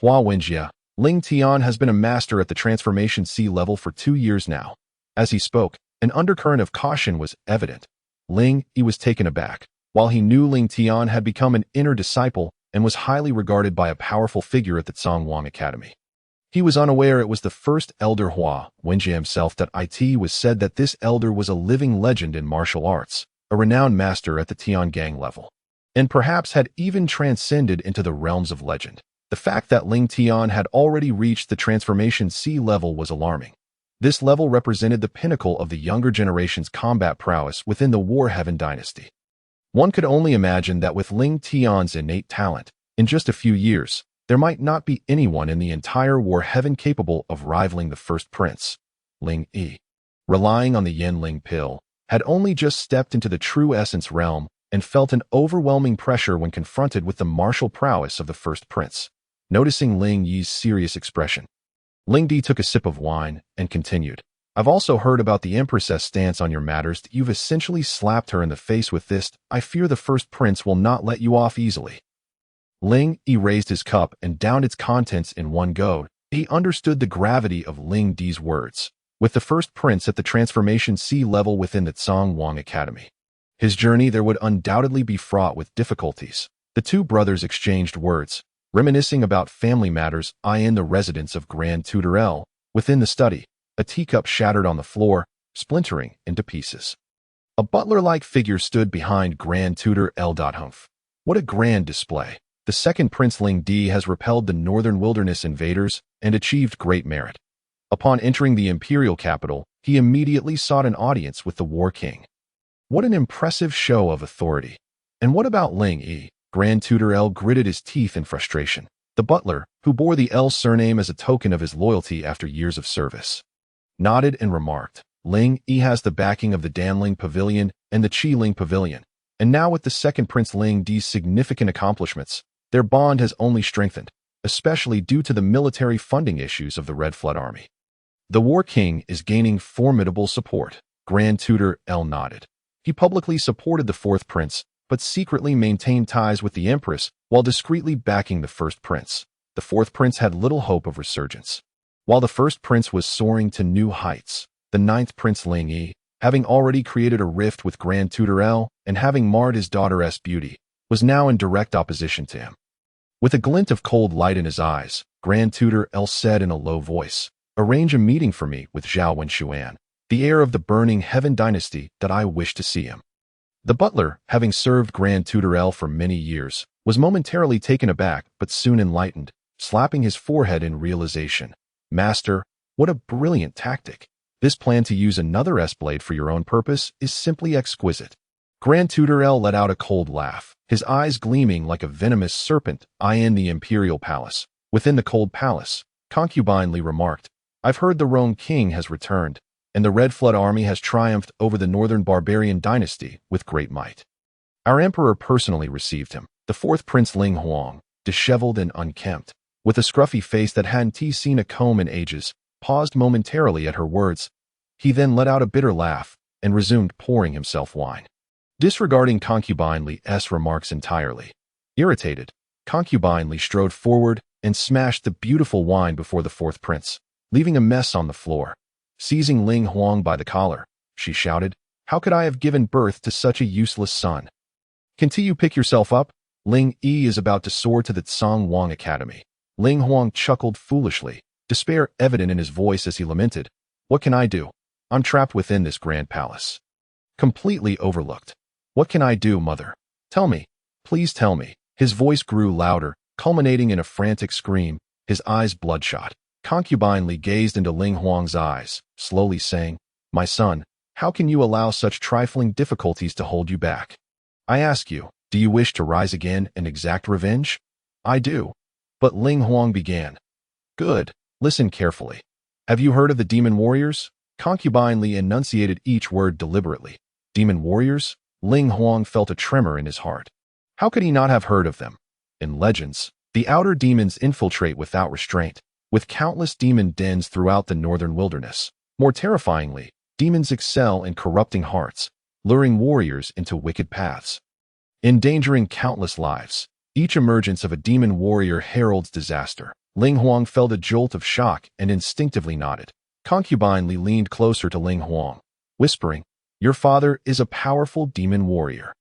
Ling Tian has been a master at the transformation C level for 2 years now. As he spoke, an undercurrent of caution was evident. Ling Yi was taken aback. While he knew Ling Tian had become an inner disciple and was highly regarded by a powerful figure at the Donghuang Academy, he was unaware it was the first elder. Huang Tai Yi himself. It was said that this elder was a living legend in martial arts, a renowned master at the Tiangang level, and perhaps had even transcended into the realms of legend. The fact that Ling Tian had already reached the transformation C level was alarming. This level represented the pinnacle of the younger generation's combat prowess within the War Heaven dynasty. One could only imagine that with Ling Tian's innate talent, in just a few years, there might not be anyone in the entire War Heaven capable of rivaling the first prince. Ling Yi, relying on the Yanling pill, had only just stepped into the true essence realm and felt an overwhelming pressure when confronted with the martial prowess of the first prince. Noticing Ling Yi's serious expression, Ling Di took a sip of wine and continued, "I've also heard about the Empress's stance on your matters. You've essentially slapped her in the face with this. I fear the first prince will not let you off easily." Ling Yi raised his cup and downed its contents in one go. He understood the gravity of Ling Di's words. With the first prince at the transformation C level within the Donghuang Academy, his journey there would undoubtedly be fraught with difficulties. The two brothers exchanged words, reminiscing about family matters. In the residence of Grand Tutor L, within the study, a teacup shattered on the floor, splintering into pieces. A butler-like figure stood behind Grand Tutor L. Humph. What a grand display! The second Prince Ling Di has repelled the northern wilderness invaders and achieved great merit. Upon entering the imperial capital, he immediately sought an audience with the War King. What an impressive show of authority! And what about Ling Yi? Grand Tutor L gritted his teeth in frustration. The butler, who bore the L surname as a token of his loyalty after years of service, nodded and remarked, "Ling Yi has the backing of the Danling Pavilion and the Qiling Pavilion, and now with the second Prince Ling Di's significant accomplishments, their bond has only strengthened, especially due to the military funding issues of the Red Flood Army. The War King is gaining formidable support." Grand Tutor L nodded. He publicly supported the fourth prince, but secretly maintained ties with the Empress while discreetly backing the first prince. The fourth prince had little hope of resurgence. While the first prince was soaring to new heights, the ninth Prince Ling Yi, having already created a rift with Grand Tutor L and having marred his daughter's beauty, was now in direct opposition to him. With a glint of cold light in his eyes, Grand Tutor L said in a low voice, "Arrange a meeting for me with Zhao Wenshuan, the heir of the Burning Heaven dynasty, that I wish to see him." The butler, having served Grand Tutor L for many years, was momentarily taken aback but soon enlightened, slapping his forehead in realization. "Master, what a brilliant tactic. This plan to use another S-blade for your own purpose is simply exquisite." Grand Tutor L let out a cold laugh, his eyes gleaming like a venomous serpent. In the imperial palace, within the cold palace, concubinely remarked, "I've heard the Rome King has returned, and the Red Flood Army has triumphed over the northern barbarian dynasty with great might. Our emperor personally received him." The fourth Prince Ling Huang, disheveled and unkempt, with a scruffy face that hadn't seen a comb in ages, paused momentarily at her words. He then let out a bitter laugh and resumed pouring himself wine. Disregarding concubinely's remarks entirely, irritated, concubinely strode forward and smashed the beautiful wine before the fourth prince, leaving a mess on the floor. Seizing Ling Huang by the collar, she shouted, "How could I have given birth to such a useless son? Can't you pick yourself up? Ling Yi is about to soar to the Donghuang Academy." Ling Huang chuckled foolishly, despair evident in his voice as he lamented, "What can I do? I'm trapped within this grand palace, completely overlooked. What can I do, mother? Tell me, please tell me." His voice grew louder, culminating in a frantic scream, his eyes bloodshot. Concubinely gazed into Ling Huang's eyes, slowly saying, "My son, how can you allow such trifling difficulties to hold you back? I ask you, do you wish to rise again and exact revenge?" "I do." But Ling Huang began. "Good. Listen carefully. Have you heard of the demon warriors?" Concubinely enunciated each word deliberately. Demon warriors? Ling Huang felt a tremor in his heart. How could he not have heard of them? In legends, the outer demons infiltrate without restraint, with countless demon dens throughout the northern wilderness. More terrifyingly, demons excel in corrupting hearts, luring warriors into wicked paths, endangering countless lives. Each emergence of a demon warrior heralds disaster. Ling Huang felt a jolt of shock and instinctively nodded. Concubine Li leaned closer to Ling Huang, whispering, "Your father is a powerful demon warrior."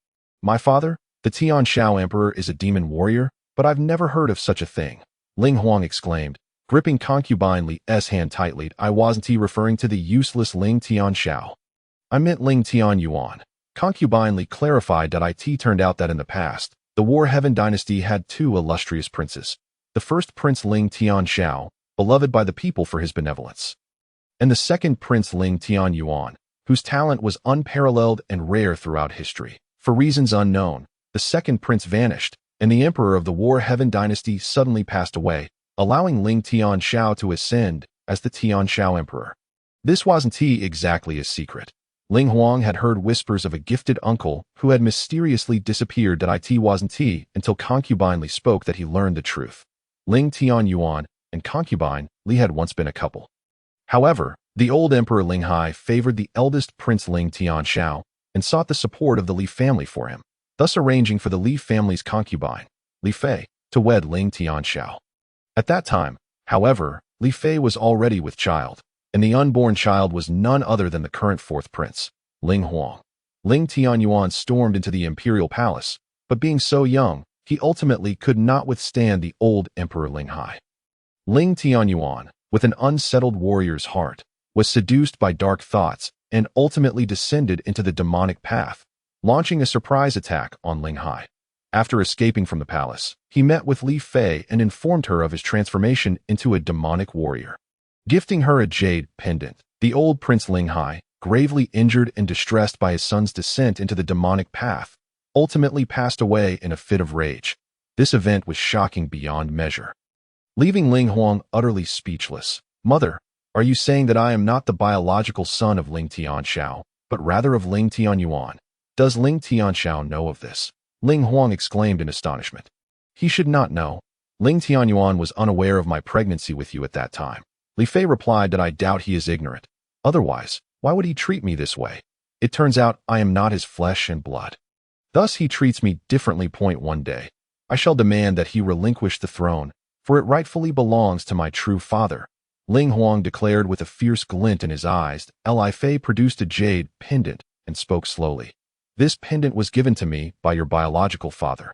"My father? The Tian Shao Emperor is a demon warrior? But I've never heard of such a thing," Ling Huang exclaimed, gripping Concubine Li's hand tightly. "I wasn't referring to the useless Ling Tian Shao. I meant Ling Tian Yuan." Concubine Li clarified that it turned out that in the past, the War Heaven dynasty had two illustrious princes. The first prince Ling Tian Shao, beloved by the people for his benevolence, and the second prince Ling Tian Yuan, whose talent was unparalleled and rare throughout history. For reasons unknown, the second prince vanished, and the emperor of the War Heaven dynasty suddenly passed away, allowing Ling Tian Shao to ascend as the Tian Shao Emperor. This wasn't exactly a secret. Ling Huang had heard whispers of a gifted uncle who had mysteriously disappeared. That wasn't until Concubine Li spoke that he learned the truth. Ling Tian Yuan and Concubine Li had once been a couple. However, the old Emperor Ling Yi favored the eldest Prince Ling Tian Shao and sought the support of the Li family for him, thus arranging for the Li family's concubine, Li Fei, to wed Ling Tian Shao. At that time, however, Li Fei was already with child, and the unborn child was none other than the current fourth prince, Ling Huang. Ling Tian Yuan stormed into the imperial palace, but being so young, he ultimately could not withstand the old Emperor Ling Yi. Ling Tian Yuan, with an unsettled warrior's heart, was seduced by dark thoughts and ultimately descended into the demonic path, launching a surprise attack on Ling Yi. After escaping from the palace, he met with Li Fei and informed her of his transformation into a demonic warrior. Gifting her a jade pendant, the old Prince Ling Yi, gravely injured and distressed by his son's descent into the demonic path, ultimately passed away in a fit of rage. This event was shocking beyond measure, leaving Ling Huang utterly speechless. "Mother, are you saying that I am not the biological son of Ling Tian Shao, but rather of Ling Tian Yuan? Does Ling Tian Shao know of this?" Ling Huang exclaimed in astonishment. "He should not know. Ling Tian Yuan was unaware of my pregnancy with you at that time." Li Fei replied that I doubt he is ignorant. Otherwise, why would he treat me this way? It turns out I am not his flesh and blood. Thus he treats me differently. One day, I shall demand that he relinquish the throne, for it rightfully belongs to my true father," Ling Huang declared with a fierce glint in his eyes. Li Fei produced a jade pendant and spoke slowly. "This pendant was given to me by your biological father.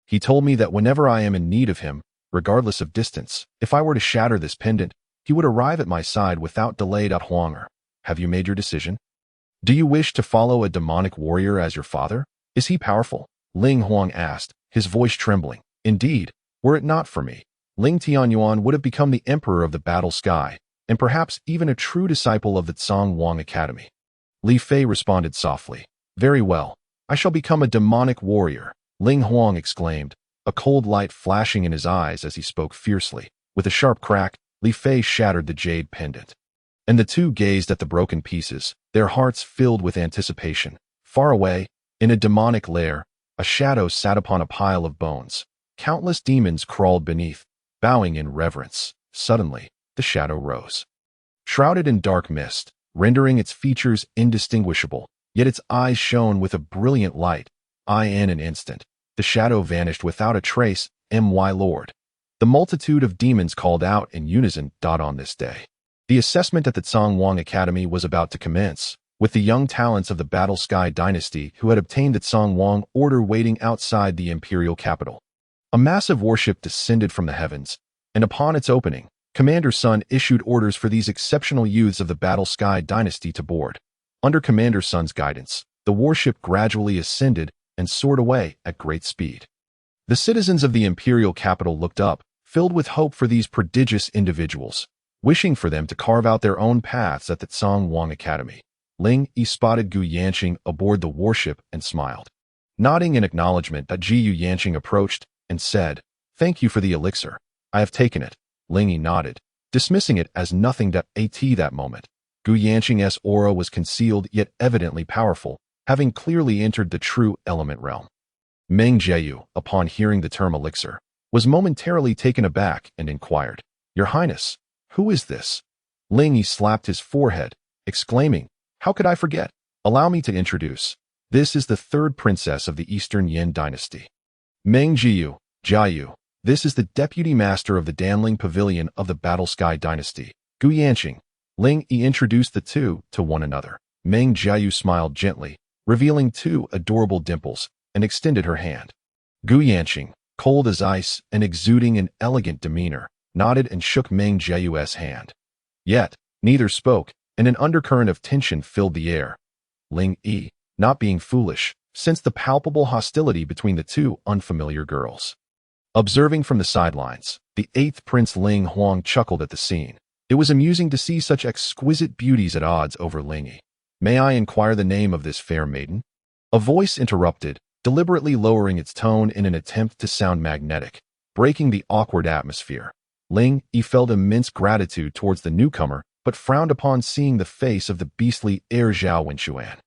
He told me that whenever I am in need of him, regardless of distance, if I were to shatter this pendant, he would arrive at my side without delay. Huanger, have you made your decision? Do you wish to follow a demonic warrior as your father? Is he powerful?" Ling Huang asked, his voice trembling. "Indeed, were it not for me, Ling Tian Yuan would have become the emperor of the battle sky, and perhaps even a true disciple of the Donghuang Academy." Li Fei responded softly. "Very well, I shall become a demonic warrior," Ling Huang exclaimed, a cold light flashing in his eyes as he spoke fiercely. With a sharp crack, Li Fei shattered the jade pendant, and the two gazed at the broken pieces, their hearts filled with anticipation. Far away, in a demonic lair, a shadow sat upon a pile of bones. Countless demons crawled beneath, bowing in reverence. Suddenly, the shadow rose, shrouded in dark mist, rendering its features indistinguishable, yet its eyes shone with a brilliant light. In an instant, the shadow vanished without a trace. My lord. The multitude of demons called out in unison. On this day, the assessment at the Donghuang Academy was about to commence, with the young talents of the Battle Sky dynasty who had obtained the Donghuang order waiting outside the imperial capital. A massive warship descended from the heavens, and upon its opening, Commander Sun issued orders for these exceptional youths of the Battle Sky dynasty to board. Under Commander Sun's guidance, the warship gradually ascended and soared away at great speed. The citizens of the imperial capital looked up, filled with hope for these prodigious individuals, wishing for them to carve out their own paths at the Donghuang Academy. Ling Yi spotted Gu Yanqing aboard the warship and smiled. Nodding in acknowledgement, Gu Yanqing approached and said, "Thank you for the elixir. I have taken it." Ling Yi nodded, dismissing it as nothing. That moment, Gu Yanqing's aura was concealed yet evidently powerful, having clearly entered the true element realm. Meng Jieyu, upon hearing the term elixir, was momentarily taken aback and inquired, "Your Highness, who is this?" Ling Yi slapped his forehead, exclaiming, "How could I forget? Allow me to introduce. This is the third princess of the Eastern Yin dynasty. Meng Jieyu. This is the deputy master of the Danling Pavilion of the Battle Sky dynasty, Gu Yanqing." Ling Yi introduced the two to one another. Meng Jiayu smiled gently, revealing two adorable dimples, and extended her hand. Gu Yanqing, cold as ice and exuding an elegant demeanor, nodded and shook Meng Jiayu's hand. Yet, neither spoke, and an undercurrent of tension filled the air. Ling Yi, not being foolish, sensed the palpable hostility between the two unfamiliar girls. Observing from the sidelines, the 8th Prince Ling Huang chuckled at the scene. It was amusing to see such exquisite beauties at odds over Ling Yi. May I inquire the name of this fair maiden? A voice interrupted, deliberately lowering its tone in an attempt to sound magnetic, breaking the awkward atmosphere. Ling Yi felt immense gratitude towards the newcomer, but frowned upon seeing the face of the beastly heir Zhao Wenxuan,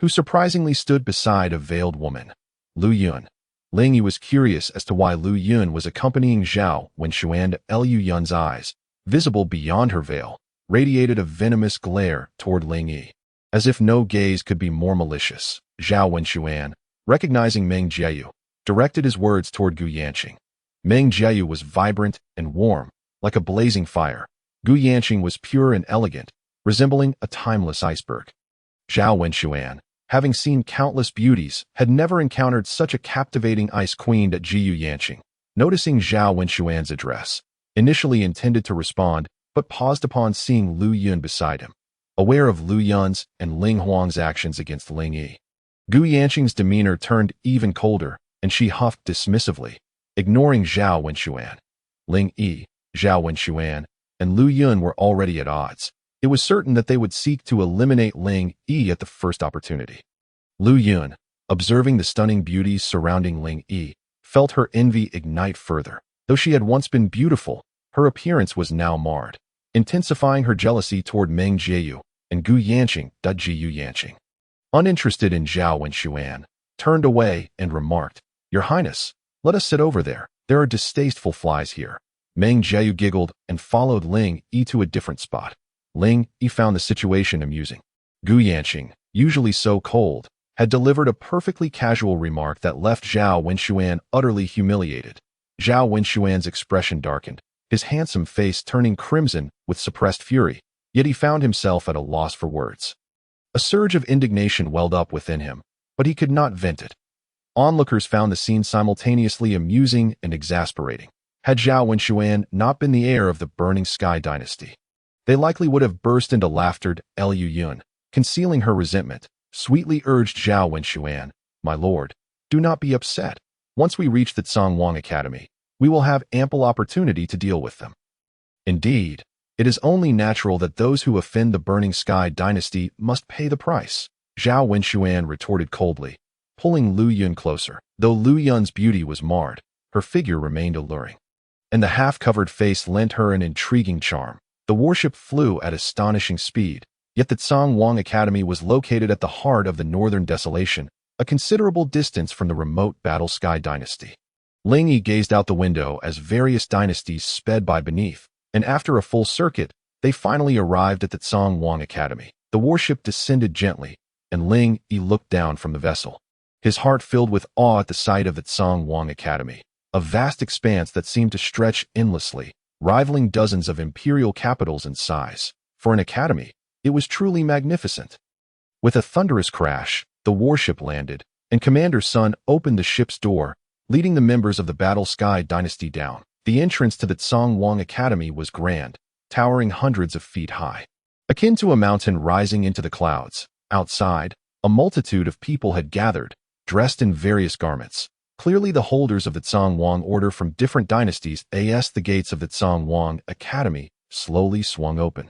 who surprisingly stood beside a veiled woman. Lu Yun. Ling Yi was curious as to why Lu Yun was accompanying Zhao Wenxuan. Lu Yun's eyes, visible beyond her veil, radiated a venomous glare toward Ling Yi, as if no gaze could be more malicious. Zhao Wenxuan, recognizing Meng Jiayu, directed his words toward Gu Yanqing. Meng Jiayu was vibrant and warm, like a blazing fire. Gu Yanqing was pure and elegant, resembling a timeless iceberg. Zhao Wenxuan, having seen countless beauties, had never encountered such a captivating ice queen. Jiyu Yanqing, noticing Zhao Wenxuan's address, initially intended to respond, but paused upon seeing Lu Yun beside him. Aware of Lu Yun's and Ling Huang's actions against Ling Yi, Gu Yanqing's demeanor turned even colder, and she huffed dismissively, ignoring Zhao Wenxuan. Ling Yi, Zhao Wenxuan, and Lu Yun were already at odds. It was certain that they would seek to eliminate Ling Yi at the first opportunity. Lu Yun, observing the stunning beauties surrounding Ling Yi, felt her envy ignite further. Though she had once been beautiful, her appearance was now marred, intensifying her jealousy toward Meng Jiayu and Gu Yanqing. Jiyu Yanqing, uninterested in Zhao Wenxuan, turned away and remarked, "Your Highness, let us sit over there. There are distasteful flies here." Meng Jiayu giggled and followed Ling Yi to a different spot. Ling Yi found the situation amusing. Gu Yanqing, usually so cold, had delivered a perfectly casual remark that left Zhao Wenxuan utterly humiliated. Zhao Wenxuan's expression darkened, his handsome face turning crimson with suppressed fury, yet he found himself at a loss for words. A surge of indignation welled up within him, but he could not vent it. Onlookers found the scene simultaneously amusing and exasperating. Had Zhao Wenxuan not been the heir of the Burning Sky dynasty, they likely would have burst into laughter. Lu Yun, concealing her resentment, sweetly urged Zhao Wenxuan, "My lord, do not be upset. Once we reach the Donghuang Academy, we will have ample opportunity to deal with them. Indeed, it is only natural that those who offend the Burning Sky dynasty must pay the price." Zhao Wenxuan retorted coldly, pulling Lu Yun closer. Though Lu Yun's beauty was marred, her figure remained alluring, and the half-covered face lent her an intriguing charm. The warship flew at astonishing speed, yet the Donghuang Academy was located at the heart of the northern desolation, a considerable distance from the remote Battle Sky dynasty. Ling Yi gazed out the window as various dynasties sped by beneath, and after a full circuit, they finally arrived at the Donghuang Academy. The warship descended gently, and Ling Yi looked down from the vessel. His heart filled with awe at the sight of the Donghuang Academy, a vast expanse that seemed to stretch endlessly, rivaling dozens of imperial capitals in size. For an academy, it was truly magnificent. With a thunderous crash, the warship landed, and Commander Sun opened the ship's door, leading the members of the Battle Sky dynasty down. The entrance to the Donghuang Academy was grand, towering hundreds of feet high, akin to a mountain rising into the clouds. Outside, a multitude of people had gathered, dressed in various garments, clearly the holders of the Donghuang order from different dynasties. As the gates of the Donghuang Academy slowly swung open,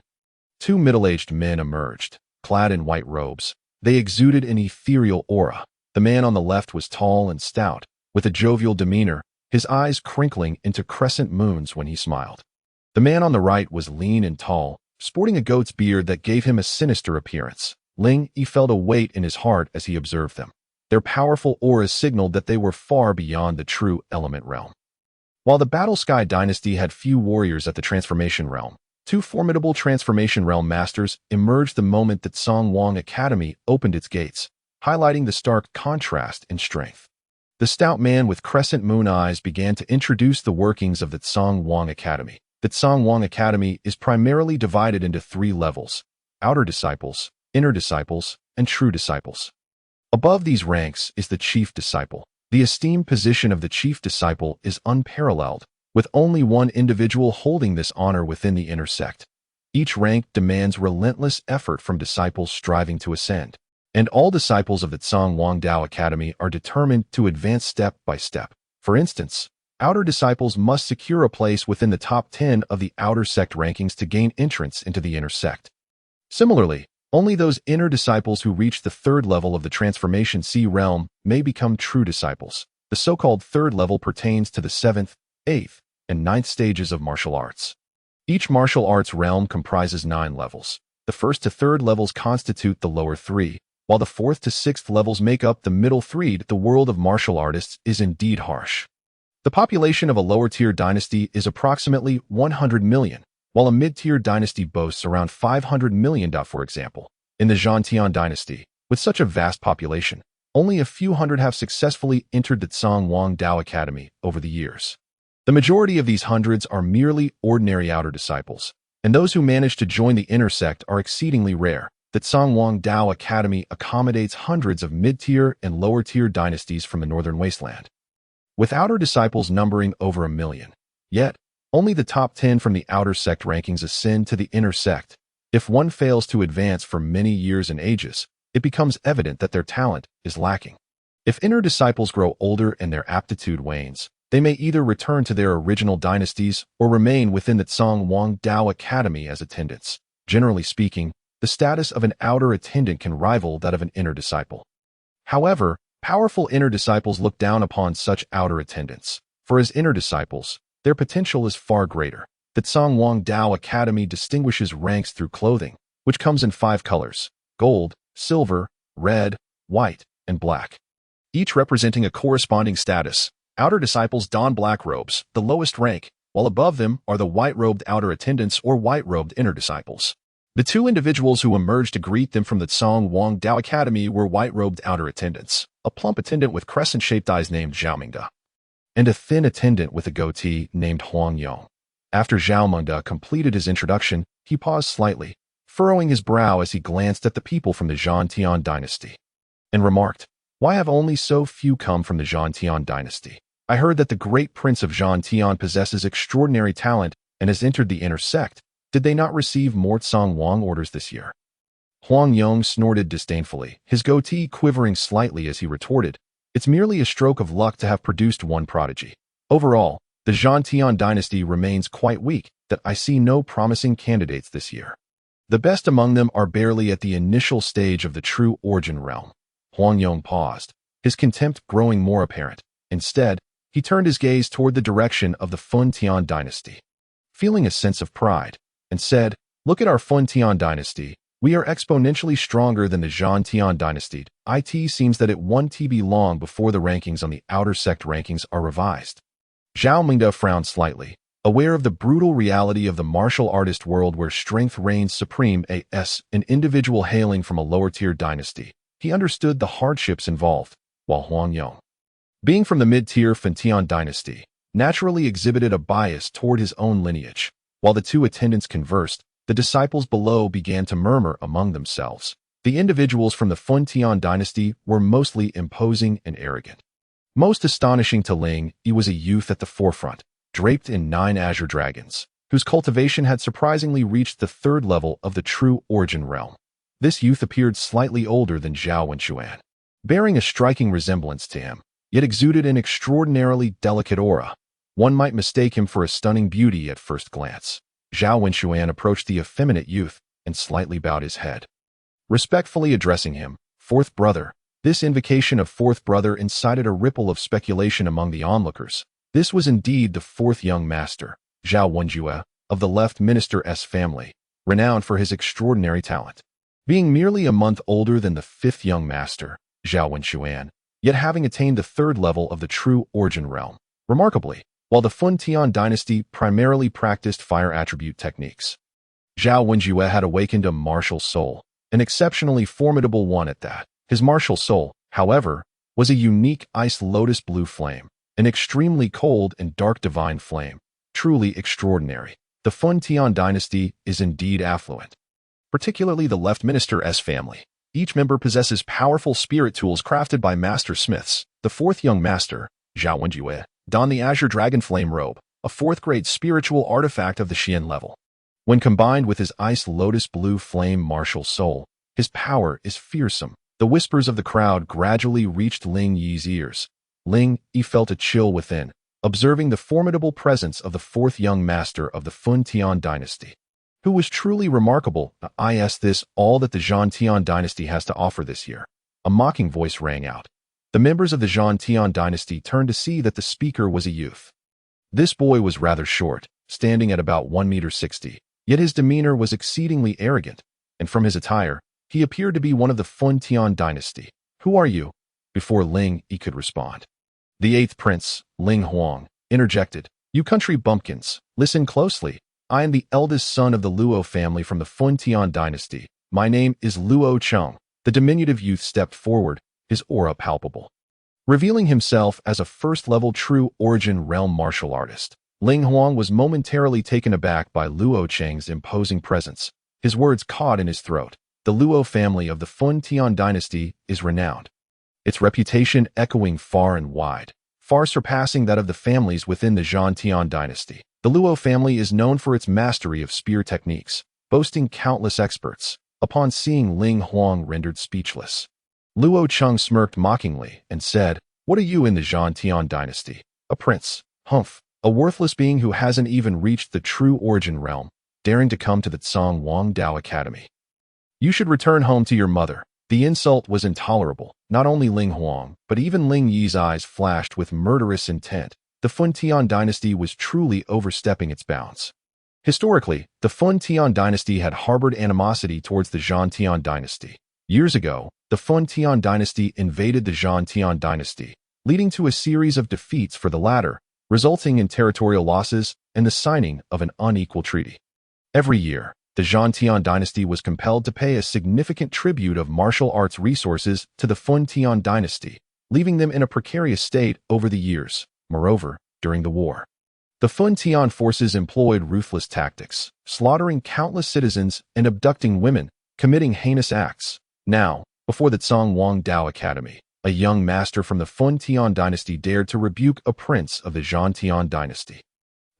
two middle-aged men emerged, clad in white robes. They exuded an ethereal aura. The man on the left was tall and stout, with a jovial demeanor, his eyes crinkling into crescent moons when he smiled. The man on the right was lean and tall, sporting a goat's beard that gave him a sinister appearance. Ling Yi felt a weight in his heart as he observed them. Their powerful auras signaled that they were far beyond the true element realm. While the Battle Sky dynasty had few warriors at the Transformation Realm, two formidable Transformation Realm masters emerged the moment that Donghuang Academy opened its gates, highlighting the stark contrast in strength. The stout man with crescent moon eyes began to introduce the workings of the Donghuang Academy. the Donghuang Academy is primarily divided into 3 levels: outer disciples, inner disciples, and true disciples. Above these ranks is the chief disciple. The esteemed position of the chief disciple is unparalleled, with only one individual holding this honor within the inner sect. Each rank demands relentless effort from disciples striving to ascend, and all disciples of the Donghuang Dao Academy are determined to advance step by step. For instance, outer disciples must secure a place within the top 10 of the outer sect rankings to gain entrance into the inner sect. Similarly, only those inner disciples who reach the 3rd level of the Transformation C realm may become true disciples. The so-called 3rd level pertains to the 7th, 8th, and 9th stages of martial arts. Each martial arts realm comprises 9 levels. The 1st to 3rd levels constitute the lower 3, while the 4th to 6th levels make up the middle 3. The world of martial artists is indeed harsh. The population of a lower-tier dynasty is approximately 100 million, while a mid-tier dynasty boasts around 500 million. For example, in the Tian dynasty, with such a vast population, only a few hundred have successfully entered the Donghuang Dao Academy over the years. The majority of these hundreds are merely ordinary outer disciples, and those who manage to join the inner sect are exceedingly rare. The Donghuang Dao Academy accommodates hundreds of mid-tier and lower-tier dynasties from the northern wasteland, with outer disciples numbering over 1 million. Yet, only the top 10 from the outer sect rankings ascend to the inner sect. If one fails to advance for many years and ages, it becomes evident that their talent is lacking. If inner disciples grow older and their aptitude wanes, they may either return to their original dynasties or remain within the Donghuang Dao Academy as attendants. Generally speaking, the status of an outer attendant can rival that of an inner disciple. However, powerful inner disciples look down upon such outer attendants, for as inner disciples, their potential is far greater. The Donghuang Dao Academy distinguishes ranks through clothing, which comes in 5 colors: gold, silver, red, white, and black, each representing a corresponding status. Outer disciples don black robes, the lowest rank, while above them are the white-robed outer attendants or white-robed inner disciples. The 2 individuals who emerged to greet them from the Donghuang Dao Academy were white-robed outer attendants, a plump attendant with crescent-shaped eyes named Xiaomingda, and a thin attendant with a goatee named Huang Yong. After Xiaomingda completed his introduction, he paused slightly, furrowing his brow as he glanced at the people from the Tian dynasty, and remarked, "Why have only so few come from the Tian dynasty? I heard that the great prince of Tian possesses extraordinary talent and has entered the inner sect. Did they not receive more Donghuang orders this year?" Huang Yong snorted disdainfully, his goatee quivering slightly as he retorted, "It's merely a stroke of luck to have produced one prodigy. Overall, the Tian dynasty remains quite weak, that I see no promising candidates this year. The best among them are barely at the initial stage of the true origin realm." Huang Yong paused, his contempt growing more apparent. Instead, he turned his gaze toward the direction of the Tian dynasty, feeling a sense of pride, and said, "Look at our Tian dynasty. We are exponentially stronger than the Tian dynasty. It seems that it won't be long before the rankings on the outer sect rankings are revised." Xiaomingda frowned slightly, aware of the brutal reality of the martial artist world where strength reigns supreme. As an individual hailing from a lower-tier dynasty, he understood the hardships involved, while Huang Yong, being from the mid-tier Tian dynasty, naturally exhibited a bias toward his own lineage. While the 2 attendants conversed, the disciples below began to murmur among themselves. The individuals from the Tian dynasty were mostly imposing and arrogant. Most astonishing to Ling Yi was a youth at the forefront, draped in 9 azure dragons, whose cultivation had surprisingly reached the 3rd level of the true origin realm. This youth appeared slightly older than Zhao Wenxuan, bearing a striking resemblance to him, yet exuded an extraordinarily delicate aura. One might mistake him for a stunning beauty at first glance. Zhao Wenxuan approached the effeminate youth and slightly bowed his head, respectfully addressing him, "Fourth brother." This invocation of fourth brother incited a ripple of speculation among the onlookers. This was indeed the 4th young master, Zhao Wenjue, of the left minister's family, renowned for his extraordinary talent. Being merely a month older than the 5th young master, Zhao Wenxuan, yet having attained the 3rd level of the true origin realm. Remarkably, while the Tian dynasty primarily practiced fire attribute techniques, Zhao Wenjue had awakened a martial soul, an exceptionally formidable one at that. His martial soul, however, was a unique ice lotus blue flame, an extremely cold and dark divine flame, truly extraordinary. the Fun Tian dynasty is indeed affluent, particularly the left minister's family. Each member possesses powerful spirit tools crafted by master smiths. The fourth young master, Zhao Wenjue, donned the azure dragon flame robe, a fourth-grade spiritual artifact of the Xian level. When combined with his ice lotus blue flame martial soul, his power is fearsome. The whispers of the crowd gradually reached Ling Yi's ears. Ling Yi felt a chill within, observing the formidable presence of the fourth young master of the Fun Tian dynasty, who was truly remarkable. Is this all that the Zhan Tian dynasty has to offer this year? A mocking voice rang out. The members of the Zhan Tian dynasty turned to see that the speaker was a youth. This boy was rather short, standing at about 1.60 meters, yet his demeanor was exceedingly arrogant, and from his attire, he appeared to be one of the Fun Tian dynasty. Who are you? Before Ling Yi could respond, the eighth prince, Ling Huang, interjected. You country bumpkins, listen closely. I am the eldest son of the Luo family from the Fun Tian dynasty. My name is Luo Cheng. The diminutive youth stepped forward, his aura palpable, revealing himself as a first-level true origin realm martial artist. Ling Huang was momentarily taken aback by Luo Cheng's imposing presence. His words caught in his throat. The Luo family of the Fun Tian dynasty is renowned, its reputation echoing far and wide, far surpassing that of the families within the Zhan Tian dynasty. The Luo family is known for its mastery of spear techniques, boasting countless experts. Upon seeing Ling Huang rendered speechless, Luo Cheng smirked mockingly and said, What are you in the Zhan Tian dynasty? A prince, humph, a worthless being who hasn't even reached the true origin realm, daring to come to the Donghuang Dao Academy. You should return home to your mother. The insult was intolerable. Not only Ling Huang, but even Ling Yi's eyes flashed with murderous intent. The Fun Tian dynasty was truly overstepping its bounds. Historically, the Fun Tian dynasty had harbored animosity towards the Zhan Tian dynasty. Years ago, the Fun Tian dynasty invaded the Zhan Tian dynasty, leading to a series of defeats for the latter, resulting in territorial losses and the signing of an unequal treaty. Every year, the Zhan Tian dynasty was compelled to pay a significant tribute of martial arts resources to the Fun Tian dynasty, leaving them in a precarious state over the years. Moreover, during the war, the Fun Tian forces employed ruthless tactics, slaughtering countless citizens and abducting women, committing heinous acts. Now, before the Donghuang Dao Academy, a young master from the Fun Tian dynasty dared to rebuke a prince of the Zhan Tian dynasty.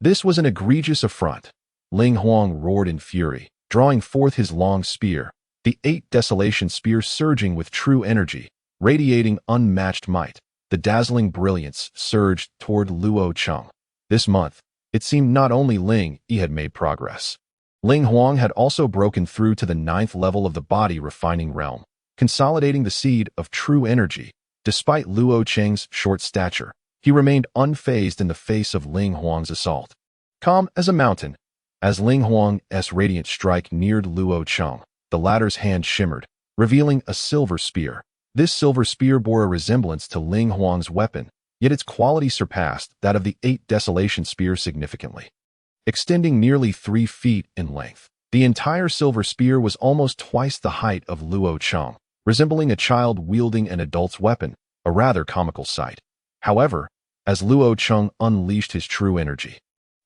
This was an egregious affront. Ling Huang roared in fury, drawing forth his long spear, the 8 desolation spear surging with true energy, radiating unmatched might. The dazzling brilliance surged toward Luo Cheng. This month, it seemed not only Ling Yi had made progress. Ling Huang had also broken through to the 9th level of the body refining realm, consolidating the seed of true energy. Despite Luo Cheng's short stature, he remained unfazed in the face of Ling Huang's assault. Calm as a mountain, as Ling Huang's radiant strike neared Luo Cheng, the latter's hand shimmered, revealing a silver spear. This silver spear bore a resemblance to Ling Huang's weapon, yet its quality surpassed that of the 8 desolation spears significantly. Extending nearly 3 feet in length, the entire silver spear was almost twice the height of Luo Cheng, resembling a child wielding an adult's weapon, a rather comical sight. However, as Luo Cheng unleashed his true energy,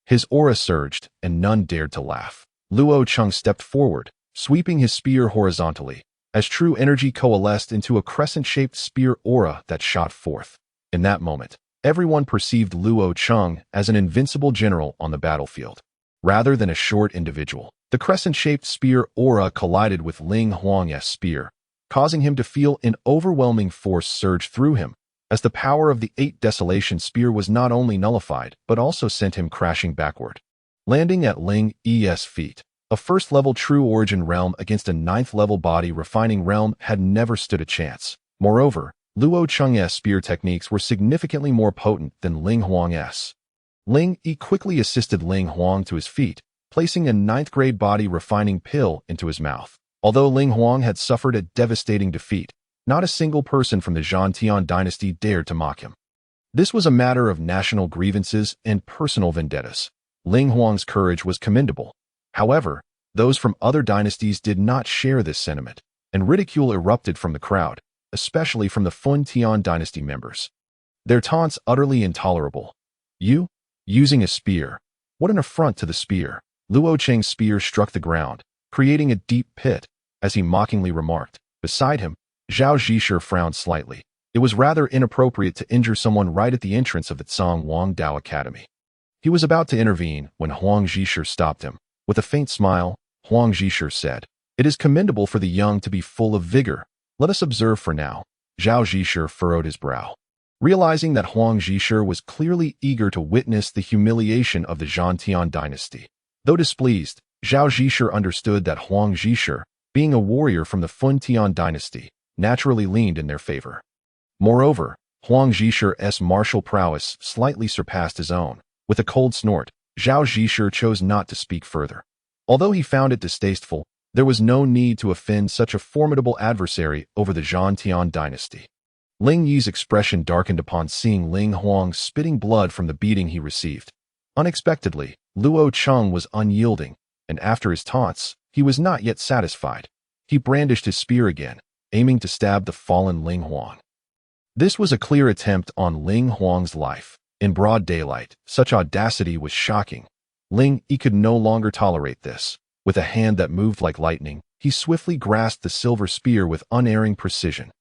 his aura surged, and none dared to laugh. Luo Cheng stepped forward, sweeping his spear horizontally, as true energy coalesced into a crescent-shaped spear aura that shot forth. In that moment, everyone perceived Luo Cheng as an invincible general on the battlefield, rather than a short individual. The crescent-shaped spear aura collided with Ling Huang's spear, causing him to feel an overwhelming force surge through him, as the power of the 8 desolation spear was not only nullified, but also sent him crashing backward, landing at Ling Yi's feet. A first-level true origin realm against a 9th-level body refining realm had never stood a chance. Moreover, Luo Cheng's spear techniques were significantly more potent than Ling Huang's. Ling Yi quickly assisted Ling Huang to his feet, placing a 9th-grade body refining pill into his mouth. Although Ling Huang had suffered a devastating defeat, not a single person from the Zhan Tian dynasty dared to mock him. This was a matter of national grievances and personal vendettas. Ling Huang's courage was commendable. However, those from other dynasties did not share this sentiment, and ridicule erupted from the crowd, especially from the Fun Tian dynasty members. Their taunts utterly intolerable. You? Using a spear. What an affront to the spear. Luo Cheng's spear struck the ground, creating a deep pit, as he mockingly remarked. Beside him, Zhao Zhisher frowned slightly. It was rather inappropriate to injure someone right at the entrance of the Donghuang Dao Academy. He was about to intervene when Huang Zhisher stopped him. With a faint smile, Huang Zhisher said, "It is commendable for the young to be full of vigor. Let us observe for now." Zhao Zhisher furrowed his brow. Realizing that Huang Zhisher was clearly eager to witness the humiliation of the Zhantian dynasty. Though displeased, Zhao Zhisher understood that Huang Zhisher, being a warrior from the Tian dynasty, naturally leaned in their favor. Moreover, Huang Zhisher's martial prowess slightly surpassed his own. With a cold snort, Zhao Zhisher chose not to speak further. Although he found it distasteful, there was no need to offend such a formidable adversary over the Zhantian dynasty. Ling Yi's expression darkened upon seeing Ling Huang spitting blood from the beating he received. Unexpectedly, Luo Cheng was unyielding, and after his taunts, he was not yet satisfied. He brandished his spear again, aiming to stab the fallen Ling Huang. This was a clear attempt on Ling Huang's life. In broad daylight, such audacity was shocking. Ling Yi could no longer tolerate this. With a hand that moved like lightning, he swiftly grasped the silver spear with unerring precision.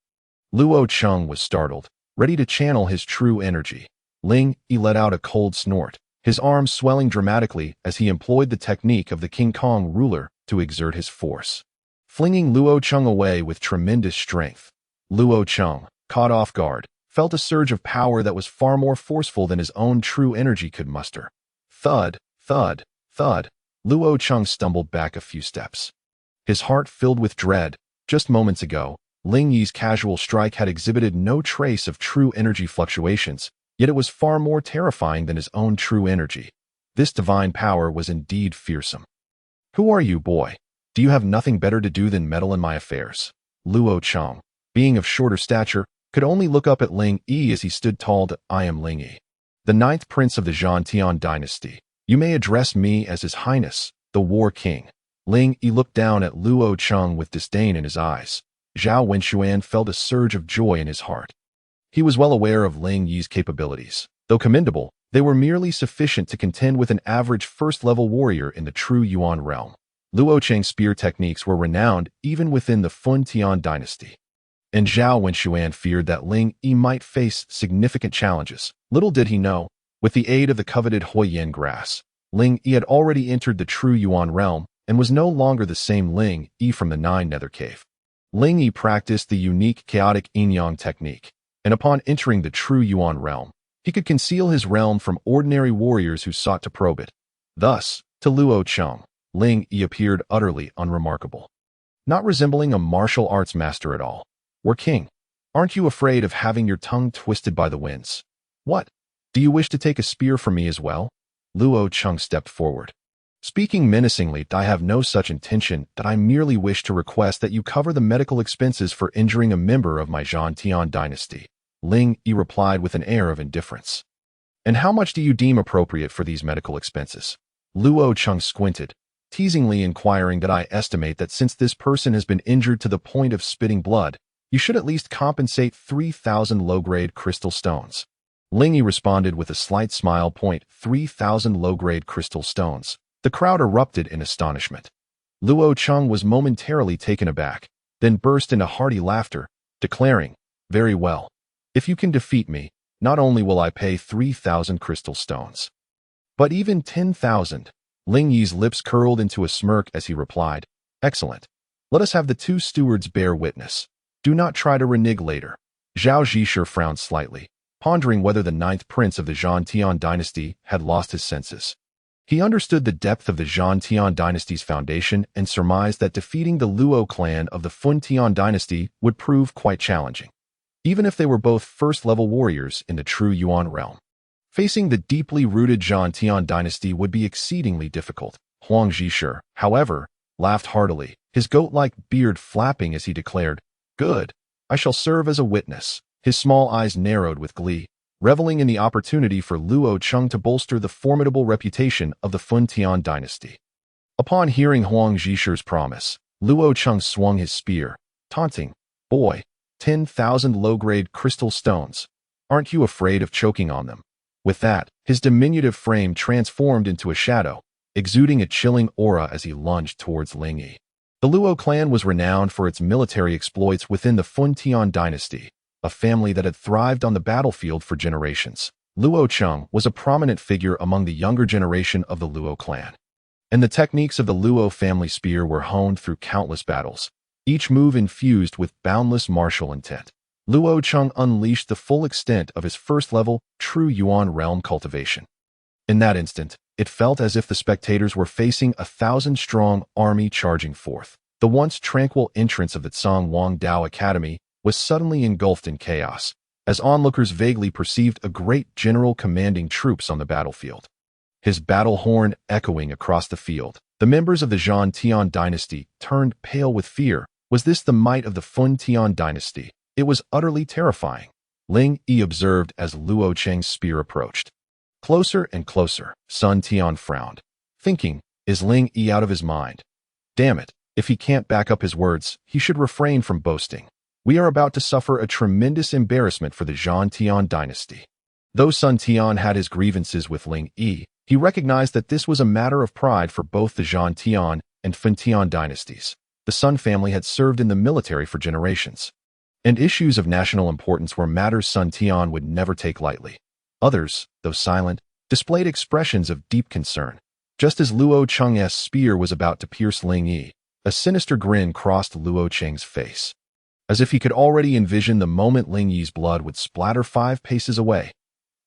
Luo Cheng was startled, ready to channel his true energy. Ling Yi let out a cold snort, his arms swelling dramatically as he employed the technique of the King Kong ruler to exert his force, flinging Luo Cheng away with tremendous strength. Luo Cheng, caught off guard, felt a surge of power that was far more forceful than his own true energy could muster. Thud, thud, thud. Luo Cheng stumbled back a few steps. His heart filled with dread. Just moments ago, Ling Yi's casual strike had exhibited no trace of true energy fluctuations, yet it was far more terrifying than his own true energy. This divine power was indeed fearsome. "Who are you, boy? Do you have nothing better to do than meddle in my affairs?" Luo Cheng, being of shorter stature, could only look up at Ling Yi as he stood tall. "I am Ling Yi, the 9th prince of the Zhantian dynasty. You may address me as His Highness, the War King." Ling Yi looked down at Luo Cheng with disdain in his eyes. Zhao Wenxuan felt a surge of joy in his heart. He was well aware of Ling Yi's capabilities. Though commendable, they were merely sufficient to contend with an average first-level warrior in the true Yuan realm. Luo Cheng's spear techniques were renowned even within the Tian dynasty. And Zhao Wenxuan feared that Ling Yi might face significant challenges. Little did he know, with the aid of the coveted Huoyan grass, Ling Yi had already entered the true Yuan realm and was no longer the same Ling Yi from the 9 Nether Cave. Ling Yi practiced the unique chaotic yin-yang technique, and upon entering the true Yuan realm, he could conceal his realm from ordinary warriors who sought to probe it. Thus, to Luo Cheng, Ling Yi appeared utterly unremarkable, not resembling a martial arts master at all. "War King, aren't you afraid of having your tongue twisted by the winds? What? Do you wish to take a spear from me as well?" Luo Cheng stepped forward. "Speaking menacingly, I have no such intention. That I merely wish to request that you cover the medical expenses for injuring a member of my Zhantian dynasty." Ling Yi replied with an air of indifference. "And how much do you deem appropriate for these medical expenses?" Luo Cheng squinted, teasingly inquiring. "That I estimate that since this person has been injured to the point of spitting blood, you should at least compensate 3,000 low-grade crystal stones." Ling Yi responded with a slight smile. 3,000 low-grade crystal stones. The crowd erupted in astonishment. Luo Cheng was momentarily taken aback, then burst into hearty laughter, declaring, "Very well. If you can defeat me, not only will I pay 3,000 crystal stones, but even 10,000. Ling Yi's lips curled into a smirk as he replied, "Excellent. Let us have the 2 stewards bear witness. Do not try to renege later." Zhao Zhisher frowned slightly, pondering whether the 9th prince of the Zhantian dynasty had lost his senses. He understood the depth of the Zhantian dynasty's foundation and surmised that defeating the Luo clan of the Tian dynasty would prove quite challenging, even if they were both first-level warriors in the true Yuan realm. Facing the deeply rooted Zhantian dynasty would be exceedingly difficult. Huang Zhisher, however, laughed heartily, his goat-like beard flapping as he declared, "Good. I shall serve as a witness." His small eyes narrowed with glee, reveling in the opportunity for Luo Cheng to bolster the formidable reputation of the Tian dynasty. Upon hearing Huang Zhisher's promise, Luo Cheng swung his spear, taunting, "Boy, 10,000 low-grade crystal stones. Aren't you afraid of choking on them?" With that, his diminutive frame transformed into a shadow, exuding a chilling aura as he lunged towards Ling Yi. The Luo clan was renowned for its military exploits within the Tian dynasty, a family that had thrived on the battlefield for generations. Luo Cheng was a prominent figure among the younger generation of the Luo clan, and the techniques of the Luo family spear were honed through countless battles, each move infused with boundless martial intent. Luo Cheng unleashed the full extent of his first-level, true Yuan realm cultivation. In that instant, it felt as if the spectators were facing a 1,000-strong army charging forth. The once tranquil entrance of the Donghuang Dao Academy was suddenly engulfed in chaos, as onlookers vaguely perceived a great general commanding troops on the battlefield, his battle horn echoing across the field. The members of the Tian dynasty turned pale with fear. Was this the might of the Tian dynasty? It was utterly terrifying, Ling Yi observed as Luo Cheng's spear approached. Closer and closer, Sun Tian frowned, thinking, is Ling Yi out of his mind? Damn it, if he can't back up his words, he should refrain from boasting. We are about to suffer a tremendous embarrassment for the Tian dynasty. Though Sun Tian had his grievances with Ling Yi, he recognized that this was a matter of pride for both the Tian and Tian dynasties. The Sun family had served in the military for generations, and issues of national importance were matters Sun Tian would never take lightly. Others, though silent, displayed expressions of deep concern. Just as Luo Cheng's spear was about to pierce Ling Yi, a sinister grin crossed Luo Cheng's face, as if he could already envision the moment Ling Yi's blood would splatter 5 paces away.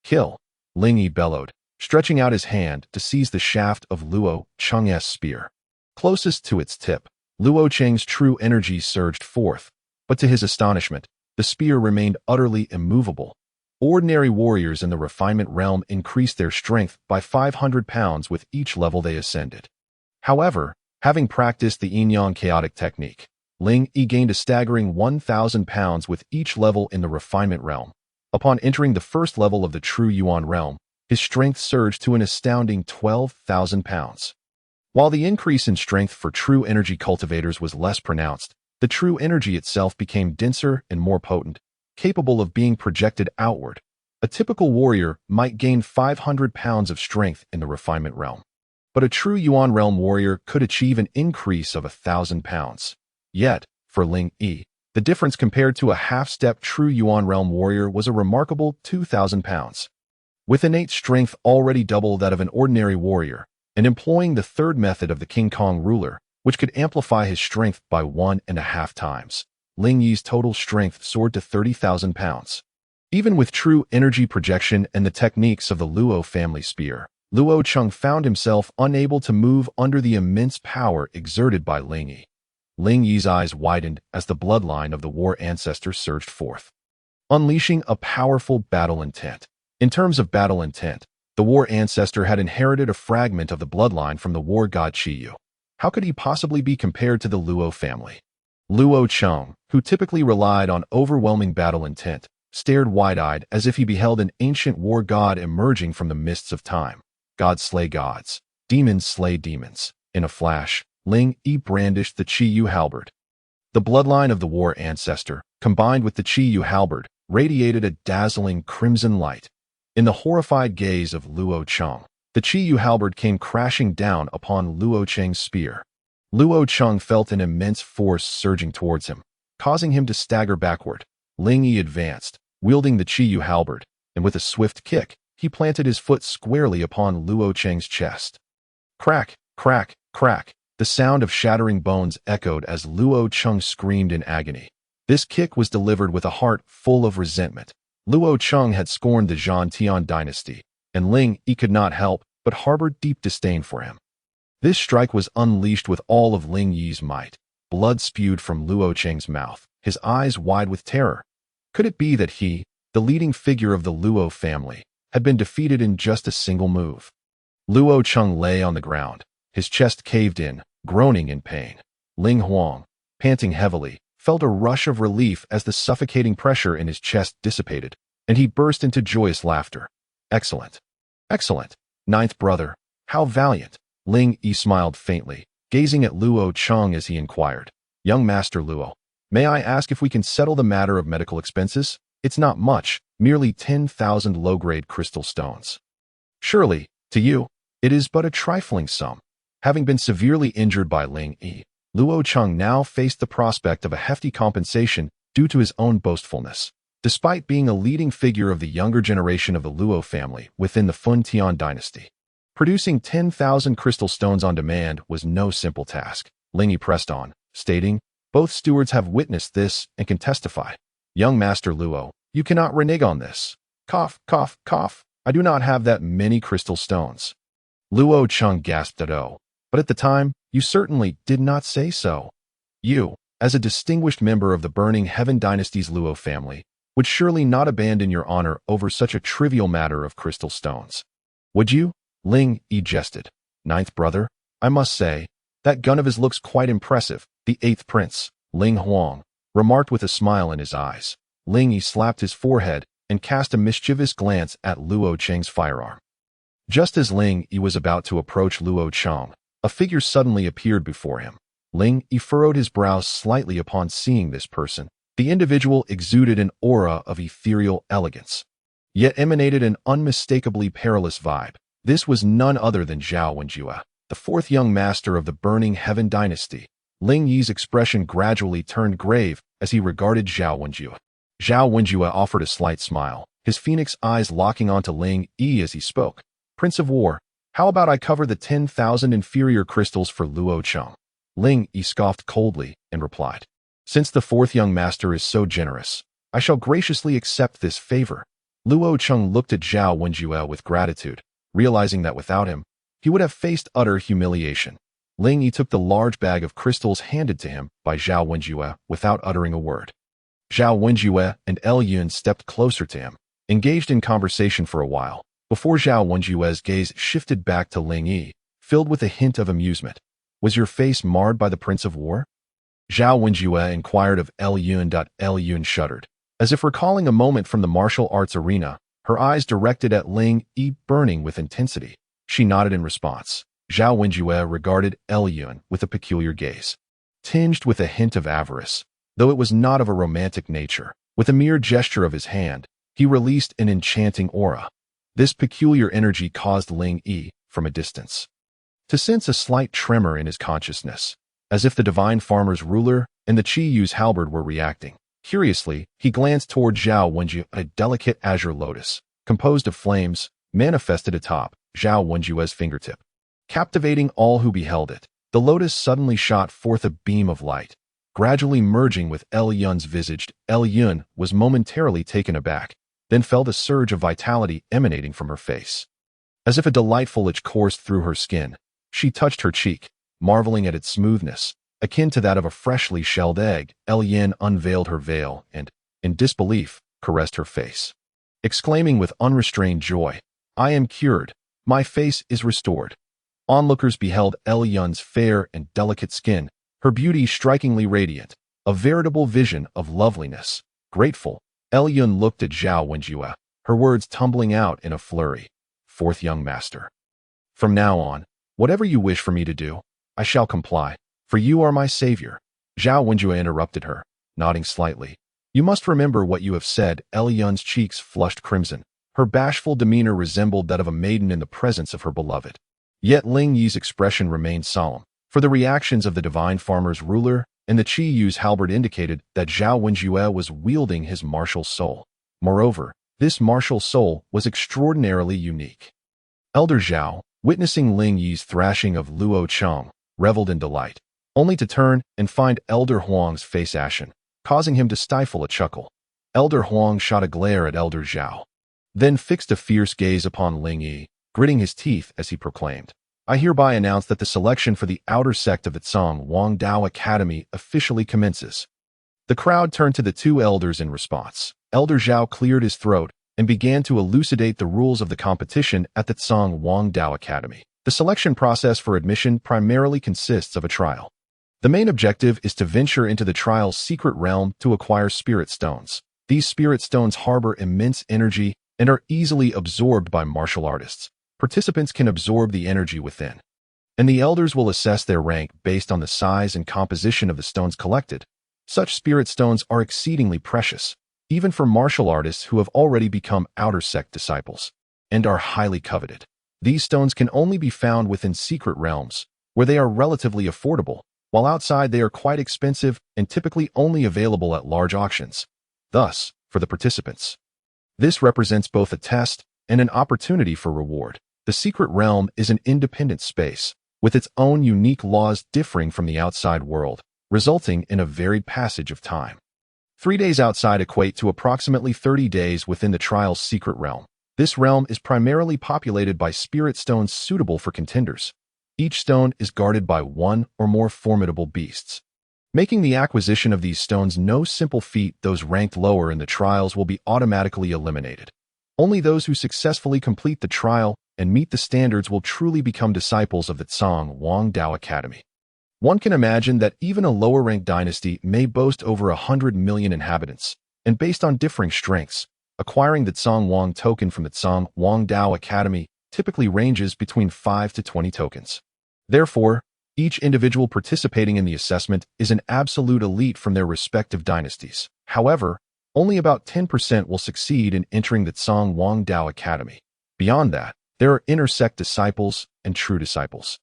Kill, Ling Yi bellowed, stretching out his hand to seize the shaft of Luo Cheng's spear. Closest to its tip, Luo Cheng's true energy surged forth, but to his astonishment, the spear remained utterly immovable. Ordinary warriors in the refinement realm increased their strength by 500 pounds with each level they ascended. However, having practiced the yin-yang chaotic technique, Ling Yi gained a staggering 1,000 pounds with each level in the refinement realm. Upon entering the first level of the true Yuan realm, his strength surged to an astounding 12,000 pounds. While the increase in strength for true energy cultivators was less pronounced, the true energy itself became denser and more potent, capable of being projected outward. A typical warrior might gain 500 pounds of strength in the refinement realm, but a true Yuan realm warrior could achieve an increase of 1,000 pounds. Yet, for Ling Yi, the difference compared to a half-step true Yuan realm warrior was a remarkable 2,000 pounds. With innate strength already double that of an ordinary warrior, and employing the third method of the King Kong ruler, which could amplify his strength by 1.5 times, Ling Yi's total strength soared to 30,000 pounds. Even with true energy projection and the techniques of the Luo family spear, Luo Cheng found himself unable to move under the immense power exerted by Ling Yi. Ling Yi's eyes widened as the bloodline of the war ancestor surged forth, unleashing a powerful battle intent. In terms of battle intent, the war ancestor had inherited a fragment of the bloodline from the war god Qiyu. How could he possibly be compared to the Luo family? Luo Cheng, who typically relied on overwhelming battle intent, stared wide-eyed as if he beheld an ancient war god emerging from the mists of time. Gods slay gods, demons slay demons. In a flash, Ling Yi brandished the Qiyu halberd. The bloodline of the war ancestor, combined with the Qiyu halberd, radiated a dazzling crimson light. In the horrified gaze of Luo Cheng, the Qiyu halberd came crashing down upon Luo Cheng's spear. Luo Cheng felt an immense force surging towards him, causing him to stagger backward. Ling Yi advanced, wielding the Qiyu halberd, and with a swift kick, he planted his foot squarely upon Luo Cheng's chest. Crack, crack, crack. The sound of shattering bones echoed as Luo Cheng screamed in agony. This kick was delivered with a heart full of resentment. Luo Cheng had scorned the Tian dynasty, and Ling Yi could not help but harbor deep disdain for him. This strike was unleashed with all of Ling Yi's might. Blood spewed from Luo Cheng's mouth, his eyes wide with terror. Could it be that he, the leading figure of the Luo family, had been defeated in just a single move? Luo Cheng lay on the ground, his chest caved in, groaning in pain. Ling Huang, panting heavily, felt a rush of relief as the suffocating pressure in his chest dissipated, and he burst into joyous laughter. Excellent. Excellent. Ninth brother, how valiant. Ling Yi smiled faintly, gazing at Luo Cheng as he inquired. Young Master Luo, may I ask if we can settle the matter of medical expenses? It's not much, merely 10,000 low-grade crystal stones. Surely, to you, It is but a trifling sum. Having been severely injured by Ling Yi, Luo Cheng now faced the prospect of a hefty compensation due to his own boastfulness. Despite being a leading figure of the younger generation of the Luo family within the Fun Tian dynasty, producing 10,000 crystal stones on demand was no simple task. Ling Yi pressed on, stating, "Both stewards have witnessed this and can testify. Young Master Luo, you cannot renege on this. Cough, cough, cough. I do not have that many crystal stones." Luo Cheng gasped at "Oh, but at the time, you certainly did not say so. You, as a distinguished member of the Burning Heaven Dynasty's Luo family, would surely not abandon your honor over such a trivial matter of crystal stones. Would you?" Ling Yi jested. "Ninth brother, I must say, that gun of his looks quite impressive." The eighth prince, Ling Huang, remarked with a smile in his eyes. Ling Yi slapped his forehead and cast a mischievous glance at Luo Cheng's firearm. Just as Ling Yi was about to approach Luo Cheng, a figure suddenly appeared before him. Ling Yi furrowed his brows slightly upon seeing this person. The individual exuded an aura of ethereal elegance, yet emanated an unmistakably perilous vibe. This was none other than Zhao Wenjue, the fourth young master of the Burning Heaven Dynasty. Ling Yi's expression gradually turned grave as he regarded Zhao Wenjue. Zhao Wenjue offered a slight smile, his phoenix eyes locking onto Ling Yi as he spoke. "Prince of War, how about I cover the 10,000 inferior crystals for Luo Cheng?" Ling Yi scoffed coldly and replied, "Since the fourth young master is so generous, I shall graciously accept this favor." Luo Cheng looked at Zhao Wenjue with gratitude, realizing that without him, he would have faced utter humiliation. Ling Yi took the large bag of crystals handed to him by Zhao Wenjue without uttering a word. Zhao Wenjue and Yun stepped closer to him, engaged in conversation for a while, before Zhao Wenjue's gaze shifted back to Ling Yi, filled with a hint of amusement. "Was your face marred by the Prince of War?" Zhao Wenjue inquired of Yun. Yun shuddered, as if recalling a moment from the martial arts arena, her eyes directed at Ling Yi burning with intensity. She nodded in response. Zhao Wenjue regarded Yun with a peculiar gaze, tinged with a hint of avarice, though it was not of a romantic nature. With a mere gesture of his hand, he released an enchanting aura. This peculiar energy caused Ling Yi, from a distance, to sense a slight tremor in his consciousness, as if the divine farmer's ruler and the Qi Yu's halberd were reacting. Curiously, he glanced toward Zhao Wenjue. A delicate azure lotus, composed of flames, manifested atop Zhao Wenjue's fingertip. Captivating all who beheld it, the lotus suddenly shot forth a beam of light, gradually merging with Yun's visage. Yun was momentarily taken aback, then felt a surge of vitality emanating from her face. As if a delightful itch coursed through her skin, she touched her cheek, marveling at its smoothness, akin to that of a freshly shelled egg. Yun unveiled her veil and, in disbelief, caressed her face, exclaiming with unrestrained joy, "I am cured. My face is restored." Onlookers beheld Yun's fair and delicate skin, her beauty strikingly radiant, a veritable vision of loveliness. Grateful, Yun looked at Zhao Wenjue, her words tumbling out in a flurry. "Fourth young master, from now on, whatever you wish for me to do, I shall comply, for you are my savior." Zhao Wenjue interrupted her, nodding slightly. "You must remember what you have said." Yun's cheeks flushed crimson. Her bashful demeanor resembled that of a maiden in the presence of her beloved. Yet Ling Yi's expression remained solemn, for the reactions of the divine farmer's ruler and the Qi Yu's halberd indicated that Zhao Wenjue was wielding his martial soul. Moreover, this martial soul was extraordinarily unique. Elder Zhao, witnessing Ling Yi's thrashing of Luo Cheng, reveled in delight, only to turn and find Elder Huang's face ashen, causing him to stifle a chuckle. Elder Huang shot a glare at Elder Zhao, then fixed a fierce gaze upon Ling Yi, gritting his teeth as he proclaimed, "I hereby announce that the selection for the outer sect of the Donghuang Dao Academy officially commences." The crowd turned to the two elders in response. Elder Zhao cleared his throat and began to elucidate the rules of the competition at the Donghuang Dao Academy. The selection process for admission primarily consists of a trial. The main objective is to venture into the trial's secret realm to acquire spirit stones. These spirit stones harbor immense energy and are easily absorbed by martial artists. Participants can absorb the energy within, and the elders will assess their rank based on the size and composition of the stones collected. Such spirit stones are exceedingly precious, even for martial artists who have already become outer sect disciples, and are highly coveted. These stones can only be found within secret realms, where they are relatively affordable, while outside they are quite expensive and typically only available at large auctions. Thus, for the participants, this represents both a test and an opportunity for reward. The secret realm is an independent space, with its own unique laws differing from the outside world, resulting in a varied passage of time. 3 days outside equate to approximately 30 days within the trial's secret realm. This realm is primarily populated by spirit stones suitable for contenders. Each stone is guarded by one or more formidable beasts, making the acquisition of these stones no simple feat. Those ranked lower in the trials will be automatically eliminated. Only those who successfully complete the trial and meet the standards will truly become disciples of the Donghuang Dao Academy. One can imagine that even a lower-ranked dynasty may boast over 100 million inhabitants, and based on differing strengths, acquiring the Donghuang token from the Donghuang Dao Academy typically ranges between 5 to 20 tokens. Therefore, each individual participating in the assessment is an absolute elite from their respective dynasties. However, only about 10% will succeed in entering the Donghuang Dao Academy. Beyond that, there are intersect disciples and true disciples,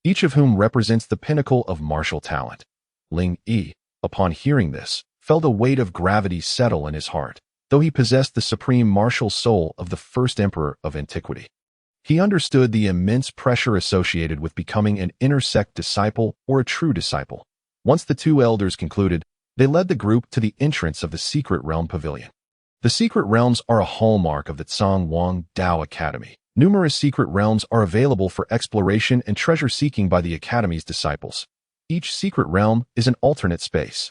each of whom represents the pinnacle of martial talent. Ling Yi, upon hearing this, felt a weight of gravity settle in his heart, though he possessed the supreme martial soul of the first emperor of antiquity. He understood the immense pressure associated with becoming an intersect disciple or a true disciple. Once the two elders concluded, they led the group to the entrance of the Secret Realm Pavilion. The Secret Realms are a hallmark of the Donghuang Dao Academy. Numerous secret realms are available for exploration and treasure-seeking by the Academy's disciples. Each secret realm is an alternate space,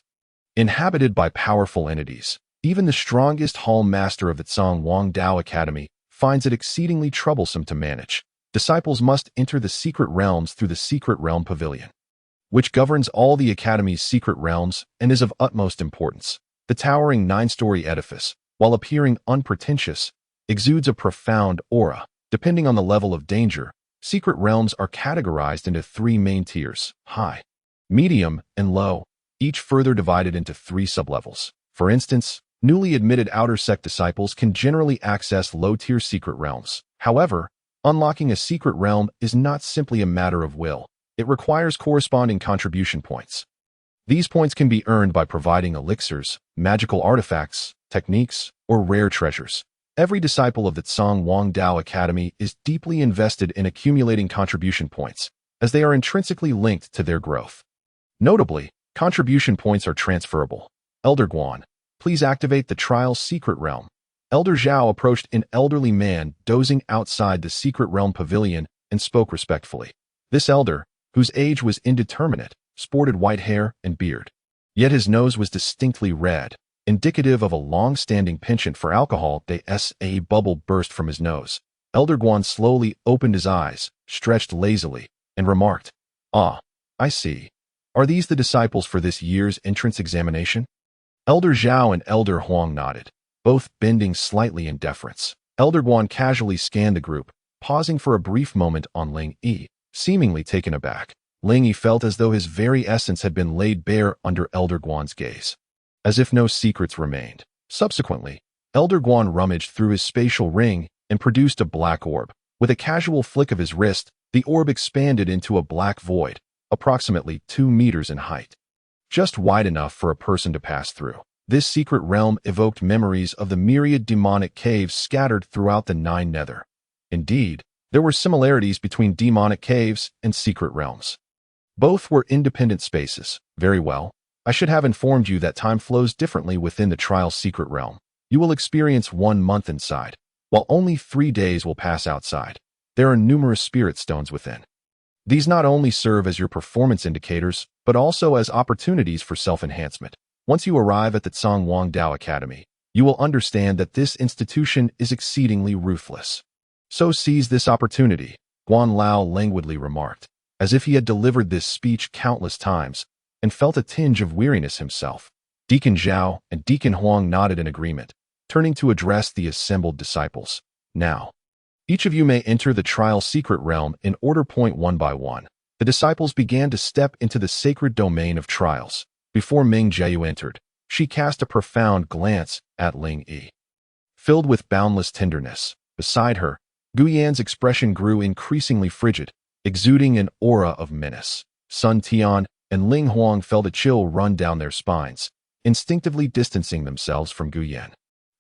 inhabited by powerful entities. Even the strongest hall master of the Donghuang Dao Academy finds it exceedingly troublesome to manage. Disciples must enter the secret realms through the Secret Realm Pavilion, which governs all the Academy's secret realms and is of utmost importance. The towering 9-story edifice, while appearing unpretentious, exudes a profound aura. Depending on the level of danger, secret realms are categorized into 3 main tiers: high, medium, and low, each further divided into 3 sublevels. For instance, newly admitted outer sect disciples can generally access low-tier secret realms. However, unlocking a secret realm is not simply a matter of will. It requires corresponding contribution points. These points can be earned by providing elixirs, magical artifacts, techniques, or rare treasures. Every disciple of the Donghuang Dao Academy is deeply invested in accumulating contribution points, as they are intrinsically linked to their growth. Notably, contribution points are transferable. Elder Guan, please activate the trial's secret realm. Elder Zhao approached an elderly man dozing outside the Secret Realm Pavilion and spoke respectfully. This elder, whose age was indeterminate, sported white hair and beard. Yet his nose was distinctly red, indicative of a long-standing penchant for alcohol. A bubble burst from his nose. Elder Guan slowly opened his eyes, stretched lazily, and remarked, "Ah, I see. Are these the disciples for this year's entrance examination?" Elder Zhao and Elder Huang nodded, both bending slightly in deference. Elder Guan casually scanned the group, pausing for a brief moment on Ling Yi, seemingly taken aback. Ling Yi felt as though his very essence had been laid bare under Elder Guan's gaze, as if no secrets remained. Subsequently, Elder Guan rummaged through his spatial ring and produced a black orb. With a casual flick of his wrist, the orb expanded into a black void, approximately 2 meters in height, just wide enough for a person to pass through. This secret realm evoked memories of the myriad demonic caves scattered throughout the 9 nether. Indeed, there were similarities between demonic caves and secret realms. Both were independent spaces. Very well. I should have informed you that time flows differently within the trial's secret realm. You will experience 1 month inside, while only 3 days will pass outside. There are numerous spirit stones within. These not only serve as your performance indicators, but also as opportunities for self-enhancement. Once you arrive at the Donghuang Dao Academy, you will understand that this institution is exceedingly ruthless. So seize this opportunity, Guan Lao languidly remarked, as if he had delivered this speech countless times and felt a tinge of weariness himself. Deacon Zhao and Deacon Huang nodded in agreement, turning to address the assembled disciples. Now, each of you may enter the trial secret realm in order. One by one, the disciples began to step into the sacred domain of trials. Before Ming Jiayu entered, she cast a profound glance at Ling Yi. Filled with boundless tenderness, beside her, Guyan's expression grew increasingly frigid, exuding an aura of menace. Sun Tian and Ling Huang felt a chill run down their spines, instinctively distancing themselves from Guyan.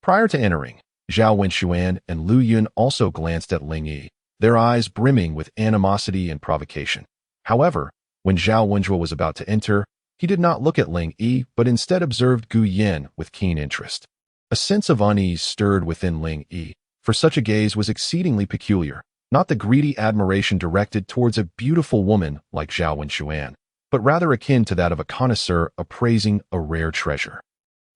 Prior to entering, Zhao Wenxuan and Lu Yun also glanced at Ling Yi, their eyes brimming with animosity and provocation. However, when Zhao Wenjue was about to enter, he did not look at Ling Yi, but instead observed Gu Yan with keen interest. A sense of unease stirred within Ling Yi, for such a gaze was exceedingly peculiar, not the greedy admiration directed towards a beautiful woman like Zhao Wenxuan, but rather akin to that of a connoisseur appraising a rare treasure.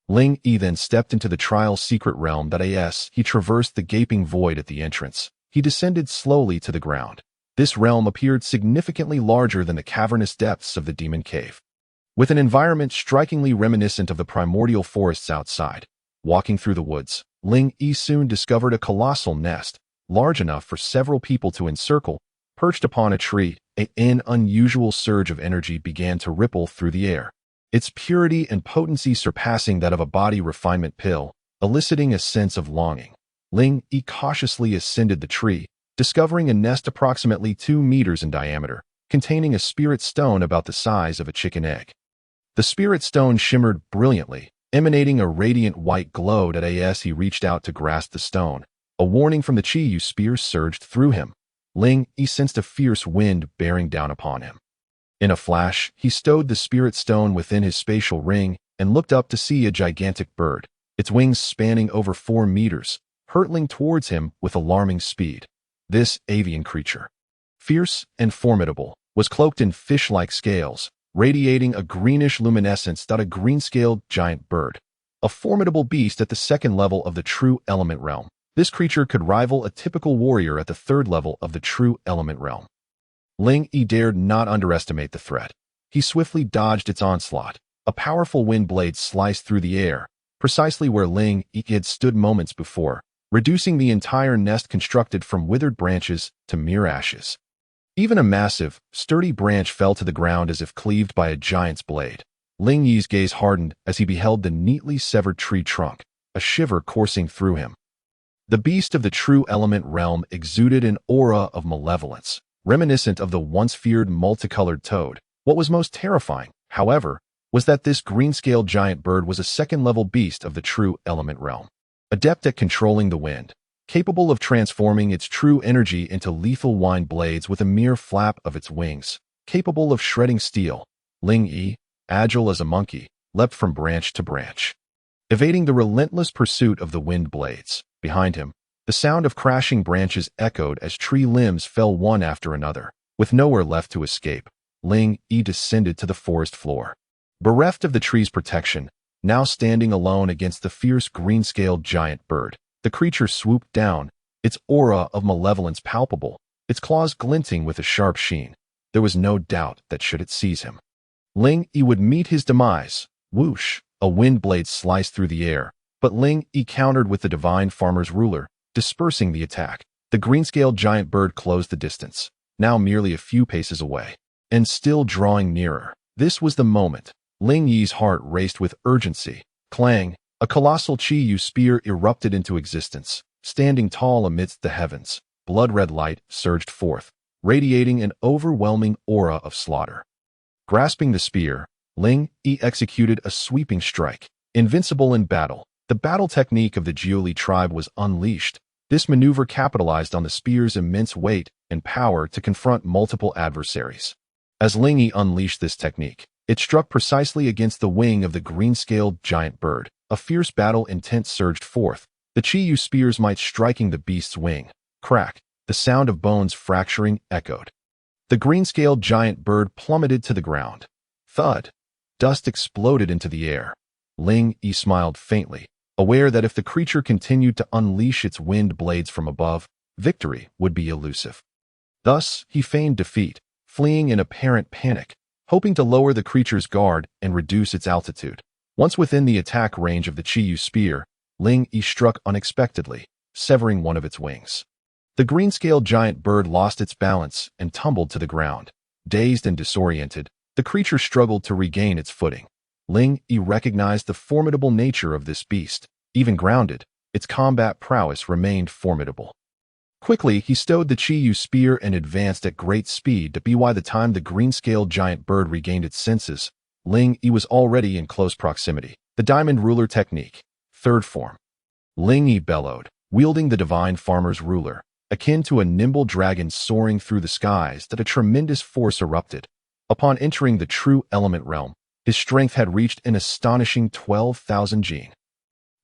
Ling Yi then stepped into the trial's secret realm that as he traversed the gaping void at the entrance, he descended slowly to the ground. This realm appeared significantly larger than the cavernous depths of the demon cave. With an environment strikingly reminiscent of the primordial forests outside, walking through the woods, Ling Yi soon discovered a colossal nest, large enough for several people to encircle, perched upon a tree. An unusual surge of energy began to ripple through the air, its purity and potency surpassing that of a body refinement pill, eliciting a sense of longing. Ling Yi cautiously ascended the tree, discovering a nest approximately 2 meters in diameter, containing a spirit stone about the size of a chicken egg. The spirit stone shimmered brilliantly, emanating a radiant white glow as he reached out to grasp the stone. A warning from the Chi Yu spear surged through him. Ling Yi sensed a fierce wind bearing down upon him. In a flash, he stowed the spirit stone within his spatial ring and looked up to see a gigantic bird, its wings spanning over 4 meters, hurtling towards him with alarming speed. This avian creature, fierce and formidable, was cloaked in fish-like scales, radiating a greenish luminescence. A green-scaled giant bird, a formidable beast at the second level of the true element realm. This creature could rival a typical warrior at the third level of the true element realm. Ling Yi dared not underestimate the threat. He swiftly dodged its onslaught. A powerful wind blade sliced through the air, precisely where Ling Yi had stood moments before, reducing the entire nest constructed from withered branches to mere ashes. Even a massive, sturdy branch fell to the ground as if cleaved by a giant's blade. Ling Yi's gaze hardened as he beheld the neatly severed tree trunk, a shiver coursing through him. The beast of the true element realm exuded an aura of malevolence, reminiscent of the once feared multicolored toad. What was most terrifying, however, was that this green-scaled giant bird was a second-level beast of the true element realm, adept at controlling the wind, capable of transforming its true energy into lethal wind blades with a mere flap of its wings, capable of shredding steel. Ling Yi, agile as a monkey, leapt from branch to branch, evading the relentless pursuit of the wind blades. Behind him, the sound of crashing branches echoed as tree limbs fell one after another. With nowhere left to escape, Ling Yi descended to the forest floor. Bereft of the tree's protection, now standing alone against the fierce green-scaled giant bird, the creature swooped down, its aura of malevolence palpable, its claws glinting with a sharp sheen. There was no doubt that should it seize him, Ling Yi would meet his demise. Whoosh! A wind blade sliced through the air, but Ling Yi countered with the divine farmer's ruler, dispersing the attack. The green-scaled giant bird closed the distance, now merely a few paces away, and still drawing nearer. This was the moment. Ling Yi's heart raced with urgency. Clang! A colossal Chi Yu spear erupted into existence, standing tall amidst the heavens. Blood-red light surged forth, radiating an overwhelming aura of slaughter. Grasping the spear, Ling Yi executed a sweeping strike. Invincible in battle, the battle technique of the Jiuli tribe was unleashed. This maneuver capitalized on the spear's immense weight and power to confront multiple adversaries. As Ling Yi unleashed this technique, it struck precisely against the wing of the green-scaled giant bird. A fierce battle intent surged forth, the Chi Yu spear's might striking the beast's wing. Crack! The sound of bones fracturing echoed. The green-scaled giant bird plummeted to the ground. Thud! Dust exploded into the air. Ling Yi smiled faintly, aware that if the creature continued to unleash its wind blades from above, victory would be elusive. Thus, he feigned defeat, fleeing in apparent panic, hoping to lower the creature's guard and reduce its altitude. Once within the attack range of the Chi Yu spear, Ling Yi struck unexpectedly, severing one of its wings. The green-scaled giant bird lost its balance and tumbled to the ground. Dazed and disoriented, the creature struggled to regain its footing. Ling Yi recognized the formidable nature of this beast. Even grounded, its combat prowess remained formidable. Quickly, he stowed the Qiyu spear and advanced at great speed. By the time the green-scaled giant bird regained its senses, Ling Yi was already in close proximity. The diamond ruler technique. Third form. Ling Yi bellowed, wielding the divine farmer's ruler, akin to a nimble dragon soaring through the skies. That a tremendous force erupted. Upon entering the true element realm, his strength had reached an astonishing 12,000 jin.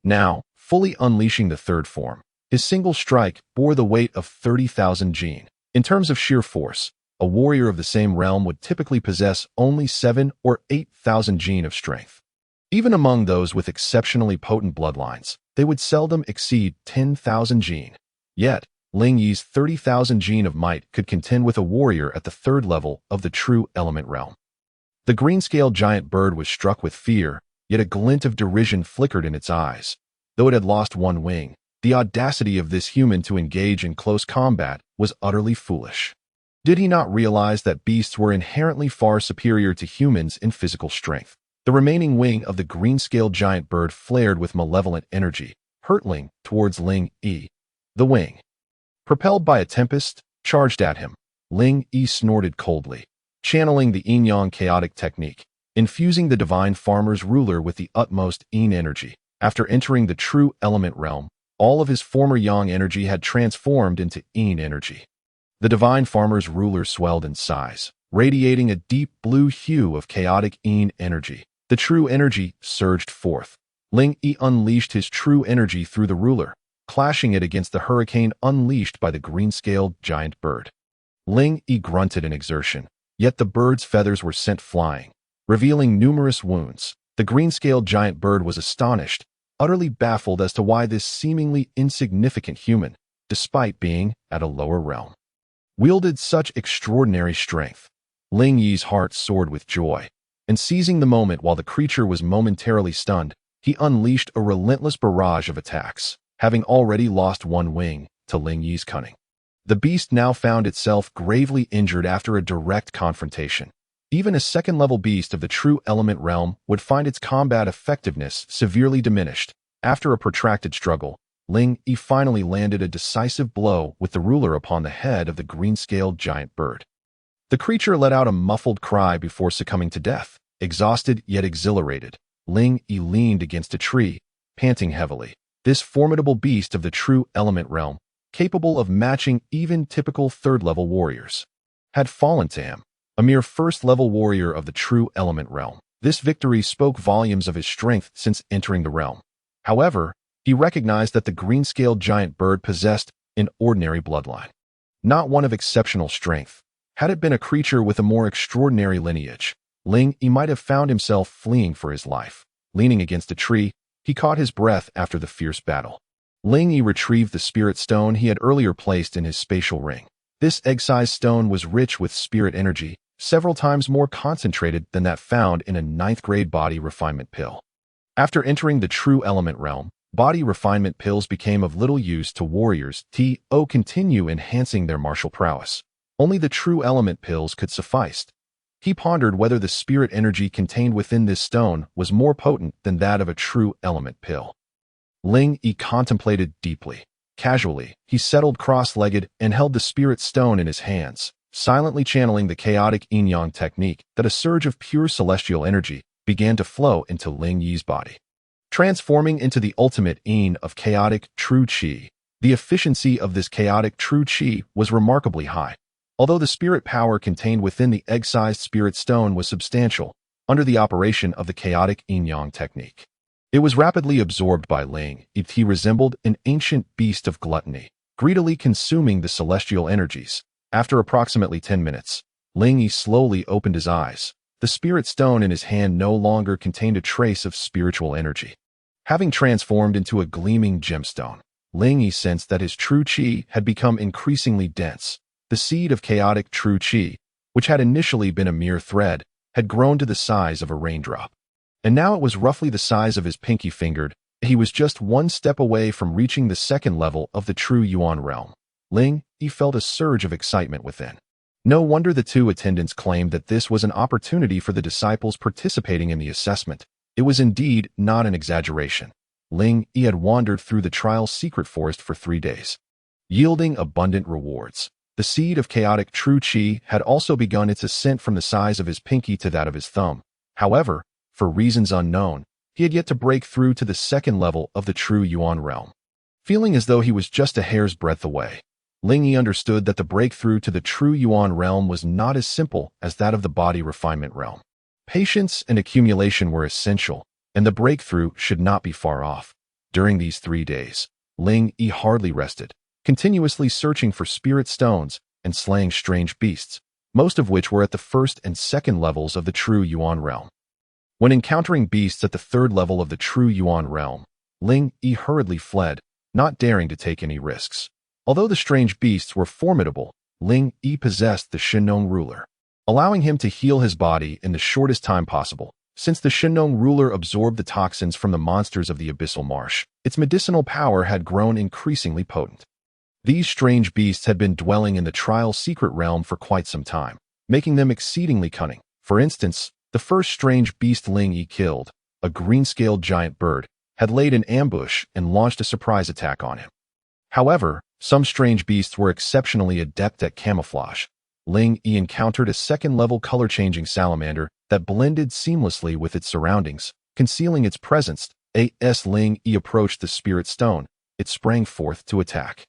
Now, fully unleashing the third form, his single strike bore the weight of 30,000 jin. In terms of sheer force, a warrior of the same realm would typically possess only 7 or 8,000 jin of strength. Even among those with exceptionally potent bloodlines, they would seldom exceed 10,000 jin. Yet, Ling Yi's 30,000 jin of might could contend with a warrior at the third level of the true element realm. The green-scaled giant bird was struck with fear, yet a glint of derision flickered in its eyes. Though it had lost one wing, the audacity of this human to engage in close combat was utterly foolish. Did he not realize that beasts were inherently far superior to humans in physical strength? The remaining wing of the green-scaled giant bird flared with malevolent energy, hurtling towards Ling Yi. The wing, propelled by a tempest, charged at him. Ling Yi snorted coldly, channeling the yin-yang chaotic technique, infusing the divine farmer's ruler with the utmost yin energy. After entering the true element realm, all of his former yang energy had transformed into yin energy. The divine farmer's ruler swelled in size, radiating a deep blue hue of chaotic yin energy. The true energy surged forth. Ling Yi unleashed his true energy through the ruler, clashing it against the hurricane unleashed by the green-scaled giant bird. Ling Yi grunted in exertion, yet the bird's feathers were sent flying, revealing numerous wounds. The green-scaled giant bird was astonished, utterly baffled as to why this seemingly insignificant human, despite being at a lower realm, wielded such extraordinary strength. Ling Yi's heart soared with joy, and seizing the moment while the creature was momentarily stunned, he unleashed a relentless barrage of attacks, having already lost one wing to Ling Yi's cunning. The beast now found itself gravely injured after a direct confrontation. Even a second-level beast of the true element realm would find its combat effectiveness severely diminished. After a protracted struggle, Ling Yi finally landed a decisive blow with the ruler upon the head of the green-scaled giant bird. The creature let out a muffled cry before succumbing to death. Exhausted yet exhilarated, Ling Yi leaned against a tree, panting heavily. This formidable beast of the true element realm, capable of matching even typical third-level warriors, had fallen to him. A mere first-level warrior of the true element realm. This victory spoke volumes of his strength since entering the realm. However, he recognized that the green-scaled giant bird possessed an ordinary bloodline, not one of exceptional strength. Had it been a creature with a more extraordinary lineage, Ling Yi might have found himself fleeing for his life. Leaning against a tree, he caught his breath after the fierce battle. Ling Yi retrieved the spirit stone he had earlier placed in his spatial ring. This egg-sized stone was rich with spirit energy, several times more concentrated than that found in a 9th-grade body refinement pill. After entering the true element realm, body refinement pills became of little use to warriors to continue enhancing their martial prowess. Only the true element pills could suffice. He pondered whether the spirit energy contained within this stone was more potent than that of a true element pill. Ling Yi contemplated deeply. Casually, he settled cross-legged and held the spirit stone in his hands, silently channeling the chaotic yin-yang technique. That a surge of pure celestial energy began to flow into Ling Yi's body, transforming into the ultimate yin of chaotic true qi. The efficiency of this chaotic true qi was remarkably high. Although the spirit power contained within the egg-sized spirit stone was substantial, under the operation of the chaotic yin-yang technique, it was rapidly absorbed by Ling Yi. He resembled an ancient beast of gluttony, greedily consuming the celestial energies. After approximately 10 minutes, Ling Yi slowly opened his eyes. The spirit stone in his hand no longer contained a trace of spiritual energy. Having transformed into a gleaming gemstone, Ling Yi sensed that his true qi had become increasingly dense. The seed of chaotic true qi, which had initially been a mere thread, had grown to the size of a raindrop. And now it was roughly the size of his pinky fingered. He was just one step away from reaching the second level of the true Yuan realm. Ling Yi felt a surge of excitement within. No wonder the two attendants claimed that this was an opportunity for the disciples participating in the assessment. It was indeed not an exaggeration. Ling Yi had wandered through the trial's secret forest for 3 days. yielding abundant rewards. The seed of chaotic true qi had also begun its ascent from the size of his pinky to that of his thumb. However, for reasons unknown, he had yet to break through to the second level of the true yuan realm. Feeling as though he was just a hair's breadth away, Ling Yi understood that the breakthrough to the true yuan realm was not as simple as that of the body refinement realm. Patience and accumulation were essential, and the breakthrough should not be far off. During these 3 days, Ling Yi hardly rested, continuously searching for spirit stones and slaying strange beasts, most of which were at the first and second levels of the true yuan realm. When encountering beasts at the third level of the true yuan realm, Ling Yi hurriedly fled, not daring to take any risks. Although the strange beasts were formidable, Ling Yi possessed the Shenong ruler, allowing him to heal his body in the shortest time possible. Since the Shenong ruler absorbed the toxins from the monsters of the abyssal marsh, its medicinal power had grown increasingly potent. These strange beasts had been dwelling in the trial secret realm for quite some time, making them exceedingly cunning. For instance, the first strange beast Ling Yi killed, a green-scaled giant bird, had laid an ambush and launched a surprise attack on him. However, some strange beasts were exceptionally adept at camouflage. Ling Yi encountered a second-level color-changing salamander that blended seamlessly with its surroundings, concealing its presence. As Ling Yi approached the spirit stone, it sprang forth to attack.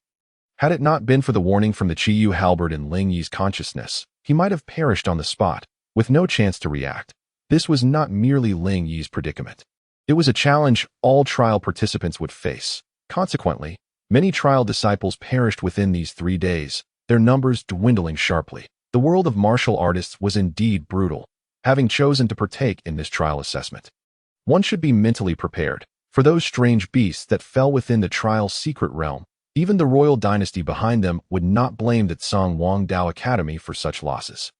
Had it not been for the warning from the Qiyu halberd in Ling Yi's consciousness, he might have perished on the spot, with no chance to react. This was not merely Ling Yi's predicament. It was a challenge all trial participants would face. Consequently, many trial disciples perished within these 3 days, their numbers dwindling sharply. The world of martial artists was indeed brutal, having chosen to partake in this trial assessment. One should be mentally prepared for those strange beasts that fell within the trial secret realm. Even the royal dynasty behind them would not blame the Donghuang Dao Academy for such losses.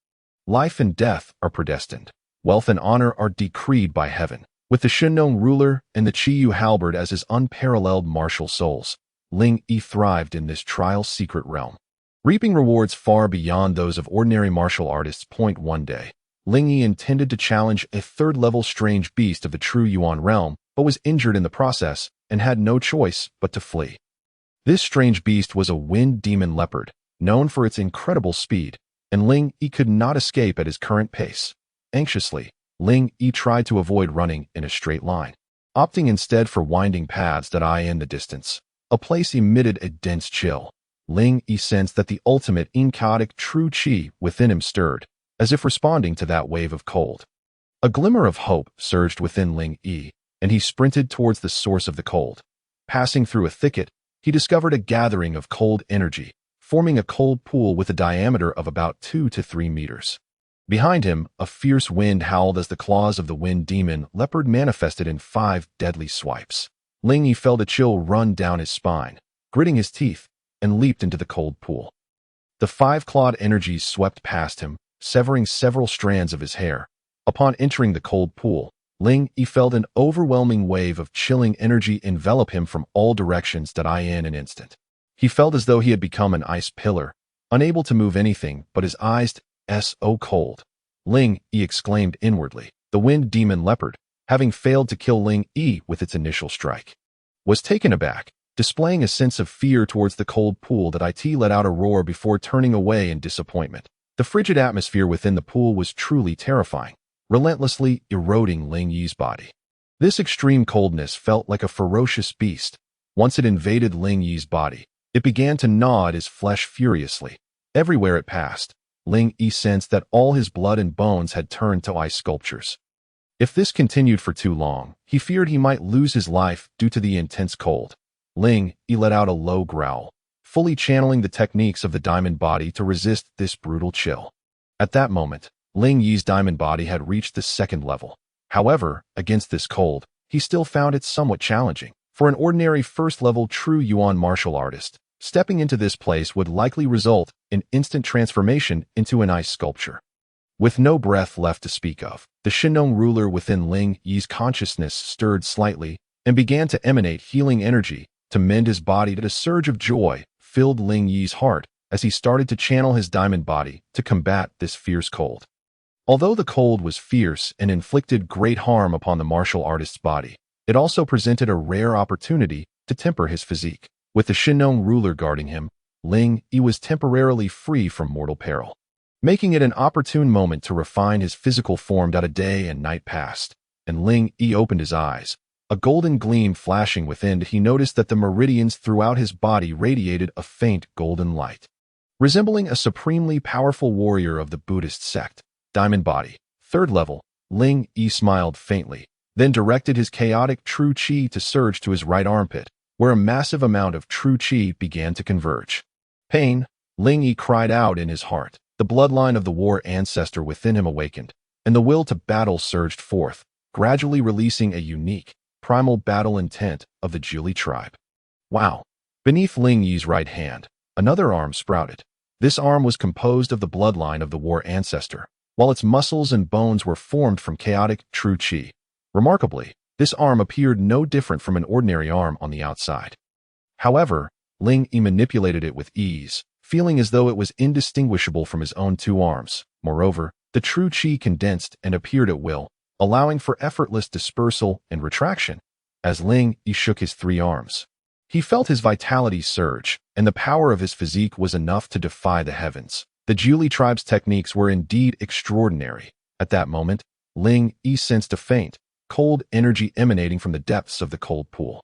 Life and death are predestined. Wealth and honor are decreed by heaven. With the Shenong ruler and the Qiyu halberd as his unparalleled martial souls, Ling Yi thrived in this trial secret realm, reaping rewards far beyond those of ordinary martial artists. One day, Ling Yi intended to challenge a third-level strange beast of the true yuan realm, but was injured in the process and had no choice but to flee. This strange beast was a wind demon leopard, known for its incredible speed, and Ling Yi could not escape at his current pace. Anxiously, Ling Yi tried to avoid running in a straight line, opting instead for winding paths that lie in the distance. A place emitted a dense chill. Ling Yi sensed that the ultimate chaotic true qi within him stirred, as if responding to that wave of cold. A glimmer of hope surged within Ling Yi, and he sprinted towards the source of the cold. Passing through a thicket, he discovered a gathering of cold energy, forming a cold pool with a diameter of about 2 to 3 meters. Behind him, a fierce wind howled as the claws of the wind demon leopard manifested in 5 deadly swipes. Ling Yi felt a chill run down his spine, gritting his teeth, and leaped into the cold pool. The 5-clawed energies swept past him, severing several strands of his hair. Upon entering the cold pool, Ling Yi felt an overwhelming wave of chilling energy envelop him from all directions in an instant. He felt as though he had become an ice pillar, unable to move anything but his eyes. So cold. Ling Yi exclaimed inwardly. The wind demon leopard, having failed to kill Ling Yi with its initial strike, was taken aback, displaying a sense of fear towards the cold pool. It let out a roar before turning away in disappointment. The frigid atmosphere within the pool was truly terrifying, relentlessly eroding Ling Yi's body. This extreme coldness felt like a ferocious beast. Once it invaded Ling Yi's body, it began to gnaw at his flesh furiously. Everywhere it passed, Ling Yi sensed that all his blood and bones had turned to ice sculptures. If this continued for too long, he feared he might lose his life due to the intense cold. Ling Yi let out a low growl, fully channeling the techniques of the diamond body to resist this brutal chill. At that moment, Ling Yi's diamond body had reached the second level. However, against this cold, he still found it somewhat challenging. For an ordinary first-level true yuan martial artist, stepping into this place would likely result in instant transformation into an ice sculpture. With no breath left to speak of, the Shenong ruler within Ling Yi's consciousness stirred slightly and began to emanate healing energy to mend his body. A surge of joy filled Ling Yi's heart as he started to channel his diamond body to combat this fierce cold. Although the cold was fierce and inflicted great harm upon the martial artist's body, it also presented a rare opportunity to temper his physique. With the Shenong ruler guarding him, Ling Yi was temporarily free from mortal peril, making it an opportune moment to refine his physical form. A day and night passed, and Ling Yi opened his eyes. A golden gleam flashing within, he noticed that the meridians throughout his body radiated a faint golden light. Resembling a supremely powerful warrior of the Buddhist sect, Diamond Body, 3rd level, Ling Yi smiled faintly, then directed his chaotic true qi to surge to his right armpit, where a massive amount of true qi began to converge. Pain, Ling Yi cried out in his heart. The bloodline of the war ancestor within him awakened, and the will to battle surged forth, gradually releasing a unique, primal battle intent of the Jiuli tribe. Wow! Beneath Ling Yi's right hand, another arm sprouted. This arm was composed of the bloodline of the war ancestor, while its muscles and bones were formed from chaotic true qi. Remarkably, this arm appeared no different from an ordinary arm on the outside. However, Ling Yi manipulated it with ease, feeling as though it was indistinguishable from his own 2 arms. Moreover, the true qi condensed and appeared at will, allowing for effortless dispersal and retraction. As Ling Yi shook his 3 arms, he felt his vitality surge, and the power of his physique was enough to defy the heavens. The Jiuli tribe's techniques were indeed extraordinary. At that moment, Ling Yi sensed a faint, cold energy emanating from the depths of the cold pool.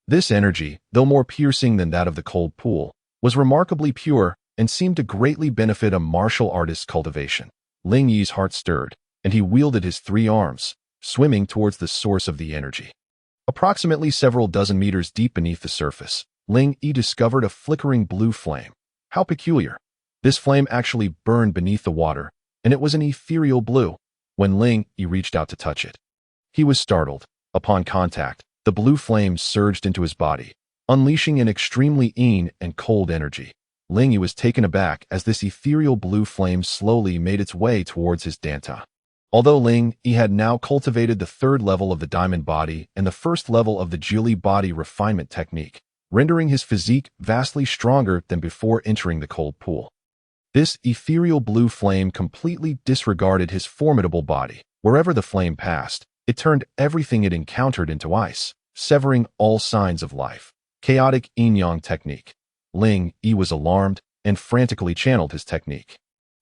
This energy, though more piercing than that of the cold pool, was remarkably pure and seemed to greatly benefit a martial artist's cultivation. Ling Yi's heart stirred, and he wielded his 3 arms, swimming towards the source of the energy. Approximately several dozen meters deep beneath the surface, Ling Yi discovered a flickering blue flame. How peculiar! This flame actually burned beneath the water, and it was an ethereal blue. When Ling Yi reached out to touch it, he was startled. Upon contact, the blue flame surged into his body, unleashing an extremely and cold energy. Ling Yi was taken aback as this ethereal blue flame slowly made its way towards his danta. Although Ling Yi had now cultivated the 3rd level of the diamond body and the 1st level of the Jiuli body refinement technique, rendering his physique vastly stronger than before entering the cold pool. This ethereal blue flame completely disregarded his formidable body. Wherever the flame passed, it turned everything it encountered into ice, severing all signs of life. Chaotic yin-yang technique. Ling Yi was alarmed and frantically channeled his technique.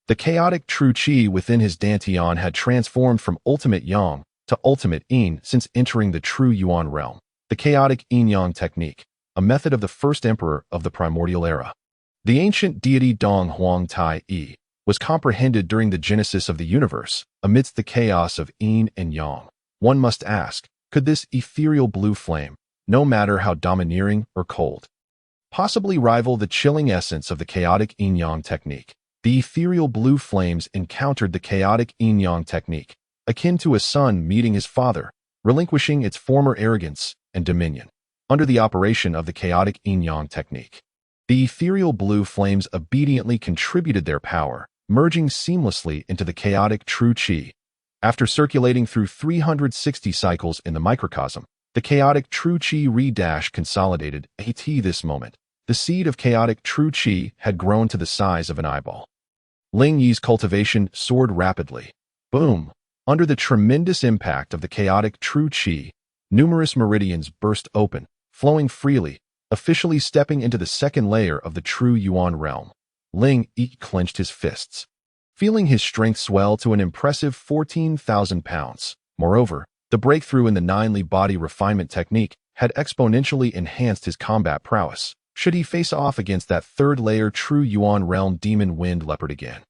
The chaotic true qi within his dantian had transformed from ultimate yang to ultimate yin since entering the true yuan realm. The chaotic yin-yang technique, a method of the first emperor of the primordial era. The ancient deity Donghuang Tai Yi was comprehended during the genesis of the universe, amidst the chaos of yin and yang. One must ask, could this ethereal blue flame, no matter how domineering or cold, possibly rival the chilling essence of the chaotic yin-yang technique? The ethereal blue flames encountered the chaotic yin-yang technique, akin to a son meeting his father, relinquishing its former arrogance and dominion. Under the operation of the chaotic yin-yang technique, the ethereal blue flames obediently contributed their power, merging seamlessly into the chaotic true qi. After circulating through 360 cycles in the microcosm, the chaotic true qi consolidated. At this moment, the seed of chaotic true qi had grown to the size of an eyeball. Ling Yi's cultivation soared rapidly. Boom! Under the tremendous impact of the chaotic true qi, numerous meridians burst open, flowing freely, officially stepping into the 2nd layer of the true yuan realm. Ling Yi clenched his fists, feeling his strength swell to an impressive 14,000 pounds. Moreover, the breakthrough in the 9-Li body refinement technique had exponentially enhanced his combat prowess, should he face off against that 3rd layer true yuan realm demon wind leopard again.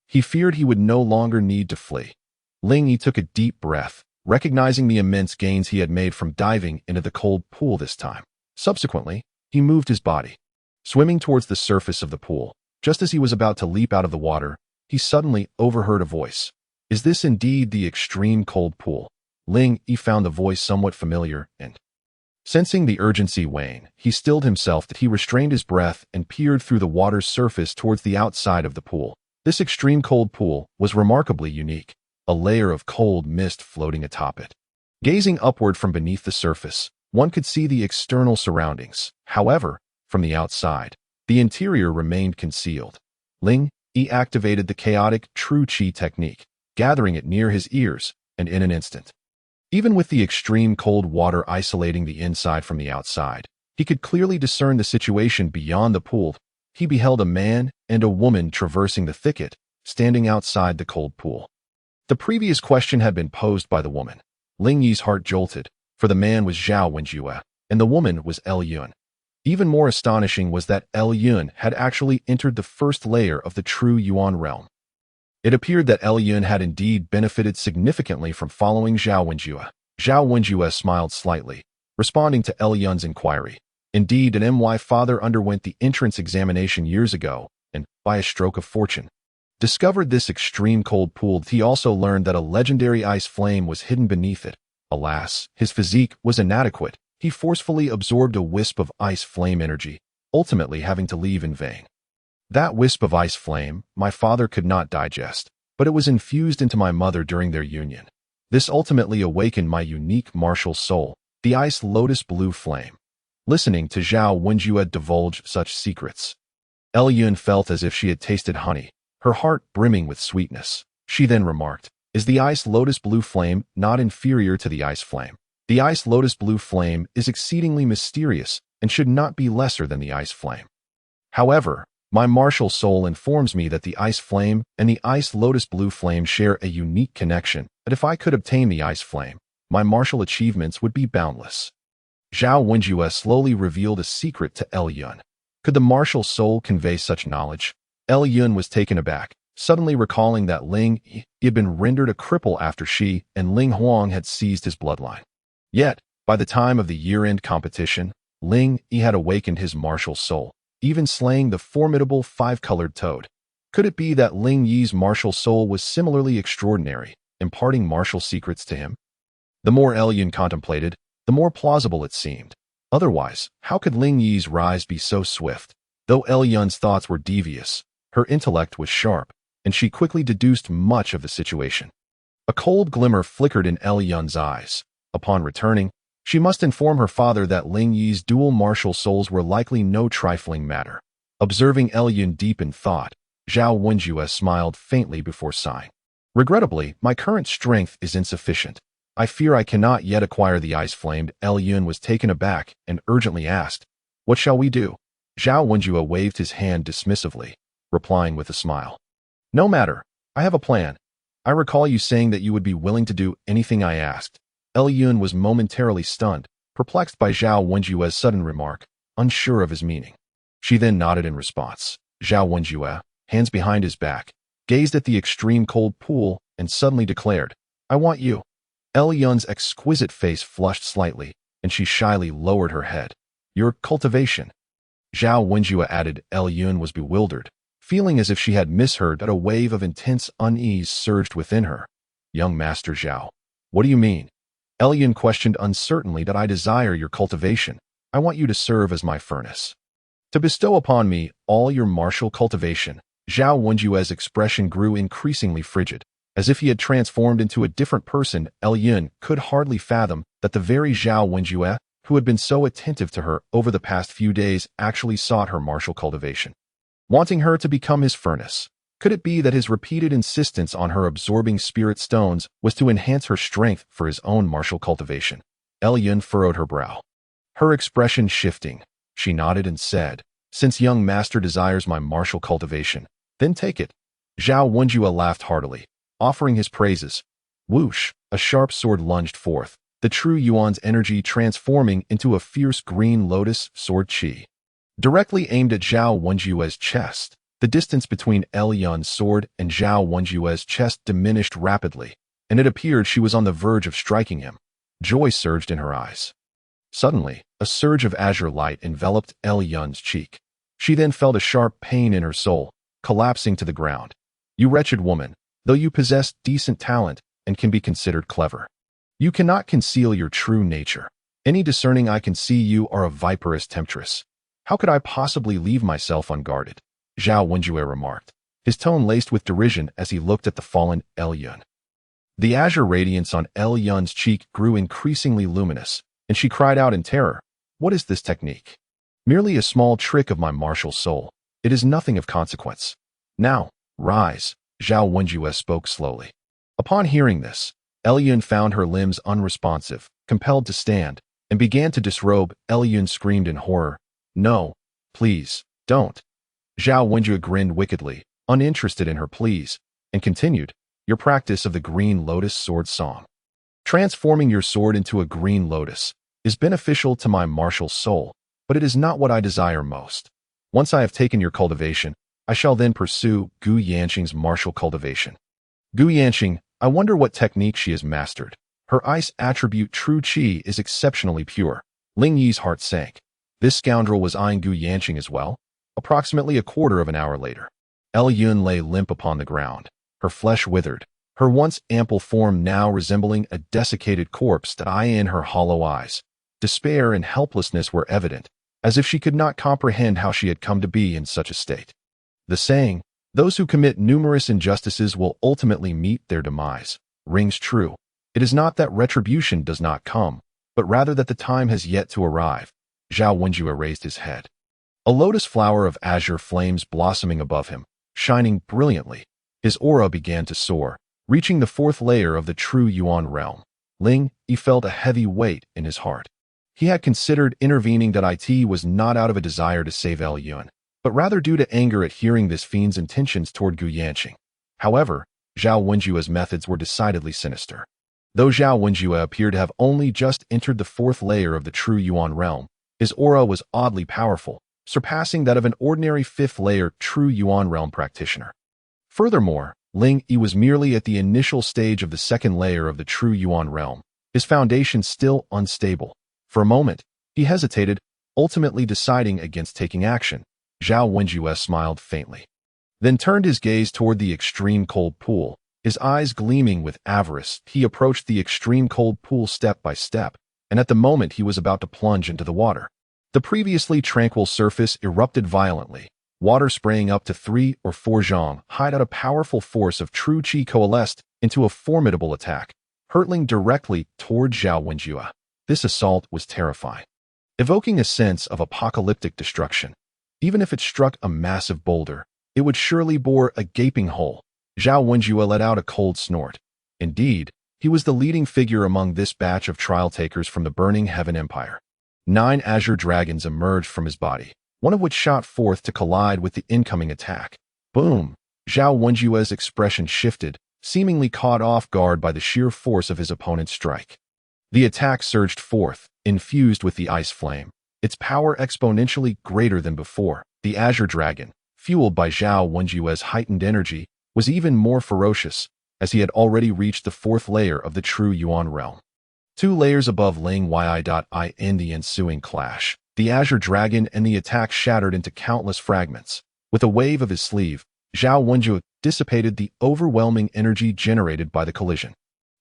He feared he would no longer need to flee. Ling Yi took a deep breath, recognizing the immense gains he had made from diving into the cold pool this time. Subsequently, he moved his body, swimming towards the surface of the pool. Just as he was about to leap out of the water, he suddenly overheard a voice. Is this indeed the extreme cold pool? Ling Yi found the voice somewhat familiar and, sensing the urgency wane, he stilled himself. He restrained his breath and peered through the water's surface towards the outside of the pool. This extreme cold pool was remarkably unique, a layer of cold mist floating atop it. Gazing upward from beneath the surface, one could see the external surroundings. However, from the outside, the interior remained concealed. Ling Yi activated the chaotic true qi technique, gathering it near his ears, and in an instant, even with the extreme cold water isolating the inside from the outside, he could clearly discern the situation beyond the pool. he beheld a man and a woman traversing the thicket, standing outside the cold pool. The previous question had been posed by the woman. Ling Yi's heart jolted, for the man was Zhao Wenjue, and the woman was El Yun. Even more astonishing was that El Yun had actually entered the first layer of the true Yuan realm. It appeared that El Yun had indeed benefited significantly from following Zhao Wenjue. Zhao Wenjue smiled slightly, responding to El Yun's inquiry. Indeed, my father underwent the entrance examination years ago, and, by a stroke of fortune, discovered this extreme cold pool. He also learned that a legendary ice flame was hidden beneath it. Alas, his physique was inadequate. He forcefully absorbed a wisp of ice flame energy, ultimately having to leave in vain. That wisp of ice flame, my father could not digest, but it was infused into my mother during their union. This ultimately awakened my unique martial soul, the ice lotus blue flame. Listening to Zhao Wenjue divulge such secrets, El Yun felt as if she had tasted honey, her heart brimming with sweetness. She then remarked, "Is the ice lotus blue flame not inferior to the ice flame? The ice lotus blue flame is exceedingly mysterious and should not be lesser than the ice flame. However, my martial soul informs me that the ice flame and the ice lotus blue flame share a unique connection, that if I could obtain the ice flame, my martial achievements would be boundless." Zhao Wenjue slowly revealed a secret to El Yun. Could the martial soul convey such knowledge? El Yun was taken aback, suddenly recalling that Ling Yi had been rendered a cripple after she and Ling Huang had seized his bloodline. Yet, by the time of the year-end competition, Ling Yi had awakened his martial soul, even slaying the formidable five-colored toad. Could it be that Ling Yi's martial soul was similarly extraordinary, imparting martial secrets to him? The more El Yun contemplated, the more plausible it seemed. Otherwise, how could Ling Yi's rise be so swift? Though El Yun's thoughts were devious, her intellect was sharp, and she quickly deduced much of the situation. A cold glimmer flickered in El Yun's eyes. Upon returning, she must inform her father that Ling Yi's dual martial souls were likely no trifling matter. Observing El Yun deep in thought, Zhao Wenjue smiled faintly before sighing. "Regrettably, my current strength is insufficient. I fear I cannot yet acquire the ice flame." El Yun was taken aback and urgently asked, "What shall we do?" Zhao Wenjue waved his hand dismissively, replying with a smile, "No matter, I have a plan. I recall you saying that you would be willing to do anything I asked." El Yun was momentarily stunned, perplexed by Zhao Wenjue's sudden remark, unsure of his meaning. She then nodded in response. Zhao Wenjue, hands behind his back, gazed at the extreme cold pool and suddenly declared, "I want you." El Yun's exquisite face flushed slightly, and she shyly lowered her head. "Your cultivation." Zhao Wenjue added. El Yun was bewildered, feeling as if she had misheard, that a wave of intense unease surged within her. "Young Master Zhao, what do you mean?" El Yun questioned uncertainly. "That I desire your cultivation. I want you to serve as my furnace. To bestow upon me all your martial cultivation." Zhao Wenjue's expression grew increasingly frigid, as if he had transformed into a different person. El Yun could hardly fathom that the very Zhao Wenjue, who had been so attentive to her over the past few days, actually sought her martial cultivation, wanting her to become his furnace. Could it be that his repeated insistence on her absorbing spirit stones was to enhance her strength for his own martial cultivation? El Yun furrowed her brow, her expression shifting. She nodded and said, "Since young master desires my martial cultivation, then take it." Zhao Wenjue laughed heartily, offering his praises. Whoosh! A sharp sword lunged forth, the true Yuan's energy transforming into a fierce green lotus sword chi, directly aimed at Zhao Wenjue's chest. The distance between El Yun's sword and Zhao Wenjue's chest diminished rapidly, and it appeared she was on the verge of striking him. Joy surged in her eyes. Suddenly, a surge of azure light enveloped El Yun's cheek. She then felt a sharp pain in her soul, collapsing to the ground. "You wretched woman, though you possess decent talent and can be considered clever, you cannot conceal your true nature. Any discerning eye can see you are a viperous temptress. How could I possibly leave myself unguarded?" Zhao Wenjue remarked, his tone laced with derision as he looked at the fallen El Yun. The azure radiance on El Yun's cheek grew increasingly luminous, and she cried out in terror, "What is this technique?" "Merely a small trick of my martial soul. It is nothing of consequence. Now, rise." Zhao Wenjue spoke slowly. Upon hearing this, El Yun found her limbs unresponsive, compelled to stand, and began to disrobe. El Yun screamed in horror, "No, please, don't." Zhao Wenjue grinned wickedly, uninterested in her pleas, and continued, "Your practice of the green lotus sword song. Transforming your sword into a green lotus is beneficial to my martial soul, but it is not what I desire most. Once I have taken your cultivation, I shall then pursue Gu Yanqing's martial cultivation." Gu Yanqing, I wonder what technique she has mastered. Her ice attribute true qi is exceptionally pure. Ling Yi's heart sank. This scoundrel was eyeing Gu Yanqing as well. Approximately a quarter of an hour later, Yun lay limp upon the ground. Her flesh withered, her once ample form now resembling a desiccated corpse that eye in her hollow eyes. Despair and helplessness were evident, as if she could not comprehend how she had come to be in such a state. The saying, "Those who commit numerous injustices will ultimately meet their demise," rings true. It is not that retribution does not come, but rather that the time has yet to arrive. Zhao Wenjue raised his head. A lotus flower of azure flames blossoming above him, shining brilliantly. His aura began to soar, reaching the fourth layer of the true Yuan realm. Ling Yi felt a heavy weight in his heart. He had considered intervening that it was not out of a desire to save Yun, but rather due to anger at hearing this fiend's intentions toward Gu Yanqing. However, Zhao Wenjue's methods were decidedly sinister. Though Zhao Wenjue appeared to have only just entered the fourth layer of the true Yuan realm, his aura was oddly powerful, surpassing that of an ordinary fifth-layer true Yuan realm practitioner. Furthermore, Ling Yi was merely at the initial stage of the second layer of the true Yuan realm, his foundation still unstable. For a moment, he hesitated, ultimately deciding against taking action. Zhao Wenjue smiled faintly, then turned his gaze toward the extreme cold pool. His eyes gleaming with avarice, he approached the extreme cold pool step by step, and at the moment he was about to plunge into the water, the previously tranquil surface erupted violently. Water spraying up to 3 or 4 zhang high out a powerful force of true qi coalesced into a formidable attack, hurtling directly toward Zhao Wenjue. This assault was terrifying, evoking a sense of apocalyptic destruction. Even if it struck a massive boulder, it would surely bore a gaping hole. Zhao Wenjue let out a cold snort. Indeed, he was the leading figure among this batch of trial takers from the burning heaven empire. 9 azure dragons emerged from his body, one of which shot forth to collide with the incoming attack. Boom! Zhao Wenjue's expression shifted, seemingly caught off guard by the sheer force of his opponent's strike. The attack surged forth, infused with the ice flame, its power exponentially greater than before. The azure dragon, fueled by Zhao Wenjue's heightened energy, was even more ferocious, as he had already reached the fourth layer of the true Yuan realm. 2 layers above Ling Yi. In the ensuing clash, the azure dragon and the attack shattered into countless fragments. With a wave of his sleeve, Zhao Wenjue dissipated the overwhelming energy generated by the collision.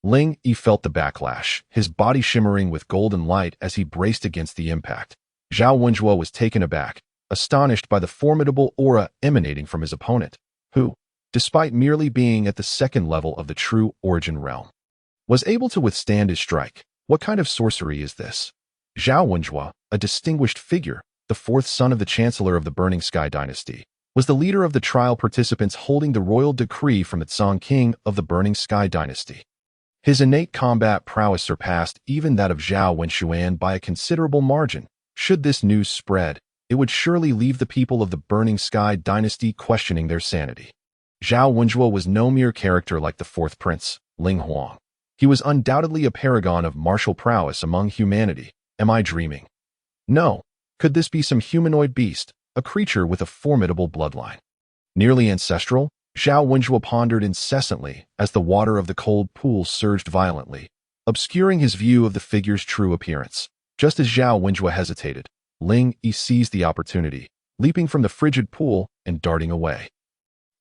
Ling Yi felt the backlash, his body shimmering with golden light as he braced against the impact. Zhao Wenjue was taken aback, astonished by the formidable aura emanating from his opponent, who, despite merely being at the second level of the true origin realm, was able to withstand his strike. What kind of sorcery is this? Zhao Wenjue, a distinguished figure, the fourth son of the chancellor of the Burning Sky dynasty, was the leader of the trial participants holding the royal decree from the Song King of the Burning Sky dynasty. His innate combat prowess surpassed even that of Zhao Wenxuan by a considerable margin. Should this news spread, it would surely leave the people of the Burning Sky dynasty questioning their sanity. Zhao Wenjue was no mere character like the fourth prince, Ling Huang. He was undoubtedly a paragon of martial prowess among humanity. Am I dreaming? No. Could this be some humanoid beast, a creature with a formidable bloodline? Nearly ancestral? Zhao Wenjue pondered incessantly as the water of the cold pool surged violently, obscuring his view of the figure's true appearance. Just as Zhao Wenjue hesitated, Ling Yi seized the opportunity, leaping from the frigid pool and darting away.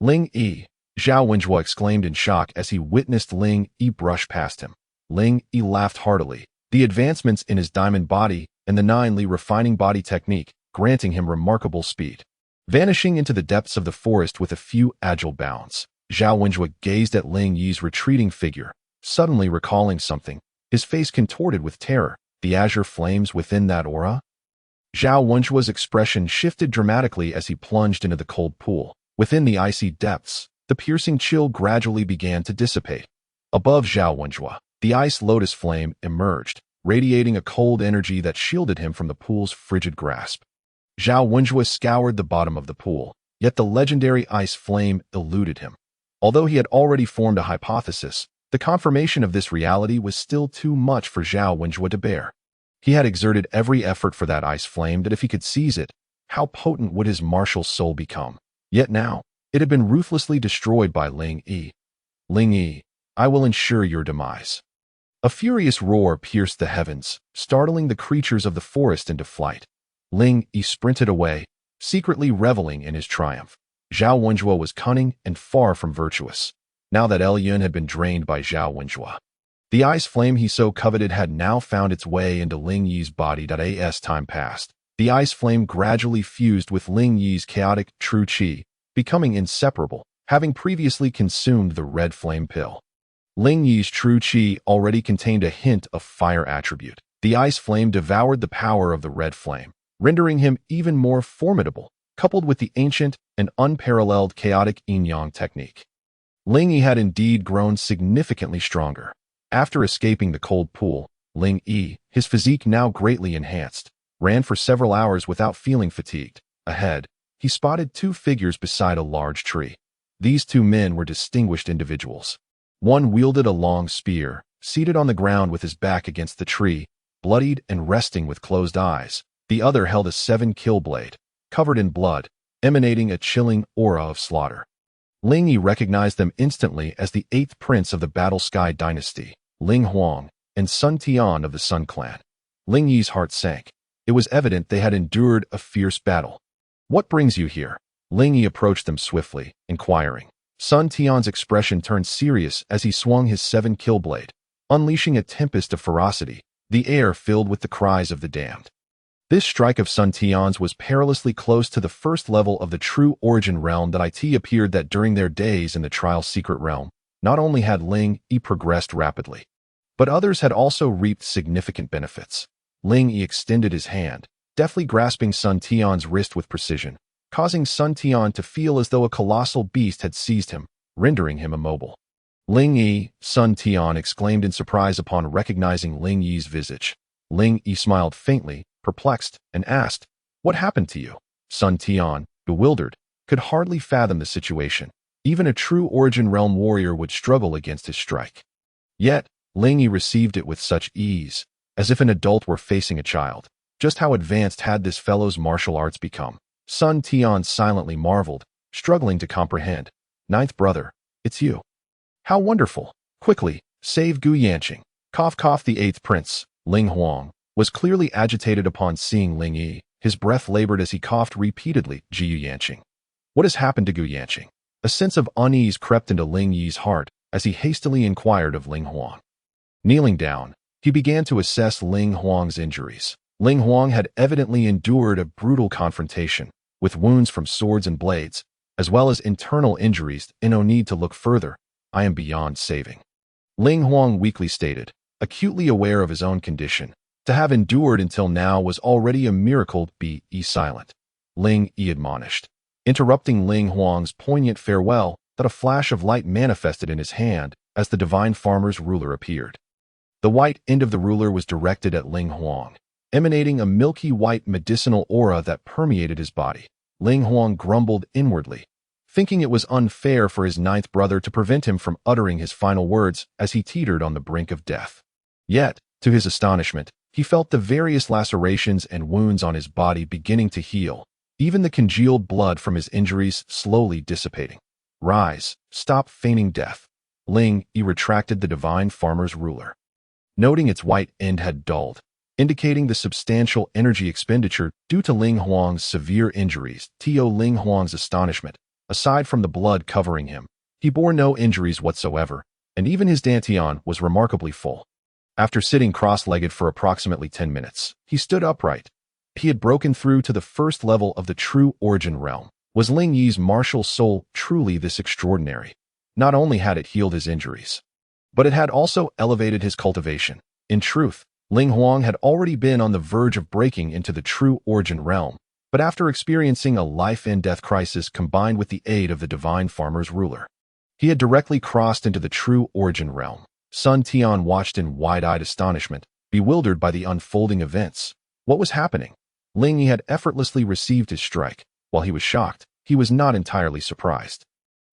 Ling Yi! Zhao Wenjue exclaimed in shock as he witnessed Ling Yi brush past him. Ling Yi laughed heartily, the advancements in his diamond body and the 9-li refining body technique granting him remarkable speed. Vanishing into the depths of the forest with a few agile bounds, Zhao Wenjue gazed at Ling Yi's retreating figure, suddenly recalling something, his face contorted with terror. The azure flames within that aura? Zhao Wenjue's expression shifted dramatically as he plunged into the cold pool. Within the icy depths, the piercing chill gradually began to dissipate. Above Zhao Wenjue, the ice lotus flame emerged, radiating a cold energy that shielded him from the pool's frigid grasp. Zhao Wenjue scoured the bottom of the pool, Yet the legendary ice flame eluded him. Although he had already formed a hypothesis, the confirmation of this reality was still too much for Zhao Wenjue to bear. He had exerted every effort for that ice flame that if he could seize it, how potent would his martial soul become? Yet now, it had been ruthlessly destroyed by Ling Yi. Ling Yi, I will ensure your demise. A furious roar pierced the heavens, startling the creatures of the forest into flight. Ling Yi sprinted away, secretly reveling in his triumph. Zhao Wenjue was cunning and far from virtuous, now that Yun had been drained by Zhao Wenjue. The ice flame he so coveted had now found its way into Ling Yi's body. As time passed, the ice flame gradually fused with Ling Yi's chaotic true qi, becoming inseparable, having previously consumed the red flame pill. Ling Yi's true qi already contained a hint of fire attribute. The ice flame devoured the power of the red flame, rendering him even more formidable, coupled with the ancient and unparalleled chaotic yin-yang technique. Ling Yi had indeed grown significantly stronger. After escaping the cold pool, Ling Yi, his physique now greatly enhanced, ran for several hours without feeling fatigued. Ahead, he spotted two figures beside a large tree. These two men were distinguished individuals. One wielded a long spear, seated on the ground with his back against the tree, bloodied and resting with closed eyes. The other held a 7-kill blade, covered in blood, emanating a chilling aura of slaughter. Ling Yi recognized them instantly as the 8th prince of the Battle Sky dynasty, Ling Huang, and Sun Tian of the Sun clan. Ling Yi's heart sank. It was evident they had endured a fierce battle. What brings you here? Ling Yi approached them swiftly, inquiring. Sun Tian's expression turned serious as he swung his 7-kill blade, unleashing a tempest of ferocity, the air filled with the cries of the damned. This strike of Sun Tian's was perilously close to the first level of the true origin realm that it appeared that during their days in the trial secret realm, not only had Ling Yi progressed rapidly, but others had also reaped significant benefits. Ling Yi extended his hand, deftly grasping Sun Tian's wrist with precision, causing Sun Tian to feel as though a colossal beast had seized him, rendering him immobile. Ling Yi, Sun Tian exclaimed in surprise upon recognizing Ling Yi's visage. Ling Yi smiled faintly, perplexed, and asked, "What happened to you?" Sun Tian, bewildered, could hardly fathom the situation. Even a true origin realm warrior would struggle against his strike. Yet, Ling Yi received it with such ease, as if an adult were facing a child. Just how advanced had this fellow's martial arts become? Sun Tian silently marveled, struggling to comprehend. "Ninth brother, it's you. How wonderful. Quickly, save Gu Yanqing." Cough cough. The 8th prince, Ling Huang, was clearly agitated upon seeing Ling Yi. His breath labored as he coughed repeatedly. Gu Yanqing. What has happened to Gu Yanqing? A sense of unease crept into Ling Yi's heart as he hastily inquired of Ling Huang. Kneeling down, he began to assess Ling Huang's injuries. Ling Huang had evidently endured a brutal confrontation, with wounds from swords and blades, as well as internal injuries. No need to look further. I am beyond saving. Ling Huang weakly stated, acutely aware of his own condition. To have endured until now was already a miracle. Be silent. Ling Yi admonished, interrupting Ling Huang's poignant farewell, that a flash of light manifested in his hand as the divine farmer's ruler appeared. The white end of the ruler was directed at Ling Huang, emanating a milky white medicinal aura that permeated his body. Ling Huang grumbled inwardly, thinking it was unfair for his 9th brother to prevent him from uttering his final words as he teetered on the brink of death. Yet, to his astonishment, he felt the various lacerations and wounds on his body beginning to heal, even the congealed blood from his injuries slowly dissipating. Rise, stop feigning death. Ling Yi retracted the divine farmer's ruler, noting its white end had dulled, indicating the substantial energy expenditure due to Ling Huang's severe injuries. To Ling Huang's astonishment, aside from the blood covering him, he bore no injuries whatsoever, and even his dantian was remarkably full. After sitting cross-legged for approximately 10 minutes, he stood upright. He had broken through to the first level of the true origin realm. Was Ling Yi's martial soul truly this extraordinary? Not only had it healed his injuries, but it had also elevated his cultivation. In truth, Ling Huang had already been on the verge of breaking into the true origin realm, but after experiencing a life-and-death crisis combined with the aid of the divine farmer's ruler, he had directly crossed into the true origin realm. Sun Tian watched in wide-eyed astonishment, bewildered by the unfolding events. What was happening? Ling Yi had effortlessly received his strike, while he was shocked. he was not entirely surprised.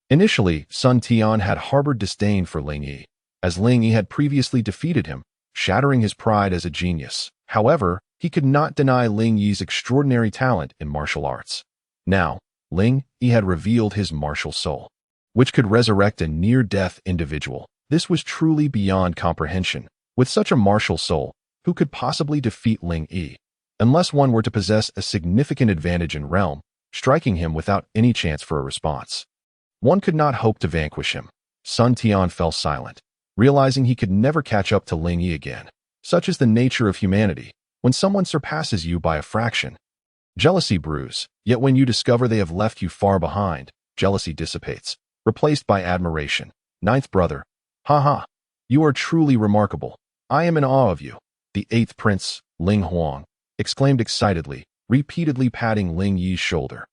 Initially, Sun Tian had harbored disdain for Ling Yi, as Ling Yi had previously defeated him, shattering his pride as a genius. However, he could not deny Ling Yi's extraordinary talent in martial arts. Now, Ling Yi had revealed his martial soul, which could resurrect a near-death individual. This was truly beyond comprehension. With such a martial soul, who could possibly defeat Ling Yi, unless one were to possess a significant advantage in realm, striking him without any chance for a response? One could not hope to vanquish him. Sun Tian fell silent, realizing he could never catch up to Ling Yi again. Such is the nature of humanity. When someone surpasses you by a fraction, jealousy brews. Yet when you discover they have left you far behind, jealousy dissipates, replaced by admiration. Ninth brother. Ha. You are truly remarkable. I am in awe of you. The eighth prince, Ling Huang, exclaimed excitedly, repeatedly patting Ling Yi's shoulder,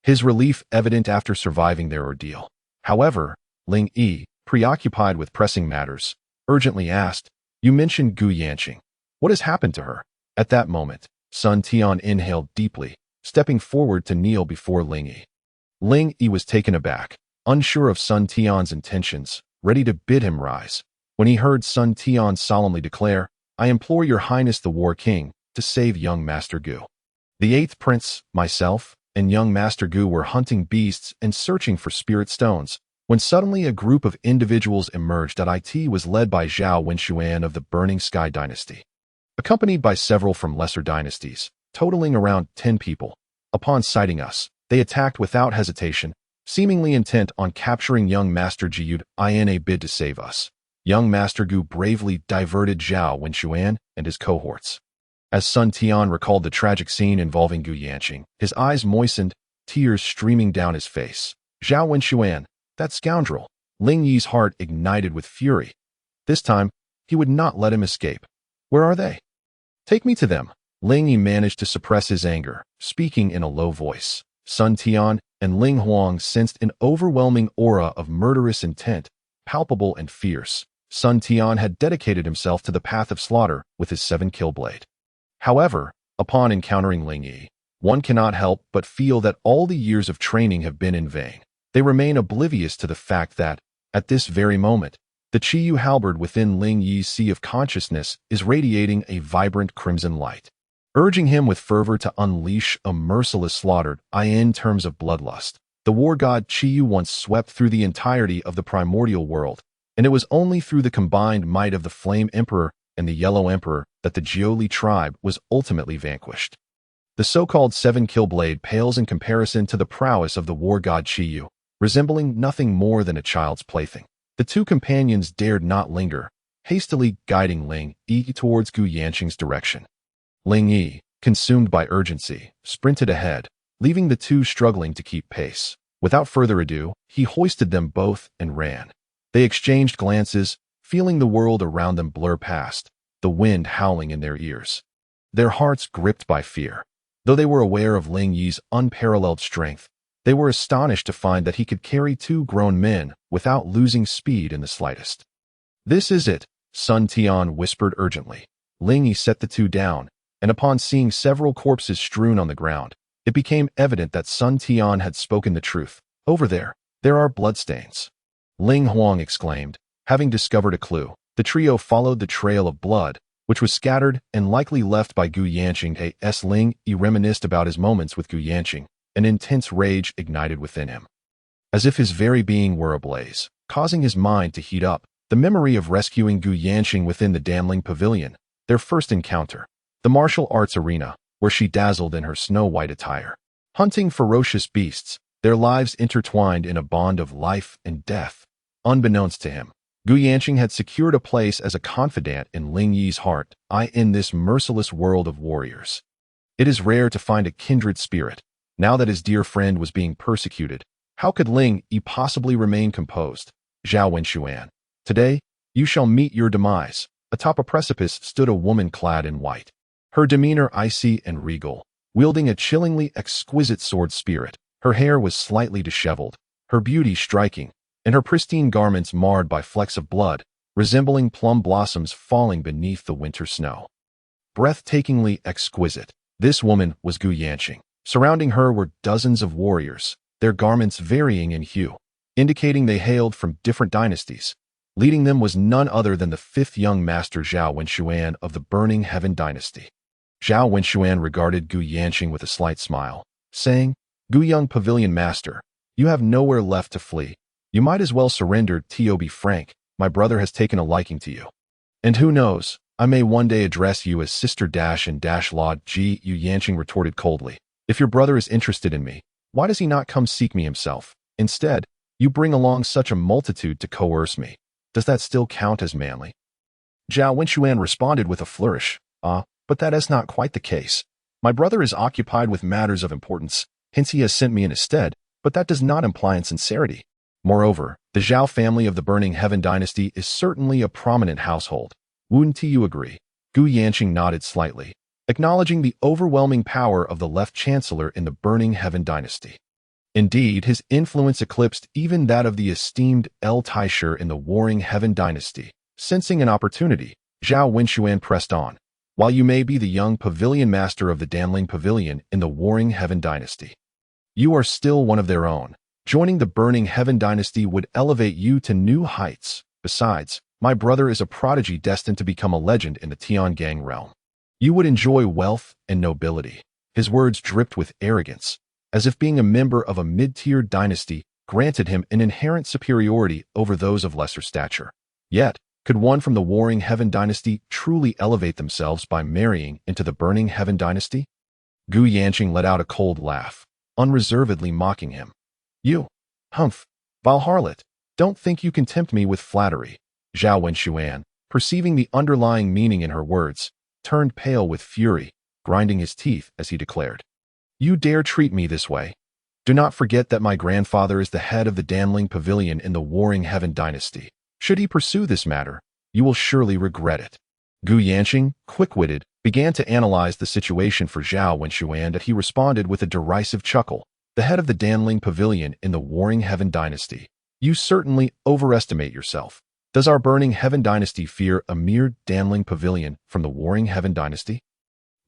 his relief evident after surviving their ordeal. However, Ling Yi, preoccupied with pressing matters, urgently asked, "You mentioned Gu Yanqing. What has happened to her?" At that moment, Sun Tian inhaled deeply, stepping forward to kneel before Ling Yi. Ling Yi was taken aback, unsure of Sun Tian's intentions, ready to bid him rise, when he heard Sun Tian solemnly declare, "I implore your highness the War King to save young Master Gu." The eighth prince, myself, and young Master Gu were hunting beasts and searching for spirit stones, when suddenly a group of individuals emerged. It was led by Zhao Wenxuan of the Burning Sky dynasty, accompanied by several from lesser dynasties, totaling around 10 people. Upon sighting us, they attacked without hesitation, seemingly intent on capturing young Master Jiud in a bid to save us. Young Master Gu bravely diverted Zhao Wenxuan and his cohorts. As Sun Tian recalled the tragic scene involving Gu Yanqing, his eyes moistened, tears streaming down his face. Zhao Wenxuan, that scoundrel! Ling Yi's heart ignited with fury. This time, he would not let him escape. Where are they? Take me to them. Ling Yi managed to suppress his anger, speaking in a low voice. Sun Tian and Ling Huang sensed an overwhelming aura of murderous intent, palpable and fierce. Sun Tian had dedicated himself to the path of slaughter with his 7-kill blade. However, upon encountering Ling Yi, one cannot help but feel that all the years of training have been in vain. They remain oblivious to the fact that, at this very moment, the Qiyu halberd within Ling Yi's sea of consciousness is radiating a vibrant crimson light, urging him with fervor to unleash a merciless slaughter. In terms of bloodlust, the war god Qiyu once swept through the entirety of the primordial world, and it was only through the combined might of the Flame Emperor and the Yellow Emperor that the Jiuli tribe was ultimately vanquished. The so-called 7-kill blade pales in comparison to the prowess of the war god Qiyu, resembling nothing more than a child's plaything. The two companions dared not linger, hastily guiding Ling Yi towards Gu Yanqing's direction. Ling Yi, consumed by urgency, sprinted ahead, leaving the two struggling to keep pace. Without further ado, he hoisted them both and ran. They exchanged glances, feeling the world around them blur past, the wind howling in their ears. Their hearts gripped by fear. Though they were aware of Ling Yi's unparalleled strength, they were astonished to find that he could carry 2 grown men without losing speed in the slightest. "This is it," Sun Tian whispered urgently. Ling Yi set the two down, and upon seeing several corpses strewn on the ground, it became evident that Sun Tian had spoken the truth. "Over there are bloodstains," Ling Huang exclaimed. Having discovered a clue, the trio followed the trail of blood, which was scattered and likely left by Gu Yanqing. As Ling Yi reminisced about his moments with Gu Yanqing, an intense rage ignited within him, as if his very being were ablaze, causing his mind to heat up. The memory of rescuing Gu Yanqing within the Danling Pavilion, their first encounter, the martial arts arena, where she dazzled in her snow-white attire, hunting ferocious beasts, their lives intertwined in a bond of life and death. Unbeknownst to him, Gu Yanqing had secured a place as a confidant in Ling Yi's heart. In this merciless world of warriors, it is rare to find a kindred spirit. Now that his dear friend was being persecuted, how could Ling Yi possibly remain composed? Zhao Wenxuan, today, you shall meet your demise. Atop a precipice stood a woman clad in white, her demeanor icy and regal, wielding a chillingly exquisite sword spirit. Her hair was slightly disheveled, her beauty striking, and her pristine garments marred by flecks of blood, resembling plum blossoms falling beneath the winter snow. Breathtakingly exquisite, this woman was Gu Yanqing. Surrounding her were dozens of warriors, their garments varying in hue, indicating they hailed from different dynasties. Leading them was none other than the fifth young master Zhao Wenxuan of the Burning Heaven dynasty. Zhao Wenxuan regarded Gu Yanqing with a slight smile, saying, "Gu Young Pavilion Master, you have nowhere left to flee. You might as well surrender. To be frank, my brother has taken a liking to you. And who knows, I may one day address you as Sister Dash and Dash Lord Ji." Yu Yanqing retorted coldly. "If your brother is interested in me, why does he not come seek me himself? Instead, you bring along such a multitude to coerce me. Does that still count as manly?" Zhao Wenxuan responded with a flourish. But that is not quite the case. My brother is occupied with matters of importance, hence he has sent me in his stead, but that does not imply insincerity. Moreover, the Zhao family of the Burning Heaven dynasty is certainly a prominent household. Wouldn't you agree? Gu Yanqing nodded slightly, acknowledging the overwhelming power of the left chancellor in the Burning Heaven dynasty. Indeed, his influence eclipsed even that of the esteemed Taisher in the Warring Heaven dynasty. Sensing an opportunity, Zhao Wenxuan pressed on. "While you may be the young pavilion master of the Danling Pavilion in the Warring Heaven dynasty, you are still one of their own. Joining the Burning Heaven dynasty would elevate you to new heights. Besides, my brother is a prodigy destined to become a legend in the Tiangang realm. You would enjoy wealth and nobility." His words dripped with arrogance, as if being a member of a mid-tier dynasty granted him an inherent superiority over those of lesser stature. Yet, could one from the Warring Heaven dynasty truly elevate themselves by marrying into the Burning Heaven dynasty? Gu Yanqing let out a cold laugh, unreservedly mocking him. "You, vile harlot, don't think you can tempt me with flattery." Zhao Wenxuan, perceiving the underlying meaning in her words, turned pale with fury, grinding his teeth as he declared, "You dare treat me this way? Do not forget that my grandfather is the head of the Danling Pavilion in the Warring Heaven dynasty. Should he pursue this matter, you will surely regret it." Gu Yanqing, quick-witted, began to analyze the situation for Zhao Wenxuan, and he responded with a derisive chuckle. "The head of the Danling Pavilion in the Warring Heaven dynasty. You certainly overestimate yourself. Does our Burning Heaven dynasty fear a mere Danling Pavilion from the Warring Heaven dynasty?"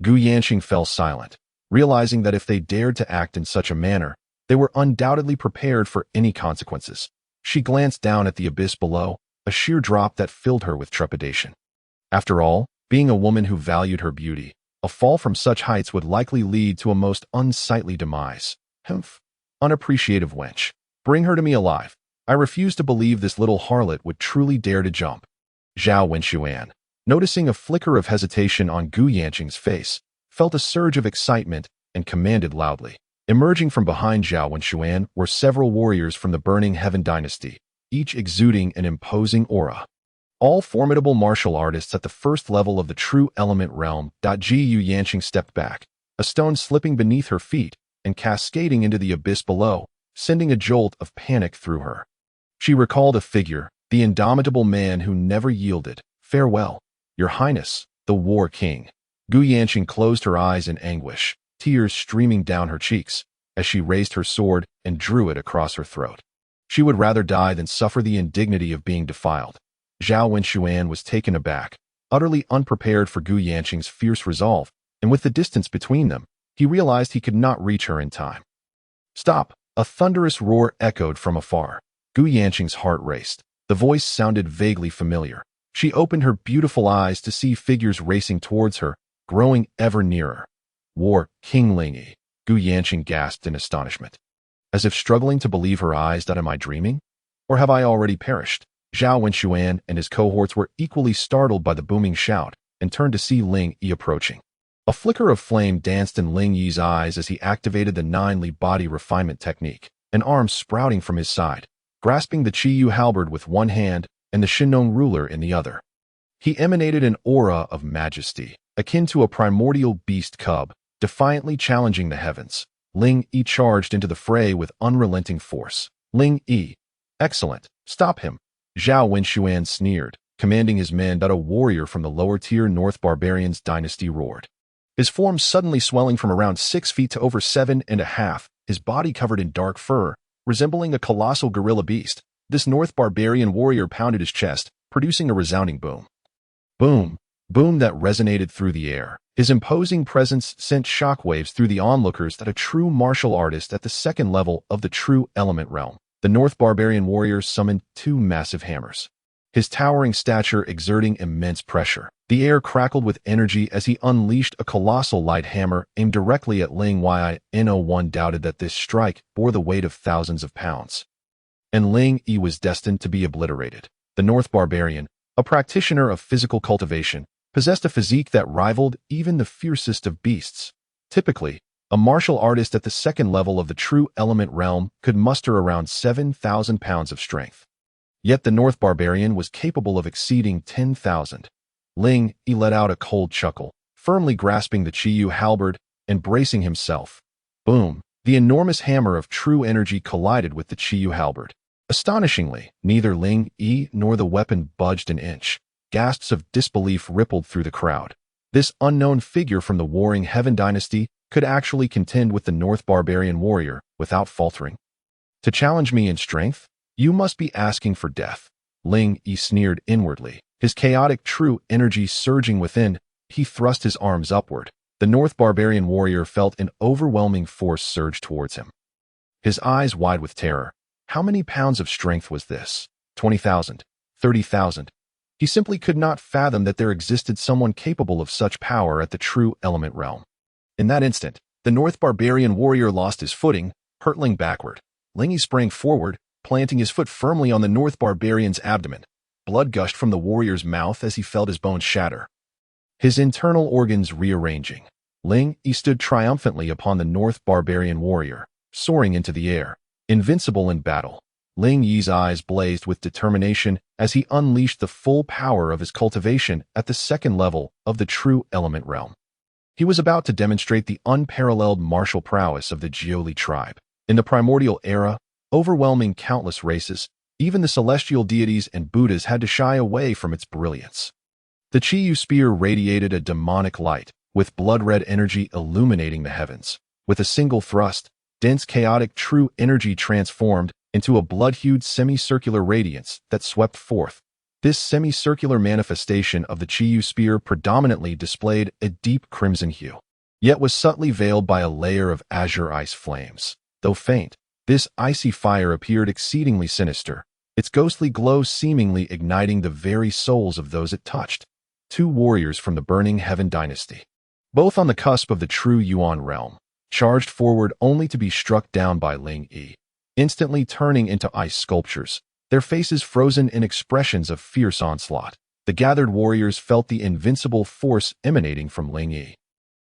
Gu Yanqing fell silent, realizing that if they dared to act in such a manner, they were undoubtedly prepared for any consequences. She glanced down at the abyss below, a sheer drop that filled her with trepidation. After all, being a woman who valued her beauty, a fall from such heights would likely lead to a most unsightly demise. Unappreciative wench. Bring her to me alive. I refuse to believe this little harlot would truly dare to jump. Zhao Wenxuan, noticing a flicker of hesitation on Gu Yanqing's face, felt a surge of excitement and commanded loudly. Emerging from behind Zhao Wenxuan were several warriors from the Burning Heaven dynasty, each exuding an imposing aura. All formidable martial artists at the first level of the true element realm. Yu Yanqing stepped back, a stone slipping beneath her feet and cascading into the abyss below, sending a jolt of panic through her. She recalled a figure, the indomitable man who never yielded. "Farewell, Your Highness, the War King." Gu Yanqing closed her eyes in anguish, tears streaming down her cheeks, as she raised her sword and drew it across her throat. She would rather die than suffer the indignity of being defiled. Zhao Wenxuan was taken aback, utterly unprepared for Gu Yanqing's fierce resolve, and with the distance between them, he realized he could not reach her in time. "Stop!" A thunderous roar echoed from afar. Gu Yanqing's heart raced. The voice sounded vaguely familiar. She opened her beautiful eyes to see figures racing towards her, growing ever nearer. "War King Ling Yi," Gu Yanqing gasped in astonishment. As if struggling to believe her eyes, am I dreaming? Or have I already perished? Zhao Wenxuan and his cohorts were equally startled by the booming shout and turned to see Ling Yi approaching. A flicker of flame danced in Ling Yi's eyes as he activated the 9-Li body refinement technique, an arm sprouting from his side, grasping the Qiyu halberd with one hand and the Shinong ruler in the other. He emanated an aura of majesty, akin to a primordial beast cub, defiantly challenging the heavens. Ling Yi charged into the fray with unrelenting force. "Ling Yi, excellent, stop him." Zhao Wenxuan sneered, commanding his men. A warrior from the lower-tier North Barbarians dynasty roared, his form suddenly swelling from around 6 feet to over 7.5, his body covered in dark fur, resembling a colossal gorilla beast. This North Barbarian warrior pounded his chest, producing a resounding boom. Boom! boom that resonated through the air. His imposing presence sent shockwaves through the onlookers that a true martial artist at the second level of the true element realm. The North barbarian warrior summoned two massive hammers, his towering stature exerting immense pressure. The air crackled with energy as he unleashed a colossal light hammer aimed directly at Ling Yi. No one doubted that this strike bore the weight of thousands of pounds, and Ling Yi was destined to be obliterated. The North barbarian, a practitioner of physical cultivation, possessed a physique that rivaled even the fiercest of beasts. Typically, a martial artist at the second level of the true element realm could muster around 7,000 pounds of strength. Yet the North barbarian was capable of exceeding 10,000. Ling Yi let out a cold chuckle, firmly grasping the Qiyu halberd and bracing himself. Boom! The enormous hammer of true energy collided with the Qiyu halberd. Astonishingly, neither Ling Yi nor the weapon budged an inch. Gasps of disbelief rippled through the crowd. This unknown figure from the warring Heaven dynasty could actually contend with the North barbarian warrior without faltering. To challenge me in strength? You must be asking for death. Ling Yi sneered inwardly, his chaotic true energy surging within. He thrust his arms upward. The North barbarian warrior felt an overwhelming force surge towards him, his eyes wide with terror. How many pounds of strength was this? 20,000? 30,000? He simply could not fathom that there existed someone capable of such power at the true element realm. In that instant, the North barbarian warrior lost his footing, hurtling backward. Ling Yi sprang forward, planting his foot firmly on the North barbarian's abdomen. Blood gushed from the warrior's mouth as he felt his bones shatter, his internal organs rearranging. Ling Yi stood triumphantly upon the North barbarian warrior, soaring into the air, invincible in battle. Ling Yi's eyes blazed with determination as he unleashed the full power of his cultivation at the second level of the true element realm. He was about to demonstrate the unparalleled martial prowess of the Jiuli tribe. In the primordial era, overwhelming countless races, even the celestial deities and Buddhas had to shy away from its brilliance. The Qiyu spear radiated a demonic light, with blood-red energy illuminating the heavens. With a single thrust, dense chaotic true energy transformed into a blood-hued semicircular radiance that swept forth. This semicircular manifestation of the Qiyu spear predominantly displayed a deep crimson hue, yet was subtly veiled by a layer of azure ice flames. Though faint, this icy fire appeared exceedingly sinister, its ghostly glow seemingly igniting the very souls of those it touched. Two warriors from the burning Heaven dynasty, both on the cusp of the true Yuan realm, charged forward only to be struck down by Ling Yi, instantly turning into ice sculptures, their faces frozen in expressions of fierce onslaught. The gathered warriors felt the invincible force emanating from Ling Yi,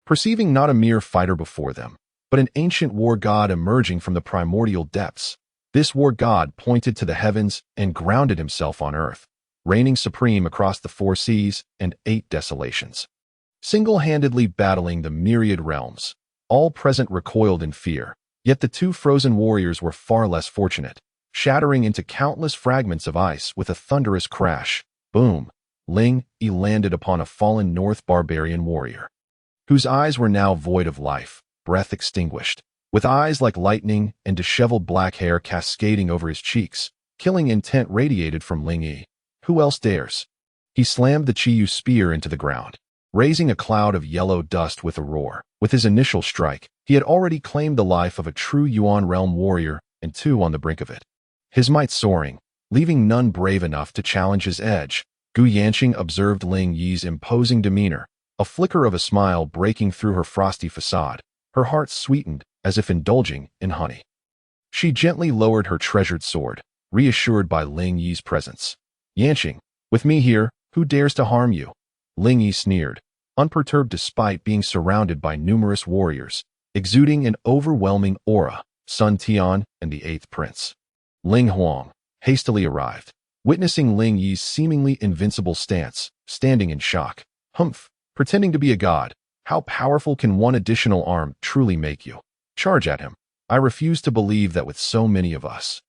perceiving not a mere fighter before them, but an ancient war god emerging from the primordial depths. This war god pointed to the heavens and grounded himself on earth, reigning supreme across the 4 seas and 8 desolations, single-handedly battling the myriad realms. All present recoiled in fear, yet the two frozen warriors were far less fortunate, shattering into countless fragments of ice with a thunderous crash. Boom! Ling Yi landed upon a fallen North barbarian warrior, whose eyes were now void of life, breath extinguished. With eyes like lightning and disheveled black hair cascading over his cheeks, killing intent radiated from Ling Yi. Who else dares? He slammed the Qiyu spear into the ground, raising a cloud of yellow dust with a roar. With his initial strike, he had already claimed the life of a true Yuan realm warrior and 2 on the brink of it, his might soaring, leaving none brave enough to challenge his edge. Gu Yanqing observed Ling Yi's imposing demeanor, a flicker of a smile breaking through her frosty facade, her heart sweetened as if indulging in honey. She gently lowered her treasured sword, reassured by Ling Yi's presence. Yanqing, with me here, who dares to harm you? Ling Yi sneered, unperturbed despite being surrounded by numerous warriors, exuding an overwhelming aura. Sun Tian and the 8th prince, Ling Huang, hastily arrived, witnessing Ling Yi's seemingly invincible stance, standing in shock. Humph, pretending to be a god, how powerful can one additional arm truly make you? Charge at him. I refuse to believe that with so many of us,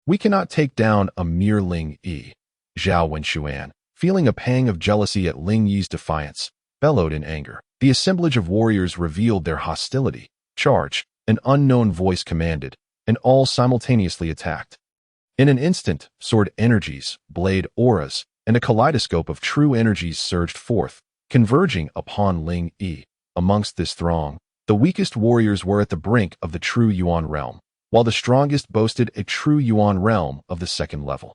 we cannot take down a mere Ling Yi. Zhao Wenxuan, feeling a pang of jealousy at Ling Yi's defiance, bellowed in anger. The assemblage of warriors revealed their hostility. Charge, an unknown voice commanded, and all simultaneously attacked. In an instant, sword energies, blade auras, and a kaleidoscope of true energies surged forth, converging upon Ling Yi. Amongst this throng, the weakest warriors were at the brink of the true Yuan realm, while the strongest boasted a true Yuan realm of the second level.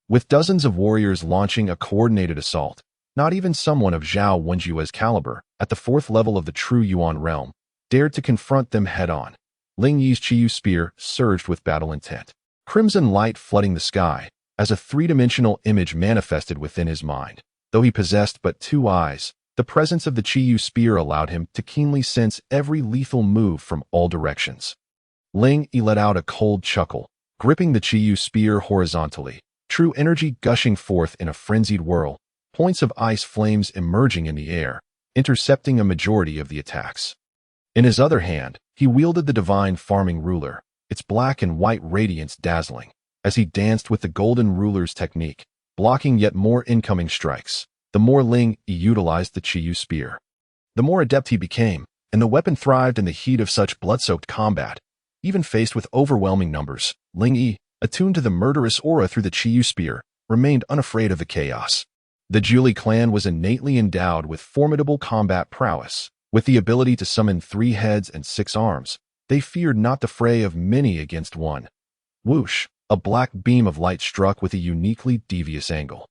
With dozens of warriors launching a coordinated assault, not even someone of Zhao Wenjue's caliber, at the fourth level of the true Yuan realm, dared to confront them head-on. Ling Yi's Qiyu spear surged with battle intent, crimson light flooding the sky, as a three-dimensional image manifested within his mind. Though he possessed but two eyes, the presence of the Qiyu spear allowed him to keenly sense every lethal move from all directions. Ling Yi let out a cold chuckle, gripping the Qiyu spear horizontally, true energy gushing forth in a frenzied whirl, points of ice flames emerging in the air, intercepting a majority of the attacks. In his other hand, he wielded the divine farming ruler, its black and white radiance dazzling, as he danced with the golden ruler's technique, blocking yet more incoming strikes. The more Ling Yi utilized the Qiyu spear, the more adept he became, and the weapon thrived in the heat of such blood-soaked combat. Even faced with overwhelming numbers, Ling Yi, attuned to the murderous aura through the Qiyu spear, remained unafraid of the chaos. The Zhuli clan was innately endowed with formidable combat prowess. With the ability to summon 3 heads and 6 arms, they feared not the fray of many against one. Whoosh! A black beam of light struck with a uniquely devious angle,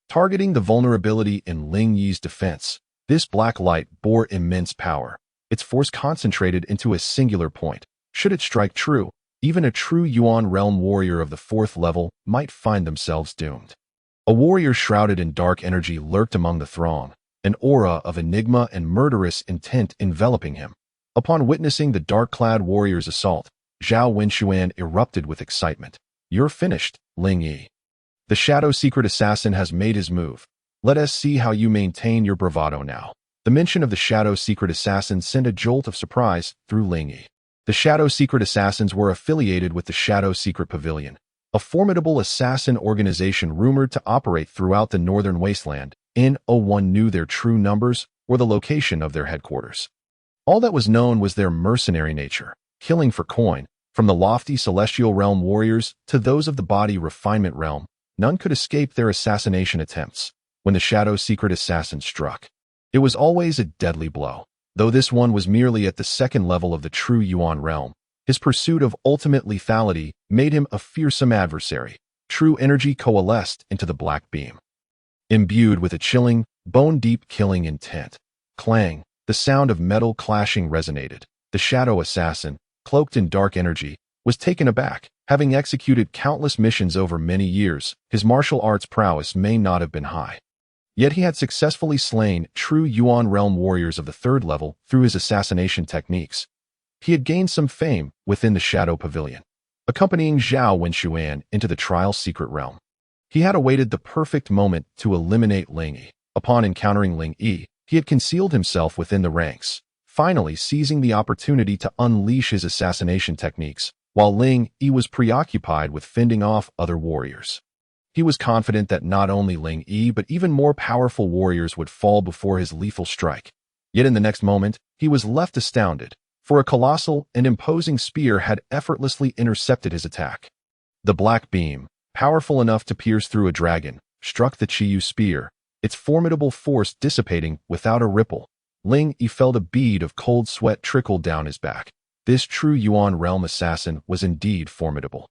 targeting the vulnerability in Ling Yi's defense. This black light bore immense power, its force concentrated into a singular point. Should it strike true, even a true Yuan realm warrior of the 4th level might find themselves doomed. A warrior shrouded in dark energy lurked among the throng, an aura of enigma and murderous intent enveloping him. Upon witnessing the dark-clad warrior's assault, Zhao Wenxuan erupted with excitement. "You're finished, Ling Yi. The shadow secret assassin has made his move. Let us see how you maintain your bravado now." The mention of the shadow secret assassin sent a jolt of surprise through Ling Yi. The shadow secret assassins were affiliated with the Shadow Secret Pavilion, a formidable assassin organization rumored to operate throughout the northern wasteland. No one knew their true numbers or the location of their headquarters. All that was known was their mercenary nature, killing for coin. From the lofty celestial realm warriors to those of the body refinement realm, none could escape their assassination attempts. When the shadow secret assassin struck, it was always a deadly blow. Though this one was merely at the 2nd level of the true Yuan realm, his pursuit of ultimate lethality made him a fearsome adversary. True energy coalesced into the black beam, imbued with a chilling, bone-deep killing intent. Clang! The sound of metal clashing resonated. The shadow assassin, cloaked in dark energy, was taken aback. Having executed countless missions over many years, his martial arts prowess may not have been high. Yet he had successfully slain true Yuan realm warriors of the 3rd level through his assassination techniques. He had gained some fame within the Shadow Pavilion, accompanying Zhao Wenxuan into the Trial Secret Realm. He had awaited the perfect moment to eliminate Ling Yi. Upon encountering Ling Yi, he had concealed himself within the ranks, finally seizing the opportunity to unleash his assassination techniques, while Ling Yi was preoccupied with fending off other warriors. He was confident that not only Ling Yi but even more powerful warriors would fall before his lethal strike. Yet in the next moment, he was left astounded, for a colossal and imposing spear had effortlessly intercepted his attack. The black beam, powerful enough to pierce through a dragon, struck the Qiyu spear, its formidable force dissipating without a ripple. Ling Yi felt a bead of cold sweat trickle down his back. This true Yuan realm assassin was indeed formidable.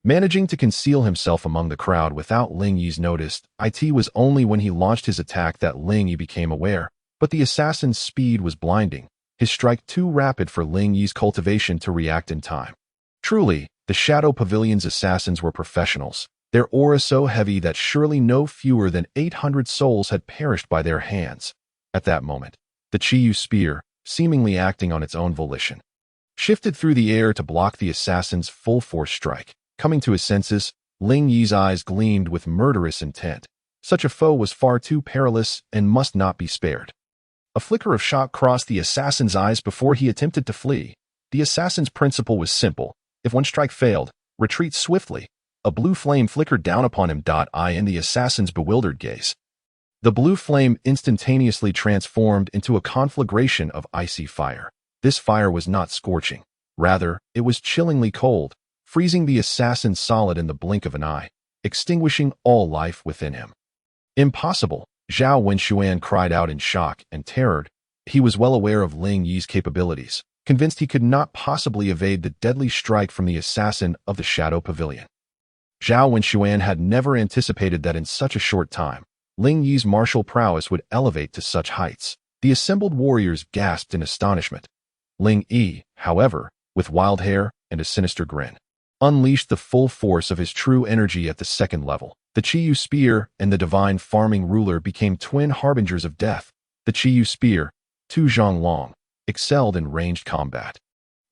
Managing to conceal himself among the crowd without Ling Yi's notice, it was only when he launched his attack that Ling Yi became aware, but the assassin's speed was blinding, his strike too rapid for Ling Yi's cultivation to react in time. Truly, the Shadow Pavilion's assassins were professionals, their aura so heavy that surely no fewer than 800 souls had perished by their hands. At that moment, the Qiyu spear, seemingly acting on its own volition, shifted through the air to block the assassin's full-force strike. Coming to his senses, Ling Yi's eyes gleamed with murderous intent. Such a foe was far too perilous and must not be spared. A flicker of shock crossed the assassin's eyes before he attempted to flee. The assassin's principle was simple. If one strike failed, retreat swiftly. A blue flame flickered down upon him. In the assassin's bewildered gaze, the blue flame instantaneously transformed into a conflagration of icy fire. This fire was not scorching. Rather, it was chillingly cold, freezing the assassin solid in the blink of an eye, extinguishing all life within him. "Impossible!" Zhao Wenxuan cried out in shock and terror. He was well aware of Ling Yi's capabilities, convinced he could not possibly evade the deadly strike from the assassin of the Shadow Pavilion. Zhao Wenxuan had never anticipated that in such a short time, Ling Yi's martial prowess would elevate to such heights. The assembled warriors gasped in astonishment. Ling Yi, however, with wild hair and a sinister grin, unleashed the full force of his true energy at the second level. The Qiyu spear and the divine farming ruler became twin harbingers of death. The Qiyu spear, Tu Zhonglong, excelled in ranged combat,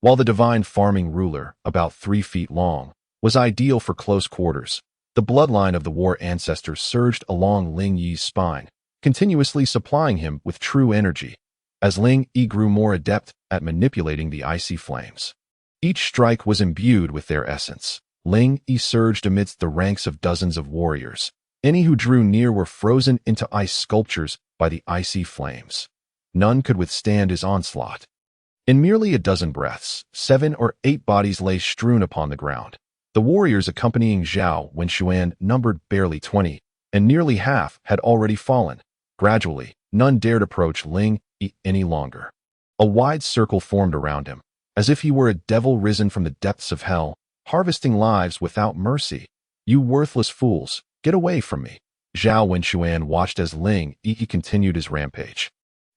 while the divine farming ruler, about 3 feet long, was ideal for close quarters. The bloodline of the war ancestors surged along Ling Yi's spine, continuously supplying him with true energy. As Ling Yi grew more adept at manipulating the icy flames, each strike was imbued with their essence. Ling Yi surged amidst the ranks of dozens of warriors. Any who drew near were frozen into ice sculptures by the icy flames. None could withstand his onslaught. In merely a dozen breaths, 7 or 8 bodies lay strewn upon the ground. The warriors accompanying Zhao Wenxuan numbered barely 20, and nearly half had already fallen. Gradually, none dared approach Ling Yi any longer. A wide circle formed around him, as if he were a devil risen from the depths of hell, harvesting lives without mercy. "You worthless fools, get away from me." Zhao Wenxuan watched as Ling Yi continued his rampage,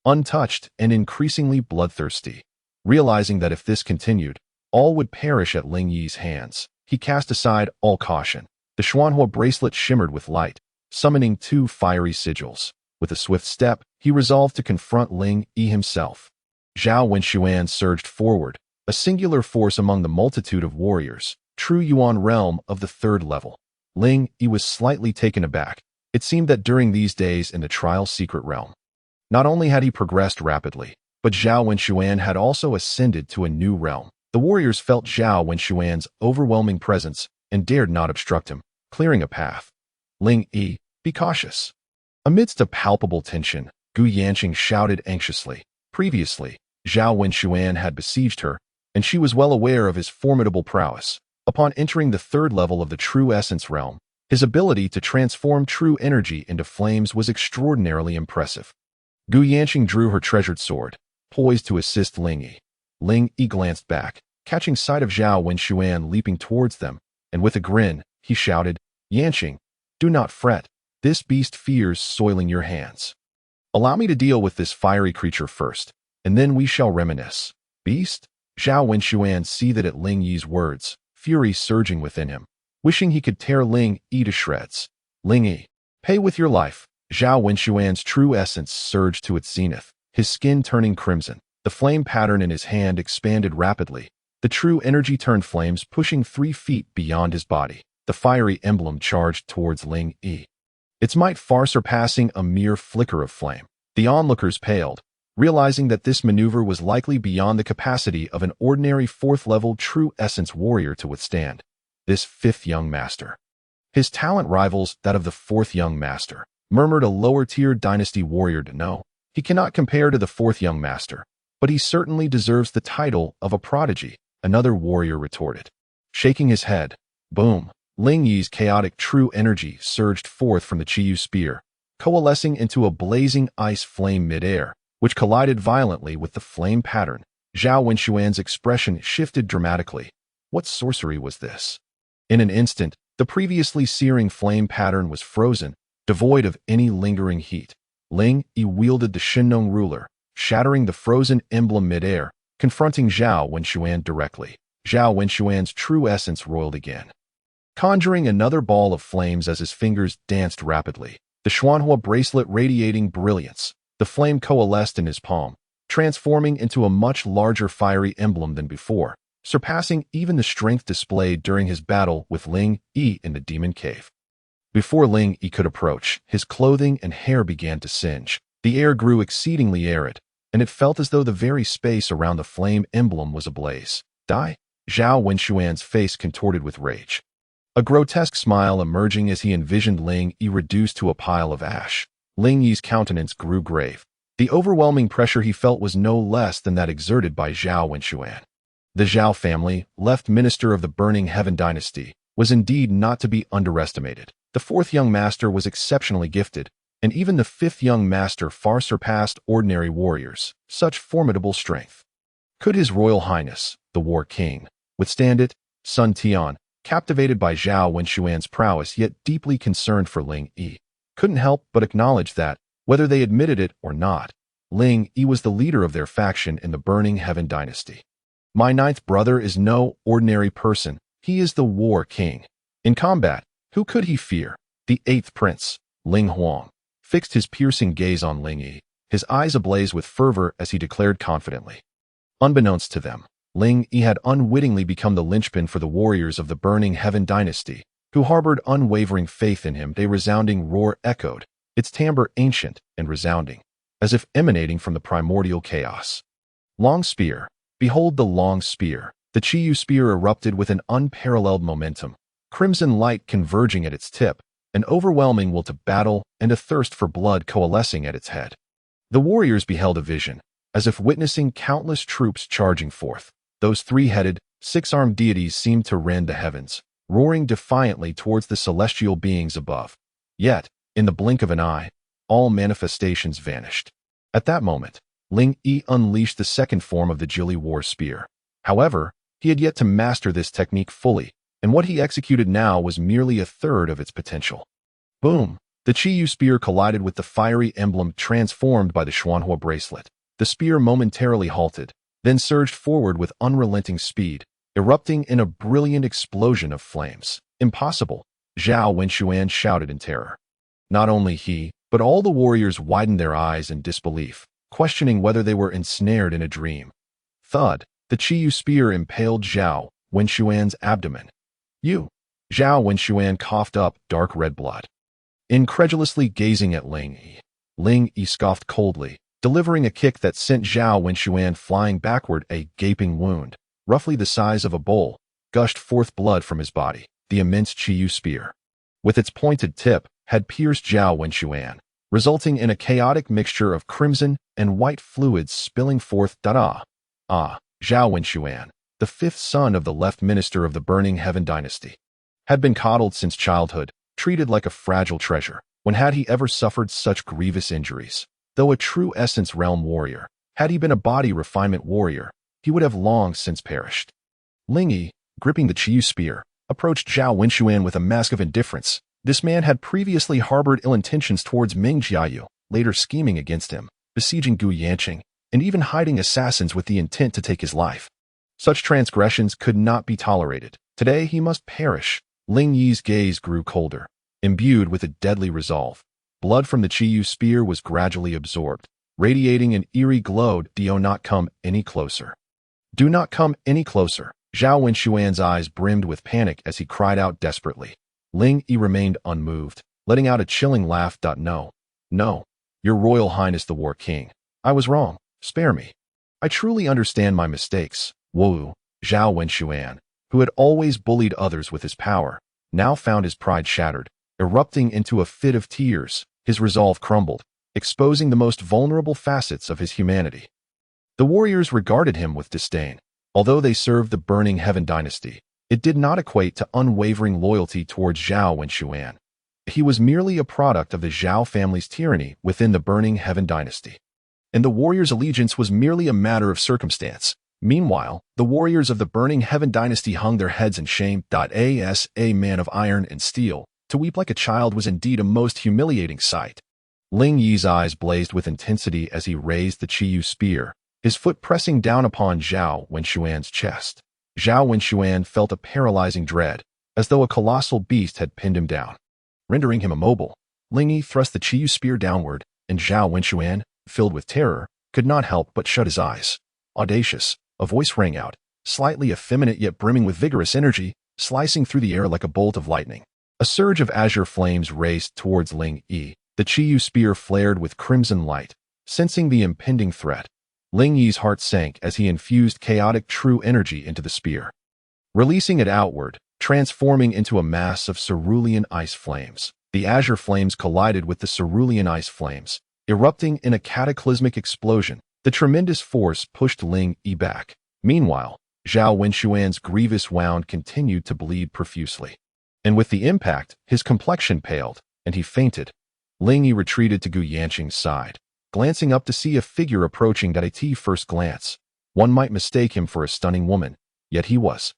untouched and increasingly bloodthirsty. Realizing that if this continued, all would perish at Ling Yi's hands, he cast aside all caution. The Xuanhua bracelet shimmered with light, summoning 2 fiery sigils. With a swift step, he resolved to confront Ling Yi himself. Zhao Wenxuan surged forward, a singular force among the multitude of warriors, true Yuan realm of the 3rd level. Ling Yi was slightly taken aback. It seemed that during these days in the trial secret realm, not only had he progressed rapidly, but Zhao Wenxuan had also ascended to a new realm. The warriors felt Zhao Wenxuan's overwhelming presence and dared not obstruct him, clearing a path. "Ling Yi, be cautious." Amidst a palpable tension, Gu Yanqing shouted anxiously. Previously, Zhao Wenxuan had besieged her, and she was well aware of his formidable prowess. Upon entering the 3rd level of the True Essence realm, his ability to transform true energy into flames was extraordinarily impressive. Gu Yanqing drew her treasured sword, poised to assist Ling Yi. Ling Yi glanced back, catching sight of Zhao Wenxuan leaping towards them, and with a grin, he shouted, "Yanqing, do not fret. This beast fears soiling your hands. Allow me to deal with this fiery creature first, and then we shall reminisce." "Beast?" Zhao Wenxuan seethed at Ling Yi's words, fury surging within him, wishing he could tear Ling Yi to shreds. "Ling Yi, pay with your life." Zhao Wenxuan's true essence surged to its zenith, his skin turning crimson. The flame pattern in his hand expanded rapidly. The true energy turned flames pushing 3 feet beyond his body. The fiery emblem charged towards Ling Yi, its might far surpassing a mere flicker of flame. The onlookers paled, realizing that this maneuver was likely beyond the capacity of an ordinary 4th-level true essence warrior to withstand. This 5th young master, his talent rivals that of the 4th young master, murmured a lower-tier dynasty warrior. "No, he cannot compare to the 4th young master, but he certainly deserves the title of a prodigy," another warrior retorted. Shaking his head, boom, Ling Yi's chaotic true energy surged forth from the Qiyu spear, coalescing into a blazing ice flame midair, which collided violently with the flame pattern. Zhao Wenxuan's expression shifted dramatically. What sorcery was this? In an instant, the previously searing flame pattern was frozen, devoid of any lingering heat. Ling Yi wielded the Shinong ruler, shattering the frozen emblem midair, confronting Zhao Wenxuan directly. Zhao Wenxuan's true essence roiled again, conjuring another ball of flames as his fingers danced rapidly, the Xuanhua bracelet radiating brilliance. The flame coalesced in his palm, transforming into a much larger fiery emblem than before, surpassing even the strength displayed during his battle with Ling Yi in the demon cave. Before Ling Yi could approach, his clothing and hair began to singe. The air grew exceedingly arid, and it felt as though the very space around the flame emblem was ablaze. "Die?" Zhao Wenxuan's face contorted with rage, a grotesque smile emerging as he envisioned Ling Yi reduced to a pile of ash. Ling Yi's countenance grew grave. The overwhelming pressure he felt was no less than that exerted by Zhao Wenxuan. The Zhao family, left minister of the Burning Heaven dynasty, was indeed not to be underestimated. The 4th young master was exceptionally gifted, and even the fifth young master far surpassed ordinary warriors. Such formidable strength. Could His Royal Highness, the War King, withstand it? Sun Tian, captivated by Zhao Wenxuan's prowess yet deeply concerned for Ling Yi, couldn't help but acknowledge that, whether they admitted it or not, Ling Yi was the leader of their faction in the Burning Heaven dynasty. My ninth brother is no ordinary person. He is the War King. In combat, who could he fear? The eighth prince, Ling Huang, fixed his piercing gaze on Ling Yi, his eyes ablaze with fervor as he declared confidently. Unbeknownst to them, Ling Yi had unwittingly become the linchpin for the warriors of the Burning Heaven dynasty, who harbored unwavering faith in him. A resounding roar echoed, its timbre ancient and resounding, as if emanating from the primordial chaos. Long spear. Behold the long spear. The Qiyu spear erupted with an unparalleled momentum, crimson light converging at its tip, an overwhelming will to battle and a thirst for blood coalescing at its head. The warriors beheld a vision, as if witnessing countless troops charging forth. Those three-headed, six-armed deities seemed to rend the heavens, roaring defiantly towards the celestial beings above. Yet, in the blink of an eye, all manifestations vanished. At that moment, Ling Yi unleashed the second form of the Jili War Spear. However, he had yet to master this technique fully, and what he executed now was merely a third of its potential. Boom! The Qiyu spear collided with the fiery emblem transformed by the Xuanhua bracelet. The spear momentarily halted, then surged forward with unrelenting speed, erupting in a brilliant explosion of flames. Impossible! Zhao Wenxuan shouted in terror. Not only he, but all the warriors widened their eyes in disbelief, questioning whether they were ensnared in a dream. Thud! The Qiyu spear impaled Zhao Wenxuan's abdomen. You! Zhao Wenxuan coughed up dark red blood. Incredulously gazing at Ling Yi scoffed coldly, delivering a kick that sent Zhao Wenxuan flying backward. A gaping wound, roughly the size of a bowl, gushed forth blood from his body. The immense Qiyu spear, with its pointed tip, had pierced Zhao Wenxuan, resulting in a chaotic mixture of crimson and white fluids spilling forth. Zhao Wenxuan, the fifth son of the left minister of the Burning Heaven dynasty, had been coddled since childhood, treated like a fragile treasure. When had he ever suffered such grievous injuries? Though a true essence realm warrior, had he been a body refinement warrior, he would have long since perished. Ling Yi, gripping the Qiyu spear, approached Zhao Wenxuan with a mask of indifference. This man had previously harbored ill intentions towards Ming Jiayu, later scheming against him, besieging Gu Yanqing, and even hiding assassins with the intent to take his life. Such transgressions could not be tolerated. Today he must perish. Ling Yi's gaze grew colder, imbued with a deadly resolve. Blood from the Qiyu spear was gradually absorbed, radiating an eerie glow. Do not come any closer. Do not come any closer. Zhao Wenxuan's eyes brimmed with panic as he cried out desperately. Ling Yi remained unmoved, letting out a chilling laugh. No, Your Royal Highness the War King. I was wrong. Spare me. I truly understand my mistakes. Wu, Zhao Wenxuan, who had always bullied others with his power, now found his pride shattered, erupting into a fit of tears. His resolve crumbled, exposing the most vulnerable facets of his humanity. The warriors regarded him with disdain. Although they served the Burning Heaven dynasty, it did not equate to unwavering loyalty towards Zhao Wenxuan. He was merely a product of the Zhao family's tyranny within the Burning Heaven dynasty, and the warriors' allegiance was merely a matter of circumstance. Meanwhile, the warriors of the Burning Heaven dynasty hung their heads in shame. As a man of iron and steel, to weep like a child was indeed a most humiliating sight. Ling Yi's eyes blazed with intensity as he raised the Qiyu spear, his foot pressing down upon Zhao Wenxuan's chest. Zhao Wenxuan felt a paralyzing dread, as though a colossal beast had pinned him down, rendering him immobile. Ling Yi thrust the Qiyu spear downward, and Zhao Wenxuan, filled with terror, could not help but shut his eyes. Audacious, a voice rang out, slightly effeminate yet brimming with vigorous energy, slicing through the air like a bolt of lightning. A surge of azure flames raced towards Ling Yi. The Qiyu spear flared with crimson light. Sensing the impending threat, Ling Yi's heart sank as he infused chaotic true energy into the spear, releasing it outward, transforming into a mass of cerulean ice flames. The azure flames collided with the cerulean ice flames, erupting in a cataclysmic explosion. The tremendous force pushed Ling Yi back. Meanwhile, Zhao Wenxuan's grievous wound continued to bleed profusely, and with the impact, his complexion paled, and he fainted. Ling Yi retreated to Gu Yanqing's side, glancing up to see a figure approaching that at first glance. One might mistake him for a stunning woman, yet he was,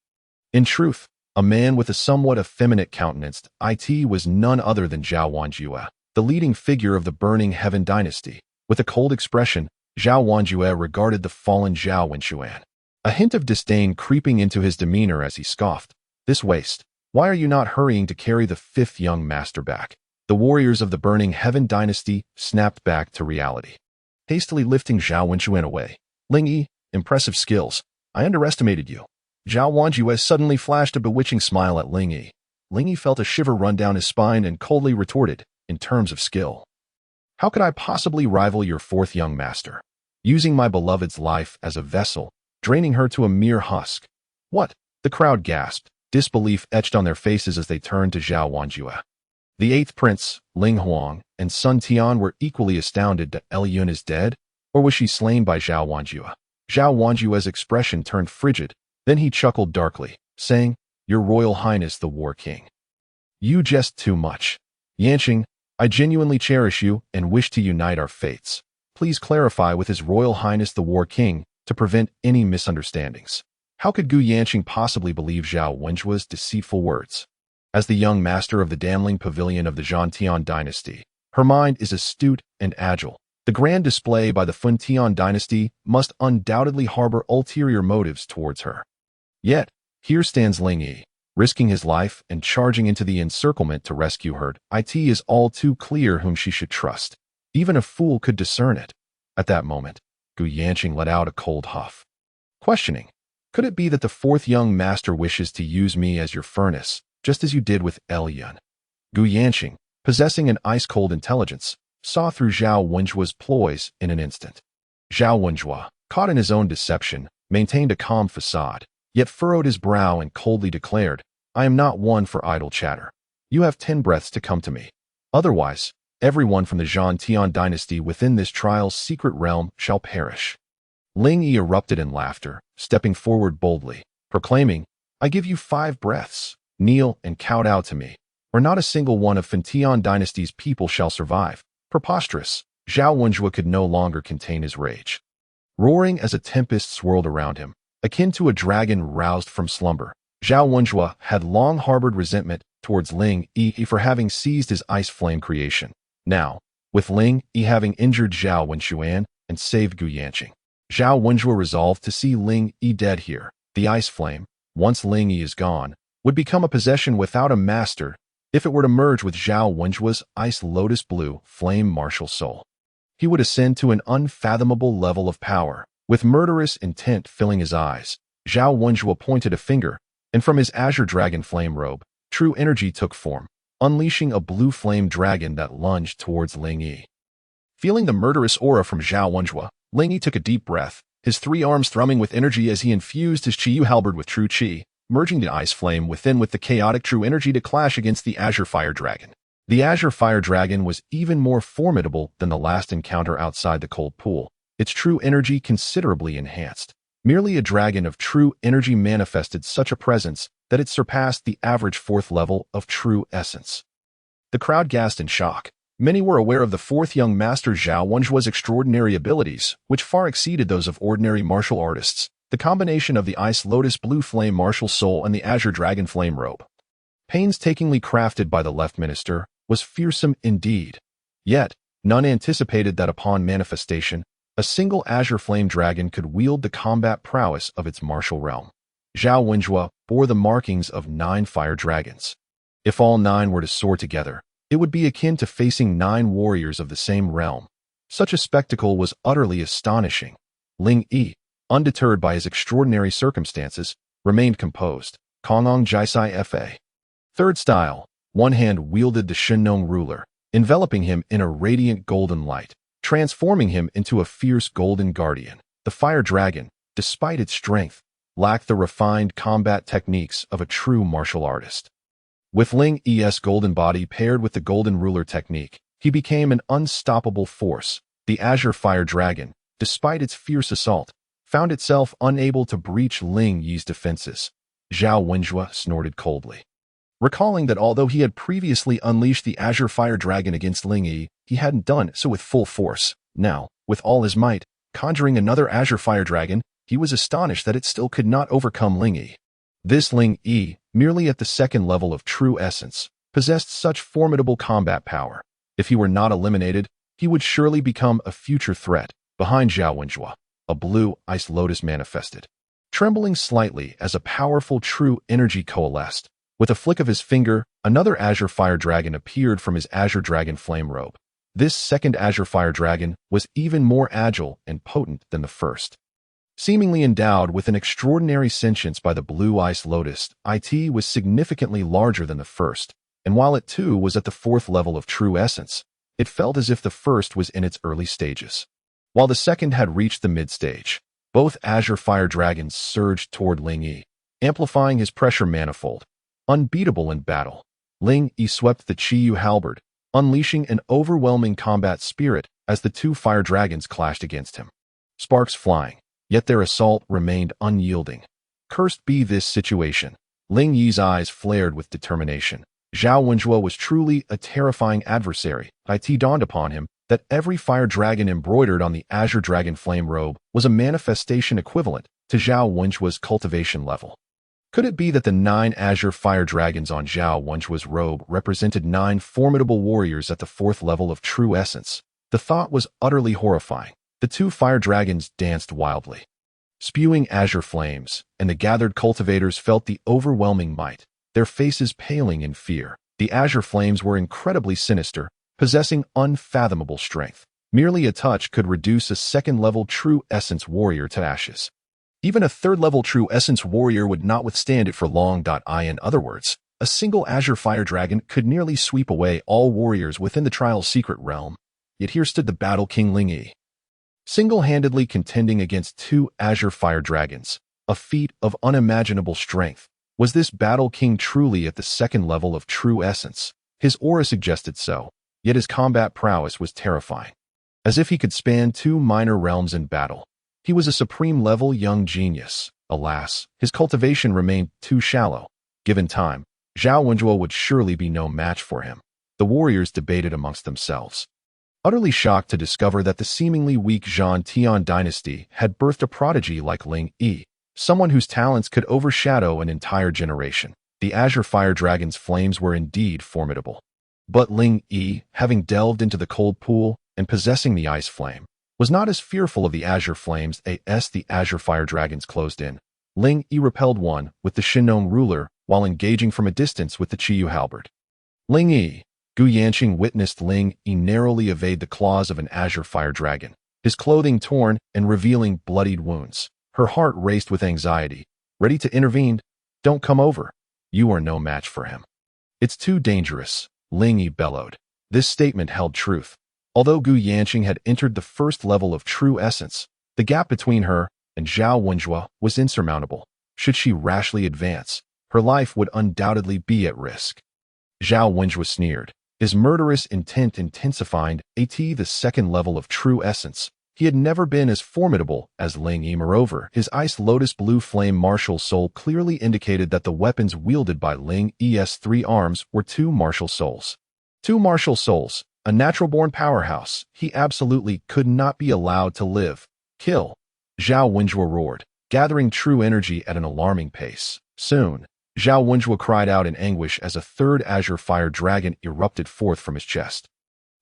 in truth, a man with a somewhat effeminate countenance. It was none other than Zhao Wanjue, the leading figure of the Burning Heaven dynasty. With a cold expression, Zhao Wanjue regarded the fallen Zhao Wenxuan, a hint of disdain creeping into his demeanor as he scoffed. This waste. Why are you not hurrying to carry the fifth young master back? The warriors of the Burning Heaven dynasty snapped back to reality, hastily lifting Zhao Wenxuan away. Ling Yi, impressive skills. I underestimated you. Zhao Wanjue suddenly flashed a bewitching smile at Ling Yi. Ling Yi felt a shiver run down his spine and coldly retorted, in terms of skill, how could I possibly rival your fourth young master? Using my beloved's life as a vessel, draining her to a mere husk. What? The crowd gasped, disbelief etched on their faces as they turned to Zhao Wanjue. The eighth prince, Ling Huang, and Sun Tian were equally astounded that Yun is dead, or was she slain by Zhao Wanjue? Zhao Wanjue's expression turned frigid, then he chuckled darkly, saying, Your Royal Highness the War King. You jest too much. Yanqing, I genuinely cherish you and wish to unite our fates. Please clarify with His Royal Highness the War King to prevent any misunderstandings. How could Gu Yanqing possibly believe Zhao Wenjue's deceitful words? As the young master of the Damling Pavilion of the Zhantian dynasty, her mind is astute and agile. The grand display by the Funtian dynasty must undoubtedly harbor ulterior motives towards her. Yet, here stands Ling Yi, risking his life and charging into the encirclement to rescue her. It is all too clear whom she should trust. Even a fool could discern it. At that moment, Gu Yanqing let out a cold huff, questioning, could it be that the fourth young master wishes to use me as your furnace, just as you did with Yun? Gu Yanqing, possessing an ice-cold intelligence, saw through Zhao Wenjue's ploys in an instant. Zhao Wenjue, caught in his own deception, maintained a calm facade, yet furrowed his brow and coldly declared, I am not one for idle chatter. You have 10 breaths to come to me. Otherwise, everyone from the Zhantian dynasty within this trial's secret realm shall perish. Ling Yi erupted in laughter, stepping forward boldly, proclaiming, I give you 5 breaths. Kneel and kowtow to me, or not a single one of Funtian dynasty's people shall survive. Preposterous. Zhao Wenjue could no longer contain his rage. Roaring as a tempest swirled around him, akin to a dragon roused from slumber, Zhao Wenjue had long harbored resentment towards Ling Yi for having seized his ice flame creation. Now, with Ling Yi having injured Zhao Wenxuan and saved Gu Yanqing, Zhao Wenjue resolved to see Ling Yi dead here. The ice flame, once Ling Yi is gone, would become a possession without a master if it were to merge with Zhao Wenjue's ice lotus blue flame martial soul. He would ascend to an unfathomable level of power, with murderous intent filling his eyes. Zhao Wenjue pointed a finger, and from his azure dragon flame robe, true energy took form, unleashing a blue flame dragon that lunged towards Ling Yi. Feeling the murderous aura from Zhao Wenjue, Ling Yi took a deep breath, his 3 arms thrumming with energy as he infused his Qiyu halberd with true Qi, merging the ice flame within with the chaotic true energy to clash against the azure fire dragon. The azure fire dragon was even more formidable than the last encounter outside the cold pool, its true energy considerably enhanced. Merely a dragon of true energy manifested such a presence that it surpassed the average 4th level of true essence. The crowd gasped in shock. Many were aware of the 4th young master Zhao Wenjue's extraordinary abilities, which far exceeded those of ordinary martial artists. The combination of the ice lotus blue flame martial soul and the azure dragon flame robe, painstakingly crafted by the left minister, was fearsome indeed. Yet, none anticipated that upon manifestation, a single azure flame dragon could wield the combat prowess of its martial realm. Zhao Wenjue bore the markings of 9 fire dragons. If all 9 were to soar together, it would be akin to facing 9 warriors of the same realm. Such a spectacle was utterly astonishing. Ling Yi, undeterred by his extraordinary circumstances, remained composed. Kongong Jisai Fa. Third style, one hand wielded the Shenong ruler, enveloping him in a radiant golden light, transforming him into a fierce golden guardian. The fire dragon, despite its strength, lacked the refined combat techniques of a true martial artist. With Ling Yi's golden body paired with the golden ruler technique, he became an unstoppable force. The azure fire dragon, despite its fierce assault, found itself unable to breach Ling Yi's defenses. Zhao Wenjue snorted coldly. recalling that although he had previously unleashed the Azure Fire Dragon against Ling Yi, he hadn't done so with full force. Now, with all his might, conjuring another Azure Fire Dragon, he was astonished that it still could not overcome Ling Yi. This Ling Yi, merely at the second level of true essence, possessed such formidable combat power. If he were not eliminated, he would surely become a future threat. Behind Zhao Wenjue, a blue ice lotus manifested, trembling slightly as a powerful true energy coalesced. With a flick of his finger, another Azure Fire Dragon appeared from his Azure Dragon flame robe. This second Azure Fire Dragon was even more agile and potent than the first. Seemingly endowed with an extraordinary sentience by the blue ice lotus, it was significantly larger than the first, and while it too was at the fourth level of true essence, it felt as if the first was in its early stages. While the second had reached the mid-stage, both Azure Fire Dragons surged toward Ling Yi, amplifying his pressure manifold. Unbeatable in battle, Ling Yi swept the Qiyu halberd, unleashing an overwhelming combat spirit as the two fire dragons clashed against him. Sparks flying, yet their assault remained unyielding. Cursed be this situation. Ling Yi's eyes flared with determination. Zhao Wenjue was truly a terrifying adversary. It dawned upon him that every fire dragon embroidered on the Azure Dragon flame robe was a manifestation equivalent to Zhao Wenjue's cultivation level. Could it be that the 9 Azure Fire Dragons on Zhao Wenjue's robe represented 9 formidable warriors at the 4th level of true essence? The thought was utterly horrifying. The 2 fire dragons danced wildly, spewing azure flames, and the gathered cultivators felt the overwhelming might, their faces paling in fear. The azure flames were incredibly sinister, possessing unfathomable strength. Merely a touch could reduce a 2nd-level true essence warrior to ashes. Even a 3rd-level true essence warrior would not withstand it for long. In other words, a single Azure Fire Dragon could nearly sweep away all warriors within the trial's secret realm. Yet here stood the Battle King Ling Yi, single-handedly contending against 2 Azure Fire Dragons, a feat of unimaginable strength. Was this Battle King truly at the 2nd level of true essence? His aura suggested so, yet his combat prowess was terrifying. As if he could span 2 minor realms in battle. He was a supreme-level young genius. Alas, his cultivation remained too shallow. Given time, Zhao Wenjue would surely be no match for him. The warriors debated amongst themselves, utterly shocked to discover that the seemingly weak Tian dynasty had birthed a prodigy like Ling Yi, someone whose talents could overshadow an entire generation. The Azure Fire Dragon's flames were indeed formidable. But Ling Yi, having delved into the cold pool and possessing the ice flame, was not as fearful of the azure flames as the Azure Fire Dragons closed in. Ling Yi repelled one with the Shinnong ruler while engaging from a distance with the Qiyu halberd. Ling Yi, Gu Yanqing witnessed Ling Yi narrowly evade the claws of an Azure Fire Dragon, his clothing torn and revealing bloodied wounds. Her heart raced with anxiety, ready to intervene. "Don't come over. You are no match for him. It's too dangerous," Ling Yi bellowed. This statement held truth. Although Gu Yanqing had entered the 1st level of true essence, the gap between her and Zhao Wenjue was insurmountable. Should she rashly advance, her life would undoubtedly be at risk. Zhao Wenjue sneered, his murderous intent intensifying at the 2nd level of true essence. He had never been as formidable as Ling Yi. Moreover, his ice lotus blue flame martial soul clearly indicated that the weapons wielded by Ling Yi's 3 arms were 2 martial souls. 2 martial souls. A natural-born powerhouse, he absolutely could not be allowed to live. "Kill!" Zhao Wenjue roared, gathering true energy at an alarming pace. Soon, Zhao Wenjue cried out in anguish as a 3rd Azure Fire Dragon erupted forth from his chest.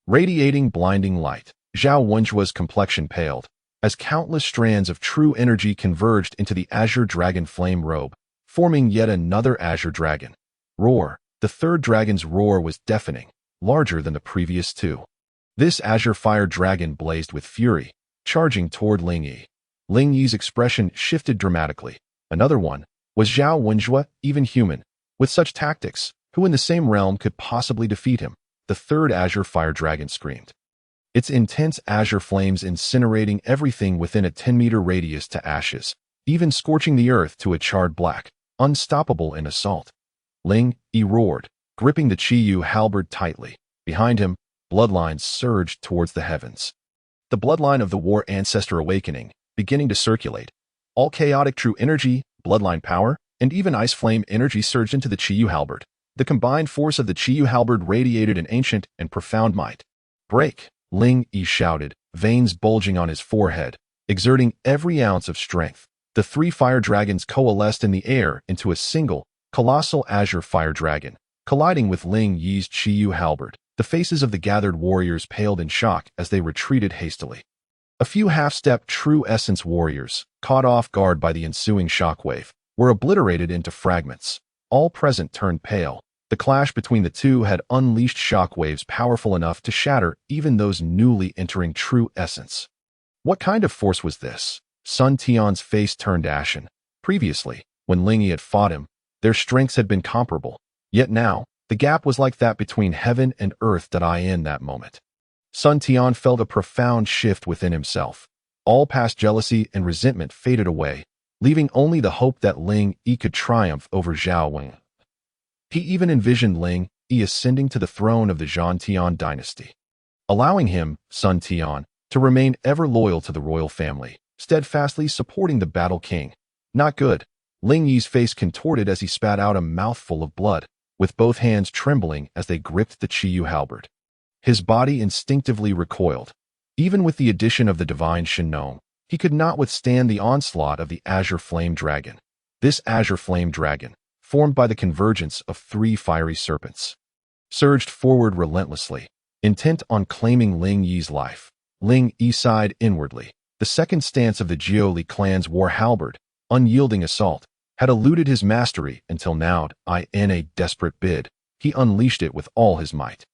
Radiating blinding light, Zhao Wenjue's complexion paled, as countless strands of true energy converged into the Azure Dragon flame robe, forming yet another Azure Dragon. Roar! The 3rd dragon's roar was deafening, larger than the previous 2. This Azure Fire Dragon blazed with fury, charging toward Ling Yi. Ling Yi's expression shifted dramatically. Another one. Was Zhao Wenjue even human? With such tactics, who in the same realm could possibly defeat him? The 3rd Azure Fire Dragon screamed, its intense azure flames incinerating everything within a 10-meter radius to ashes, even scorching the earth to a charred black, unstoppable in assault. Ling Yi roared, gripping the Qiyu halberd tightly. Behind him, bloodlines surged towards the heavens. The bloodline of the war ancestor awakening, beginning to circulate. All chaotic true energy, bloodline power, and even ice flame energy surged into the Qiyu halberd. The combined force of the Qiyu halberd radiated an ancient and profound might. "Break!" Ling Yi shouted, veins bulging on his forehead, exerting every ounce of strength. The three fire dragons coalesced in the air into a single, colossal azure fire dragon, colliding with Ling Yi's Qiyu halberd. The faces of the gathered warriors paled in shock as they retreated hastily. A few half-step true essence warriors, caught off guard by the ensuing shockwave, were obliterated into fragments. All present turned pale. The clash between the two had unleashed shockwaves powerful enough to shatter even those newly entering true essence. What kind of force was this? Sun Tian's face turned ashen. Previously, when Ling Yi had fought him, their strengths had been comparable. Yet now, the gap was like that between heaven and earth in that moment. Sun Tian felt a profound shift within himself. All past jealousy and resentment faded away, leaving only the hope that Ling Yi could triumph over Zhao Wang. He even envisioned Ling Yi ascending to the throne of the Zhantian dynasty, allowing him, Sun Tian, to remain ever loyal to the royal family, steadfastly supporting the battle king. Not good. Ling Yi's face contorted as he spat out a mouthful of blood, with both hands trembling as they gripped the Qiyu halberd. His body instinctively recoiled. Even with the addition of the divine Shenong, he could not withstand the onslaught of the azure flame dragon. This azure flame dragon, formed by the convergence of three fiery serpents, surged forward relentlessly, intent on claiming Ling Yi's life. Ling Yi sighed inwardly. The second stance of the Jiuli clan's war halberd, unyielding assault, had eluded his mastery until now. In a desperate bid, he unleashed it with all his might.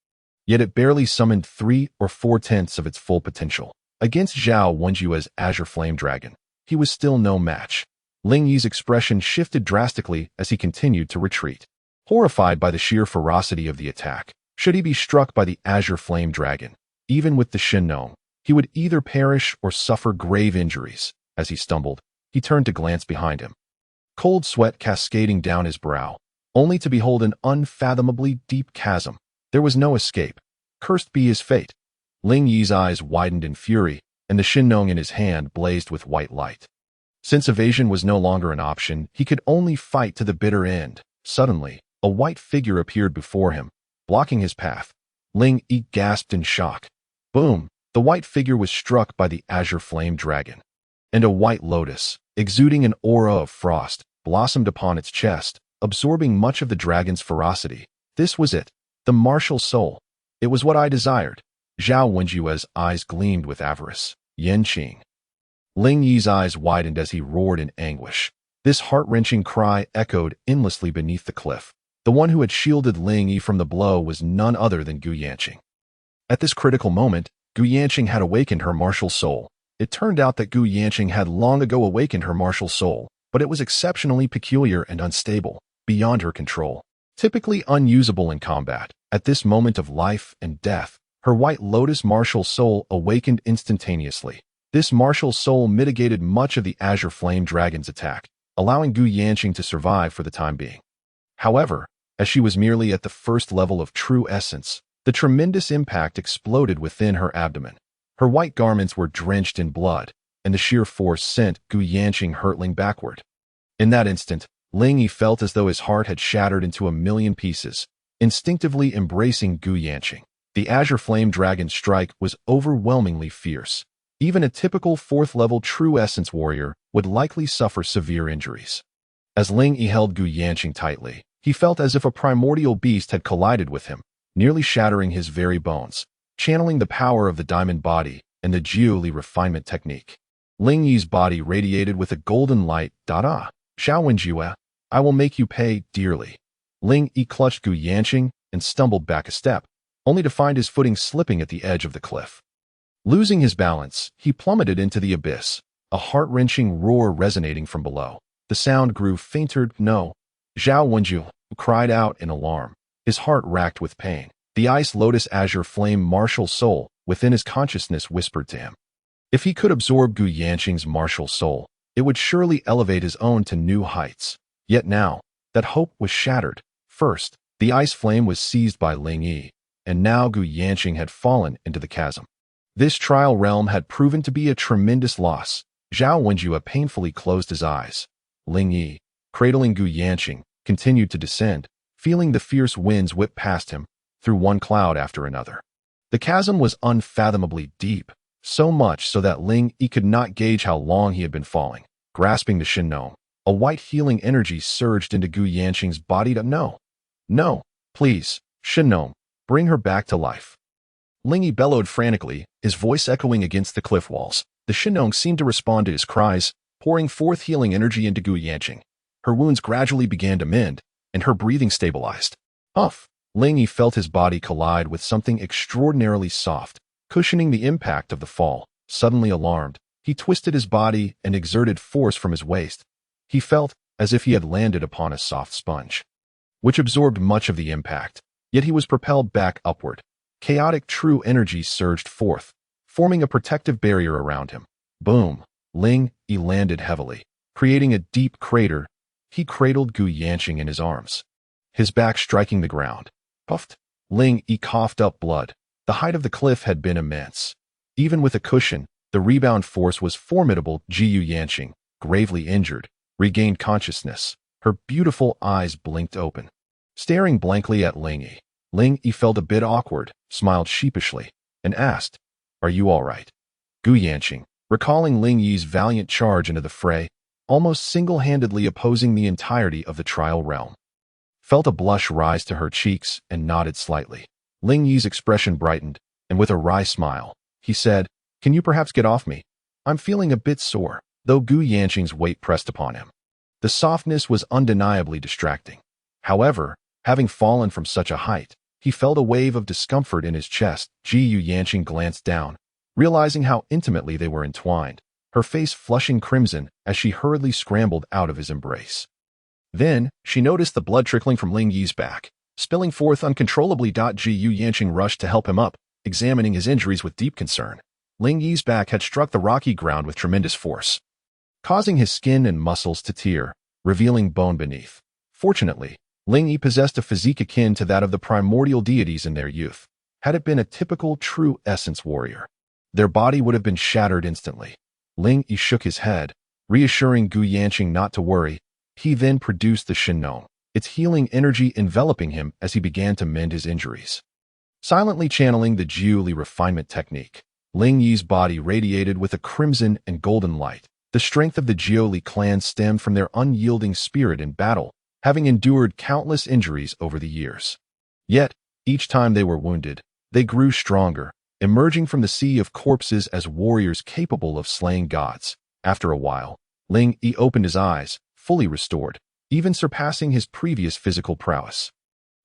Yet it barely summoned 3 or 4/10 of its full potential. Against Zhao Wenjue's azure flame dragon, he was still no match. Ling Yi's expression shifted drastically as he continued to retreat. Horrified by the sheer ferocity of the attack, should he be struck by the azure flame dragon, even with the Shenong, he would either perish or suffer grave injuries. As he stumbled, he turned to glance behind him. Cold sweat cascading down his brow, only to behold an unfathomably deep chasm. There was no escape. Cursed be his fate. Ling Yi's eyes widened in fury, and the Shenong in his hand blazed with white light. Since evasion was no longer an option, he could only fight to the bitter end. Suddenly, a white figure appeared before him, blocking his path. Ling Yi gasped in shock. Boom! The white figure was struck by the azure flame dragon, and a white lotus, exuding an aura of frost, blossomed upon its chest, absorbing much of the dragon's ferocity. This was it, the martial soul. It was what I desired. Zhao Wenjue's eyes gleamed with avarice. Yanqing. Ling Yi's eyes widened as he roared in anguish. This heart-wrenching cry echoed endlessly beneath the cliff. The one who had shielded Ling Yi from the blow was none other than Gu Yanqing. At this critical moment, Gu Yanqing had awakened her martial soul. It turned out that Gu Yanqing had long ago awakened her martial soul, but it was exceptionally peculiar and unstable, beyond her control. Typically unusable in combat, at this moment of life and death, her white lotus martial soul awakened instantaneously. This martial soul mitigated much of the azure flame dragon's attack, allowing Gu Yanqing to survive for the time being. However, as she was merely at the first level of true essence, the tremendous impact exploded within her abdomen. Her white garments were drenched in blood, and the sheer force sent Gu Yanqing hurtling backward. In that instant, Ling Yi felt as though his heart had shattered into a million pieces, instinctively embracing Gu Yanqing. The azure flame dragon's strike was overwhelmingly fierce. Even a typical 4th-level true essence warrior would likely suffer severe injuries. As Ling Yi held Gu Yanqing tightly, he felt as if a primordial beast had collided with him, nearly shattering his very bones, channeling the power of the diamond body and the Jiuli refinement technique. Ling Yi's body radiated with a golden light. Xiao Wenjue, I will make you pay dearly. Ling Yi clutched Gu Yanqing and stumbled back a step, only to find his footing slipping at the edge of the cliff. Losing his balance, he plummeted into the abyss, a heart-wrenching roar resonating from below. The sound grew fainter. No. Zhao Wenju cried out in alarm, his heart racked with pain. The ice lotus azure flame martial soul within his consciousness whispered to him. If he could absorb Gu Yanqing's martial soul, it would surely elevate his own to new heights. Yet now, that hope was shattered. First, the ice flame was seized by Ling Yi, and now Gu Yanqing had fallen into the chasm. This trial realm had proven to be a tremendous loss. Zhao Wenjue painfully closed his eyes. Ling Yi, cradling Gu Yanqing, continued to descend, feeling the fierce winds whip past him, through one cloud after another. The chasm was unfathomably deep, so much so that Ling Yi could not gauge how long he had been falling. Grasping the Shin Gnome, a white healing energy surged into Gu Yanqing's body to No, please, Shin Gnome, bring her back to life. Ling Yi bellowed frantically, his voice echoing against the cliff walls. The Shin Gnome seemed to respond to his cries, pouring forth healing energy into Gu Yanqing. Her wounds gradually began to mend, and her breathing stabilized. Huff! Ling Yi felt his body collide with something extraordinarily soft, cushioning the impact of the fall. Suddenly alarmed, he twisted his body and exerted force from his waist. He felt as if he had landed upon a soft sponge, which absorbed much of the impact, yet he was propelled back upward. Chaotic true energy surged forth, forming a protective barrier around him. Boom! Ling Yi landed heavily, creating a deep crater. He cradled Gu Yanqing in his arms, his back striking the ground. Puffed! Ling Yi coughed up blood. The height of the cliff had been immense. Even with a cushion, the rebound force was formidable. Gu Yanqing, gravely injured, regained consciousness. Her beautiful eyes blinked open, staring blankly at Ling Yi. Ling Yi felt a bit awkward, smiled sheepishly, and asked, "Are you all right?" Gu Yanqing, recalling Ling Yi's valiant charge into the fray, almost single-handedly opposing the entirety of the trial realm, felt a blush rise to her cheeks and nodded slightly. Ling Yi's expression brightened, and with a wry smile, he said, "Can you perhaps get off me? I'm feeling a bit sore," though Gu Yanqing's weight pressed upon him. The softness was undeniably distracting. However, having fallen from such a height, he felt a wave of discomfort in his chest. Gu Yanqing glanced down, realizing how intimately they were entwined, her face flushing crimson as she hurriedly scrambled out of his embrace. Then, she noticed the blood trickling from Ling Yi's back, spilling forth uncontrollably. Gu Yanqing rushed to help him up, examining his injuries with deep concern. Ling Yi's back had struck the rocky ground with tremendous force, causing his skin and muscles to tear, revealing bone beneath. Fortunately, Ling Yi possessed a physique akin to that of the primordial deities in their youth. Had it been a typical true essence warrior, their body would have been shattered instantly. Ling Yi shook his head, reassuring Gu Yanqing not to worry. He then produced the Shin Gnome, its healing energy enveloping him as he began to mend his injuries. Silently channeling the Jiuli refinement technique, Ling Yi's body radiated with a crimson and golden light. The strength of the Jiuli clan stemmed from their unyielding spirit in battle, having endured countless injuries over the years. Yet, each time they were wounded, they grew stronger, emerging from the sea of corpses as warriors capable of slaying gods. After a while, Ling Yi opened his eyes, fully restored, even surpassing his previous physical prowess.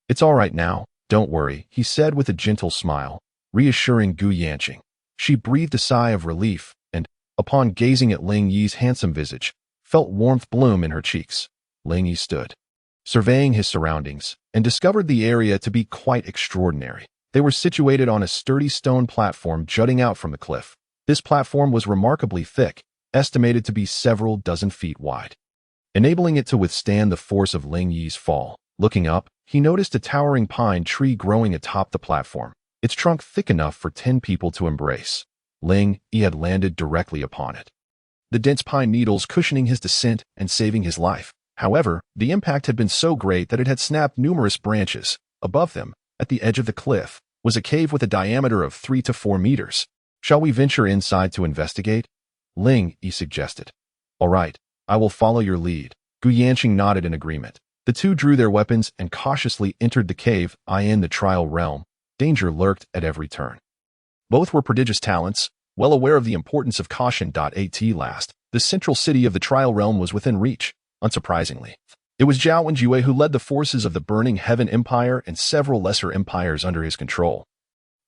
"It's all right now, don't worry," he said with a gentle smile, reassuring Gu Yanqing. She breathed a sigh of relief and, upon gazing at Ling Yi's handsome visage, felt warmth bloom in her cheeks. Ling Yi stood, surveying his surroundings, and discovered the area to be quite extraordinary. They were situated on a sturdy stone platform jutting out from the cliff. This platform was remarkably thick, estimated to be several dozen feet wide, enabling it to withstand the force of Ling Yi's fall. Looking up, he noticed a towering pine tree growing atop the platform, its trunk thick enough for 10 people to embrace. Ling Yi had landed directly upon it, the dense pine needles cushioning his descent and saving his life. However, the impact had been so great that it had snapped numerous branches. Above them, at the edge of the cliff, was a cave with a diameter of 3 to 4 meters. "Shall we venture inside to investigate?" Ling Yi suggested. "All right, I will follow your lead." Gu Yanqing nodded in agreement. The two drew their weapons and cautiously entered the cave. In the trial realm, danger lurked at every turn. Both were prodigious talents, well aware of the importance of caution. At last, the central city of the trial realm was within reach. Unsurprisingly, it was Zhao Wenjue who led the forces of the Burning Heaven Empire and several lesser empires under his control.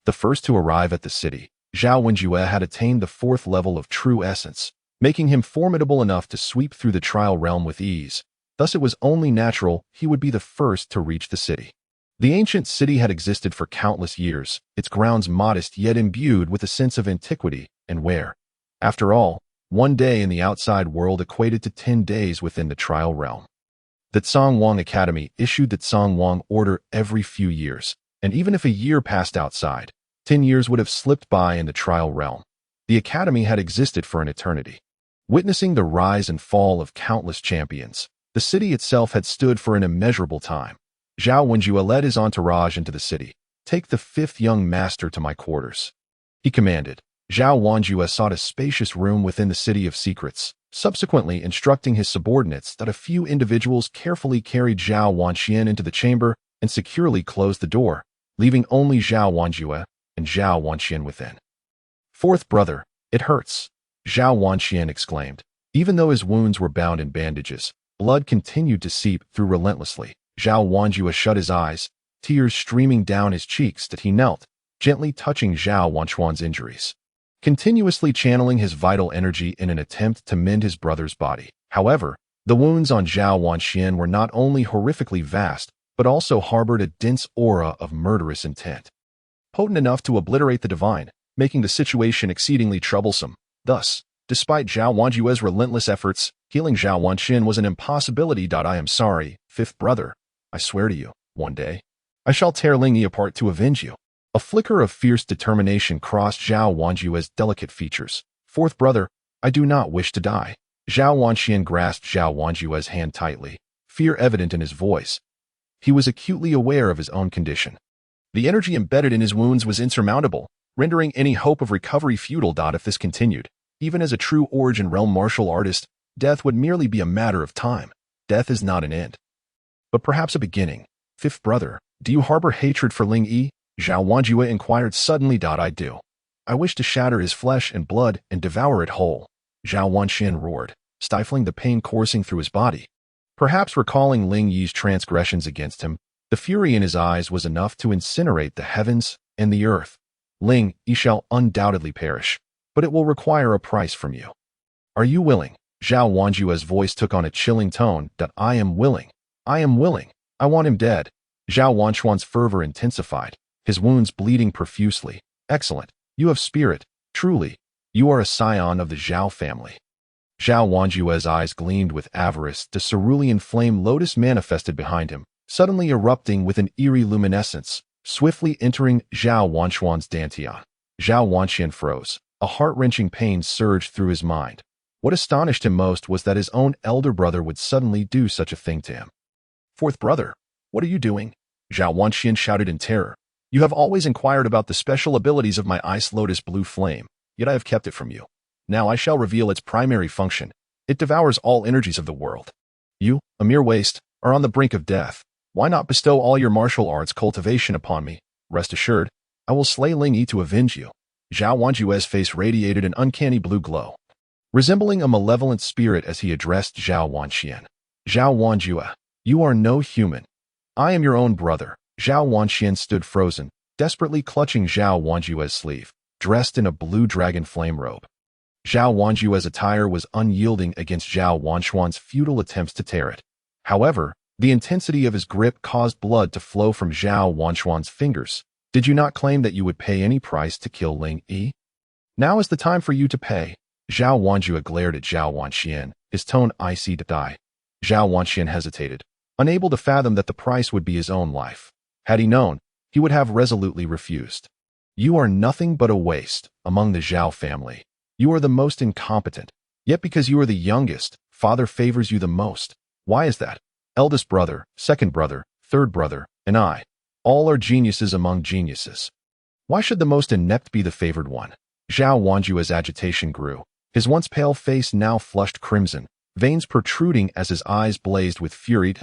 The first to arrive at the city, Zhao Wenjue had attained the 4th level of true essence, making him formidable enough to sweep through the trial realm with ease. Thus it was only natural he would be the first to reach the city. The ancient city had existed for countless years, its grounds modest yet imbued with a sense of antiquity and wear. After all, one day in the outside world equated to 10 days within the trial realm. The Donghuang Academy issued the Donghuang order every few years, and even if a year passed outside, 10 years would have slipped by in the trial realm. The academy had existed for an eternity, witnessing the rise and fall of countless champions. The city itself had stood for an immeasurable time, Zhao Wenjue led his entourage into the city. "Take the fifth young master to my quarters," he commanded. Zhao Wenjue sought a spacious room within the City of Secrets, subsequently instructing his subordinates that a few individuals carefully carried Zhao Wanxian into the chamber and securely closed the door, leaving only Zhao Wenjue and Zhao Wanxian within. "Fourth brother, it hurts," Zhao Wanxian exclaimed. Even though his wounds were bound in bandages, blood continued to seep through relentlessly. Zhao Wenjue shut his eyes, tears streaming down his cheeks, that he knelt, gently touching Zhao Wanchuan's injuries, continuously channeling his vital energy in an attempt to mend his brother's body. However, the wounds on Zhao Wanxian were not only horrifically vast, but also harbored a dense aura of murderous intent, potent enough to obliterate the divine, making the situation exceedingly troublesome. Thus, despite Zhao Wenjue's relentless efforts, healing Zhao Wanxian was an impossibility. "I am sorry, fifth brother. I swear to you, one day, I shall tear Ling Yi apart to avenge you." A flicker of fierce determination crossed Zhao Wenjue's delicate features. "Fourth brother, I do not wish to die." Zhao Wanxian grasped Zhao Wenjue's hand tightly, fear evident in his voice. He was acutely aware of his own condition. The energy embedded in his wounds was insurmountable, rendering any hope of recovery futile. If this continued, even as a true origin realm martial artist, death would merely be a matter of time. Death is not an end, but perhaps a beginning. "Fifth brother, do you harbor hatred for Ling Yi?" Zhao Wenjue inquired suddenly. "I do. I wish to shatter his flesh and blood and devour it whole," Zhao Wanxian roared, stifling the pain coursing through his body. Perhaps recalling Ling Yi's transgressions against him, the fury in his eyes was enough to incinerate the heavens and the earth. "Ling Yi shall undoubtedly perish, but it will require a price from you. Are you willing?" Zhao Wenjue's voice took on a chilling tone. "I am willing. I am willing. I want him dead." Zhao Wanchuan's fervor intensified, his wounds bleeding profusely. "Excellent. You have spirit. Truly, you are a scion of the Zhao family." Zhao Wenjue's eyes gleamed with avarice. The cerulean flame lotus manifested behind him, suddenly erupting with an eerie luminescence, swiftly entering Zhao Wanchuan's dantian. Zhao Wanxian froze. A heart-wrenching pain surged through his mind. What astonished him most was that his own elder brother would suddenly do such a thing to him. "Fourth brother, what are you doing?" Zhao Wanxian shouted in terror. "You have always inquired about the special abilities of my ice lotus blue flame, yet I have kept it from you. Now I shall reveal its primary function. It devours all energies of the world. You, a mere waste, are on the brink of death. Why not bestow all your martial arts cultivation upon me? Rest assured, I will slay Ling Yi to avenge you." Zhao Wenjue's face radiated an uncanny blue glow, resembling a malevolent spirit as he addressed Zhao Wanxian. "Zhao Wenjue, you are no human. I am your own brother." Zhao Wanxian stood frozen, desperately clutching Zhao Wenjue's sleeve, dressed in a blue dragon flame robe. Zhao Wenjue's attire was unyielding against Zhao Wanchuan's futile attempts to tear it. However, the intensity of his grip caused blood to flow from Zhao Wanchuan's fingers. "Did you not claim that you would pay any price to kill Ling Yi? Now is the time for you to pay." Zhao Wenjue glared at Zhao Wanxian, his tone icy to die. Zhao Wanxian hesitated, unable to fathom that the price would be his own life. Had he known, he would have resolutely refused. "You are nothing but a waste among the Zhao family. You are the most incompetent. Yet because you are the youngest, father favors you the most. Why is that? Eldest brother, second brother, third brother, and I, all are geniuses among geniuses. Why should the most inept be the favored one?" Zhao Wenjue's agitation grew, his once pale face now flushed crimson, veins protruding as his eyes blazed with fury.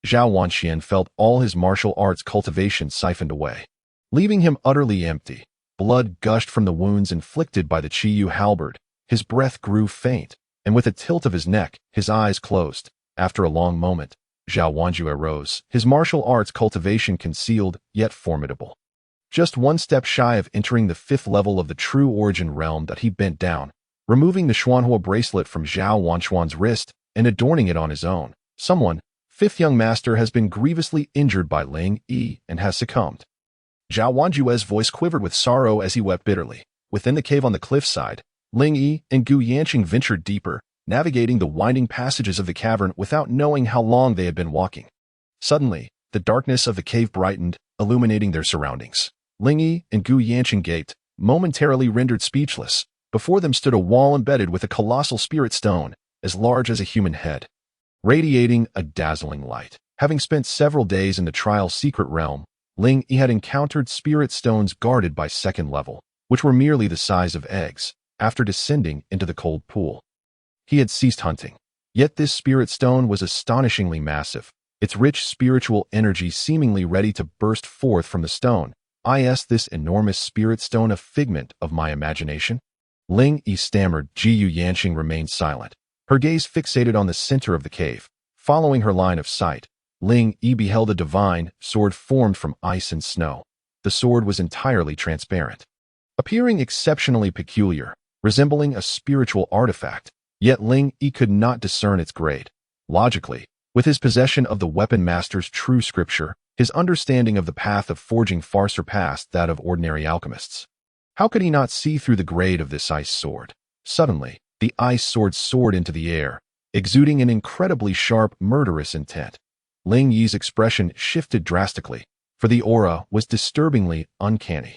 Zhao Wanxian felt all his martial arts cultivation siphoned away, leaving him utterly empty. Blood gushed from the wounds inflicted by the Qiyu halberd. His breath grew faint, and with a tilt of his neck, his eyes closed. After a long moment, Zhao Wenjue rose, his martial arts cultivation concealed yet formidable. Just one step shy of entering the fifth level of the true origin realm, that he bent down, removing the Xuanhua bracelet from Zhao Wanchuan's wrist and adorning it on his own. "Someone, fifth young master, has been grievously injured by Ling Yi and has succumbed." Zhao Wenjue's voice quivered with sorrow as he wept bitterly. Within the cave on the cliffside, Ling Yi and Gu Yanqing ventured deeper, navigating the winding passages of the cavern without knowing how long they had been walking. Suddenly, the darkness of the cave brightened, illuminating their surroundings. Ling Yi and Gu Yanqing gaped, momentarily rendered speechless. Before them stood a wall embedded with a colossal spirit stone, as large as a human head, radiating a dazzling light. Having spent several days in the trial secret realm, Ling Yi had encountered spirit stones guarded by second level, which were merely the size of eggs, after descending into the cold pool. He had ceased hunting. Yet this spirit stone was astonishingly massive, its rich spiritual energy seemingly ready to burst forth from the stone. Is this enormous spirit stone a figment of my imagination? Ling Yi stammered. Jiyu Yanqing remained silent, her gaze fixated on the center of the cave. Following her line of sight, Ling Yi beheld a divine sword formed from ice and snow. The sword was entirely transparent, appearing exceptionally peculiar, resembling a spiritual artifact. Yet Ling Yi could not discern its grade. Logically, with his possession of the weapon master's true scripture, his understanding of the path of forging far surpassed that of ordinary alchemists. How could he not see through the grade of this ice sword? Suddenly, the ice sword soared into the air, exuding an incredibly sharp, murderous intent. Ling Yi's expression shifted drastically, for the aura was disturbingly uncanny.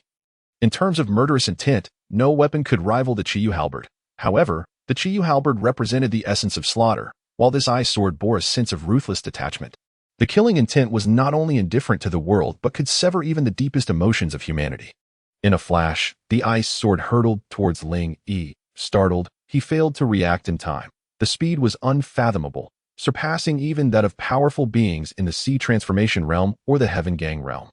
In terms of murderous intent, no weapon could rival the Qiyu halberd. However, the Qiyu halberd represented the essence of slaughter, while this ice sword bore a sense of ruthless detachment. The killing intent was not only indifferent to the world but could sever even the deepest emotions of humanity. In a flash, the ice sword hurtled towards Ling Yi. Startled, he failed to react in time. The speed was unfathomable, surpassing even that of powerful beings in the Sea Transformation realm or the Heaven Gang realm.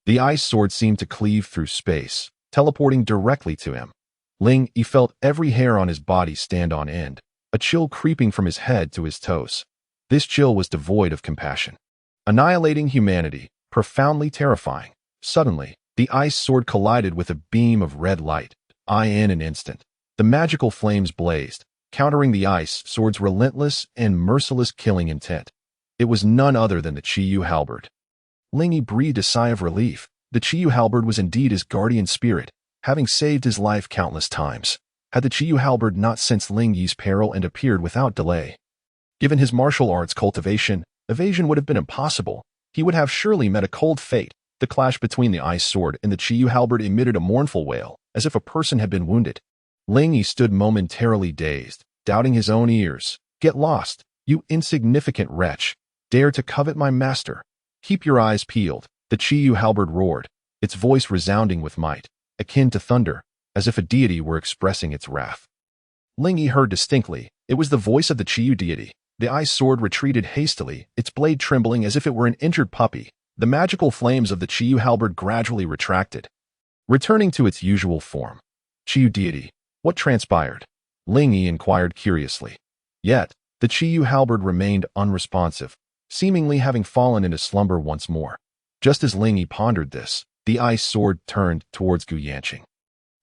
The ice sword seemed to cleave through space, teleporting directly to him. Ling Yi felt every hair on his body stand on end, a chill creeping from his head to his toes. This chill was devoid of compassion. Annihilating humanity, profoundly terrifying. Suddenly, the ice sword collided with a beam of red light. In an instant, the magical flames blazed, countering the ice sword's relentless and merciless killing intent. It was none other than the Qiyu halberd. Ling Yi breathed a sigh of relief. The Qiyu halberd was indeed his guardian spirit, having saved his life countless times. Had the Qiyu halberd not sensed Ling Yi's peril and appeared without delay? Given his martial arts cultivation, evasion would have been impossible. He would have surely met a cold fate. The clash between the ice sword and the Qiyu halberd emitted a mournful wail, as if a person had been wounded. Ling Yi stood momentarily dazed, doubting his own ears. Get lost, you insignificant wretch. Dare to covet my master. Keep your eyes peeled. The Qiyu halberd roared, its voice resounding with might, akin to thunder, as if a deity were expressing its wrath. Ling Yi heard distinctly. It was the voice of the Qiyu deity. The ice sword retreated hastily, its blade trembling as if it were an injured puppy. The magical flames of the Qiyu halberd gradually retracted, returning to its usual form. Qiyu deity, what transpired? Ling Yi inquired curiously. Yet, the Qiyu halberd remained unresponsive, seemingly having fallen into slumber once more. Just as Ling Yi pondered this, the ice sword turned towards Gu Yanqing,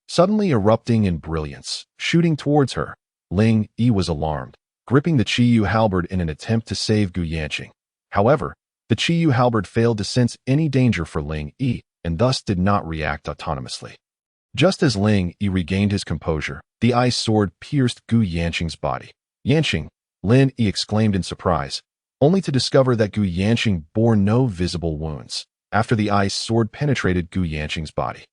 suddenly erupting in brilliance, shooting towards her. Ling Yi was alarmed, gripping the Qiyu halberd in an attempt to save Gu Yanqing. However, the Qiyu halberd failed to sense any danger for Ling Yi, and thus did not react autonomously. Just as Ling Yi regained his composure, the ice sword pierced Gu Yanqing's body. Yanqing, Lin Yi exclaimed in surprise, only to discover that Gu Yanqing bore no visible wounds. After the ice sword penetrated Gu Yanqing's body,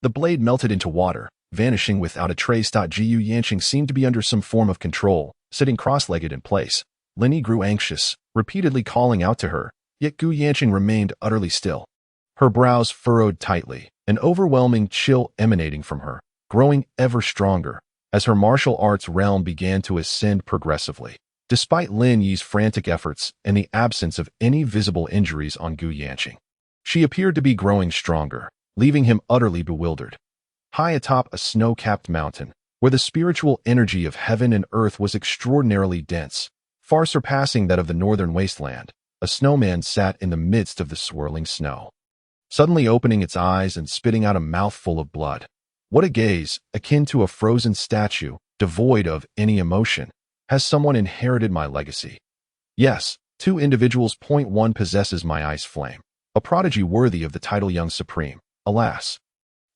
the blade melted into water, vanishing without a trace. Gu Yanqing seemed to be under some form of control, sitting cross-legged in place. Lin Yi grew anxious, repeatedly calling out to her, yet Gu Yanqing remained utterly still. Her brows furrowed tightly, an overwhelming chill emanating from her, growing ever stronger as her martial arts realm began to ascend progressively. Despite Lin Yi's frantic efforts and the absence of any visible injuries on Gu Yanqing, she appeared to be growing stronger, leaving him utterly bewildered. High atop a snow-capped mountain, where the spiritual energy of heaven and earth was extraordinarily dense, far surpassing that of the northern wasteland, a snowman sat in the midst of the swirling snow, suddenly opening its eyes and spitting out a mouthful of blood. What a gaze, akin to a frozen statue, devoid of any emotion. Has someone inherited my legacy? Yes, two individuals. One possesses my ice flame, a prodigy worthy of the title Young Supreme. Alas,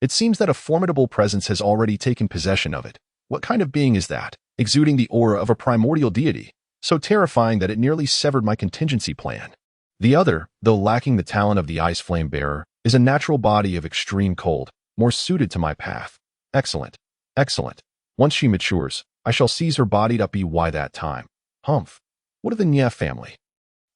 it seems that a formidable presence has already taken possession of it. What kind of being is that, exuding the aura of a primordial deity, so terrifying that it nearly severed my contingency plan? The other, though lacking the talent of the ice flame bearer, is a natural body of extreme cold, more suited to my path. Excellent, excellent. Once she matures, I shall seize her body. By that time. Humph. What of the Nye family?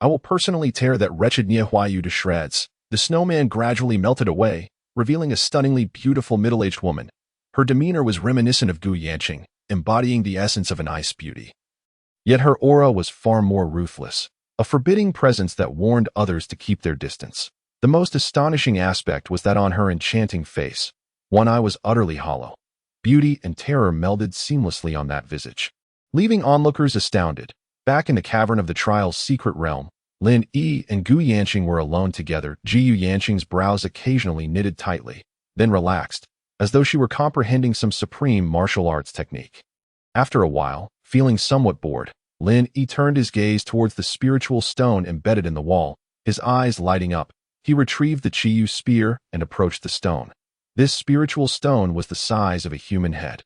I will personally tear that wretched Huai to shreds. The snowman gradually melted away, revealing a stunningly beautiful middle-aged woman. Her demeanor was reminiscent of Gu Yanqing, embodying the essence of an ice beauty. Yet her aura was far more ruthless, a forbidding presence that warned others to keep their distance. The most astonishing aspect was that on her enchanting face, one eye was utterly hollow. Beauty and terror melded seamlessly on that visage, leaving onlookers astounded. Back in the cavern of the trial's secret realm, Ling Yi and Gu Yanqing were alone together. Gu Yanqing's brows occasionally knitted tightly, then relaxed, as though she were comprehending some supreme martial arts technique. After a while, feeling somewhat bored, Ling Yi turned his gaze towards the spiritual stone embedded in the wall, his eyes lighting up. He retrieved the Qiyu spear and approached the stone. This spiritual stone was the size of a human head,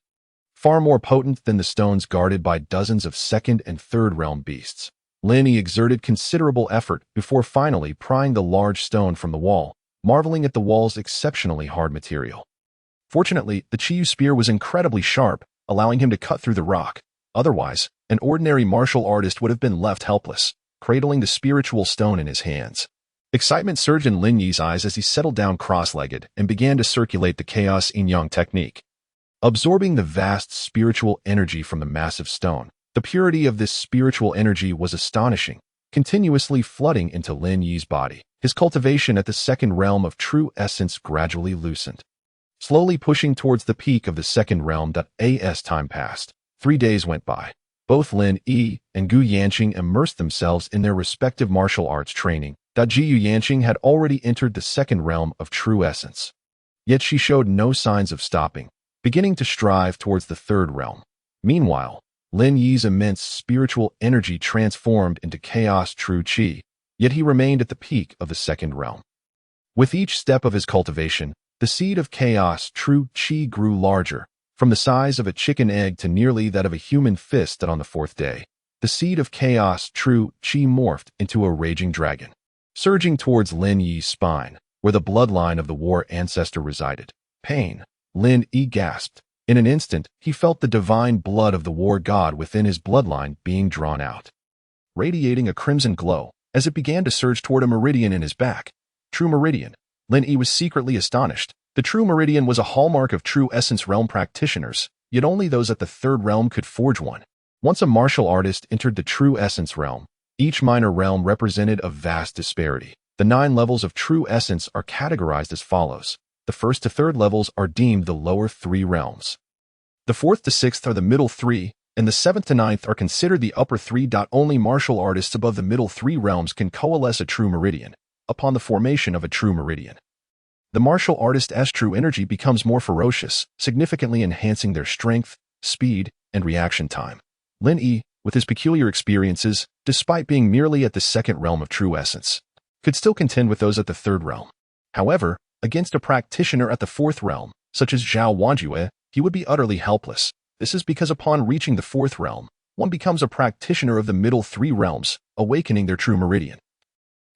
far more potent than the stones guarded by dozens of second and third realm beasts. Ling Yi exerted considerable effort before finally prying the large stone from the wall, marveling at the wall's exceptionally hard material. Fortunately, the Qiyu spear was incredibly sharp, allowing him to cut through the rock. Otherwise, an ordinary martial artist would have been left helpless, cradling the spiritual stone in his hands. Excitement surged in Ling Yi's eyes as he settled down cross-legged and began to circulate the chaos yin-yang technique. Absorbing the vast spiritual energy from the massive stone, the purity of this spiritual energy was astonishing, continuously flooding into Ling Yi's body. His cultivation at the second realm of true essence gradually loosened, slowly pushing towards the peak of the second realm. As time passed, 3 days went by. Both Ling Yi and Gu Yanqing immersed themselves in their respective martial arts training. Gu Yanqing had already entered the second realm of true essence. Yet she showed no signs of stopping, beginning to strive towards the third realm. Meanwhile, Ling Yi's immense spiritual energy transformed into chaos true qi, yet he remained at the peak of the second realm. With each step of his cultivation, the seed of chaos true qi grew larger, from the size of a chicken egg to nearly that of a human fist. On the fourth day, the seed of chaos true qi morphed into a raging dragon, surging towards Ling Yi's spine, where the bloodline of the war ancestor resided. Pain. Ling Yi gasped. In an instant, he felt the divine blood of the war god within his bloodline being drawn out, radiating a crimson glow as it began to surge toward a meridian in his back. True meridian. Ling Yi was secretly astonished. The true meridian was a hallmark of true essence realm practitioners, yet only those at the third realm could forge one. Once a martial artist entered the true essence realm, each minor realm represented a vast disparity. The 9 levels of true essence are categorized as follows. The first to third levels are deemed the lower 3 realms. The fourth to sixth are the middle 3, and the 7th to 9th are considered the upper 3. Only martial artists above the middle 3 realms can coalesce a true meridian. Upon the formation of a true meridian, the martial artist's true energy becomes more ferocious, significantly enhancing their strength, speed, and reaction time. Ling Yi, with his peculiar experiences, despite being merely at the second realm of true essence, could still contend with those at the third realm. However, against a practitioner at the fourth realm, such as Zhao Wanjue, he would be utterly helpless. This is because upon reaching the fourth realm, one becomes a practitioner of the middle 3 realms, awakening their true meridian,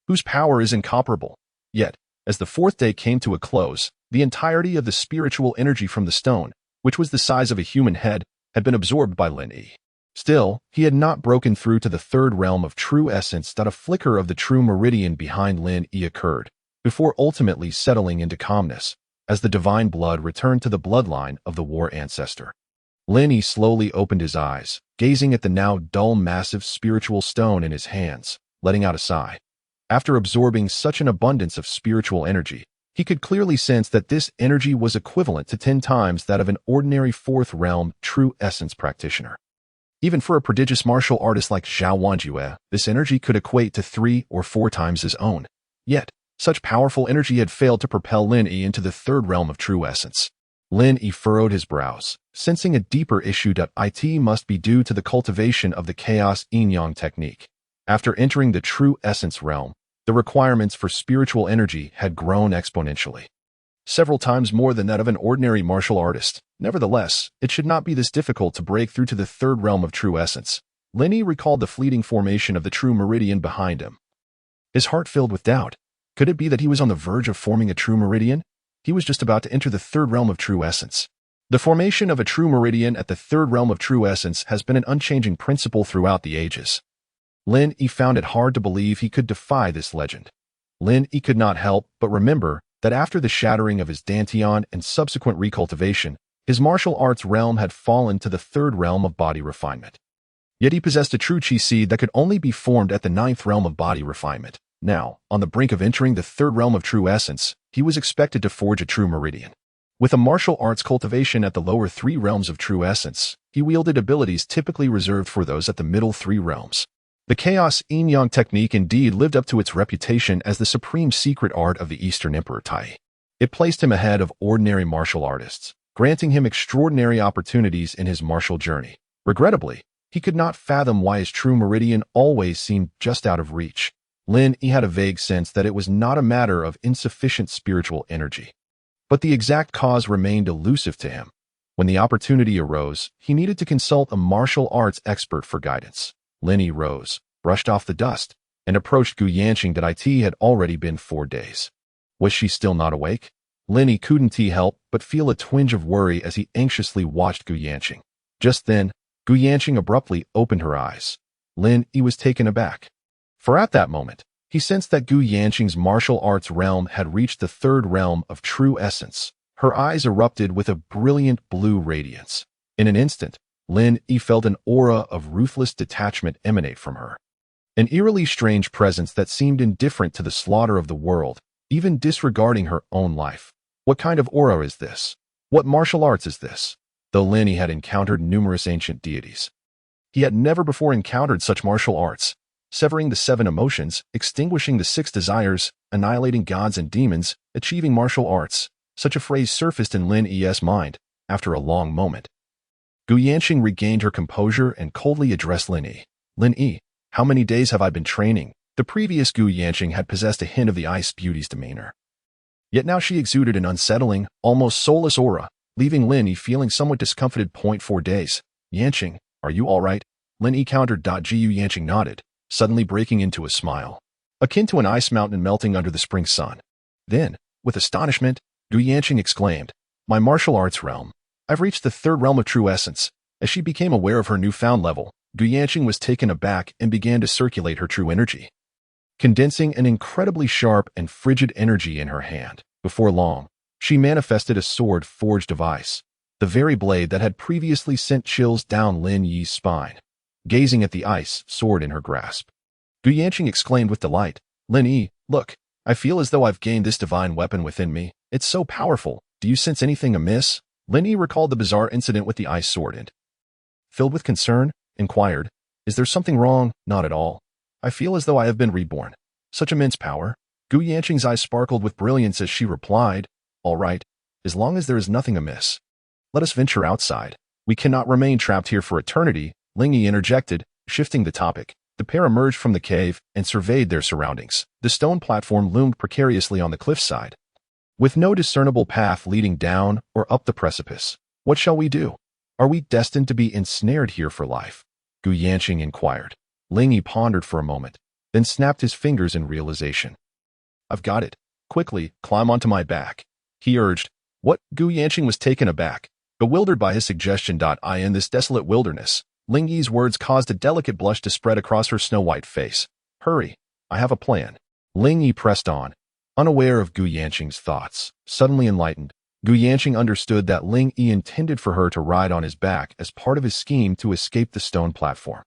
whose power is incomparable. Yet, as the fourth day came to a close, the entirety of the spiritual energy from the stone, which was the size of a human head, had been absorbed by Ling Yi. Still, he had not broken through to the third realm of true essence. A flicker of the true meridian behind Ling Yi occurred, before ultimately settling into calmness, as the divine blood returned to the bloodline of the war ancestor. Ling Yi slowly opened his eyes, gazing at the now dull massive spiritual stone in his hands, letting out a sigh. After absorbing such an abundance of spiritual energy, he could clearly sense that this energy was equivalent to 10 times that of an ordinary fourth realm true essence practitioner. Even for a prodigious martial artist like Zhao Wanjue, this energy could equate to 3 or 4 times his own. Yet, such powerful energy had failed to propel Ling Yi into the third realm of true essence. Ling Yi furrowed his brows, sensing a deeper issue. It must be due to the cultivation of the chaos yin-yang technique. After entering the true essence realm, the requirements for spiritual energy had grown exponentially, several times more than that of an ordinary martial artist. Nevertheless, it should not be this difficult to break through to the third realm of true essence. Ling Yi recalled the fleeting formation of the true meridian behind him. His heart filled with doubt. Could it be that he was on the verge of forming a true meridian? He was just about to enter the third realm of true essence. The formation of a true meridian at the third realm of true essence has been an unchanging principle throughout the ages. Lin Yi found it hard to believe he could defy this legend. Lin Yi could not help but remember that after the shattering of his dantian and subsequent recultivation, his martial arts realm had fallen to the third realm of body refinement. Yet he possessed a true chi seed that could only be formed at the ninth realm of body refinement. Now, on the brink of entering the third realm of true essence, he was expected to forge a true meridian. With a martial arts cultivation at the lower three realms of true essence, he wielded abilities typically reserved for those at the middle three realms. The chaos yin-yang technique indeed lived up to its reputation as the supreme secret art of the Eastern Emperor Taiyi. It placed him ahead of ordinary martial artists, granting him extraordinary opportunities in his martial journey. Regrettably, he could not fathom why his true meridian always seemed just out of reach. Lin Yi had a vague sense that it was not a matter of insufficient spiritual energy, but the exact cause remained elusive to him. When the opportunity arose, he needed to consult a martial arts expert for guidance. Lin Yi rose, brushed off the dust, and approached Gu Yanqing. That it had already been 4 days. Was she still not awake? Lin Yi couldn't help but feel a twinge of worry as he anxiously watched Gu Yanqing. Just then, Gu Yanqing abruptly opened her eyes. Lin Yi was taken aback. For at that moment, he sensed that Gu Yanqing's martial arts realm had reached the third realm of true essence. Her eyes erupted with a brilliant blue radiance. In an instant, Lin Yi felt an aura of ruthless detachment emanate from her. An eerily strange presence that seemed indifferent to the slaughter of the world, even disregarding her own life. What kind of aura is this? What martial arts is this? Though Lin Yi had encountered numerous ancient deities, he had never before encountered such martial arts. Severing the 7 emotions, extinguishing the 6 desires, annihilating gods and demons, achieving martial arts. Such a phrase surfaced in Lin Yi's mind after a long moment. Gu Yanqing regained her composure and coldly addressed Lin Yi. Lin Yi, how many days have I been training? The previous Gu Yanqing had possessed a hint of the ice beauty's demeanor. Yet now she exuded an unsettling, almost soulless aura, leaving Lin Yi feeling somewhat discomfited. 4 days. Yanqing, are you all right? Lin Yi countered. Gu Yanqing nodded, suddenly breaking into a smile, akin to an ice mountain melting under the spring sun. Then, with astonishment, Gu Yanqing exclaimed, my martial arts realm. I've reached the third realm of true essence. As she became aware of her newfound level, Gu Yanqing was taken aback and began to circulate her true energy, condensing an incredibly sharp and frigid energy in her hand. Before long, she manifested a sword-forged device, the very blade that had previously sent chills down Lin Yi's spine. Gazing at the ice sword in her grasp, Gu Yanqing exclaimed with delight, Lin Yi, look, I feel as though I've gained this divine weapon within me. It's so powerful. Do you sense anything amiss? Lin Yi recalled the bizarre incident with the ice sword and, filled with concern, inquired, is there something wrong? Not at all. I feel as though I have been reborn. Such immense power. Gu Yanqing's eyes sparkled with brilliance as she replied, all right, as long as there is nothing amiss. Let us venture outside. We cannot remain trapped here for eternity, Ling Yi interjected, shifting the topic. The pair emerged from the cave and surveyed their surroundings. The stone platform loomed precariously on the cliffside, with no discernible path leading down or up the precipice. What shall we do? Are we destined to be ensnared here for life? Gu Yanqing inquired. Ling Yi pondered for a moment, then snapped his fingers in realization. I've got it. Quickly, climb onto my back, he urged. What? Gu Yanqing was taken aback, bewildered by his suggestion. In this desolate wilderness, Ling Yi's words caused a delicate blush to spread across her snow-white face. Hurry, I have a plan. Ling Yi pressed on, unaware of Gu Yanqing's thoughts. Suddenly enlightened, Gu Yanqing understood that Ling Yi intended for her to ride on his back as part of his scheme to escape the stone platform.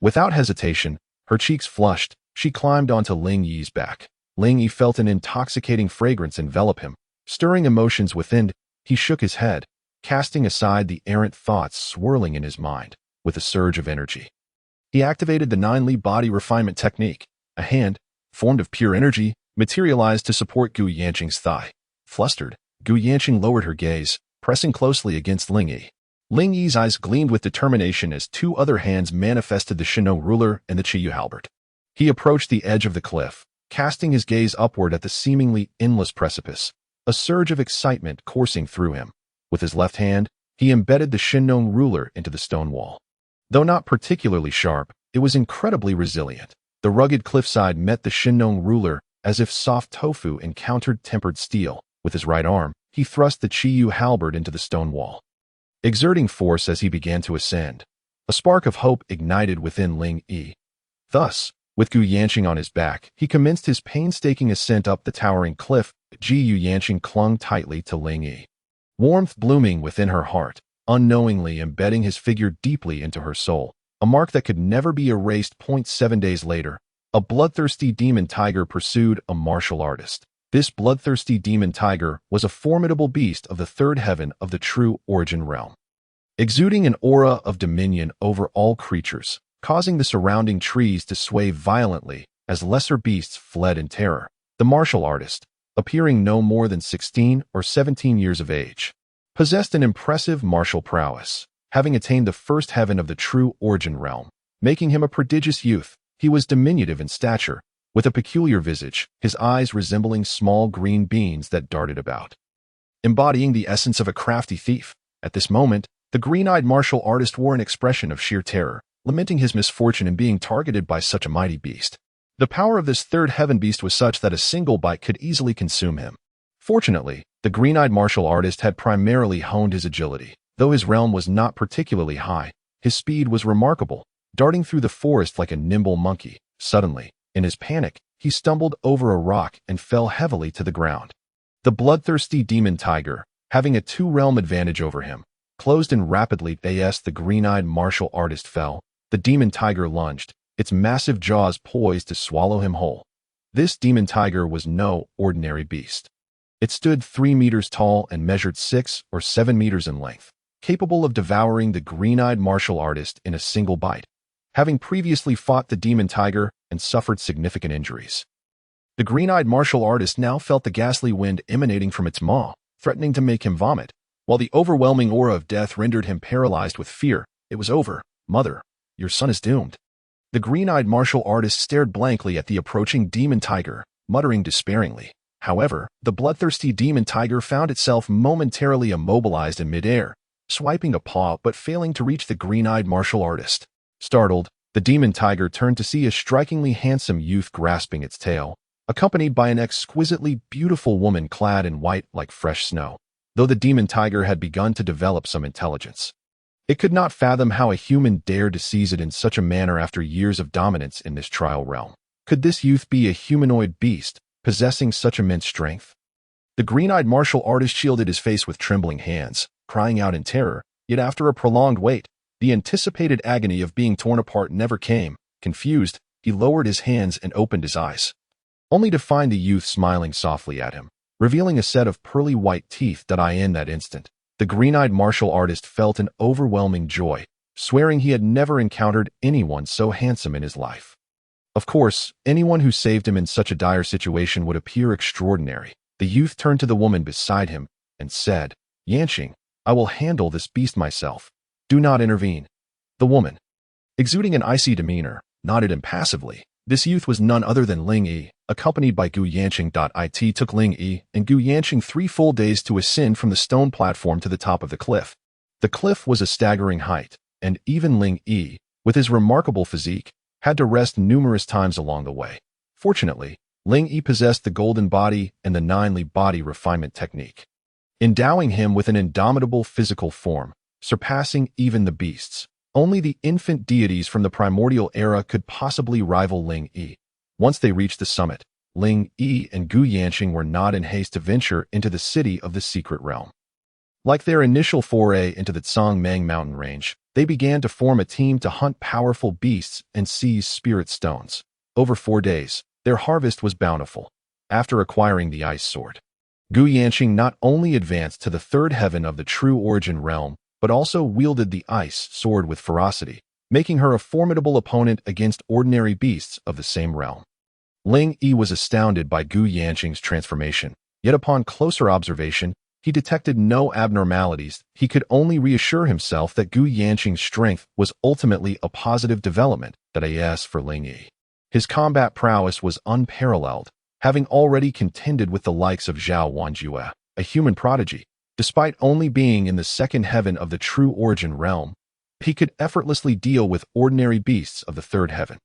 Without hesitation, her cheeks flushed, she climbed onto Ling Yi's back. Ling Yi felt an intoxicating fragrance envelop him. Stirring emotions within, he shook his head, casting aside the errant thoughts swirling in his mind. With a surge of energy, he activated the 9-Li body refinement technique. A hand, formed of pure energy, materialized to support Gu Yanqing's thigh. Flustered, Gu Yanqing lowered her gaze, pressing closely against Ling Yi. Ling Yi's eyes gleamed with determination as 2 other hands manifested the Shinong ruler and the Qiyu halberd. He approached the edge of the cliff, casting his gaze upward at the seemingly endless precipice, a surge of excitement coursing through him. With his left hand, he embedded the Shinong ruler into the stone wall. Though not particularly sharp, it was incredibly resilient. The rugged cliffside met the Shinong ruler as if soft tofu encountered tempered steel. With his right arm, he thrust the Qiyu halberd into the stone wall, exerting force as he began to ascend. A spark of hope ignited within Ling Yi. Thus, with Gu Yanqing on his back, he commenced his painstaking ascent up the towering cliff. Gu Yanqing clung tightly to Ling Yi, warmth blooming within her heart, unknowingly embedding his figure deeply into her soul, a mark that could never be erased. 7 days later, a bloodthirsty demon tiger pursued a martial artist. This bloodthirsty demon tiger was a formidable beast of the third heaven of the true origin realm, exuding an aura of dominion over all creatures, causing the surrounding trees to sway violently as lesser beasts fled in terror. The martial artist, appearing no more than 16 or 17 years of age, possessed an impressive martial prowess, having attained the first heaven of the true origin realm, making him a prodigious youth. He was diminutive in stature, with a peculiar visage, his eyes resembling small green beans that darted about, embodying the essence of a crafty thief. At this moment, the green-eyed martial artist wore an expression of sheer terror, lamenting his misfortune in being targeted by such a mighty beast. The power of this third heaven beast was such that a single bite could easily consume him. Fortunately, the green-eyed martial artist had primarily honed his agility. Though his realm was not particularly high, his speed was remarkable, darting through the forest like a nimble monkey. Suddenly, in his panic, he stumbled over a rock and fell heavily to the ground. The bloodthirsty demon tiger, having a two-realm advantage over him, closed in rapidly as the green-eyed martial artist fell. The demon tiger lunged, its massive jaws poised to swallow him whole. This demon tiger was no ordinary beast. It stood 3 meters tall and measured 6 or 7 meters in length, capable of devouring the green-eyed martial artist in a single bite, having previously fought the demon tiger and suffered significant injuries. The green-eyed martial artist now felt the ghastly wind emanating from its maw, threatening to make him vomit, while the overwhelming aura of death rendered him paralyzed with fear. It was over. Mother, your son is doomed. The green-eyed martial artist stared blankly at the approaching demon tiger, muttering despairingly. However, the bloodthirsty demon tiger found itself momentarily immobilized in midair, swiping a paw but failing to reach the green-eyed martial artist. Startled, the demon tiger turned to see a strikingly handsome youth grasping its tail, accompanied by an exquisitely beautiful woman clad in white like fresh snow. Though the demon tiger had begun to develop some intelligence, it could not fathom how a human dared to seize it in such a manner after years of dominance in this trial realm. Could this youth be a humanoid beast, possessing such immense strength? The green-eyed martial artist shielded his face with trembling hands, crying out in terror, yet after a prolonged wait, the anticipated agony of being torn apart never came. Confused, he lowered his hands and opened his eyes, only to find the youth smiling softly at him, revealing a set of pearly white teeth. In that instant, the green-eyed martial artist felt an overwhelming joy, swearing he had never encountered anyone so handsome in his life. Of course, anyone who saved him in such a dire situation would appear extraordinary. The youth turned to the woman beside him and said, "Yanqing, I will handle this beast myself. Do not intervene." The woman, exuding an icy demeanor, nodded impassively. This youth was none other than Ling Yi, accompanied by Gu Yanqing. It took Ling Yi and Gu Yanqing 3 full days to ascend from the stone platform to the top of the cliff. The cliff was a staggering height, and even Ling Yi, with his remarkable physique, had to rest numerous times along the way. Fortunately, Ling Yi possessed the golden body and the 9-Li body refinement technique, endowing him with an indomitable physical form, surpassing even the beasts. Only the infant deities from the primordial era could possibly rival Ling Yi. Once they reached the summit, Ling Yi and Gu Yanqing were not in haste to venture into the city of the secret realm. Like their initial foray into the Tsangmang mountain range, they began to form a team to hunt powerful beasts and seize spirit stones. Over 4 days, their harvest was bountiful. After acquiring the ice sword, Gu Yanqing not only advanced to the third heaven of the true origin realm, but also wielded the ice sword with ferocity, making her a formidable opponent against ordinary beasts of the same realm. Ling Yi was astounded by Gu Yanqing's transformation, yet upon closer observation, he detected no abnormalities. He could only reassure himself that Gu Yanqing's strength was ultimately a positive development. As for Ling Yi, his combat prowess was unparalleled, having already contended with the likes of Zhao Wanjue, a human prodigy. Despite only being in the second heaven of the true origin realm, he could effortlessly deal with ordinary beasts of the third heaven.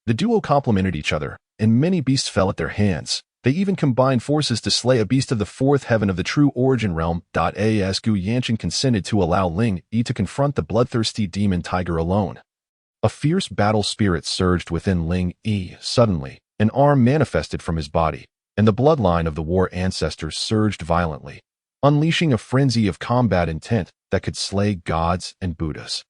The duo complemented each other, and many beasts fell at their hands. They even combined forces to slay a beast of the fourth heaven of the true origin realm. As Gu Yanqing consented to allow Ling Yi to confront the bloodthirsty demon tiger alone. A fierce battle spirit surged within Ling Yi. Suddenly, an arm manifested from his body, and the bloodline of the war ancestors surged violently, unleashing a frenzy of combat intent that could slay gods and Buddhas.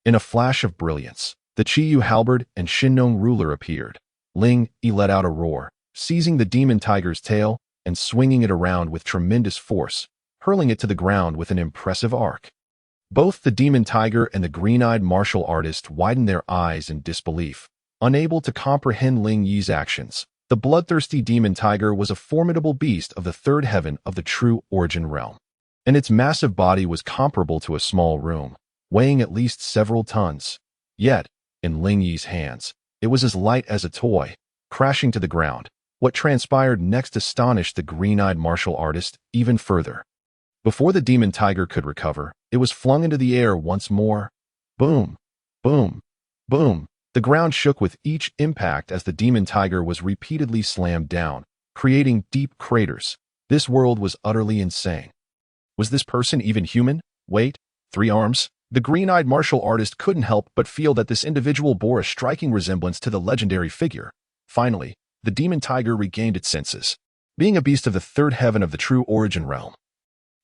In a flash of brilliance, the Qiyu halberd and Shinnong ruler appeared. Ling Yi let out a roar, seizing the demon tiger's tail and swinging it around with tremendous force, hurling it to the ground with an impressive arc. Both the demon tiger and the green-eyed martial artist widened their eyes in disbelief, unable to comprehend Ling Yi's actions. The bloodthirsty demon tiger was a formidable beast of the third heaven of the true origin realm, and its massive body was comparable to a small room, weighing at least several tons. Yet, in Ling Yi's hands, it was as light as a toy, crashing to the ground. What transpired next astonished the green-eyed martial artist even further. Before the demon tiger could recover, it was flung into the air once more. Boom, boom, boom. The ground shook with each impact as the demon tiger was repeatedly slammed down, creating deep craters. This world was utterly insane. Was this person even human? Wait, 3 arms? The green-eyed martial artist couldn't help but feel that this individual bore a striking resemblance to the legendary figure. Finally, the demon tiger regained its senses, being a beast of the third heaven of the true origin realm.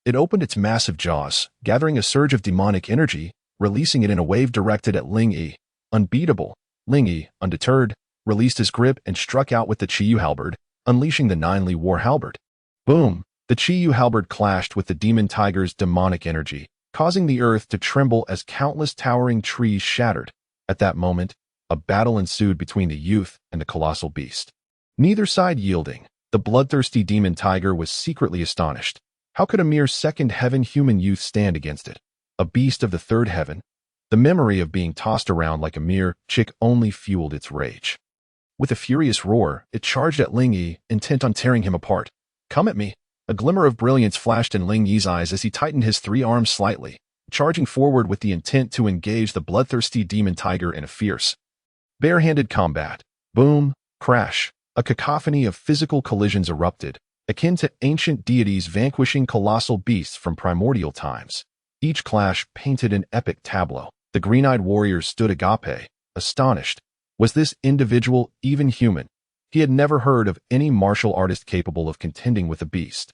It opened its massive jaws, gathering a surge of demonic energy, releasing it in a wave directed at Ling Yi. Unbeatable, Ling Yi, undeterred, released his grip and struck out with the Qiyu halberd, unleashing the 9-li war halberd. Boom! The Qiyu halberd clashed with the demon tiger's demonic energy, causing the earth to tremble as countless towering trees shattered. At that moment, a battle ensued between the youth and the colossal beast. Neither side yielding, the bloodthirsty demon tiger was secretly astonished. How could a mere second heaven human youth stand against it? A beast of the third heaven? The memory of being tossed around like a mere chick only fueled its rage. With a furious roar, it charged at Ling Yi, intent on tearing him apart. Come at me! A glimmer of brilliance flashed in Ling Yi's eyes as he tightened his 3 arms slightly, charging forward with the intent to engage the bloodthirsty demon tiger in a fierce, bare-handed combat. Boom! Crash! A cacophony of physical collisions erupted, akin to ancient deities vanquishing colossal beasts from primordial times. Each clash painted an epic tableau. The green-eyed warriors stood agape, astonished. Was this individual even human? He had never heard of any martial artist capable of contending with a beast,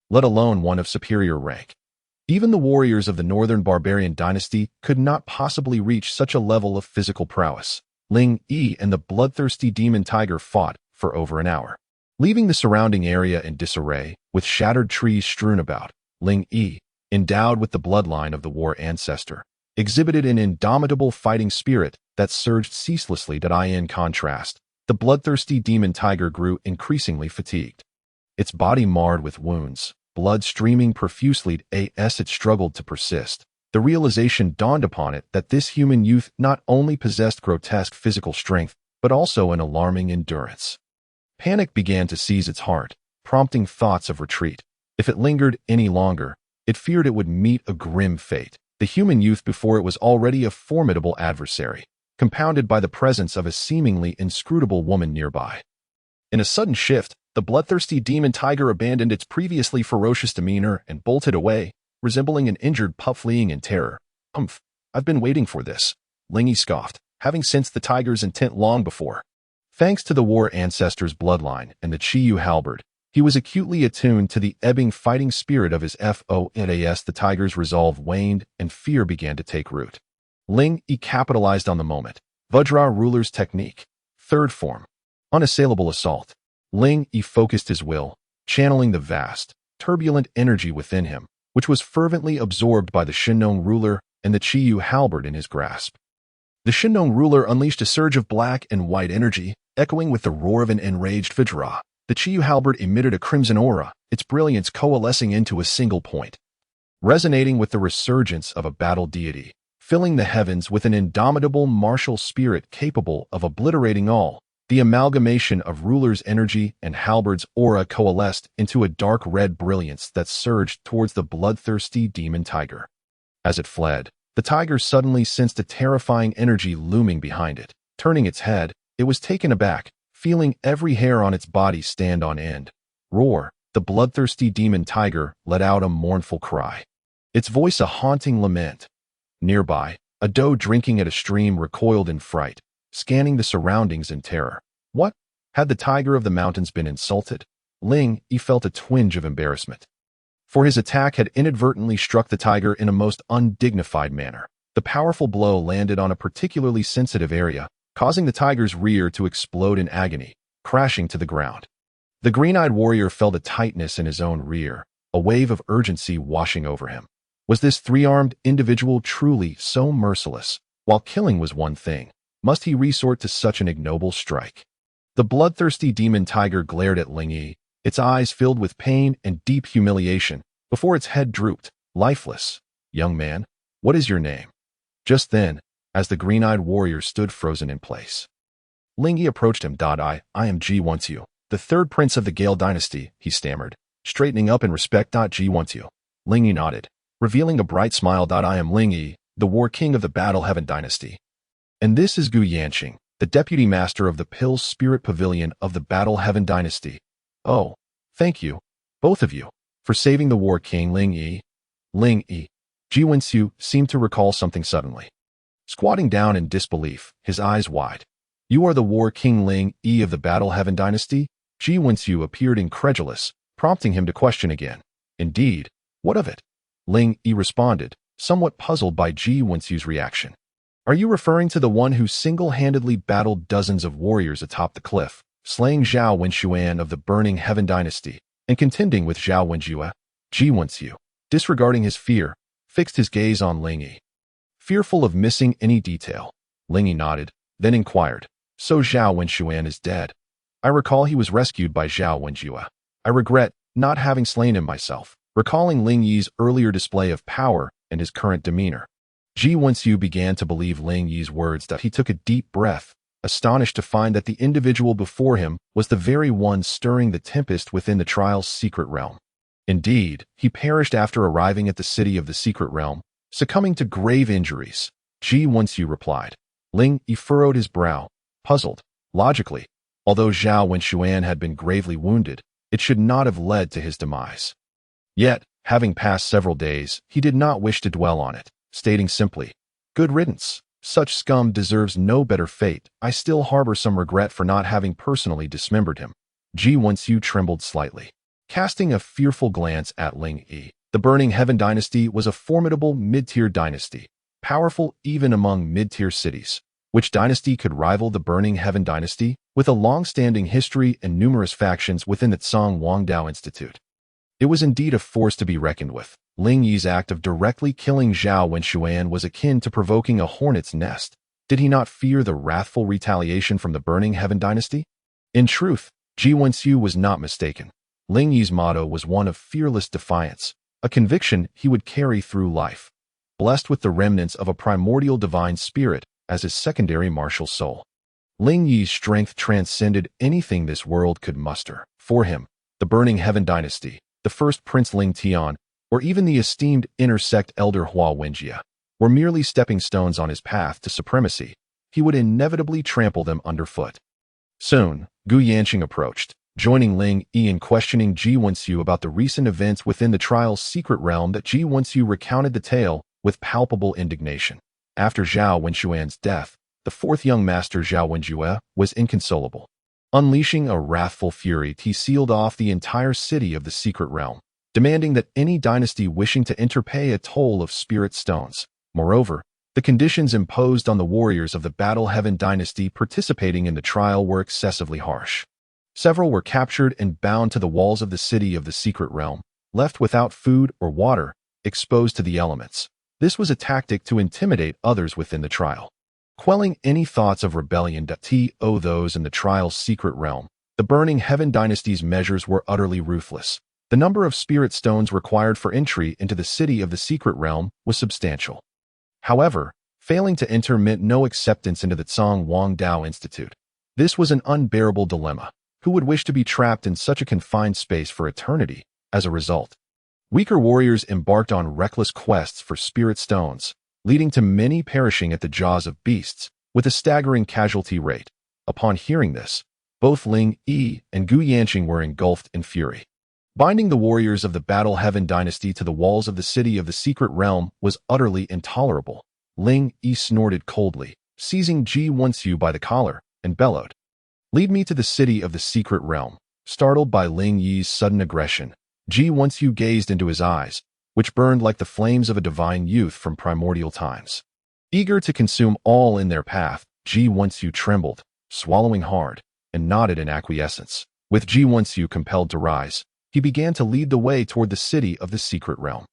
let alone one of superior rank. Even the warriors of the northern barbarian dynasty could not possibly reach such a level of physical prowess. Ling Yi and the bloodthirsty demon tiger fought for over an hour, leaving the surrounding area in disarray, with shattered trees strewn about. Ling Yi, endowed with the bloodline of the war ancestor, exhibited an indomitable fighting spirit that surged ceaselessly. In contrast, the bloodthirsty demon tiger grew increasingly fatigued, its body marred with wounds, blood streaming profusely as it struggled to persist. The realization dawned upon it that this human youth not only possessed grotesque physical strength, but also an alarming endurance. Panic began to seize its heart, prompting thoughts of retreat. If it lingered any longer, it feared it would meet a grim fate. The human youth before it was already a formidable adversary, compounded by the presence of a seemingly inscrutable woman nearby. In a sudden shift, the bloodthirsty demon tiger abandoned its previously ferocious demeanor and bolted away, resembling an injured pup fleeing in terror. Humph, I've been waiting for this, Ling Yi scoffed, having sensed the tiger's intent long before. Thanks to the war ancestor's bloodline and the Qiyu halberd, he was acutely attuned to the ebbing fighting spirit of his FONAS. The tiger's resolve waned and fear began to take root. Ling Yi capitalized on the moment. Vajra ruler's technique. Third form. Unassailable assault. Ling Yi focused his will, channeling the vast, turbulent energy within him, which was fervently absorbed by the Shinnong ruler and the Qiyu halberd in his grasp. The Shinnong ruler unleashed a surge of black and white energy, echoing with the roar of an enraged Vajra. The Qiyu halberd emitted a crimson aura, its brilliance coalescing into a single point, resonating with the resurgence of a battle deity, filling the heavens with an indomitable martial spirit capable of obliterating all. The amalgamation of ruler's energy and halberd's aura coalesced into a dark red brilliance that surged towards the bloodthirsty demon tiger. As it fled, the tiger suddenly sensed a terrifying energy looming behind it. Turning its head, it was taken aback, feeling every hair on its body stand on end. Roar! The bloodthirsty demon tiger let out a mournful cry, its voice a haunting lament. Nearby, A doe drinking at a stream recoiled in fright, scanning the surroundings in terror. What? Had the tiger of the mountains been insulted? Ling Yi felt a twinge of embarrassment. For his attack had inadvertently struck the tiger in a most undignified manner. The powerful blow landed on a particularly sensitive area, causing the tiger's rear to explode in agony, crashing to the ground. The green-eyed warrior felt a tightness in his own rear, a wave of urgency washing over him. Was this three-armed individual truly so merciless? While killing was one thing, must he resort to such an ignoble strike? The bloodthirsty demon tiger glared at Ling Yi, its eyes filled with pain and deep humiliation, before its head drooped, lifeless. "Young man, what is your name?" Just then, as the green-eyed warrior stood frozen in place, Ling Yi approached him. I am Ji Wenqiu, the third prince of the Gale dynasty, he stammered, straightening up in respect. Ji Wenqiu. Ling Yi nodded, revealing a bright smile. I am Ling Yi, the war king of the Battle Heaven dynasty. And this is Gu Yanqing, the deputy master of the Pill's Spirit Pavilion of the Battle Heaven dynasty. Oh, thank you, both of you, for saving the war king. Ling Yi. Ji Wenqiu seemed to recall something suddenly. Squatting down in disbelief, his eyes wide. You are the war king Ling Yi of the Battle Heaven dynasty? Ji Wenqiu appeared incredulous, prompting him to question again. Indeed, what of it? Ling Yi responded, somewhat puzzled by Ji Wenqiu's reaction. Are you referring to the one who single-handedly battled dozens of warriors atop the cliff, slaying Zhao Wenxuan of the Burning Heaven dynasty, and contending with Zhao Wenjue? Ji Wenqiu, disregarding his fear, fixed his gaze on Ling Yi. Fearful of missing any detail, Ling Yi nodded, then inquired, so Zhao Wenxuan is dead? I recall he was rescued by Zhao Wenjue. I regret not having slain him myself, recalling Ling Yi's earlier display of power and his current demeanor. Ji Wenqiu began to believe Ling Yi's words. He took a deep breath, astonished to find that the individual before him was the very one stirring the tempest within the trial's secret realm. Indeed, he perished after arriving at the city of the secret realm, succumbing to grave injuries. Ji Wenqiu replied. Ling Yi furrowed his brow, puzzled. Logically, although Zhao Wenxuan had been gravely wounded, it should not have led to his demise. Yet, having passed several days, he did not wish to dwell on it, stating simply, good riddance. Such scum deserves no better fate. I still harbor some regret for not having personally dismembered him. Ji Wenqiu trembled slightly, casting a fearful glance at Ling Yi. The Burning Heaven dynasty was a formidable mid-tier dynasty, powerful even among mid-tier cities. Which dynasty could rival the Burning Heaven dynasty, with a long-standing history and numerous factions within the Donghuang Institute? It was indeed a force to be reckoned with. Ling Yi's act of directly killing Zhao Wenxuan was akin to provoking a hornet's nest. Did he not fear the wrathful retaliation from the Burning Heaven dynasty? In truth, Ji Wenqiu was not mistaken. Ling Yi's motto was one of fearless defiance, a conviction he would carry through life. Blessed with the remnants of a primordial divine spirit as his secondary martial soul, Ling Yi's strength transcended anything this world could muster. For him, the Burning Heaven dynasty, the first Prince Ling Tian, or even the esteemed intersect elder Hua Wenjie, were merely stepping stones on his path to supremacy. He would inevitably trample them underfoot. Soon, Gu Yanqing approached, joining Ling Yi in questioning Ji Wenqiu about the recent events within the trial's secret realm. That Ji Wenqiu recounted the tale with palpable indignation. After Zhao Wenxuan's death, the fourth young master Zhao Wenjue was inconsolable. Unleashing a wrathful fury, he sealed off the entire city of the secret realm, demanding that any dynasty wishing to enter pay a toll of spirit stones. Moreover, the conditions imposed on the warriors of the Battle Heaven dynasty participating in the trial were excessively harsh. Several were captured and bound to the walls of the city of the secret realm, left without food or water, exposed to the elements. This was a tactic to intimidate others within the trial, quelling any thoughts of rebellion. Those in the trial's secret realm, the Burning Heaven dynasty's measures were utterly ruthless. The number of spirit stones required for entry into the city of the secret realm was substantial. However, failing to enter meant no acceptance into the Donghuang Institute. This was an unbearable dilemma. Who would wish to be trapped in such a confined space for eternity? As a result, weaker warriors embarked on reckless quests for spirit stones, leading to many perishing at the jaws of beasts, with a staggering casualty rate. Upon hearing this, both Ling Yi and Gu Yanqing were engulfed in fury. Binding the warriors of the Battle Heaven dynasty to the walls of the city of the secret realm was utterly intolerable. Ling Yi snorted coldly, seizing Ji Wenxiu by the collar, and bellowed, "Lead me to the city of the secret realm." Startled by Ling Yi's sudden aggression, Ji Wenxiu gazed into his eyes, which burned like the flames of a divine youth from primordial times. Eager to consume all in their path, Ji Wenxiu trembled, swallowing hard, and nodded in acquiescence. With Ji Wenxiu compelled to rise, he began to lead the way toward the city of the secret realm.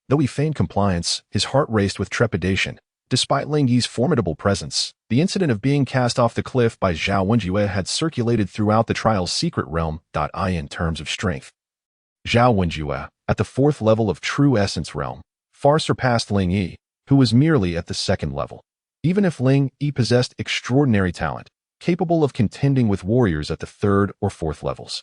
Though he feigned compliance, his heart raced with trepidation. Despite Ling Yi's formidable presence, the incident of being cast off the cliff by Zhao Wenjue had circulated throughout the trial's secret realm. In terms of strength, Zhao Wenjue, at the 4th level of true essence realm, far surpassed Ling Yi, who was merely at the 2nd level. Even if Ling Yi possessed extraordinary talent, capable of contending with warriors at the 3rd or 4th levels,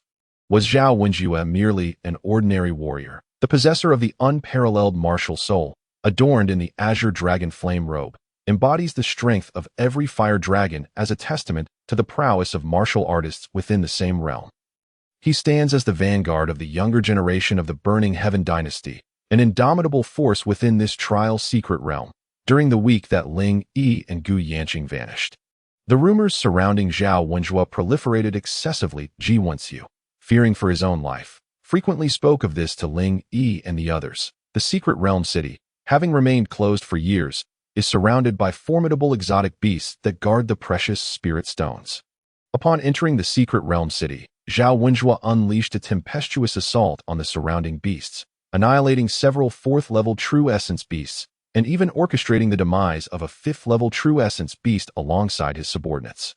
was Zhao Wenjue merely an ordinary warrior, the possessor of the unparalleled martial soul, adorned in the azure dragon flame robe, embodies the strength of every fire dragon as a testament to the prowess of martial artists within the same realm. He stands as the vanguard of the younger generation of the Burning Heaven dynasty, an indomitable force within this trial secret realm. During the week that Ling Yi and Gu Yanqing vanished, the rumors surrounding Zhao Wenjue proliferated excessively. Ji Wenxiu, fearing for his own life, frequently spoke of this to Ling Yi and the others. The secret realm city, having remained closed for years, is surrounded by formidable exotic beasts that guard the precious spirit stones. Upon entering the secret realm city, Zhao Wenjue unleashed a tempestuous assault on the surrounding beasts, annihilating several 4th-level true essence beasts, and even orchestrating the demise of a 5th-level true essence beast alongside his subordinates.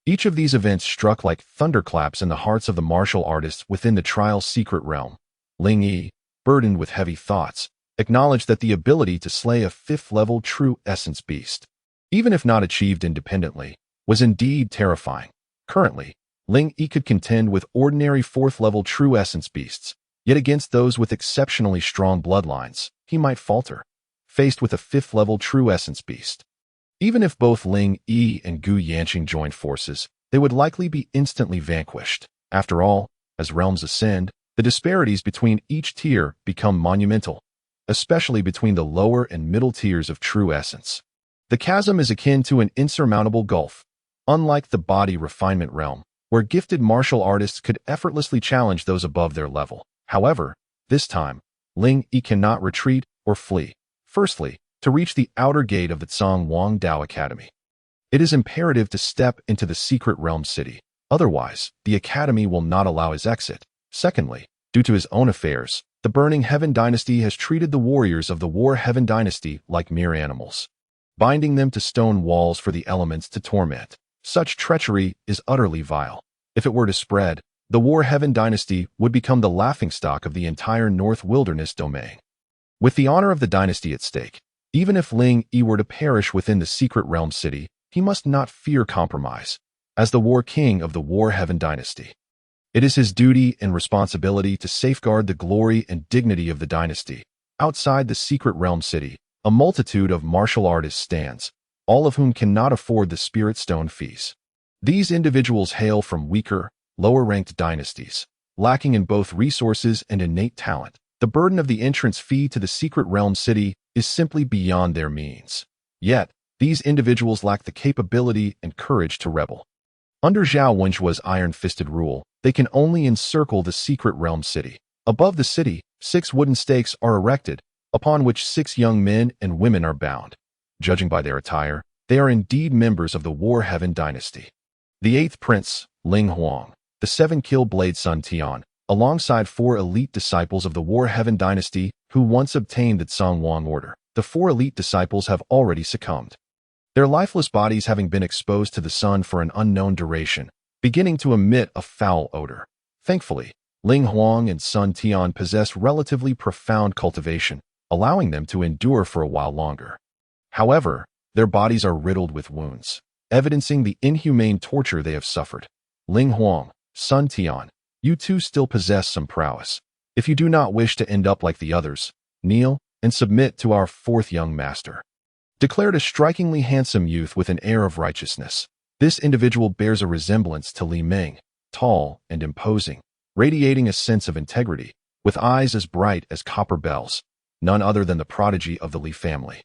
Each of these events struck like thunderclaps in the hearts of the martial artists within the trial's secret realm. Ling Yi, burdened with heavy thoughts, acknowledged that the ability to slay a 5th-level true essence beast, even if not achieved independently, was indeed terrifying. Currently, Ling Yi could contend with ordinary 4th-level true essence beasts, yet against those with exceptionally strong bloodlines, he might falter, faced with a 5th-level true essence beast. Even if both Ling Yi and Gu Yanqing joined forces, they would likely be instantly vanquished. After all, as realms ascend, the disparities between each tier become monumental, especially between the lower and middle tiers of true essence. The chasm is akin to an insurmountable gulf. Unlike the body refinement realm, where gifted martial artists could effortlessly challenge those above their level. However, this time, Ling Yi cannot retreat or flee. Firstly, to reach the outer gate of the Donghuang Dao Academy, it is imperative to step into the secret realm city. Otherwise, the academy will not allow his exit. Secondly, due to his own affairs, the Burning Heaven dynasty has treated the warriors of the War Heaven dynasty like mere animals, binding them to stone walls for the elements to torment. Such treachery is utterly vile. If it were to spread, the War Heaven dynasty would become the laughingstock of the entire North Wilderness domain. With the honor of the dynasty at stake, even if Ling Yi were to perish within the secret realm city, he must not fear compromise. As the War King of the War Heaven dynasty, it is his duty and responsibility to safeguard the glory and dignity of the dynasty. Outside the secret realm city, a multitude of martial artists stands, all of whom cannot afford the spirit stone fees. These individuals hail from weaker, lower-ranked dynasties, lacking in both resources and innate talent. The burden of the entrance fee to the secret realm city is simply beyond their means. Yet, these individuals lack the capability and courage to rebel. Under Zhao Wenjue's iron-fisted rule, they can only encircle the secret realm city. Above the city, 6 wooden stakes are erected, upon which 6 young men and women are bound. Judging by their attire, they are indeed members of the War Heaven dynasty. The 8th prince, Ling Huang, the 7-kill blade son Tian, alongside 4 elite disciples of the War Heaven dynasty who once obtained the Donghuang order. The 4 elite disciples have already succumbed, their lifeless bodies having been exposed to the sun for an unknown duration, beginning to emit a foul odor. Thankfully, Ling Huang and son Tian possess relatively profound cultivation, allowing them to endure for a while longer. However, their bodies are riddled with wounds, evidencing the inhumane torture they have suffered. Ling Huang, son Tian, you too still possess some prowess. If you do not wish to end up like the others, kneel and submit to our 4th young master," declared a strikingly handsome youth with an air of righteousness. This individual bears a resemblance to Li Ming, tall and imposing, radiating a sense of integrity, with eyes as bright as copper bells, none other than the prodigy of the Li family.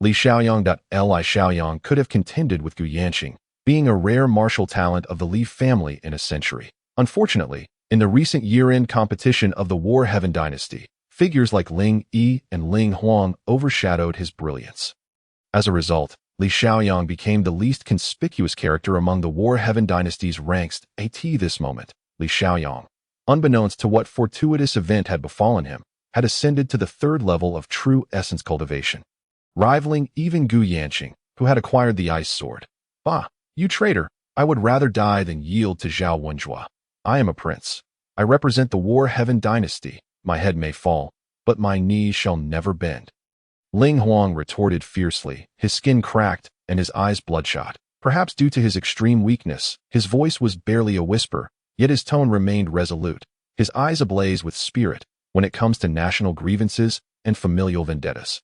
Li Xiaoyang could have contended with Gu Yanqing, being a rare martial talent of the Li family in a century. Unfortunately, in the recent year-end competition of the War Heaven dynasty, figures like Ling Yi and Ling Huang overshadowed his brilliance. As a result, Li Xiaoyang became the least conspicuous character among the War Heaven dynasty's ranks. At this moment, Li Xiaoyang, unbeknownst to what fortuitous event had befallen him, had ascended to the third level of true essence cultivation, rivaling even Gu Yanqing, who had acquired the ice sword. "Bah, you traitor, I would rather die than yield to Zhao Wenjua. I am a prince. I represent the War Heaven dynasty. My head may fall, but my knees shall never bend." Ling Huang retorted fiercely, his skin cracked and his eyes bloodshot. Perhaps due to his extreme weakness, his voice was barely a whisper, yet his tone remained resolute, his eyes ablaze with spirit when it comes to national grievances and familial vendettas.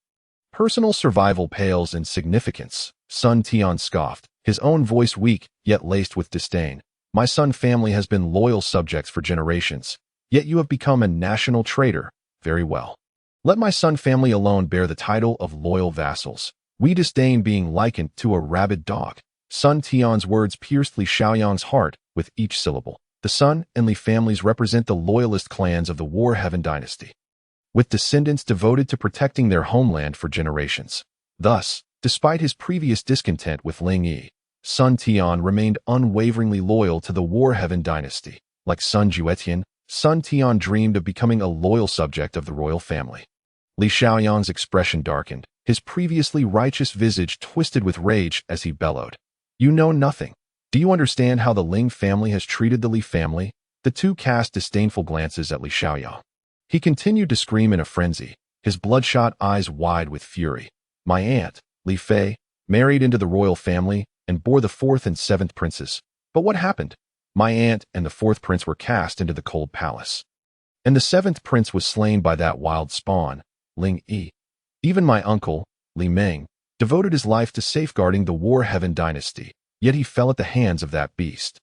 "Personal survival pales in significance," Sun Tian scoffed, his own voice weak yet laced with disdain. "My Sun family has been loyal subjects for generations, yet you have become a national traitor. Very well. Let my Sun family alone bear the title of loyal vassals. We disdain being likened to a rabid dog." Sun Tian's words pierced Li Xiaoyang's heart with each syllable. The Sun and Li families represent the loyalist clans of the War Heaven dynasty, with descendants devoted to protecting their homeland for generations. Thus, despite his previous discontent with Ling Yi, Sun Tian remained unwaveringly loyal to the War Heaven dynasty. Like Sun Juetian, Sun Tian dreamed of becoming a loyal subject of the royal family. Li Xiaoyang's expression darkened, his previously righteous visage twisted with rage as he bellowed. "You know nothing. Do you understand how the Ling family has treated the Li family?" The two cast disdainful glances at Li Xiaoyang. He continued to scream in a frenzy, his bloodshot eyes wide with fury. "My aunt, Li Fei, married into the royal family and bore the fourth and seventh princes. But what happened? My aunt and the fourth prince were cast into the cold palace, and the seventh prince was slain by that wild spawn, Ling Yi. Even my uncle, Li Meng, devoted his life to safeguarding the War Heaven dynasty, yet he fell at the hands of that beast."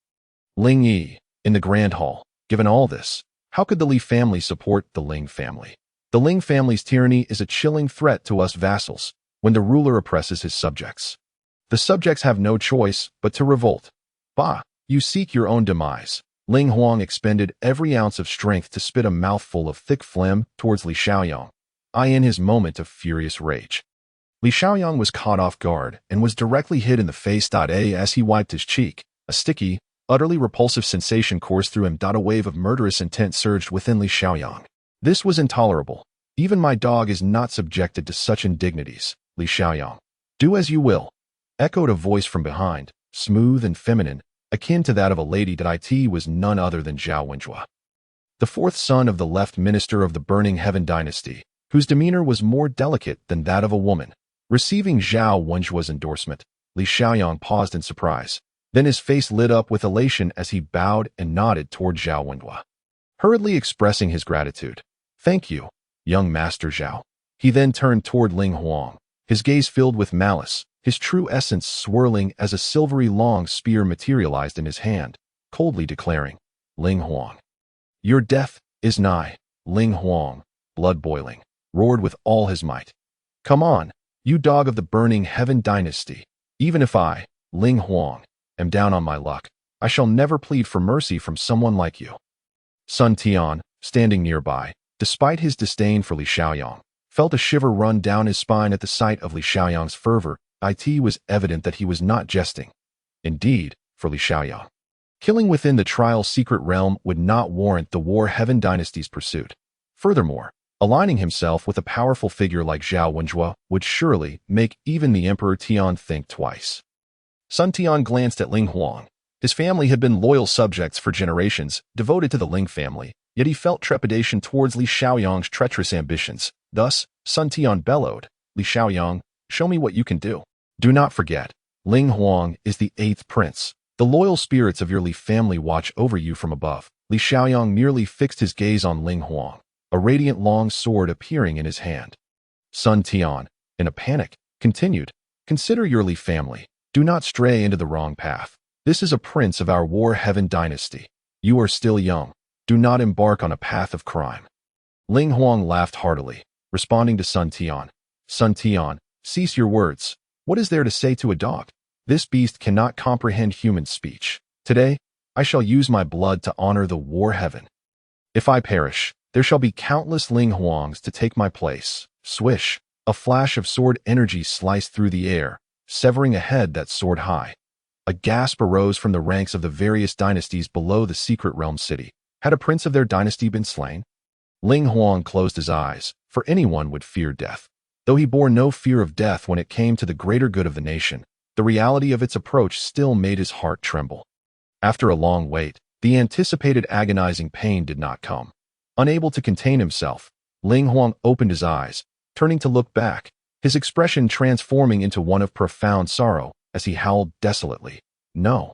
Ling Yi, in the Grand Hall, "Given all this, how could the Li family support the Ling family? The Ling family's tyranny is a chilling threat to us vassals when the ruler oppresses his subjects. The subjects have no choice but to revolt. Bah, you seek your own demise." Ling Huang expended every ounce of strength to spit a mouthful of thick phlegm towards Li Xiaoyang, in his moment of furious rage. Li Xiaoyang was caught off guard and was directly hit in the face. As he wiped his cheek, a sticky, utterly repulsive sensation coursed through him. A wave of murderous intent surged within Li Xiaoyang. This was intolerable. "Even my dog is not subjected to such indignities, Li Xiaoyang. Do as you will," echoed a voice from behind, smooth and feminine, akin to that of a lady. It was none other than Zhao Wenjua, the fourth son of the left minister of the Burning Heaven dynasty, whose demeanor was more delicate than that of a woman. Receiving Zhao Wenjua's endorsement, Li Xiaoyang paused in surprise. Then his face lit up with elation as he bowed and nodded toward Zhao Wenjua, hurriedly expressing his gratitude. "Thank you, young Master Zhao." He then turned toward Ling Huang, his gaze filled with malice, his true essence swirling as a silvery long spear materialized in his hand, coldly declaring, "Ling Huang, your death is nigh." Ling Huang, blood boiling, roared with all his might. "Come on, you dog of the Burning Heaven dynasty. Even if I, Ling Huang, am down on my luck, I shall never plead for mercy from someone like you." Sun Tian, standing nearby, despite his disdain for Li Xiaoyang, felt a shiver run down his spine at the sight of Li Xiaoyang's fervor. It was evident that he was not jesting. Indeed, for Li Xiaoyang, killing within the trial's secret realm would not warrant the War Heaven dynasty's pursuit. Furthermore, aligning himself with a powerful figure like Zhao Wenjua would surely make even the Emperor Tian think twice. Sun Tian glanced at Ling Huang. His family had been loyal subjects for generations, devoted to the Ling family, yet he felt trepidation towards Li Xiaoyang's treacherous ambitions. Thus, Sun Tian bellowed, "Li Xiaoyang, show me what you can do. Do not forget, Ling Huang is the eighth prince. The loyal spirits of your Li family watch over you from above." Li Xiaoyang merely fixed his gaze on Ling Huang, a radiant long sword appearing in his hand. Sun Tian, in a panic, continued, "Consider your Li family. Do not stray into the wrong path. This is a prince of our War Heaven dynasty. You are still young. Do not embark on a path of crime." Ling Huang laughed heartily, responding to Sun Tian. "Sun Tian, Cease your words. What is there to say to a dog? This beast cannot comprehend human speech. Today, I shall use my blood to honor the war heaven. If I perish, there shall be countless Ling Huangs to take my place. Swish, a flash of sword energy sliced through the air, severing a head that soared high. A gasp arose from the ranks of the various dynasties below the secret realm city. Had a prince of their dynasty been slain? Ling Huang closed his eyes, for anyone would fear death. Though he bore no fear of death when it came to the greater good of the nation, the reality of its approach still made his heart tremble. After a long wait, the anticipated agonizing pain did not come. Unable to contain himself, Ling Huang opened his eyes, turning to look back, his expression transforming into one of profound sorrow as he howled desolately. No.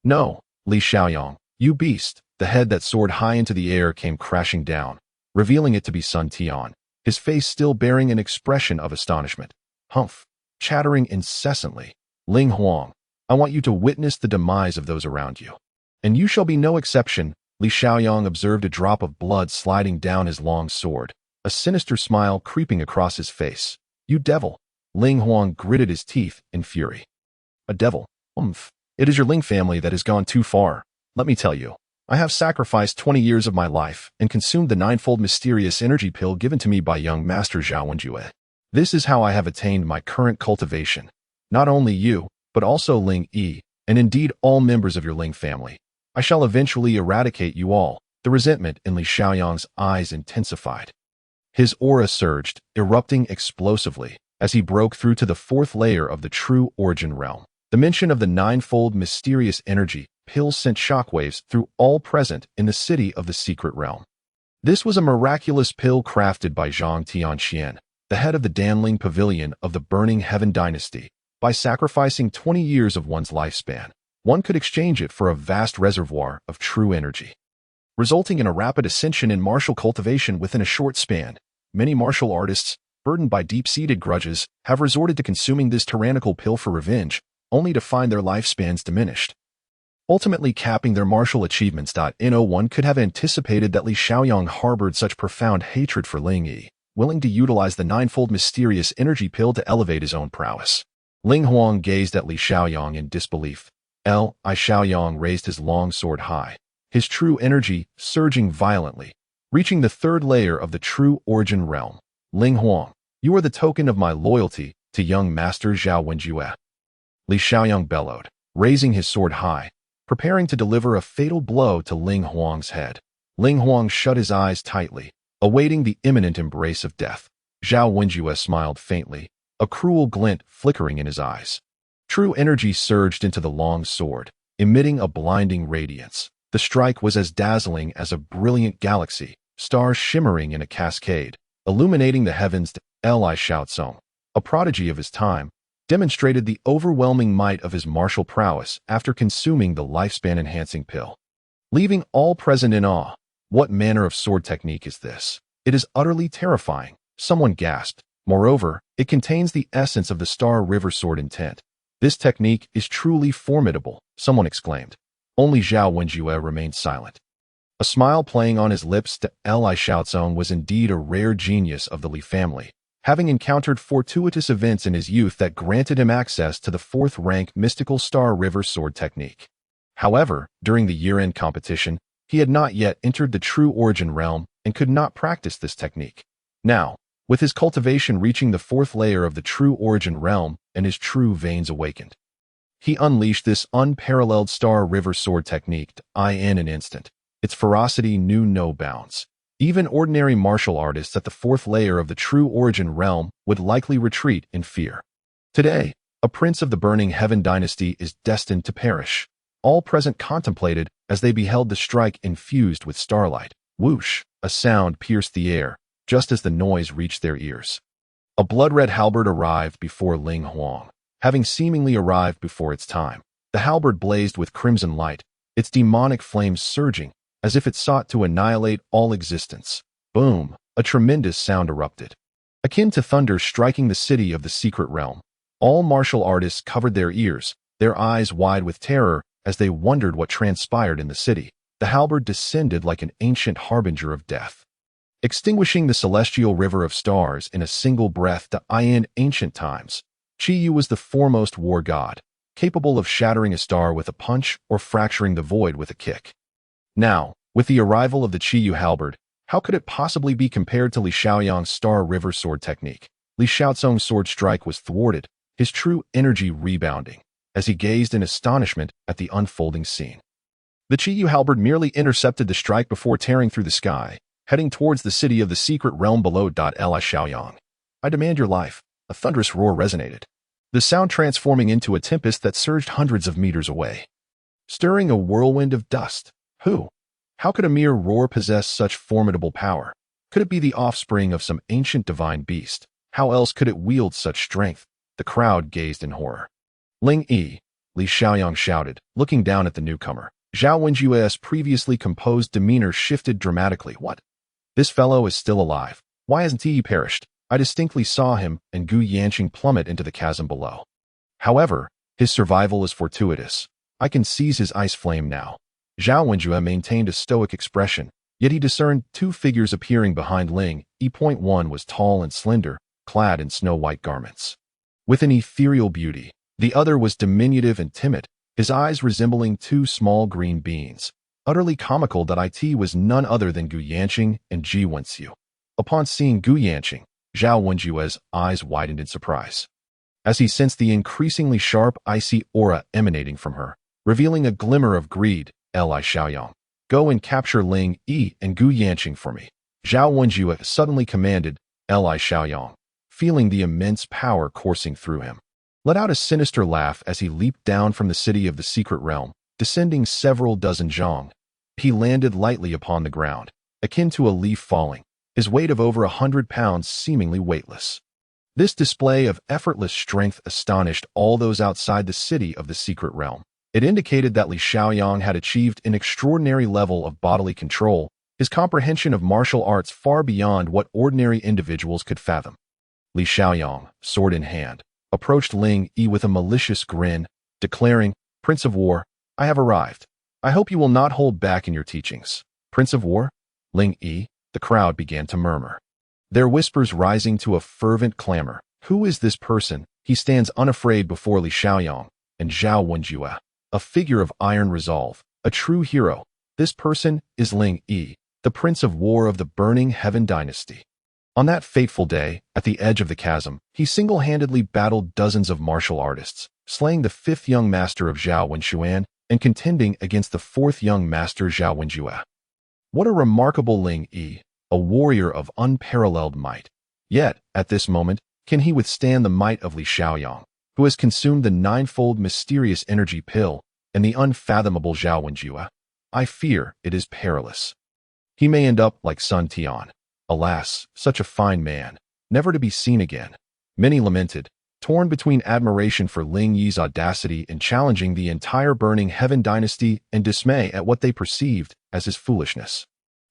No, Li Xiaoyang, you beast! The head that soared high into the air came crashing down, revealing it to be Sun Tian, his face still bearing an expression of astonishment. Humph! Chattering incessantly. Ling Huang, I want you to witness the demise of those around you. And you shall be no exception. Li Xiaoyang observed a drop of blood sliding down his long sword, a sinister smile creeping across his face. You devil! Ling Huang gritted his teeth in fury. A devil? Umph! It is your Ling family that has gone too far. Let me tell you. I have sacrificed 20 years of my life and consumed the ninefold mysterious energy pill given to me by young Master Zhao Wenjue. This is how I have attained my current cultivation. Not only you, but also Ling Yi, and indeed all members of your Ling family. I shall eventually eradicate you all. The resentment in Li Xiaoyang's eyes intensified. His aura surged, erupting explosively, as he broke through to the fourth layer of the true origin realm. The mention of the ninefold mysterious energy pill sent shockwaves through all present in the city of the secret realm. This was a miraculous pill crafted by Zhang Tianxian, the head of the Danling Pavilion of the Burning Heaven Dynasty. By sacrificing 20 years of one's lifespan, one could exchange it for a vast reservoir of true energy, resulting in a rapid ascension in martial cultivation within a short span. Many martial artists, burdened by deep-seated grudges, have resorted to consuming this tyrannical pill for revenge, only to find their lifespans diminished, ultimately capping their martial achievements. No one could have anticipated that Li Xiaoyang harbored such profound hatred for Ling Yi, willing to utilize the ninefold mysterious energy pill to elevate his own prowess. Ling Huang gazed at Li Xiaoyang in disbelief. Li Xiaoyang raised his long sword high, his true energy surging violently, reaching the third layer of the true origin realm. Ling Huang, you are the token of my loyalty to young Master Zhao Wenjue. Li Xiaoyang bellowed, raising his sword high, preparing to deliver a fatal blow to Ling Huang's head. Ling Huang shut his eyes tightly, awaiting the imminent embrace of death. Zhao Wenjue smiled faintly, a cruel glint flickering in his eyes. True energy surged into the long sword, emitting a blinding radiance. The strike was as dazzling as a brilliant galaxy, stars shimmering in a cascade, illuminating the heavens. Li Xiaozong, a prodigy of his time, demonstrated the overwhelming might of his martial prowess after consuming the lifespan-enhancing pill, leaving all present in awe. What manner of sword technique is this? It is utterly terrifying, someone gasped. Moreover, it contains the essence of the Star River sword intent. This technique is truly formidable, someone exclaimed. Only Zhao Wenjue remained silent. A smile playing on his lips. Li Xiaozong was indeed a rare genius of the Li family, having encountered fortuitous events in his youth that granted him access to the fourth-rank mystical Star River sword technique. However, during the year-end competition, he had not yet entered the true origin realm and could not practice this technique. Now, with his cultivation reaching the fourth layer of the true origin realm and his true veins awakened, he unleashed this unparalleled Star River sword technique in an instant. Its ferocity knew no bounds. Even ordinary martial artists at the fourth layer of the true origin realm would likely retreat in fear. Today, a prince of the Burning Heaven dynasty is destined to perish. All present contemplated as they beheld the strike infused with starlight. Whoosh! A sound pierced the air, just as the noise reached their ears. A blood-red halberd arrived before Ling Huang, having seemingly arrived before its time. The halberd blazed with crimson light, its demonic flames surging, as if it sought to annihilate all existence. Boom! A tremendous sound erupted, akin to thunder striking the city of the secret realm. All martial artists covered their ears, their eyes wide with terror as they wondered what transpired in the city. The halberd descended like an ancient harbinger of death, extinguishing the celestial river of stars in a single breath. In ancient times, Taiyi was the foremost war god, capable of shattering a star with a punch or fracturing the void with a kick. Now, with the arrival of the Taiyi halberd, how could it possibly be compared to Li Shaoyang's Star River sword technique? Li Shaozong's sword strike was thwarted, his true energy rebounding, as he gazed in astonishment at the unfolding scene. The Taiyi halberd merely intercepted the strike before tearing through the sky, heading towards the city of the secret realm below. Li Shaoyang, I demand your life. A thunderous roar resonated, the sound transforming into a tempest that surged hundreds of meters away, stirring a whirlwind of dust. How could a mere roar possess such formidable power? Could it be the offspring of some ancient divine beast? How else could it wield such strength? The crowd gazed in horror. Ling Yi, Li Shaoyang shouted, looking down at the newcomer. Zhao Wenjue's previously composed demeanor shifted dramatically. What? This fellow is still alive. Why hasn't he perished? I distinctly saw him and Gu Yanqing plummet into the chasm below. However, his survival is fortuitous. I can seize his ice flame now. Zhao Wenjue maintained a stoic expression, yet he discerned two figures appearing behind Ling Yi. One was tall and slender, clad in snow-white garments, with an ethereal beauty. The other was diminutive and timid, his eyes resembling two small green beans. Utterly comical. It was none other than Gu Yanqing and Ji Wenxiu. Upon seeing Gu Yanqing, Zhao Wenjue's eyes widened in surprise, as he sensed the increasingly sharp, icy aura emanating from her, revealing a glimmer of greed. Li Shaoyang, go and capture Ling Yi and Gu Yanqing for me. Zhao Wenjue suddenly commanded. Li Shaoyang, feeling the immense power coursing through him, let out a sinister laugh as he leaped down from the city of the secret realm, descending several dozen zhang. He landed lightly upon the ground, akin to a leaf falling, his weight of over 100 pounds seemingly weightless. This display of effortless strength astonished all those outside the city of the secret realm. It indicated that Li Shaoyang had achieved an extraordinary level of bodily control, his comprehension of martial arts far beyond what ordinary individuals could fathom. Li Shaoyang, sword in hand, approached Ling Yi with a malicious grin, declaring, Prince of War, I have arrived. I hope you will not hold back in your teachings. Prince of War? Ling Yi? The crowd began to murmur, their whispers rising to a fervent clamor. Who is this person? He stands unafraid before Li Shaoyang and Zhao Wenjue, a figure of iron resolve, a true hero. This person is Ling Yi, the Prince of War of the Burning Heaven Dynasty. On that fateful day, at the edge of the chasm, he single-handedly battled dozens of martial artists, slaying the fifth young master of Zhao Wenshuan and contending against the fourth young master Zhao Wenjue. What a remarkable Ling Yi, a warrior of unparalleled might. Yet, at this moment, can he withstand the might of Li Shaoyang, who has consumed the ninefold mysterious energy pill and the unfathomable Zhao Wenjue? I fear it is perilous. He may end up like Sun Tian. Alas, such a fine man, never to be seen again. Many lamented, torn between admiration for Ling Yi's audacity in challenging the entire Burning Heaven Dynasty and dismay at what they perceived as his foolishness.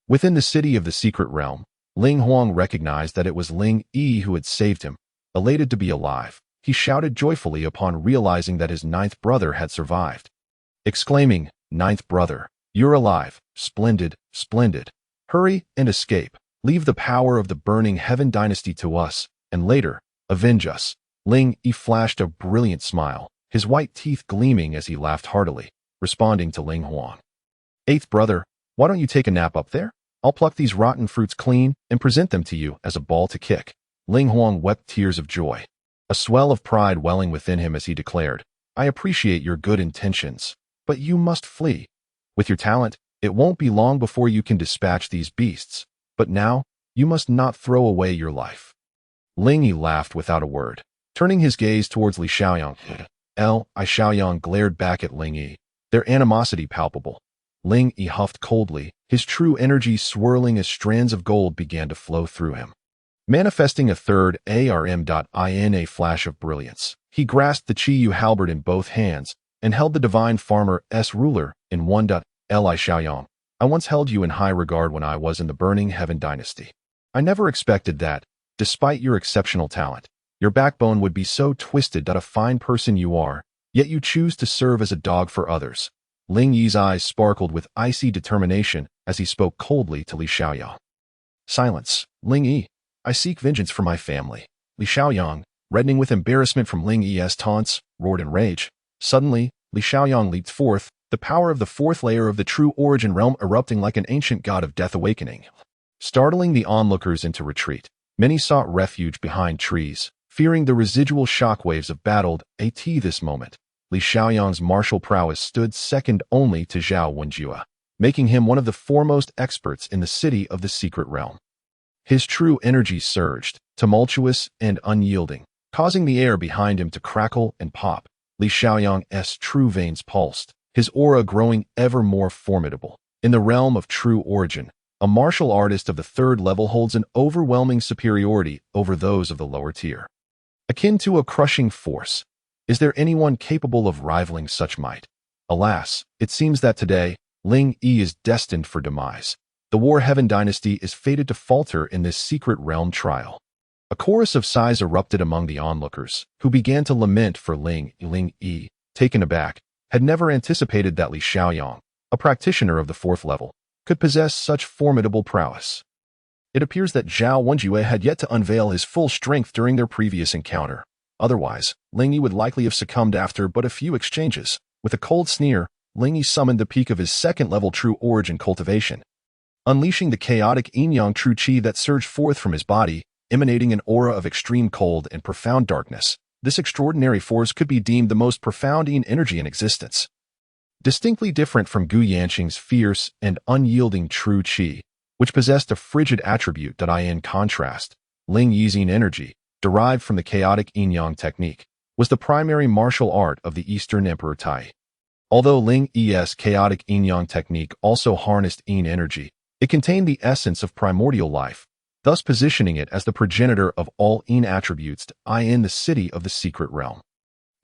Within the city of the secret realm, Ling Huang recognized that it was Ling Yi who had saved him. Elated to be alive, he shouted joyfully upon realizing that his ninth brother had survived, exclaiming, Ninth brother, you're alive. Splendid, splendid. Hurry and escape. Leave the power of the Burning Heaven Dynasty to us, and later, avenge us. Ling Yi flashed a brilliant smile, his white teeth gleaming as he laughed heartily, responding to Ling Huang. Eighth brother, why don't you take a nap up there? I'll pluck these rotten fruits clean and present them to you as a ball to kick. Ling Huang wept tears of joy, a swell of pride welling within him as he declared, I appreciate your good intentions, but you must flee. With your talent, it won't be long before you can dispatch these beasts, but now, you must not throw away your life. Ling Yi laughed without a word, turning his gaze towards Li Shaoyang. Li Shaoyang glared back at Ling Yi, their animosity palpable. Ling Yi huffed coldly, his true energy swirling as strands of gold began to flow through him, manifesting a third in a flash of brilliance. He grasped the Taiyi halberd in both hands and held the divine farmer's ruler in one. Li Shaoyang, I once held you in high regard when I was in the Burning Heaven Dynasty. I never expected that, despite your exceptional talent, your backbone would be so twisted that a fine person you are, yet you choose to serve as a dog for others. Ling Yi's eyes sparkled with icy determination as he spoke coldly to Li Shaoyang. Silence. Ling Yi. I seek vengeance for my family. Li Xiaoyang, reddening with embarrassment from Ling Yi's taunts, roared in rage. Suddenly, Li Xiaoyang leaped forth, the power of the fourth layer of the true origin realm erupting like an ancient god of death awakening. Startling the onlookers into retreat, many sought refuge behind trees, fearing the residual shockwaves of battled at this moment. Li Xiaoyang's martial prowess stood second only to Zhao Wenjue, making him one of the foremost experts in the city of the secret realm. His true energy surged, tumultuous and unyielding, causing the air behind him to crackle and pop. Li Xiaoyang's true veins pulsed, his aura growing ever more formidable. In the realm of true origin, a martial artist of the third level holds an overwhelming superiority over those of the lower tier. Akin to a crushing force, is there anyone capable of rivaling such might? Alas, it seems that today, Ling Yi is destined for demise. The War Heaven dynasty is fated to falter in this secret realm trial. A chorus of sighs erupted among the onlookers, who began to lament for Ling Yi, taken aback, had never anticipated that Li Xiaoyang, a practitioner of the fourth level, could possess such formidable prowess. It appears that Zhao Wenjue had yet to unveil his full strength during their previous encounter. Otherwise, Ling Yi would likely have succumbed after but a few exchanges. With a cold sneer, Ling Yi summoned the peak of his second-level true origin cultivation, unleashing the chaotic yin-yang true qi that surged forth from his body, emanating an aura of extreme cold and profound darkness. This extraordinary force could be deemed the most profound yin energy in existence. Distinctly different from Gu Yanqing's fierce and unyielding true qi, which possessed a frigid attribute that in contrast, Ling Yi's yin energy, derived from the chaotic yin-yang technique, was the primary martial art of the Eastern Emperor Taiyi. Although Ling Yi's chaotic yin-yang technique also harnessed yin energy, it contained the essence of primordial life, thus positioning it as the progenitor of all yin attributes in the city of the secret realm.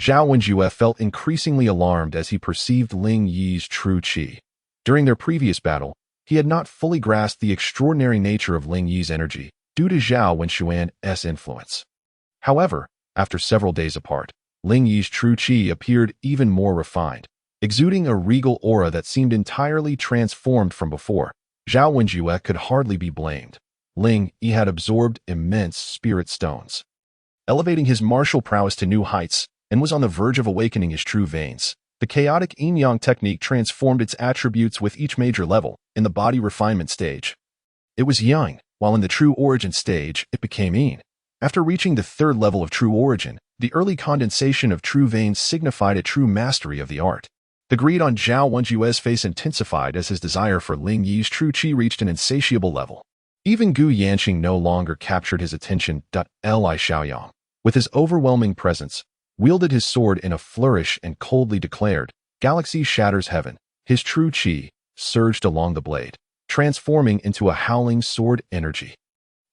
Zhao Wenjue felt increasingly alarmed as he perceived Ling Yi's true qi. During their previous battle, he had not fully grasped the extraordinary nature of Ling Yi's energy due to Zhao Wenjuan's influence. However, after several days apart, Ling Yi's true qi appeared even more refined, exuding a regal aura that seemed entirely transformed from before. Zhao Wenjue could hardly be blamed. Ling Yi had absorbed immense spirit stones, elevating his martial prowess to new heights, and was on the verge of awakening his true veins. The chaotic yin-yang technique transformed its attributes with each major level. In the body refinement stage, it was yang, while in the true origin stage, it became yin. After reaching the third level of true origin, the early condensation of true veins signified a true mastery of the art. The greed on Zhao Wenjue's face intensified as his desire for Ling Yi's true qi reached an insatiable level. Even Gu Yanqing no longer captured his attention. Li Xiaoyang, with his overwhelming presence, wielded his sword in a flourish and coldly declared, "Galaxy shatters heaven." His true qi surged along the blade, transforming into a howling sword energy.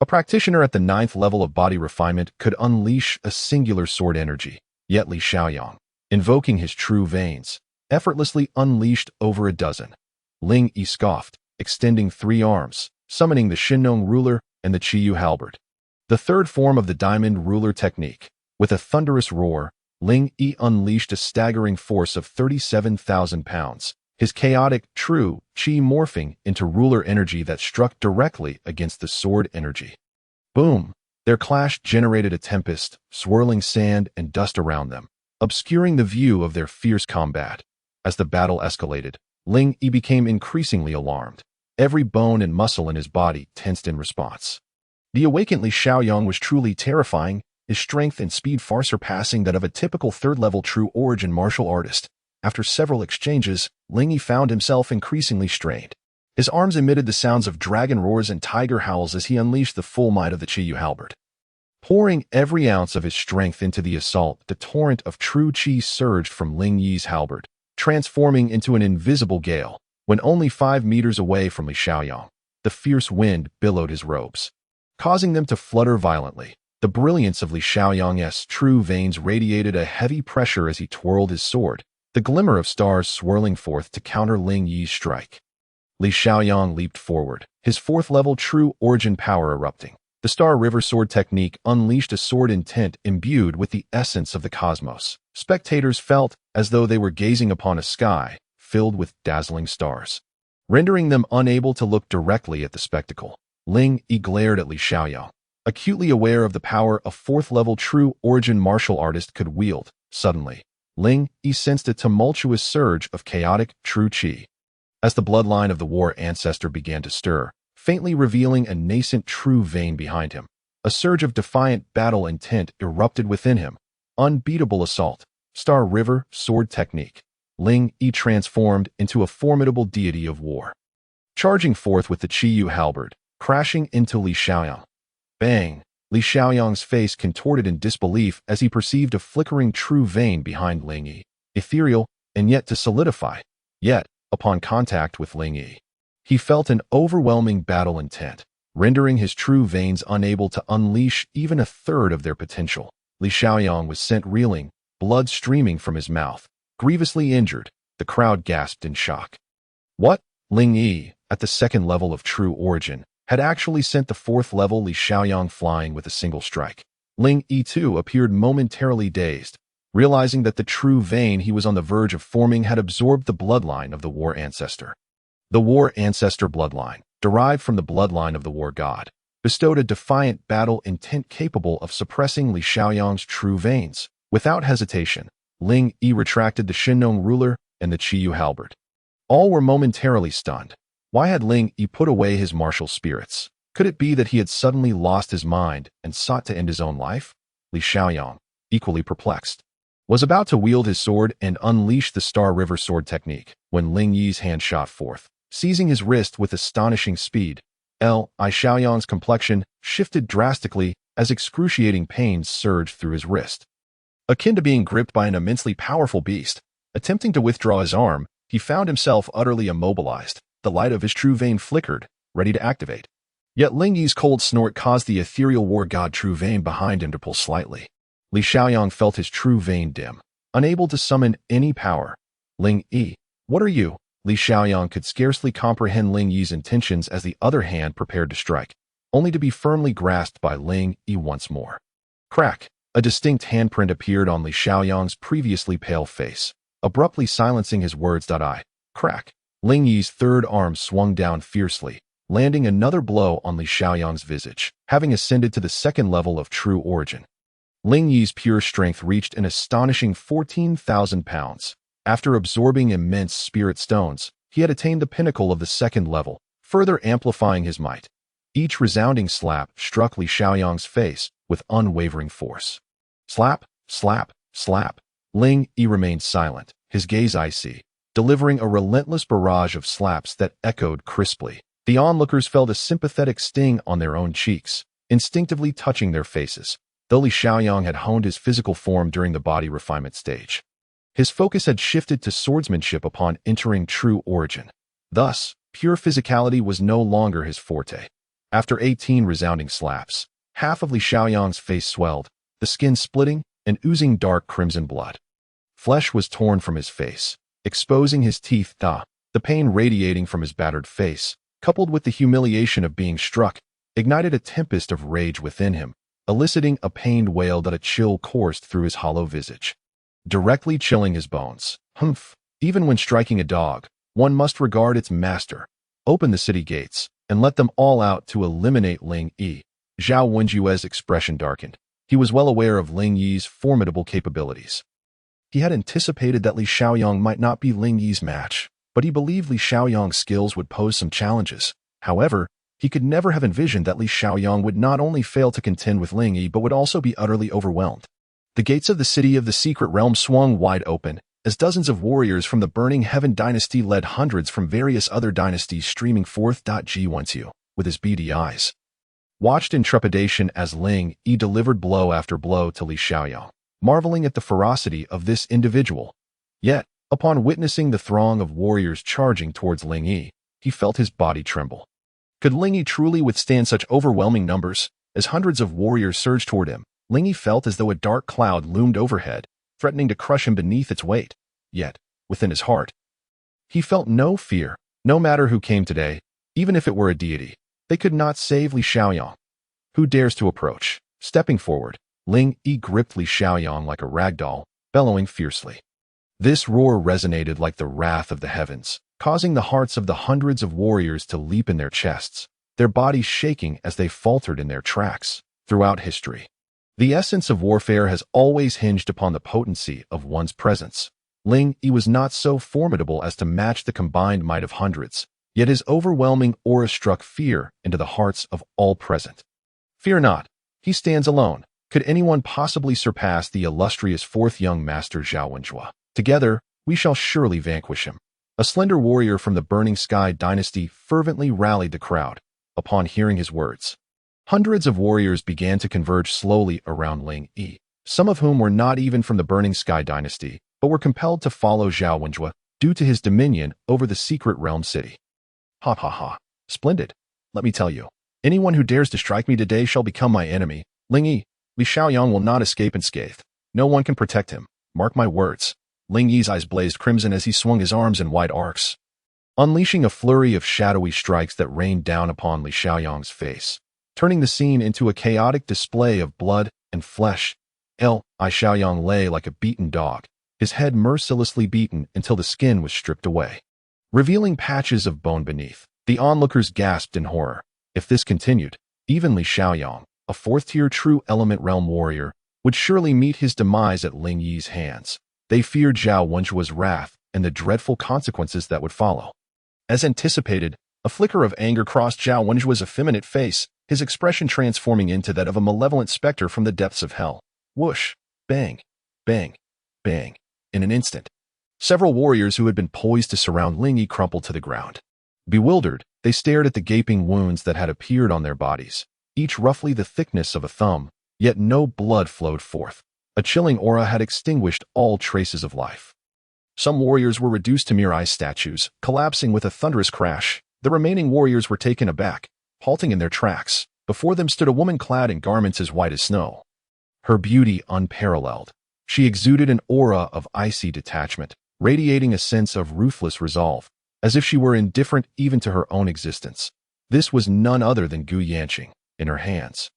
A practitioner at the 9th level of body refinement could unleash a singular sword energy, yet Li Xiaoyang, invoking his true veins, effortlessly unleashed over a dozen. Ling Yi scoffed, extending 3 arms, summoning the Shinnong ruler and the Qiyu halberd, the third form of the diamond ruler technique. With a thunderous roar, Ling Yi unleashed a staggering force of 37,000 pounds, his chaotic, true qi morphing into ruler energy that struck directly against the sword energy. Boom! Their clash generated a tempest, swirling sand and dust around them, obscuring the view of their fierce combat. As the battle escalated, Ling Yi became increasingly alarmed. Every bone and muscle in his body tensed in response. The awakened Li Xiaoyang was truly terrifying, his strength and speed far surpassing that of a typical third-level true origin martial artist. After several exchanges, Ling Yi found himself increasingly strained. His arms emitted the sounds of dragon roars and tiger howls as he unleashed the full might of the Qiyu halberd. Pouring every ounce of his strength into the assault, the torrent of true qi surged from Ling Yi's halberd, transforming into an invisible gale. When only 5 meters away from Li Xiaoyang, the fierce wind billowed his robes, causing them to flutter violently. The brilliance of Li Xiaoyang's true veins radiated a heavy pressure as he twirled his sword, the glimmer of stars swirling forth to counter Ling Yi's strike. Li Xiaoyang leaped forward, his 4th-level true origin power erupting. The Star River Sword technique unleashed a sword intent imbued with the essence of the cosmos. Spectators felt as though they were gazing upon a sky filled with dazzling stars, rendering them unable to look directly at the spectacle. Ling Yi glared at Li Xiaoyang, acutely aware of the power a fourth-level true origin martial artist could wield. Suddenly, Ling Yi sensed a tumultuous surge of chaotic true qi. As the bloodline of the war ancestor began to stir, faintly revealing a nascent true vein behind him, a surge of defiant battle intent erupted within him. Unbeatable assault, Star River sword technique. Ling Yi transformed into a formidable deity of war, charging forth with the Qiyu halberd, crashing into Li Xiaoyang. Bang! Li Xiaoyang's face contorted in disbelief as he perceived a flickering true vein behind Ling Yi, ethereal and yet to solidify. Yet, upon contact with Ling Yi, he felt an overwhelming battle intent, rendering his true veins unable to unleash even a third of their potential. Li Xiaoyang was sent reeling, blood streaming from his mouth. Grievously injured, the crowd gasped in shock. What? Ling Yi, at the second level of true origin, had actually sent the fourth level Li Xiaoyang flying with a single strike. Ling Yi too appeared momentarily dazed, realizing that the true vein he was on the verge of forming had absorbed the bloodline of the war ancestor. The war ancestor bloodline, derived from the bloodline of the war god, bestowed a defiant battle intent capable of suppressing Li Xiaoyang's true veins. Without hesitation, Ling Yi retracted the Shinnong ruler and the Qiyu halberd. All were momentarily stunned. Why had Ling Yi put away his martial spirits? Could it be that he had suddenly lost his mind and sought to end his own life? Li Xiaoyang, equally perplexed, was about to wield his sword and unleash the Star River sword technique when Ling Yi's hand shot forth, seizing his wrist with astonishing speed. Li Xiaoyang's complexion shifted drastically as excruciating pains surged through his wrist. Akin to being gripped by an immensely powerful beast, attempting to withdraw his arm, he found himself utterly immobilized. The light of his true vein flickered, ready to activate. Yet Ling Yi's cold snort caused the ethereal war god true vein behind him to pull slightly. Li Xiaoyang felt his true vein dim, unable to summon any power. Ling Yi, what are you? Li Xiaoyang could scarcely comprehend Ling Yi's intentions as the other hand prepared to strike, only to be firmly grasped by Ling Yi once more. Crack! A distinct handprint appeared on Li Xiaoyang's previously pale face, abruptly silencing his words. Crack! Ling Yi's third arm swung down fiercely, landing another blow on Li Xiaoyang's visage, having ascended to the second level of true origin. Ling Yi's pure strength reached an astonishing 14,000 pounds. After absorbing immense spirit stones, he had attained the pinnacle of the second level, further amplifying his might. Each resounding slap struck Li Xiaoyang's face with unwavering force. Slap, slap, slap. Ling Yi remained silent, his gaze icy, delivering a relentless barrage of slaps that echoed crisply. The onlookers felt a sympathetic sting on their own cheeks, instinctively touching their faces, though Li Xiaoyang had honed his physical form during the body refinement stage. His focus had shifted to swordsmanship upon entering true origin. Thus, pure physicality was no longer his forte. After 18 resounding slaps, half of Li Xiaoyang's face swelled, the skin splitting and oozing dark crimson blood. Flesh was torn from his face, exposing his teeth. The pain radiating from his battered face, coupled with the humiliation of being struck, ignited a tempest of rage within him, eliciting a pained wail that a chill coursed through his hollow visage, directly chilling his bones. Humph! Even when striking a dog, one must regard its master. Open the city gates, and let them all out to eliminate Ling Yi. Zhao Wenjue's expression darkened. He was well aware of Ling Yi's formidable capabilities. He had anticipated that Li Xiaoyang might not be Ling Yi's match, but he believed Li Xiaoyang's skills would pose some challenges. However, he could never have envisioned that Li Xiaoyang would not only fail to contend with Ling Yi but would also be utterly overwhelmed. The gates of the city of the secret realm swung wide open, as dozens of warriors from the Burning Heaven dynasty led hundreds from various other dynasties streaming forth. Ji Wenxiu, with his beady eyes, watched in trepidation as Ling Yi delivered blow after blow to Li Xiaoyang, marveling at the ferocity of this individual. Yet, upon witnessing the throng of warriors charging towards Ling Yi, he felt his body tremble. Could Ling Yi truly withstand such overwhelming numbers? As hundreds of warriors surged toward him, Ling Yi felt as though a dark cloud loomed overhead, threatening to crush him beneath its weight. Yet, within his heart, he felt no fear. No matter who came today, even if it were a deity, they could not save Li Xiaoyang. Who dares to approach? Stepping forward, Ling Yi gripped Li Xiaoyang like a rag doll, bellowing fiercely. This roar resonated like the wrath of the heavens, causing the hearts of the hundreds of warriors to leap in their chests. their bodies shaking as they faltered in their tracks. Throughout history, the essence of warfare has always hinged upon the potency of one's presence. Ling Yi was not so formidable as to match the combined might of hundreds, yet his overwhelming aura struck fear into the hearts of all present. Fear not, he stands alone. Could anyone possibly surpass the illustrious fourth young master Zhao Wenjue? Together, we shall surely vanquish him. A slender warrior from the Burning Sky dynasty fervently rallied the crowd. Upon hearing his words, hundreds of warriors began to converge slowly around Ling Yi, some of whom were not even from the Burning Sky dynasty, but were compelled to follow Zhao Wenjue due to his dominion over the secret realm city. Ha ha ha. Splendid. Let me tell you, anyone who dares to strike me today shall become my enemy. Ling Yi, Li Xiaoyang will not escape unscathed. No one can protect him. Mark my words. Ling Yi's eyes blazed crimson as he swung his arms in wide arcs, unleashing a flurry of shadowy strikes that rained down upon Li Xiaoyang's face, turning the scene into a chaotic display of blood and flesh. Li Xiaoyang lay like a beaten dog, his head mercilessly beaten until the skin was stripped away, revealing patches of bone beneath. The onlookers gasped in horror. If this continued, even Li Xiaoyang, a fourth-tier true element realm warrior, would surely meet his demise at Ling Yi's hands. They feared Zhao Wenjue's wrath and the dreadful consequences that would follow. As anticipated, a flicker of anger crossed Zhao Wenjue's effeminate face, his expression transforming into that of a malevolent specter from the depths of hell. Whoosh! Bang! Bang! Bang! In an instant, several warriors who had been poised to surround Ling Yi crumpled to the ground. Bewildered, they stared at the gaping wounds that had appeared on their bodies, each roughly the thickness of a thumb, yet no blood flowed forth. A chilling aura had extinguished all traces of life. Some warriors were reduced to mere ice statues, collapsing with a thunderous crash. The remaining warriors were taken aback, halting in their tracks. Before them stood a woman clad in garments as white as snow, her beauty unparalleled. She exuded an aura of icy detachment, radiating a sense of ruthless resolve, as if she were indifferent even to her own existence. This was none other than Gu Yanqing. In her hands,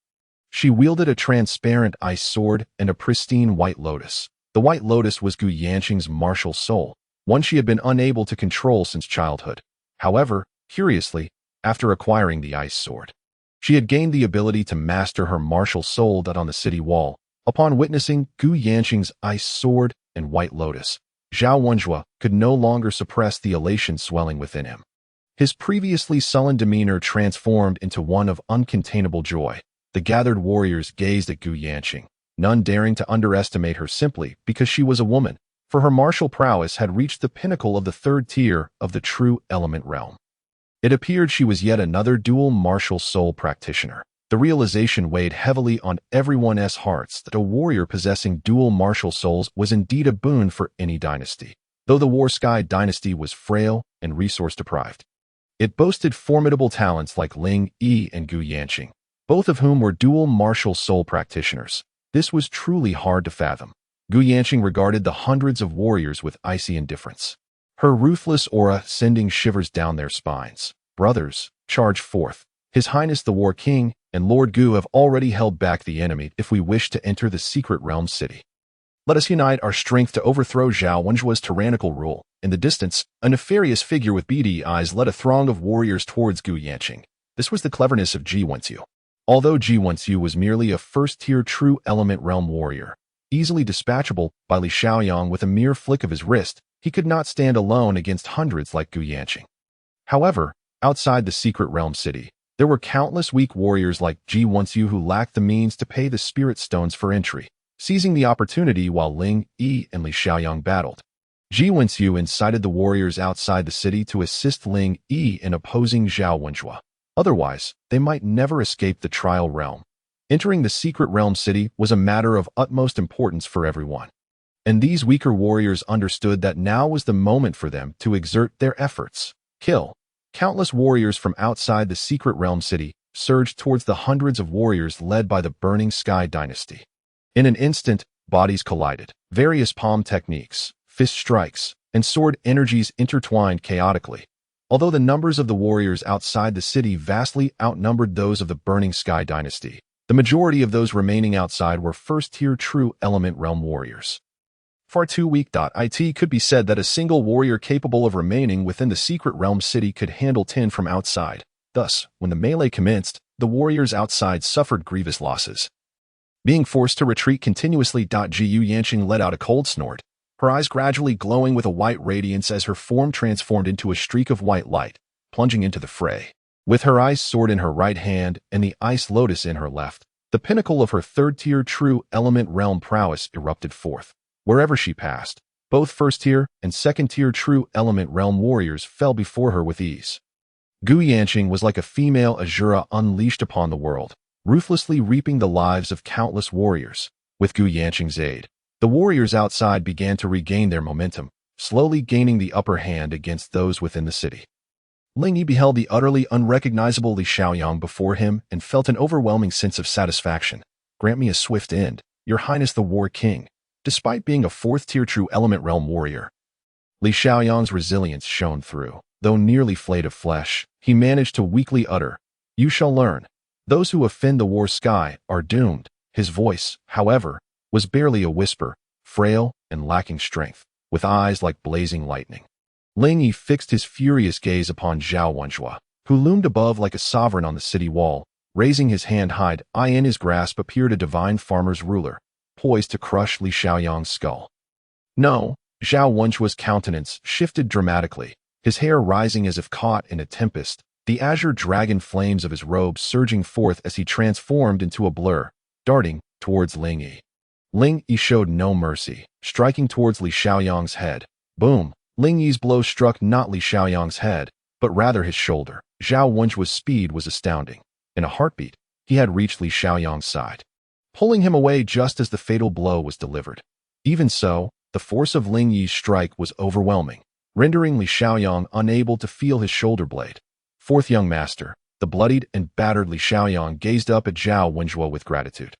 she wielded a transparent ice sword and a pristine white lotus. The white lotus was Gu Yanqing's martial soul, one she had been unable to control since childhood. However, curiously, after acquiring the ice sword, she had gained the ability to master her martial soul that on the city wall. Upon witnessing Gu Yanqing's ice sword and white lotus, Zhao Wenjue could no longer suppress the elation swelling within him. His previously sullen demeanor transformed into one of uncontainable joy. The gathered warriors gazed at Gu Yanqing, none daring to underestimate her simply because she was a woman, for her martial prowess had reached the pinnacle of the third tier of the true element realm. It appeared she was yet another dual martial soul practitioner. The realization weighed heavily on everyone's hearts that a warrior possessing dual martial souls was indeed a boon for any dynasty. Though the War Sky dynasty was frail and resource-deprived, it boasted formidable talents like Ling Yi and Gu Yanqing, both of whom were dual martial soul practitioners. This was truly hard to fathom. Gu Yanqing regarded the hundreds of warriors with icy indifference, her ruthless aura sending shivers down their spines. Brothers, charge forth. His Highness the War King and Lord Gu have already held back the enemy if we wish to enter the secret realm city. Let us unite our strength to overthrow Zhao Wenjue's tyrannical rule. In the distance, a nefarious figure with beady eyes led a throng of warriors towards Gu Yanqing. This was the cleverness of Ji Wenxiu. Although Ji Wenxiu was merely a first-tier true element realm warrior, easily dispatchable by Li Xiaoyang with a mere flick of his wrist, he could not stand alone against hundreds like Gu Yanqing. However, outside the secret realm city, there were countless weak warriors like Ji Wenxiu who lacked the means to pay the spirit stones for entry. Seizing the opportunity while Ling Yi and Li Xiaoyang battled, Ji Wenxiu incited the warriors outside the city to assist Ling Yi in opposing Zhao Wenjue. Otherwise, they might never escape the trial realm. Entering the secret realm city was a matter of utmost importance for everyone, and these weaker warriors understood that now was the moment for them to exert their efforts. Kill. Countless warriors from outside the secret realm city surged towards the hundreds of warriors led by the Burning Sky dynasty. In an instant, bodies collided. Various palm techniques, fist strikes, and sword energies intertwined chaotically. Although the numbers of the warriors outside the city vastly outnumbered those of the Burning Sky dynasty, the majority of those remaining outside were first-tier true element realm warriors. Far too weak. It could be said that a single warrior capable of remaining within the secret realm city could handle 10 from outside. Thus, when the melee commenced, the warriors outside suffered grievous losses. Being forced to retreat continuously, Gu Yanqing let out a cold snort, her eyes gradually glowing with a white radiance as her form transformed into a streak of white light, plunging into the fray. With her ice sword in her right hand and the ice lotus in her left, the pinnacle of her third-tier true element realm prowess erupted forth. Wherever she passed, both first-tier and second-tier true element realm warriors fell before her with ease. Gu Yanqing was like a female Azura unleashed upon the world, ruthlessly reaping the lives of countless warriors. With Gu Yanqing's aid, the warriors outside began to regain their momentum, slowly gaining the upper hand against those within the city. Ling Yi beheld the utterly unrecognizable Li Xiaoyang before him and felt an overwhelming sense of satisfaction. Grant me a swift end, Your Highness the War King. Despite being a fourth-tier true element realm warrior, Li Xiaoyang's resilience shone through. Though nearly flayed of flesh, he managed to weakly utter, "You shall learn. Those who offend the war sky are doomed." His voice, however, was barely a whisper, frail and lacking strength, with eyes like blazing lightning. Ling Yi fixed his furious gaze upon Zhao Wenjue, who loomed above like a sovereign on the city wall. Raising his hand high, in his grasp appeared a divine farmer's ruler, poised to crush Li Xiaoyang's skull. No, Zhao Wenjue's countenance shifted dramatically, his hair rising as if caught in a tempest, the azure dragon flames of his robe surging forth as he transformed into a blur, darting towards Ling Yi. Ling Yi showed no mercy, striking towards Li Xiaoyang's head. Boom! Ling Yi's blow struck not Li Xiaoyang's head, but rather his shoulder. Zhao Wenjue's speed was astounding. In a heartbeat, he had reached Li Xiaoyang's side, pulling him away just as the fatal blow was delivered. Even so, the force of Ling Yi's strike was overwhelming, rendering Li Xiaoyang unable to feel his shoulder blade. Fourth young master, the bloodied and battered Li Xiaoyang gazed up at Zhao Wenjue with gratitude.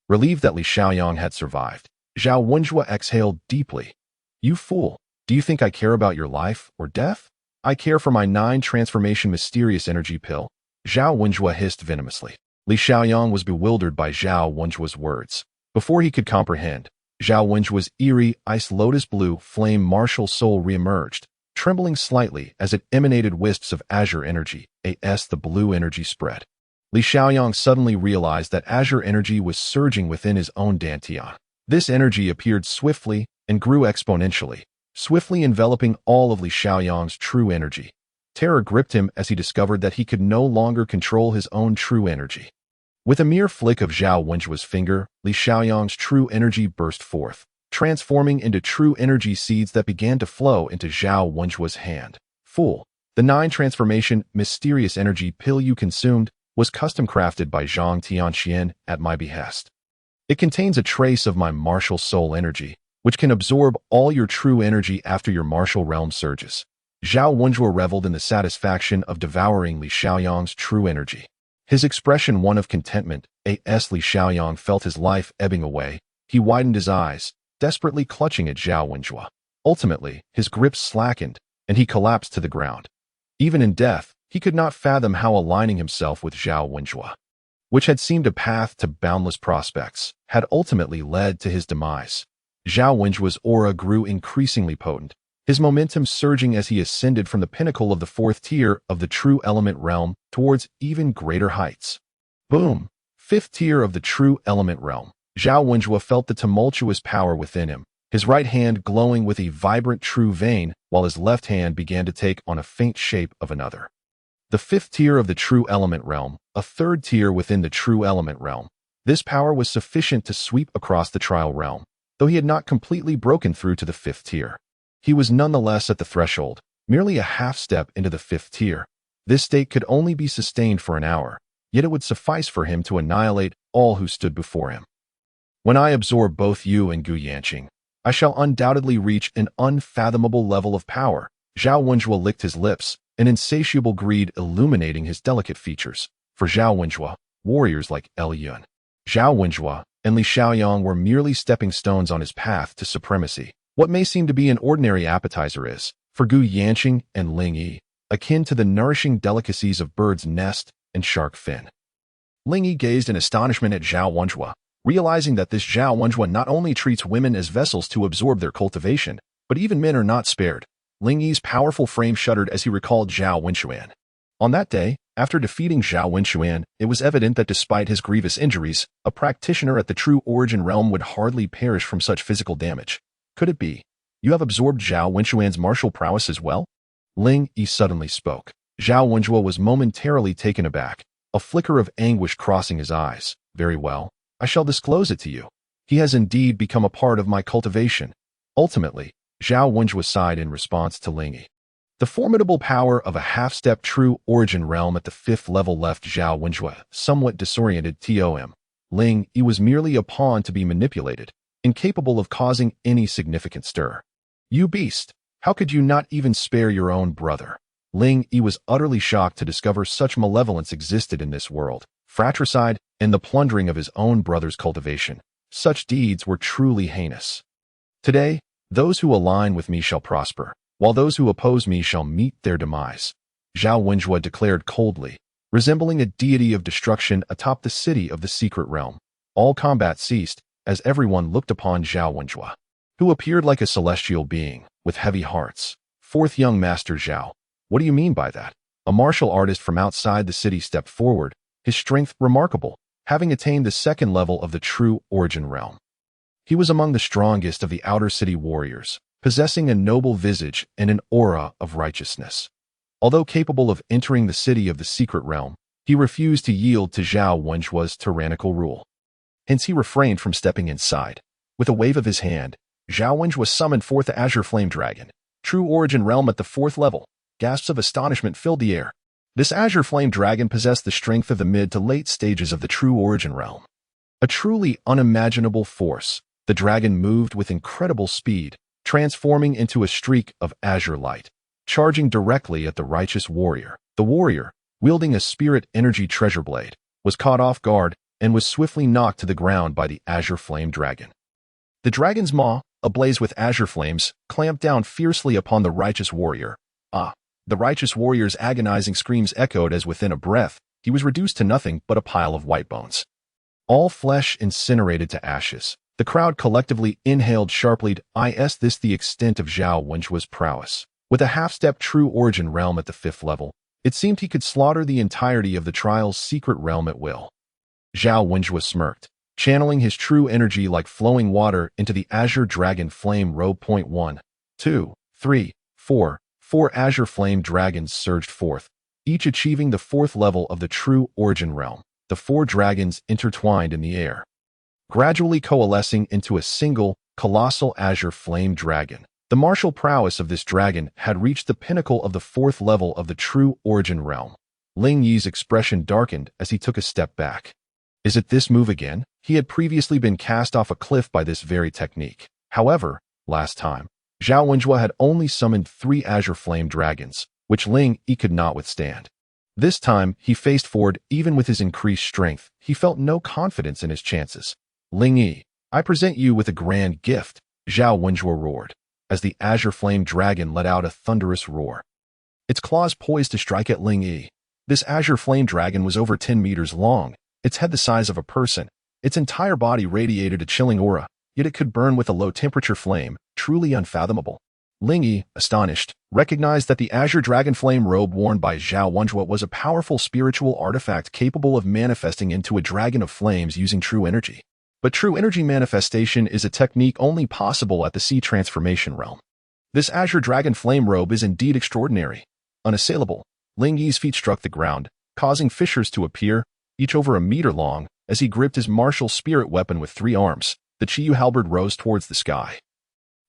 Relieved that Li Xiaoyang had survived, Zhao Wenjue exhaled deeply. "You fool, do you think I care about your life or death? I care for my 9 transformation mysterious energy pill," Zhao Wenjue hissed venomously. Li Xiaoyang was bewildered by Zhao Wenjue's words. Before he could comprehend, Zhao Wenjue's eerie, ice lotus blue flame martial soul reemerged, trembling slightly as it emanated wisps of azure energy, as the blue energy spread. Li Xiaoyang suddenly realized that azure energy was surging within his own dantian. This energy appeared swiftly and grew exponentially, swiftly enveloping all of Li Xiaoyang's true energy. Terror gripped him as he discovered that he could no longer control his own true energy. With a mere flick of Zhao Wenjue's finger, Li Xiaoyang's true energy burst forth, transforming into true energy seeds that began to flow into Zhao Wenjue's hand. "Fool, the 9 transformation mysterious energy pill you consumed was custom crafted by Zhang Tianxian at my behest. It contains a trace of my martial soul energy, which can absorb all your true energy after your martial realm surges." Zhao Wenjue reveled in the satisfaction of devouring Li Xiaoyang's true energy. His expression one of contentment, as Li Xiaoyang felt his life ebbing away, he widened his eyes, desperately clutching at Zhao Wenjue. Ultimately, his grip slackened, and he collapsed to the ground. Even in death, he could not fathom how aligning himself with Zhao Wenjue, which had seemed a path to boundless prospects, had ultimately led to his demise. Zhao Wenjue's aura grew increasingly potent, his momentum surging as he ascended from the pinnacle of the 4th tier of the true element realm towards even greater heights. Boom! 5th tier of the true element realm. Zhao Wenjue felt the tumultuous power within him, his right hand glowing with a vibrant true vein, while his left hand began to take on a faint shape of another. The 5th tier of the true element realm, a 3rd tier within the true element realm. This power was sufficient to sweep across the trial realm, though he had not completely broken through to the 5th tier. He was nonetheless at the threshold, merely a half step into the 5th tier. This state could only be sustained for an hour, yet it would suffice for him to annihilate all who stood before him. "When I absorb both you and Gu Yanqing, I shall undoubtedly reach an unfathomable level of power." Zhao Wenjue licked his lips, an insatiable greed illuminating his delicate features. For Zhao Wenjue, warriors like Yun, Zhao Wenjue, and Li Xiaoyang were merely stepping stones on his path to supremacy. What may seem to be an ordinary appetizer is, for Gu Yanqing and Ling Yi, akin to the nourishing delicacies of bird's nest and shark fin. Ling Yi gazed in astonishment at Zhao Wenjue, realizing that this Zhao Wenjue not only treats women as vessels to absorb their cultivation, but even men are not spared. Ling Yi's powerful frame shuddered as he recalled Zhao Wenxuan. On that day, After defeating Zhao Wenxuan, it was evident that despite his grievous injuries, a practitioner at the true origin realm would hardly perish from such physical damage. Could it be? You have absorbed Zhao Wenxuan's martial prowess as well? Ling Yi suddenly spoke. Zhao Wenxuan was momentarily taken aback, a flicker of anguish crossing his eyes. Very well, I shall disclose it to you. He has indeed become a part of my cultivation. Ultimately, Zhao Wenxuan sighed in response to Ling Yi. The formidable power of a half-step true origin realm at the 5th level left Zhao Wenxuan somewhat disoriented. Ling Yi was merely a pawn to be manipulated, incapable of causing any significant stir. You beast! How could you not even spare your own brother? Ling Yi was utterly shocked to discover such malevolence existed in this world. Fratricide and the plundering of his own brother's cultivation. Such deeds were truly heinous. Today, those who align with me shall prosper, while those who oppose me shall meet their demise, Zhao Wenxuan declared coldly, resembling a deity of destruction atop the city of the secret realm. All combat ceased as everyone looked upon Zhao Wenxuan, who appeared like a celestial being, with heavy hearts. Fourth young master Zhao. What do you mean by that? A martial artist from outside the city stepped forward, his strength remarkable, having attained the 2nd level of the true origin realm. He was among the strongest of the outer city warriors, possessing a noble visage and an aura of righteousness. Although capable of entering the city of the secret realm, he refused to yield to Zhao Wenxuan's tyrannical rule. Hence he refrained from stepping inside. With a wave of his hand, Zhao Wenxuan summoned forth the Azure Flame Dragon, true origin realm at the 4th level. Gasps of astonishment filled the air. This Azure Flame Dragon possessed the strength of the mid to late stages of the true origin realm. A truly unimaginable force, the dragon moved with incredible speed, transforming into a streak of azure light, charging directly at the righteous warrior. The warrior, wielding a spirit energy treasure blade, was caught off guard and was swiftly knocked to the ground by the Azure Flame Dragon. The dragon's maw, ablaze with azure flames, clamped down fiercely upon the righteous warrior. The righteous warrior's agonizing screams echoed as within a breath, he was reduced to nothing but a pile of white bones. All flesh incinerated to ashes. The crowd collectively inhaled sharply. Is this the extent of Zhao Wenxuan's prowess? With a half-step true origin realm at the 5th level, it seemed he could slaughter the entirety of the trial's secret realm at will. Zhao Wenxuan smirked, channeling his true energy like flowing water into the Azure Dragon Flame Robe. 1, 2, 3, 4. 4 Azure Flame Dragons surged forth, each achieving the 4th level of the true origin realm. The 4 dragons intertwined in the air, gradually coalescing into a single, colossal Azure Flame Dragon. The martial prowess of this dragon had reached the pinnacle of the 4th level of the true origin realm. Ling Yi's expression darkened as he took a step back. Is it this move again? He had previously been cast off a cliff by this very technique. However, last time, Zhao Wenxuan had only summoned 3 Azure Flame Dragons, which Ling Yi could not withstand. This time, he faced forward. Even with his increased strength, he felt no confidence in his chances. Ling Yi, I present you with a grand gift, Zhao Wenxuan roared, as the Azure Flame Dragon let out a thunderous roar. Its claws poised to strike at Ling Yi. This Azure Flame Dragon was over 10 meters long, its head the size of a person. Its entire body radiated a chilling aura, yet it could burn with a low-temperature flame, truly unfathomable. Ling Yi, astonished, recognized that the Azure Dragon Flame robe worn by Zhao Wenxuan was a powerful spiritual artifact capable of manifesting into a dragon of flames using true energy. But true energy manifestation is a technique only possible at the sea transformation realm. This Azure Dragon Flame robe is indeed extraordinary. Unassailable, Ling Yi's feet struck the ground, causing fissures to appear, each over a meter long, as he gripped his martial spirit weapon with 3 arms. The Qiyu halberd rose towards the sky,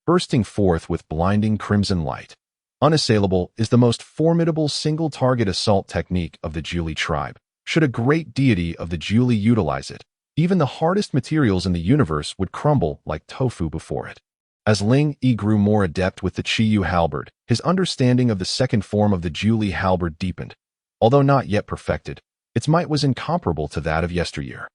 bursting forth with blinding crimson light. Unassailable is the most formidable single-target assault technique of the Jiuli tribe. Should a great deity of the Jiuli utilize it, even the hardest materials in the universe would crumble like tofu before it. As Ling Yi grew more adept with the Qiyu halberd, his understanding of the second form of the Jiuli halberd deepened. Although not yet perfected, its might was incomparable to that of yesteryear.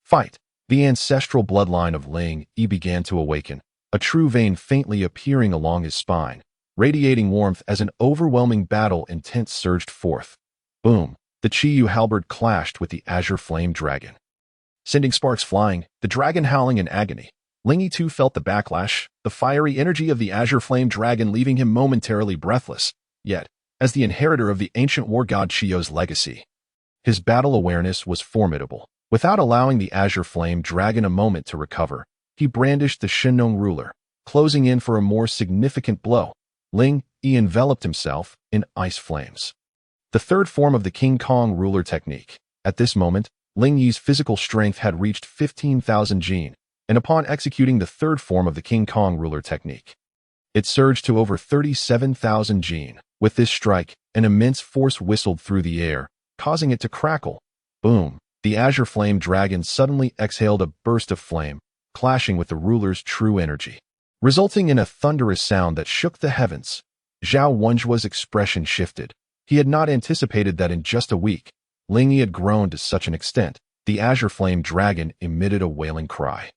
Fight! The ancestral bloodline of Ling Yi began to awaken, a true vein faintly appearing along his spine, radiating warmth as an overwhelming battle intent surged forth. Boom! The Qiyu halberd clashed with the Azure Flame Dragon, sending sparks flying, the dragon howling in agony. Ling Yi too felt the backlash, the fiery energy of the Azure Flame Dragon leaving him momentarily breathless. Yet, as the inheritor of the ancient war god Qiyo's legacy, His battle awareness was formidable. Without allowing the azure flame dragon a moment to recover, he brandished the Shinong ruler, closing in for a more significant blow. Ling Yi enveloped himself in ice flames. The third form of the King Kong ruler technique. At this moment, Ling Yi's physical strength had reached 15,000 jin, and upon executing the third form of the King Kong ruler technique, it surged to over 37,000 jin. With this strike, an immense force whistled through the air, causing it to crackle. Boom! The azure flame dragon suddenly exhaled a burst of flame, clashing with the ruler's true energy, resulting in a thunderous sound that shook the heavens. Zhao Wenjua's expression shifted. He had not anticipated that in just a week, Ling Yi had grown to such an extent. The azure flame dragon emitted a wailing cry.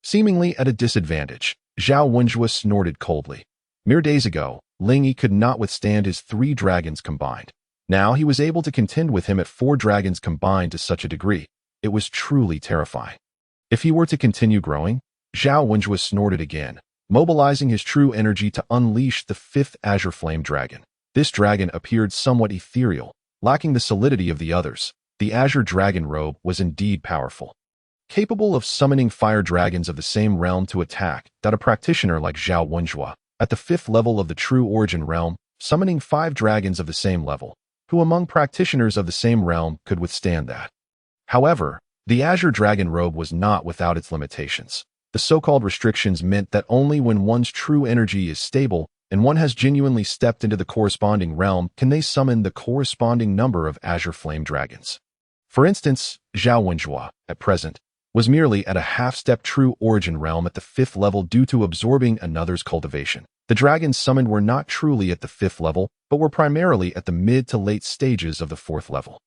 Seemingly at a disadvantage, Zhao Wenjua snorted coldly. Mere days ago, Ling Yi could not withstand his 3 dragons combined. Now he was able to contend with him at 4 dragons combined to such a degree. It was truly terrifying. If he were to continue growing, Zhao Wenjua snorted again, mobilizing his true energy to unleash the 5th azure flame dragon. This dragon appeared somewhat ethereal, lacking the solidity of the others. The azure dragon robe was indeed powerful, capable of summoning fire dragons of the same realm to attack. That a practitioner like Zhao Wenjua, at the 5th level of the true origin realm, summoning 5 dragons of the same level, who among practitioners of the same realm could withstand that? However, the azure dragon robe was not without its limitations. The so-called restrictions meant that only when one's true energy is stable and one has genuinely stepped into the corresponding realm can they summon the corresponding number of azure flame dragons. For instance, Zhao Wenjua, at present, was merely at a half-step true origin realm at the 5th level due to absorbing another's cultivation. The dragons summoned were not truly at the 5th level, but were primarily at the mid to late stages of the 4th level.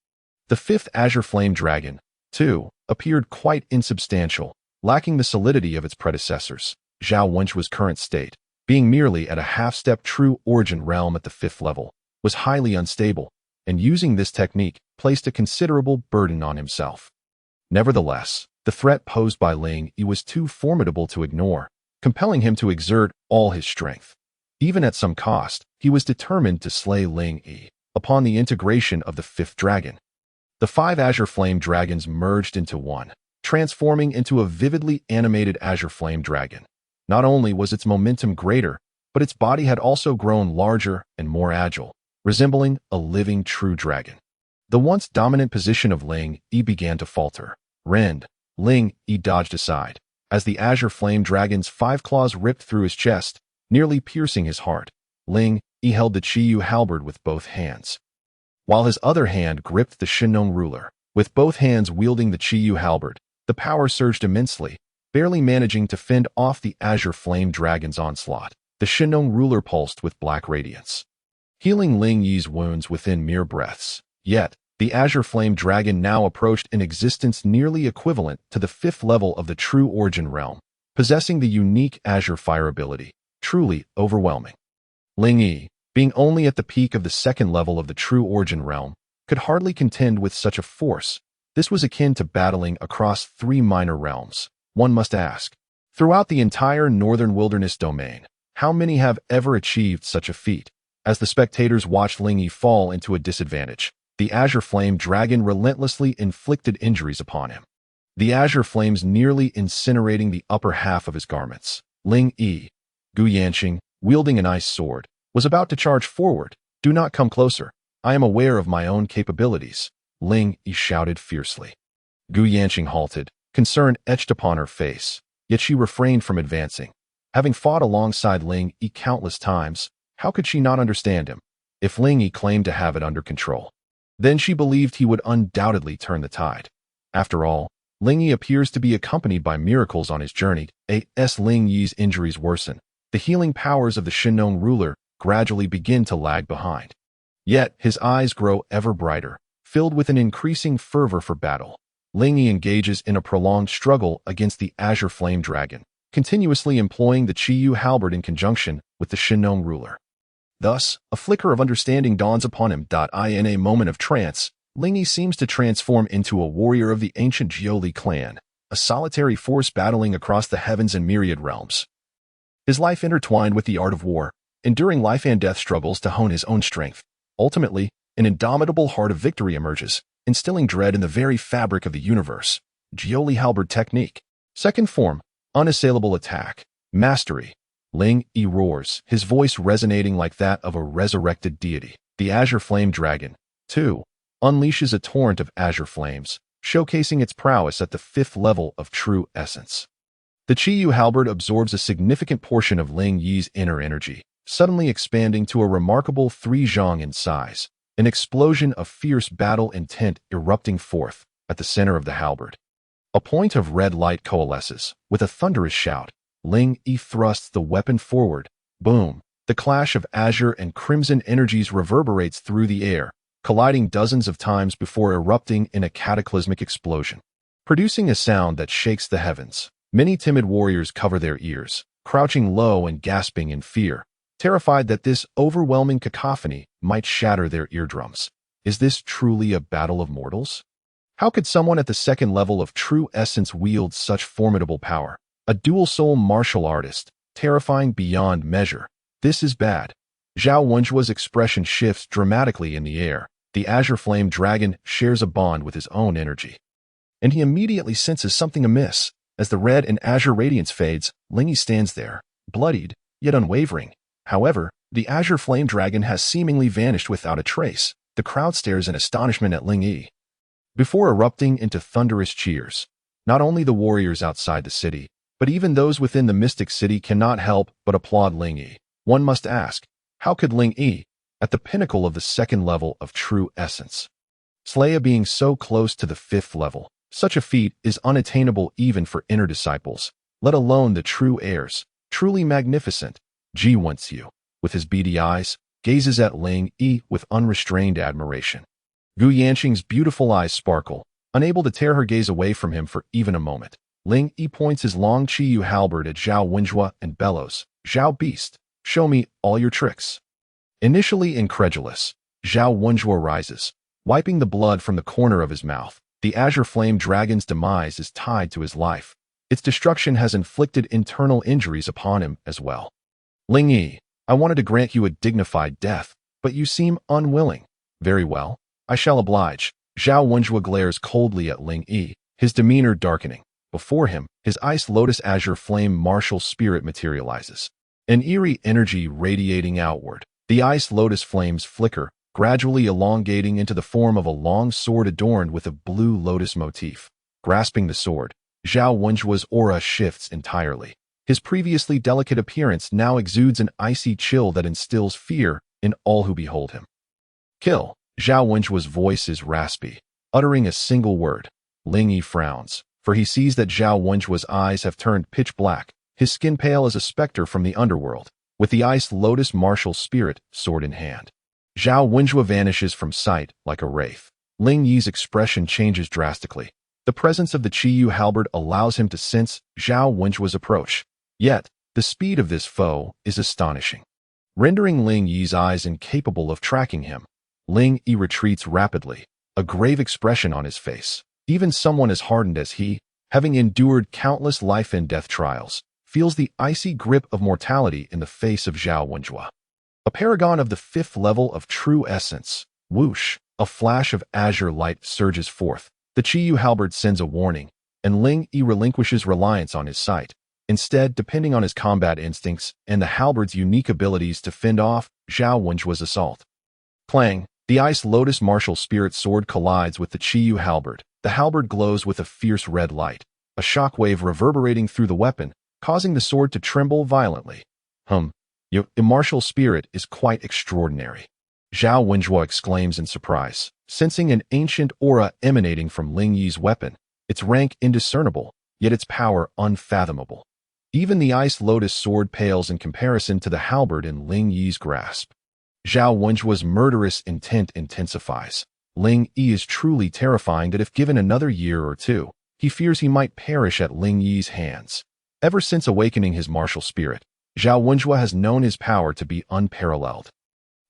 The 5th azure flame dragon, too, appeared quite insubstantial, lacking the solidity of its predecessors. Zhao Wenjua's current state, being merely at a half-step true origin realm at the 5th level, was highly unstable, and using this technique placed a considerable burden on himself. Nevertheless, the threat posed by Ling Yi was too formidable to ignore, compelling him to exert all his strength. Even at some cost, he was determined to slay Ling Yi. Upon the integration of the 5th dragon, the 5 azure flame dragons merged into one, transforming into a vividly animated azure flame dragon. Not only was its momentum greater, but its body had also grown larger and more agile, resembling a living true dragon. The once dominant position of Ling Yi began to falter. Rend. Ling Yi dodged aside, as the azure flame dragon's 5 claws ripped through his chest, nearly piercing his heart. Ling Yi held the Qiyu halberd with both hands, while his other hand gripped the Shinong ruler. With both hands wielding the Qiyu halberd, the power surged immensely, barely managing to fend off the azure flame dragon's onslaught. The Shinong ruler pulsed with black radiance, healing Ling Yi's wounds within mere breaths. Yet, the azure flame dragon now approached an existence nearly equivalent to the 5th level of the true origin realm, possessing the unique azure fire ability, truly overwhelming. Ling Yi, being only at the peak of the 2nd level of the true origin realm, could hardly contend with such a force. This was akin to battling across 3 minor realms. One must ask, throughout the entire northern wilderness domain, how many have ever achieved such a feat? As the spectators watched Ling Yi fall into a disadvantage, the azure flame dragon relentlessly inflicted injuries upon him, the azure flames nearly incinerating the upper half of his garments. Ling Yi, Gu Yanqing, wielding an ice sword, was about to charge forward. "Do not come closer. I am aware of my own capabilities," Ling Yi shouted fiercely. Gu Yanqing halted, concern etched upon her face, yet she refrained from advancing. Having fought alongside Ling Yi countless times, how could she not understand him? If Ling Yi claimed to have it under control, then she believed he would undoubtedly turn the tide. After all, Ling Yi appears to be accompanied by miracles on his journey. As Ling Yi's injuries worsen, the healing powers of the Shinong ruler gradually begin to lag behind. Yet his eyes grow ever brighter, filled with an increasing fervor for battle. Ling Yi engages in a prolonged struggle against the azure flame dragon, continuously employing the Qiyu halberd in conjunction with the Shinong ruler. Thus, a flicker of understanding dawns upon him. In a moment of trance, Ling Yi seems to transform into a warrior of the ancient Jiuli clan, a solitary force battling across the heavens and myriad realms. His life intertwined with the art of war, enduring life and death struggles to hone his own strength. Ultimately, an indomitable heart of victory emerges. instilling dread in the very fabric of the universe. Jiuli halberd technique. Second form, unassailable attack. Mastery. Ling Yi roars, his voice resonating like that of a resurrected deity. The azure flame dragon. 2. Unleashes a torrent of azure flames, showcasing its prowess at the 5th level of true essence. The Qiyu halberd absorbs a significant portion of Ling Yi's inner energy, suddenly expanding to a remarkable 3 zhang in size, an explosion of fierce battle intent erupting forth at the center of the halberd. A point of red light coalesces. With a thunderous shout, Ling Yi thrusts the weapon forward. Boom! The clash of azure and crimson energies reverberates through the air, colliding dozens of times before erupting in a cataclysmic explosion. Producing a sound that shakes the heavens, many timid warriors cover their ears, crouching low and gasping in fear, terrified that this overwhelming cacophony might shatter their eardrums. Is this truly a battle of mortals? How could someone at the 2nd level of true essence wield such formidable power? A dual-soul martial artist, terrifying beyond measure. This is bad. Zhao Wenjua's expression shifts dramatically in the air. The azure flame dragon shares a bond with his own energy, and he immediately senses something amiss. As the red and azure radiance fades, Ling Yi stands there, bloodied, yet unwavering. However, the azure flame dragon has seemingly vanished without a trace. The crowd stares in astonishment at Ling Yi, before erupting into thunderous cheers. Not only the warriors outside the city, but even those within the mystic city cannot help but applaud Ling Yi. One must ask, how could Ling Yi, at the pinnacle of the 2nd level of true essence, slay being so close to the 5th level? Such a feat is unattainable even for inner disciples, let alone the true heirs. Truly magnificent. Ji Wenxiu, with his beady eyes, gazes at Ling Yi with unrestrained admiration. Gu Yanqing's beautiful eyes sparkle, unable to tear her gaze away from him for even a moment. Ling Yi points his long Qiyu halberd at Zhao Wenjua and bellows, "Zhao Beast, show me all your tricks." Initially incredulous, Zhao Wenjua rises, wiping the blood from the corner of his mouth. The azure flame dragon's demise is tied to his life. Its destruction has inflicted internal injuries upon him as well. Ling Yi, I wanted to grant you a dignified death, but you seem unwilling. Very well, I shall oblige. Zhao Wenjua glares coldly at Ling Yi, his demeanor darkening. Before him, his ice lotus azure flame martial spirit materializes, an eerie energy radiating outward. The ice lotus flames flicker, gradually elongating into the form of a long sword adorned with a blue lotus motif. Grasping the sword, Zhao Wenjua's aura shifts entirely. His previously delicate appearance now exudes an icy chill that instills fear in all who behold him. Kill. Zhao Wenjua's voice is raspy, uttering a single word. Ling Yi frowns, for he sees that Zhao Wenjua's eyes have turned pitch black, his skin pale as a specter from the underworld, with the ice lotus martial spirit sword in hand. Zhao Wenjua vanishes from sight like a wraith. Ling Yi's expression changes drastically. The presence of the Qiyu halberd allows him to sense Zhao Wenjua's approach. Yet, the speed of this foe is astonishing, rendering Ling Yi's eyes incapable of tracking him. Ling Yi retreats rapidly, a grave expression on his face. Even someone as hardened as he, having endured countless life and death trials, feels the icy grip of mortality in the face of Zhao Wenjua. A paragon of the 5th level of true essence. Whoosh! A flash of azure light surges forth. The Qiyu halberd sends a warning, and Ling Yi relinquishes reliance on his sight, instead depending on his combat instincts and the halberd's unique abilities to fend off Zhao Wenjua's assault. Clang! The ice lotus martial spirit sword collides with the Qiyu halberd. The halberd glows with a fierce red light, a shockwave reverberating through the weapon, causing the sword to tremble violently. Your martial spirit is quite extraordinary. Zhao Wenjua exclaims in surprise, sensing an ancient aura emanating from Ling Yi's weapon, its rank indiscernible, yet its power unfathomable. Even the ice lotus sword pales in comparison to the halberd in Ling Yi's grasp. Zhao Wenjua's murderous intent intensifies. Ling Yi is truly terrifying that if given another year or two, he fears he might perish at Ling Yi's hands. Ever since awakening his martial spirit, Zhao Wenjua has known his power to be unparalleled,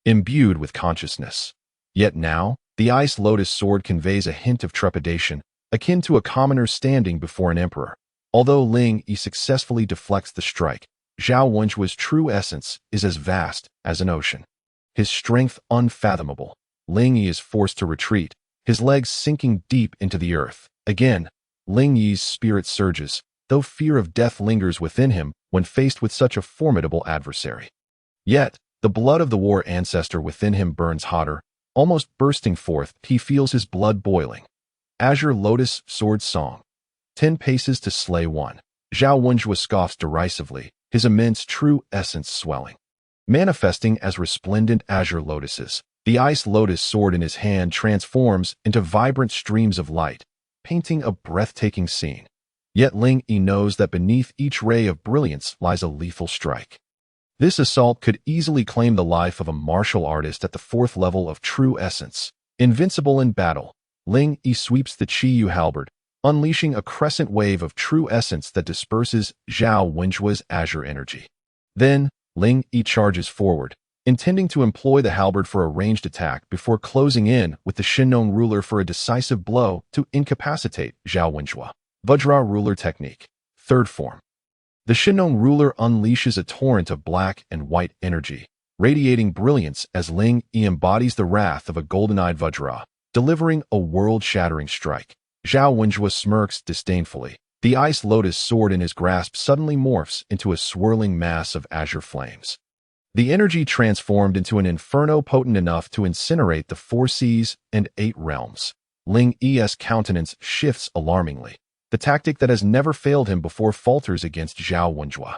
imbued with consciousness. Yet now, the ice lotus sword conveys a hint of trepidation, akin to a commoner standing before an emperor. Although Ling Yi successfully deflects the strike, Zhao Wenjua's true essence is as vast as an ocean. His strength unfathomable. Ling Yi is forced to retreat, his legs sinking deep into the earth. Again, Ling Yi's spirit surges, though fear of death lingers within him when faced with such a formidable adversary. Yet, the blood of the war ancestor within him burns hotter, almost bursting forth. He feels his blood boiling. Azure Lotus Sword Song. 10 paces to slay one. Zhao Wenjue scoffs derisively, his immense true essence swelling. Manifesting as resplendent azure lotuses, the ice lotus sword in his hand transforms into vibrant streams of light, painting a breathtaking scene. Yet Ling Yi knows that beneath each ray of brilliance lies a lethal strike. This assault could easily claim the life of a martial artist at the 4th level of true essence. Invincible in battle, Ling Yi sweeps the Qiyu halberd, unleashing a crescent wave of true essence that disperses Zhao Wenjue's azure energy. Then, Ling Yi charges forward, intending to employ the halberd for a ranged attack before closing in with the Shinnong ruler for a decisive blow to incapacitate Zhao Wenjue. Vajra ruler technique. 3rd form. The Shinnong ruler unleashes a torrent of black and white energy, radiating brilliance as Ling Yi embodies the wrath of a golden-eyed Vajra, delivering a world-shattering strike. Zhao Wenjue smirks disdainfully. The ice lotus sword in his grasp suddenly morphs into a swirling mass of azure flames. The energy transformed into an inferno potent enough to incinerate the 4 seas and 8 realms. Ling Yi's countenance shifts alarmingly. The tactic that has never failed him before falters against Zhao Wenjue.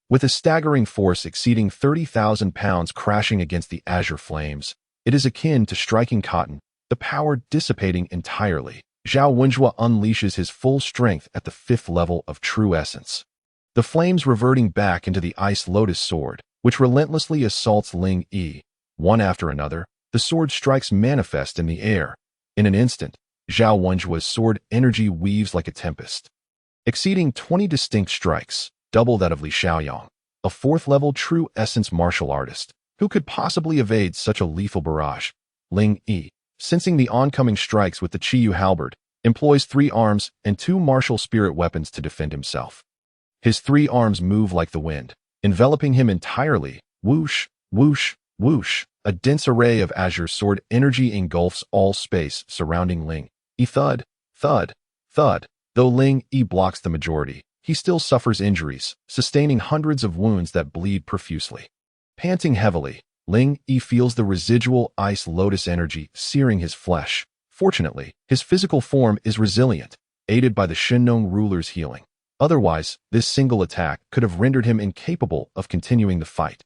With a staggering force exceeding 30,000 pounds crashing against the azure flames, it is akin to striking cotton, the power dissipating entirely. Zhao Wenjue unleashes his full strength at the 5th level of true essence. The flames reverting back into the ice lotus sword, which relentlessly assaults Ling Yi. One after another, the sword strikes manifest in the air. In an instant, Zhao Wenjue's sword energy weaves like a tempest, exceeding 20 distinct strikes, double that of Li Xiaoyang, a 4th level true essence martial artist. Who could possibly evade such a lethal barrage? Ling Yi, sensing the oncoming strikes with the Qiyu halberd, employs 3 arms and 2 martial spirit weapons to defend himself. His 3 arms move like the wind, enveloping him entirely. Whoosh, whoosh, whoosh. A dense array of azure sword energy engulfs all space surrounding Ling Yi. Thud, thud, thud. Though Ling Yi blocks the majority, he still suffers injuries, sustaining hundreds of wounds that bleed profusely. Panting heavily, Ling Yi feels the residual ice lotus energy searing his flesh. Fortunately, his physical form is resilient, aided by the Shinnong ruler's healing. Otherwise, this single attack could have rendered him incapable of continuing the fight.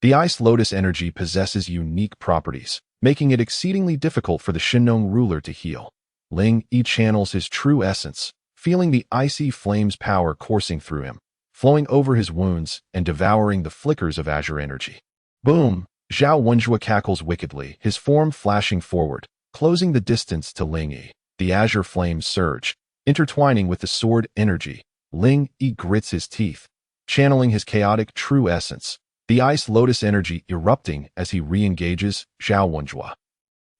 The ice lotus energy possesses unique properties, making it exceedingly difficult for the Shinnong ruler to heal. Ling Yi channels his true essence, feeling the icy flames power coursing through him, flowing over his wounds and devouring the flickers of azure energy. Boom! Zhao Wenjue cackles wickedly, his form flashing forward, closing the distance to Ling Yi. The azure flames surge, intertwining with the sword energy. Ling Yi grits his teeth, channeling his chaotic true essence, the ice lotus energy erupting as he re-engages Zhao Wenjue.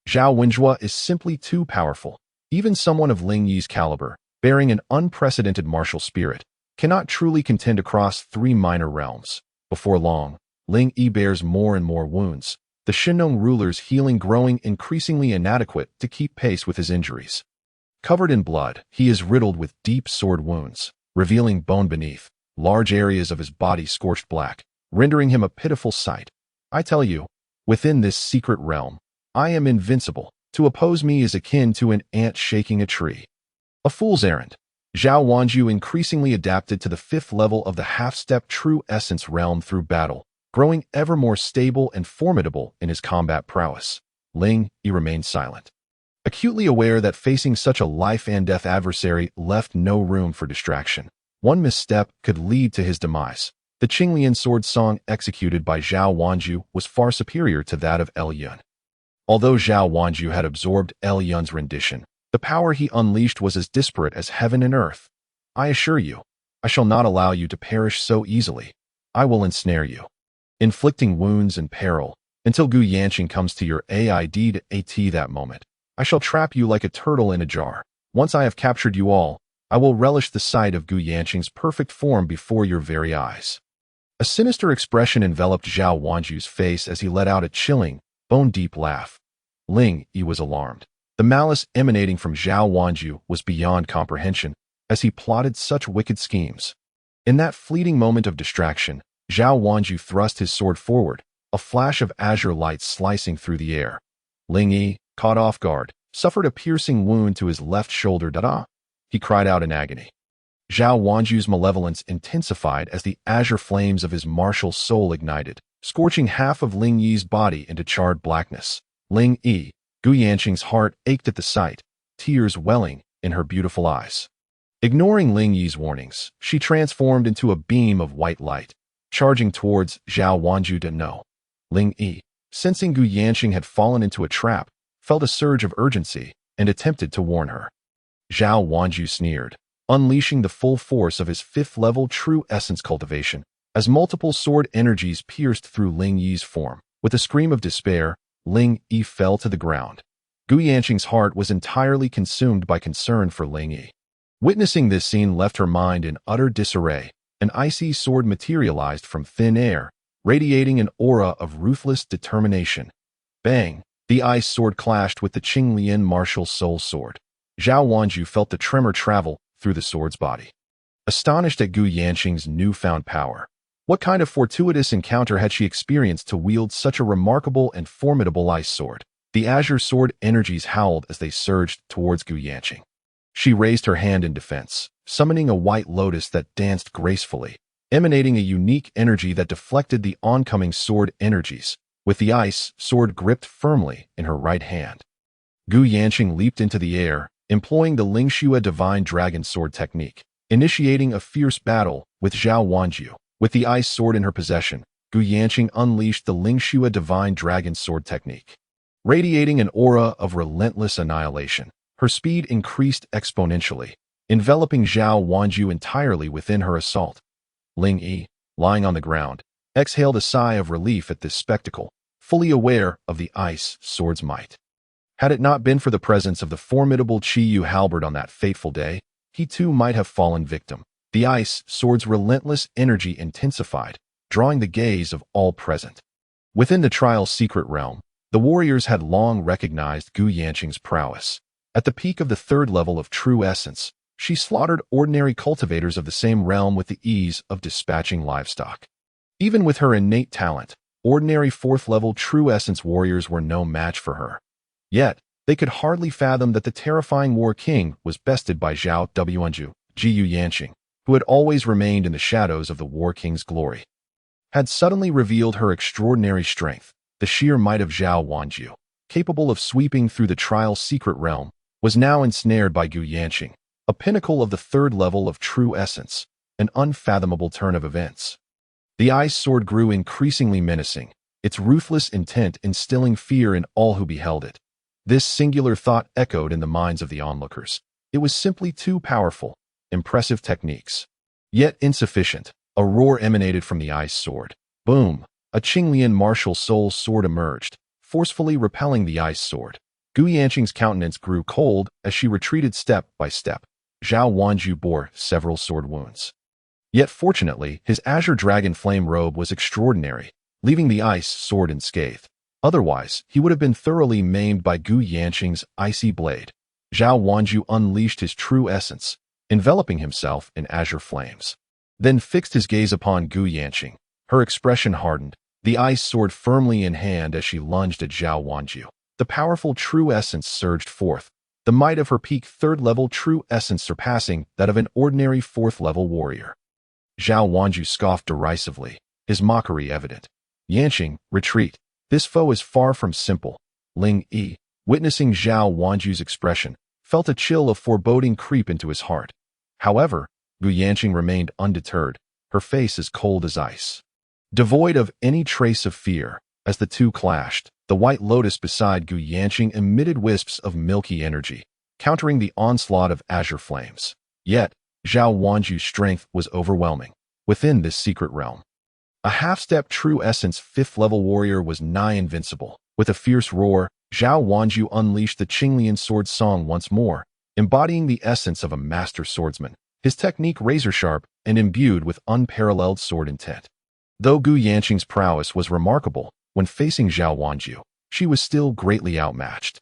Zhao Wenjue is simply too powerful. Even someone of Ling Yi's caliber, bearing an unprecedented martial spirit, cannot truly contend across 3 minor realms. Before long, Ling Yi bears more and more wounds, the Shinnong ruler's healing growing increasingly inadequate to keep pace with his injuries. Covered in blood, he is riddled with deep sword wounds, revealing bone beneath, large areas of his body scorched black, rendering him a pitiful sight. I tell you, within this secret realm, I am invincible. To oppose me is akin to an ant shaking a tree. A fool's errand. Zhao Wenjue increasingly adapted to the 5th level of the half-step true essence realm through battle, growing ever more stable and formidable in his combat prowess. Ling Yi remained silent, acutely aware that facing such a life-and-death adversary left no room for distraction. One misstep could lead to his demise. The Qinglian sword song executed by Zhao Wenjue was far superior to that of El Yun. Although Zhao Wenjue had absorbed El Yun's rendition, the power he unleashed was as disparate as heaven and earth. I assure you, I shall not allow you to perish so easily. I will ensnare you, inflicting wounds and peril, until Gu Yanqing comes to your aid at that moment. I shall trap you like a turtle in a jar. Once I have captured you all, I will relish the sight of Gu Yanqing's perfect form before your very eyes. A sinister expression enveloped Zhao Wenjue's face as he let out a chilling, bone-deep laugh. Ling Yi was alarmed. The malice emanating from Zhao Wanju was beyond comprehension as he plotted such wicked schemes. In that fleeting moment of distraction, Zhao Wanju thrust his sword forward, a flash of azure light slicing through the air. Ling Yi, caught off guard, suffered a piercing wound to his left shoulder. "Da-da!" He cried out in agony. Zhao Wanju's malevolence intensified as the azure flames of his martial soul ignited, scorching half of Ling Yi's body into charred blackness. Ling Yi, Gu Yanqing's heart ached at the sight, tears welling in her beautiful eyes. Ignoring Ling Yi's warnings, she transformed into a beam of white light, charging towards Zhao Wanju. No. Ling Yi, sensing Gu Yanqing had fallen into a trap, felt a surge of urgency and attempted to warn her. Zhao Wanju sneered, unleashing the full force of his fifth-level true essence cultivation, as multiple sword energies pierced through Ling Yi's form. With a scream of despair, Ling Yi fell to the ground. Gu Yanqing's heart was entirely consumed by concern for Ling Yi. Witnessing this scene left her mind in utter disarray. An icy sword materialized from thin air, radiating an aura of ruthless determination. Bang! The ice sword clashed with the Qinglian martial soul sword. Zhao Wanju felt the tremor travel through the sword's body. Astonished at Gu Yanqing's newfound power, what kind of fortuitous encounter had she experienced to wield such a remarkable and formidable ice sword? The azure sword energies howled as they surged towards Gu Yanqing. She raised her hand in defense, summoning a white lotus that danced gracefully, emanating a unique energy that deflected the oncoming sword energies, with the ice sword gripped firmly in her right hand. Gu Yanqing leaped into the air, employing the Lingxue divine dragon sword technique, initiating a fierce battle with Zhao Wanju. With the ice sword in her possession, Gu Yanqing unleashed the Lingxue divine dragon sword technique. Radiating an aura of relentless annihilation, her speed increased exponentially, enveloping Zhao Wanju entirely within her assault. Ling Yi, lying on the ground, exhaled a sigh of relief at this spectacle, fully aware of the ice sword's might. Had it not been for the presence of the formidable Qiyu halberd on that fateful day, he too might have fallen victim. The ice sword's relentless energy intensified, drawing the gaze of all present. Within the trial's secret realm, the warriors had long recognized Gu Yanqing's prowess. At the peak of the third level of true essence, she slaughtered ordinary cultivators of the same realm with the ease of dispatching livestock. Even with her innate talent, ordinary fourth-level true essence warriors were no match for her. Yet, they could hardly fathom that the terrifying war king was bested by Zhao Wanju, Gu Yanqing, who had always remained in the shadows of the war king's glory. Had suddenly revealed her extraordinary strength. The sheer might of Zhao Wanju, capable of sweeping through the trial's secret realm, was now ensnared by Gu Yanqing, a pinnacle of the third level of true essence, an unfathomable turn of events. The ice sword grew increasingly menacing, its ruthless intent instilling fear in all who beheld it. This singular thought echoed in the minds of the onlookers. It was simply too powerful. Impressive techniques, yet insufficient. A roar emanated from the ice sword. Boom! A Qinglian martial soul sword emerged, forcefully repelling the ice sword. Gu Yanqing's countenance grew cold as she retreated step by step. Zhao Wanju bore several sword wounds. Yet fortunately, his azure dragon flame robe was extraordinary, leaving the ice sword unscathed. Otherwise, he would have been thoroughly maimed by Gu Yanqing's icy blade. Zhao Wanju unleashed his true essence, enveloping himself in azure flames. Then fixed his gaze upon Gu Yanqing. Her expression hardened, the ice sword firmly in hand as she lunged at Zhao Wanju. The powerful true essence surged forth, the might of her peak third-level true essence surpassing that of an ordinary fourth-level warrior. Zhao Wanju scoffed derisively, his mockery evident. Yanqing, retreat. This foe is far from simple. Ling Yi, witnessing Zhao Wanju's expression, felt a chill of foreboding creep into his heart. However, Gu Yanqing remained undeterred, her face as cold as ice. Devoid of any trace of fear, as the two clashed, the white lotus beside Gu Yanqing emitted wisps of milky energy, countering the onslaught of azure flames. Yet, Zhao Wanju's strength was overwhelming. Within this secret realm, a half-step true essence fifth-level warrior was nigh invincible. With a fierce roar, Zhao Wanju unleashed the Qinglian sword song once more, embodying the essence of a master swordsman, his technique razor-sharp and imbued with unparalleled sword intent. Though Gu Yanqing's prowess was remarkable, when facing Zhao Wanju, she was still greatly outmatched.